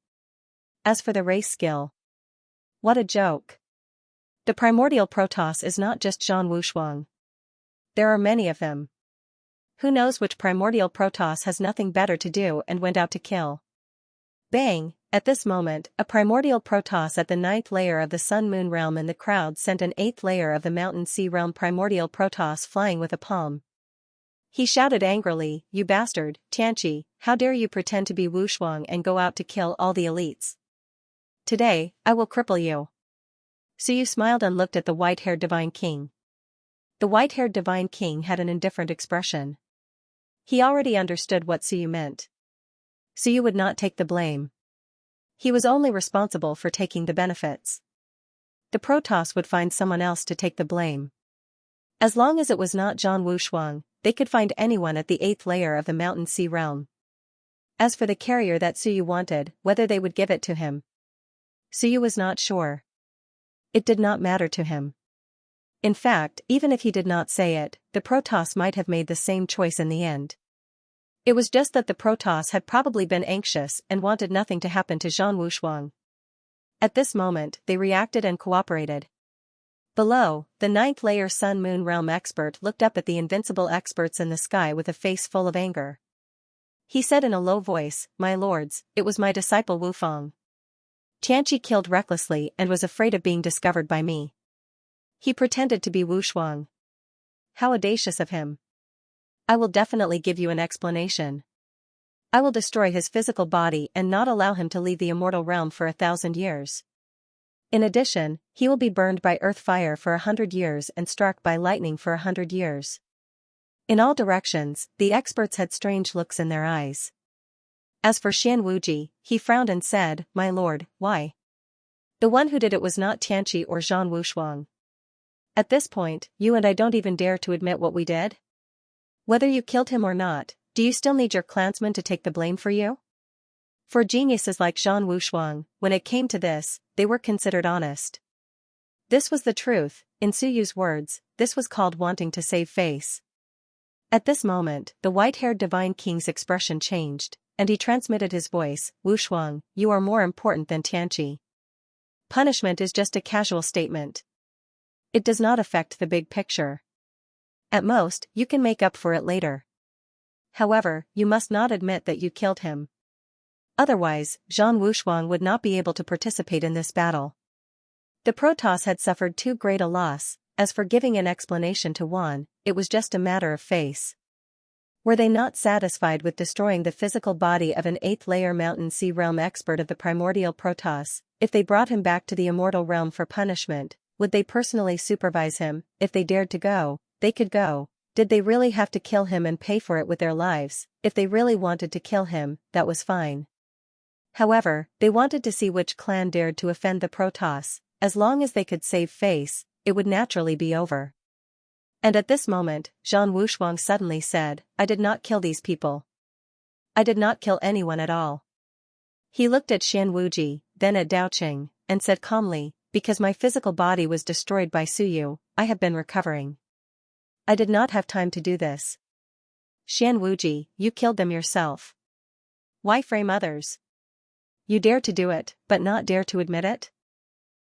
As for the race skill. What a joke. The primordial Protoss is not just Zhan Wushuang. There are many of them. Who knows which primordial Protoss has nothing better to do and went out to kill. Bang! At this moment, a primordial Protoss at the 9th layer of the Sun-Moon realm in the crowd sent an 8th layer of the Mountain Sea realm primordial Protoss flying with a palm. He shouted angrily, "You bastard, Xianxia, how dare you pretend to be Wushuang and go out to kill all the elites? Today, I will cripple you." Suyu smiled and looked at the white-haired Divine King. The white-haired Divine King had an indifferent expression. He already understood what Suyu meant. Suyu would not take the blame. He was only responsible for taking the benefits. The Protoss would find someone else to take the blame. As long as it was not Zhan Wushuang, they could find anyone at the 8th layer of the Mountain Sea realm. As for the carrier that Suyu wanted, whether they would give it to him, Suyu was not sure. It did not matter to him. In fact, even if he did not say it, the Protoss might have made the same choice in the end. It was just that the Protoss had probably been anxious and wanted nothing to happen to Zhan Wushuang. At this moment, they reacted and cooperated. Below, the 9th layer Sun-Moon realm expert looked up at the invincible experts in the sky with a face full of anger. He said in a low voice, "My lords, it was my disciple Wufang. Xianxia killed recklessly and was afraid of being discovered by me. He pretended to be Wushuang. How audacious of him. I will definitely give you an explanation. I will destroy his physical body and not allow him to leave the immortal realm for 1,000 years. In addition, he will be burned by earth fire for 100 years and struck by lightning for 100 years. In all directions, the experts had strange looks in their eyes. As for Xian Wuji, he frowned and said, "My lord, why?" The one who did it was not Tianqi or Zhang Wushuang. At this point, you and I don't even dare to admit what we did? Whether you killed him or not, do you still need your clansmen to take the blame for you? For geniuses like Zhang Wushuang, when it came to this, they were considered honest. This was the truth, in Suyu's words, this was called wanting to save face. At this moment, the white-haired divine king's expression changed, and he transmitted his voice, "Wushuang, you are more important than Tianqi. Punishment is just a casual statement. It does not affect the big picture. At most, you can make up for it later. However, you must not admit that you killed him. Otherwise, Zhang Wushuang would not be able to participate in this battle." The Protoss had suffered too great a loss. As for giving an explanation to Wan, it was just a matter of face. Were they not satisfied with destroying the physical body of an 8th-layer Mountain Sea Realm expert of the primordial Protoss? If they brought him back to the immortal realm for punishment, would they personally supervise him? If they dared to go, they could go. Did they really have to kill him and pay for it with their lives? If they really wanted to kill him, that was fine. However, they wanted to see which clan dared to offend the Protoss. As long as they could save face, it would naturally be over. And at this moment, Zhang Wushuang suddenly said, "I did not kill these people. I did not kill anyone at all." He looked at Xian Wuji, then at Daoqing, and said calmly, "Because my physical body was destroyed by Suyu, I have been recovering. I did not have time to do this." "Xian Wuji, you killed them yourself. Why frame others? You dare to do it, but not dare to admit it?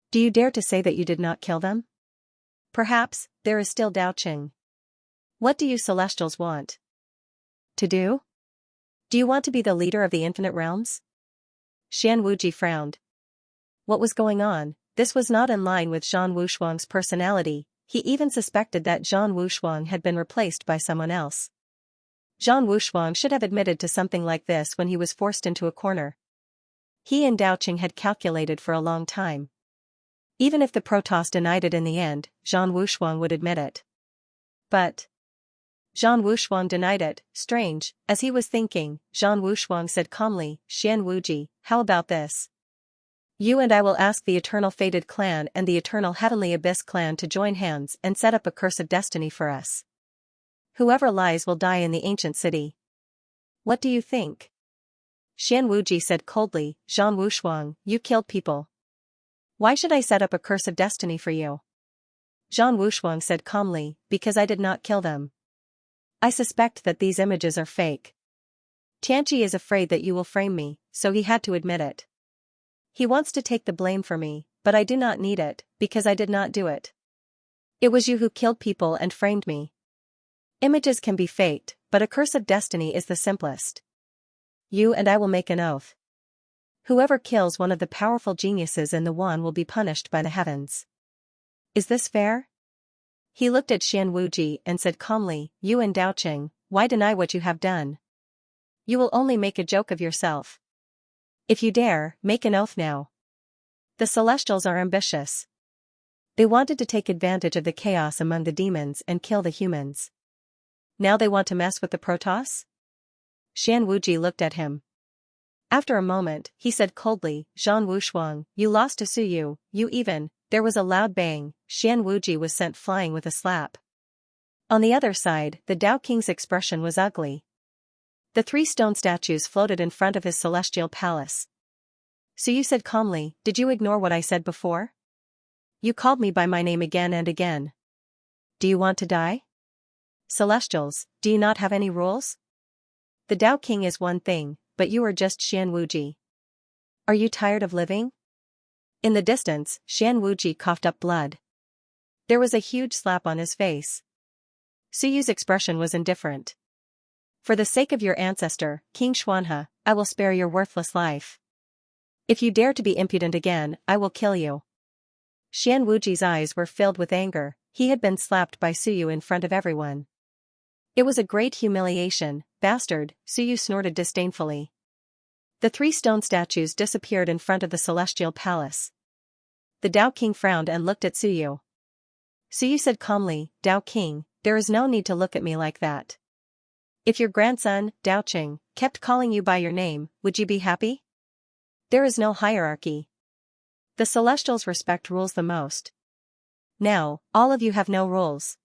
Do you dare to say that you did not kill them?" "Perhaps, there is still Daoqing. What do you Celestials want to do? Do you want to be the leader of the infinite realms?" Xian Wuji frowned. What was going on? This was not in line with Zhang Wushuang's personality. He even suspected that Zhang Wushuang had been replaced by someone else. Zhang Wushuang should have admitted to something like this when he was forced into a corner. He and Daoqing had calculated for a long time. Even if the Protoss denied it in the end, Zhang Wushuang would admit it. But Zhang Wushuang denied it. Strange, as he was thinking, Zhang Wushuang said calmly, "Xian Wuji, how about this? You and I will ask the Eternal Fated Clan and the Eternal Heavenly Abyss Clan to join hands and set up a curse of destiny for us. Whoever lies will die in the ancient city. What do you think?" Xian Wuji said coldly, "Zhang Wushuang, you killed people. Why should I set up a curse of destiny for you?" Zhang Wushuang said calmly, "Because I did not kill them. I suspect that these images are fake. Tianqi is afraid that you will frame me, so he had to admit it. He wants to take the blame for me, but I do not need it, because I did not do it. It was you who killed people and framed me. Images can be faked, but a curse of destiny is the simplest. You and I will make an oath. Whoever kills one of the powerful geniuses in the Wan will be punished by the heavens. Is this fair?" He looked at Xian Wuji and said calmly, "You and Daoqing, why deny what you have done? You will only make a joke of yourself. If you dare, make an oath now." The Celestials are ambitious. They wanted to take advantage of the chaos among the demons and kill the humans. Now they want to mess with the Protoss? Xian Wuji looked at him. After a moment, he said coldly, "Zhang Wushuang, you lost to Suyu, you even." There was a loud bang. Xian Wuji was sent flying with a slap. On the other side, the Tao King's expression was ugly. The 3 stone statues floated in front of his celestial palace. Suyu said calmly, "Did you ignore what I said before? You called me by my name again and again. Do you want to die? Celestials, do you not have any rules? The Tao King is one thing, but you are just Xian Wuji. Are you tired of living?" In the distance, Xian Wuji coughed up blood. There was a huge slap on his face. Suyu's expression was indifferent. "For the sake of your ancestor, King Xuanhe, I will spare your worthless life. If you dare to be impudent again, I will kill you." Xian Wuji's eyes were filled with anger. He had been slapped by Suyu in front of everyone. It was a great humiliation. "Bastard," Suyu snorted disdainfully. The 3 stone statues disappeared in front of the celestial palace. The Tao King frowned and looked at Suyu. Suyu said calmly, "Tao King, there is no need to look at me like that. If your grandson, Daoqing, kept calling you by your name, would you be happy? There is no hierarchy. The Celestials' respect rules the most. Now, all of you have no rules.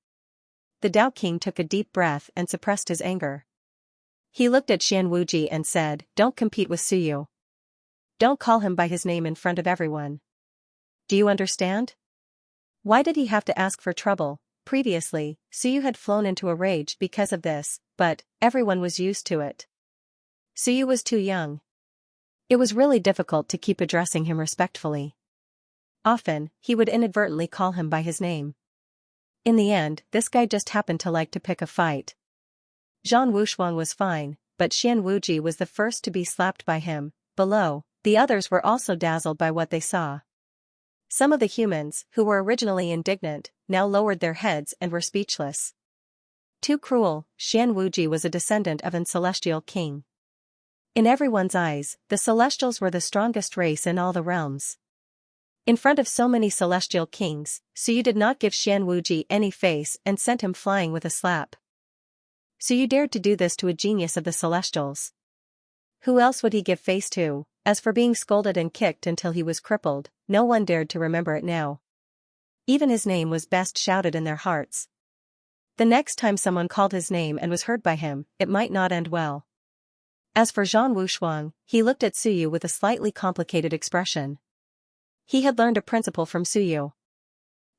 The Dao King took a deep breath and suppressed his anger. He looked at Xian Wuji and said, "Don't compete with Suyu. Don't call him by his name in front of everyone. Do you understand?" Why did he have to ask for trouble? Previously, Suyu had flown into a rage because of this, but everyone was used to it. Suyu was too young. It was really difficult to keep addressing him respectfully. Often, he would inadvertently call him by his name. In the end, this guy just happened to like to pick a fight. Zhang Wushuang was fine, but Xian Wuji was the first to be slapped by him. Below, the others were also dazzled by what they saw. Some of the humans, who were originally indignant, now lowered their heads and were speechless. Too cruel, Xian Wuji was a descendant of an celestial king. In everyone's eyes, the Celestials were the strongest race in all the realms. In front of so many celestial kings, Suyu did not give Xian Wuji any face and sent him flying with a slap. Suyu dared to do this to a genius of the Celestials. Who else would he give face to? As for being scolded and kicked until he was crippled, no one dared to remember it now. Even his name was best shouted in their hearts. The next time someone called his name and was heard by him, it might not end well. As for Zhang Wushuang, he looked at Suyu with a slightly complicated expression. He had learned a principle from Suyu.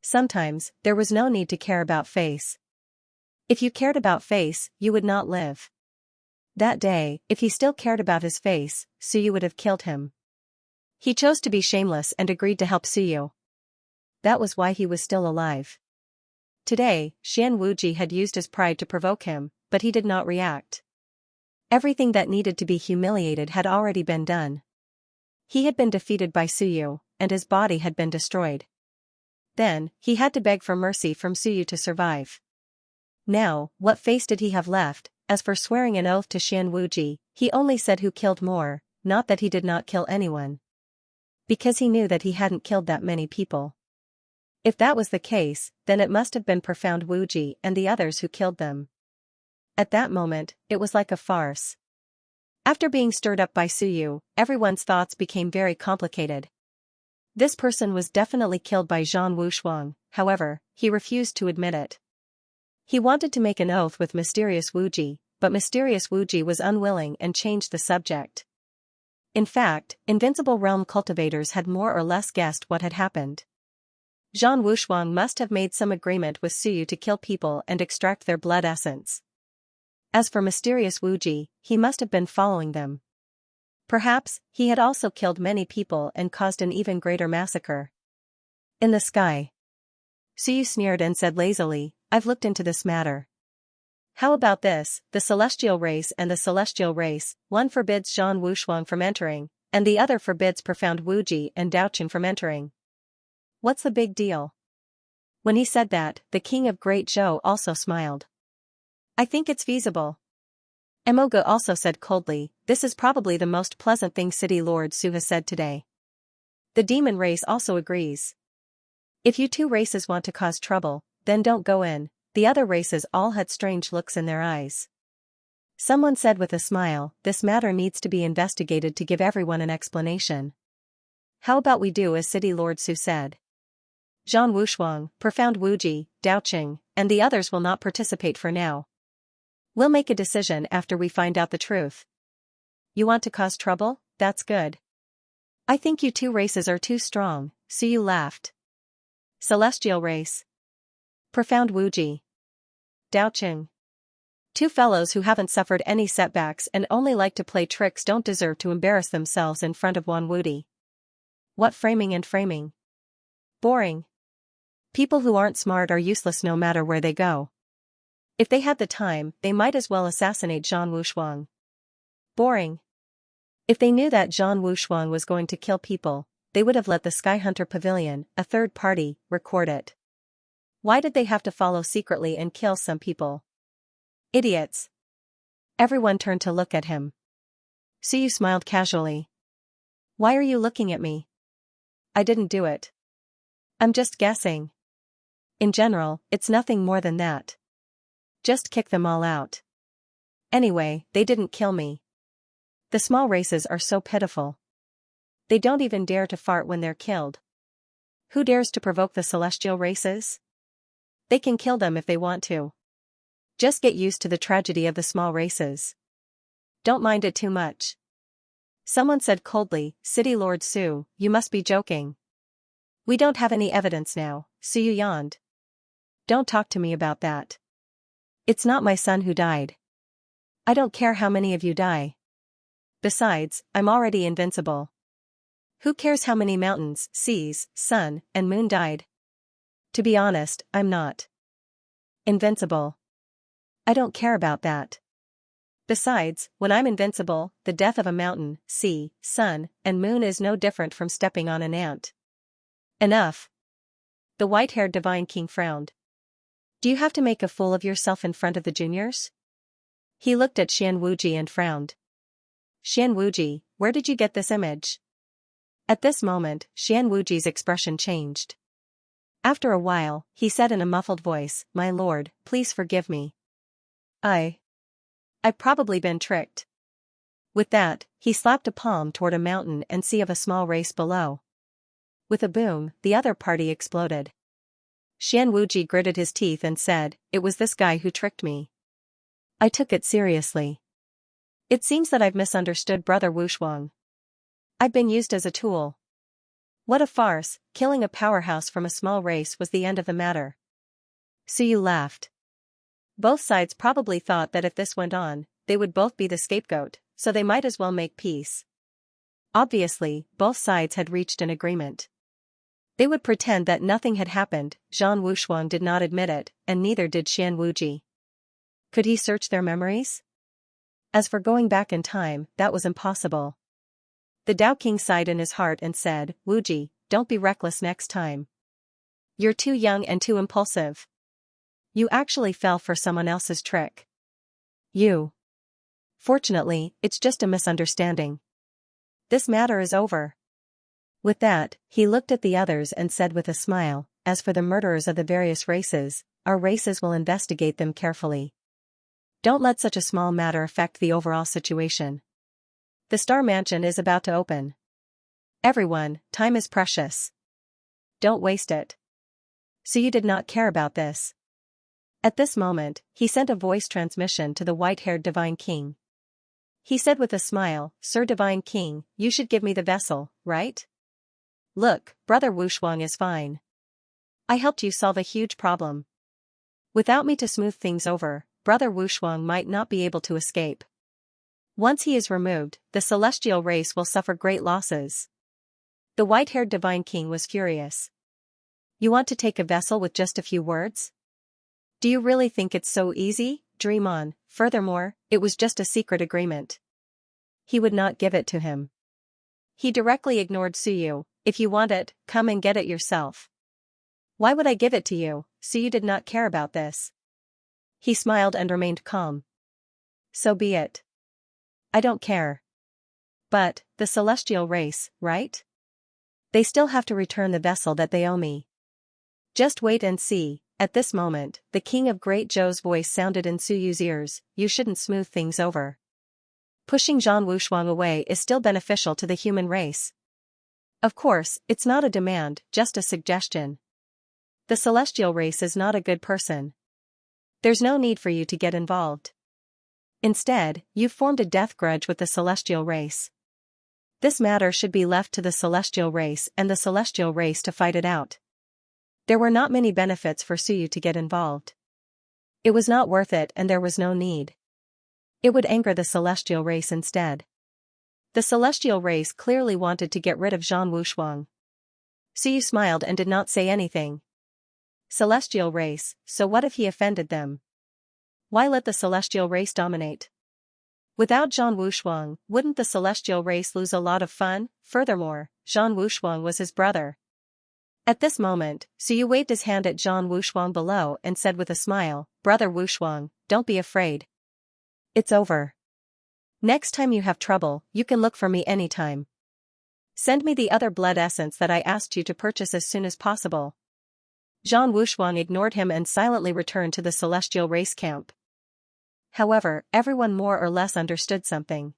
Sometimes, there was no need to care about face. If you cared about face, you would not live. That day, if he still cared about his face, Suyu would have killed him. He chose to be shameless and agreed to help Suyu. That was why he was still alive. Today, Xian Wuji had used his pride to provoke him, but he did not react. Everything that needed to be humiliated had already been done. He had been defeated by Suyu, and his body had been destroyed. Then, he had to beg for mercy from Suyu to survive. Now, what face did he have left? As for swearing an oath to Xian Wuji, he only said who killed more, not that he did not kill anyone. Because he knew that he hadn't killed that many people. If that was the case, then it must have been Profound Wuji and the others who killed them. At that moment, it was like a farce. After being stirred up by Suyu, everyone's thoughts became very complicated. This person was definitely killed by Zhang Wushuang, however, he refused to admit it. He wanted to make an oath with Mysterious Wuji, but Mysterious Wuji was unwilling and changed the subject. In fact, Invincible Realm cultivators had more or less guessed what had happened. Zhang Wushuang must have made some agreement with Suyu to kill people and extract their blood essence. As for Mysterious Wuji, he must have been following them. Perhaps, he had also killed many people and caused an even greater massacre. In the sky. Suyu sneered and said lazily, "I've looked into this matter. How about this, the celestial race and the celestial race, one forbids Zhang Wushuang from entering, and the other forbids Profound Wuji and Daoqing from entering. What's the big deal?" When he said that, the king of Great Zhou also smiled. "I think it's feasible." Emoga also said coldly, "This is probably the most pleasant thing City Lord Su has said today." The demon race also agrees. "If you two races want to cause trouble, then don't go in." The other races all had strange looks in their eyes. Someone said with a smile, "This matter needs to be investigated to give everyone an explanation. How about we do as City Lord Su said? Zhang Wushuang, Profound Wuji, Daoqing, and the others will not participate for now. We'll make a decision after we find out the truth." "You want to cause trouble? That's good. I think you two races are too strong," Suyu laughed. "Celestial race. Profound Wuji. Daoqing. Two fellows who haven't suffered any setbacks and only like to play tricks don't deserve to embarrass themselves in front of Wan Wudi. What framing and framing? Boring. People who aren't smart are useless no matter where they go. If they had the time, they might as well assassinate Zhang Wushuang. Boring. If they knew that Zhang Wushuang was going to kill people, they would have let the Sky Hunter Pavilion, a third party, record it. Why did they have to follow secretly and kill some people? Idiots." Everyone turned to look at him. Suyu smiled casually. "Why are you looking at me? I didn't do it. I'm just guessing. In general, it's nothing more than that. Just kick them all out." Anyway, they didn't kill me. The small races are so pitiful. They don't even dare to fart when they're killed. Who dares to provoke the celestial races? They can kill them if they want to. Just get used to the tragedy of the small races. Don't mind it too much. Someone said coldly, City Lord Su, you must be joking. We don't have any evidence now, Su yawned. Don't talk to me about that. It's not my son who died. I don't care how many of you die. Besides, I'm already invincible. Who cares how many mountains, seas, sun, and moon died? To be honest, I'm not invincible. I don't care about that. Besides, when I'm invincible, the death of a mountain, sea, sun, and moon is no different from stepping on an ant. Enough. The white-haired divine king frowned. Do you have to make a fool of yourself in front of the juniors? He looked at Xian Wuji and frowned. Xian Wuji, where did you get this image? At this moment, Xian Wuji's expression changed. After a while, he said in a muffled voice, My lord, please forgive me. I've probably been tricked. With that, he slapped a palm toward a mountain and sea of a small race below. With a boom, the other party exploded. Xian Wuji gritted his teeth and said, It was this guy who tricked me. I took it seriously. It seems that I've misunderstood Brother Wushuang. I've been used as a tool. What a farce, killing a powerhouse from a small race was the end of the matter. Suyu laughed. Both sides probably thought that if this went on, they would both be the scapegoat, so they might as well make peace. Obviously, both sides had reached an agreement. They would pretend that nothing had happened. Zhang Wushuang did not admit it, and neither did Xian Wuji. Could he search their memories? As for going back in time, that was impossible. The Dao King sighed in his heart and said, Wuji, don't be reckless next time. You're too young and too impulsive. You actually fell for someone else's trick. Fortunately, it's just a misunderstanding. This matter is over. With that, he looked at the others and said with a smile, As for the murderers of the various races, our races will investigate them carefully. Don't let such a small matter affect the overall situation. The Star Mansion is about to open. Everyone, time is precious. Don't waste it. So you did not care about this. At this moment, he sent a voice transmission to the white-haired Divine King. He said with a smile, Sir Divine King, you should give me the vessel, right? Look, Brother Wushuang is fine. I helped you solve a huge problem. Without me to smooth things over, Brother Wushuang might not be able to escape. Once he is removed, the celestial race will suffer great losses. The white-haired Divine King was furious. You want to take a vessel with just a few words? Do you really think it's so easy? Dream on. Furthermore, it was just a secret agreement. He would not give it to him. He directly ignored Suyu. If you want it, come and get it yourself. Why would I give it to you? Suyu did not care about this. He smiled and remained calm. So be it. I don't care. But, the celestial race, right? They still have to return the vessel that they owe me. Just wait and see. At this moment, the King of Great Zhou's voice sounded in Suyu's ears, You shouldn't smooth things over. Pushing Zhang Wushuang away is still beneficial to the human race. Of course, it's not a demand, just a suggestion. The celestial race is not a good person. There's no need for you to get involved. Instead, you've formed a death grudge with the celestial race. This matter should be left to the celestial race and the celestial race to fight it out. There were not many benefits for Suyu to get involved. It was not worth it and there was no need. It would anger the celestial race instead. The celestial race clearly wanted to get rid of Zhang Wushuang. Suyu smiled and did not say anything. Celestial race, so what if he offended them? Why let the celestial race dominate? Without Zhang Wushuang, wouldn't the celestial race lose a lot of fun? Furthermore, Zhang Wushuang was his brother. At this moment, Suyu waved his hand at Zhang Wushuang below and said with a smile, Brother Wushuang, don't be afraid. It's over. Next time you have trouble, you can look for me anytime. Send me the other blood essence that I asked you to purchase as soon as possible. Zhang Wushuang ignored him and silently returned to the celestial race camp. However, everyone more or less understood something.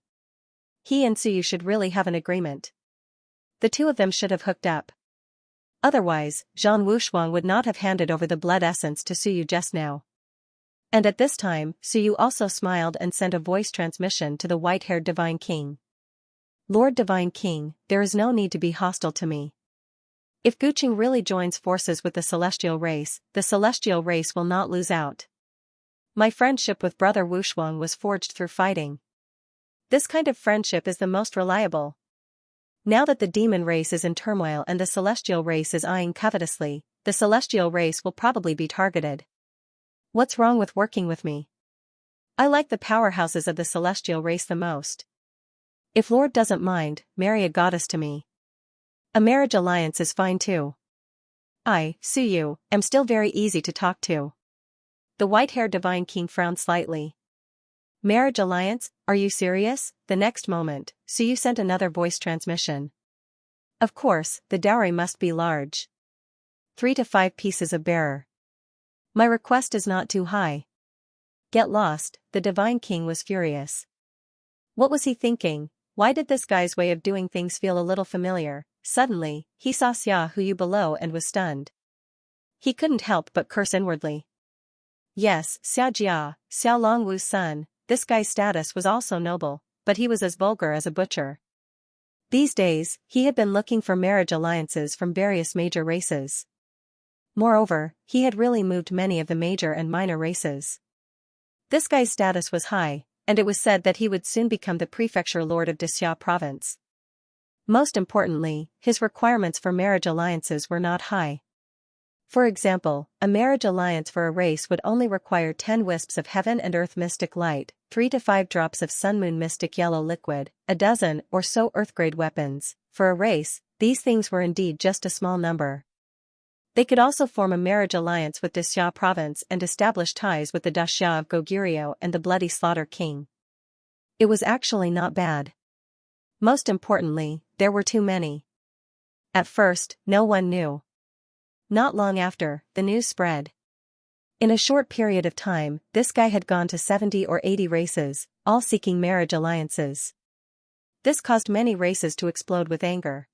He and Suyu should really have an agreement. The two of them should have hooked up. Otherwise, Zhang Wushuang would not have handed over the blood essence to Suyu just now. And at this time, Suyu also smiled and sent a voice transmission to the white-haired Divine King. Lord Divine King, there is no need to be hostile to me. If Guqing really joins forces with the celestial race will not lose out. My friendship with Brother Wushuang was forged through fighting. This kind of friendship is the most reliable. Now that the demon race is in turmoil and the celestial race is eyeing covetously, the celestial race will probably be targeted. What's wrong with working with me? I like the powerhouses of the celestial race the most. If Lord doesn't mind, marry a goddess to me. A marriage alliance is fine too. I, Suyu, am still very easy to talk to. The white-haired Divine King frowned slightly. Marriage alliance, are you serious? The next moment, Suyu sent another voice transmission. Of course, the dowry must be large. 3 to 5 pieces of bearer. My request is not too high. Get lost, the Divine King was furious. What was he thinking? Why did this guy's way of doing things feel a little familiar? Suddenly, he saw Xiaohu below and was stunned. He couldn't help but curse inwardly. Yes, Xiaojia, Xiao Longwu's son, this guy's status was also noble, but he was as vulgar as a butcher. These days, he had been looking for marriage alliances from various major races. Moreover, he had really moved many of the major and minor races. This guy's status was high, and it was said that he would soon become the prefecture lord of Dixia province. Most importantly, his requirements for marriage alliances were not high. For example, a marriage alliance for a race would only require 10 wisps of heaven and earth mystic light, 3 to 5 drops of sun-moon mystic yellow liquid, a dozen or so earth-grade weapons. For a race, these things were indeed just a small number. They could also form a marriage alliance with Dixia province and establish ties with the Daxia of Goguryeo and the Bloody Slaughter King. It was actually not bad. Most importantly, there were too many. At first, no one knew. Not long after, the news spread. In a short period of time, this guy had gone to 70 or 80 races, all seeking marriage alliances. This caused many races to explode with anger.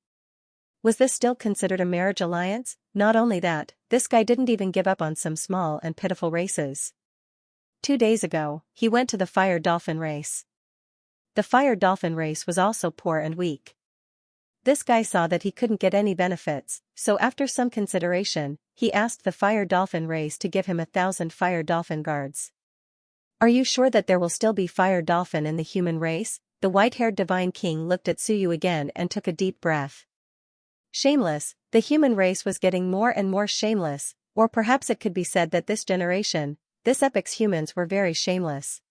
Was this still considered a marriage alliance? Not only that, this guy didn't even give up on some small and pitiful races. 2 days ago, he went to the Fire Dolphin race. The Fire Dolphin race was also poor and weak. This guy saw that he couldn't get any benefits, so after some consideration, he asked the Fire Dolphin race to give him 1,000 Fire Dolphin guards. Are you sure that there will still be Fire Dolphin in the human race? The white-haired Divine King looked at Suyu again and took a deep breath. Shameless, the human race was getting more and more shameless, or perhaps it could be said that this generation, this epoch's humans were very shameless.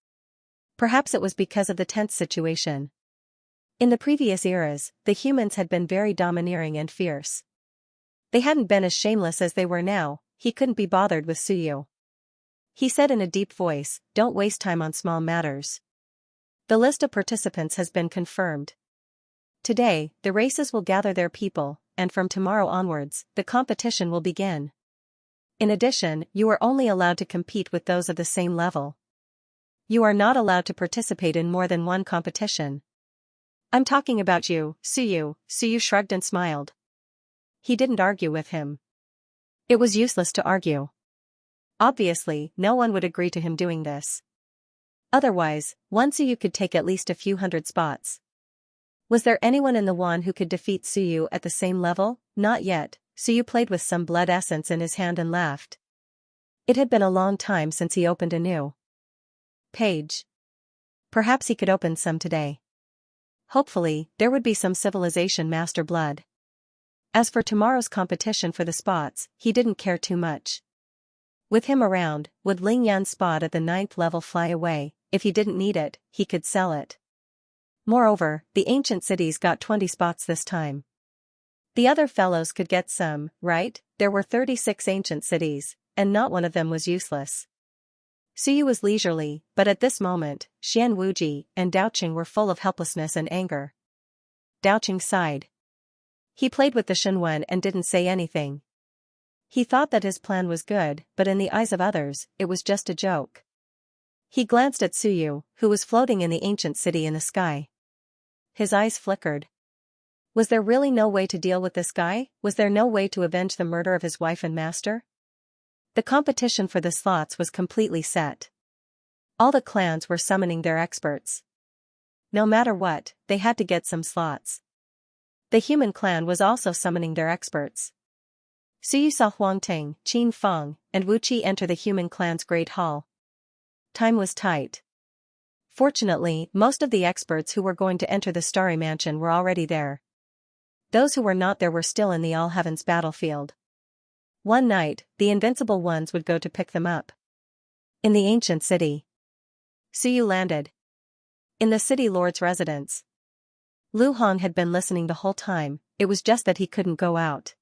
Perhaps it was because of the tense situation. In the previous eras, the humans had been very domineering and fierce. They hadn't been as shameless as they were now. He couldn't be bothered with Suyu. He said in a deep voice, "Don't waste time on small matters. The list of participants has been confirmed. Today, the races will gather their people, and from tomorrow onwards, the competition will begin. In addition, you are only allowed to compete with those of the same level. You are not allowed to participate in more than one competition. I'm talking about you, Suyu." Suyu shrugged and smiled. He didn't argue with him. It was useless to argue. Obviously, no one would agree to him doing this. Otherwise, one Suyu could take at least a few hundred spots. Was there anyone in the Wan who could defeat Suyu at the same level? Not yet. Suyu played with some blood essence in his hand and laughed. It had been a long time since he opened a new page. Perhaps he could open some today. Hopefully, there would be some civilization master blood. As for tomorrow's competition for the spots, he didn't care too much. With him around, would Ling Yan's spot at the 9th level fly away? If he didn't need it, he could sell it. Moreover, the ancient cities got 20 spots this time. The other fellows could get some, right? There were 36 ancient cities, and not one of them was useless. Suyu was leisurely, but at this moment, Xian Wuji and Daoqing were full of helplessness and anger. Daoqing sighed. He played with the Shenwen and didn't say anything. He thought that his plan was good, but in the eyes of others, it was just a joke. He glanced at Suyu, who was floating in the ancient city in the sky. His eyes flickered. Was there really no way to deal with this guy? Was there no way to avenge the murder of his wife and master? The competition for the slots was completely set. All the clans were summoning their experts. No matter what, they had to get some slots. The human clan was also summoning their experts. Suyu saw Huangting, Qin Feng, and Wu Qi enter the human clan's great hall. Time was tight. Fortunately, most of the experts who were going to enter the Starry Mansion were already there. Those who were not there were still in the All Heavens battlefield. One night, the invincible ones would go to pick them up. In the ancient city. Suyu landed. In the city lord's residence. Lu Hong had been listening the whole time, it was just that he couldn't go out.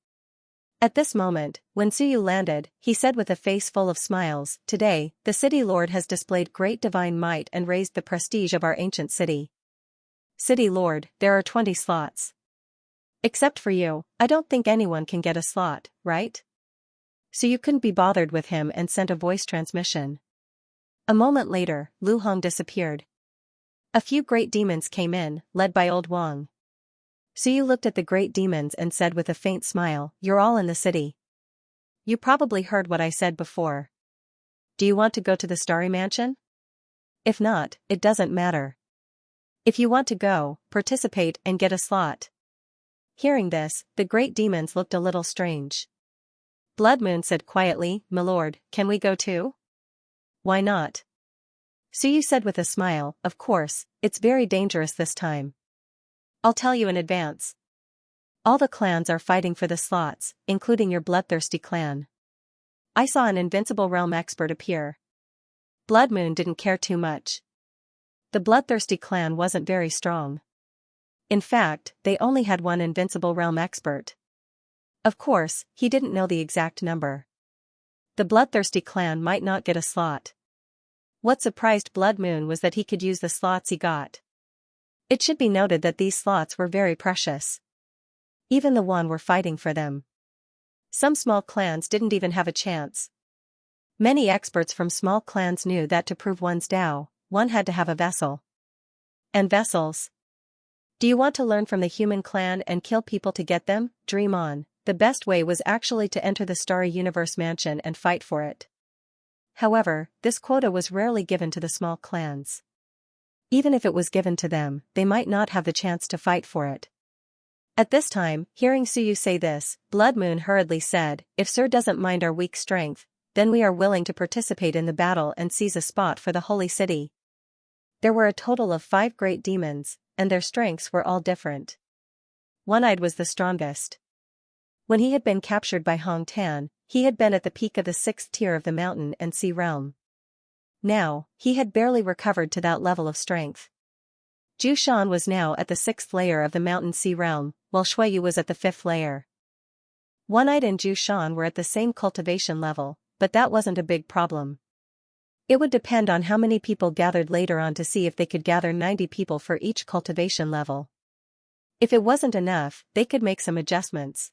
At this moment, when Suyu landed, he said with a face full of smiles, "Today, the city lord has displayed great divine might and raised the prestige of our ancient city. City lord, there are 20 slots. Except for you, I don't think anyone can get a slot, right?" Suyu couldn't be bothered with him and sent a voice transmission. A moment later, Lu Hong disappeared. A few great demons came in, led by Old Wang. Suyu looked at the great demons and said with a faint smile, "You're all in the city. You probably heard what I said before. Do you want to go to the Starry Mansion? If not, it doesn't matter. If you want to go, participate and get a slot." Hearing this, the great demons looked a little strange. Blood Moon said quietly, "Milord, can we go too?" "Why not?" Suyu said with a smile, "Of course, it's very dangerous this time. I'll tell you in advance. All the clans are fighting for the slots, including your bloodthirsty clan. I saw an invincible realm expert appear." Blood Moon didn't care too much. The bloodthirsty clan wasn't very strong. In fact, they only had one invincible realm expert. Of course, he didn't know the exact number. The bloodthirsty clan might not get a slot. What surprised Blood Moon was that he could use the slots he got. It should be noted that these slots were very precious. Even the one were fighting for them. Some small clans didn't even have a chance. Many experts from small clans knew that to prove one's Tao, one had to have a vessel. And vessels? Do you want to learn from the human clan and kill people to get them? Dream on. The best way was actually to enter the Starry Universe Mansion and fight for it. However, this quota was rarely given to the small clans. Even if it was given to them, they might not have the chance to fight for it. At this time, hearing Suyu say this, Blood Moon hurriedly said, "If Sir doesn't mind our weak strength, then we are willing to participate in the battle and seize a spot for the Holy City." There were a total of 5 great demons, and their strengths were all different. One-Eyed was the strongest. When he had been captured by Hong Tan, he had been at the peak of the 6th tier of the mountain and sea realm. Now, he had barely recovered to that level of strength. Zhu Shan was now at the 6th layer of the mountain sea realm, while Shuiyu was at the 5th layer. One-Eyed and Zhu Shan were at the same cultivation level, but that wasn't a big problem. It would depend on how many people gathered later on to see if they could gather 90 people for each cultivation level. If it wasn't enough, they could make some adjustments.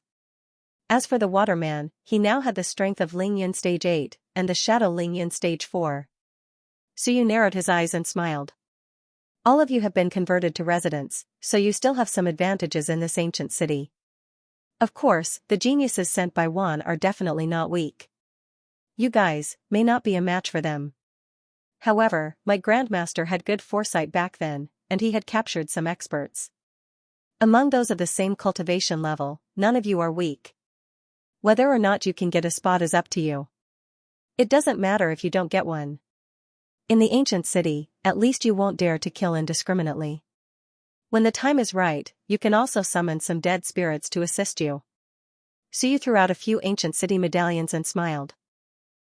As for the Waterman, he now had the strength of Lingyan stage 8, and the Shadow Lingyan stage 4. Suyu narrowed his eyes and smiled. All of you have been converted to residents, so you still have some advantages in this ancient city. Of course, the geniuses sent by Wan are definitely not weak. You guys may not be a match for them. However, my Grandmaster had good foresight back then, and he had captured some experts. Among those of the same cultivation level, none of you are weak. Whether or not you can get a spot is up to you. It doesn't matter if you don't get one. In the ancient city, at least you won't dare to kill indiscriminately. When the time is right, you can also summon some dead spirits to assist you. Suyu threw out a few ancient city medallions and smiled.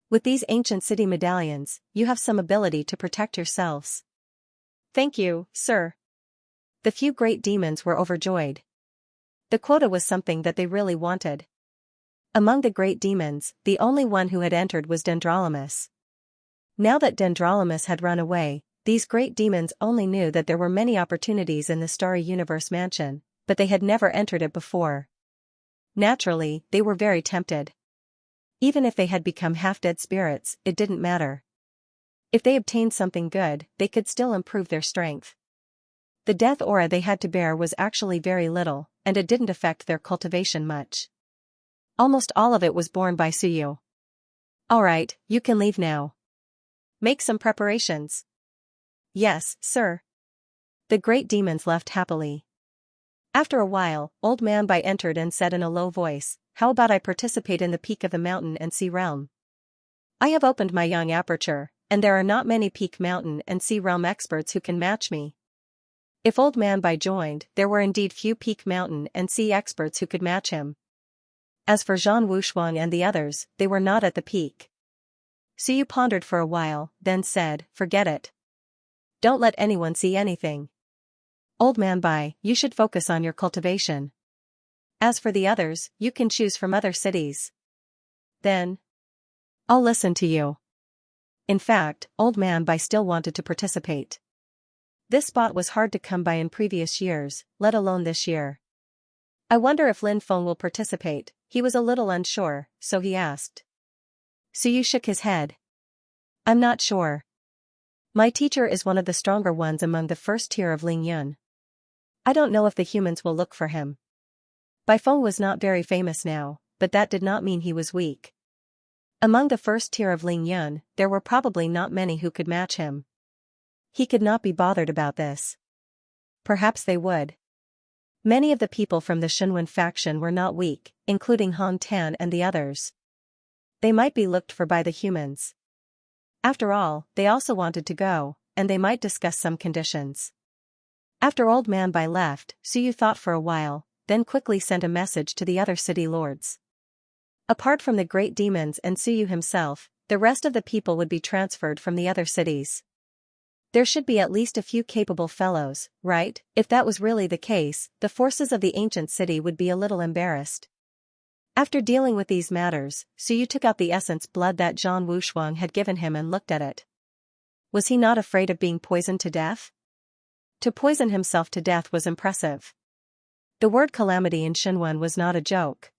With these ancient city medallions, you have some ability to protect yourselves. Thank you, sir. The few great demons were overjoyed. The quota was something that they really wanted. Among the great demons, the only one who had entered was Dendrolamus. Now that Dendrolamus had run away, these great demons only knew that there were many opportunities in the Starry Universe Mansion, but they had never entered it before. Naturally, they were very tempted. Even if they had become half-dead spirits, it didn't matter. If they obtained something good, they could still improve their strength. The death aura they had to bear was actually very little, and it didn't affect their cultivation much. Almost all of it was borne by Suyu. Alright, you can leave now. Make some preparations. Yes, sir. The great demons left happily. After a while, Old Man Bai entered and said in a low voice, "How about I participate in the peak of the mountain and sea realm? I have opened my young aperture, and there are not many peak mountain and sea realm experts who can match me." If Old Man Bai joined, there were indeed few peak mountain and sea experts who could match him. As for Zhan Wushuang and the others, they were not at the peak. Suyu pondered for a while, then said, "Forget it. Don't let anyone see anything. Old Man Bai, you should focus on your cultivation. As for the others, you can choose from other cities. Then I'll listen to you." In fact, Old Man Bai still wanted to participate. This spot was hard to come by in previous years, let alone this year. "I wonder if Lin Feng will participate," he was a little unsure, so he asked. Suyu shook his head. "I'm not sure. My teacher is one of the stronger ones among the first tier of Ling Yun. I don't know if the humans will look for him." Bai Feng was not very famous now, but that did not mean he was weak. Among the first tier of Ling Yun, there were probably not many who could match him. He could not be bothered about this. Perhaps they would. Many of the people from the Shenwen faction were not weak, including Han Tan and the others. They might be looked for by the humans. After all, they also wanted to go, and they might discuss some conditions. After Old Man Bai left, Suyu thought for a while, then quickly sent a message to the other city lords. Apart from the great demons and Suyu himself, the rest of the people would be transferred from the other cities. There should be at least a few capable fellows, right? If that was really the case, the forces of the ancient city would be a little embarrassed. After dealing with these matters, Suyu took out the essence blood that Zhan Wushuang had given him and looked at it. Was he not afraid of being poisoned to death? To poison himself to death was impressive. The word calamity in Shenwen was not a joke.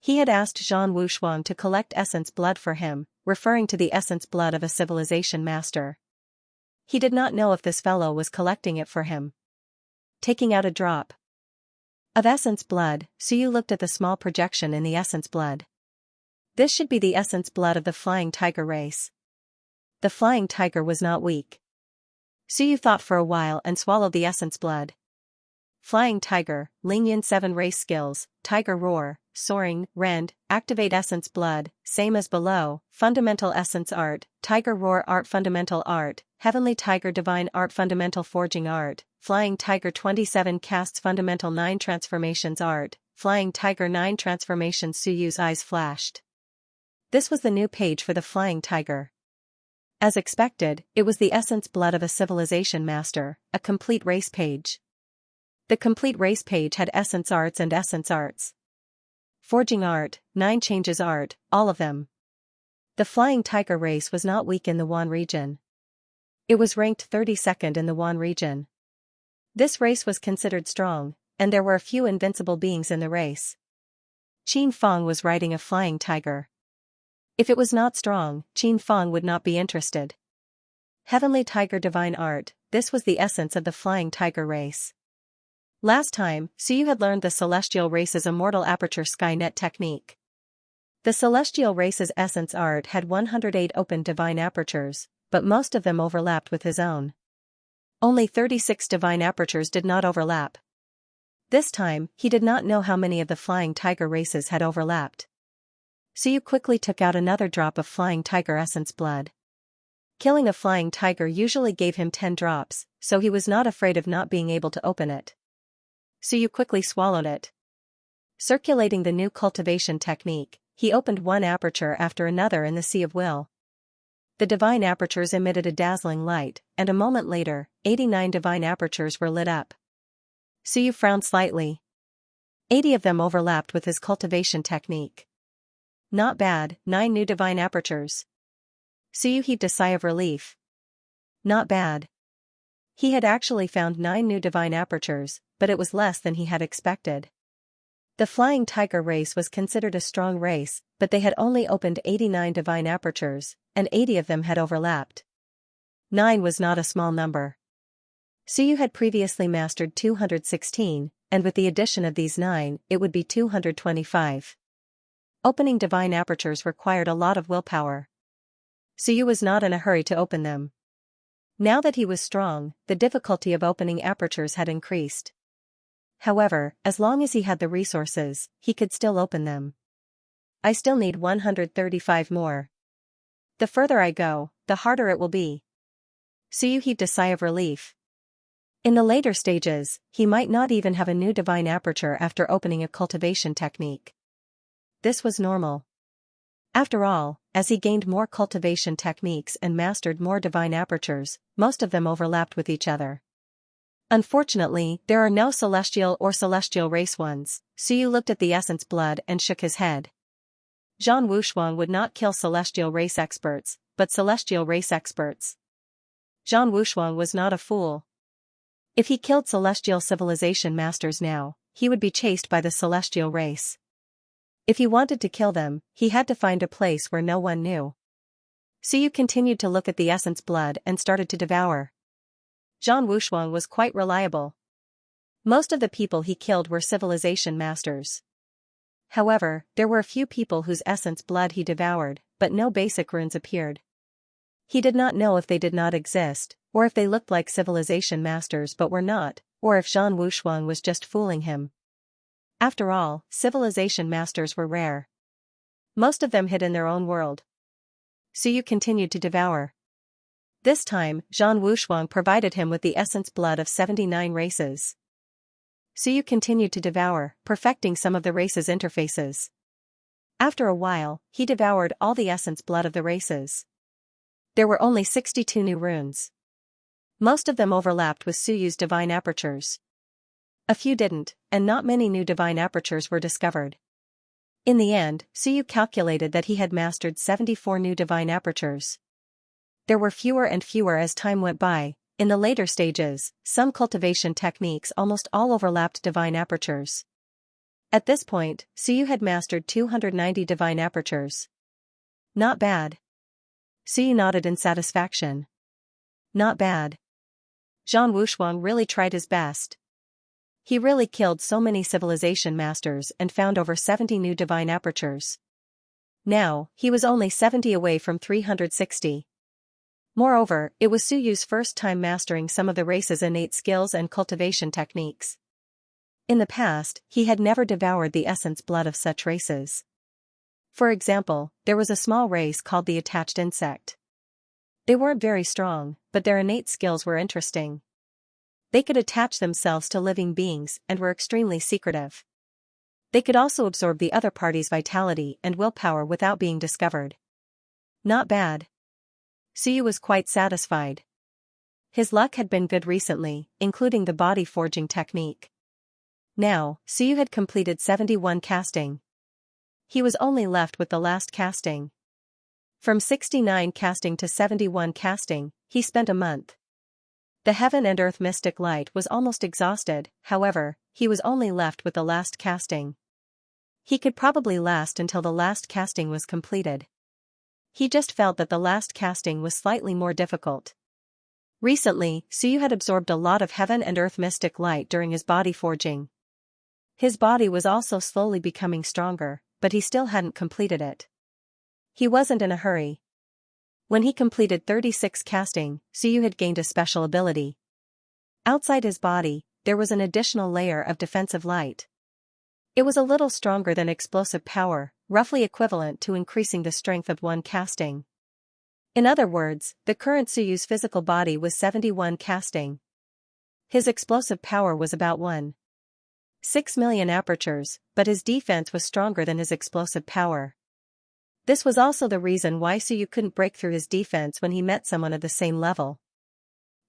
He had asked Zhan Wushuang to collect essence blood for him, referring to the essence blood of a civilization master. He did not know if this fellow was collecting it for him. Taking out a drop of essence blood, Suyu looked at the small projection in the essence blood. This should be the essence blood of the flying tiger race. The flying tiger was not weak. Suyu thought for a while and swallowed the essence blood. Flying tiger, Lingyan 7 race skills, tiger roar, soaring, rend, activate essence blood, same as below, fundamental essence art, tiger roar art fundamental art, heavenly tiger divine art fundamental forging art, flying tiger 27 casts fundamental 9 transformations art, flying tiger 9 transformations. Suyu's eyes flashed. This was the new page for the flying tiger. As expected, it was the essence blood of a civilization master, a complete race page. The complete race page had essence arts and essence arts. Forging art, 9 changes art, all of them. The flying tiger race was not weak in the Wan region. It was ranked 32nd in the Wan region. This race was considered strong, and there were a few invincible beings in the race. Qin Feng was riding a flying tiger. If it was not strong, Qin Feng would not be interested. Heavenly tiger divine art, this was the essence of the flying tiger race. Last time, Suyu had learned the celestial race's immortal aperture Skynet technique. The celestial race's essence art had 108 open divine apertures, but most of them overlapped with his own. Only 36 divine apertures did not overlap. This time, he did not know how many of the flying tiger races had overlapped. Suyu quickly took out another drop of flying tiger essence blood. Killing a flying tiger usually gave him 10 drops, so he was not afraid of not being able to open it. Suyu quickly swallowed it. Circulating the new cultivation technique, he opened one aperture after another in the Sea of Will. The divine apertures emitted a dazzling light, and a moment later, 89 divine apertures were lit up. Suyu frowned slightly. 80 of them overlapped with his cultivation technique. Not bad, 9 new divine apertures. Suyu heaved a sigh of relief. Not bad. He had actually found 9 new divine apertures, but it was less than he had expected. The flying tiger race was considered a strong race, but they had only opened 89 divine apertures, and 80 of them had overlapped. 9 was not a small number. Suyu had previously mastered 216, and with the addition of these 9, it would be 225. Opening divine apertures required a lot of willpower. Suyu was not in a hurry to open them. Now that he was strong, the difficulty of opening apertures had increased. However, as long as he had the resources, he could still open them. I still need 135 more. The further I go, the harder it will be. Suyu heaved a sigh of relief. In the later stages, he might not even have a new divine aperture after opening a cultivation technique. This was normal. After all, as he gained more cultivation techniques and mastered more divine apertures, most of them overlapped with each other. Unfortunately, there are no celestial or celestial race ones. Suyu looked at the essence blood and shook his head. Zhang Wushuang would not kill celestial race experts, but celestial race experts. Zhang Wushuang was not a fool. If he killed celestial civilization masters now, he would be chased by the celestial race. If he wanted to kill them, he had to find a place where no one knew. Suyu continued to look at the essence blood and started to devour. Zhang Wushuang was quite reliable. Most of the people he killed were civilization masters. However, there were a few people whose essence blood he devoured, but no basic runes appeared. He did not know if they did not exist, or if they looked like civilization masters but were not, or if Zhang Wushuang was just fooling him. After all, civilization masters were rare. Most of them hid in their own world. Suyu continued to devour. This time, Zhang Wushuang provided him with the essence blood of 79 races. Suyu continued to devour, perfecting some of the races' interfaces. After a while, he devoured all the essence blood of the races. There were only 62 new runes. Most of them overlapped with Suyu's divine apertures. A few didn't, and not many new divine apertures were discovered. In the end, Suyu calculated that he had mastered 74 new divine apertures. There were fewer and fewer as time went by. In the later stages, some cultivation techniques almost all overlapped divine apertures. At this point, Suyu had mastered 290 divine apertures. Not bad. Suyu nodded in satisfaction. Not bad. Zhang Wushuang really tried his best. He really killed so many civilization masters and found over 70 new divine apertures. Now, he was only 70 away from 360. Moreover, it was Suyu's first time mastering some of the race's innate skills and cultivation techniques. In the past, he had never devoured the essence blood of such races. For example, there was a small race called the attached insect. They weren't very strong, but their innate skills were interesting. They could attach themselves to living beings and were extremely secretive. They could also absorb the other party's vitality and willpower without being discovered. Not bad. Suyu was quite satisfied. His luck had been good recently, including the body forging technique. Now, Suyu had completed 71 casting. He was only left with the last casting. From 69 casting to 71 casting, he spent a month. The heaven and earth mystic light was almost exhausted, however, he was only left with the last casting. He could probably last until the last casting was completed. He just felt that the last casting was slightly more difficult. Recently, Suyu had absorbed a lot of heaven and earth mystic light during his body forging. His body was also slowly becoming stronger, but he still hadn't completed it. He wasn't in a hurry. When he completed 36 casting, Suyu had gained a special ability. Outside his body, there was an additional layer of defensive light. It was a little stronger than explosive power, roughly equivalent to increasing the strength of one casting. In other words, the current Suyu's physical body was 71 casting. His explosive power was about 1.6 million apertures, but his defense was stronger than his explosive power. This was also the reason why Suyu couldn't break through his defense when he met someone of the same level.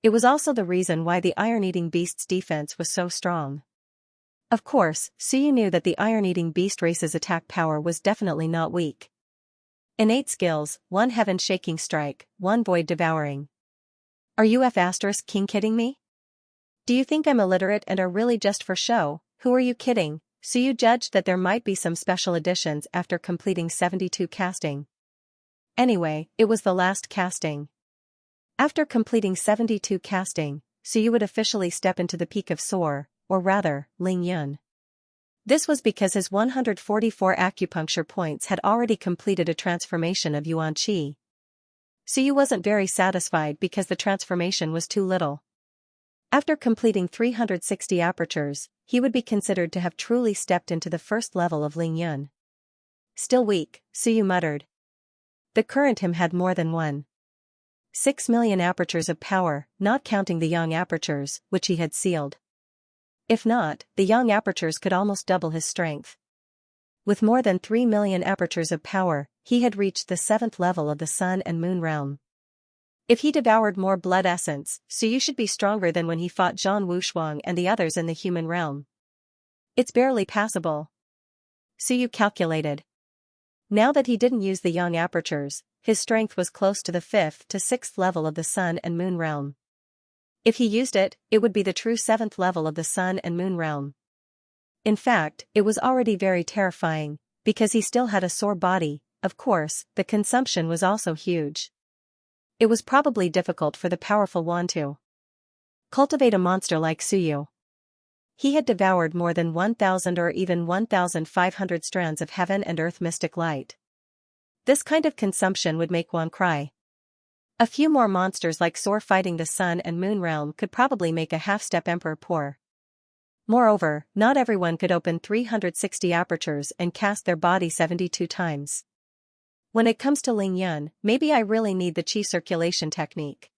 It was also the reason why the iron-eating beast's defense was so strong. Of course, Suyu knew that the iron-eating beast race's attack power was definitely not weak. Innate skills, 1 heaven-shaking strike, 1 void devouring. Are you king kidding me? Do you think I'm illiterate and are really just for show? Who are you kidding? Suyu judged that there might be some special additions after completing 72 casting. Anyway, it was the last casting. After completing 72 casting, Suyu would officially step into the peak of Soar, or rather, Ling Yun. This was because his 144 acupuncture points had already completed a transformation of Yuan Qi. Suyu wasn't very satisfied because the transformation was too little. After completing 360 apertures, he would be considered to have truly stepped into the first level of Ling Yun. Still weak, Suyu muttered. The current him had more than 1.6 million apertures of power, not counting the yang apertures, which he had sealed. If not, the yang apertures could almost double his strength. With more than 3 million apertures of power, he had reached the 7th level of the Sun and Moon realm. If he devoured more blood essence, Suyu should be stronger than when he fought Zhang Wushuang and the others in the human realm. It's barely passable, Suyu calculated. Now that he didn't use the yang apertures, his strength was close to the 5th to 6th level of the Sun and Moon realm. If he used it, it would be the true 7th level of the Sun and Moon realm. In fact, it was already very terrifying, because he still had a sore body. Of course, the consumption was also huge. It was probably difficult for the powerful one to cultivate a monster like Suyu. He had devoured more than 1,000 or even 1,500 strands of heaven and earth mystic light. This kind of consumption would make one cry. A few more monsters like Soar fighting the Sun and Moon realm could probably make a half-step emperor poor. Moreover, not everyone could open 360 apertures and cast their body 72 times. When it comes to Ling Yun, maybe I really need the qi circulation technique.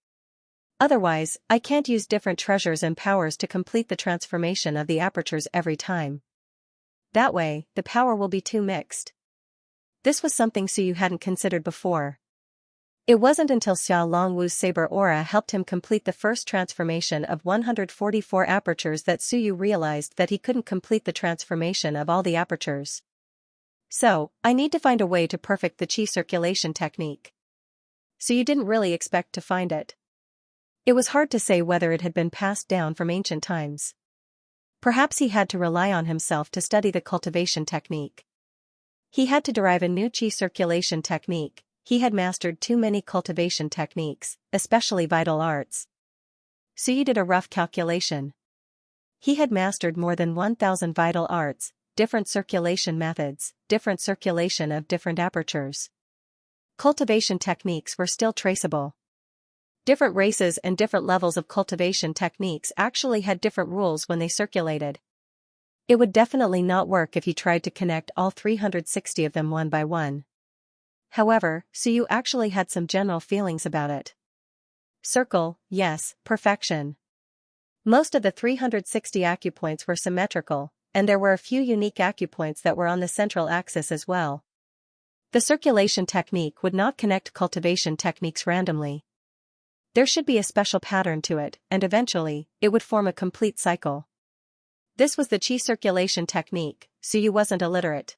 Otherwise, I can't use different treasures and powers to complete the transformation of the apertures every time. That way, the power will be too mixed. This was something Suyu hadn't considered before. It wasn't until Xia Longwu's saber aura helped him complete the first transformation of 144 apertures that Suyu realized that he couldn't complete the transformation of all the apertures. So, I need to find a way to perfect the qi circulation technique. Suyu didn't really expect to find it. It was hard to say whether it had been passed down from ancient times. Perhaps he had to rely on himself to study the cultivation technique. He had to derive a new qi circulation technique. He had mastered too many cultivation techniques, especially vital arts. Suyu did a rough calculation. He had mastered more than 1,000 vital arts, different circulation methods, different circulation of different apertures. Cultivation techniques were still traceable. Different races and different levels of cultivation techniques actually had different rules when they circulated. It would definitely not work if he tried to connect all 360 of them one by one. However, Suyu actually had some general feelings about it. Circle, yes, perfection. Most of the 360 acupoints were symmetrical, and there were a few unique acupoints that were on the central axis as well. The circulation technique would not connect cultivation techniques randomly. There should be a special pattern to it, and eventually, it would form a complete cycle. This was the qi circulation technique. Suyu wasn't illiterate.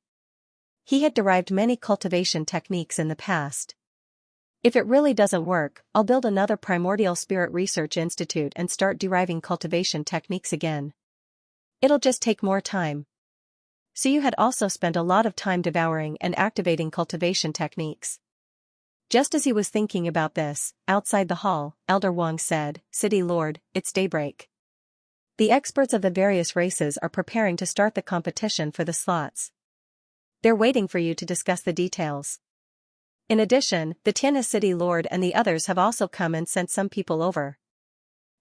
He had derived many cultivation techniques in the past. If it really doesn't work, I'll build another primordial spirit research institute and start deriving cultivation techniques again. It'll just take more time. Suyu had also spent a lot of time devouring and activating cultivation techniques. Just as he was thinking about this, outside the hall, Elder Wang said, "City Lord, it's daybreak. The experts of the various races are preparing to start the competition for the slots. They're waiting for you to discuss the details. In addition, the Tianhe City Lord and the others have also come and sent some people over."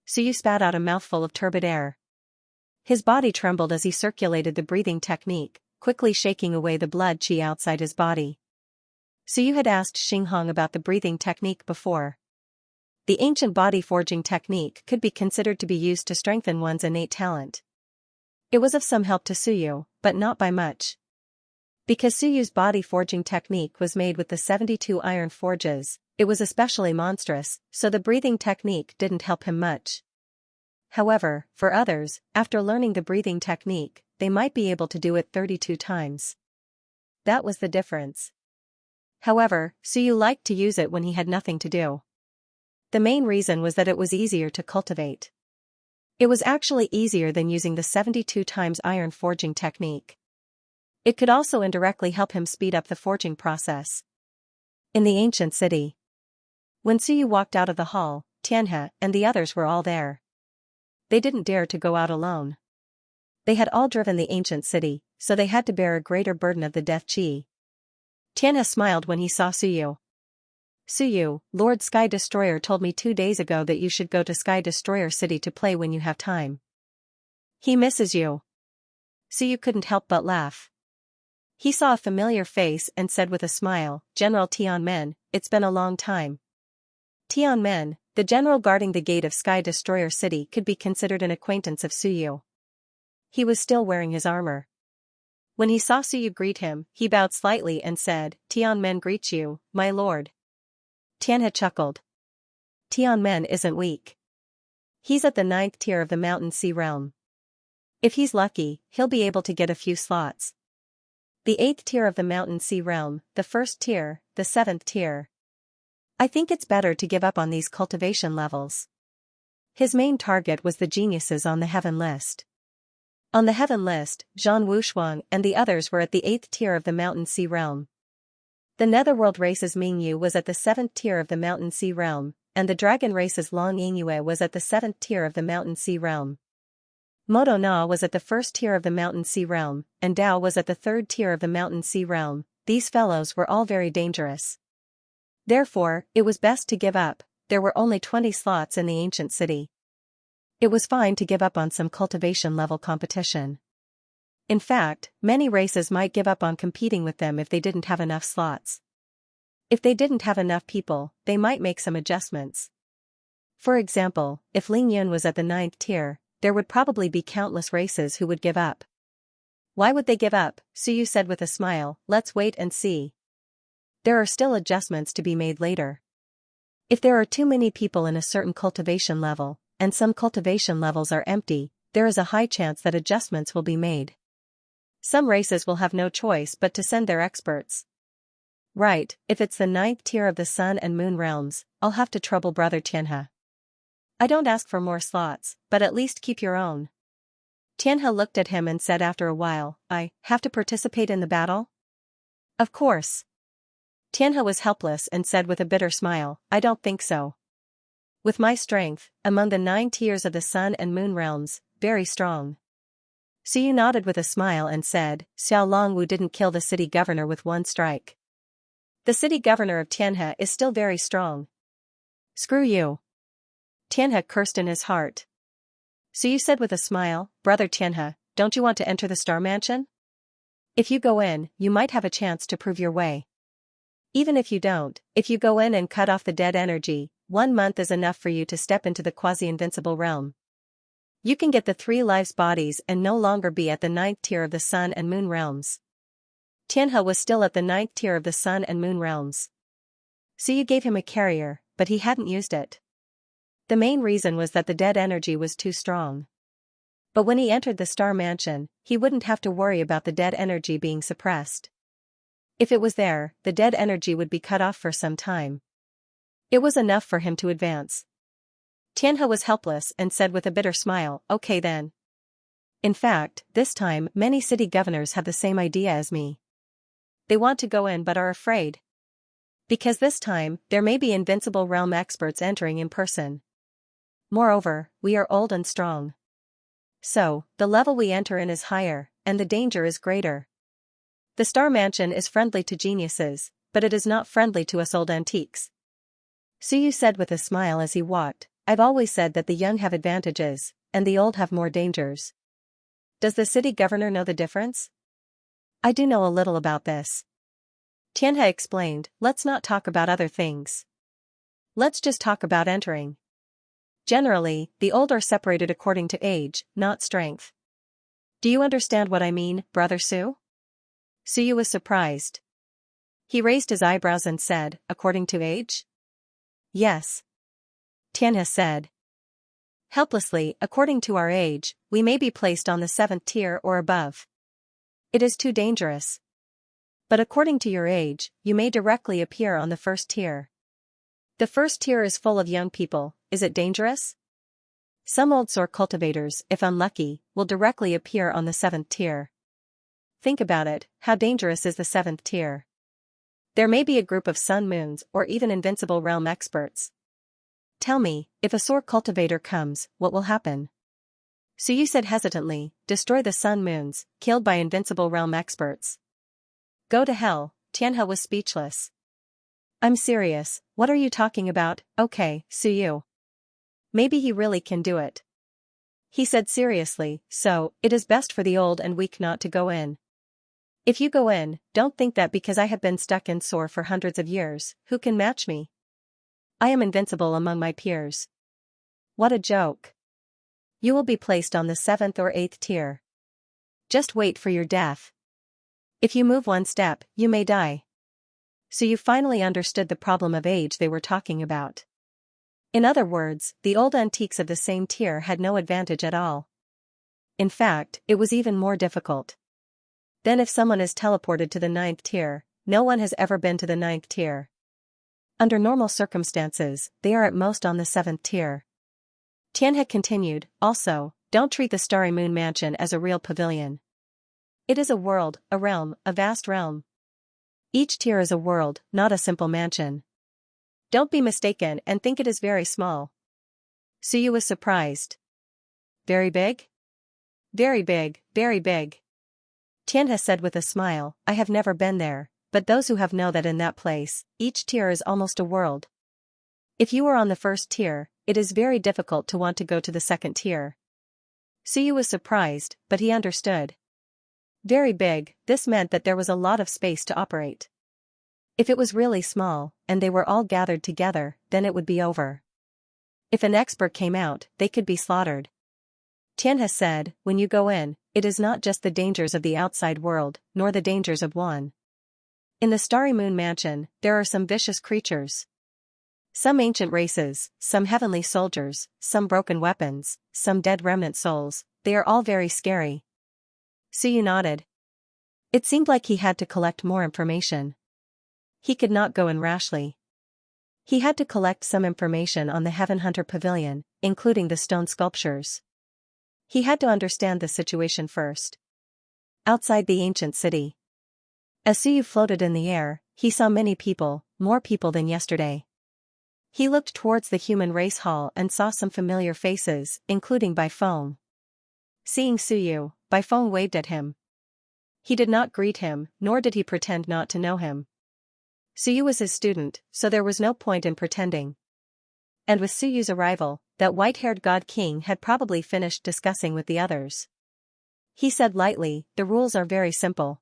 Suyu spat out a mouthful of turbid air. His body trembled as he circulated the breathing technique, quickly shaking away the blood qi outside his body. Suyu had asked Xinghong about the breathing technique before. The ancient body forging technique could be considered to be used to strengthen one's innate talent. It was of some help to Suyu, but not by much. Because Suyu's body forging technique was made with the 72 iron forges, it was especially monstrous, so the breathing technique didn't help him much. However, for others, after learning the breathing technique, they might be able to do it 32 times. That was the difference. However, Suyu liked to use it when he had nothing to do. The main reason was that it was easier to cultivate. It was actually easier than using the 72 times iron forging technique. It could also indirectly help him speed up the forging process. In the ancient city. When Suyu walked out of the hall, Tianhe, and the others were all there. They didn't dare to go out alone. They had all driven the ancient city, so they had to bear a greater burden of the death qi. Tianhe smiled when he saw Suyu. Suyu, Lord Sky Destroyer told me 2 days ago that you should go to Sky Destroyer City to play when you have time. He misses you. Suyu couldn't help but laugh. He saw a familiar face and said with a smile, General Tianmen, it's been a long time. Tianmen, the general guarding the gate of Sky Destroyer City, could be considered an acquaintance of Suyu. He was still wearing his armor. When he saw Suyu greet him, he bowed slightly and said, Tianmen greets you, my lord. Tianhe chuckled. Tianmen isn't weak. He's at the 9th tier of the Mountain Sea realm. If he's lucky, he'll be able to get a few slots. The 8th tier of the Mountain Sea realm, the 1st tier, the 7th tier. I think it's better to give up on these cultivation levels. His main target was the geniuses on the heaven list. On the heaven list, Zhang Wushuang and the others were at the 8th tier of the Mountain Sea realm. The Netherworld race's Mingyu was at the 7th tier of the Mountain Sea realm, and the Dragon race's Long Yingyue was at the 7th tier of the Mountain Sea realm. Moto Na was at the 1st tier of the Mountain Sea realm, and Dao was at the 3rd tier of the Mountain Sea realm. These fellows were all very dangerous. Therefore, it was best to give up. There were only 20 slots in the ancient city. It was fine to give up on some cultivation level competition. In fact, many races might give up on competing with them if they didn't have enough slots. If they didn't have enough people, they might make some adjustments. For example, if Ling Yun was at the 9th tier, there would probably be countless races who would give up. Why would they give up? Suyu said with a smile, let's wait and see. There are still adjustments to be made later. If there are too many people in a certain cultivation level, and some cultivation levels are empty, there is a high chance that adjustments will be made. Some races will have no choice but to send their experts. Right, if it's the 9th tier of the Sun and Moon realms, I'll have to trouble Brother Tianhe. I don't ask for more slots, but at least keep your own. Tianhe looked at him and said after a while, I have to participate in the battle? Of course. Tianhe was helpless and said with a bitter smile, I don't think so. With my strength, among the 9 tiers of the Sun and Moon realms, very strong. Suyu nodded with a smile and said, Xiao Longwu didn't kill the city governor with one strike. The city governor of Tianhe is still very strong. Screw you. Tianhe cursed in his heart. Suyu said with a smile, Brother Tianhe, don't you want to enter the Star Mansion? If you go in, you might have a chance to prove your way. Even if you don't, if you go in and cut off the dead energy, 1 month is enough for you to step into the quasi-invincible realm. You can get the 3 lives bodies and no longer be at the 9th tier of the Sun and Moon realms. Tianhe was still at the 9th tier of the Sun and Moon realms. Suyu gave him a carrier, but he hadn't used it. The main reason was that the dead energy was too strong. But when he entered the Star Mansion, he wouldn't have to worry about the dead energy being suppressed. If it was there, the dead energy would be cut off for some time. It was enough for him to advance. Tianhe was helpless and said with a bitter smile, okay then. In fact, this time many city governors have the same idea as me. They want to go in but are afraid. Because this time, there may be invincible realm experts entering in person. Moreover, we are old and strong. So, the level we enter in is higher, and the danger is greater. The Star Mansion is friendly to geniuses, but it is not friendly to us old antiques. Suyu said with a smile as he walked, I've always said that the young have advantages, and the old have more dangers. Does the city governor know the difference? I do know a little about this. Tianhe explained, let's not talk about other things. Let's just talk about entering. Generally, the old are separated according to age, not strength. Do you understand what I mean, Brother Su? Suyu was surprised. He raised his eyebrows and said, according to age? Yes. Tianhe said. Helplessly, according to our age, we may be placed on the 7th tier or above. It is too dangerous. But according to your age, you may directly appear on the 1st tier. The 1st tier is full of young people, is it dangerous? Some old sore cultivators, if unlucky, will directly appear on the 7th tier. Think about it, how dangerous is the 7th tier? There may be a group of sun moons or even invincible realm experts. Tell me, if a sore cultivator comes, what will happen? Suyu said hesitantly, destroy the sun moons, killed by invincible realm experts. Go to hell, Tianhe was speechless. I'm serious, what are you talking about? Okay, Suyu. Maybe he really can do it. He said seriously, so, it is best for the old and weak not to go in. If you go in, don't think that because I have been stuck in sore for hundreds of years, who can match me? I am invincible among my peers. What a joke. You will be placed on the 7th or 8th tier. Just wait for your death. If you move one step, you may die. So you finally understood the problem of age they were talking about. In other words, the old antiques of the same tier had no advantage at all. In fact, it was even more difficult. Then if someone is teleported to the 9th tier, no one has ever been to the 9th tier. Under normal circumstances, they are at most on the 7th tier. Tianhe continued, also, don't treat the Starry Moon Mansion as a real pavilion. It is a world, a realm, a vast realm. Each tier is a world, not a simple mansion. Don't be mistaken and think it is very small. Suyu was surprised. Very big? Very big, very big. Tianhe said with a smile, I have never been there, but those who have know that in that place, each tier is almost a world. If you are on the 1st tier, it is very difficult to want to go to the 2nd tier. Suyu was surprised, but he understood. Very big, this meant that there was a lot of space to operate. If it was really small, and they were all gathered together, then it would be over. If an expert came out, they could be slaughtered. Tianhe said, when you go in, it is not just the dangers of the outside world, nor the dangers of one. In the Starry Moon Mansion, there are some vicious creatures. Some ancient races, some heavenly soldiers, some broken weapons, some dead remnant souls, they are all very scary. Suyu nodded. It seemed like he had to collect more information. He could not go in rashly. He had to collect some information on the Heaven Hunter Pavilion, including the stone sculptures. He had to understand the situation first. Outside the ancient city. As Suyu floated in the air, he saw many people, more people than yesterday. He looked towards the human race hall and saw some familiar faces, including Baifeng. Seeing Suyu, Baifeng waved at him. He did not greet him, nor did he pretend not to know him. Suyu was his student, so there was no point in pretending. And with Suyu's arrival, that white-haired god king had probably finished discussing with the others. He said lightly, the rules are very simple.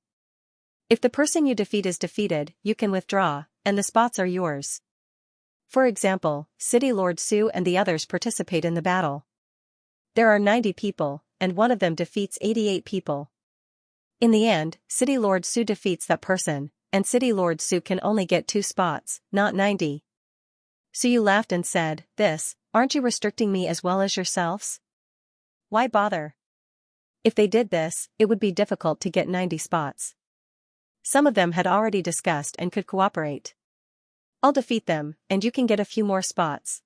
If the person you defeat is defeated, you can withdraw, and the spots are yours. For example, City Lord Su and the others participate in the battle. There are 90 people, and one of them defeats 88 people. In the end, City Lord Su defeats that person, and City Lord Su can only get 2 spots, not 90. Suyu laughed and said, aren't you restricting me as well as yourselves? Why bother? If they did this, it would be difficult to get 90 spots. Some of them had already discussed and could cooperate. I'll defeat them, and you can get a few more spots.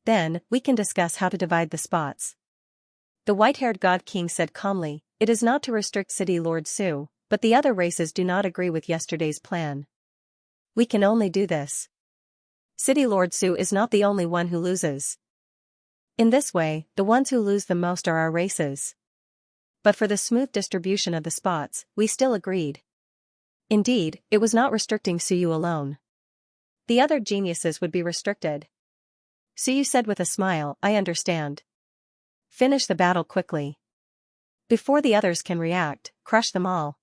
Then, we can discuss how to divide the spots. The white-haired god king said calmly, it is not to restrict City Lord Su, but the other races do not agree with yesterday's plan. We can only do this. City Lord Su is not the only one who loses. In this way, the ones who lose the most are our races. But for the smooth distribution of the spots, we still agreed. Indeed, it was not restricting Suyu alone. The other geniuses would be restricted. Suyu said with a smile, I understand. Finish the battle quickly. Before the others can react, crush them all.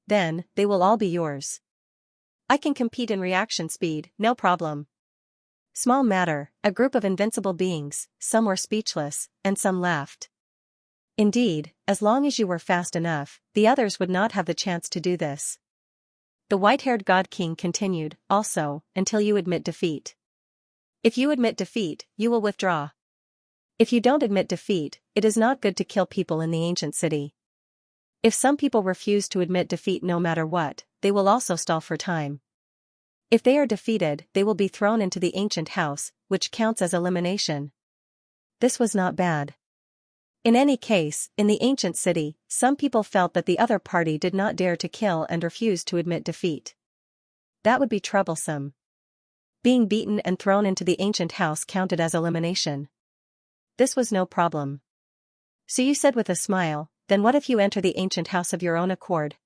Then, they will all be yours. I can compete in reaction speed, no problem. Small matter, a group of invincible beings, some were speechless, and some laughed. Indeed, as long as you were fast enough, the others would not have the chance to do this. The white-haired god king continued, also, until you admit defeat. If you admit defeat, you will withdraw. If you don't admit defeat, it is not good to kill people in the ancient city. If some people refuse to admit defeat no matter what, they will also stall for time. If they are defeated, they will be thrown into the ancient house, which counts as elimination. This was not bad. In any case, in the ancient city, some people felt that the other party did not dare to kill and refused to admit defeat. That would be troublesome. Being beaten and thrown into the ancient house counted as elimination. This was no problem. Suyu said with a smile, then what if you enter the ancient house of your own accord?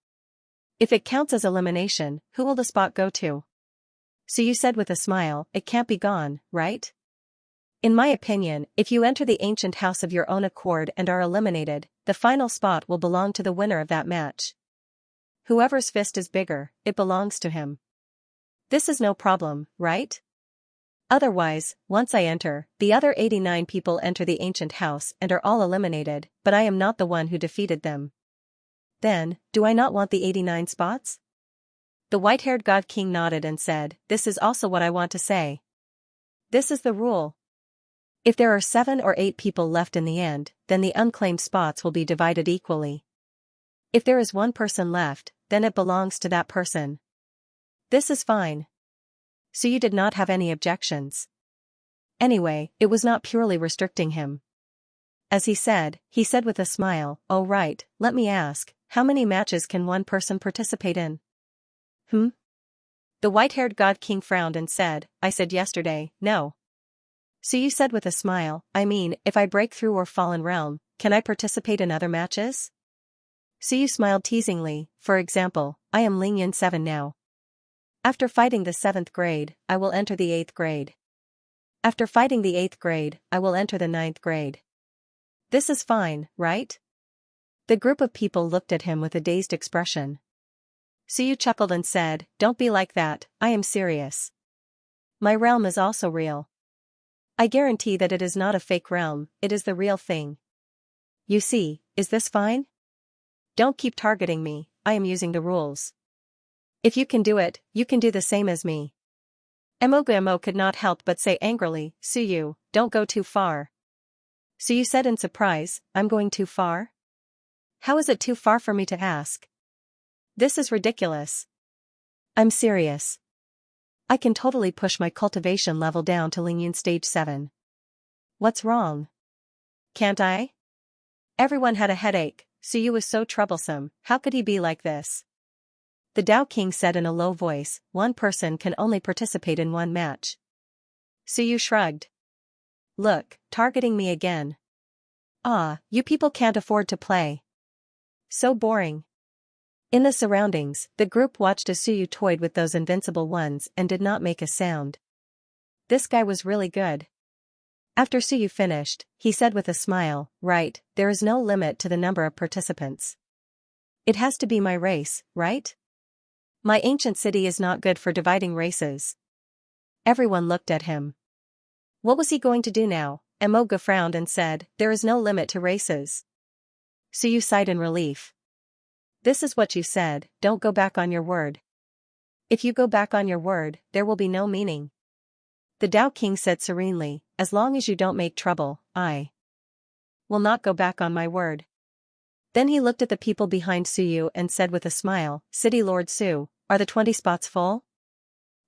If it counts as elimination, who will the spot go to? Suyu said with a smile, it can't be gone, right? In my opinion, if you enter the ancient house of your own accord and are eliminated, the final spot will belong to the winner of that match. Whoever's fist is bigger, it belongs to him. This is no problem, right? Otherwise, once I enter, the other 89 people enter the ancient house and are all eliminated, but I am not the one who defeated them. Then, do I not want the 89 spots? The white-haired god king nodded and said, this is also what I want to say. This is the rule. If there are 7 or 8 people left in the end, then the unclaimed spots will be divided equally. If there is one person left, then it belongs to that person. This is fine. Suyu did not have any objections. Anyway, it was not purely restricting him. As he said with a smile, oh right, let me ask, how many matches can one person participate in? The white-haired god king frowned and said, I said yesterday, no. Suyu said with a smile, I mean, if I break through or fallen realm, can I participate in other matches? Suyu smiled teasingly, for example, I am Lingyan 7 now. After fighting the 7th grade, I will enter the 8th grade. After fighting the 8th grade, I will enter the 9th grade. This is fine, right? The group of people looked at him with a dazed expression. Suyu chuckled and said, don't be like that, I am serious. My realm is also real. I guarantee that it is not a fake realm, it is the real thing. You see, is this fine? Don't keep targeting me, I am using the rules. If you can do it, you can do the same as me. Emo could not help but say angrily, Suyu, don't go too far. Suyu said in surprise, I'm going too far? How is it too far for me to ask? This is ridiculous. I'm serious. I can totally push my cultivation level down to Lingyan stage 7. What's wrong? Can't I? Everyone had a headache, Suyu was so troublesome, how could he be like this? The Dao King said in a low voice, one person can only participate in one match. Suyu shrugged. Look, targeting me again. Ah, you people can't afford to play. So boring. In the surroundings, the group watched as Suyu toyed with those invincible ones and did not make a sound. This guy was really good. After Suyu finished, he said with a smile, right, there is no limit to the number of participants. It has to be my race, right? My ancient city is not good for dividing races. Everyone looked at him. What was he going to do now? Emoga frowned and said, there is no limit to races. Suyu sighed in relief. This is what you said, don't go back on your word. If you go back on your word, there will be no meaning. The Dao King said serenely, as long as you don't make trouble, I will not go back on my word. Then he looked at the people behind Suyu and said with a smile, City Lord Su, are the 20 spots full?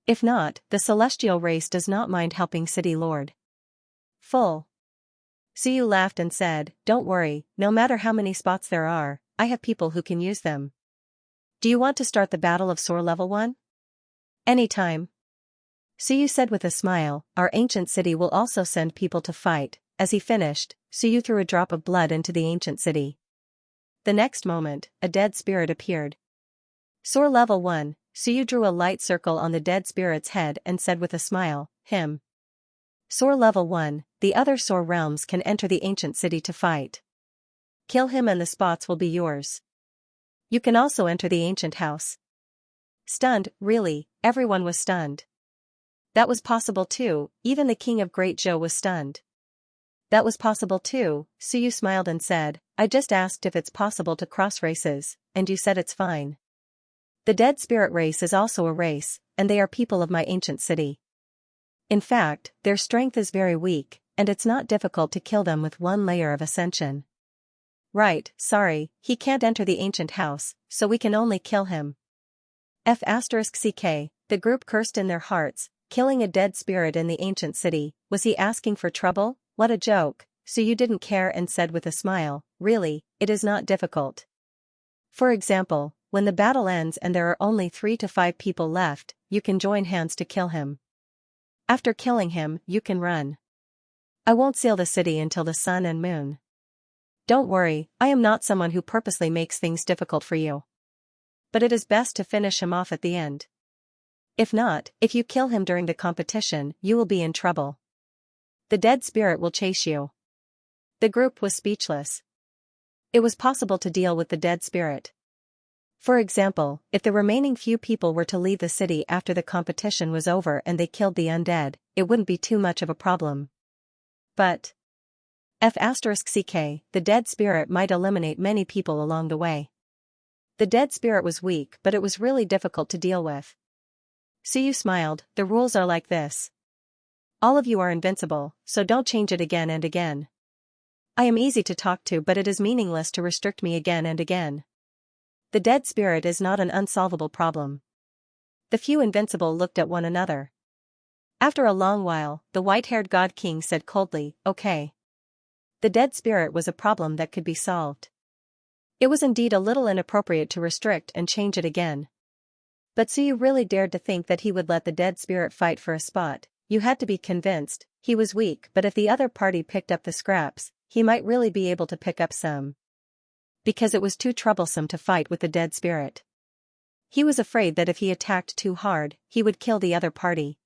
If not, the celestial race does not mind helping City Lord. Full. Suyu laughed and said, don't worry, no matter how many spots there are, I have people who can use them. Do you want to start the Battle of Soar Level 1? Anytime. Suyu said with a smile, our ancient city will also send people to fight. As he finished, Suyu threw a drop of blood into the ancient city. The next moment, a dead spirit appeared. Soar Level 1, Suyu drew a light circle on the dead spirit's head and said with a smile, him. Soar Level 1, the other Soar realms can enter the ancient city to fight. Kill him and the spots will be yours. You can also enter the ancient house. Stunned, really, everyone was stunned. That was possible too, even the king of Great Zhou was stunned. That was possible too, Suyu smiled and said, I just asked if it's possible to cross races, and you said it's fine. The dead spirit race is also a race, and they are people of my ancient city. In fact, their strength is very weak, and it's not difficult to kill them with one layer of ascension. Right, sorry, he can't enter the ancient house, so we can only kill him. *CK, the group cursed in their hearts, killing a dead spirit in the ancient city, was he asking for trouble? What a joke, Suyu didn't care and said with a smile, really, it is not difficult. For example, when the battle ends and there are only 3 to 5 people left, you can join hands to kill him. After killing him, you can run. I won't seal the city until the sun and moon. Don't worry, I am not someone who purposely makes things difficult for you. But it is best to finish him off at the end. If not, if you kill him during the competition, you will be in trouble. The dead spirit will chase you. The group was speechless. It was possible to deal with the dead spirit. For example, if the remaining few people were to leave the city after the competition was over and they killed the undead, it wouldn't be too much of a problem. But F*ck, the dead spirit might eliminate many people along the way. The dead spirit was weak, but it was really difficult to deal with. Suyu smiled. The rules are like this. All of you are invincible, so don't change it again and again. I am easy to talk to, but it is meaningless to restrict me again and again. The dead spirit is not an unsolvable problem. The few invincible looked at one another. After a long while, the white-haired god king said coldly, okay. The dead spirit was a problem that could be solved. It was indeed a little inappropriate to restrict and change it again. But Suyu really dared to think that he would let the dead spirit fight for a spot. You had to be convinced. He was weak, but if the other party picked up the scraps, he might really be able to pick up some. Because it was too troublesome to fight with the dead spirit. He was afraid that if he attacked too hard, he would kill the other party.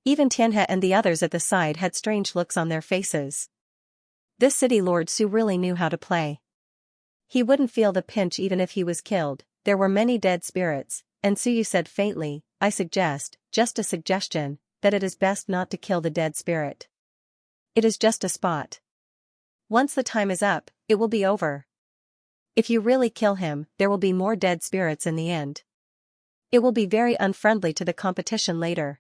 Even Tianhe and the others at the side had strange looks on their faces. This city lord Su really knew how to play. He wouldn't feel the pinch even if he was killed. There were many dead spirits, and Suyu said faintly, I suggest, just a suggestion, that it is best not to kill the dead spirit. It is just a spot. Once the time is up, it will be over. If you really kill him, there will be more dead spirits in the end. It will be very unfriendly to the competition later.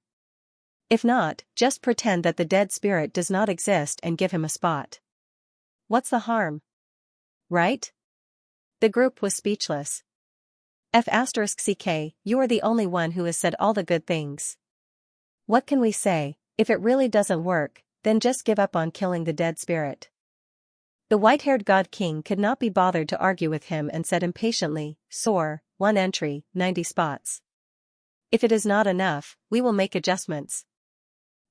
If not, just pretend that the dead spirit does not exist and give him a spot. What's the harm? Right? The group was speechless. F*ck, you are the only one who has said all the good things. What can we say? If it really doesn't work, then just give up on killing the dead spirit. The white-haired god king could not be bothered to argue with him and said impatiently, Soar, 1 entry, 90 spots. If it is not enough, we will make adjustments.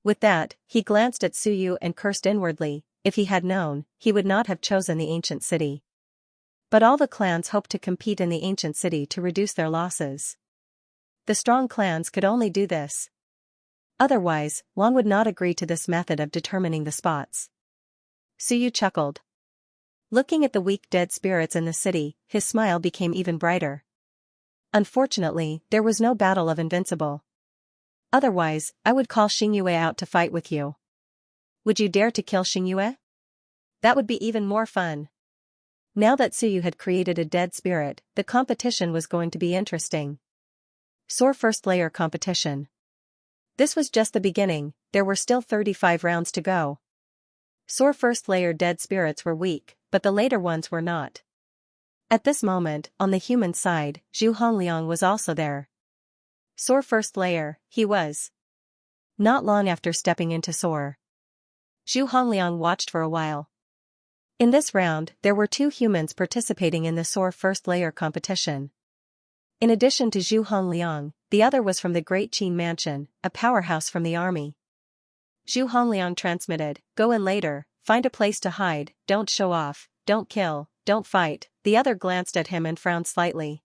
With that, he glanced at Suyu and cursed inwardly. If he had known, he would not have chosen the ancient city. But all the clans hoped to compete in the ancient city to reduce their losses. The strong clans could only do this. Otherwise, one would not agree to this method of determining the spots. Suyu chuckled. Looking at the weak dead spirits in the city, his smile became even brighter. Unfortunately, there was no battle of invincible. Otherwise, I would call Xianxia out to fight with you. Would you dare to kill Xianxia? That would be even more fun. Now that Suyu had created a dead spirit, the competition was going to be interesting. Soar first layer competition. This was just the beginning, there were still 35 rounds to go. Soar first layer dead spirits were weak, but the later ones were not. At this moment, on the human side, Zhu Hongliang was also there. Soar first layer, he was. Not long after stepping into Soar. Zhu Hongliang watched for a while. In this round, there were 2 humans participating in the Soar first layer competition. In addition to Zhu Hongliang, the other was from the Great Qin Mansion, a powerhouse from the army. Zhu Hongliang transmitted, go in later, find a place to hide, don't show off, don't kill, don't fight. The other glanced at him and frowned slightly.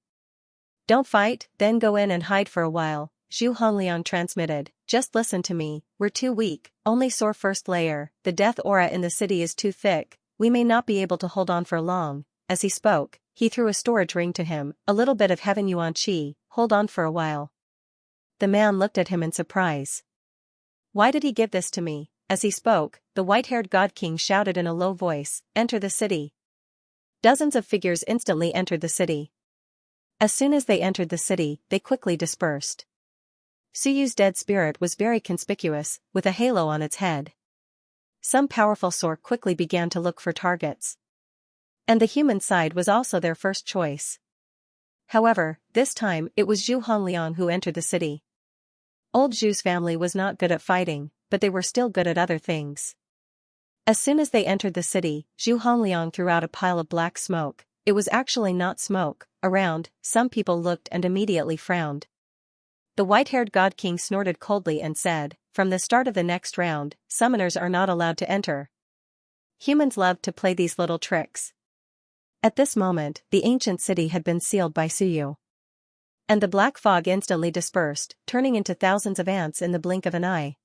Don't fight, then go in and hide for a while, Zhu Hongliang transmitted, just listen to me, we're too weak, only Soar first layer, the death aura in the city is too thick, we may not be able to hold on for long. As he spoke, he threw a storage ring to him, a little bit of heaven yuan qi, hold on for a while. The man looked at him in surprise. Why did he give this to me? As he spoke, the white-haired god king shouted in a low voice, enter the city. Dozens of figures instantly entered the city. As soon as they entered the city, they quickly dispersed. Suyu's dead spirit was very conspicuous, with a halo on its head. Some powerful Soar quickly began to look for targets. And the human side was also their first choice. However, this time, it was Zhu Hongliang who entered the city. Old Zhu's family was not good at fighting, but they were still good at other things. As soon as they entered the city, Zhu Hongliang threw out a pile of black smoke. It was actually not smoke. Around, some people looked and immediately frowned. The white-haired god king snorted coldly and said, "From the start of the next round, summoners are not allowed to enter. Humans love to play these little tricks." At this moment, the ancient city had been sealed by Suyu. And the black fog instantly dispersed, turning into thousands of ants in the blink of an eye.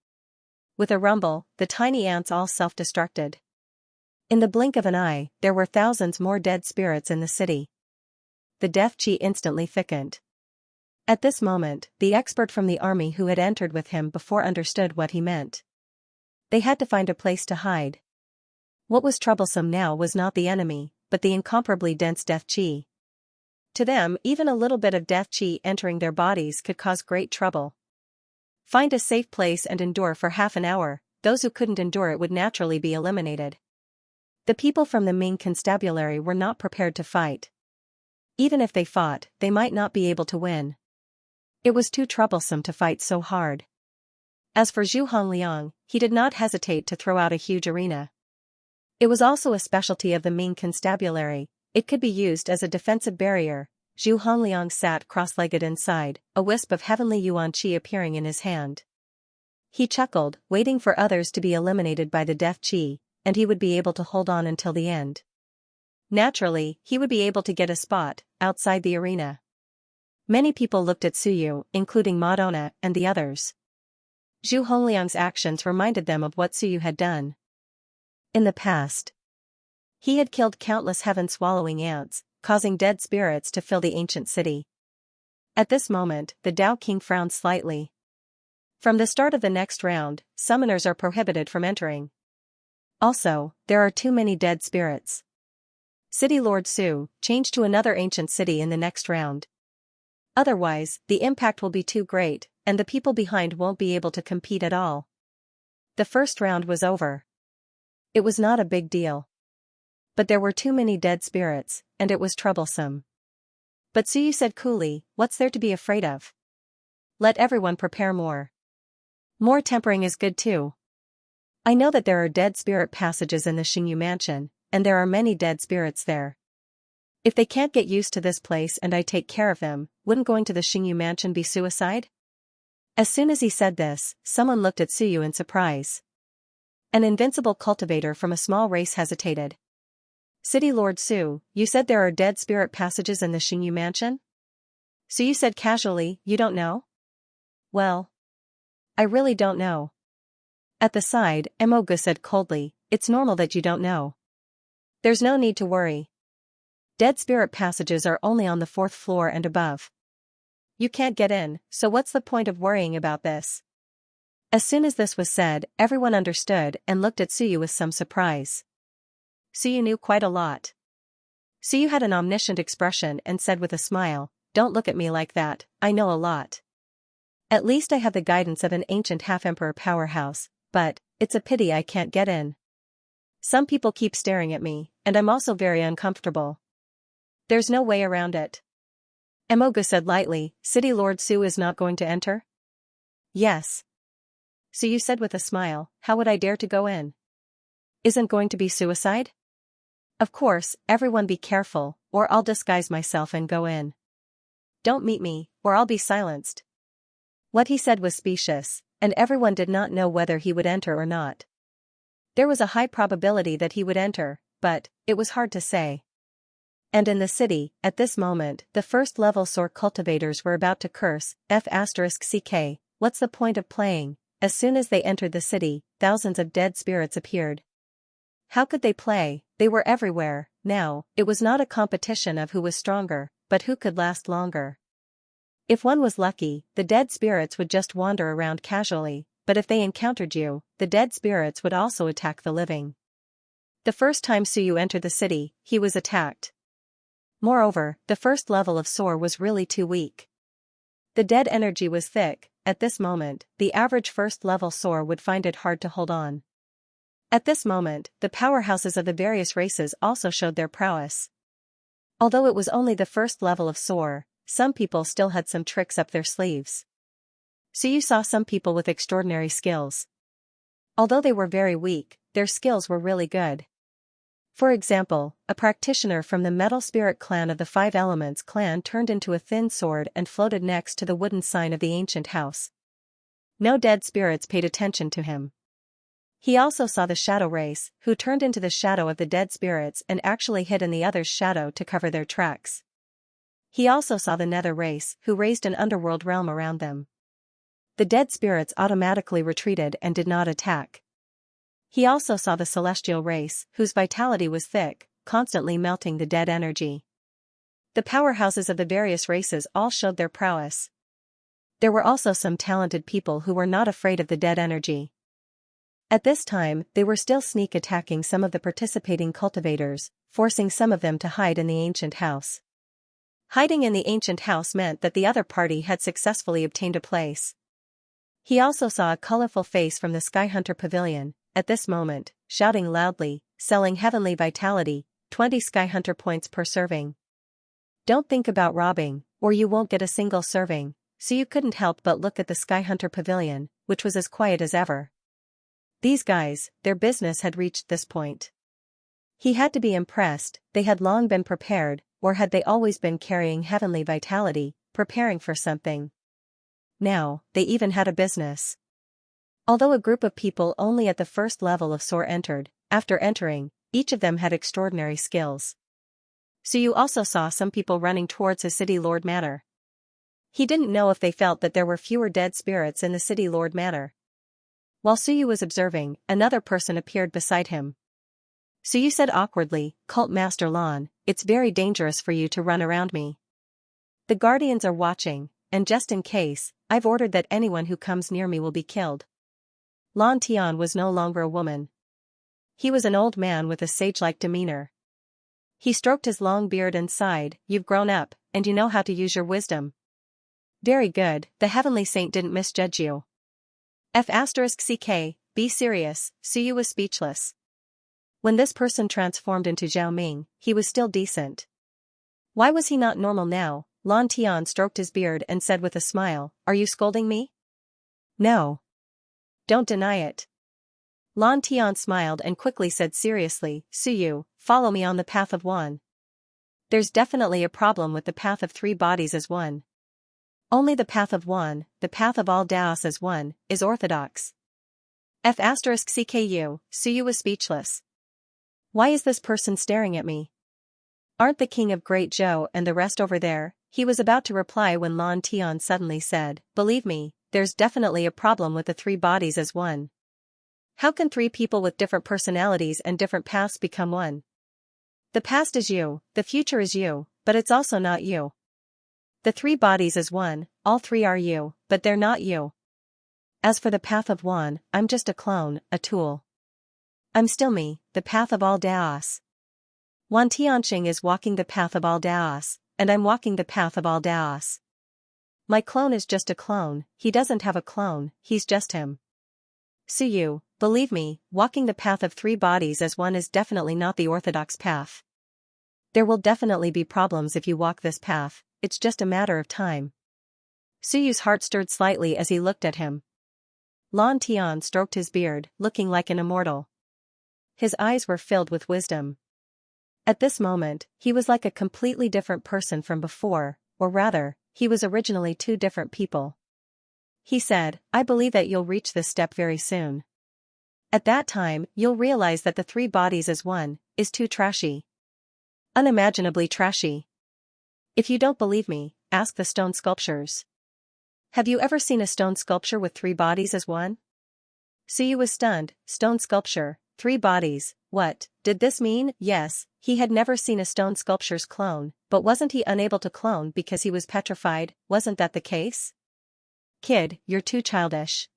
With a rumble, the tiny ants all self-destructed. In the blink of an eye, there were thousands more dead spirits in the city. The death chi instantly thickened. At this moment, the expert from the army who had entered with him before understood what he meant. They had to find a place to hide. What was troublesome now was not the enemy, but the incomparably dense death chi. To them, even a little bit of death chi entering their bodies could cause great trouble. Find a safe place and endure for half an hour. Those who couldn't endure it would naturally be eliminated. The people from the Ming constabulary were not prepared to fight. Even if they fought, they might not be able to win. It was too troublesome to fight so hard. As for Zhu Hongliang, he did not hesitate to throw out a huge arena. It was also a specialty of the Ming constabulary. It could be used as a defensive barrier. Zhu Hongliang sat cross-legged inside, a wisp of heavenly yuan qi appearing in his hand. He chuckled, waiting for others to be eliminated by the death chi, and he would be able to hold on until the end. Naturally, he would be able to get a spot outside the arena. Many people looked at Suyu, including Madonna and the others. Zhu Hongliang's actions reminded them of what Suyu had done. In the past, he had killed countless heaven-swallowing ants, causing dead spirits to fill the ancient city. At this moment, the Dao King frowned slightly. From the start of the next round, summoners are prohibited from entering. Also, there are too many dead spirits. City Lord Su, change to another ancient city in the next round. Otherwise, the impact will be too great, and the people behind won't be able to compete at all. The first round was over. It was not a big deal. But there were too many dead spirits, and it was troublesome. But Suyu said coolly, "What's there to be afraid of? Let everyone prepare more. More tempering is good too. I know that there are dead spirit passages in the Xingyu mansion, and there are many dead spirits there. If they can't get used to this place and I take care of them, wouldn't going to the Xingyu mansion be suicide?" As soon as he said this, someone looked at Suyu in surprise. An invincible cultivator from a small race hesitated. "City Lord Su, you said there are dead spirit passages in the Xingyu mansion?" Suyu said casually, "You don't know?" "Well, I really don't know." At the side, Emogu said coldly, "It's normal that you don't know. There's no need to worry. Dead spirit passages are only on the 4th floor and above. You can't get in, so what's the point of worrying about this?" As soon as this was said, everyone understood and looked at Suyu with some surprise. Suyu knew quite a lot. Suyu had an omniscient expression and said with a smile, "Don't look at me like that, I know a lot. At least I have the guidance of an ancient half-emperor powerhouse, but it's a pity I can't get in. Some people keep staring at me, and I'm also very uncomfortable. There's no way around it." Emogu said lightly, "City Lord Su is not going to enter?" "Yes." Suyu said with a smile, "How would I dare to go in? Isn't going to be suicide? Of course, everyone be careful, or I'll disguise myself and go in. Don't meet me, or I'll be silenced." What he said was specious, and everyone did not know whether he would enter or not. There was a high probability that he would enter, but it was hard to say. And in the city, at this moment, the first-level sword cultivators were about to curse, F***ck, what's the point of playing? As soon as they entered the city, thousands of dead spirits appeared. How could they play? They were everywhere. Now, it was not a competition of who was stronger, but who could last longer. If one was lucky, the dead spirits would just wander around casually, but if they encountered you, the dead spirits would also attack the living. The first time Suyu entered the city, he was attacked. Moreover, the first level of Soar was really too weak. The dead energy was thick. At this moment, the average first-level Soar would find it hard to hold on. At this moment, the powerhouses of the various races also showed their prowess. Although it was only the first level of Soar, some people still had some tricks up their sleeves. Suyu saw some people with extraordinary skills. Although they were very weak, their skills were really good. For example, a practitioner from the Metal Spirit clan of the Five Elements clan turned into a thin sword and floated next to the wooden sign of the ancient house. No dead spirits paid attention to him. He also saw the shadow race, who turned into the shadow of the dead spirits and actually hid in the other's shadow to cover their tracks. He also saw the nether race, who raised an underworld realm around them. The dead spirits automatically retreated and did not attack. He also saw the celestial race, whose vitality was thick, constantly melting the dead energy. The powerhouses of the various races all showed their prowess. There were also some talented people who were not afraid of the dead energy. At this time, they were still sneak attacking some of the participating cultivators, forcing some of them to hide in the ancient house. Hiding in the ancient house meant that the other party had successfully obtained a place. He also saw a colorful face from the Skyhunter Pavilion, at this moment, shouting loudly, selling heavenly vitality, 20 Skyhunter points per serving. Don't think about robbing, or you won't get a single serving, so you couldn't help but look at the Skyhunter Pavilion, which was as quiet as ever. These guys, their business had reached this point. He had to be impressed, they had long been prepared, or had they always been carrying heavenly vitality, preparing for something? Now, they even had a business. Although a group of people only at the first level of SOAR entered, after entering, each of them had extraordinary skills. So you also saw some people running towards a City Lord Manor. He didn't know if they felt that there were fewer dead spirits in the City Lord Manor. While Suyu was observing, another person appeared beside him. Suyu said awkwardly, "Cult Master Lan, it's very dangerous for you to run around me. The Guardians are watching, and just in case, I've ordered that anyone who comes near me will be killed." Lan Tian was no longer a woman. He was an old man with a sage-like demeanor. He stroked his long beard and sighed, "You've grown up, and you know how to use your wisdom. Very good, the Heavenly Saint didn't misjudge you." F***ck, be serious, Suyu was speechless. When this person transformed into Zhao Ming, he was still decent. Why was he not normal now? Lan Tian stroked his beard and said with a smile, "Are you scolding me?" "No. Don't deny it." Lan Tian smiled and quickly said seriously, "Suyu, follow me on the path of one. There's definitely a problem with the path of three bodies as one. Only the path of one, the path of all Daos as one, is orthodox." F***cku, Suyu was speechless. Why is this person staring at me? Aren't the king of Great Zhou and the rest over there? He was about to reply when Lan Tian suddenly said, "Believe me, there's definitely a problem with the three bodies as one. How can three people with different personalities and different paths become one? The past is you, the future is you, but it's also not you. The three bodies as one, all three are you, but they're not you. As for the path of one, I'm just a clone, a tool. I'm still me, the path of all Daos. Wan Tianxing is walking the path of all Daos, and I'm walking the path of all Daos. My clone is just a clone, he doesn't have a clone, he's just him. Suyu, believe me, walking the path of three bodies as one is definitely not the orthodox path. There will definitely be problems if you walk this path, it's just a matter of time." Suyu's heart stirred slightly as he looked at him. Lan Tian stroked his beard, looking like an immortal. His eyes were filled with wisdom. At this moment, he was like a completely different person from before, or rather, he was originally two different people. He said, "I believe that you'll reach this step very soon. At that time, you'll realize that the three bodies as one, is too trashy. Unimaginably trashy. If you don't believe me, ask the stone sculptures. Have you ever seen a stone sculpture with three bodies as one?" Suyu was stunned. Stone sculpture, three bodies, what did this mean? Yes, he had never seen a stone sculpture's clone, but wasn't he unable to clone because he was petrified? Wasn't that the case? Kid, you're too childish.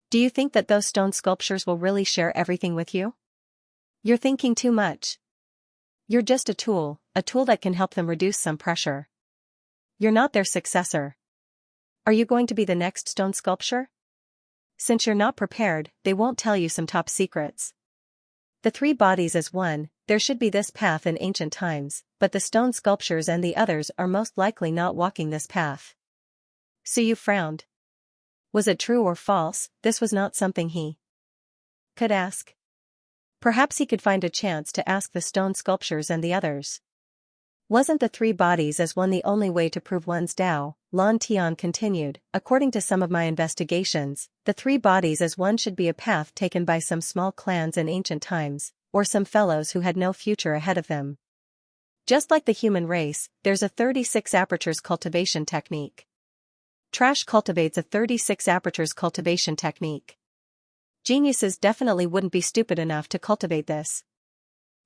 Do you think that those stone sculptures will really share everything with you? You're thinking too much. You're just a tool that can help them reduce some pressure. You're not their successor. Are you going to be the next stone sculpture? Since you're not prepared, they won't tell you some top secrets. The three bodies as one, there should be this path in ancient times, but the stone sculptures and the others are most likely not walking this path. Suyu frowned. Was it true or false? This was not something he could ask. Perhaps he could find a chance to ask the stone sculptures and the others. Wasn't the three bodies as one the only way to prove one's Tao? Lan Tian continued. According to some of my investigations, the three bodies as one should be a path taken by some small clans in ancient times, or some fellows who had no future ahead of them. Just like the human race, there's a 36 apertures cultivation technique. Trash cultivates a 36 apertures cultivation technique. Geniuses definitely wouldn't be stupid enough to cultivate this.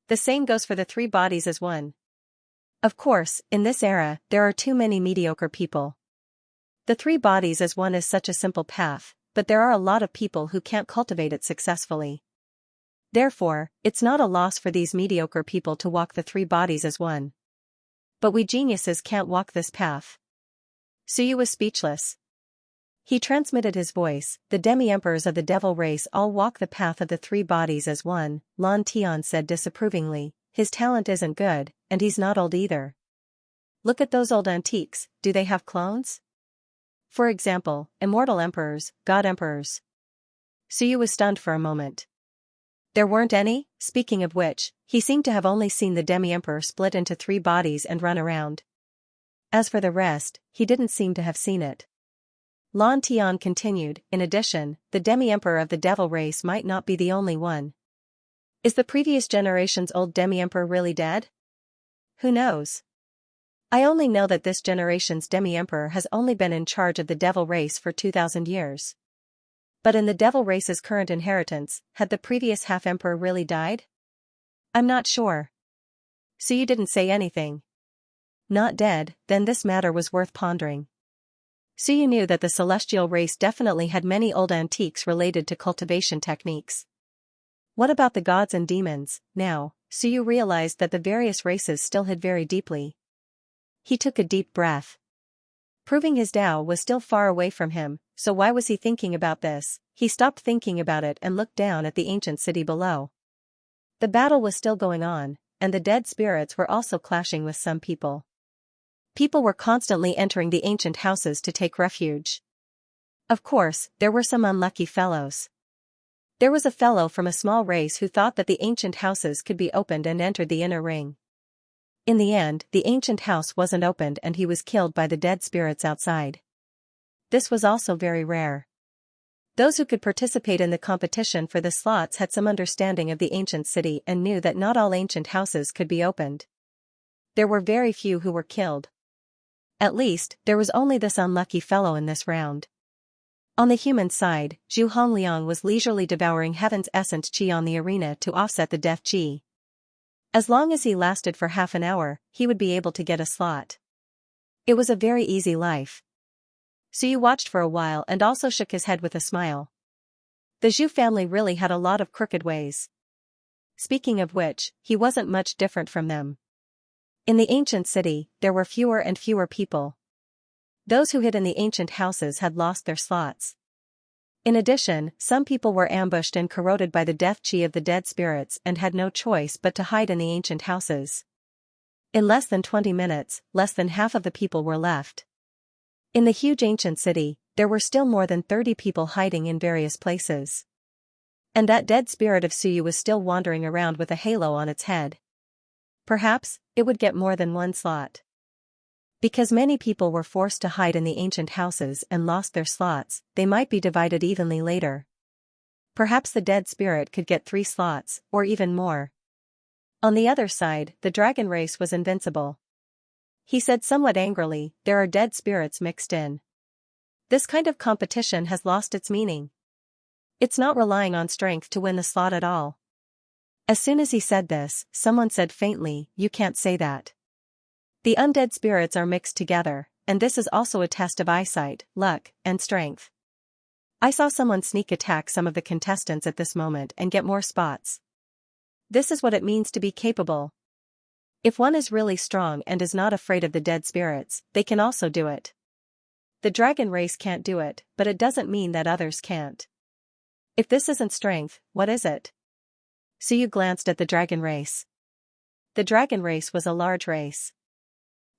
The same goes for the three bodies as one. Of course, in this era, there are too many mediocre people. The three bodies as one is such a simple path, but there are a lot of people who can't cultivate it successfully. Therefore, it's not a loss for these mediocre people to walk the three bodies as one. But we geniuses can't walk this path. Suyu was speechless. He transmitted his voice. The demi-emperors of the devil race all walk the path of the three bodies as one, Lan Tian said disapprovingly. His talent isn't good, and he's not old either. Look at those old antiques, do they have clones? For example, immortal emperors, god emperors. Suyu was stunned for a moment. There weren't any? Speaking of which, he seemed to have only seen the demi-emperor split into three bodies and run around. As for the rest, he didn't seem to have seen it. Lan Tian continued. In addition, the demi-emperor of the devil race might not be the only one. Is the previous generation's old demi-emperor really dead? Who knows? I only know that this generation's demi-emperor has only been in charge of the devil race for 2,000 years. But in the devil race's current inheritance, had the previous half-emperor really died? I'm not sure. So you didn't say anything. Not dead, then this matter was worth pondering. So you knew that the celestial race definitely had many old antiques related to cultivation techniques. What about the gods and demons? Now, Suyu realized that the various races still hid very deeply. He took a deep breath. Proving his Tao was still far away from him, so why was he thinking about this? He stopped thinking about it and looked down at the ancient city below. The battle was still going on, and the dead spirits were also clashing with some people. People were constantly entering the ancient houses to take refuge. Of course, there were some unlucky fellows. There was a fellow from a small race who thought that the ancient houses could be opened and entered the inner ring. In the end, the ancient house wasn't opened and he was killed by the dead spirits outside. This was also very rare. Those who could participate in the competition for the slots had some understanding of the ancient city and knew that not all ancient houses could be opened. There were very few who were killed. At least, there was only this unlucky fellow in this round. On the human side, Zhu Hongliang was leisurely devouring heaven's essence qi on the arena to offset the death qi. As long as he lasted for half an hour, he would be able to get a slot. It was a very easy life. Suyu watched for a while and also shook his head with a smile. The Zhu family really had a lot of crooked ways. Speaking of which, he wasn't much different from them. In the ancient city, there were fewer and fewer people. Those who hid in the ancient houses had lost their slots. In addition, some people were ambushed and corroded by the death qi of the dead spirits and had no choice but to hide in the ancient houses. In less than 20 minutes, less than half of the people were left. In the huge ancient city, there were still more than 30 people hiding in various places. And that dead spirit of Suyu was still wandering around with a halo on its head. Perhaps, it would get more than one slot. Because many people were forced to hide in the ancient houses and lost their slots, they might be divided evenly later. Perhaps the dead spirit could get 3 slots, or even more. On the other side, the dragon race was invincible. He said somewhat angrily, there are dead spirits mixed in. This kind of competition has lost its meaning. It's not relying on strength to win the slot at all. As soon as he said this, someone said faintly, you can't say that. The undead spirits are mixed together, and this is also a test of eyesight, luck, and strength. I saw someone sneak attack some of the contestants at this moment and get more spots. This is what it means to be capable. If one is really strong and is not afraid of the dead spirits, they can also do it. The dragon race can't do it, but it doesn't mean that others can't. If this isn't strength, what is it? Suyu glanced at the dragon race. The dragon race was a large race.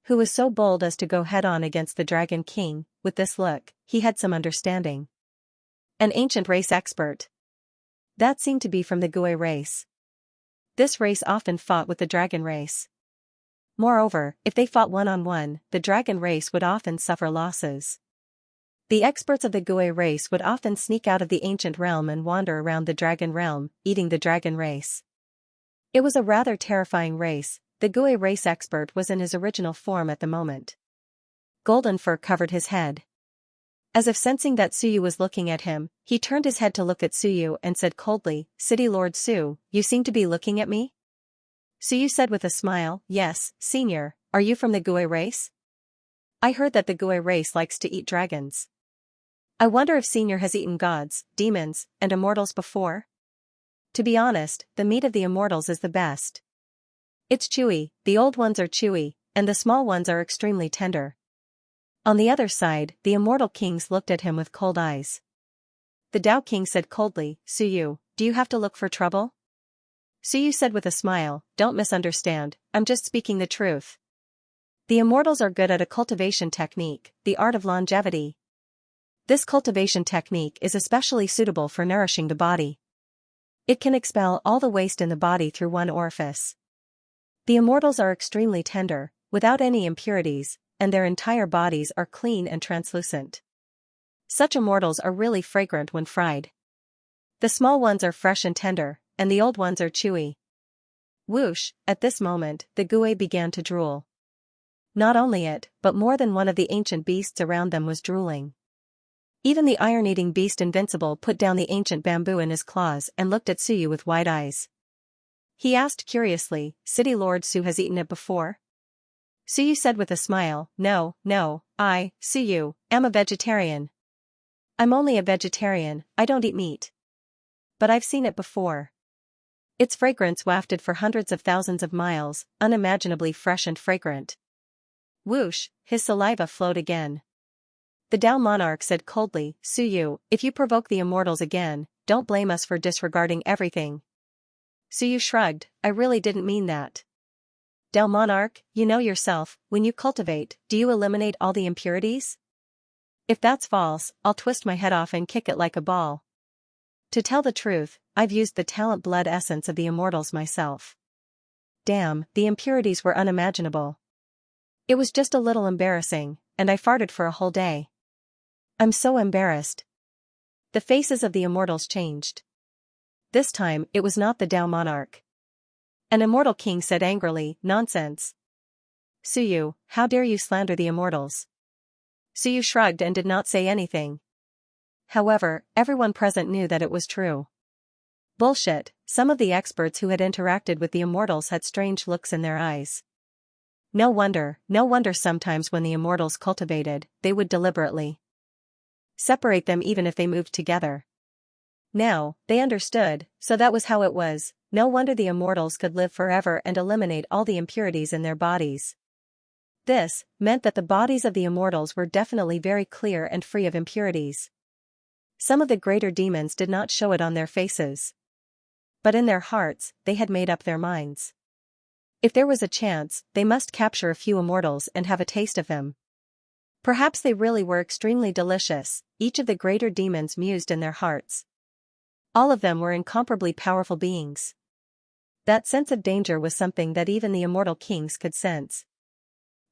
Who was so bold as to go head-on against the Dragon King? With this look, he had some understanding. An ancient race expert. That seemed to be from the Gui race. this race often fought with the dragon race. Moreover, if they fought one-on-one, the dragon race would often suffer losses. The experts of the Gui race would often sneak out of the ancient realm and wander around the dragon realm, eating the dragon race. It was a rather terrifying race. The Gui race expert was in his original form at the moment. Golden fur covered his head. As if sensing that Suyu was looking at him, he turned his head to look at Suyu and said coldly, "City Lord Su, you seem to be looking at me?" Suyu said with a smile, "Yes, Senior, are you from the Gui race? I heard that the Gui race likes to eat dragons. I wonder if Senior has eaten gods, demons, and immortals before? To be honest, the meat of the immortals is the best. It's chewy, the old ones are chewy, and the small ones are extremely tender." On the other side, the immortal kings looked at him with cold eyes. The Tao King said coldly, "Suyu, do you have to look for trouble?" Suyu said with a smile, "Don't misunderstand, I'm just speaking the truth. The immortals are good at a cultivation technique, the art of longevity. This cultivation technique is especially suitable for nourishing the body. It can expel all the waste in the body through one orifice. The immortals are extremely tender, without any impurities, and their entire bodies are clean and translucent. Such immortals are really fragrant when fried. The small ones are fresh and tender, and the old ones are chewy." Whoosh, at this moment, the Gui began to drool. Not only it, but more than one of the ancient beasts around them was drooling. Even the iron-eating beast Invincible put down the ancient bamboo in his claws and looked at Suyu with wide eyes. He asked curiously, "City Lord Su has eaten it before?" Suyu said with a smile, No, Suyu, am a vegetarian. I'm only a vegetarian, I don't eat meat. But I've seen it before. Its fragrance wafted for hundreds of thousands of miles, unimaginably fresh and fragrant." Whoosh, his saliva flowed again. The Tao monarch said coldly, "Suyu, if you provoke the immortals again, don't blame us for disregarding everything." Suyu shrugged, "I really didn't mean that. Tao monarch, you know yourself, when you cultivate, do you eliminate all the impurities? If that's false, I'll twist my head off and kick it like a ball. To tell the truth, I've used the talent blood essence of the immortals myself. Damn, the impurities were unimaginable. It was just a little embarrassing, and I farted for a whole day. I'm so embarrassed." The faces of the immortals changed. This time, it was not the Tao monarch. An immortal king said angrily, "Nonsense. Suyu, how dare you slander the immortals?" Suyu shrugged and did not say anything. However, everyone present knew that it was true. Bullshit, some of the experts who had interacted with the immortals had strange looks in their eyes. No wonder sometimes when the immortals cultivated, they would deliberately separate them even if they moved together. Now, they understood, so that was how it was. No wonder the immortals could live forever and eliminate all the impurities in their bodies. This meant that the bodies of the immortals were definitely very clear and free of impurities. Some of the greater demons did not show it on their faces. But in their hearts, they had made up their minds. If there was a chance, they must capture a few immortals and have a taste of them. Perhaps they really were extremely delicious, each of the greater demons mused in their hearts. All of them were incomparably powerful beings. That sense of danger was something that even the immortal kings could sense.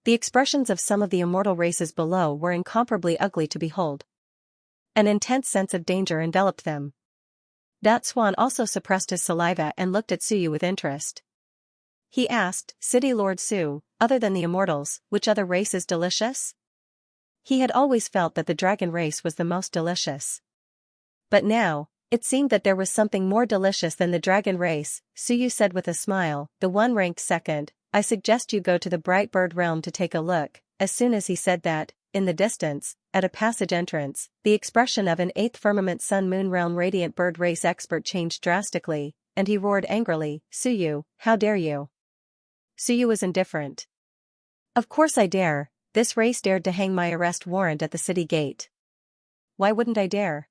The expressions of some of the immortal races below were incomparably ugly to behold. An intense sense of danger enveloped them. That swan also suppressed his saliva and looked at Suyu with interest. He asked, "City Lord Su, other than the immortals, which other race is delicious?" He had always felt that the dragon race was the most delicious. But now, it seemed that there was something more delicious than the dragon race. Suyu said with a smile, "The one ranked second, I suggest you go to the bright bird realm to take a look." As soon as he said that, in the distance, at a passage entrance, the expression of an eighth firmament sun moon realm radiant bird race expert changed drastically, and he roared angrily, "Suyu, how dare you?" Suyu was indifferent. "Of course I dare. This race dared to hang my arrest warrant at the city gate. Why wouldn't I dare?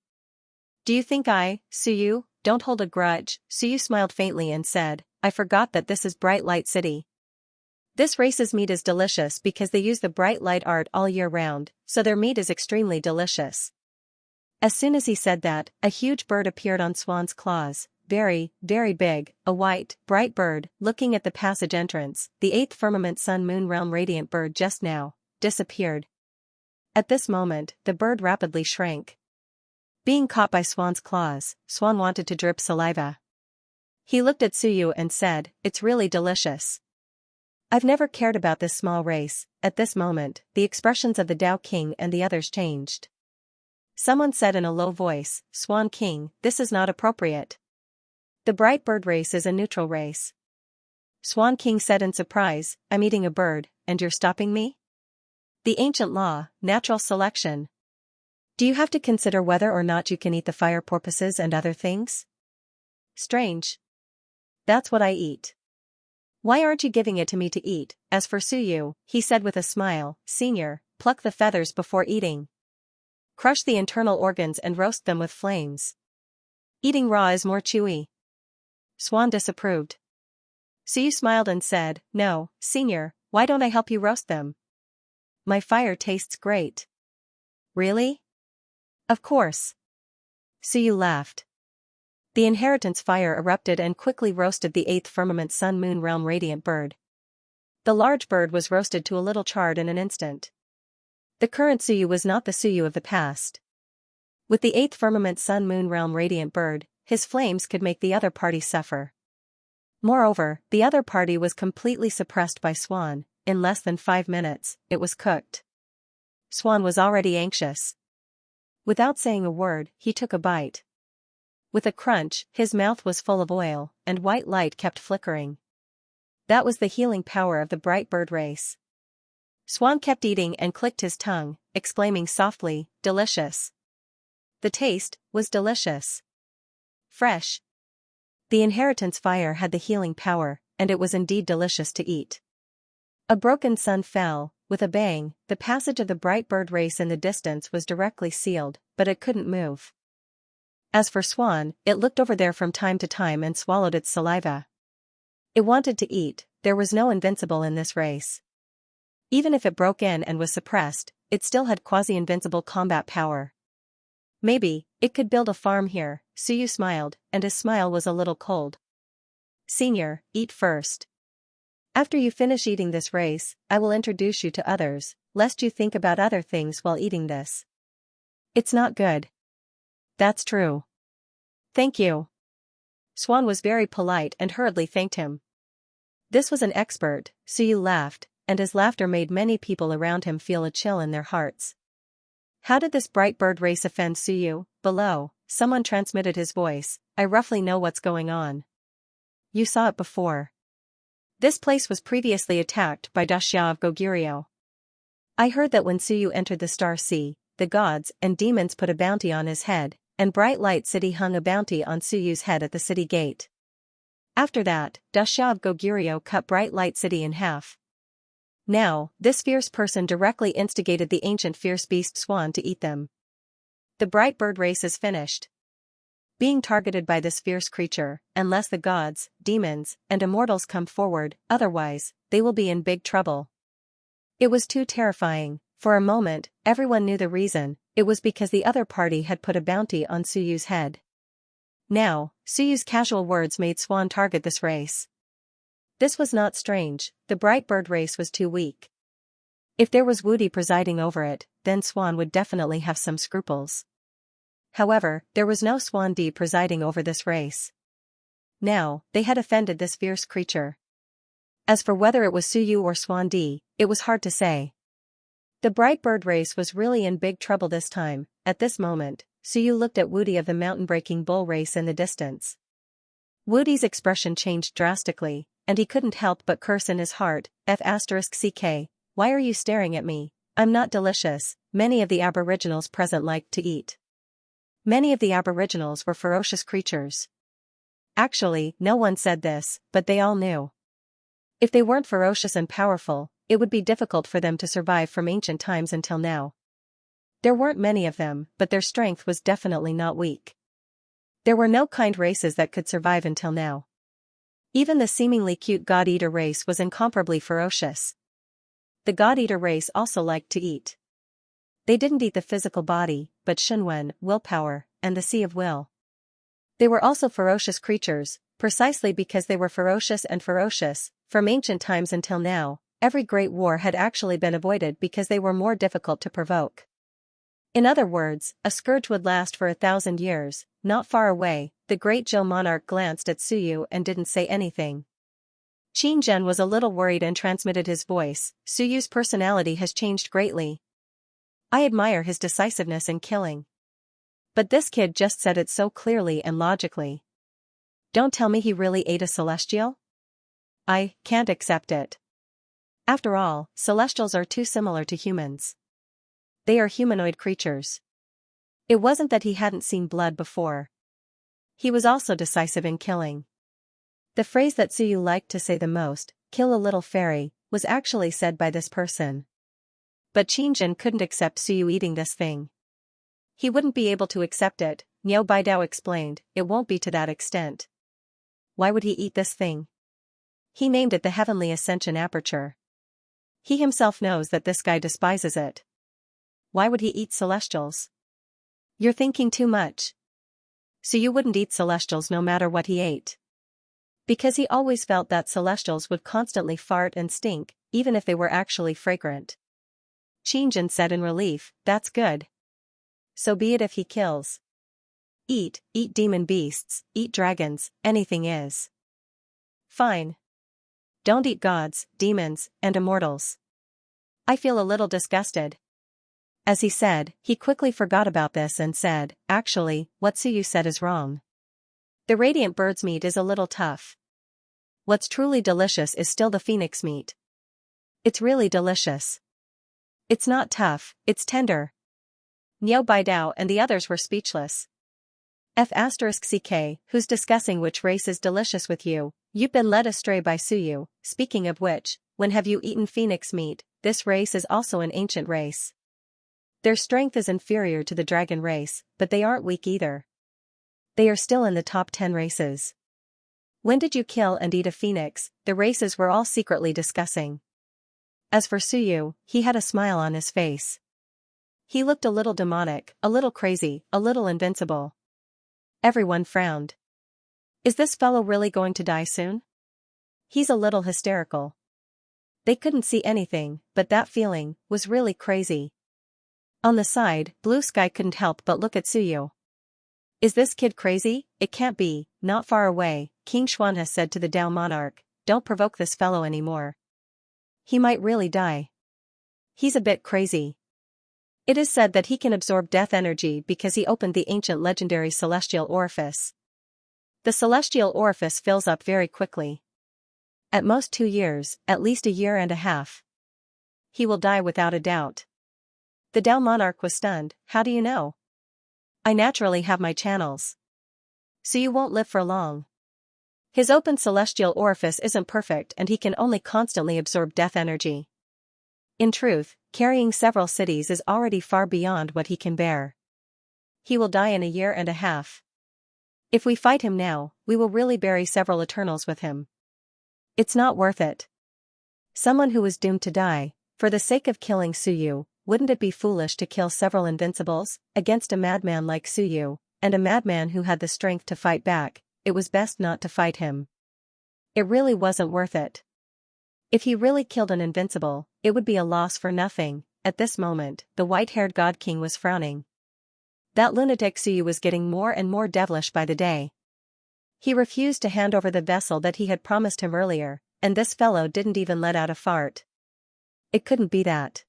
Do you think I, Suyu, don't hold a grudge?" Suyu smiled faintly and said, "I forgot that this is Bright Light City. This race's meat is delicious because they use the bright light art all year round, so their meat is extremely delicious." As soon as he said that, a huge bird appeared on Swan's claws, very, very big, a white, bright bird, looking at the passage entrance, the 8th firmament sun moon realm radiant bird just now, disappeared. At this moment, the bird rapidly shrank. Being caught by Swan's claws, Swan wanted to drip saliva. He looked at Suyu and said, "It's really delicious." I've never cared about this small race. At this moment, the expressions of the Tao King and the others changed. Someone said in a low voice, "Swan King, this is not appropriate. The bright bird race is a neutral race." Swan King said in surprise, "I'm eating a bird, and you're stopping me? The ancient law, natural selection. Do you have to consider whether or not you can eat the fire porpoises and other things? Strange. That's what I eat. Why aren't you giving it to me to eat?" As for Suyu, he said with a smile, "Senior, pluck the feathers before eating. Crush the internal organs and roast them with flames. Eating raw is more chewy." Swan disapproved. Suyu smiled and said, "No, Senior, why don't I help you roast them? My fire tastes great." Really? Of course. Suyu laughed. The inheritance fire erupted and quickly roasted the 8th firmament sun moon realm radiant bird. The large bird was roasted to a little charred in an instant. The current Suyu was not the Suyu of the past. With the 8th firmament sun moon realm radiant bird, his flames could make the other party suffer. Moreover, the other party was completely suppressed by Swan. In less than 5 minutes, it was cooked. Swan was already anxious. Without saying a word, he took a bite. With a crunch, his mouth was full of oil, and white light kept flickering. That was the healing power of the bright bird race. Swan kept eating and clicked his tongue, exclaiming softly, "Delicious." The taste was delicious. Fresh. The inheritance fire had the healing power, and it was indeed delicious to eat. A broken sun fell. With a bang, the passage of the bright bird race in the distance was directly sealed, but it couldn't move. As for Swan, it looked over there from time to time and swallowed its saliva. It wanted to eat. There was no invincible in this race. Even if it broke in and was suppressed, it still had quasi-invincible combat power. Maybe, it could build a farm here. Suyu smiled, and his smile was a little cold. "Senior, eat first. After you finish eating this race, I will introduce you to others, lest you think about other things while eating this. It's not good." "That's true. Thank you." Swan was very polite and hurriedly thanked him. This was an expert. Suyu laughed, and his laughter made many people around him feel a chill in their hearts. How did this bright bird race offend Suyu? Below, someone transmitted his voice, "I roughly know what's going on. You saw it before. This place was previously attacked by Xianxia of Goguryeo. I heard that when Suyu entered the Star Sea, the gods and demons put a bounty on his head, and Bright Light City hung a bounty on Suyu's head at the city gate. After that, Xianxia of Goguryeo cut Bright Light City in half. Now, this fierce person directly instigated the ancient fierce beast Swan to eat them. The bright bird race is finished. Being targeted by this fierce creature, unless the gods, demons, and immortals come forward, otherwise, they will be in big trouble." It was too terrifying. For a moment, everyone knew the reason. It was because the other party had put a bounty on Suyu's head. Now, Suyu's casual words made Swan target this race. This was not strange. The bright bird race was too weak. If there was Woody presiding over it, then Swan would definitely have some scruples. However, there was no Swan D presiding over this race. Now, they had offended this fierce creature. As for whether it was Suyu or Swan D, it was hard to say. The bright bird race was really in big trouble this time. At this moment, Suyu looked at Woody of the mountain-breaking bull race in the distance. Woody's expression changed drastically, and he couldn't help but curse in his heart, F***ck, why are you staring at me? I'm not delicious. Many of the aboriginals present liked to eat. Many of the aboriginals were ferocious creatures. Actually, no one said this, but they all knew. If they weren't ferocious and powerful, it would be difficult for them to survive from ancient times until now. There weren't many of them, but their strength was definitely not weak. There were no kind races that could survive until now. Even the seemingly cute God-Eater race was incomparably ferocious. The God-Eater race also liked to eat. They didn't eat the physical body, but Shunwen, willpower, and the Sea of Will. They were also ferocious creatures, precisely because they were ferocious, from ancient times until now. Every great war had actually been avoided because they were more difficult to provoke. In other words, a scourge would last for 1,000 years. Not far away, the great Zhou monarch glanced at Suyu and didn't say anything. Qin Zhen was a little worried and transmitted his voice. Suyu's personality has changed greatly. I admire his decisiveness in killing. But this kid just said it so clearly and logically. Don't tell me he really ate a celestial? I can't accept it. After all, celestials are too similar to humans. They are humanoid creatures. It wasn't that he hadn't seen blood before. He was also decisive in killing. The phrase that Suyu liked to say the most, "kill a little fairy," was actually said by this person. But Qingjin couldn't accept Suyu eating this thing. He wouldn't be able to accept it, Niao Baidao explained. It won't be to that extent. Why would he eat this thing? He named it the Heavenly Ascension Aperture. He himself knows that this guy despises it. Why would he eat celestials? You're thinking too much. Suyu wouldn't eat celestials no matter what he ate. Because he always felt that celestials would constantly fart and stink, even if they were actually fragrant. Qingjin said in relief, "That's good. So be it if he kills. Eat demon beasts, eat dragons, anything is fine. Don't eat gods, demons, and immortals. I feel a little disgusted." As he said, he quickly forgot about this and said, "Actually, what Suyu said is wrong. The radiant bird's meat is a little tough. What's truly delicious is still the phoenix meat. It's really delicious. It's not tough, it's tender." Niao Baidao and the others were speechless. F*CK, who's discussing which race is delicious with you? You've been led astray by Suyu. Speaking of which, when have you eaten phoenix meat? This race is also an ancient race. Their strength is inferior to the dragon race, but they aren't weak either. They are still in the top 10 races. When did you kill and eat a phoenix? The races were all secretly discussing. As for Suyu, he had a smile on his face. He looked a little demonic, a little crazy, a little invincible. Everyone frowned. Is this fellow really going to die soon? He's a little hysterical. They couldn't see anything, but that feeling was really crazy. On the side, Blue Sky couldn't help but look at Suyu. Is this kid crazy? It can't be. Not far away, King Xuanhe said to the Dao monarch, "Don't provoke this fellow anymore. He might really die. He's a bit crazy." It is said that he can absorb death energy because he opened the ancient legendary celestial orifice. The celestial orifice fills up very quickly. At most 2 years, at least a year and a half. He will die without a doubt. The Dao monarch was stunned. How do you know? I naturally have my channels. So you won't live for long. His open celestial orifice isn't perfect and he can only constantly absorb death energy. In truth, carrying several cities is already far beyond what he can bear. He will die in a year and a half. If we fight him now, we will really bury several Eternals with him. It's not worth it. Someone who is doomed to die, for the sake of killing Suyu, wouldn't it be foolish to kill several invincibles, against a madman like Suyu, and a madman who had the strength to fight back? It was best not to fight him. It really wasn't worth it. If he really killed an invincible, it would be a loss for nothing. At this moment, the white-haired God King was frowning. That lunatic Suyu was getting more and more devilish by the day. He refused to hand over the vessel that he had promised him earlier, and this fellow didn't even let out a fart. It couldn't be that.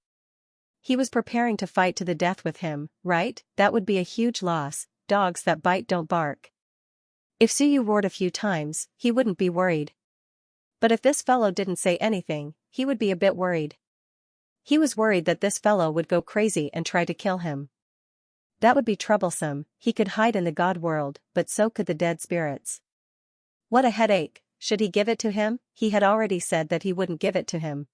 He was preparing to fight to the death with him, right? That would be a huge loss. Dogs that bite don't bark. If Suyu roared a few times, he wouldn't be worried. But if this fellow didn't say anything, he would be a bit worried. He was worried that this fellow would go crazy and try to kill him. That would be troublesome. He could hide in the god world, but so could the dead spirits. What a headache. Should he give it to him? He had already said that he wouldn't give it to him.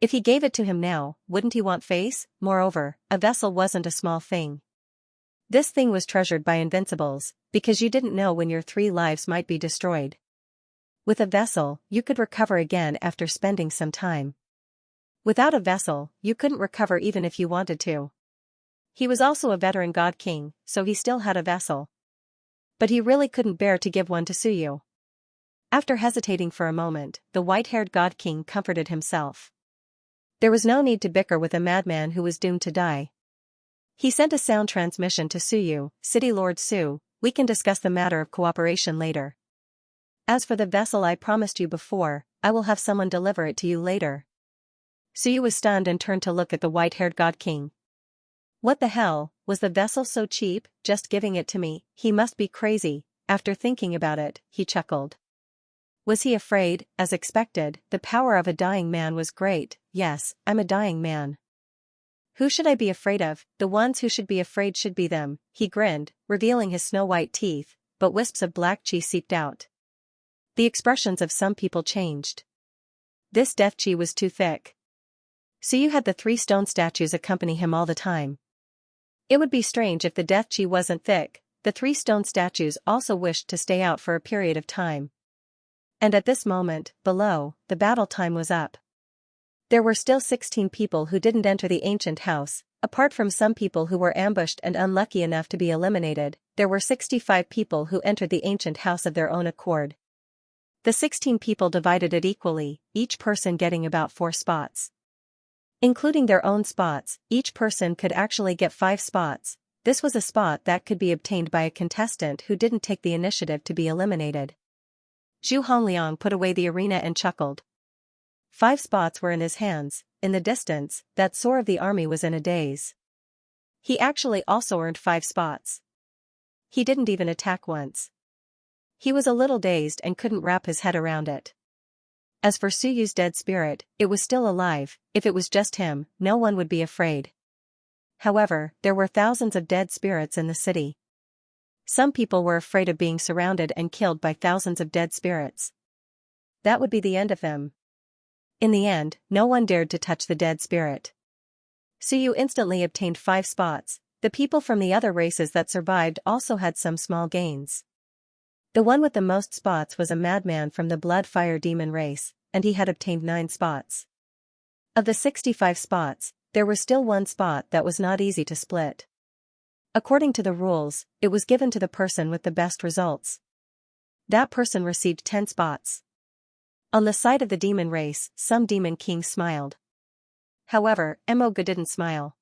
If he gave it to him now, wouldn't he want face? Moreover, a vessel wasn't a small thing. This thing was treasured by invincibles, because you didn't know when your 3 lives might be destroyed. With a vessel, you could recover again after spending some time. Without a vessel, you couldn't recover even if you wanted to. He was also a veteran god king, so he still had a vessel. But he really couldn't bear to give one to Suyu. After hesitating for a moment, the white-haired God King comforted himself. There was no need to bicker with a madman who was doomed to die. He sent a sound transmission to Suyu, City Lord Su, we can discuss the matter of cooperation later. As for the vessel I promised you before, I will have someone deliver it to you later. Suyu was stunned and turned to look at the white-haired God King. What the hell, was the vessel so cheap, just giving it to me? He must be crazy. After thinking about it, he chuckled. Was he afraid? As expected, the power of a dying man was great. Yes, I'm a dying man. Who should I be afraid of? The ones who should be afraid should be them. He grinned, revealing his snow-white teeth, but wisps of black chi seeped out. The expressions of some people changed. This death chi was too thick. Suyu had the 3 stone statues accompany him all the time. It would be strange if the death chi wasn't thick. The 3 stone statues also wished to stay out for a period of time. And at this moment, below, the battle time was up. There were still 16 people who didn't enter the ancient house. Apart from some people who were ambushed and unlucky enough to be eliminated, there were 65 people who entered the ancient house of their own accord. The 16 people divided it equally, each person getting about 4 spots. Including their own spots, each person could actually get 5 spots. This was a spot that could be obtained by a contestant who didn't take the initiative to be eliminated. Zhu Hongliang put away the arena and chuckled. 5 spots were in his hands. In the distance, that soar of the army was in a daze. He actually also earned 5 spots. He didn't even attack once. He was a little dazed and couldn't wrap his head around it. As for Suyu's dead spirit, it was still alive. If it was just him, no one would be afraid. However, there were thousands of dead spirits in the city. Some people were afraid of being surrounded and killed by thousands of dead spirits. That would be the end of them. In the end, no one dared to touch the dead spirit. Suyu instantly obtained 5 spots. The people from the other races that survived also had some small gains. The one with the most spots was a madman from the blood-fire demon race, and he had obtained 9 spots. Of the 65 spots, there was still 1 spot that was not easy to split. According to the rules, it was given to the person with the best results. That person received 10 spots. On the side of the demon race, some demon kings smiled. However, Emoga didn't smile.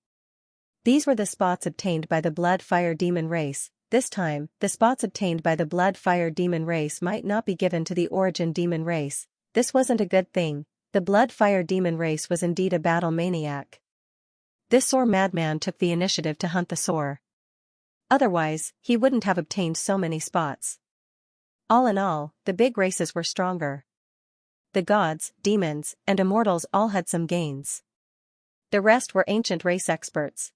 These were the spots obtained by the blood-fire demon race. This time, the spots obtained by the blood-fire demon race might not be given to the origin demon race. This wasn't a good thing. The blood-fire demon race was indeed a battle maniac. This sore madman took the initiative to hunt the sore. Otherwise, he wouldn't have obtained so many spots. All in all, the big races were stronger. The gods, demons, and immortals all had some gains. The rest were ancient race experts.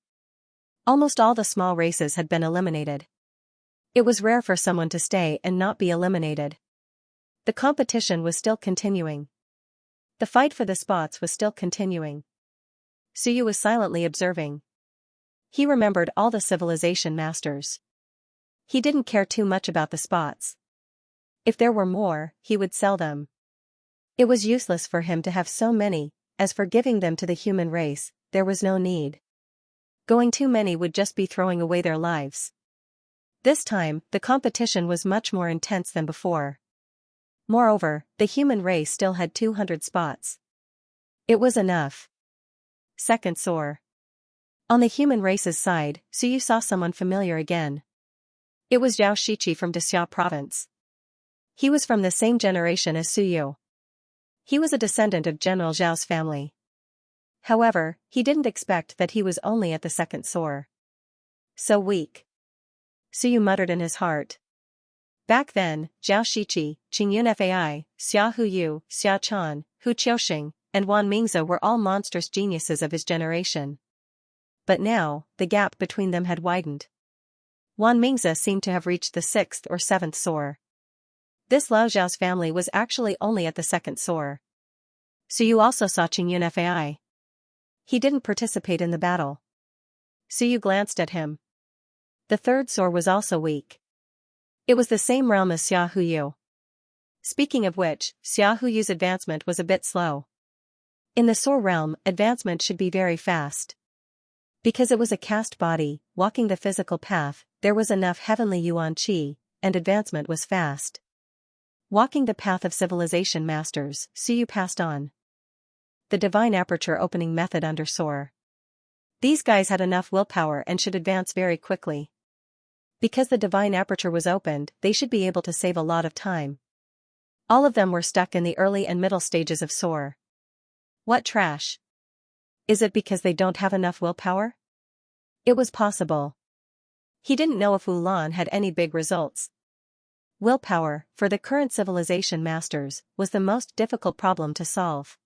Almost all the small races had been eliminated. It was rare for someone to stay and not be eliminated. The competition was still continuing. The fight for the spots was still continuing. Suyu was silently observing. He remembered all the civilization masters. He didn't care too much about the spots. If there were more, he would sell them. It was useless for him to have so many. As for giving them to the human race, there was no need. Going too many would just be throwing away their lives. This time, the competition was much more intense than before. Moreover, the human race still had 200 spots. It was enough. Second soar. On the human race's side, Suyu saw someone familiar again. It was Zhao Shiqi from Dexia province. He was from the same generation as Suyu. He was a descendant of General Zhao's family. However, he didn't expect that he was only at the second soar. So weak. Suyu muttered in his heart. Back then, Zhao Shiqi, Qingyun Fai, Xia Huyu, Xia Chan, Hu Qiuxing, and Wan Mingze were all monstrous geniuses of his generation. But now, the gap between them had widened. Wan Mingze seemed to have reached the 6th or 7th soar. This Lao Zhao's family was actually only at the second soar. Suyu also saw Qingyun Fai. He didn't participate in the battle. Suyu glanced at him. The third soar was also weak. It was the same realm as Xia Huyu. Speaking of which, Xia Huyu's advancement was a bit slow. In the soar realm, advancement should be very fast. Because it was a caste body, walking the physical path, there was enough heavenly yuan qi, and advancement was fast. Walking the path of civilization masters, Suyu passed on. The divine aperture opening method under Soar. These guys had enough willpower and should advance very quickly. Because the divine aperture was opened, they should be able to save a lot of time. All of them were stuck in the early and middle stages of Soar. What trash? Is it because they don't have enough willpower? It was possible. He didn't know if Wulan had any big results. Willpower, for the current civilization masters, was the most difficult problem to solve.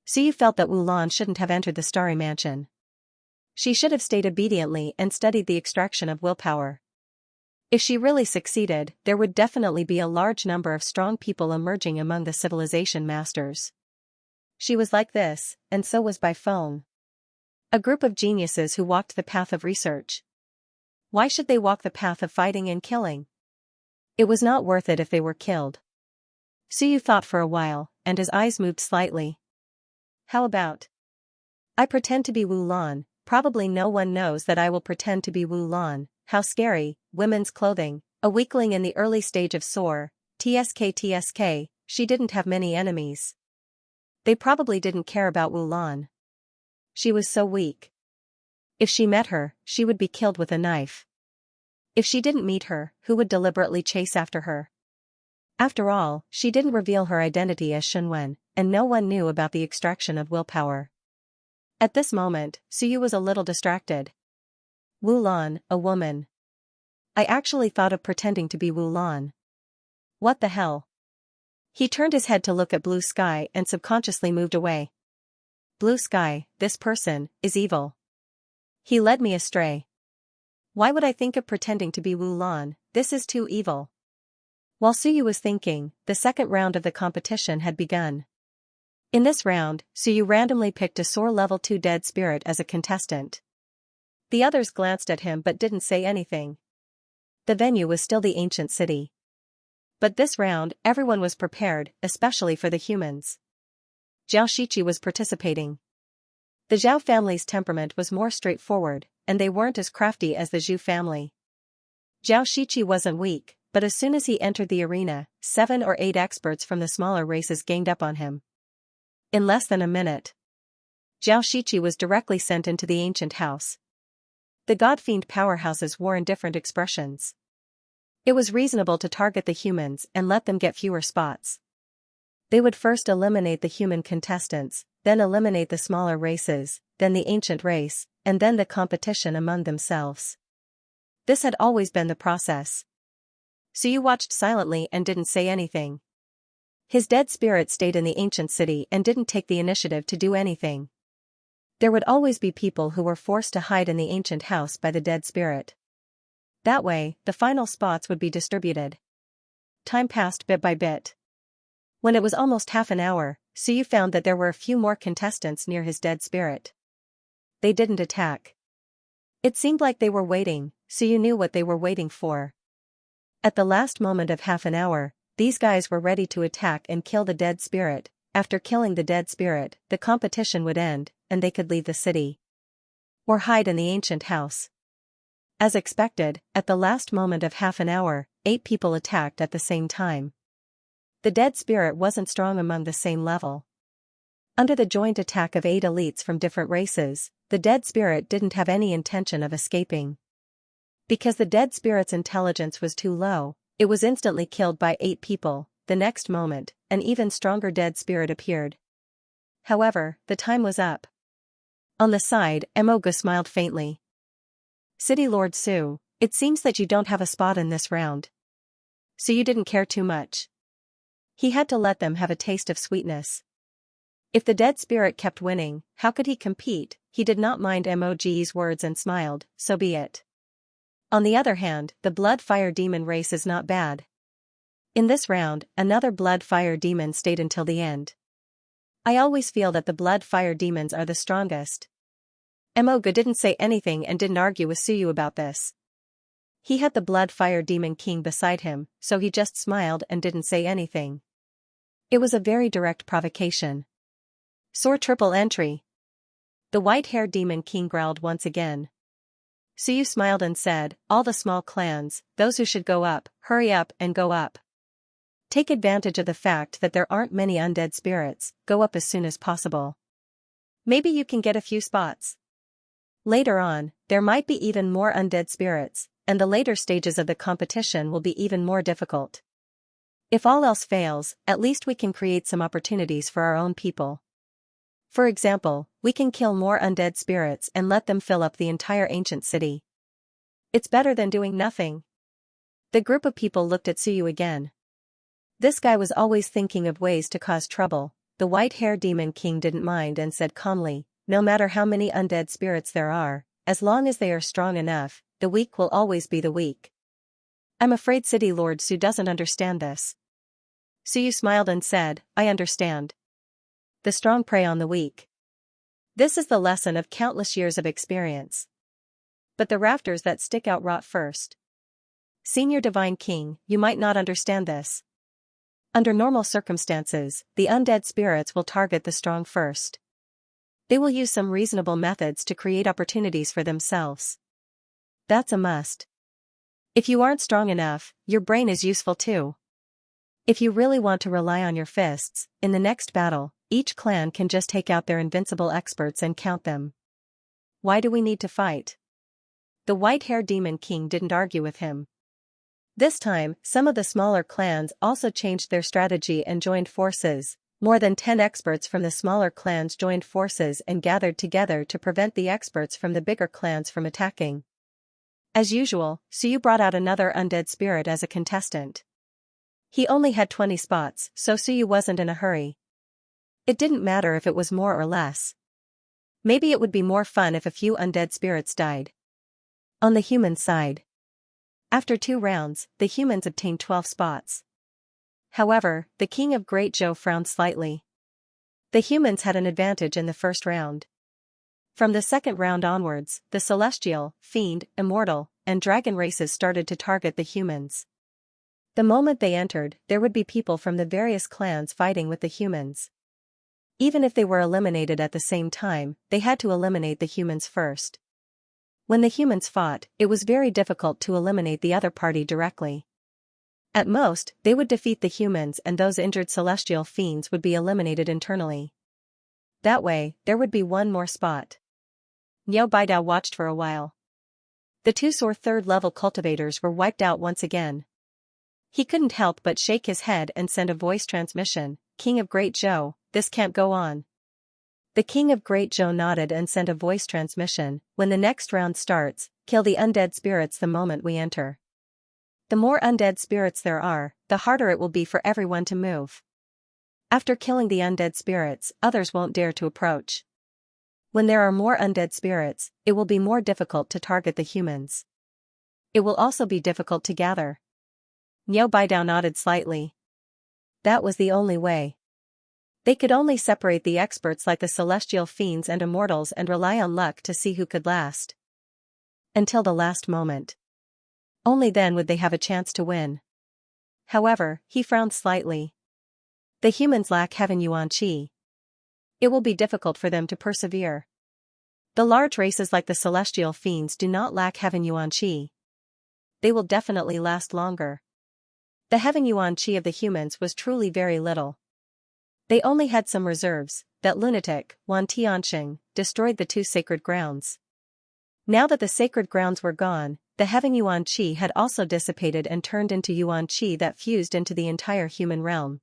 Suyu felt that Wulan shouldn't have entered the Starry Mansion. She should have stayed obediently and studied the extraction of willpower. If she really succeeded, there would definitely be a large number of strong people emerging among the civilization masters. She was like this, and so was Bai Feng. A group of geniuses who walked the path of research. Why should they walk the path of fighting and killing? It was not worth it if they were killed. Suyu thought for a while, and his eyes moved slightly. How about? I pretend to be Wulan, probably no one knows that I will pretend to be Wulan. How scary, women's clothing, a weakling in the early stage of Soar, tsk, she didn't have many enemies. They probably didn't care about Wulan. She was so weak. If she met her, she would be killed with a knife. If she didn't meet her, who would deliberately chase after her? After all, she didn't reveal her identity as Shunwen, and no one knew about the extraction of willpower. At this moment, Suyu was a little distracted. Wulan, a woman. I actually thought of pretending to be Wulan. What the hell? He turned his head to look at blue sky and subconsciously moved away. Blue sky, this person, is evil. He led me astray. Why would I think of pretending to be Wulan? This is too evil. While Suyu was thinking, the second round of the competition had begun. In this round, Suyu randomly picked a Soar level 2 dead spirit as a contestant. The others glanced at him but didn't say anything. The venue was still the ancient city. But this round, everyone was prepared, especially for the humans. Zhao Shiqi was participating. The Zhao family's temperament was more straightforward, and they weren't as crafty as the Zhu family. Zhao Shiqi wasn't weak, but as soon as he entered the arena, 7 or 8 experts from the smaller races ganged up on him. In less than a minute, Zhao Shiqi was directly sent into the ancient house. The God-fiend powerhouses wore indifferent expressions. It was reasonable to target the humans and let them get fewer spots. They would first eliminate the human contestants, then eliminate the smaller races, then the ancient race, and then the competition among themselves. This had always been the process. Suyu watched silently and didn't say anything. His dead spirit stayed in the ancient city and didn't take the initiative to do anything. There would always be people who were forced to hide in the ancient house by the dead spirit. That way, the final spots would be distributed. Time passed bit by bit. When it was almost half an hour, Suyu found that there were a few more contestants near his dead spirit. They didn't attack. It seemed like they were waiting, Suyu knew what they were waiting for. At the last moment of half an hour, these guys were ready to attack and kill the dead spirit. After killing the dead spirit, the competition would end, and they could leave the city. Or hide in the ancient house. As expected, at the last moment of half an hour, 8 people attacked at the same time. The dead spirit wasn't strong among the same level. Under the joint attack of 8 elites from different races, the dead spirit didn't have any intention of escaping. Because the dead spirit's intelligence was too low, it was instantly killed by 8 people. The next moment, an even stronger dead spirit appeared. However, the time was up. On the side, Emoga smiled faintly. City Lord Su, it seems that you don't have a spot in this round. So you didn't care too much. He had to let them have a taste of sweetness. If the dead spirit kept winning, how could he compete? He did not mind Moge's words and smiled, so be it. On the other hand, the blood fire demon race is not bad. In this round, another blood fire demon stayed until the end. I always feel that the blood fire demons are the strongest. Emoga didn't say anything and didn't argue with Suyu about this. He had the blood fire demon king beside him, so he just smiled and didn't say anything. It was a very direct provocation. Soar triple entry. The white-haired demon king growled once again. Suyu smiled and said, all the small clans, those who should go up, hurry up and go up. Take advantage of the fact that there aren't many undead spirits, go up as soon as possible. Maybe you can get a few spots. Later on, there might be even more undead spirits, and the later stages of the competition will be even more difficult. If all else fails, at least we can create some opportunities for our own people. For example, we can kill more undead spirits and let them fill up the entire ancient city. It's better than doing nothing. The group of people looked at Suyu again. This guy was always thinking of ways to cause trouble. The white-haired demon king didn't mind and said calmly, no matter how many undead spirits there are, as long as they are strong enough, the weak will always be the weak. I'm afraid City Lord Su doesn't understand this. Suyu smiled and said, I understand. The strong prey on the weak. This is the lesson of countless years of experience. But the rafters that stick out rot first. Senior Divine King, you might not understand this. Under normal circumstances, the undead spirits will target the strong first. They will use some reasonable methods to create opportunities for themselves. That's a must. If you aren't strong enough, your brain is useful too. If you really want to rely on your fists, in the next battle, each clan can just take out their invincible experts and count them. Why do we need to fight? The white-haired demon king didn't argue with him. This time, some of the smaller clans also changed their strategy and joined forces. More than 10 experts from the smaller clans joined forces and gathered together to prevent the experts from the bigger clans from attacking. As usual, Suyu brought out another undead spirit as a contestant. He only had 20 spots, so Suyu wasn't in a hurry. It didn't matter if it was more or less. Maybe it would be more fun if a few undead spirits died. On the human side. After 2 rounds, the humans obtained 12 spots. However, the King of Great Zhou frowned slightly. The humans had an advantage in the first round. From the second round onwards, the Celestial, Fiend, Immortal, and Dragon races started to target the humans. The moment they entered, there would be people from the various clans fighting with the humans. Even if they were eliminated at the same time, they had to eliminate the humans first. When the humans fought, it was very difficult to eliminate the other party directly. At most, they would defeat the humans and those injured celestial fiends would be eliminated internally. That way, there would be one more spot. Niao Baidao watched for a while. The 2 sore 3rd-level cultivators were wiped out once again. He couldn't help but shake his head and send a voice transmission, King of Great Zhou, this can't go on. The King of Great Zhou nodded and sent a voice transmission, when the next round starts, kill the undead spirits the moment we enter. The more undead spirits there are, the harder it will be for everyone to move. After killing the undead spirits, others won't dare to approach. When there are more undead spirits, it will be more difficult to target the humans. It will also be difficult to gather. Niao Baidao nodded slightly. That was the only way. They could only separate the experts like the celestial fiends and immortals and rely on luck to see who could last. Until the last moment. Only then would they have a chance to win. However, he frowned slightly. The humans lack Heaven Yuan Qi. It will be difficult for them to persevere. The large races like the celestial fiends do not lack Heaven Yuan Qi. They will definitely last longer. The Heaven Yuan Qi of the humans was truly very little. They only had some reserves. That lunatic, Wan Tianxing, destroyed the 2 sacred grounds. Now that the sacred grounds were gone, the Heaven Yuan Qi had also dissipated and turned into Yuan Qi that fused into the entire human realm.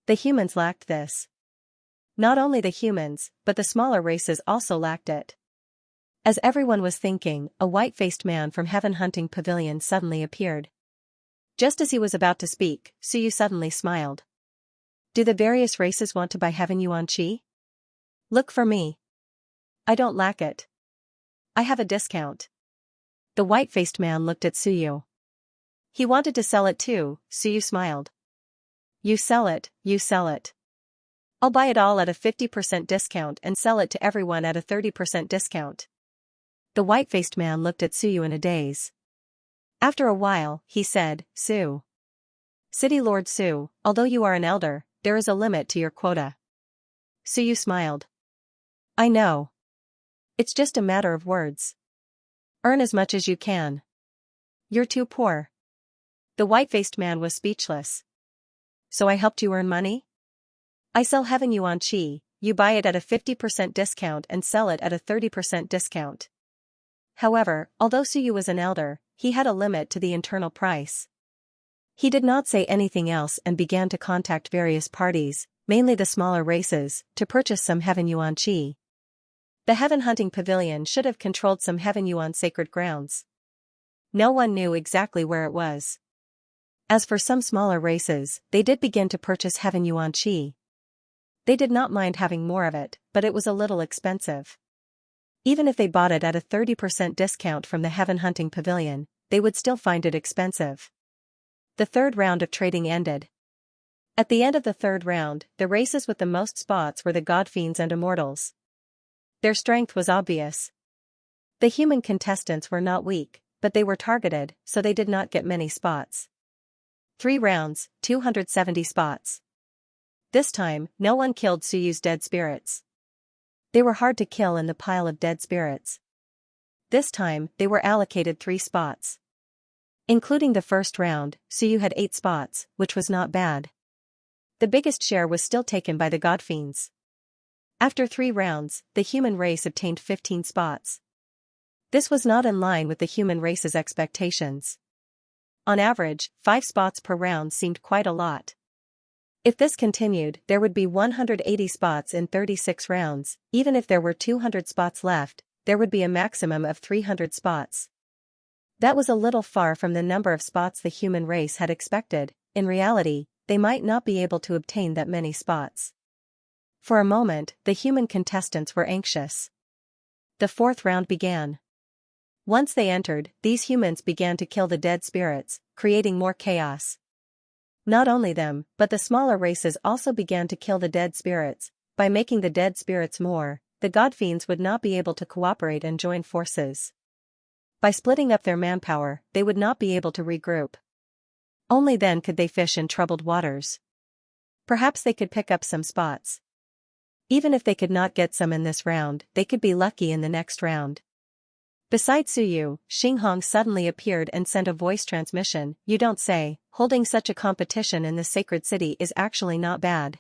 The humans lacked this. Not only the humans, but the smaller races also lacked it. As everyone was thinking, a white-faced man from Heaven Hunting Pavilion suddenly appeared. Just as he was about to speak, Suyu suddenly smiled. Do the various races want to buy Heaven Yuan Qi? Look for me. I don't lack it. I have a discount. The white-faced man looked at Suyu. He wanted to sell it too, Suyu smiled. You sell it, you sell it. I'll buy it all at a 50% discount and sell it to everyone at a 30% discount. The white-faced man looked at Suyu in a daze. After a while, he said, Su. City Lord Su, although you are an elder, there is a limit to your quota. Suyu smiled. I know. It's just a matter of words. Earn as much as you can. You're too poor. The white-faced man was speechless. So I helped you earn money? I sell heaven yuan qi, you buy it at a 50% discount and sell it at a 30% discount. However, although Suyu was an elder, he had a limit to the internal price. He did not say anything else and began to contact various parties, mainly the smaller races, to purchase some heaven yuan qi. The heaven hunting pavilion should have controlled some heaven yuan sacred grounds. No one knew exactly where it was. As for some smaller races, they did begin to purchase heaven yuan qi. They did not mind having more of it, but it was a little expensive. Even if they bought it at a 30% discount from the heaven hunting pavilion, they would still find it expensive. The third round of trading ended. At the end of the third round, the races with the most spots were the god fiends and immortals. Their strength was obvious. The human contestants were not weak, but they were targeted, so they did not get many spots. 3 rounds, 270 spots. This time, no one killed Suyu's dead spirits. They were hard to kill in the pile of dead spirits. This time, they were allocated 3 spots. Including the first round, Suyu had 8 spots, which was not bad. The biggest share was still taken by the god fiends. After 3 rounds, the human race obtained 15 spots. This was not in line with the human race's expectations. On average, 5 spots per round seemed quite a lot. If this continued, there would be 180 spots in 36 rounds. Even if there were 200 spots left, there would be a maximum of 300 spots. That was a little far from the number of spots the human race had expected. In reality, they might not be able to obtain that many spots. For a moment, the human contestants were anxious. The 4th round began. Once they entered, these humans began to kill the dead spirits, creating more chaos. Not only them, but the smaller races also began to kill the dead spirits. By making the dead spirits more, the god fiends would not be able to cooperate and join forces. By splitting up their manpower, they would not be able to regroup. Only then could they fish in troubled waters. Perhaps they could pick up some spots. Even if they could not get some in this round, they could be lucky in the next round. Besides Suyu, Xinghong suddenly appeared and sent a voice transmission. You don't say, holding such a competition in the sacred city is actually not bad.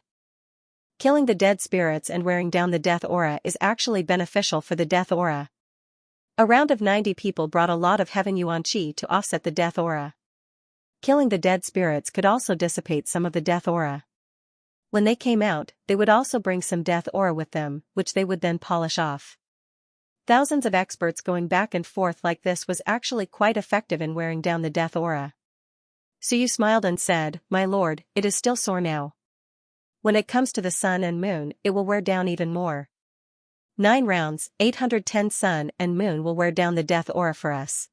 Killing the dead spirits and wearing down the death aura is actually beneficial for the death aura. A round of 90 people brought a lot of heaven yuan qi to offset the death aura. Killing the dead spirits could also dissipate some of the death aura. When they came out, they would also bring some death aura with them, which they would then polish off. Thousands of experts going back and forth like this was actually quite effective in wearing down the death aura. Suyu smiled and said, "My lord, it is still sore now. When it comes to the sun and moon, it will wear down even more. 9 rounds, 810 sun and moon will wear down the death aura for us.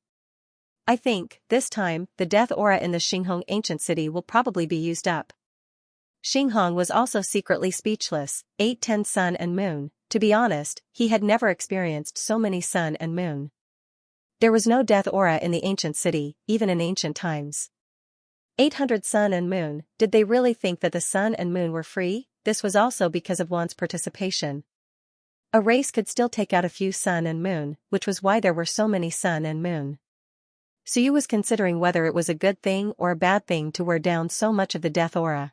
I think, this time, the death aura in the Xinghong ancient city will probably be used up." Xinghong was also secretly speechless. 810 sun and moon. To be honest, he had never experienced so many sun and moon. There was no death aura in the ancient city, even in ancient times. 800 sun and moon, did they really think that the sun and moon were free? This was also because of one's participation. A race could still take out a few sun and moon, which was why there were so many sun and moon. Suyu was considering whether it was a good thing or a bad thing to wear down so much of the death aura.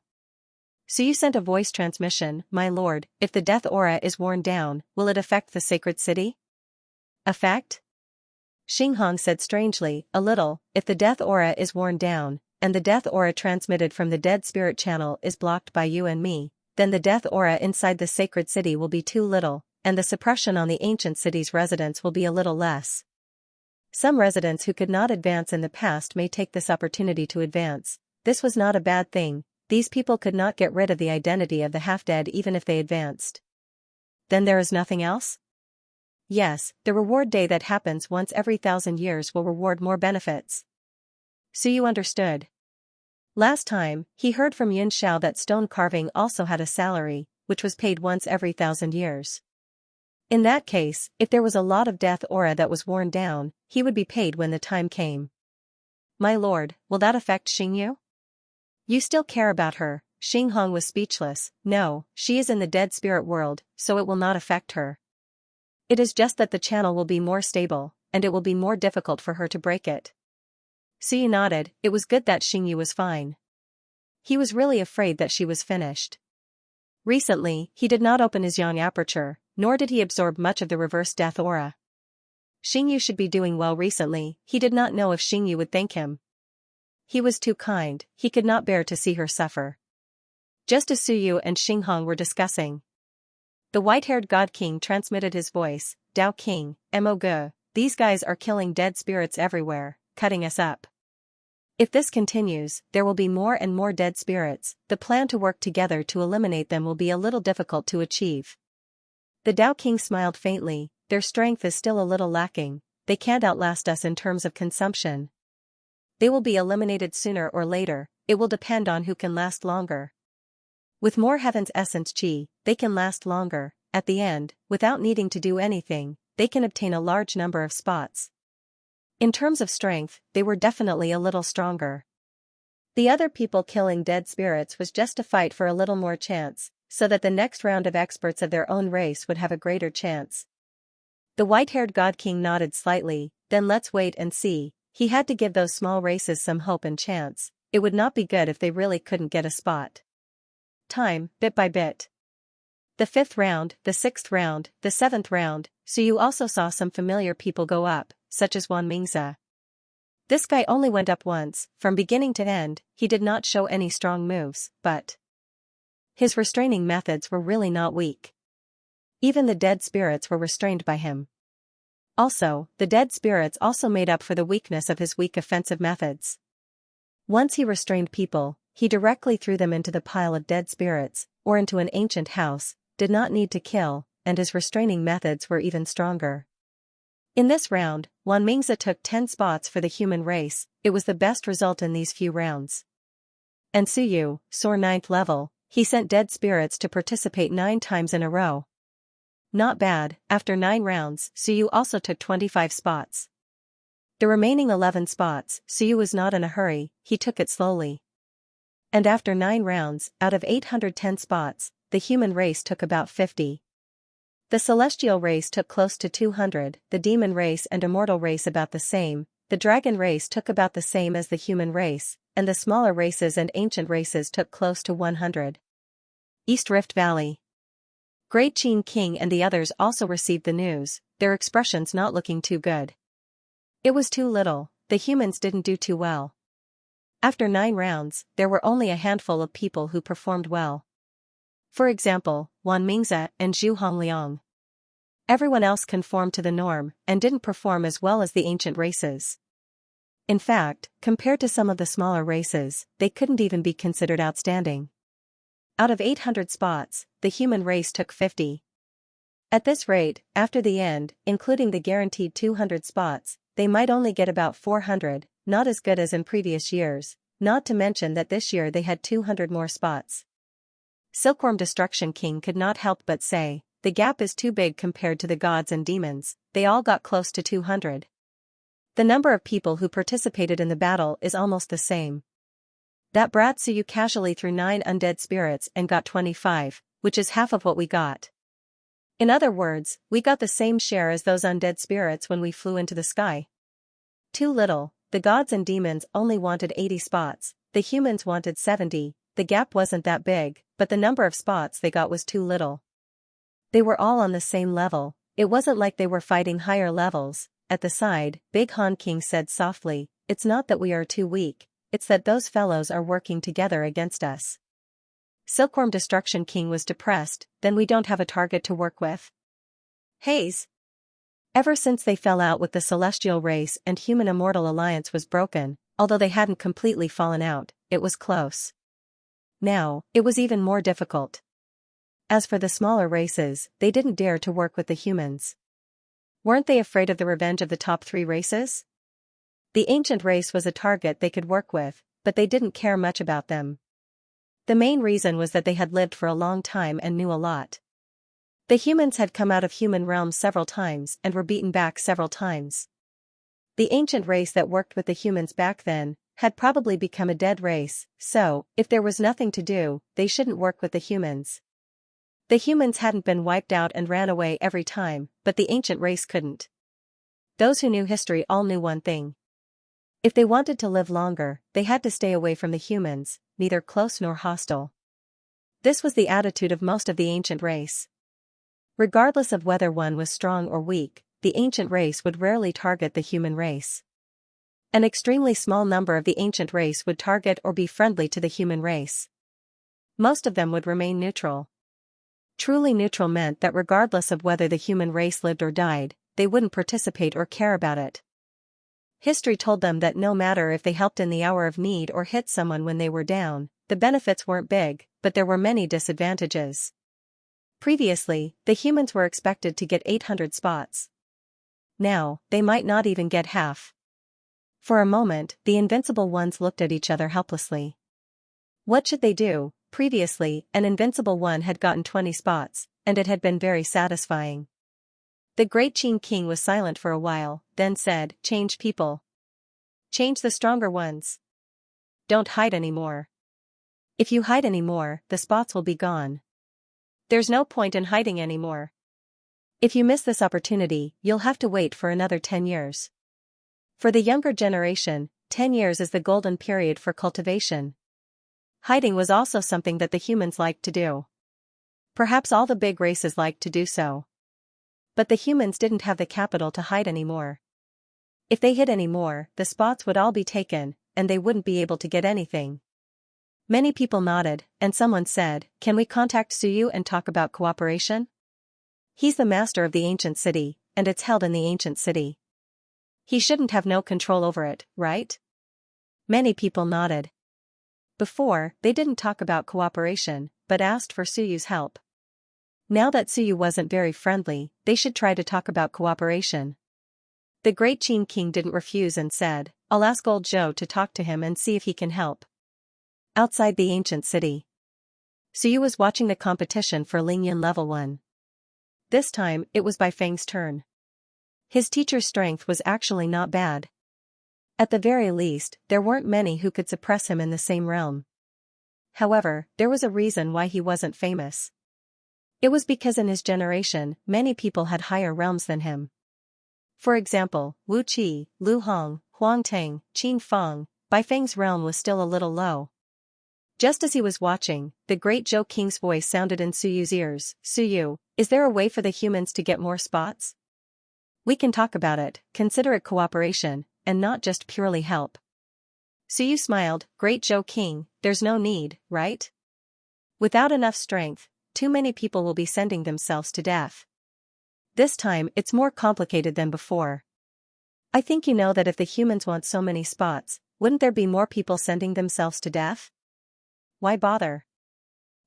Suyu sent a voice transmission, "My lord, if the death aura is worn down, will it affect the sacred city?" "Affect?" Xinghong said strangely, "A little. If the death aura is worn down, and the death aura transmitted from the dead spirit channel is blocked by you and me, then the death aura inside the sacred city will be too little, and the suppression on the ancient city's residents will be a little less. Some residents who could not advance in the past may take this opportunity to advance. This was not a bad thing. These people could not get rid of the identity of the half-dead even if they advanced. Then there is nothing else? Yes, the reward day that happens once every 1,000 years will reward more benefits. Suyu understood. Last time, he heard from Yun Xiao that stone carving also had a salary, which was paid once every 1,000 years. In that case, if there was a lot of death aura that was worn down, he would be paid when the time came. "My lord, will that affect Xingyu?" "You still care about her." Xinghong was speechless. "No, she is in the dead spirit world, so it will not affect her. It is just that the channel will be more stable, and it will be more difficult for her to break it. Suyu nodded. It was good that Xingyu was fine. He was really afraid that she was finished. Recently, he did not open his yang aperture, nor did he absorb much of the reverse death aura. Xingyu should be doing well recently. He did not know if Xingyu would thank him. He was too kind, he could not bear to see her suffer. Just as Suyu and Xinghong were discussing, the white-haired God King transmitted his voice. Dao King, Mo, these guys are killing dead spirits everywhere, cutting us up. If this continues, there will be more and more dead spirits. The plan to work together to eliminate them will be a little difficult to achieve. The Dao King smiled faintly. Their strength is still a little lacking. They can't outlast us in terms of consumption. They will be eliminated sooner or later. It will depend on who can last longer. With more Heaven's Essence Qi, they can last longer. At the end, without needing to do anything, they can obtain a large number of spots. In terms of strength, they were definitely a little stronger. The other people killing dead spirits was just a fight for a little more chance, so that the next round of experts of their own race would have a greater chance. The white-haired God King nodded slightly. Then let's wait and see. He had to give those small races some hope and chance. It would not be good if they really couldn't get a spot. Time, bit by bit. The 5th round, the 6th round, the 7th round, so you also saw some familiar people go up, such as Wan Mingzi. This guy only went up once. From beginning to end, he did not show any strong moves, but his restraining methods were really not weak. Even the dead spirits were restrained by him. Also, the dead spirits also made up for the weakness of his weak offensive methods. Once he restrained people, he directly threw them into the pile of dead spirits, or into an ancient house, did not need to kill, and his restraining methods were even stronger. In this round, Wan Mingzi took 10 spots for the human race. It was the best result in these few rounds. And Suyu, soar 9th level, he sent dead spirits to participate 9 times in a row. Not bad. After 9 rounds, Suyu also took 25 spots. The remaining 11 spots, Suyu was not in a hurry, he took it slowly. And after 9 rounds, out of 810 spots, the human race took about 50. The celestial race took close to 200, the demon race and immortal race about the same, the dragon race took about the same as the human race, and the smaller races and ancient races took close to 100. East Rift Valley. Great Qin King and the others also received the news, their expressions not looking too good. It was too little, the humans didn't do too well. After 9 rounds, there were only a handful of people who performed well. For example, Wan Mingzi and Zhu Hongliang. Everyone else conformed to the norm, and didn't perform as well as the ancient races. In fact, compared to some of the smaller races, they couldn't even be considered outstanding. Out of 800 spots, the human race took 50. At this rate, after the end, including the guaranteed 200 spots, they might only get about 400, not as good as in previous years, not to mention that this year they had 200 more spots. Silkworm Destruction King could not help but say, the gap is too big compared to the gods and demons, they all got close to 200. The number of people who participated in the battle is almost the same. That brat Suyu casually threw 9 undead spirits and got 25, which is half of what we got. In other words, we got the same share as those undead spirits when we flew into the sky. Too little, the gods and demons only wanted 80 spots, the humans wanted 70, the gap wasn't that big, but the number of spots they got was too little. They were all on the same level, it wasn't like they were fighting higher levels. At the side, Big Han King said softly, it's not that we are too weak, it's that those fellows are working together against us. Silkworm Destruction King was depressed, then we don't have a target to work with. Haze. Ever since they fell out with the celestial race and human immortal alliance was broken, although they hadn't completely fallen out, it was close. Now, it was even more difficult. As for the smaller races, they didn't dare to work with the humans. Weren't they afraid of the revenge of the top 3 races? The ancient race was a target they could work with, but they didn't care much about them. The main reason was that they had lived for a long time and knew a lot. The humans had come out of human realms several times and were beaten back several times. The ancient race that worked with the humans back then had probably become a dead race, so, if there was nothing to do, they shouldn't work with the humans. The humans hadn't been wiped out and ran away every time, but the ancient race couldn't. Those who knew history all knew one thing. If they wanted to live longer, they had to stay away from the humans, neither close nor hostile. This was the attitude of most of the ancient race. Regardless of whether one was strong or weak, the ancient race would rarely target the human race. An extremely small number of the ancient race would target or be friendly to the human race. Most of them would remain neutral. Truly neutral meant that regardless of whether the human race lived or died, they wouldn't participate or care about it. History told them that no matter if they helped in the hour of need or hit someone when they were down, the benefits weren't big, but there were many disadvantages. Previously, the humans were expected to get 800 spots. Now, they might not even get half. For a moment, the invincible ones looked at each other helplessly. What should they do? Previously, an invincible one had gotten 20 spots, and it had been very satisfying. The great Qin king was silent for a while, then said, "Change people. Change the stronger ones. Don't hide anymore. If you hide anymore, the spots will be gone. There's no point in hiding anymore. If you miss this opportunity, you'll have to wait for another 10 years. For the younger generation, 10 years is the golden period for cultivation." Hiding was also something that the humans liked to do. Perhaps all the big races liked to do so. But the humans didn't have the capital to hide anymore. If they hid anymore, the spots would all be taken, and they wouldn't be able to get anything. Many people nodded, and someone said, "Can we contact Suyu and talk about cooperation? He's the master of the ancient city, and it's held in the ancient city. He shouldn't have no control over it, right?" Many people nodded. Before, they didn't talk about cooperation, but asked for Suyu's help. Now that Suyu wasn't very friendly, they should try to talk about cooperation. The great Qin king didn't refuse and said, "I'll ask old Zhou to talk to him and see if he can help." Outside the ancient city, Suyu was watching the competition for Lingyan level 1. This time, it was Bai Feng's turn. His teacher's strength was actually not bad. At the very least, there weren't many who could suppress him in the same realm. However, there was a reason why he wasn't famous. It was because in his generation, many people had higher realms than him. For example, Wu Qi, Lu Hong, Huang Teng, Qin Feng. Bai Feng's realm was still a little low. Just as he was watching, the great Zhou King's voice sounded in Suyu's ears. "Suyu, is there a way for the humans to get more spots? We can talk about it, consider it cooperation, and not just purely help." Suyu smiled, "Great Zhou King, there's no need, right? Without enough strength, too many people will be sending themselves to death. This time it's more complicated than before. I think you know that if the humans want so many spots, wouldn't there be more people sending themselves to death? Why bother?"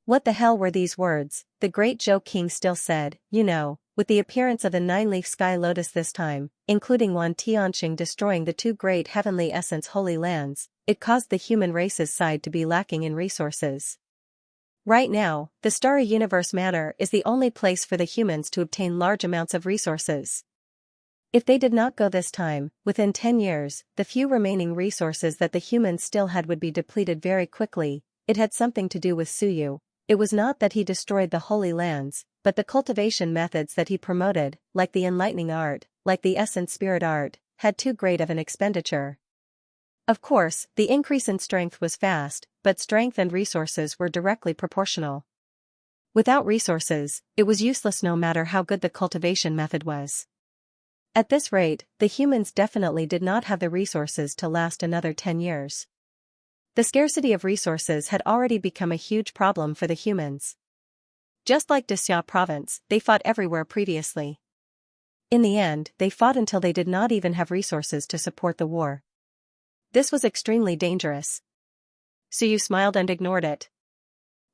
What the hell were these words? The great Zhou King still said, "You know, with the appearance of the 9-leaf sky lotus this time, including one Tianqing destroying the 2 great heavenly essence holy lands, it caused the human race's side to be lacking in resources. Right now, the starry universe matter is the only place for the humans to obtain large amounts of resources. If they did not go this time, within 10 years, the few remaining resources that the humans still had would be depleted very quickly." It had something to do with Suyu. It was not that he destroyed the holy lands, but the cultivation methods that he promoted, like the enlightening art, like the essence spirit art, had too great of an expenditure. Of course, the increase in strength was fast, but strength and resources were directly proportional. Without resources, it was useless no matter how good the cultivation method was. At this rate, the humans definitely did not have the resources to last another 10 years. The scarcity of resources had already become a huge problem for the humans. Just like Dexia province, they fought everywhere previously. In the end, they fought until they did not even have resources to support the war. This was extremely dangerous. Suyu smiled and ignored it.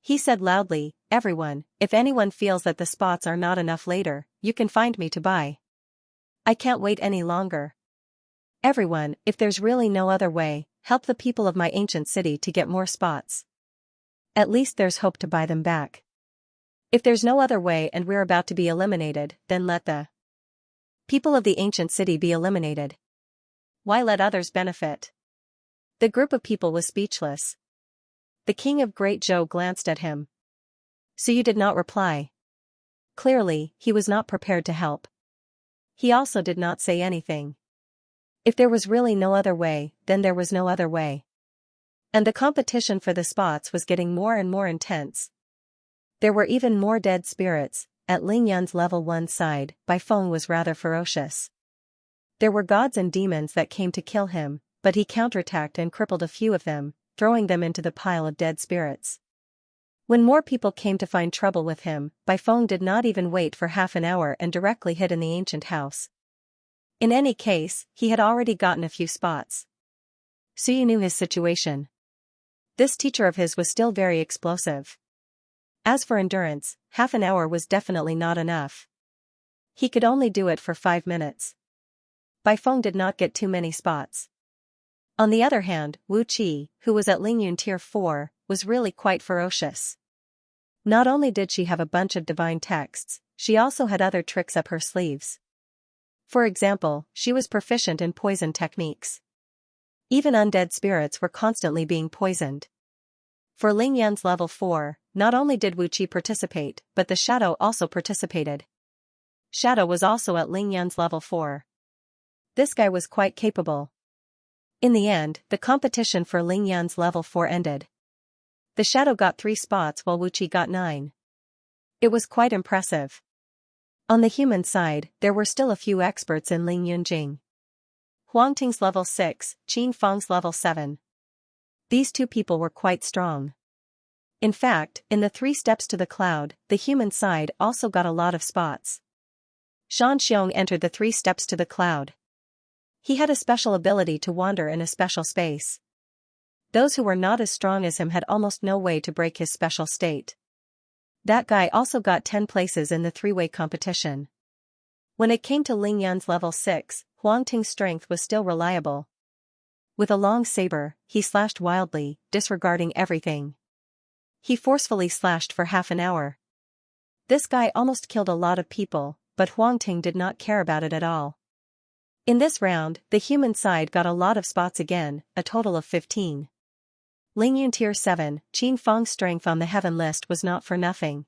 He said loudly, "Everyone, if anyone feels that the spots are not enough later, you can find me to buy. I can't wait any longer. Everyone, if there's really no other way, help the people of my ancient city to get more spots. At least there's hope to buy them back. If there's no other way and we're about to be eliminated, then let the people of the ancient city be eliminated. Why let others benefit?" The group of people was speechless. The king of Great Zhou glanced at him. Suyu did not reply. Clearly, he was not prepared to help. He also did not say anything. If there was really no other way, then there was no other way. And the competition for the spots was getting more and more intense. There were even more dead spirits. At Ling Yan's level 1 side, Bai Feng was rather ferocious. There were gods and demons that came to kill him, but he counterattacked and crippled a few of them, throwing them into the pile of dead spirits. When more people came to find trouble with him, Bai Feng did not even wait for half an hour and directly hid in the ancient house. In any case, he had already gotten a few spots. Suyu knew his situation. This teacher of his was still very explosive. As for endurance, half an hour was definitely not enough. He could only do it for 5 minutes. Bai Feng did not get too many spots. On the other hand, Wu Qi, who was at Lingyun Tier 4, was really quite ferocious. Not only did she have a bunch of divine texts, she also had other tricks up her sleeves. For example, she was proficient in poison techniques. Even undead spirits were constantly being poisoned. For Ling Yan's level 4, not only did Wu Qi participate, but the Shadow also participated. Shadow was also at Ling Yan's level 4. This guy was quite capable. In the end, the competition for Ling Yan's level 4 ended. The Shadow got 3 spots while Wu Qi got 9. It was quite impressive. On the human side, there were still a few experts in Ling Yunjing. Huang Ting's level 6, Qin Feng's level 7. These two people were quite strong. In fact, in the 3 steps to the cloud, the human side also got a lot of spots. Shan Xiong entered the 3 steps to the cloud. He had a special ability to wander in a special space. Those who were not as strong as him had almost no way to break his special state. That guy also got 10 places in the 3-way competition. When it came to Ling Yan's level 6, Huang Ting's strength was still reliable. With a long saber, he slashed wildly, disregarding everything. He forcefully slashed for half an hour. This guy almost killed a lot of people, but Huang Ting did not care about it at all. In this round, the human side got a lot of spots again, a total of 15. Lingyun Tier 7, Qin Feng's strength on the heaven list was not for nothing.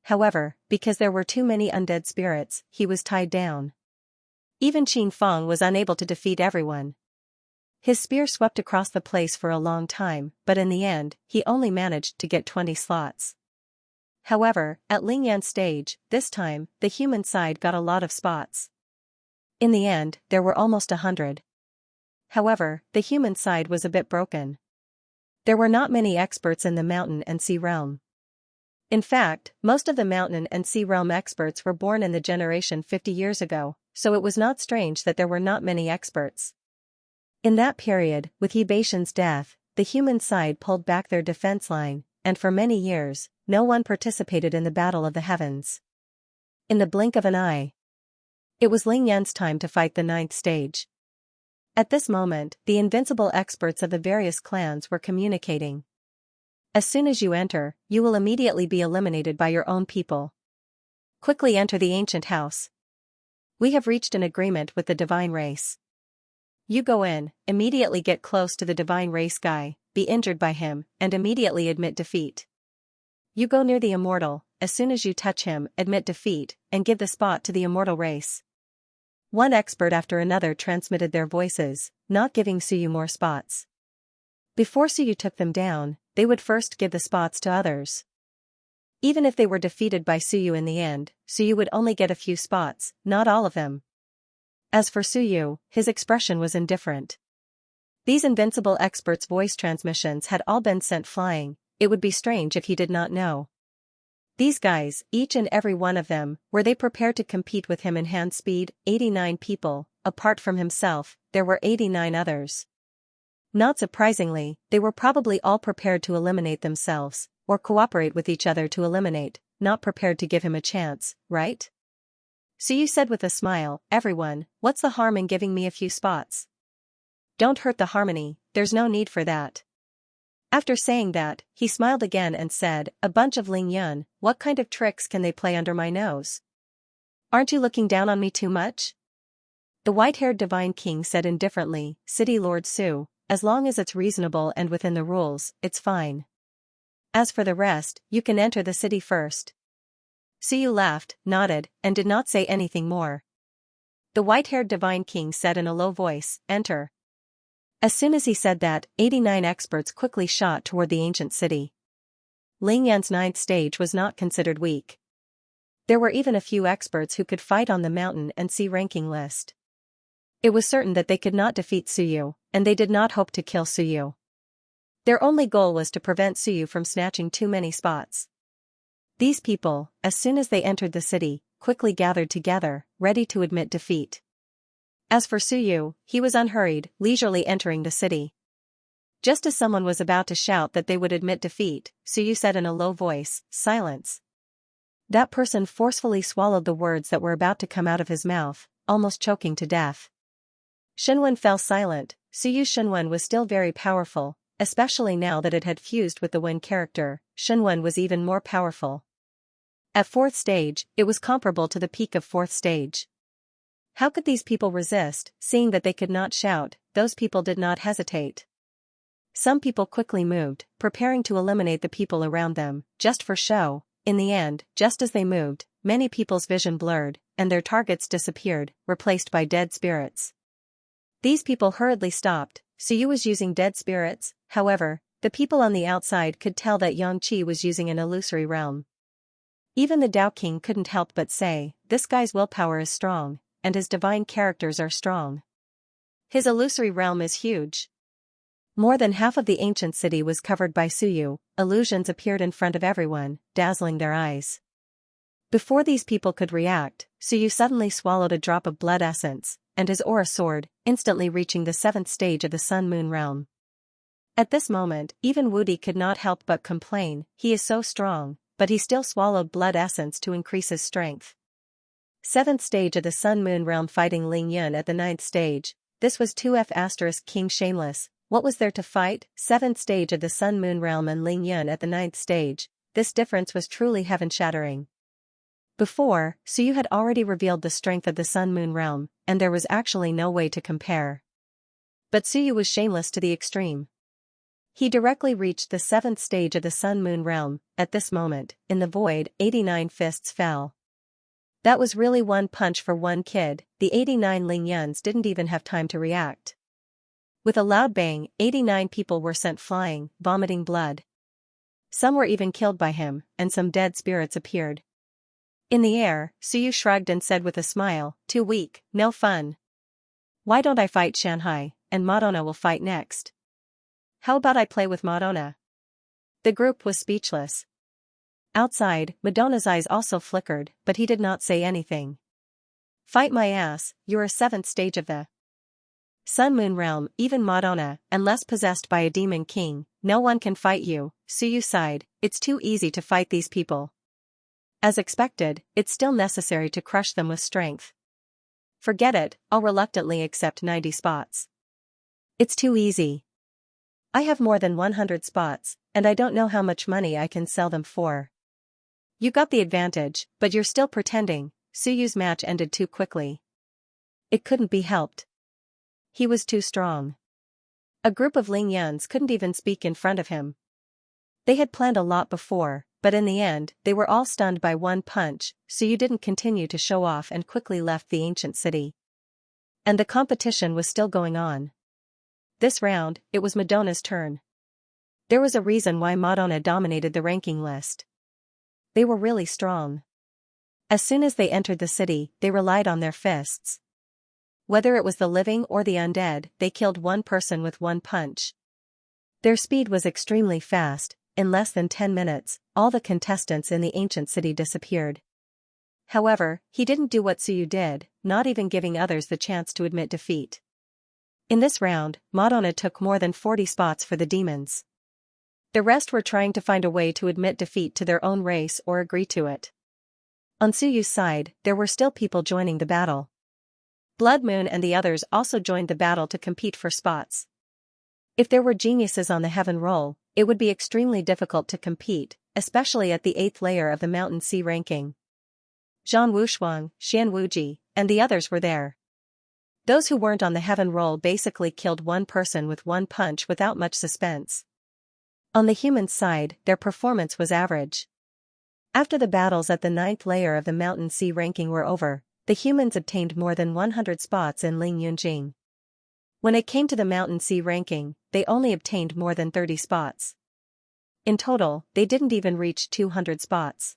However, because there were too many undead spirits, he was tied down. Even Qin Feng was unable to defeat everyone. His spear swept across the place for a long time, but in the end, he only managed to get 20 slots. However, at Ling Yan's stage, this time, the human side got a lot of spots. In the end, there were almost 100. However, the human side was a bit broken. There were not many experts in the mountain and sea realm. In fact, most of the mountain and sea realm experts were born in the generation 50 years ago, so it was not strange that there were not many experts. In that period, with Yibation's death, the human side pulled back their defense line, and for many years, no one participated in the Battle of the Heavens. In the blink of an eye, it was Ling Yan's time to fight the 9th stage. At this moment, the invincible experts of the various clans were communicating. As soon as you enter, you will immediately be eliminated by your own people. Quickly enter the ancient house. We have reached an agreement with the divine race. You go in, immediately get close to the divine race guy, be injured by him, and immediately admit defeat. You go near the immortal, as soon as you touch him, admit defeat, and give the spot to the immortal race. One expert after another transmitted their voices, not giving Suyu more spots. Before Suyu took them down, they would first give the spots to others. Even if they were defeated by Suyu in the end, Suyu would only get a few spots, not all of them. As for Suyu, his expression was indifferent. These invincible experts' voice transmissions had all been sent flying, it would be strange if he did not know. These guys, each and every one of them, were they prepared to compete with him in hand speed? 89 people, apart from himself, there were 89 others. Not surprisingly, they were probably all prepared to eliminate themselves, or cooperate with each other to eliminate, not prepared to give him a chance, right? Suyu said with a smile, everyone, what's the harm in giving me a few spots? Don't hurt the harmony, there's no need for that. After saying that, he smiled again and said, a bunch of Ling Yun, what kind of tricks can they play under my nose? Aren't you looking down on me too much? The white-haired divine king said indifferently, City Lord Su, as long as it's reasonable and within the rules, it's fine. As for the rest, you can enter the city first. Suyu laughed, nodded, and did not say anything more. The white-haired divine king said in a low voice, "Enter." As soon as he said that, 89 experts quickly shot toward the ancient city. Ling Yan's 9th stage was not considered weak. There were even a few experts who could fight on the mountain and sea ranking list. It was certain that they could not defeat Suyu, and they did not hope to kill Suyu. Their only goal was to prevent Suyu from snatching too many spots. These people, as soon as they entered the city, quickly gathered together, ready to admit defeat. As for Suyu, he was unhurried, leisurely entering the city. Just as someone was about to shout that they would admit defeat, Suyu said in a low voice, "Silence." That person forcefully swallowed the words that were about to come out of his mouth, almost choking to death. Shenwen fell silent. Suyu's Shenwen was still very powerful, especially now that it had fused with the Wen character. Shenwen was even more powerful. At 4th stage, it was comparable to the peak of 4th stage. How could these people resist? Seeing that they could not shout, those people did not hesitate. Some people quickly moved, preparing to eliminate the people around them, just for show. In the end, just as they moved, many people's vision blurred, and their targets disappeared, replaced by dead spirits. These people hurriedly stopped. Suyu was using dead spirits. However, the people on the outside could tell that Xianxia was using an illusory realm. Even the Tao King couldn't help but say, "This guy's willpower is strong, and his divine characters are strong. His illusory realm is huge." More than half of the ancient city was covered by Suyu. Illusions appeared in front of everyone, dazzling their eyes. Before these people could react, Suyu suddenly swallowed a drop of blood essence, and his aura soared, instantly reaching the 7th stage of the Sun-Moon realm. At this moment, even Wudi could not help but complain, "He is so strong," but he still swallowed blood essence to increase his strength. 7th stage of the Sun-Moon realm fighting Ling Yun at the 9th stage. This was 2F** King Shameless. What was there to fight? 7th stage of the Sun-Moon realm and Ling Yun at the 9th stage. This difference was truly heaven-shattering. Before, Suyu had already revealed the strength of the Sun-Moon realm, and there was actually no way to compare. But Suyu was shameless to the extreme. He directly reached the 7th stage of the Sun-Moon realm. At this moment, in the void, 89 fists fell. That was really one punch for one kid. The 89 Ling Yuns didn't even have time to react. With a loud bang, 89 people were sent flying, vomiting blood. Some were even killed by him, and some dead spirits appeared. In the air, Suyu shrugged and said with a smile, "Too weak, no fun. Why don't I fight Shanghai, and Madonna will fight next? How about I play with Madonna?" The group was speechless. Outside, Madonna's eyes also flickered, but he did not say anything. "Fight my ass, you're a 7th stage of the Sun-Moon realm, even Madonna, unless possessed by a demon king, no one can fight you." Suyu sighed, "It's too easy to fight these people. As expected, it's still necessary to crush them with strength. Forget it, I'll reluctantly accept 90 spots. It's too easy. I have more than 100 spots, and I don't know how much money I can sell them for." "You got the advantage, but you're still pretending." Suyu's match ended too quickly. It couldn't be helped. He was too strong. A group of Ling Yuns couldn't even speak in front of him. They had planned a lot before, but in the end, they were all stunned by one punch. Suyu didn't continue to show off and quickly left the ancient city. And the competition was still going on. This round, it was Madonna's turn. There was a reason why Madonna dominated the ranking list. They were really strong. As soon as they entered the city, they relied on their fists. Whether it was the living or the undead, they killed one person with one punch. Their speed was extremely fast. In less than 10 minutes, all the contestants in the ancient city disappeared. However, he didn't do what Suyu did, not even giving others the chance to admit defeat. In this round, Madonna took more than 40 spots for the demons. The rest were trying to find a way to admit defeat to their own race or agree to it. On Suyu's side, there were still people joining the battle. Blood Moon and the others also joined the battle to compete for spots. If there were geniuses on the heaven roll, it would be extremely difficult to compete, especially at the 8th layer of the Mountain Sea ranking. Zhang Wushuang, Xian Wuji, and the others were there. Those who weren't on the heaven roll basically killed one person with one punch without much suspense. On the human side, their performance was average. After the battles at the 9th layer of the Mountain Sea ranking were over, the humans obtained more than 100 spots in Ling Yunjing. When it came to the Mountain Sea ranking, they only obtained more than 30 spots. In total, they didn't even reach 200 spots.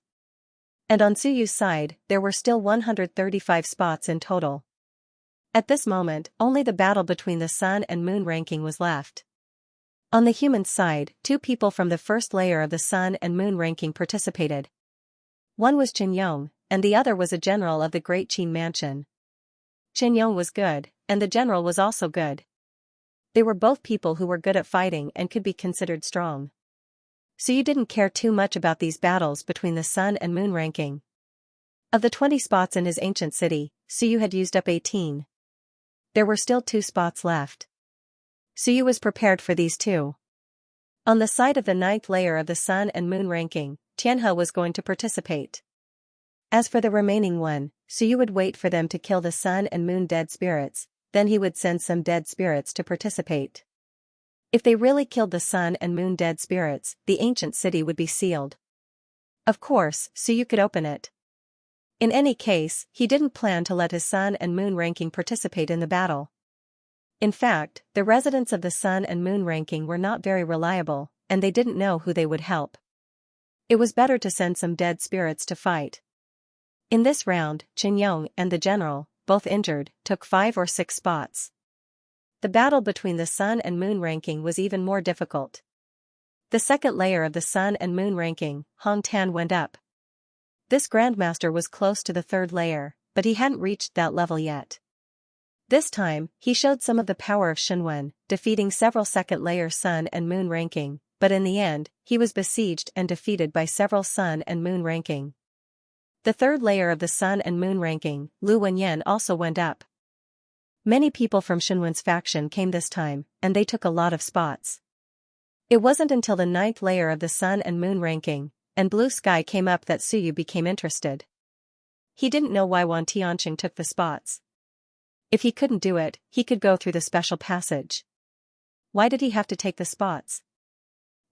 And on Suyu's side, there were still 135 spots in total. At this moment, only the battle between the Sun and Moon ranking was left. On the human side, 2 people from the first layer of the Sun and Moon ranking participated. One was Qin Yong, and the other was a general of the Great Qin Mansion. Qin Yong was good, and the general was also good. They were both people who were good at fighting and could be considered strong. Suyu didn't care too much about these battles between the Sun and Moon ranking. Of the 20 spots in his ancient city, Suyu had used up 18. There were still 2 spots left. Suyu was prepared for these 2. On the side of the 9th layer of the Sun and Moon ranking, Tianhe was going to participate. As for the remaining one, Suyu would wait for them to kill the Sun and Moon dead spirits, then he would send some dead spirits to participate. If they really killed the Sun and Moon dead spirits, the ancient city would be sealed. Of course, Suyu could open it. In any case, he didn't plan to let his Sun and Moon ranking participate in the battle. In fact, the residents of the Sun and Moon ranking were not very reliable, and they didn't know who they would help. It was better to send some dead spirits to fight. In this round, Qin Yong and the general, both injured, took 5 or 6 spots. The battle between the Sun and Moon ranking was even more difficult. The second layer of the Sun and Moon ranking, Hong Tan went up. This Grandmaster was close to the 3rd layer, but he hadn't reached that level yet. This time, he showed some of the power of Shenwen, defeating several second-layer Sun and Moon ranking, but in the end, he was besieged and defeated by several Sun and Moon ranking. The 3rd layer of the Sun and Moon ranking, Lu Wenyan, also went up. Many people from Shenwen's faction came this time, and they took a lot of spots. It wasn't until the 9th layer of the Sun and Moon ranking, and Blue Sky came up that Suyu became interested. He didn't know why Wan Tianqing took the spots. If he couldn't do it, he could go through the special passage. Why did he have to take the spots?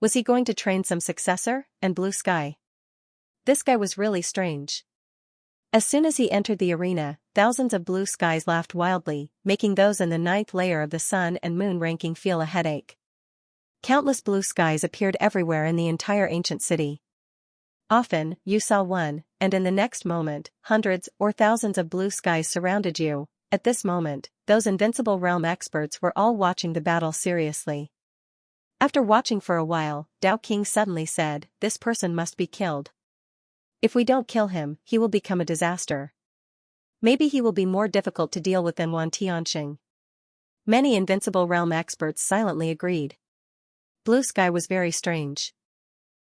Was he going to train some successor, and Blue Sky? This guy was really strange. As soon as he entered the arena, thousands of blue skies laughed wildly, making those in the 9th layer of the Sun and Moon ranking feel a headache. Countless blue skies appeared everywhere in the entire ancient city. Often, you saw one, and in the next moment, hundreds or thousands of blue skies surrounded you. At this moment, those invincible realm experts were all watching the battle seriously. After watching for a while, Dao King suddenly said, "This person must be killed. If we don't kill him, he will become a disaster. Maybe he will be more difficult to deal with than Wan Tianqing." Many invincible realm experts silently agreed. Blue Sky was very strange.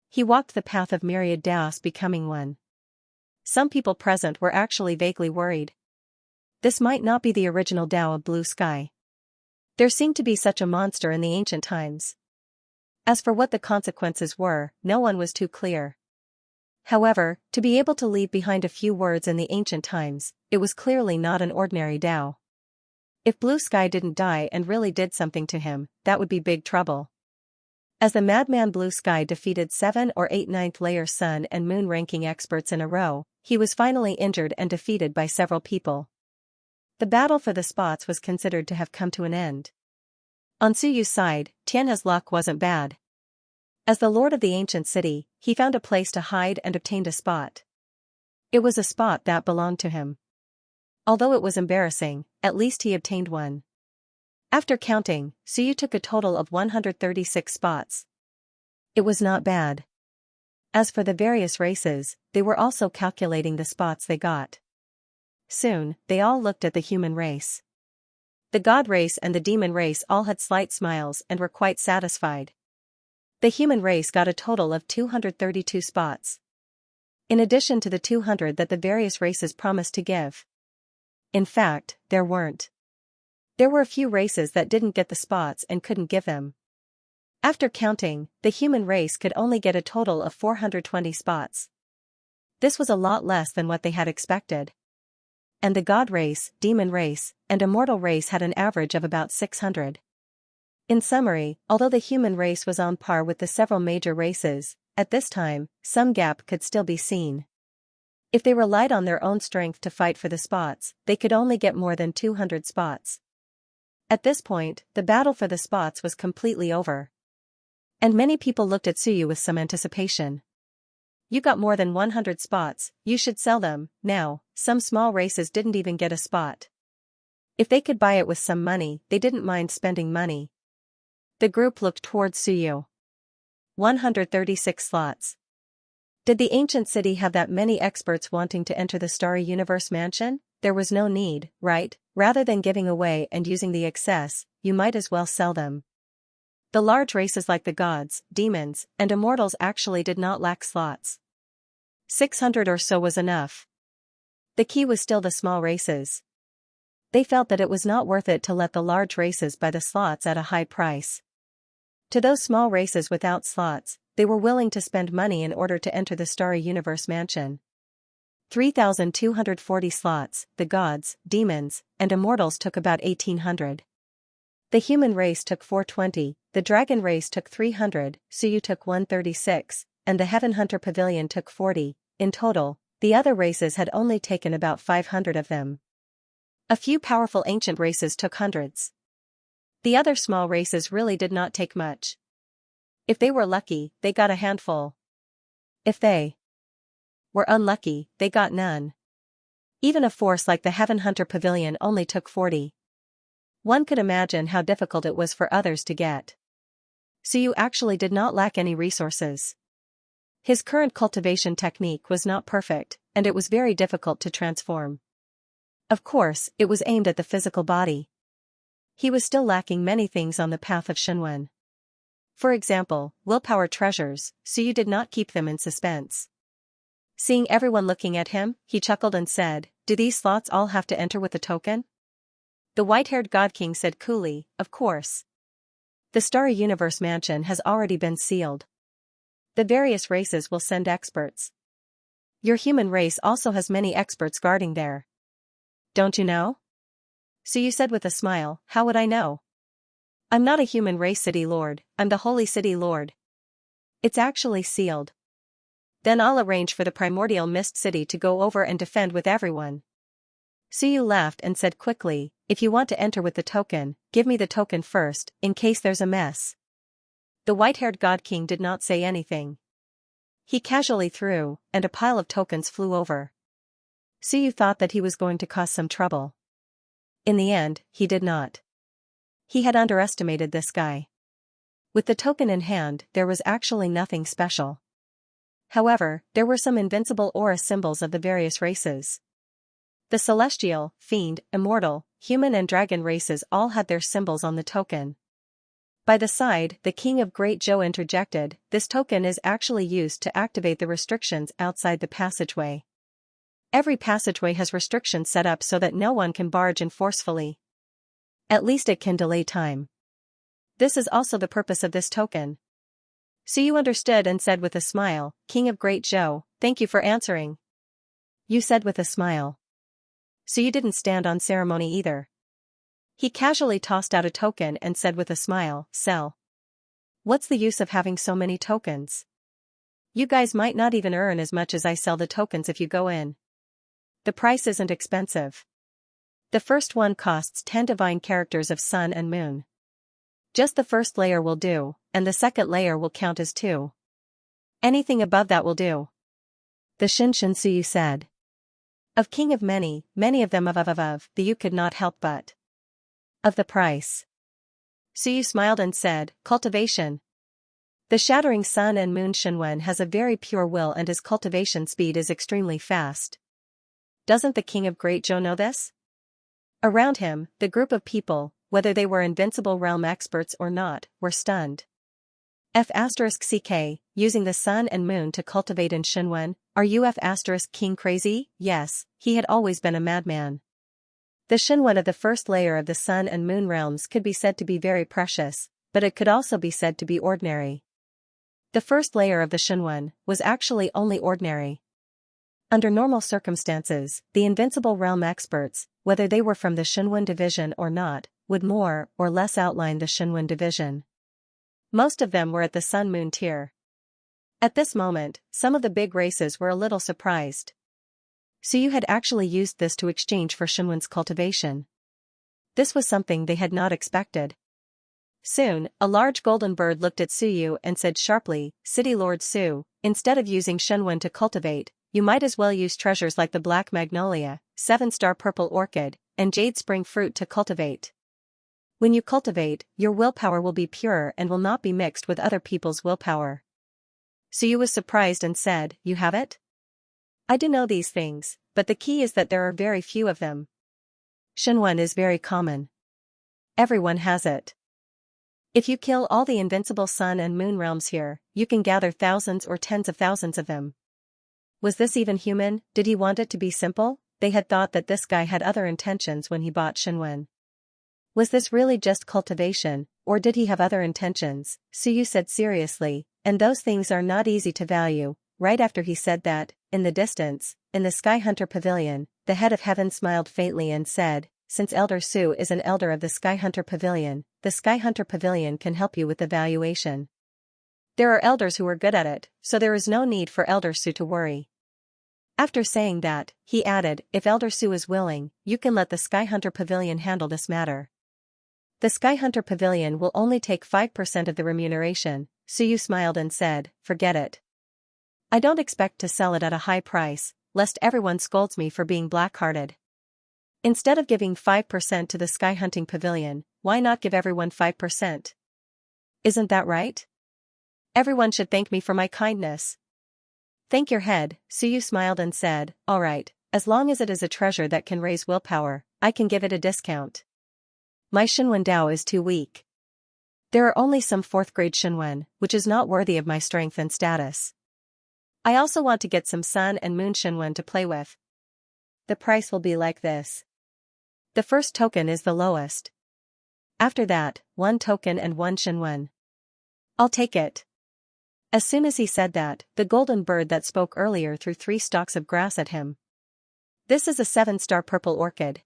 He walked the path of Myriad Daos becoming one. Some people present were actually vaguely worried. This might not be the original Dao of Blue Sky. There seemed to be such a monster in the ancient times. As for what the consequences were, no one was too clear. However, to be able to leave behind a few words in the ancient times, it was clearly not an ordinary Dao. If Blue Sky didn't die and really did something to him, that would be big trouble. As the madman Blue Sky defeated 7 or 8 9th layer Sun and Moon ranking experts in a row, he was finally injured and defeated by several people. The battle for the spots was considered to have come to an end. On Suyu's side, Tianhe's luck wasn't bad. As the lord of the ancient city, he found a place to hide and obtained a spot. It was a spot that belonged to him. Although it was embarrassing, at least he obtained one. After counting, Suyu took a total of 136 spots. It was not bad. As for the various races, they were also calculating the spots they got. Soon, they all looked at the human race. The god race and the demon race all had slight smiles and were quite satisfied. The human race got a total of 232 spots. In addition to the 200 that the various races promised to give. In fact, there weren't. There were a few races that didn't get the spots and couldn't give them. After counting, the human race could only get a total of 420 spots. This was a lot less than what they had expected. And the god race, demon race, and immortal race had an average of about 600. In summary, although the human race was on par with the several major races, at this time, some gap could still be seen. If they relied on their own strength to fight for the spots, they could only get more than 200 spots. At this point, the battle for the spots was completely over. And many people looked at Suyu with some anticipation. You got more than 100 spots, you should sell them. Now, some small races didn't even get a spot. If they could buy it with some money, they didn't mind spending money. The group looked towards Suyu. 136 slots. Did the ancient city have that many experts wanting to enter the Starry Universe mansion? There was no need, right? Rather than giving away and using the excess, you might as well sell them. The large races like the gods, demons, and immortals actually did not lack slots. 600 or so was enough. The key was still the small races. They felt that it was not worth it to let the large races buy the slots at a high price. To those small races without slots, they were willing to spend money in order to enter the Starry Universe mansion. 3,240 slots, the gods, demons, and immortals took about 1,800. The human race took 420, the dragon race took 300, Suyu took 136, and the Heaven Hunter Pavilion took 40. In total, the other races had only taken about 500 of them. A few powerful ancient races took hundreds. The other small races really did not take much. If they were lucky, they got a handful. If they were unlucky, they got none. Even a force like the Heaven Hunter Pavilion only took 40. One could imagine how difficult it was for others to get. Suyu actually did not lack any resources. His current cultivation technique was not perfect, and it was very difficult to transform. Of course, it was aimed at the physical body. He was still lacking many things on the path of Shenwen. For example, willpower treasures, Suyu did not keep them in suspense. Seeing everyone looking at him, he chuckled and said, "Do these slots all have to enter with a token?" The white-haired God King said coolly, "Of course. The Starry Universe mansion has already been sealed. The various races will send experts. Your human race also has many experts guarding there. Don't you know?" Suyu said with a smile, "How would I know? I'm not a human race city lord, I'm the holy city lord. It's actually sealed. Then I'll arrange for the primordial mist city to go over and defend with everyone." Suyu laughed and said quickly, "If you want to enter with the token, give me the token first, in case there's a mess." The white-haired God King did not say anything. He casually threw, and a pile of tokens flew over. Suyu thought that he was going to cause some trouble. In the end, he did not. He had underestimated this guy. With the token in hand, there was actually nothing special. However, there were some invincible aura symbols of the various races. The celestial, fiend, immortal, human and dragon races all had their symbols on the token. By the side, the King of Great Zhou interjected, "This token is actually used to activate the restrictions outside the passageway. Every passageway has restrictions set up so that no one can barge in forcefully. At least it can delay time. This is also the purpose of this token." Suyu understood and said with a smile, "King of Great Zhou, thank you for answering." You said with a smile. Suyu didn't stand on ceremony either. He casually tossed out a token and said with a smile, "Sell. What's the use of having so many tokens? You guys might not even earn as much as I sell the tokens if you go in. The price isn't expensive. The first one costs 10 divine characters of sun and moon. Just the first layer will do, and the second layer will count as 2. Anything above that will do." The Shinshin Suyu said. Of King of many of them of, the you could not help but. Of the price. Suyu smiled and said, "Cultivation. The shattering sun and moon Shenwen has a very pure will and his cultivation speed is extremely fast. Doesn't the King of Great Zhou know this?" Around him, the group of people, whether they were invincible realm experts or not, were stunned. F*CK, using the sun and moon to cultivate in Shenwen, are you F*King crazy? Yes, he had always been a madman. The Shenwen of the first layer of the sun and moon realms could be said to be very precious, but it could also be said to be ordinary. The first layer of the Shenwen was actually only ordinary. Under normal circumstances, the invincible realm experts, whether they were from the Shenwen division or not, would more or less outline the Shenwen division. Most of them were at the sun-moon tier. At this moment, some of the big races were a little surprised. Suyu had actually used this to exchange for Shenwen's cultivation. This was something they had not expected. Soon, a large golden bird looked at Suyu and said sharply, "City Lord Su, instead of using Shenwen to cultivate, you might as well use treasures like the black magnolia, 7-star purple orchid, and jade spring fruit to cultivate. When you cultivate, your willpower will be pure and will not be mixed with other people's willpower." Suyu was surprised and said, "You have it?" "I do know these things, but the key is that there are very few of them. Shenwen is very common. Everyone has it. If you kill all the invincible sun and moon realms here, you can gather thousands or tens of thousands of them." Was this even human? Did he want it to be simple? They had thought that this guy had other intentions when he bought Shenwen. Was this really just cultivation, or did he have other intentions? Suyu said seriously, "And those things are not easy to value." Right after he said that, in the distance, in the Sky Hunter Pavilion, the head of heaven smiled faintly and said, "Since Elder Su is an elder of the Sky Hunter Pavilion, the Sky Hunter Pavilion can help you with the valuation. There are elders who are good at it, so there is no need for Elder Su to worry." After saying that, he added, "If Elder Su is willing, you can let the Sky Hunter Pavilion handle this matter. The Sky Hunter Pavilion will only take 5% of the remuneration." Suyu smiled and said, "Forget it. I don't expect to sell it at a high price, lest everyone scolds me for being black-hearted. Instead of giving 5% to the Sky Hunting Pavilion, why not give everyone 5%? Isn't that right? Everyone should thank me for my kindness." "Thank your head," Suyu smiled and said, "All right, as long as it is a treasure that can raise willpower, I can give it a discount. My Shenwen Dao is too weak. There are only some 4th grade Shenwen, which is not worthy of my strength and status. I also want to get some sun and moon Shenwen to play with. The price will be like this. The first token is the lowest. After that, 1 token and 1 Shenwen. I'll take it." As soon as he said that, the golden bird that spoke earlier threw 3 stalks of grass at him. "This is a 7-star purple orchid.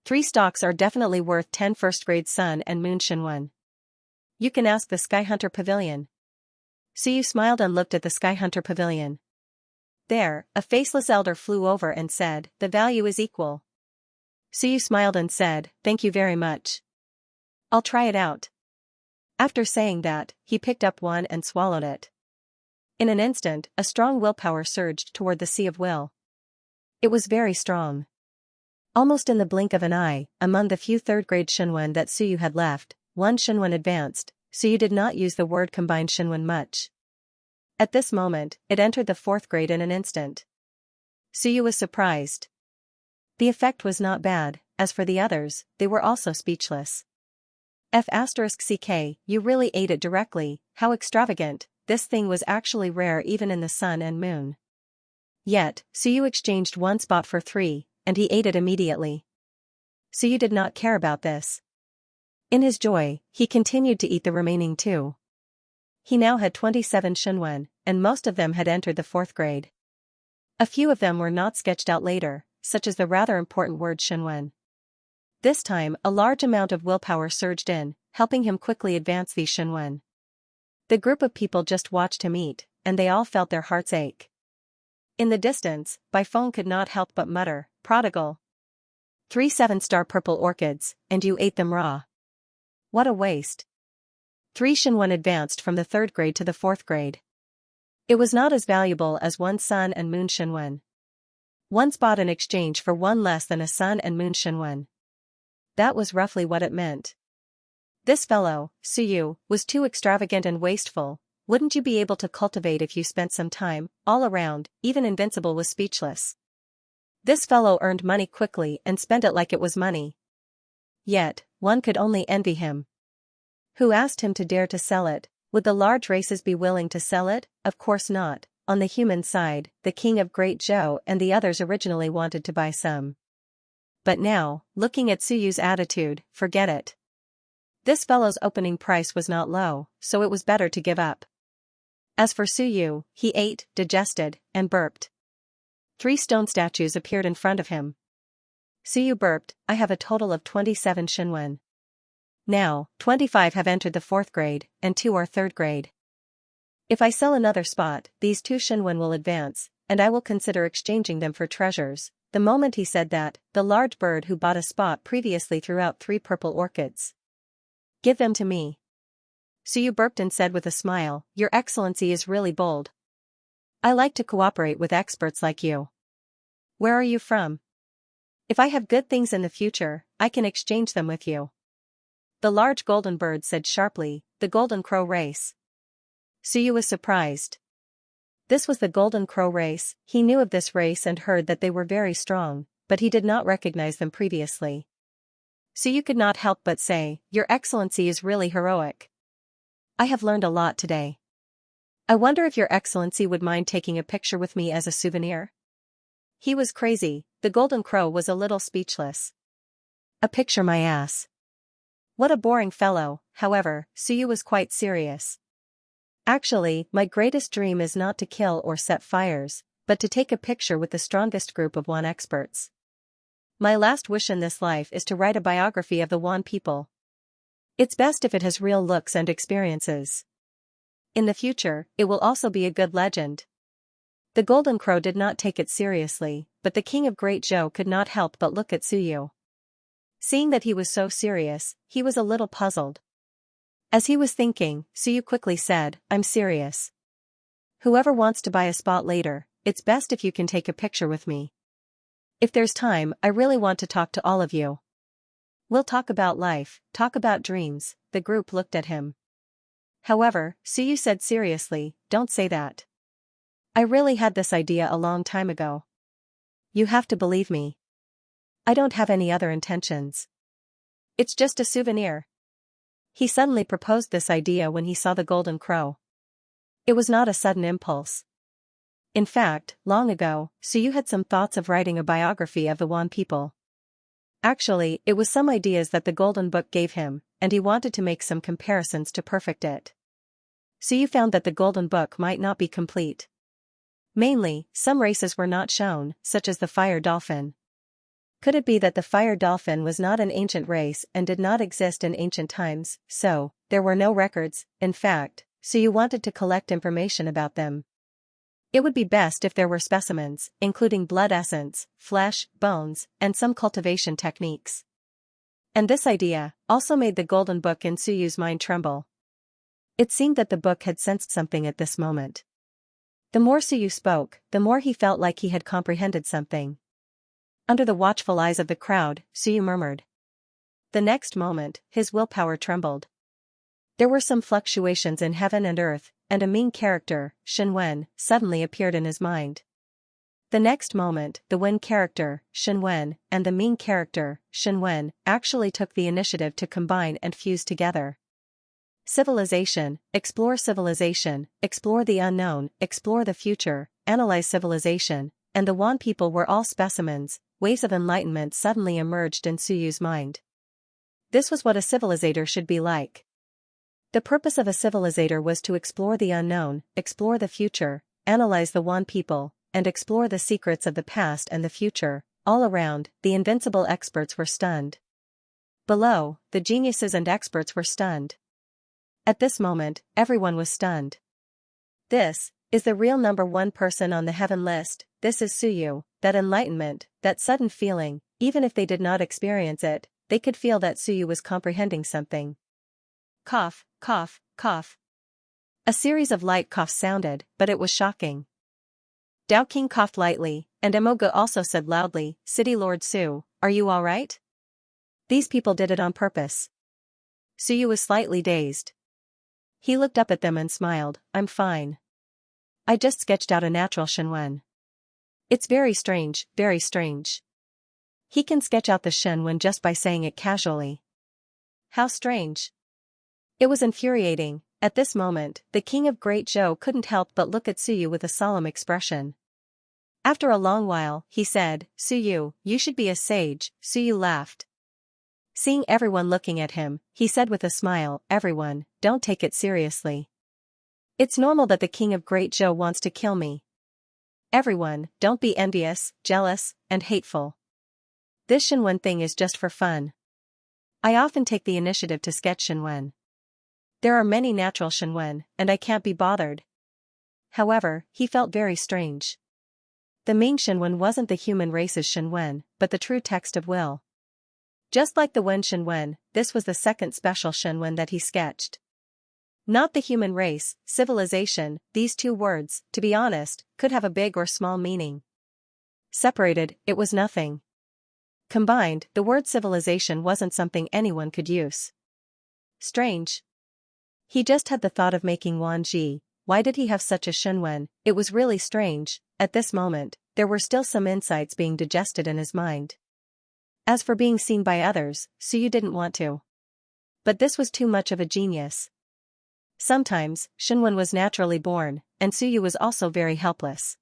3 stalks are definitely worth 10 first-grade sun and moon Shenwen. You can ask the Sky Hunter Pavilion." Suyu smiled and looked at the Sky Hunter Pavilion. There, a faceless elder flew over and said, "The value is equal." Suyu smiled and said, "Thank you very much. I'll try it out." After saying that, he picked up one and swallowed it. In an instant, a strong willpower surged toward the Sea of Will. It was very strong. Almost in the blink of an eye, among the few 3rd-grade Shenwen that Suyu had left, 1 Shenwen advanced. Suyu did not use the word combined Shenwen much. At this moment, it entered the 4th grade in an instant. Suyu was surprised. The effect was not bad. As for the others, they were also speechless. F***ck, you really ate it directly, how extravagant. This thing was actually rare even in the sun and moon. Yet, Suyu exchanged 1 spot for 3, and he ate it immediately. Suyu did not care about this. In his joy, he continued to eat the remaining 2. He now had 27 Shenwen, and most of them had entered the 4th grade. A few of them were not sketched out later, such as the rather important word Shenwen. This time, a large amount of willpower surged in, helping him quickly advance these Shenwen. The group of people just watched him eat, and they all felt their hearts ache. In the distance, Baifeng could not help but mutter, "Prodigal. 3 7-star purple orchids, and you ate them raw. What a waste." 3 Shenwen advanced from the 3rd grade to the 4th grade. It was not as valuable as 1 sun and moon Shenwen. 1 spot in exchange for 1 less than a sun and moon Shenwen. That was roughly what it meant. This fellow, Suyu, was too extravagant and wasteful. Wouldn't you be able to cultivate if you spent some time? All around, even Invincible was speechless. This fellow earned money quickly and spent it like it was money. Yet, one could only envy him. Who asked him to dare to sell it? Would the large races be willing to sell it? Of course not. On the human side, the king of Great Zhou and the others originally wanted to buy some. But now, looking at Suyu's attitude, forget it. This fellow's opening price was not low, so it was better to give up. As for Suyu, he ate, digested, and burped. 3 stone statues appeared in front of him. Suyu burped, "I have a total of 27 Shenwen. Now, 25 have entered the 4th grade, and 2 are 3rd grade. If I sell another spot, these 2 Shenwen will advance, and I will consider exchanging them for treasures. The moment he said that, the large bird who bought a spot previously threw out 3 purple orchids. Give them to me. Suyu burped and said with a smile, Your Excellency is really bold. I like to cooperate with experts like you. Where are you from? If I have good things in the future, I can exchange them with you. The large golden bird said sharply, The golden crow race. Suyu was surprised. This was the golden crow race. He knew of this race and heard that they were very strong, but he did not recognize them previously. Suyu could not help but say, Your Excellency is really heroic. I have learned a lot today. I wonder if Your Excellency would mind taking a picture with me as a souvenir? He was crazy. The golden crow was a little speechless. A picture, my ass. What a boring fellow. However, Suyu was quite serious. Actually, my greatest dream is not to kill or set fires, but to take a picture with the strongest group of Wan experts. My last wish in this life is to write a biography of the Wan people. It's best if it has real looks and experiences. In the future, it will also be a good legend. The golden crow did not take it seriously, but the king of Great Zhou could not help but look at Suyu. Seeing that he was so serious, he was a little puzzled. As he was thinking, Suyu quickly said, I'm serious. Whoever wants to buy a spot later, it's best if you can take a picture with me. If there's time, I really want to talk to all of you. We'll talk about life, talk about dreams. The group looked at him. However, Suyu said seriously, Don't say that. I really had this idea a long time ago. You have to believe me. I don't have any other intentions. It's just a souvenir. He suddenly proposed this idea when he saw the golden crow. It was not a sudden impulse. In fact, long ago, Suyu had some thoughts of writing a biography of the Wan people. Actually, it was some ideas that the golden book gave him, and he wanted to make some comparisons to perfect it. Suyu found that the golden book might not be complete. Mainly, some races were not shown, such as the fire dolphin. Could it be that the fire dolphin was not an ancient race and did not exist in ancient times, so there were no records? In fact, Suyu wanted to collect information about them. It would be best if there were specimens, including blood essence, flesh, bones, and some cultivation techniques. And this idea also made the golden book in Suyu's mind tremble. It seemed that the book had sensed something at this moment. The more Suyu spoke, the more he felt like he had comprehended something. Under the watchful eyes of the crowd, Suyu murmured. The next moment, his willpower trembled. There were some fluctuations in heaven and earth, and a mean character, Shenwen, suddenly appeared in his mind. The next moment, the Wen character, Shenwen, and the mean character, Shenwen, actually took the initiative to combine and fuse together. Civilization, explore the unknown, explore the future, analyze civilization, and the Wan people were all specimens. Waves of enlightenment suddenly emerged in Suyu's mind. This was what a civilizator should be like. The purpose of a civilizator was to explore the unknown, explore the future, analyze the Wan people, and explore the secrets of the past and the future. All around, the invincible experts were stunned. Below, the geniuses and experts were stunned. At this moment, everyone was stunned. This is the real #1 person on the heaven list. This is Suyu. That enlightenment, that sudden feeling, even if they did not experience it, they could feel that Suyu was comprehending something. Cough, cough, cough. A series of light coughs sounded, but it was shocking. Dao King coughed lightly, and Emoga also said loudly, City Lord Su, are you all right? These people did it on purpose. Suyu was slightly dazed. He looked up at them and smiled, I'm fine. I just sketched out a natural Shenwen. It's very strange, very strange. He can sketch out the Shenwen just by saying it casually. How strange. It was infuriating. At this moment, the king of Great Zhou couldn't help but look at Suyu with a solemn expression. After a long while, he said, Suyu, you should be a sage. Suyu laughed. Seeing everyone looking at him, he said with a smile, everyone, don't take it seriously. It's normal that the king of Great Zhou wants to kill me. Everyone, don't be envious, jealous, and hateful. This Shenwen thing is just for fun. I often take the initiative to sketch Shenwen. There are many natural Shenwen, and I can't be bothered. However, he felt very strange. the Ming Shenwen wasn't the human race's Shenwen, but the true text of will. Just like the Wen Shenwen, this was the second special Shenwen that he sketched. Not the human race, civilization, these two words, to be honest, could have a big or small meaning. Separated, it was nothing. Combined, the word civilization wasn't something anyone could use. Strange. He just had the thought of making Wan Ji. Why did he have such a Shenwen? It was really strange. At this moment, there were still some insights being digested in his mind. As for being seen by others, Suyu didn't want to. But this was too much of a genius. Sometimes, Shenwen was naturally born, and Suyu was also very helpless.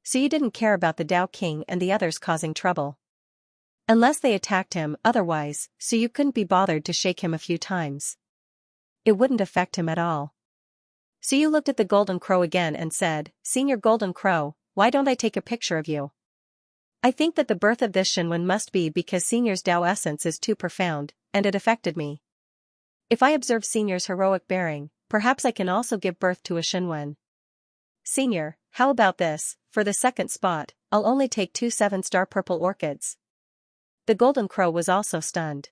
Suyu didn't care about the Tao King and the others causing trouble. Unless they attacked him, otherwise, Suyu couldn't be bothered to shake him a few times. It wouldn't affect him at all. Suyu looked at the Golden Crow again and said, "Senior Golden Crow, why don't I take a picture of you? I think that the birth of this Shenwen must be because Senior's Tao essence is too profound, and it affected me. If I observe Senior's heroic bearing, perhaps I can also give birth to a Shenwen. Senior, how about this? For the second spot, I'll only take 2 7-star purple orchids." The Golden Crow was also stunned.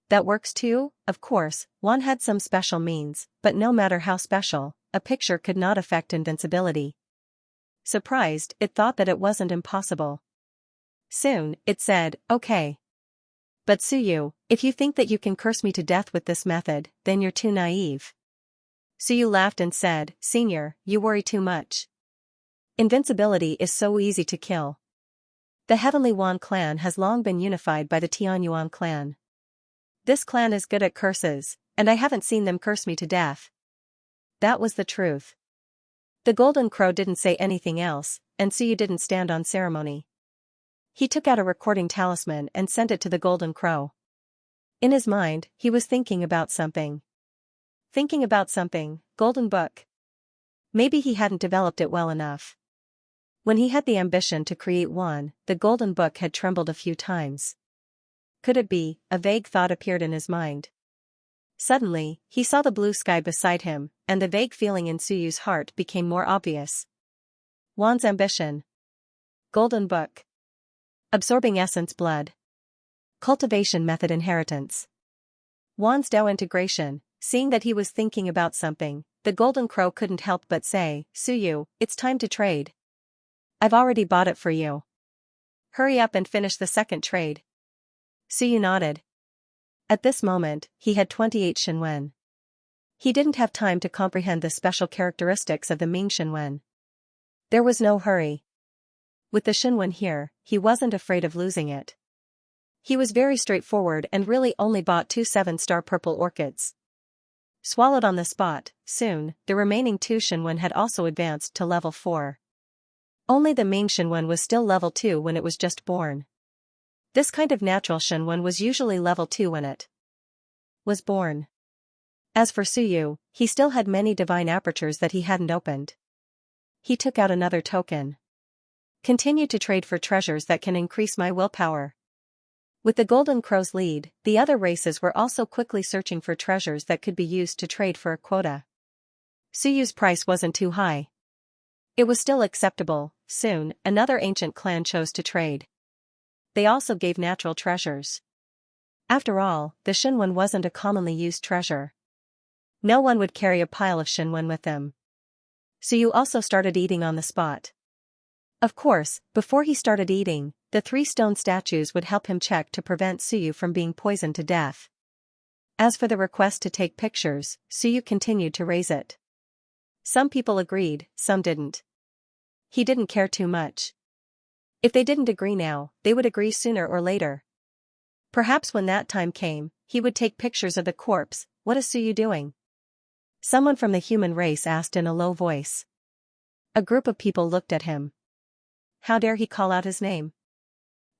That works too? Of course, Wan had some special means, but no matter how special, a picture could not affect invincibility. Surprised, it thought that it wasn't impossible. Soon, it said, "Okay. But Suyu, if you think that you can curse me to death with this method, then you're too naive." Suyu laughed and said, "Senior, you worry too much. Invincibility is so easy to kill. The Heavenly Wan clan has long been unified by the Tianyuan clan. This clan is good at curses, and I haven't seen them curse me to death." That was the truth. The Golden Crow didn't say anything else, and Suyu didn't stand on ceremony. He took out a recording talisman and sent it to the Golden Crow. In his mind, he was thinking about something. Thinking about something, Golden Book. Maybe he hadn't developed it well enough. When he had the ambition to create one, the Golden Book had trembled a few times. Could it be? A vague thought appeared in his mind. Suddenly, he saw the blue sky beside him, and the vague feeling in Suyu's heart became more obvious. Wan's ambition. Golden Book. Absorbing essence blood. Cultivation method inheritance. Wan's Tao integration. Seeing that he was thinking about something, the Golden Crow couldn't help but say, "Suyu, it's time to trade. I've already bought it for you. Hurry up and finish the second trade." Suyu nodded. At this moment, he had 28 Shenwen. He didn't have time to comprehend the special characteristics of the Ming Shenwen. There was no hurry. With the Shenwen here, he wasn't afraid of losing it. He was very straightforward and really only bought 2 7-star purple orchids. Swallowed on the spot, soon, the remaining 2 Shenwen had also advanced to level 4. Only the Ming Shenwen was still level 2 when it was just born. This kind of natural Shenwen was usually level 2 when it was born. As for Suyu, he still had many divine apertures that he hadn't opened. He took out another token. Continue to trade for treasures that can increase my willpower. With the Golden Crow's lead, the other races were also quickly searching for treasures that could be used to trade for a quota. Suyu's price wasn't too high. It was still acceptable. Soon, another ancient clan chose to trade. They also gave natural treasures. After all, the Shenwen wasn't a commonly used treasure. No one would carry a pile of Shenwen with them. Suyu also started eating on the spot. Of course, before he started eating, the 3 stone statues would help him check to prevent Suyu from being poisoned to death. As for the request to take pictures, Suyu continued to raise it. Some people agreed, some didn't. He didn't care too much. If they didn't agree now, they would agree sooner or later. Perhaps when that time came, he would take pictures of the corpse. What is Suyu doing? Someone from the human race asked in a low voice. A group of people looked at him. How dare he call out his name?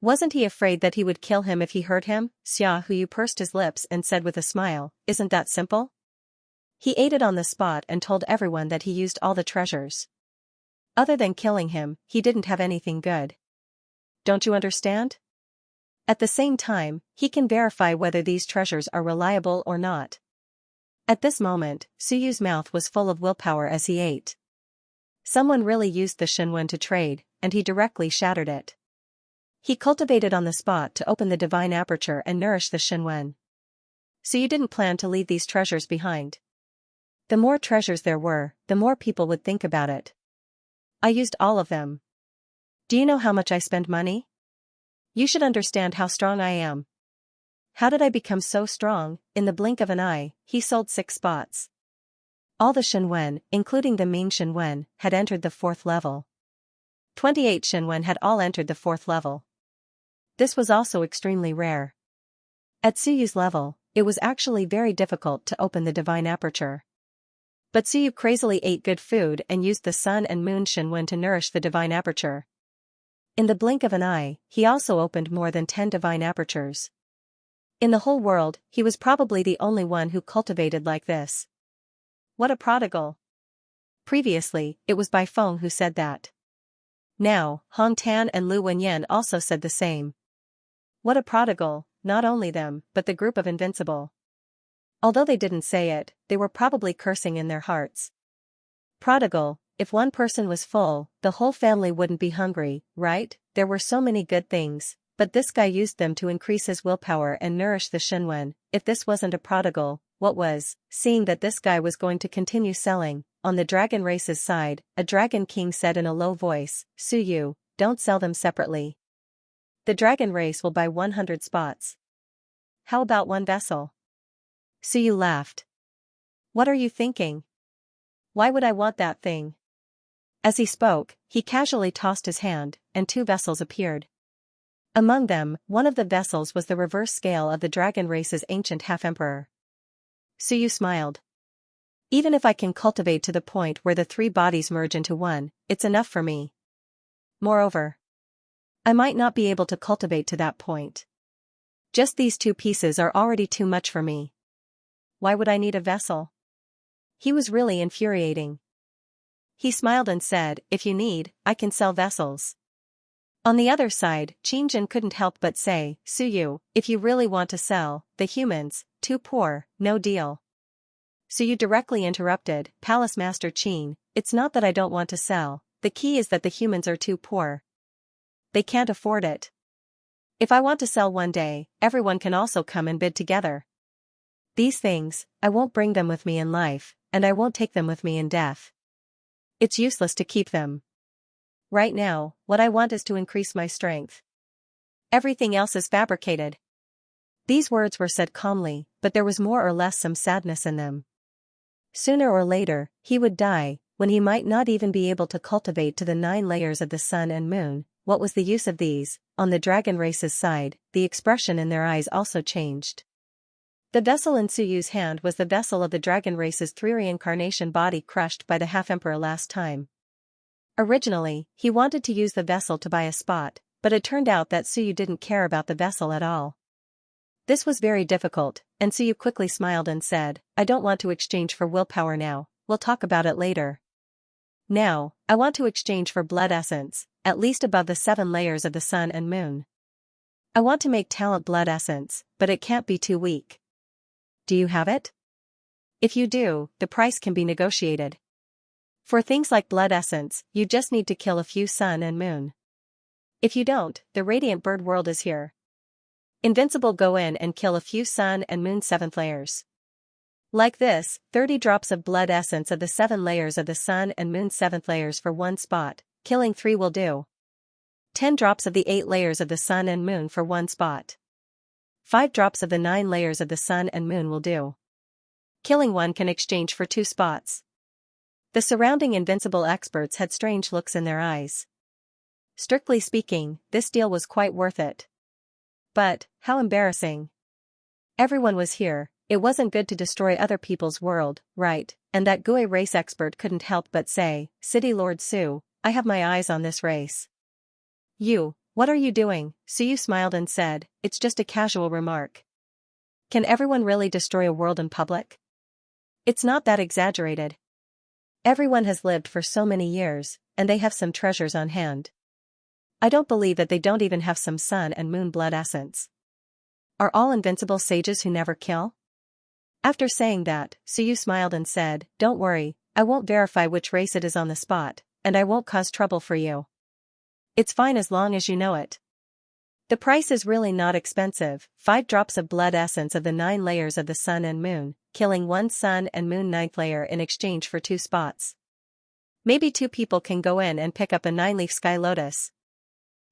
Wasn't he afraid that he would kill him if he heard him? Xianxia pursed his lips and said with a smile, "Isn't that simple?" He ate it on the spot and told everyone that he used all the treasures. Other than killing him, he didn't have anything good. Don't you understand? At the same time, he can verify whether these treasures are reliable or not. At this moment, Suyu's mouth was full of willpower as he ate. Someone really used the Shenwen to trade, and he directly shattered it. He cultivated on the spot to open the divine aperture and nourish the Shenwen. So you didn't plan to leave these treasures behind. The more treasures there were, the more people would think about it. I used all of them. Do you know how much I spend money? You should understand how strong I am. How did I become so strong? In the blink of an eye, he sold 6 spots. All the Shenwen, including the Ming Shenwen, had entered the 4th level. 28 Shenwen had all entered the 4th level. This was also extremely rare. At Suyu's level, it was actually very difficult to open the divine aperture. But Suyu crazily ate good food and used the sun and moon Shenwen to nourish the divine aperture. In the blink of an eye, he also opened more than 10 divine apertures. In the whole world, he was probably the only one who cultivated like this. What a prodigal! Previously, it was Bai Feng who said that. Now, Hong Tan and Lu Wenyan also said the same. What a prodigal, not only them, but the group of Invincible. Although they didn't say it, they were probably cursing in their hearts. Prodigal, if one person was full, the whole family wouldn't be hungry, right? There were so many good things, but this guy used them to increase his willpower and nourish the Shenwen. If this wasn't a prodigal, what was? Seeing that this guy was going to continue selling, on the dragon race's side, a dragon king said in a low voice, Suyu, don't sell them separately. The dragon race will buy 100 spots. How about 1 vessel? Suyu laughed. What are you thinking? Why would I want that thing? As he spoke, he casually tossed his hand, and 2 vessels appeared. Among them, one of the vessels was the reverse scale of the dragon race's ancient half-emperor. Suyu smiled. Even if I can cultivate to the point where the 3 bodies merge into one, it's enough for me. Moreover, I might not be able to cultivate to that point. Just these 2 pieces are already too much for me. Why would I need a vessel? He was really infuriating. He smiled and said, if you need, I can sell vessels. On the other side, Qingjin couldn't help but say, Suyu, if you really want to sell, the humans, too poor, no deal. Suyu directly interrupted, Palace Master Qin, it's not that I don't want to sell, the key is that the humans are too poor. They can't afford it. If I want to sell one day, everyone can also come and bid together. These things, I won't bring them with me in life, and I won't take them with me in death. It's useless to keep them. Right now, what I want is to increase my strength. Everything else is fabricated. These words were said calmly, but there was more or less some sadness in them. Sooner or later, he would die, when he might not even be able to cultivate to the 9 layers of the sun and moon. What was the use of these? On the dragon race's side, the expression in their eyes also changed. The vessel in Suyu's hand was the vessel of the dragon race's 3 reincarnation body crushed by the half-emperor last time. Originally, he wanted to use the vessel to buy a spot, but it turned out that Suyu didn't care about the vessel at all. This was very difficult, and Suyu quickly smiled and said, I don't want to exchange for willpower now, we'll talk about it later. Now, I want to exchange for blood essence, at least above the 7 layers of the sun and moon. I want to make talent blood essence, but it can't be too weak. Do you have it? If you do, the price can be negotiated. For things like blood essence, you just need to kill a few sun and moon. If you don't, the radiant bird world is here. Invincible, go in and kill a few sun and moon 7th layers. Like this, 30 drops of blood essence of the 7 layers of the sun and moon 7th layers for 1 spot, killing 3 will do. 10 drops of the 8 layers of the sun and moon for 1 spot. 5 drops of the 9 layers of the sun and moon will do. Killing 1 can exchange for 2 spots. The surrounding invincible experts had strange looks in their eyes. Strictly speaking, this deal was quite worth it. But, how embarrassing. Everyone was here, it wasn't good to destroy other people's world, right? And that Gui race expert couldn't help but say, City Lord Su, I have my eyes on this race. You, what are you doing? Suyu smiled and said, it's just a casual remark. Can everyone really destroy a world in public? It's not that exaggerated. Everyone has lived for so many years, and they have some treasures on hand. I don't believe that they don't even have some sun and moon blood essence. Are all invincible sages who never kill? After saying that, Suyu smiled and said, don't worry, I won't verify which race it is on the spot, and I won't cause trouble for you. It's fine as long as you know it. The price is really not expensive, 5 drops of blood essence of the 9 layers of the sun and moon, killing 1 sun and moon 9th layer in exchange for 2 spots. Maybe 2 people can go in and pick up a 9-leaf sky lotus.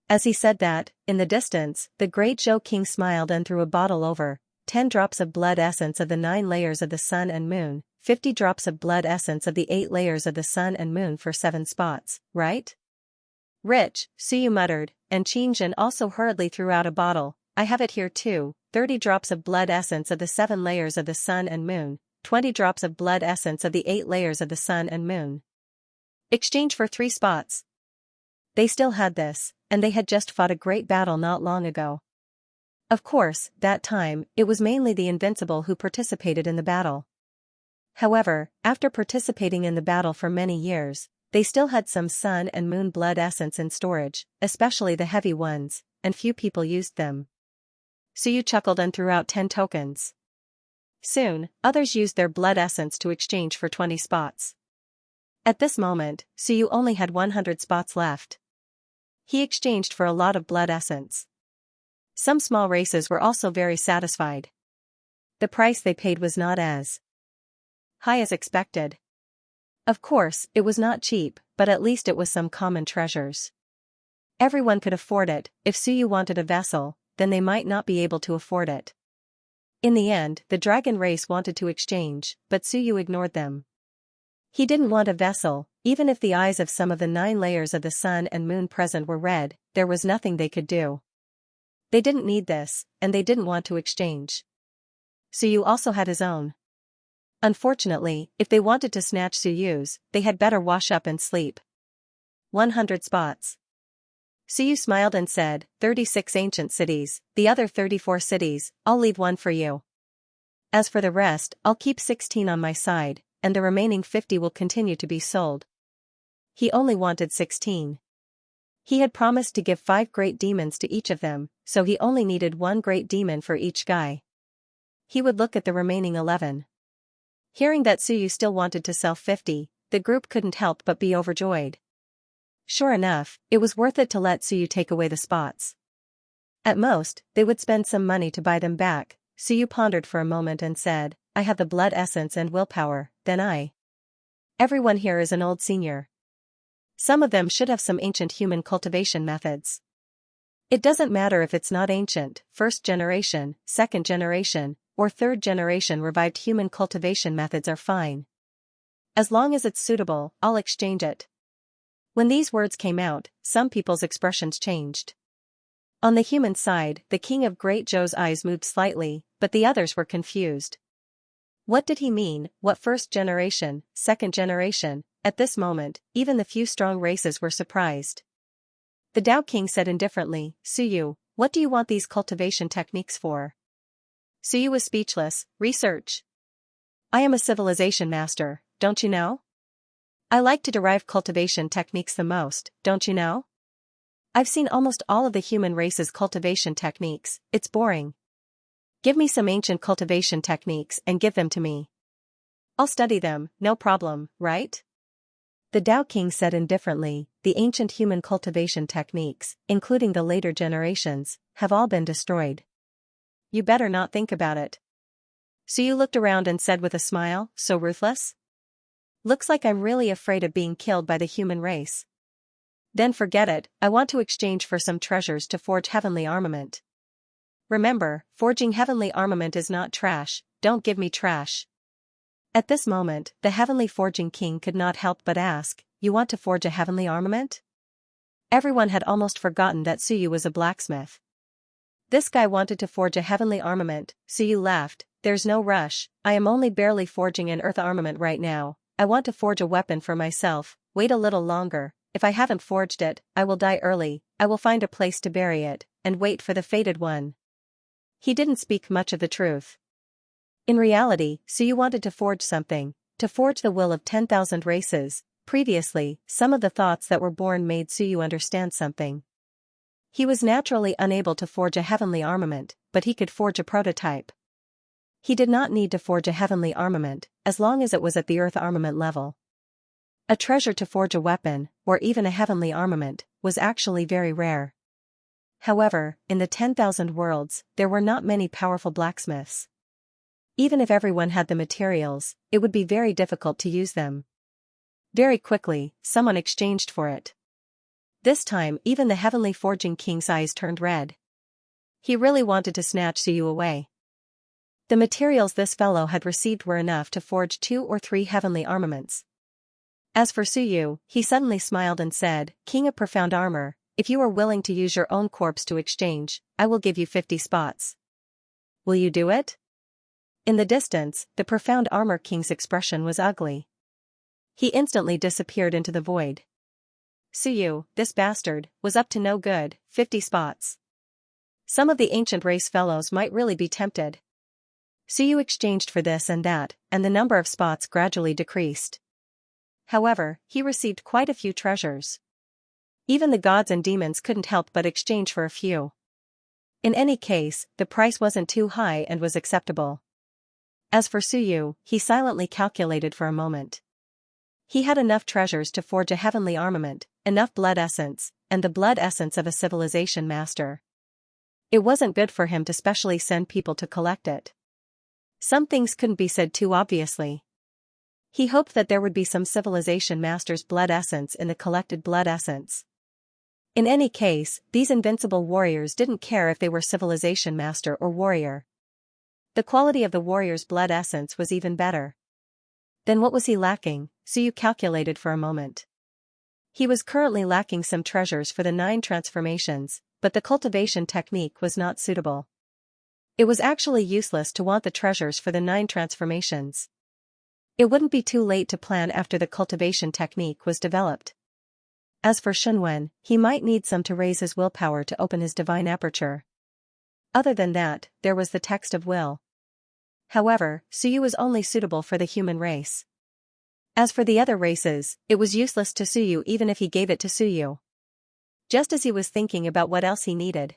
As he said that, in the distance, the great Zhou King smiled and threw a bottle over, 10 drops of blood essence of the 9 layers of the sun and moon, 50 drops of blood essence of the 8 layers of the sun and moon for 7 spots, right? Rich, Suyu muttered, and Xianxia also hurriedly threw out a bottle. I have it here too, 30 drops of blood essence of the 7 layers of the sun and moon, 20 drops of blood essence of the 8 layers of the sun and moon. Exchange for 3 spots. They still had this, and they had just fought a great battle not long ago. Of course, that time, it was mainly the invincible who participated in the battle. However, after participating in the battle for many years, they still had some sun and moon blood essence in storage, especially the heavy ones, and few people used them. Suyu chuckled and threw out 10 tokens. Soon, others used their blood essence to exchange for 20 spots. At this moment, Suyu only had 100 spots left. He exchanged for a lot of blood essence. Some small races were also very satisfied. The price they paid was not as high as expected. Of course, it was not cheap, but at least it was some common treasures. Everyone could afford it. If Suyu wanted a vessel, then they might not be able to afford it. In the end, the dragon race wanted to exchange, but Suyu ignored them. He didn't want a vessel, even if the eyes of some of the 9 layers of the sun and moon present were red, there was nothing they could do. They didn't need this, and they didn't want to exchange. Suyu also had his own. Unfortunately, if they wanted to snatch Suyu's, they had better wash up and sleep. 100 spots. Suyu smiled and said, 36 ancient cities, the other 34 cities, I'll leave 1 for you. As for the rest, I'll keep 16 on my side, and the remaining 50 will continue to be sold. He only wanted 16. He had promised to give 5 great demons to each of them, so he only needed 1 great demon for each guy. He would look at the remaining 11. Hearing that Suyu still wanted to sell 50, the group couldn't help but be overjoyed. Sure enough, it was worth it to let Suyu take away the spots. At most, they would spend some money to buy them back. Suyu pondered for a moment and said, I have the blood essence and willpower, then Everyone here is an old senior. Some of them should have some ancient human cultivation methods. It doesn't matter if it's not ancient, 1st generation, 2nd generation, or 3rd generation revived human cultivation methods are fine. As long as it's suitable, I'll exchange it. When these words came out, some people's expressions changed. On the human side, the king of Great Zhou's eyes moved slightly, but the others were confused. What did he mean, what 1st generation, 2nd generation? At this moment, even the few strong races were surprised. The Tao King said indifferently, Suyu, what do you want these cultivation techniques for? Suyu was speechless. Research. I am a civilization master, don't you know? I like to derive cultivation techniques the most, don't you know? I've seen almost all of the human race's cultivation techniques, it's boring. Give me some ancient cultivation techniques and give them to me. I'll study them, no problem, right? The Tao King said indifferently, the ancient human cultivation techniques, including the later generations, have all been destroyed. You better not think about it. Suyu looked around and said with a smile, so ruthless? Looks like I'm really afraid of being killed by the human race. Then forget it, I want to exchange for some treasures to forge heavenly armament. Remember, forging heavenly armament is not trash, don't give me trash. At this moment, the heavenly forging king could not help but ask, you want to forge a heavenly armament? Everyone had almost forgotten that Suyu was a blacksmith. This guy wanted to forge a heavenly armament. Suyu laughed, there's no rush, I am only barely forging an earth armament right now, I want to forge a weapon for myself, wait a little longer, if I haven't forged it, I will die early, I will find a place to bury it, and wait for the fated one. He didn't speak much of the truth. In reality, Suyu wanted to forge something, to forge the will of 10,000 races. Previously, some of the thoughts that were born made Suyu understand something. He was naturally unable to forge a heavenly armament, but he could forge a prototype. He did not need to forge a heavenly armament, as long as it was at the earth armament level. A treasure to forge a weapon, or even a heavenly armament, was actually very rare. However, in the 10,000 worlds, there were not many powerful blacksmiths. Even if everyone had the materials, it would be very difficult to use them. Very quickly, someone exchanged for it. This time even the heavenly forging king's eyes turned red. He really wanted to snatch Suyu away. The materials this fellow had received were enough to forge 2 or 3 heavenly armaments. As for Suyu, he suddenly smiled and said, "King of profound armor, if you are willing to use your own corpse to exchange, I will give you 50 spots. Will you do it?" In the distance, the profound armor king's expression was ugly. He instantly disappeared into the void. Suyu, this bastard, was up to no good, 50 spots. Some of the ancient race fellows might really be tempted. Suyu exchanged for this and that, and the number of spots gradually decreased. However, he received quite a few treasures. Even the gods and demons couldn't help but exchange for a few. In any case, the price wasn't too high and was acceptable. As for Suyu, he silently calculated for a moment. He had enough treasures to forge a heavenly armament, enough blood essence, and the blood essence of a civilization master. It wasn't good for him to specially send people to collect it. Some things couldn't be said too obviously. He hoped that there would be some civilization master's blood essence in the collected blood essence. In any case, these invincible warriors didn't care if they were civilization master or warrior. The quality of the warrior's blood essence was even better. Then what was he lacking? Suyu calculated for a moment. He was currently lacking some treasures for the 9 transformations, but the cultivation technique was not suitable. It was actually useless to want the treasures for the 9 transformations. It wouldn't be too late to plan after the cultivation technique was developed. As for Shunwen, he might need some to raise his willpower to open his divine aperture. Other than that, there was the text of will. However, Suyu was only suitable for the human race. As for the other races, it was useless to Suyu even if he gave it to Suyu. Just as he was thinking about what else he needed.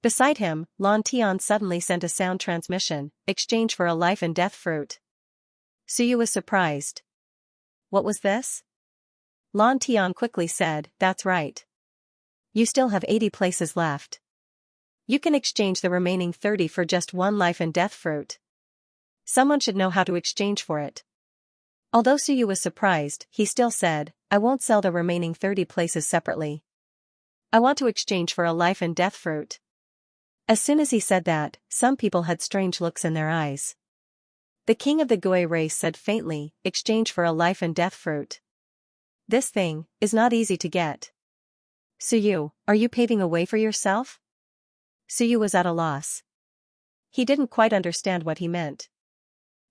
Beside him, Lan Tian suddenly sent a sound transmission, exchange for a life and death fruit. Suyu was surprised. What was this? Lan Tian quickly said, "That's right. You still have 80 places left. You can exchange the remaining 30 for just 1 life and death fruit. Someone should know how to exchange for it." Although Suyu was surprised, he still said, "I won't sell the remaining 30 places separately. I want to exchange for a life and death fruit." As soon as he said that, some people had strange looks in their eyes. The king of the Gui race said faintly, "Exchange for a life and death fruit. This thing is not easy to get. Suyu, are you paving a way for yourself?" Suyu was at a loss. He didn't quite understand what he meant.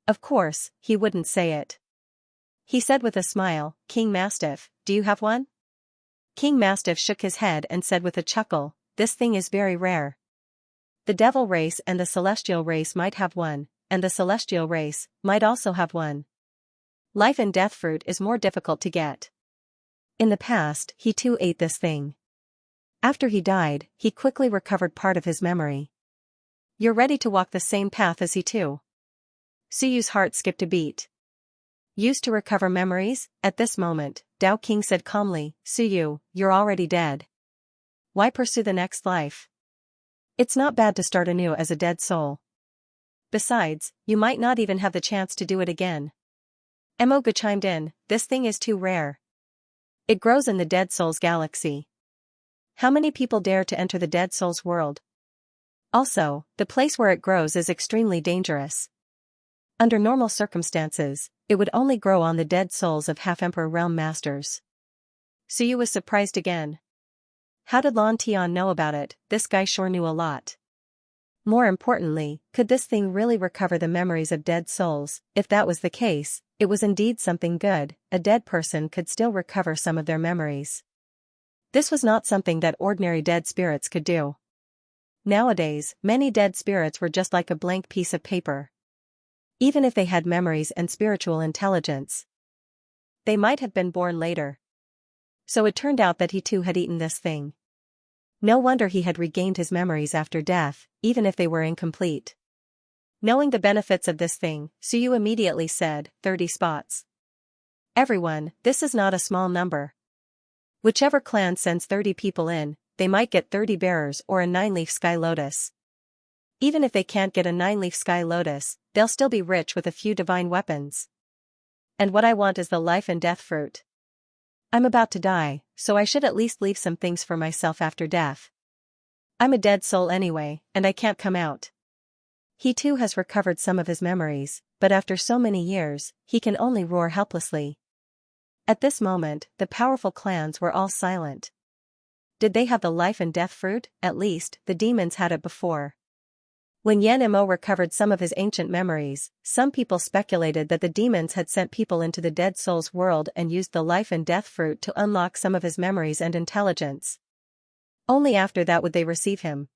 Of course, he wouldn't say it. He said with a smile, "King Mastiff, do you have one?" King Mastiff shook his head and said with a chuckle, "This thing is very rare. The devil race and the celestial race might have one, and the celestial race might also have one. Life and death fruit is more difficult to get. In the past, he too ate this thing. After he died, he quickly recovered part of his memory. You're ready to walk the same path as he too?" Suyu's heart skipped a beat. Used to recover memories? At this moment, Dao King said calmly, "Suyu, you're already dead. Why pursue the next life? It's not bad to start anew as a dead soul. Besides, you might not even have the chance to do it again." Emoga chimed in, "This thing is too rare. It grows in the Dead Souls galaxy. How many people dare to enter the Dead Souls world? Also, the place where it grows is extremely dangerous. Under normal circumstances, it would only grow on the dead souls of half-emperor realm masters." Suyu was surprised again. How did Lan Tian know about it? This guy sure knew a lot. More importantly, could this thing really recover the memories of dead souls? If that was the case, it was indeed something good. A dead person could still recover some of their memories. This was not something that ordinary dead spirits could do. Nowadays, many dead spirits were just like a blank piece of paper. Even if they had memories and spiritual intelligence, they might have been born later. So it turned out that he too had eaten this thing. No wonder he had regained his memories after death, even if they were incomplete. Knowing the benefits of this thing, Suyu immediately said, 30 spots. Everyone, this is not a small number. Whichever clan sends 30 people in, they might get 30 bearers or a 9-leaf sky lotus. Even if they can't get a 9-leaf sky lotus, they'll still be rich with a few divine weapons. And what I want is the life and death fruit. I'm about to die, so I should at least leave some things for myself after death. I'm a dead soul anyway, and I can't come out. He too has recovered some of his memories, but after so many years, he can only roar helplessly. At this moment, the powerful clans were all silent. Did they have the life and death fruit? At least, the demons had it before. When Xianxia recovered some of his ancient memories, some people speculated that the demons had sent people into the dead soul's world and used the life and death fruit to unlock some of his memories and intelligence. Only after that would they receive him.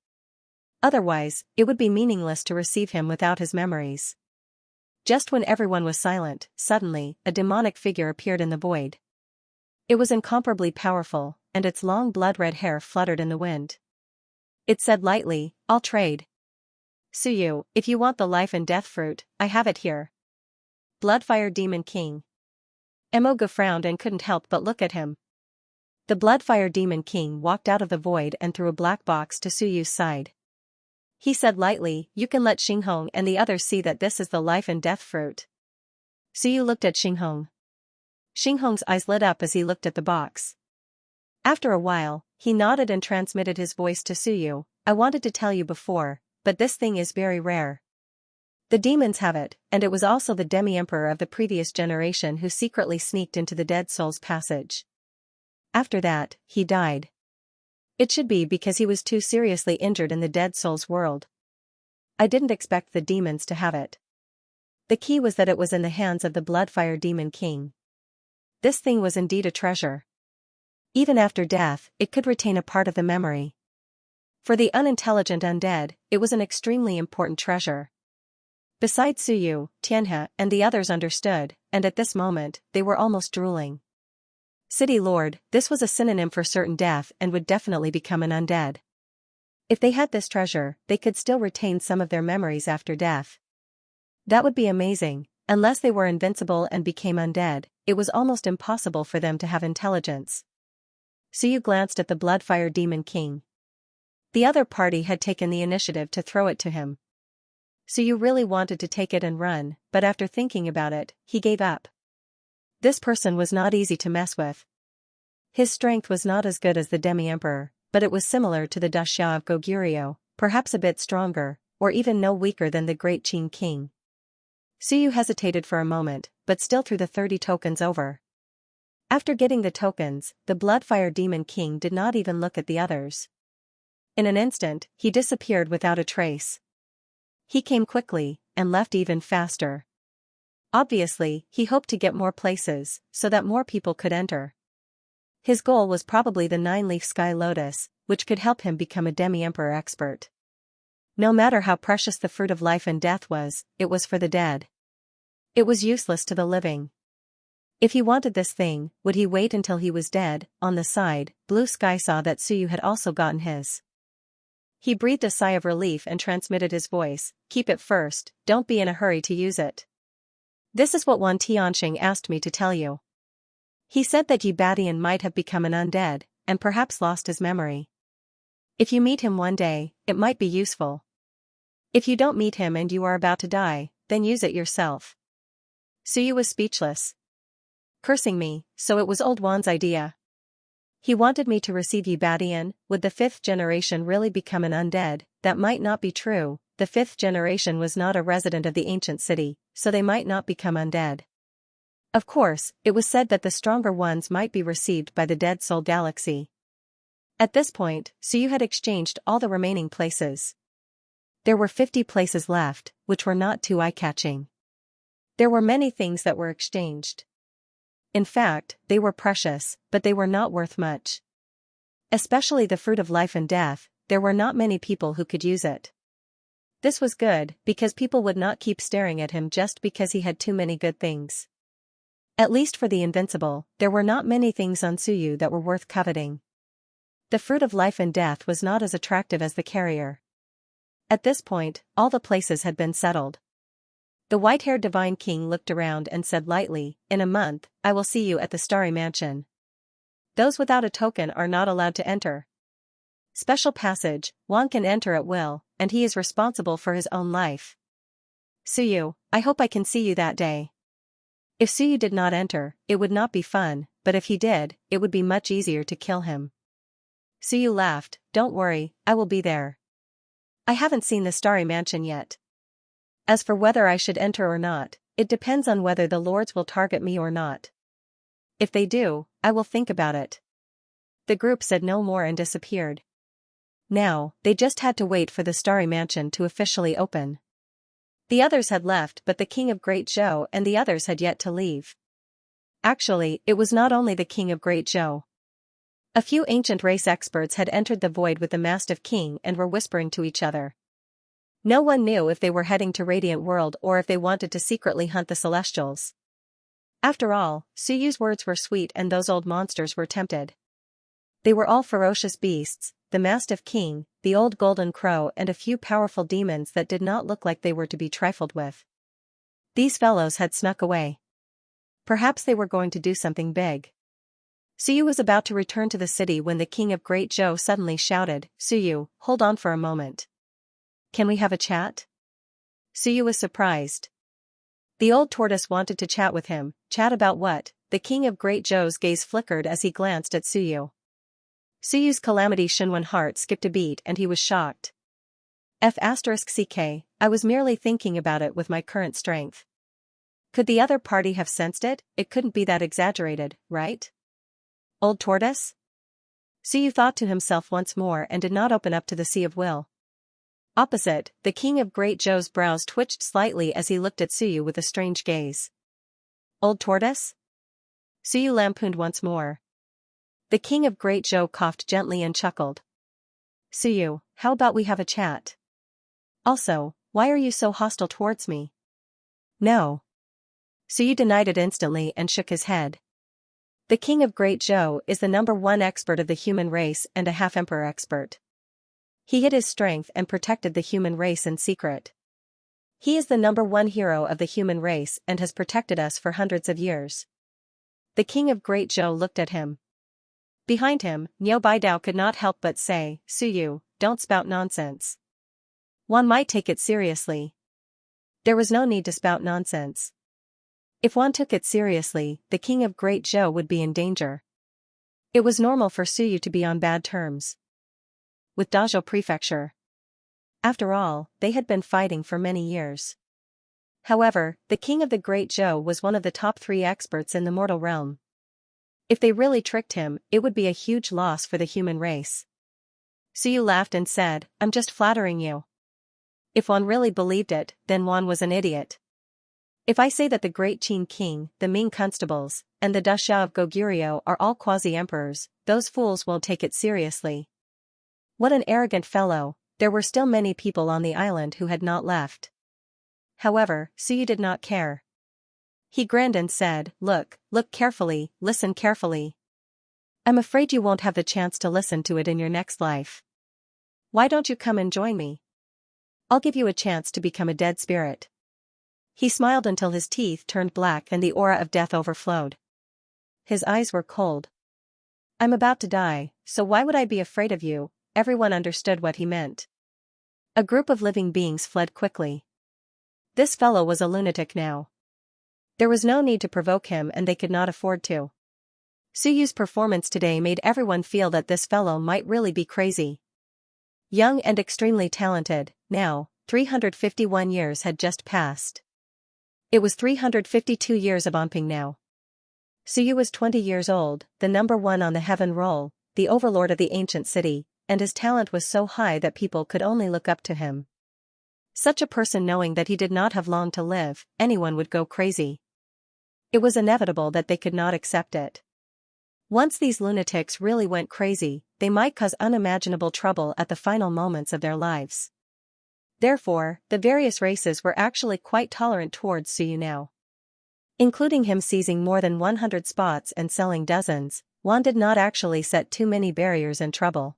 Otherwise, it would be meaningless to receive him without his memories. Just when everyone was silent, suddenly, a demonic figure appeared in the void. It was incomparably powerful, and its long blood-red hair fluttered in the wind. It said lightly, "I'll trade. Suyu, if you want the life and death fruit, I have it here." Bloodfire Demon King. Emoga frowned and couldn't help but look at him. The Bloodfire Demon King walked out of the void and threw a black box to Suyu's side. He said lightly, "You can let Xinghong and the others see that this is the life and death fruit." Suyu looked at Xinghong. Xinghong's eyes lit up as he looked at the box. After a while, he nodded and transmitted his voice to Suyu. "I wanted to tell you before, but this thing is very rare. The demons have it, and it was also the demi-emperor of the previous generation who secretly sneaked into the dead soul's passage. After that, he died. It should be because he was too seriously injured in the dead soul's world. I didn't expect the demons to have it. The key was that it was in the hands of the Bloodfire Demon King. This thing was indeed a treasure. Even after death, it could retain a part of the memory. For the unintelligent undead, it was an extremely important treasure. Besides Suyu, Tianhe, and the others understood, and at this moment, they were almost drooling. City Lord, this was a synonym for certain death and would definitely become an undead. If they had this treasure, they could still retain some of their memories after death. That would be amazing. Unless they were invincible and became undead, it was almost impossible for them to have intelligence. Suyu glanced at the Bloodfire Demon King. The other party had taken the initiative to throw it to him. Suyu really wanted to take it and run, but after thinking about it, he gave up. This person was not easy to mess with. His strength was not as good as the Demi-Emperor, but it was similar to the Daxia of Goguryeo, perhaps a bit stronger, or even no weaker than the Great Qin King. Suyu hesitated for a moment, but still threw the 30 tokens over. After getting the tokens, the Bloodfire Demon King did not even look at the others. In an instant, he disappeared without a trace. He came quickly, and left even faster. Obviously, he hoped to get more places, so that more people could enter. His goal was probably the 9-leaf sky lotus, which could help him become a demi-emperor expert. No matter how precious the fruit of life and death was, it was for the dead. It was useless to the living. If he wanted this thing, would he wait until he was dead? On the side, Blue Sky saw that Suyu had also gotten his. He breathed a sigh of relief and transmitted his voice, "Keep it first, don't be in a hurry to use it. This is what Wan Tianxing asked me to tell you. He said that Yi Badian might have become an undead, and perhaps lost his memory. If you meet him one day, it might be useful. If you don't meet him and you are about to die, then use it yourself." Suyu was speechless. Cursing me, so it was old Wan's idea. He wanted me to receive Yi Badian. Would the 5th generation really become an undead? That might not be true. The 5th generation was not a resident of the ancient city, so they might not become undead. Of course, it was said that the stronger ones might be received by the Dead Soul Galaxy. At this point, Suyu had exchanged all the remaining places. There were 50 places left, which were not too eye-catching. There were many things that were exchanged. In fact, they were precious, but they were not worth much. Especially the fruit of life and death, there were not many people who could use it. This was good, because people would not keep staring at him just because he had too many good things. At least for the invincible, there were not many things on Suyu that were worth coveting. The fruit of life and death was not as attractive as the carrier. At this point, all the places had been settled. The white-haired divine king looked around and said lightly, "In a month, I will see you at the starry mansion. Those without a token are not allowed to enter. Special passage, Wan can enter at will, and he is responsible for his own life. Suyu, I hope I can see you that day." If Suyu did not enter, it would not be fun, but if he did, it would be much easier to kill him. Suyu laughed, "Don't worry, I will be there. I haven't seen the starry mansion yet. As for whether I should enter or not, it depends on whether the lords will target me or not. If they do, I will think about it." The group said no more and disappeared. Now, they just had to wait for the starry mansion to officially open. The others had left, but the king of Great Zhou and the others had yet to leave. Actually, it was not only the king of Great Zhou. A few ancient race experts had entered the void with the Mastiff King and were whispering to each other. No one knew if they were heading to Radiant World or if they wanted to secretly hunt the Celestials. After all, Suyu's words were sweet and those old monsters were tempted. They were all ferocious beasts, the Mastiff King, the old Golden Crow and a few powerful demons that did not look like they were to be trifled with. These fellows had snuck away. Perhaps they were going to do something big. Suyu was about to return to the city when the king of Great Zhou suddenly shouted, "Suyu, hold on for a moment. Can we have a chat?" Suyu was surprised. The old tortoise wanted to chat with him. Chat about what? The king of Great Zhou's gaze flickered as he glanced at Suyu. Suyu's calamity Shinwen heart skipped a beat and he was shocked. *CK, I was merely thinking about it with my current strength. Could the other party have sensed it? It couldn't be that exaggerated, right? Old tortoise? Suyu thought to himself once more and did not open up to the sea of will. Opposite, the king of Great Zhou's brows twitched slightly as he looked at Suyu with a strange gaze. Old tortoise? Suyu lampooned once more. The king of Great Zhou coughed gently and chuckled. Suyu, how about we have a chat? Also, why are you so hostile towards me? No. Suyu denied it instantly and shook his head. The king of Great Zhou is the #1 expert of the human race and a half-emperor expert. He hid his strength and protected the human race in secret. He is the #1 hero of the human race and has protected us for hundreds of years. The king of Great Zhou looked at him. Behind him, Niu Baidao could not help but say, Suyu, don't spout nonsense. One might take it seriously. There was no need to spout nonsense. If one took it seriously, the king of Great Zhou would be in danger. It was normal for Suyu to be on bad terms with Dazhou Prefecture. After all, they had been fighting for many years. However, the king of the Great Zhou was one of the top 3 experts in the mortal realm. If they really tricked him, it would be a huge loss for the human race. Suyu laughed and said, I'm just flattering you. If one really believed it, then one was an idiot. If I say that the Great Qin King, the Ming Constables, and the Dashao of Goguryeo are all quasi-emperors, those fools won't take it seriously. What an arrogant fellow. There were still many people on the island who had not left. However, Suyu did not care. He grinned and said, look carefully, listen carefully. I'm afraid you won't have the chance to listen to it in your next life. Why don't you come and join me? I'll give you a chance to become a dead spirit. He smiled until his teeth turned black and the aura of death overflowed. His eyes were cold. I'm about to die, so why would I be afraid of you? Everyone understood what he meant. A group of living beings fled quickly. This fellow was a lunatic now. There was no need to provoke him and they could not afford to. Suyu's performance today made everyone feel that this fellow might really be crazy. Young and extremely talented, now, 351 years had just passed. It was 352 years of Onping now. Suyu was 20 years old, the #1 on the heaven roll, the overlord of the ancient city, and his talent was so high that people could only look up to him. Such a person knowing that he did not have long to live, anyone would go crazy. It was inevitable that they could not accept it. Once these lunatics really went crazy, they might cause unimaginable trouble at the final moments of their lives. Therefore, the various races were actually quite tolerant towards Suyu now. Including him seizing more than 100 spots and selling dozens, one did not actually set too many barriers and trouble.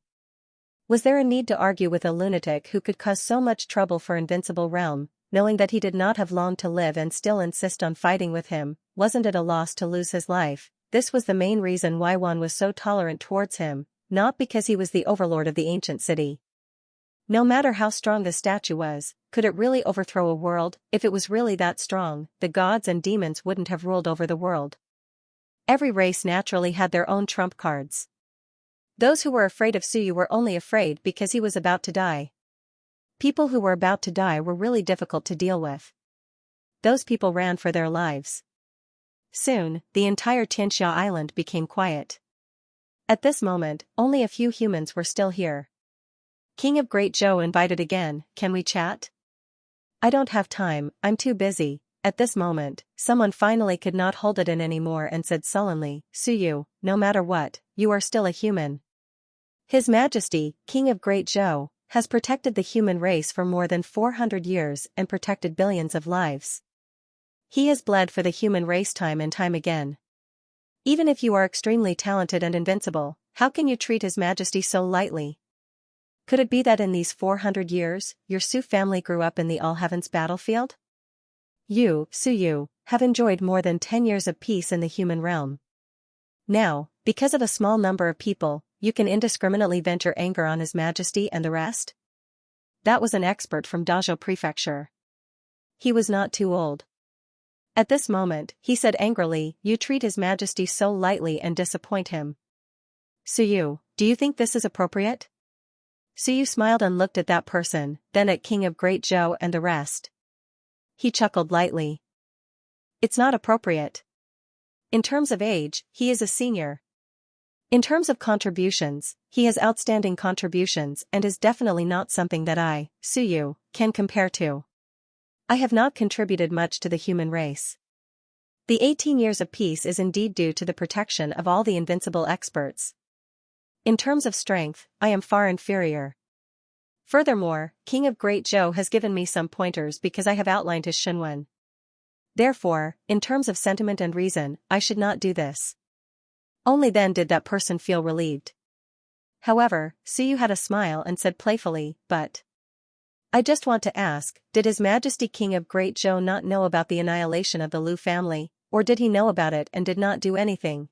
Was there a need to argue with a lunatic who could cause so much trouble for Invincible Realm? knowing that he did not have long to live and still insist on fighting with him, wasn't it a loss to lose his life? This was the main reason why Wan was so tolerant towards him, not because he was the overlord of the ancient city. No matter how strong the statue was, could it really overthrow a world? If it was really that strong, the gods and demons wouldn't have ruled over the world. Every race naturally had their own trump cards. Those who were afraid of Suyu were only afraid because he was about to die. People who were about to die were really difficult to deal with. Those people ran for their lives. Soon, the entire Xianxia island became quiet. At this moment, only a few humans were still here. King of Great Zhou invited again, "Can we chat?" "I don't have time, I'm too busy." At this moment, someone finally could not hold it in anymore and said sullenly, "Suyu, no matter what, you are still a human. His Majesty, King of Great Zhou, has protected the human race for more than 400 years and protected billions of lives. He has bled for the human race time and time again. Even if you are extremely talented and invincible, how can you treat His Majesty so lightly? Could it be that in these 400 years, your Su family grew up in the All Heavens battlefield? You, Suyu, have enjoyed more than 10 years of peace in the human realm. Now, because of a small number of people, you can indiscriminately vent your anger on His Majesty and the rest?" That was an expert from Dazhou Prefecture. He was not too old. At this moment, he said angrily, "You treat His Majesty so lightly and disappoint him. Suyu, do you think this is appropriate?" Suyu smiled and looked at that person, then at King of Great Zhou and the rest. He chuckled lightly. "It's not appropriate. In terms of age, he is a senior. In terms of contributions, he has outstanding contributions and is definitely not something that I, Suyu, can compare to. I have not contributed much to the human race. The 18 years of peace is indeed due to the protection of all the invincible experts. In terms of strength, I am far inferior. Furthermore, King of Great Zhou has given me some pointers because I have outlined his Shenwen. Therefore, in terms of sentiment and reason, I should not do this." Only then did that person feel relieved. However, Suyu had a smile and said playfully, "But I just want to ask, did His Majesty King of Great Zhou not know about the annihilation of the Lu family, or did he know about it and did not do anything?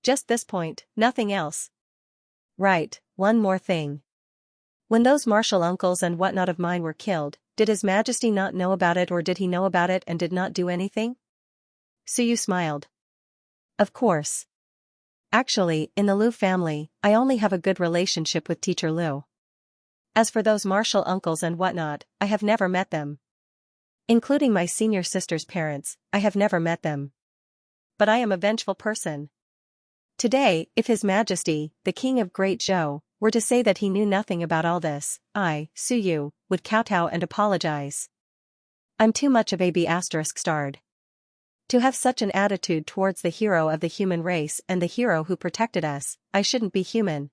Just this point, nothing else. Right, one more thing. When those martial uncles and whatnot of mine were killed, did His Majesty not know about it or did he know about it and did not do anything?" Suyu smiled. "Of course. Actually, in the Lu family, I only have a good relationship with Teacher Lu. As for those martial uncles and whatnot, I have never met them. Including my senior sister's parents, I have never met them. But I am a vengeful person. Today, if His Majesty, the King of Great Zhou, were to say that he knew nothing about all this, I, Suyu, would kowtow and apologize. I'm too much of a B*****. To have such an attitude towards the hero of the human race and the hero who protected us, I shouldn't be human.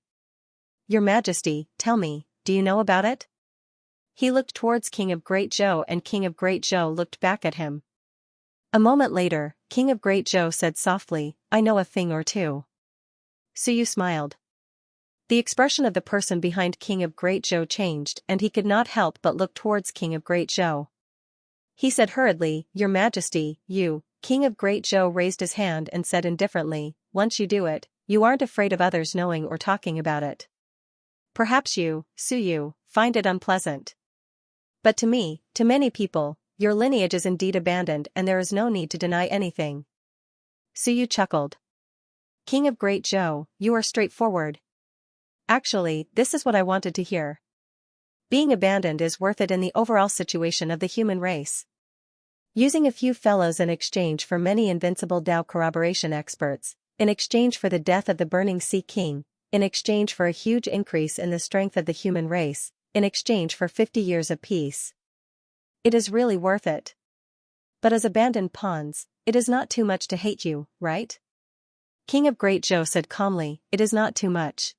Your Majesty, tell me, do you know about it?" He looked towards King of Great Zhou and King of Great Zhou looked back at him. A moment later, King of Great Zhou said softly, "I know a thing or two." Suyu smiled. The expression of the person behind King of Great Zhou changed and he could not help but look towards King of Great Zhou. He said hurriedly, "Your Majesty, you." King of Great Zhou raised his hand and said indifferently, "Once you do it, you aren't afraid of others knowing or talking about it. Perhaps you, Suyu, find it unpleasant. But to me, to many people, your lineage is indeed abandoned and there is no need to deny anything." Suyu chuckled. "King of Great Zhou, you are straightforward. Actually, this is what I wanted to hear. Being abandoned is worth it in the overall situation of the human race. Using a few fellows in exchange for many invincible Dao corroboration experts, in exchange for the death of the Burning Sea King, in exchange for a huge increase in the strength of the human race, in exchange for 50 years of peace. It is really worth it. But as abandoned pawns, it is not too much to hate you, right?" King of Great Zhou said calmly, "It is not too much.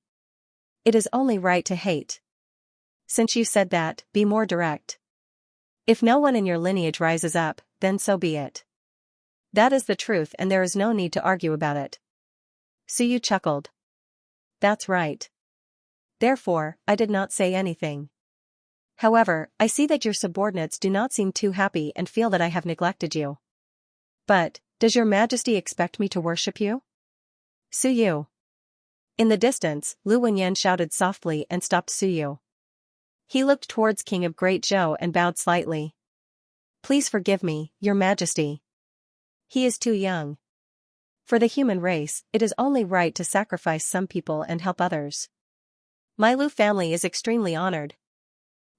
It is only right to hate. Since you said that, be more direct. If no one in your lineage rises up, then so be it. That is the truth and there is no need to argue about it." Suyu chuckled. "That's right. Therefore, I did not say anything. However, I see that your subordinates do not seem too happy and feel that I have neglected you. But, does your majesty expect me to worship you? Suyu. In the distance, Lu Wenyan shouted softly and stopped Suyu. He looked towards King of Great Zhou and bowed slightly. Please forgive me, your majesty. He is too young. For the human race, it is only right to sacrifice some people and help others. My Lu family is extremely honored.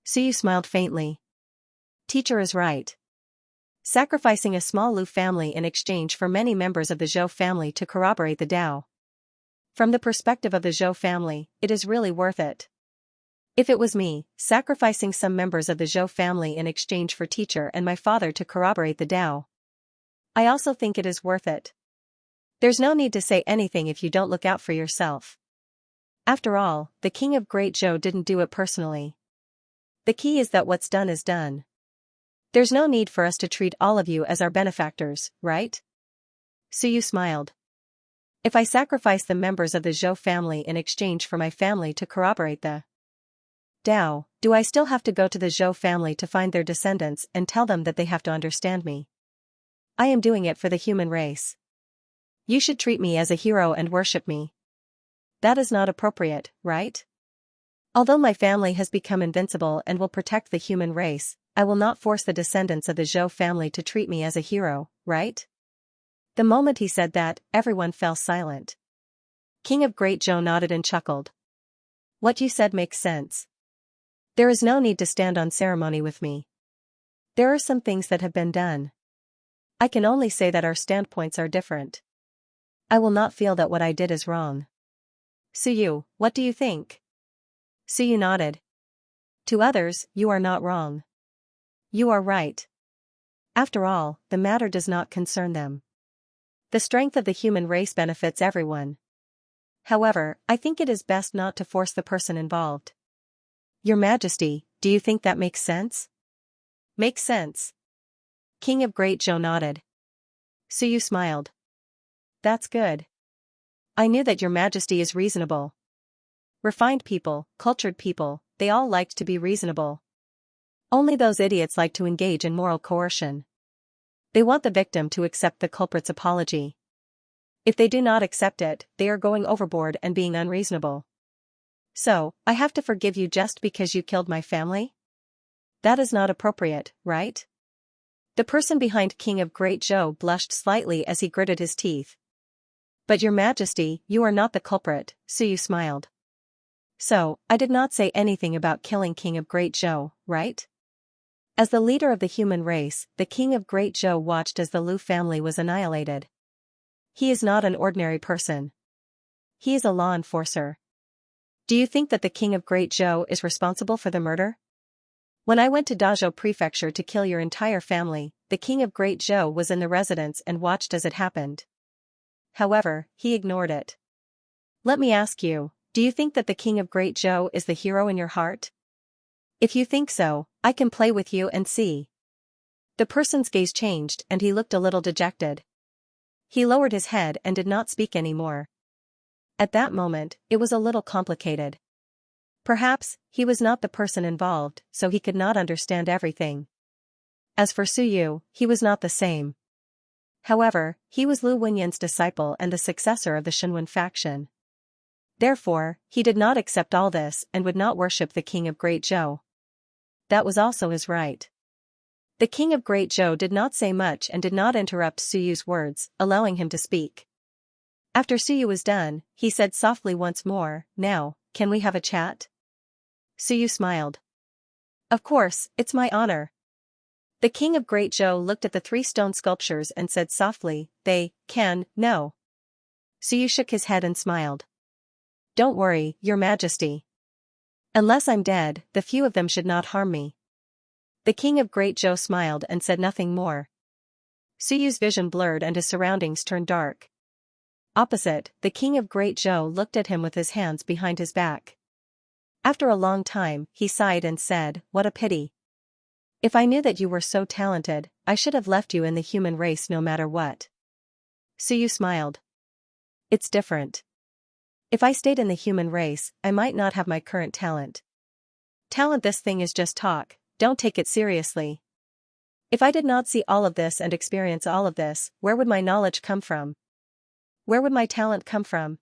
Suyu smiled faintly. Teacher is right. Sacrificing a small Lu family in exchange for many members of the Zhou family to corroborate the Tao. From the perspective of the Zhou family, it is really worth it. If it was me, sacrificing some members of the Zhou family in exchange for teacher and my father to corroborate the Tao. I also think it is worth it. There's no need to say anything if you don't look out for yourself. After all, the King of Great Zhou didn't do it personally. The key is that what's done is done. There's no need for us to treat all of you as our benefactors, right? Suyu smiled. If I sacrifice the members of the Zhou family in exchange for my family to corroborate the Tao, do I still have to go to the Zhou family to find their descendants and tell them that they have to understand me? I am doing it for the human race. You should treat me as a hero and worship me. That is not appropriate, right? Although my family has become invincible and will protect the human race, I will not force the descendants of the Zhou family to treat me as a hero, right? The moment he said that, everyone fell silent. King of Great Zhou nodded and chuckled. What you said makes sense. There is no need to stand on ceremony with me. There are some things that have been done. I can only say that our standpoints are different. I will not feel that what I did is wrong. Suyu, what do you think? Suyu nodded. To others, you are not wrong. You are right. After all, the matter does not concern them. The strength of the human race benefits everyone. However, I think it is best not to force the person involved. Your Majesty, do you think that makes sense? Makes sense. King of Great Zhou nodded. Suyu smiled. That's good. I knew that your Majesty is reasonable. Refined people, cultured people, they all liked to be reasonable. Only those idiots like to engage in moral coercion. They want the victim to accept the culprit's apology. If they do not accept it, they are going overboard and being unreasonable. So, I have to forgive you just because you killed my family? That is not appropriate, right? The person behind King of Great Zhou blushed slightly as he gritted his teeth. But your Majesty, you are not the culprit, Suyu smiled. So, I did not say anything about killing King of Great Zhou, right? As the leader of the human race, the King of Great Zhou watched as the Lu family was annihilated. He is not an ordinary person. He is a law enforcer. Do you think that the King of Great Zhou is responsible for the murder? When I went to Dazhou Prefecture to kill your entire family, the King of Great Zhou was in the residence and watched as it happened. However, he ignored it. Let me ask you, do you think that the King of Great Zhou is the hero in your heart? If you think so, I can play with you and see. The person's gaze changed and he looked a little dejected. He lowered his head and did not speak anymore. At that moment, it was a little complicated. Perhaps, he was not the person involved, so he could not understand everything. As for Suyu, he was not the same. However, he was Lu Wenyan's disciple and the successor of the Shenwen faction. Therefore, he did not accept all this and would not worship the King of Great Zhou. That was also his right. The King of Great Zhou did not say much and did not interrupt Suyu's words, allowing him to speak. After Suyu was done, he said softly once more, "Now, can we have a chat?" Suyu smiled. Of course, it's my honor. The King of Great Zhou looked at the 3 stone sculptures and said softly, no. Suyu shook his head and smiled. Don't worry, your Majesty. Unless I'm dead, the few of them should not harm me. The King of Great Zhou smiled and said nothing more. Suyu's vision blurred and his surroundings turned dark. Opposite, the King of Great Zhou looked at him with his hands behind his back. After a long time, he sighed and said, "What a pity. If I knew that you were so talented, I should have left you in the human race no matter what." Suyu smiled. It's different. If I stayed in the human race, I might not have my current talent. Talent, this thing is just talk, don't take it seriously. If I did not see all of this and experience all of this, where would my knowledge come from? Where would my talent come from?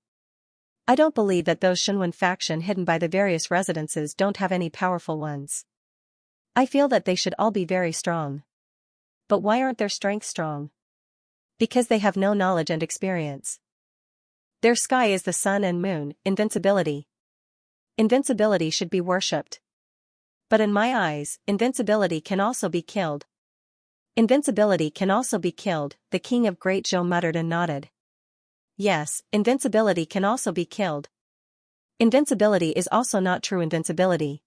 I don't believe that those Shenwen faction hidden by the various residences don't have any powerful ones. I feel that they should all be very strong. But why aren't their strengths strong? Because they have no knowledge and experience. Their sky is the sun and moon, invincibility. Invincibility should be worshipped. But in my eyes, invincibility can also be killed. Invincibility can also be killed, the king of Great Zhou muttered and nodded. Yes, invincibility can also be killed. Invincibility is also not true invincibility.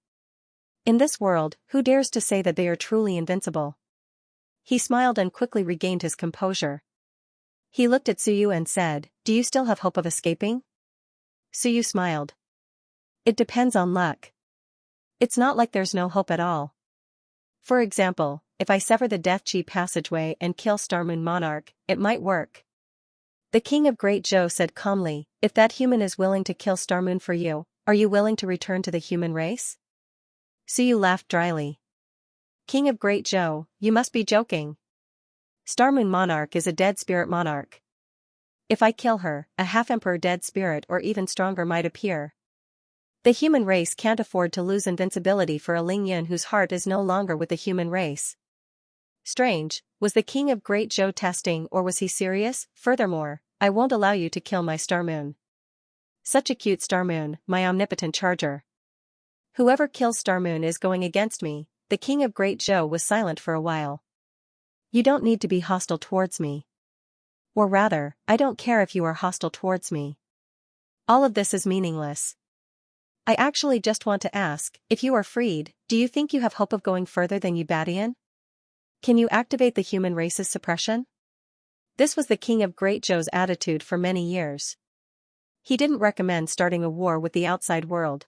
In this world, who dares to say that they are truly invincible? He smiled and quickly regained his composure. He looked at Suyu and said, "Do you still have hope of escaping?" Suyu smiled. "It depends on luck. It's not like there's no hope at all. For example, if I sever the Death Chi passageway and kill Star Moon Monarch, it might work." The king of Great Zhou said calmly, "If that human is willing to kill Star Moon for you, are you willing to return to the human race?" Suyu laughed dryly. "King of Great Zhou, you must be joking. Star Moon Monarch is a dead spirit monarch. If I kill her, a half-emperor dead spirit or even stronger might appear. The human race can't afford to lose invincibility for a Ling Yun whose heart is no longer with the human race." Strange, was the king of Great Zhou testing or was he serious? "Furthermore, I won't allow you to kill my Star Moon. Such a cute Star Moon, my omnipotent charger. Whoever kills Star Moon is going against me." The king of Great Zhou was silent for a while. "You don't need to be hostile towards me. Or rather, I don't care if you are hostile towards me. All of this is meaningless. I actually just want to ask, if you are freed, do you think you have hope of going further than Yubadian? Can you activate the human race's suppression?" This was the king of Great Zhou's attitude for many years. He didn't recommend starting a war with the outside world.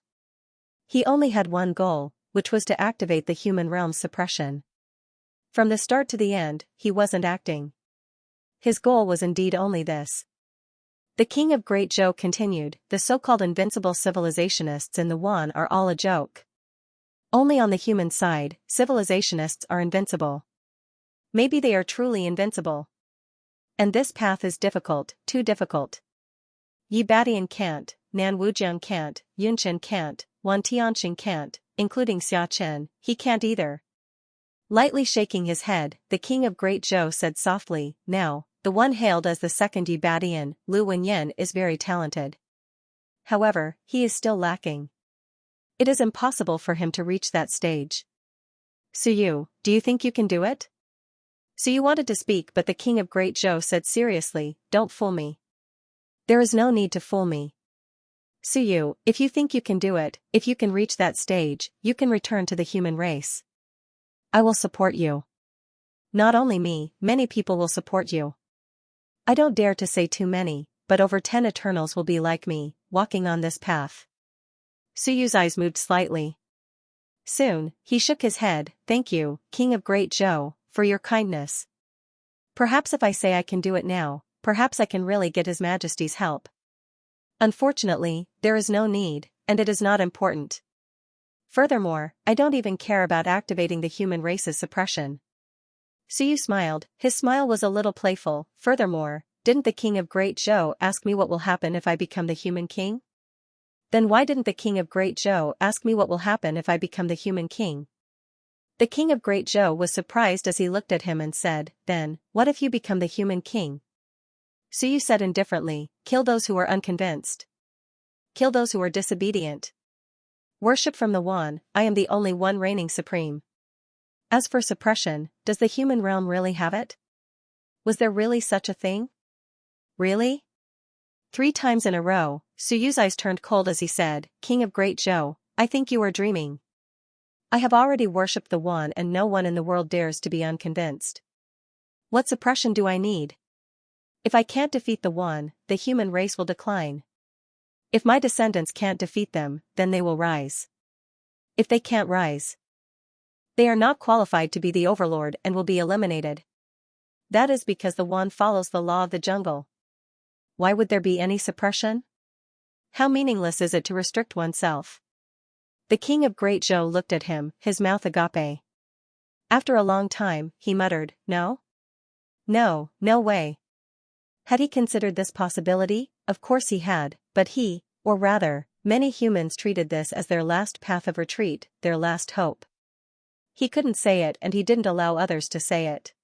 He only had one goal, which was to activate the human realm's suppression. From the start to the end, he wasn't acting. His goal was indeed only this. The king of Great Zhou continued, "The so-called invincible civilizationists in the Yuan are all a joke. Only on the human side, civilizationists are invincible. Maybe they are truly invincible. And this path is difficult, too difficult. Yi Badian can't, Nan Wujiang can't, Yunchen can't, Wan Tianxing can't, including Xia Chen, he can't either." Lightly shaking his head, the king of Great Zhou said softly, "Now, the one hailed as the second Yi Badian, Lu Wenyan, is very talented. However, he is still lacking. It is impossible for him to reach that stage. Suyu, do you think you can do it?" Suyu wanted to speak but the king of Great Zhou said seriously, "Don't fool me. There is no need to fool me. Suyu, if you think you can do it, if you can reach that stage, you can return to the human race. I will support you. Not only me, many people will support you. I don't dare to say too many, but over 10 Eternals will be like me, walking on this path." Suyu's eyes moved slightly. Soon, he shook his head, "Thank you, king of Great Zhou, for your kindness. Perhaps if I say I can do it now, perhaps I can really get His Majesty's help. Unfortunately, there is no need, and it is not important. Furthermore, I don't even care about activating the human race's suppression." Suyu smiled, his smile was a little playful. "Furthermore, didn't the king of Great Zhou ask me what will happen if I become the human king? Then why didn't the king of Great Zhou ask me what will happen if I become the human king?" The king of Great Zhou was surprised as he looked at him and said, "Then, what if you become the human king?" Suyu said indifferently, "Kill those who are unconvinced. Kill those who are disobedient. Worship from the Yuan, I am the only one reigning supreme. As for suppression, does the human realm really have it? Was there really such a thing? Really?" 3 times in a row, Suyu's eyes turned cold as he said, "King of Great Zhou, I think you are dreaming. I have already worshipped the Yuan and no one in the world dares to be unconvinced. What suppression do I need? If I can't defeat the Yuan, the human race will decline. If my descendants can't defeat them, then they will rise. If they can't rise, they are not qualified to be the overlord and will be eliminated. That is because the Yuan follows the law of the jungle. Why would there be any suppression? How meaningless is it to restrict oneself?" The king of Great Zhou looked at him, his mouth agape. After a long time, he muttered, "No? No, no way." Had he considered this possibility? Of course he had, but he, or rather, many humans treated this as their last path of retreat, their last hope. He couldn't say it and he didn't allow others to say it.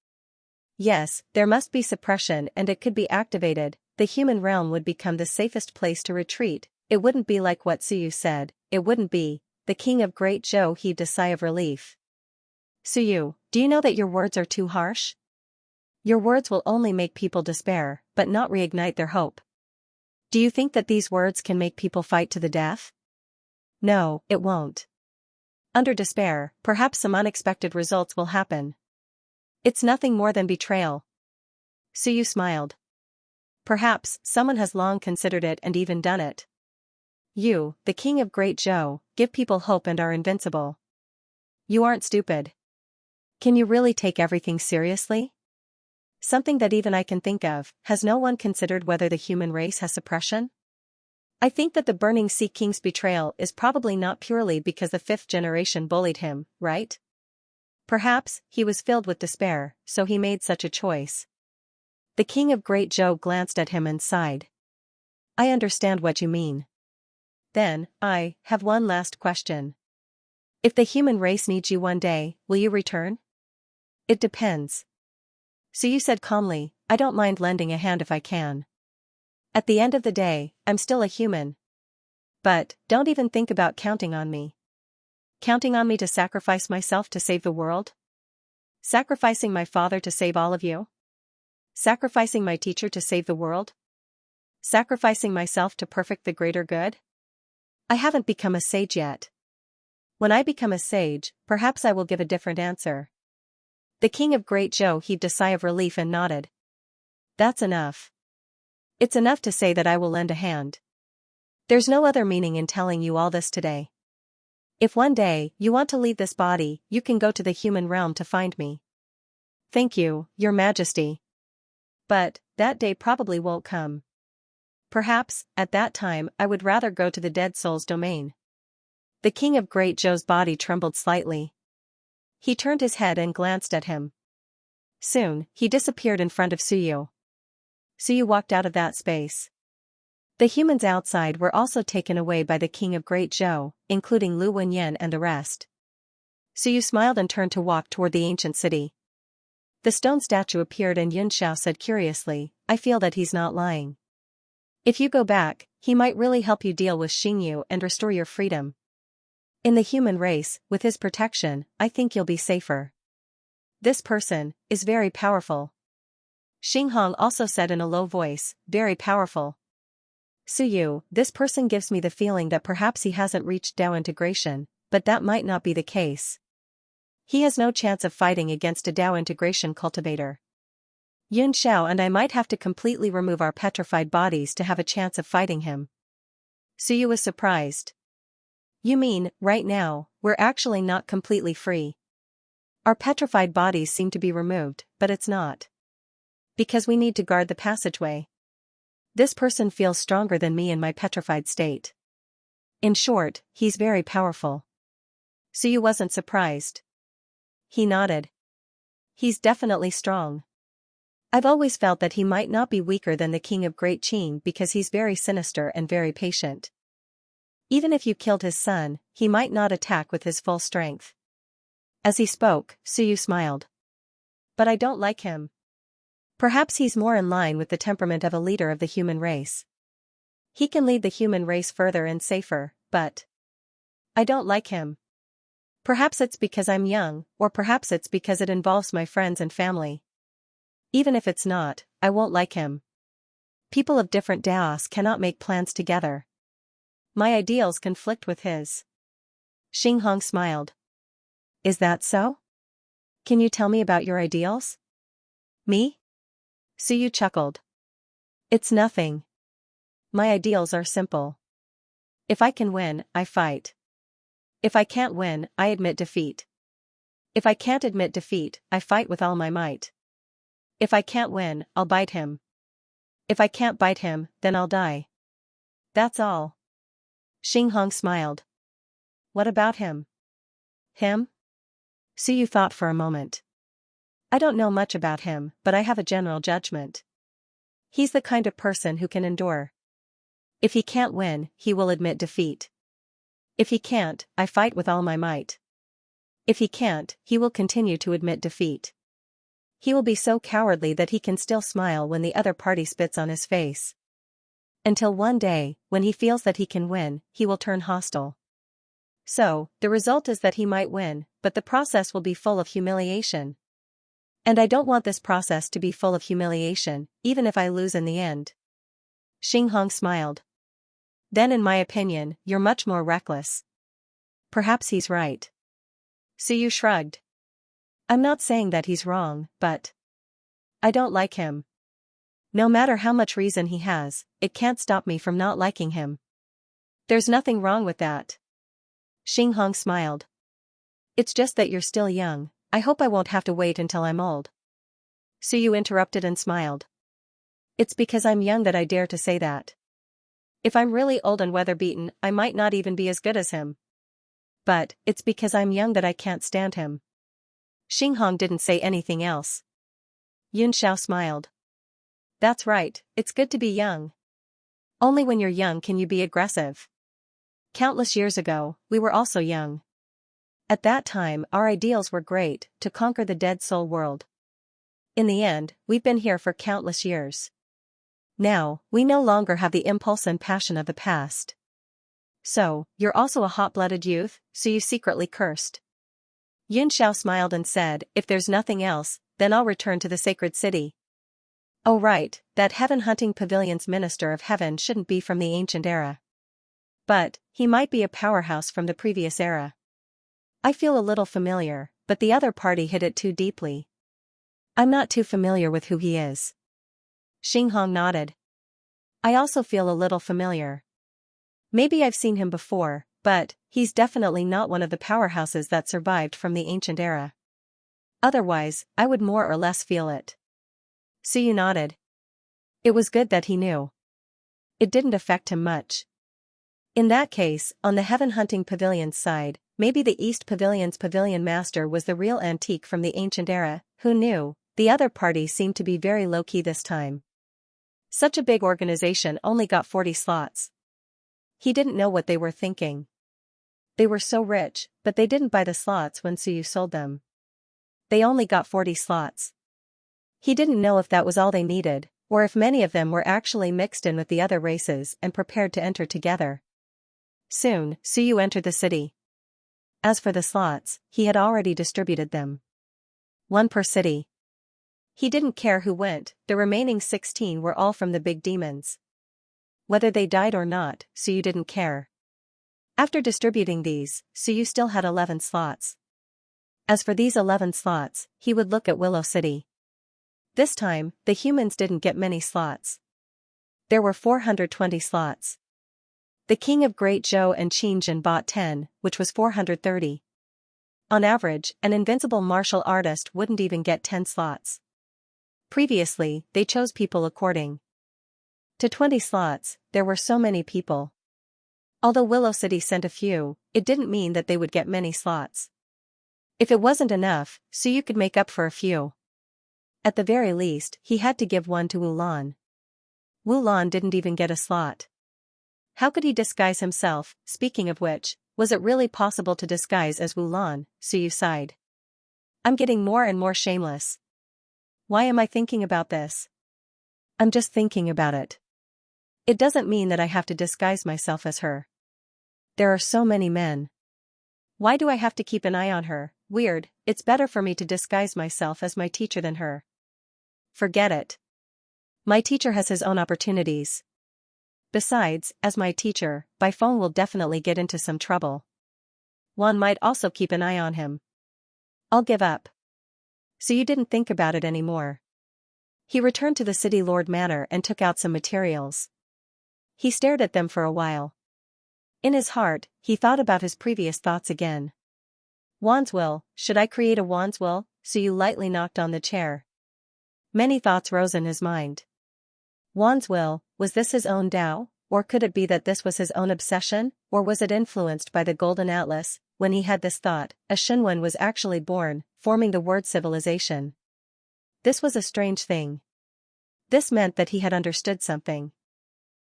Yes, there must be suppression and it could be activated, the human realm would become the safest place to retreat, it wouldn't be like what Suyu said, it wouldn't be. The king of Great Zhou heaved a sigh of relief. Suyu, do you know that your words are too harsh? Your words will only make people despair, but not reignite their hope. Do you think that these words can make people fight to the death? No, it won't. Under despair, perhaps some unexpected results will happen. It's nothing more than betrayal. Suyu smiled. Perhaps someone has long considered it and even done it. You, the king of Great Zhou, give people hope and are invincible. You aren't stupid. Can you really take everything seriously? Something that even I can think of, has no one considered whether the human race has suppression? I think that the Burning Sea King's betrayal is probably not purely because the fifth generation bullied him, right? Perhaps, he was filled with despair, so he made such a choice. The king of Great Zhou glanced at him and sighed. I understand what you mean. Then, I have one last question. If the human race needs you one day, will you return? It depends. Suyu said calmly, I don't mind lending a hand if I can. At the end of the day, I'm still a human. But, don't even think about counting on me. Counting on me to sacrifice myself to save the world? Sacrificing my father to save all of you? Sacrificing my teacher to save the world? Sacrificing myself to perfect the greater good? I haven't become a sage yet. When I become a sage, perhaps I will give a different answer. The king of Great Zhou heaved a sigh of relief and nodded. That's enough. It's enough to say that I will lend a hand. There's no other meaning in telling you all this today. If one day you want to leave this body, you can go to the human realm to find me. Thank you, Your Majesty. But, that day probably won't come. Perhaps, at that time I would rather go to the dead soul's domain. The king of Great Zhou's body trembled slightly. He turned his head and glanced at him. Soon, he disappeared in front of Suyu. Suyu walked out of that space. The humans outside were also taken away by the king of Great Zhou, including Lu Wenyan and the rest. Suyu smiled and turned to walk toward the ancient city. The stone statue appeared and Xianxia said curiously, I feel that he's not lying. If you go back, he might really help you deal with Xingyu and restore your freedom. In the human race, with his protection, I think you'll be safer. This person is very powerful. Xinghong also said in a low voice, very powerful. Suyu, this person gives me the feeling that perhaps he hasn't reached Dao integration, but that might not be the case. He has no chance of fighting against a Dao integration cultivator. Yun Xiao and I might have to completely remove our petrified bodies to have a chance of fighting him. Suyu was surprised. You mean, right now, we're actually not completely free. Our petrified bodies seem to be removed, but it's not. Because we need to guard the passageway. This person feels stronger than me in my petrified state. In short, he's very powerful. Suyu wasn't surprised. He nodded. He's definitely strong. I've always felt that he might not be weaker than the king of Great Qing because he's very sinister and very patient. Even if you killed his son, he might not attack with his full strength. As he spoke, Suyu smiled. But I don't like him. Perhaps he's more in line with the temperament of a leader of the human race. He can lead the human race further and safer, but I don't like him. Perhaps it's because I'm young, or perhaps it's because it involves my friends and family. Even if it's not, I won't like him. People of different Daos cannot make plans together. My ideals conflict with his. Xinghong smiled. Is that so? Can you tell me about your ideals? Me? Suyu chuckled. It's nothing. My ideals are simple. If I can win, I fight. If I can't win, I admit defeat. If I can't admit defeat, I fight with all my might. If I can't win, I'll bite him. If I can't bite him, then I'll die. That's all. Xinghong smiled. What about him? Him? Suyu thought for a moment. I don't know much about him, but I have a general judgment. He's the kind of person who can endure. If he can't win, he will admit defeat. If he can't, I fight with all my might. If he can't, he will continue to admit defeat. He will be so cowardly that he can still smile when the other party spits on his face. Until one day, when he feels that he can win, he will turn hostile. So, the result is that he might win, but the process will be full of humiliation. And I don't want this process to be full of humiliation, even if I lose in the end. Xinghong smiled. Then in my opinion, you're much more reckless. Perhaps he's right. Suyu shrugged. I'm not saying that he's wrong, but I don't like him. No matter how much reason he has, it can't stop me from not liking him. There's nothing wrong with that. Xinghong smiled. It's just that you're still young. I hope I won't have to wait until I'm old. Suyu interrupted and smiled. It's because I'm young that I dare to say that. If I'm really old and weather-beaten, I might not even be as good as him. But, it's because I'm young that I can't stand him. Xinghong didn't say anything else. Yun Xiao smiled. That's right, it's good to be young. Only when you're young can you be aggressive. Countless years ago, we were also young. At that time, our ideals were great, to conquer the dead soul world. In the end, we've been here for countless years. Now, we no longer have the impulse and passion of the past. So, you're also a hot-blooded youth, so you secretly cursed. Yun Xiao smiled and said, if there's nothing else, then I'll return to the sacred city. Oh right, that heaven-hunting pavilion's minister of heaven shouldn't be from the ancient era. But, he might be a powerhouse from the previous era. I feel a little familiar, but the other party hit it too deeply. I'm not too familiar with who he is. Xinghong nodded. I also feel a little familiar. Maybe I've seen him before, but he's definitely not one of the powerhouses that survived from the ancient era. Otherwise, I would more or less feel it. Suyu nodded. It was good that he knew. It didn't affect him much. In that case, on the heaven-hunting pavilion's side, maybe the East Pavilion's pavilion master was the real antique from the ancient era, who knew? The other party seemed to be very low-key this time. Such a big organization only got 40 slots. He didn't know what they were thinking. They were so rich, but they didn't buy the slots when Suyu sold them. They only got 40 slots. He didn't know if that was all they needed, or if many of them were actually mixed in with the other races and prepared to enter together. Soon, Suyu entered the city. As for the slots, he had already distributed them. 1 per city. He didn't care who went, the remaining 16 were all from the big demons. Whether they died or not, Suyu didn't care. After distributing these, Suyu still had 11 slots. As for these 11 slots, he would look at Willow City. This time, the humans didn't get many slots. There were 420 slots. The king of Great Zhou and Qingjin bought 10, which was 430. On average, an invincible martial artist wouldn't even get 10 slots. Previously, they chose people according to 20 slots, there were so many people. Although Willow City sent a few, it didn't mean that they would get many slots. If it wasn't enough, Suyu could make up for a few. At the very least, he had to give one to Wulan. Wulan didn't even get a slot. How could he disguise himself? Speaking of which, was it really possible to disguise as Wulan? Suyu sighed. I'm getting more and more shameless. Why am I thinking about this? I'm just thinking about it. It doesn't mean that I have to disguise myself as her. There are so many men. Why do I have to keep an eye on her? Weird, it's better for me to disguise myself as my teacher than her. Forget it. My teacher has his own opportunities. Besides, as my teacher, Baifeng will definitely get into some trouble. One might also keep an eye on him. I'll give up. So you didn't think about it anymore. He returned to the City Lord Manor and took out some materials. He stared at them for a while. In his heart, he thought about his previous thoughts again. Wan's will, should I create a Wan's will? Suyu lightly knocked on the chair. Many thoughts rose in his mind. Wan's will, was this his own Tao, Or could it be that this was his own obsession, or was it influenced by the Golden Atlas? When he had this thought, a Shinwen was actually born, forming the word civilization. This was a strange thing. This meant that he had understood something.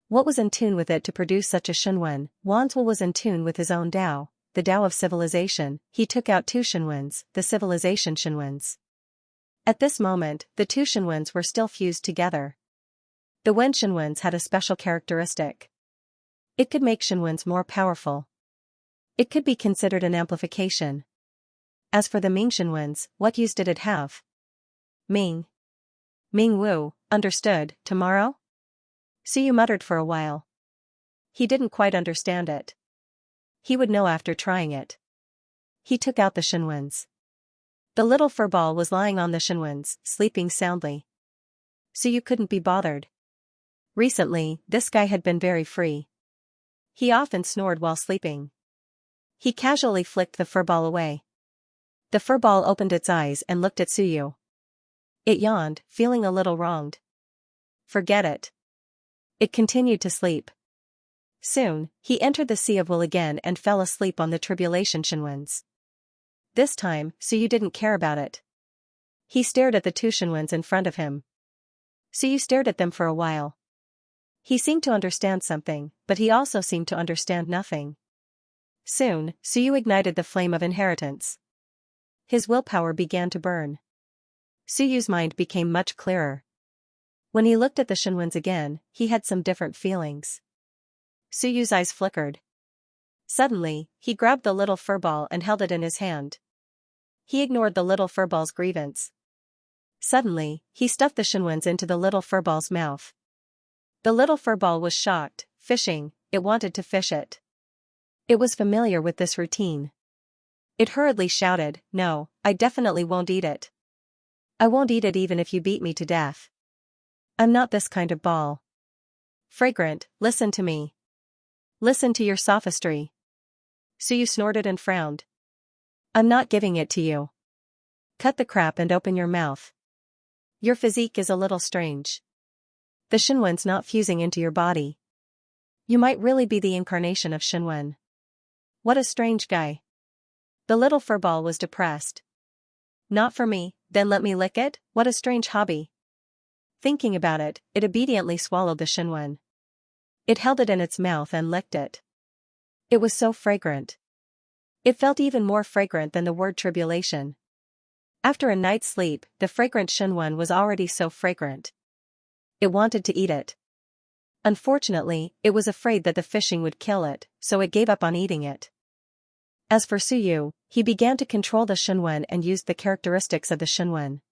What was in tune with it to produce such a Shinwen? Wanzhou was in tune with his own Tao, the Tao of civilization. He took out two Shinwens, the civilization Shinwens. At this moment, the two Shinwens were still fused together. The Wen Shinwens had a special characteristic. It could make Shinwens more powerful. It could be considered an amplification. As for the Ming Shinwens, what use did it have? Ming Wu, understood, tomorrow? Suyu muttered for a while. He didn't quite understand it. He would know after trying it. He took out the Shinwens. The little fur ball was lying on the Shinwens, sleeping soundly. Suyu couldn't be bothered. Recently, this guy had been very free. He often snored while sleeping. He casually flicked the fur ball away. The fur ball opened its eyes and looked at Suyu. It yawned, feeling a little wronged. Forget it. It continued to sleep. Soon, he entered the Sea of Will again and fell asleep on the Tribulation Shinwens. This time, Suyu didn't care about it. He stared at the two Shinwens in front of him. Suyu stared at them for a while. He seemed to understand something, but he also seemed to understand nothing. Soon, Suyu ignited the flame of inheritance. His willpower began to burn. Suyu's mind became much clearer. When he looked at the Shinwens again, he had some different feelings. Suyu's eyes flickered. Suddenly, he grabbed the little fur ball and held it in his hand. He ignored the little fur ball's grievance. Suddenly, he stuffed the Shinwens into the little fur ball's mouth. The little fur ball was shocked, fishing, it wanted to fish it. It was familiar with this routine. It hurriedly shouted, "No, I definitely won't eat it. I won't eat it even if you beat me to death. I'm not this kind of ball. Fragrant, listen to me. Listen to your sophistry." Suyu snorted and frowned. "I'm not giving it to you. Cut the crap and open your mouth. Your physique is a little strange. The Shinwen's not fusing into your body. You might really be the incarnation of Shinwen. What a strange guy." The little fur ball was depressed. "Not for me, then let me lick it? What a strange hobby." Thinking about it, it obediently swallowed the Shinwen. It held it in its mouth and licked it. It was so fragrant. It felt even more fragrant than the word tribulation. After a night's sleep, the fragrant Shinwen was already so fragrant. It wanted to eat it. Unfortunately, it was afraid that the fishing would kill it, so it gave up on eating it. As for Suyu, he began to control the Shinwen and used the characteristics of the Shinwen.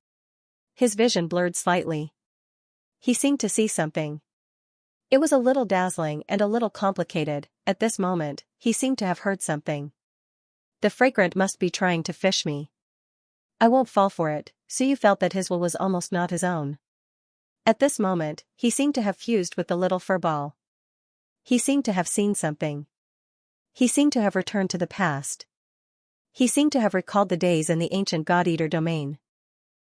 His vision blurred slightly. He seemed to see something. It was a little dazzling and a little complicated. At this moment, he seemed to have heard something. The fragrant must be trying to fish me. I won't fall for it. Suyu felt that his will was almost not his own. At this moment, he seemed to have fused with the little fur ball. He seemed to have seen something. He seemed to have returned to the past. He seemed to have recalled the days in the ancient God-Eater domain.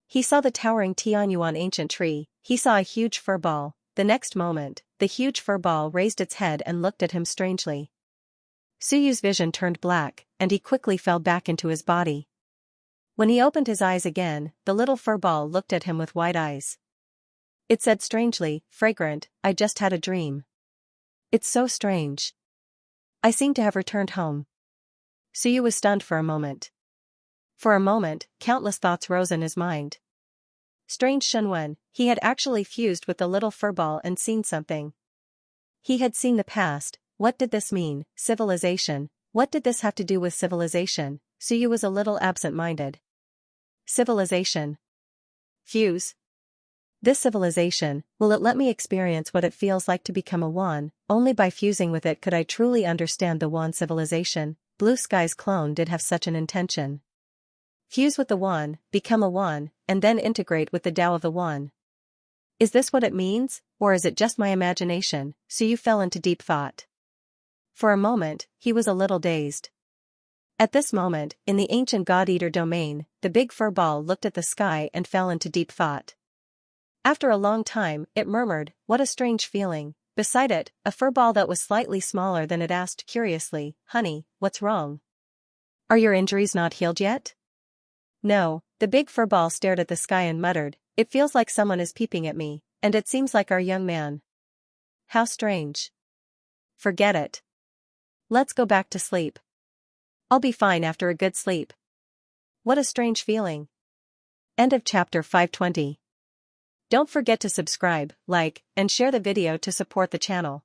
He saw the towering Tianyuan ancient tree, he saw a huge fur ball. The next moment, the huge fur ball raised its head and looked at him strangely. Suyu's vision turned black, and he quickly fell back into his body. When he opened his eyes again, the little fur ball looked at him with wide eyes. It said strangely, "Fragrant, I just had a dream. It's so strange. I seem to have returned home." Suyu was stunned for a moment. For a moment, countless thoughts rose in his mind. Strange Shenwen, he had actually fused with the little fur ball and seen something. He had seen the past. What did this mean? Civilization. What did this have to do with civilization? Suyu was a little absent-minded. Civilization. Fuse. This civilization, will it let me experience what it feels like to become a Wan? Only by fusing with it could I truly understand the Wan civilization. Blue Sky's clone did have such an intention. Fuse with the Wan, become a Wan, and then integrate with the Tao of the Wan. Is this what it means, or is it just my imagination? Suyu fell into deep thought. For a moment, he was a little dazed. At this moment, in the ancient God-Eater domain, the big fur ball looked at the sky and fell into deep thought. After a long time, it murmured, "What a strange feeling, Beside it, a fur ball that was slightly smaller than it asked curiously, "Honey, what's wrong? Are your injuries not healed yet?" "No," the big fur ball stared at the sky and muttered, "It feels like someone is peeping at me, and it seems like our young man." "How strange." "Forget it. Let's go back to sleep. I'll be fine after a good sleep." What a strange feeling. End of chapter 520. Don't forget to subscribe, like, and share the video to support the channel.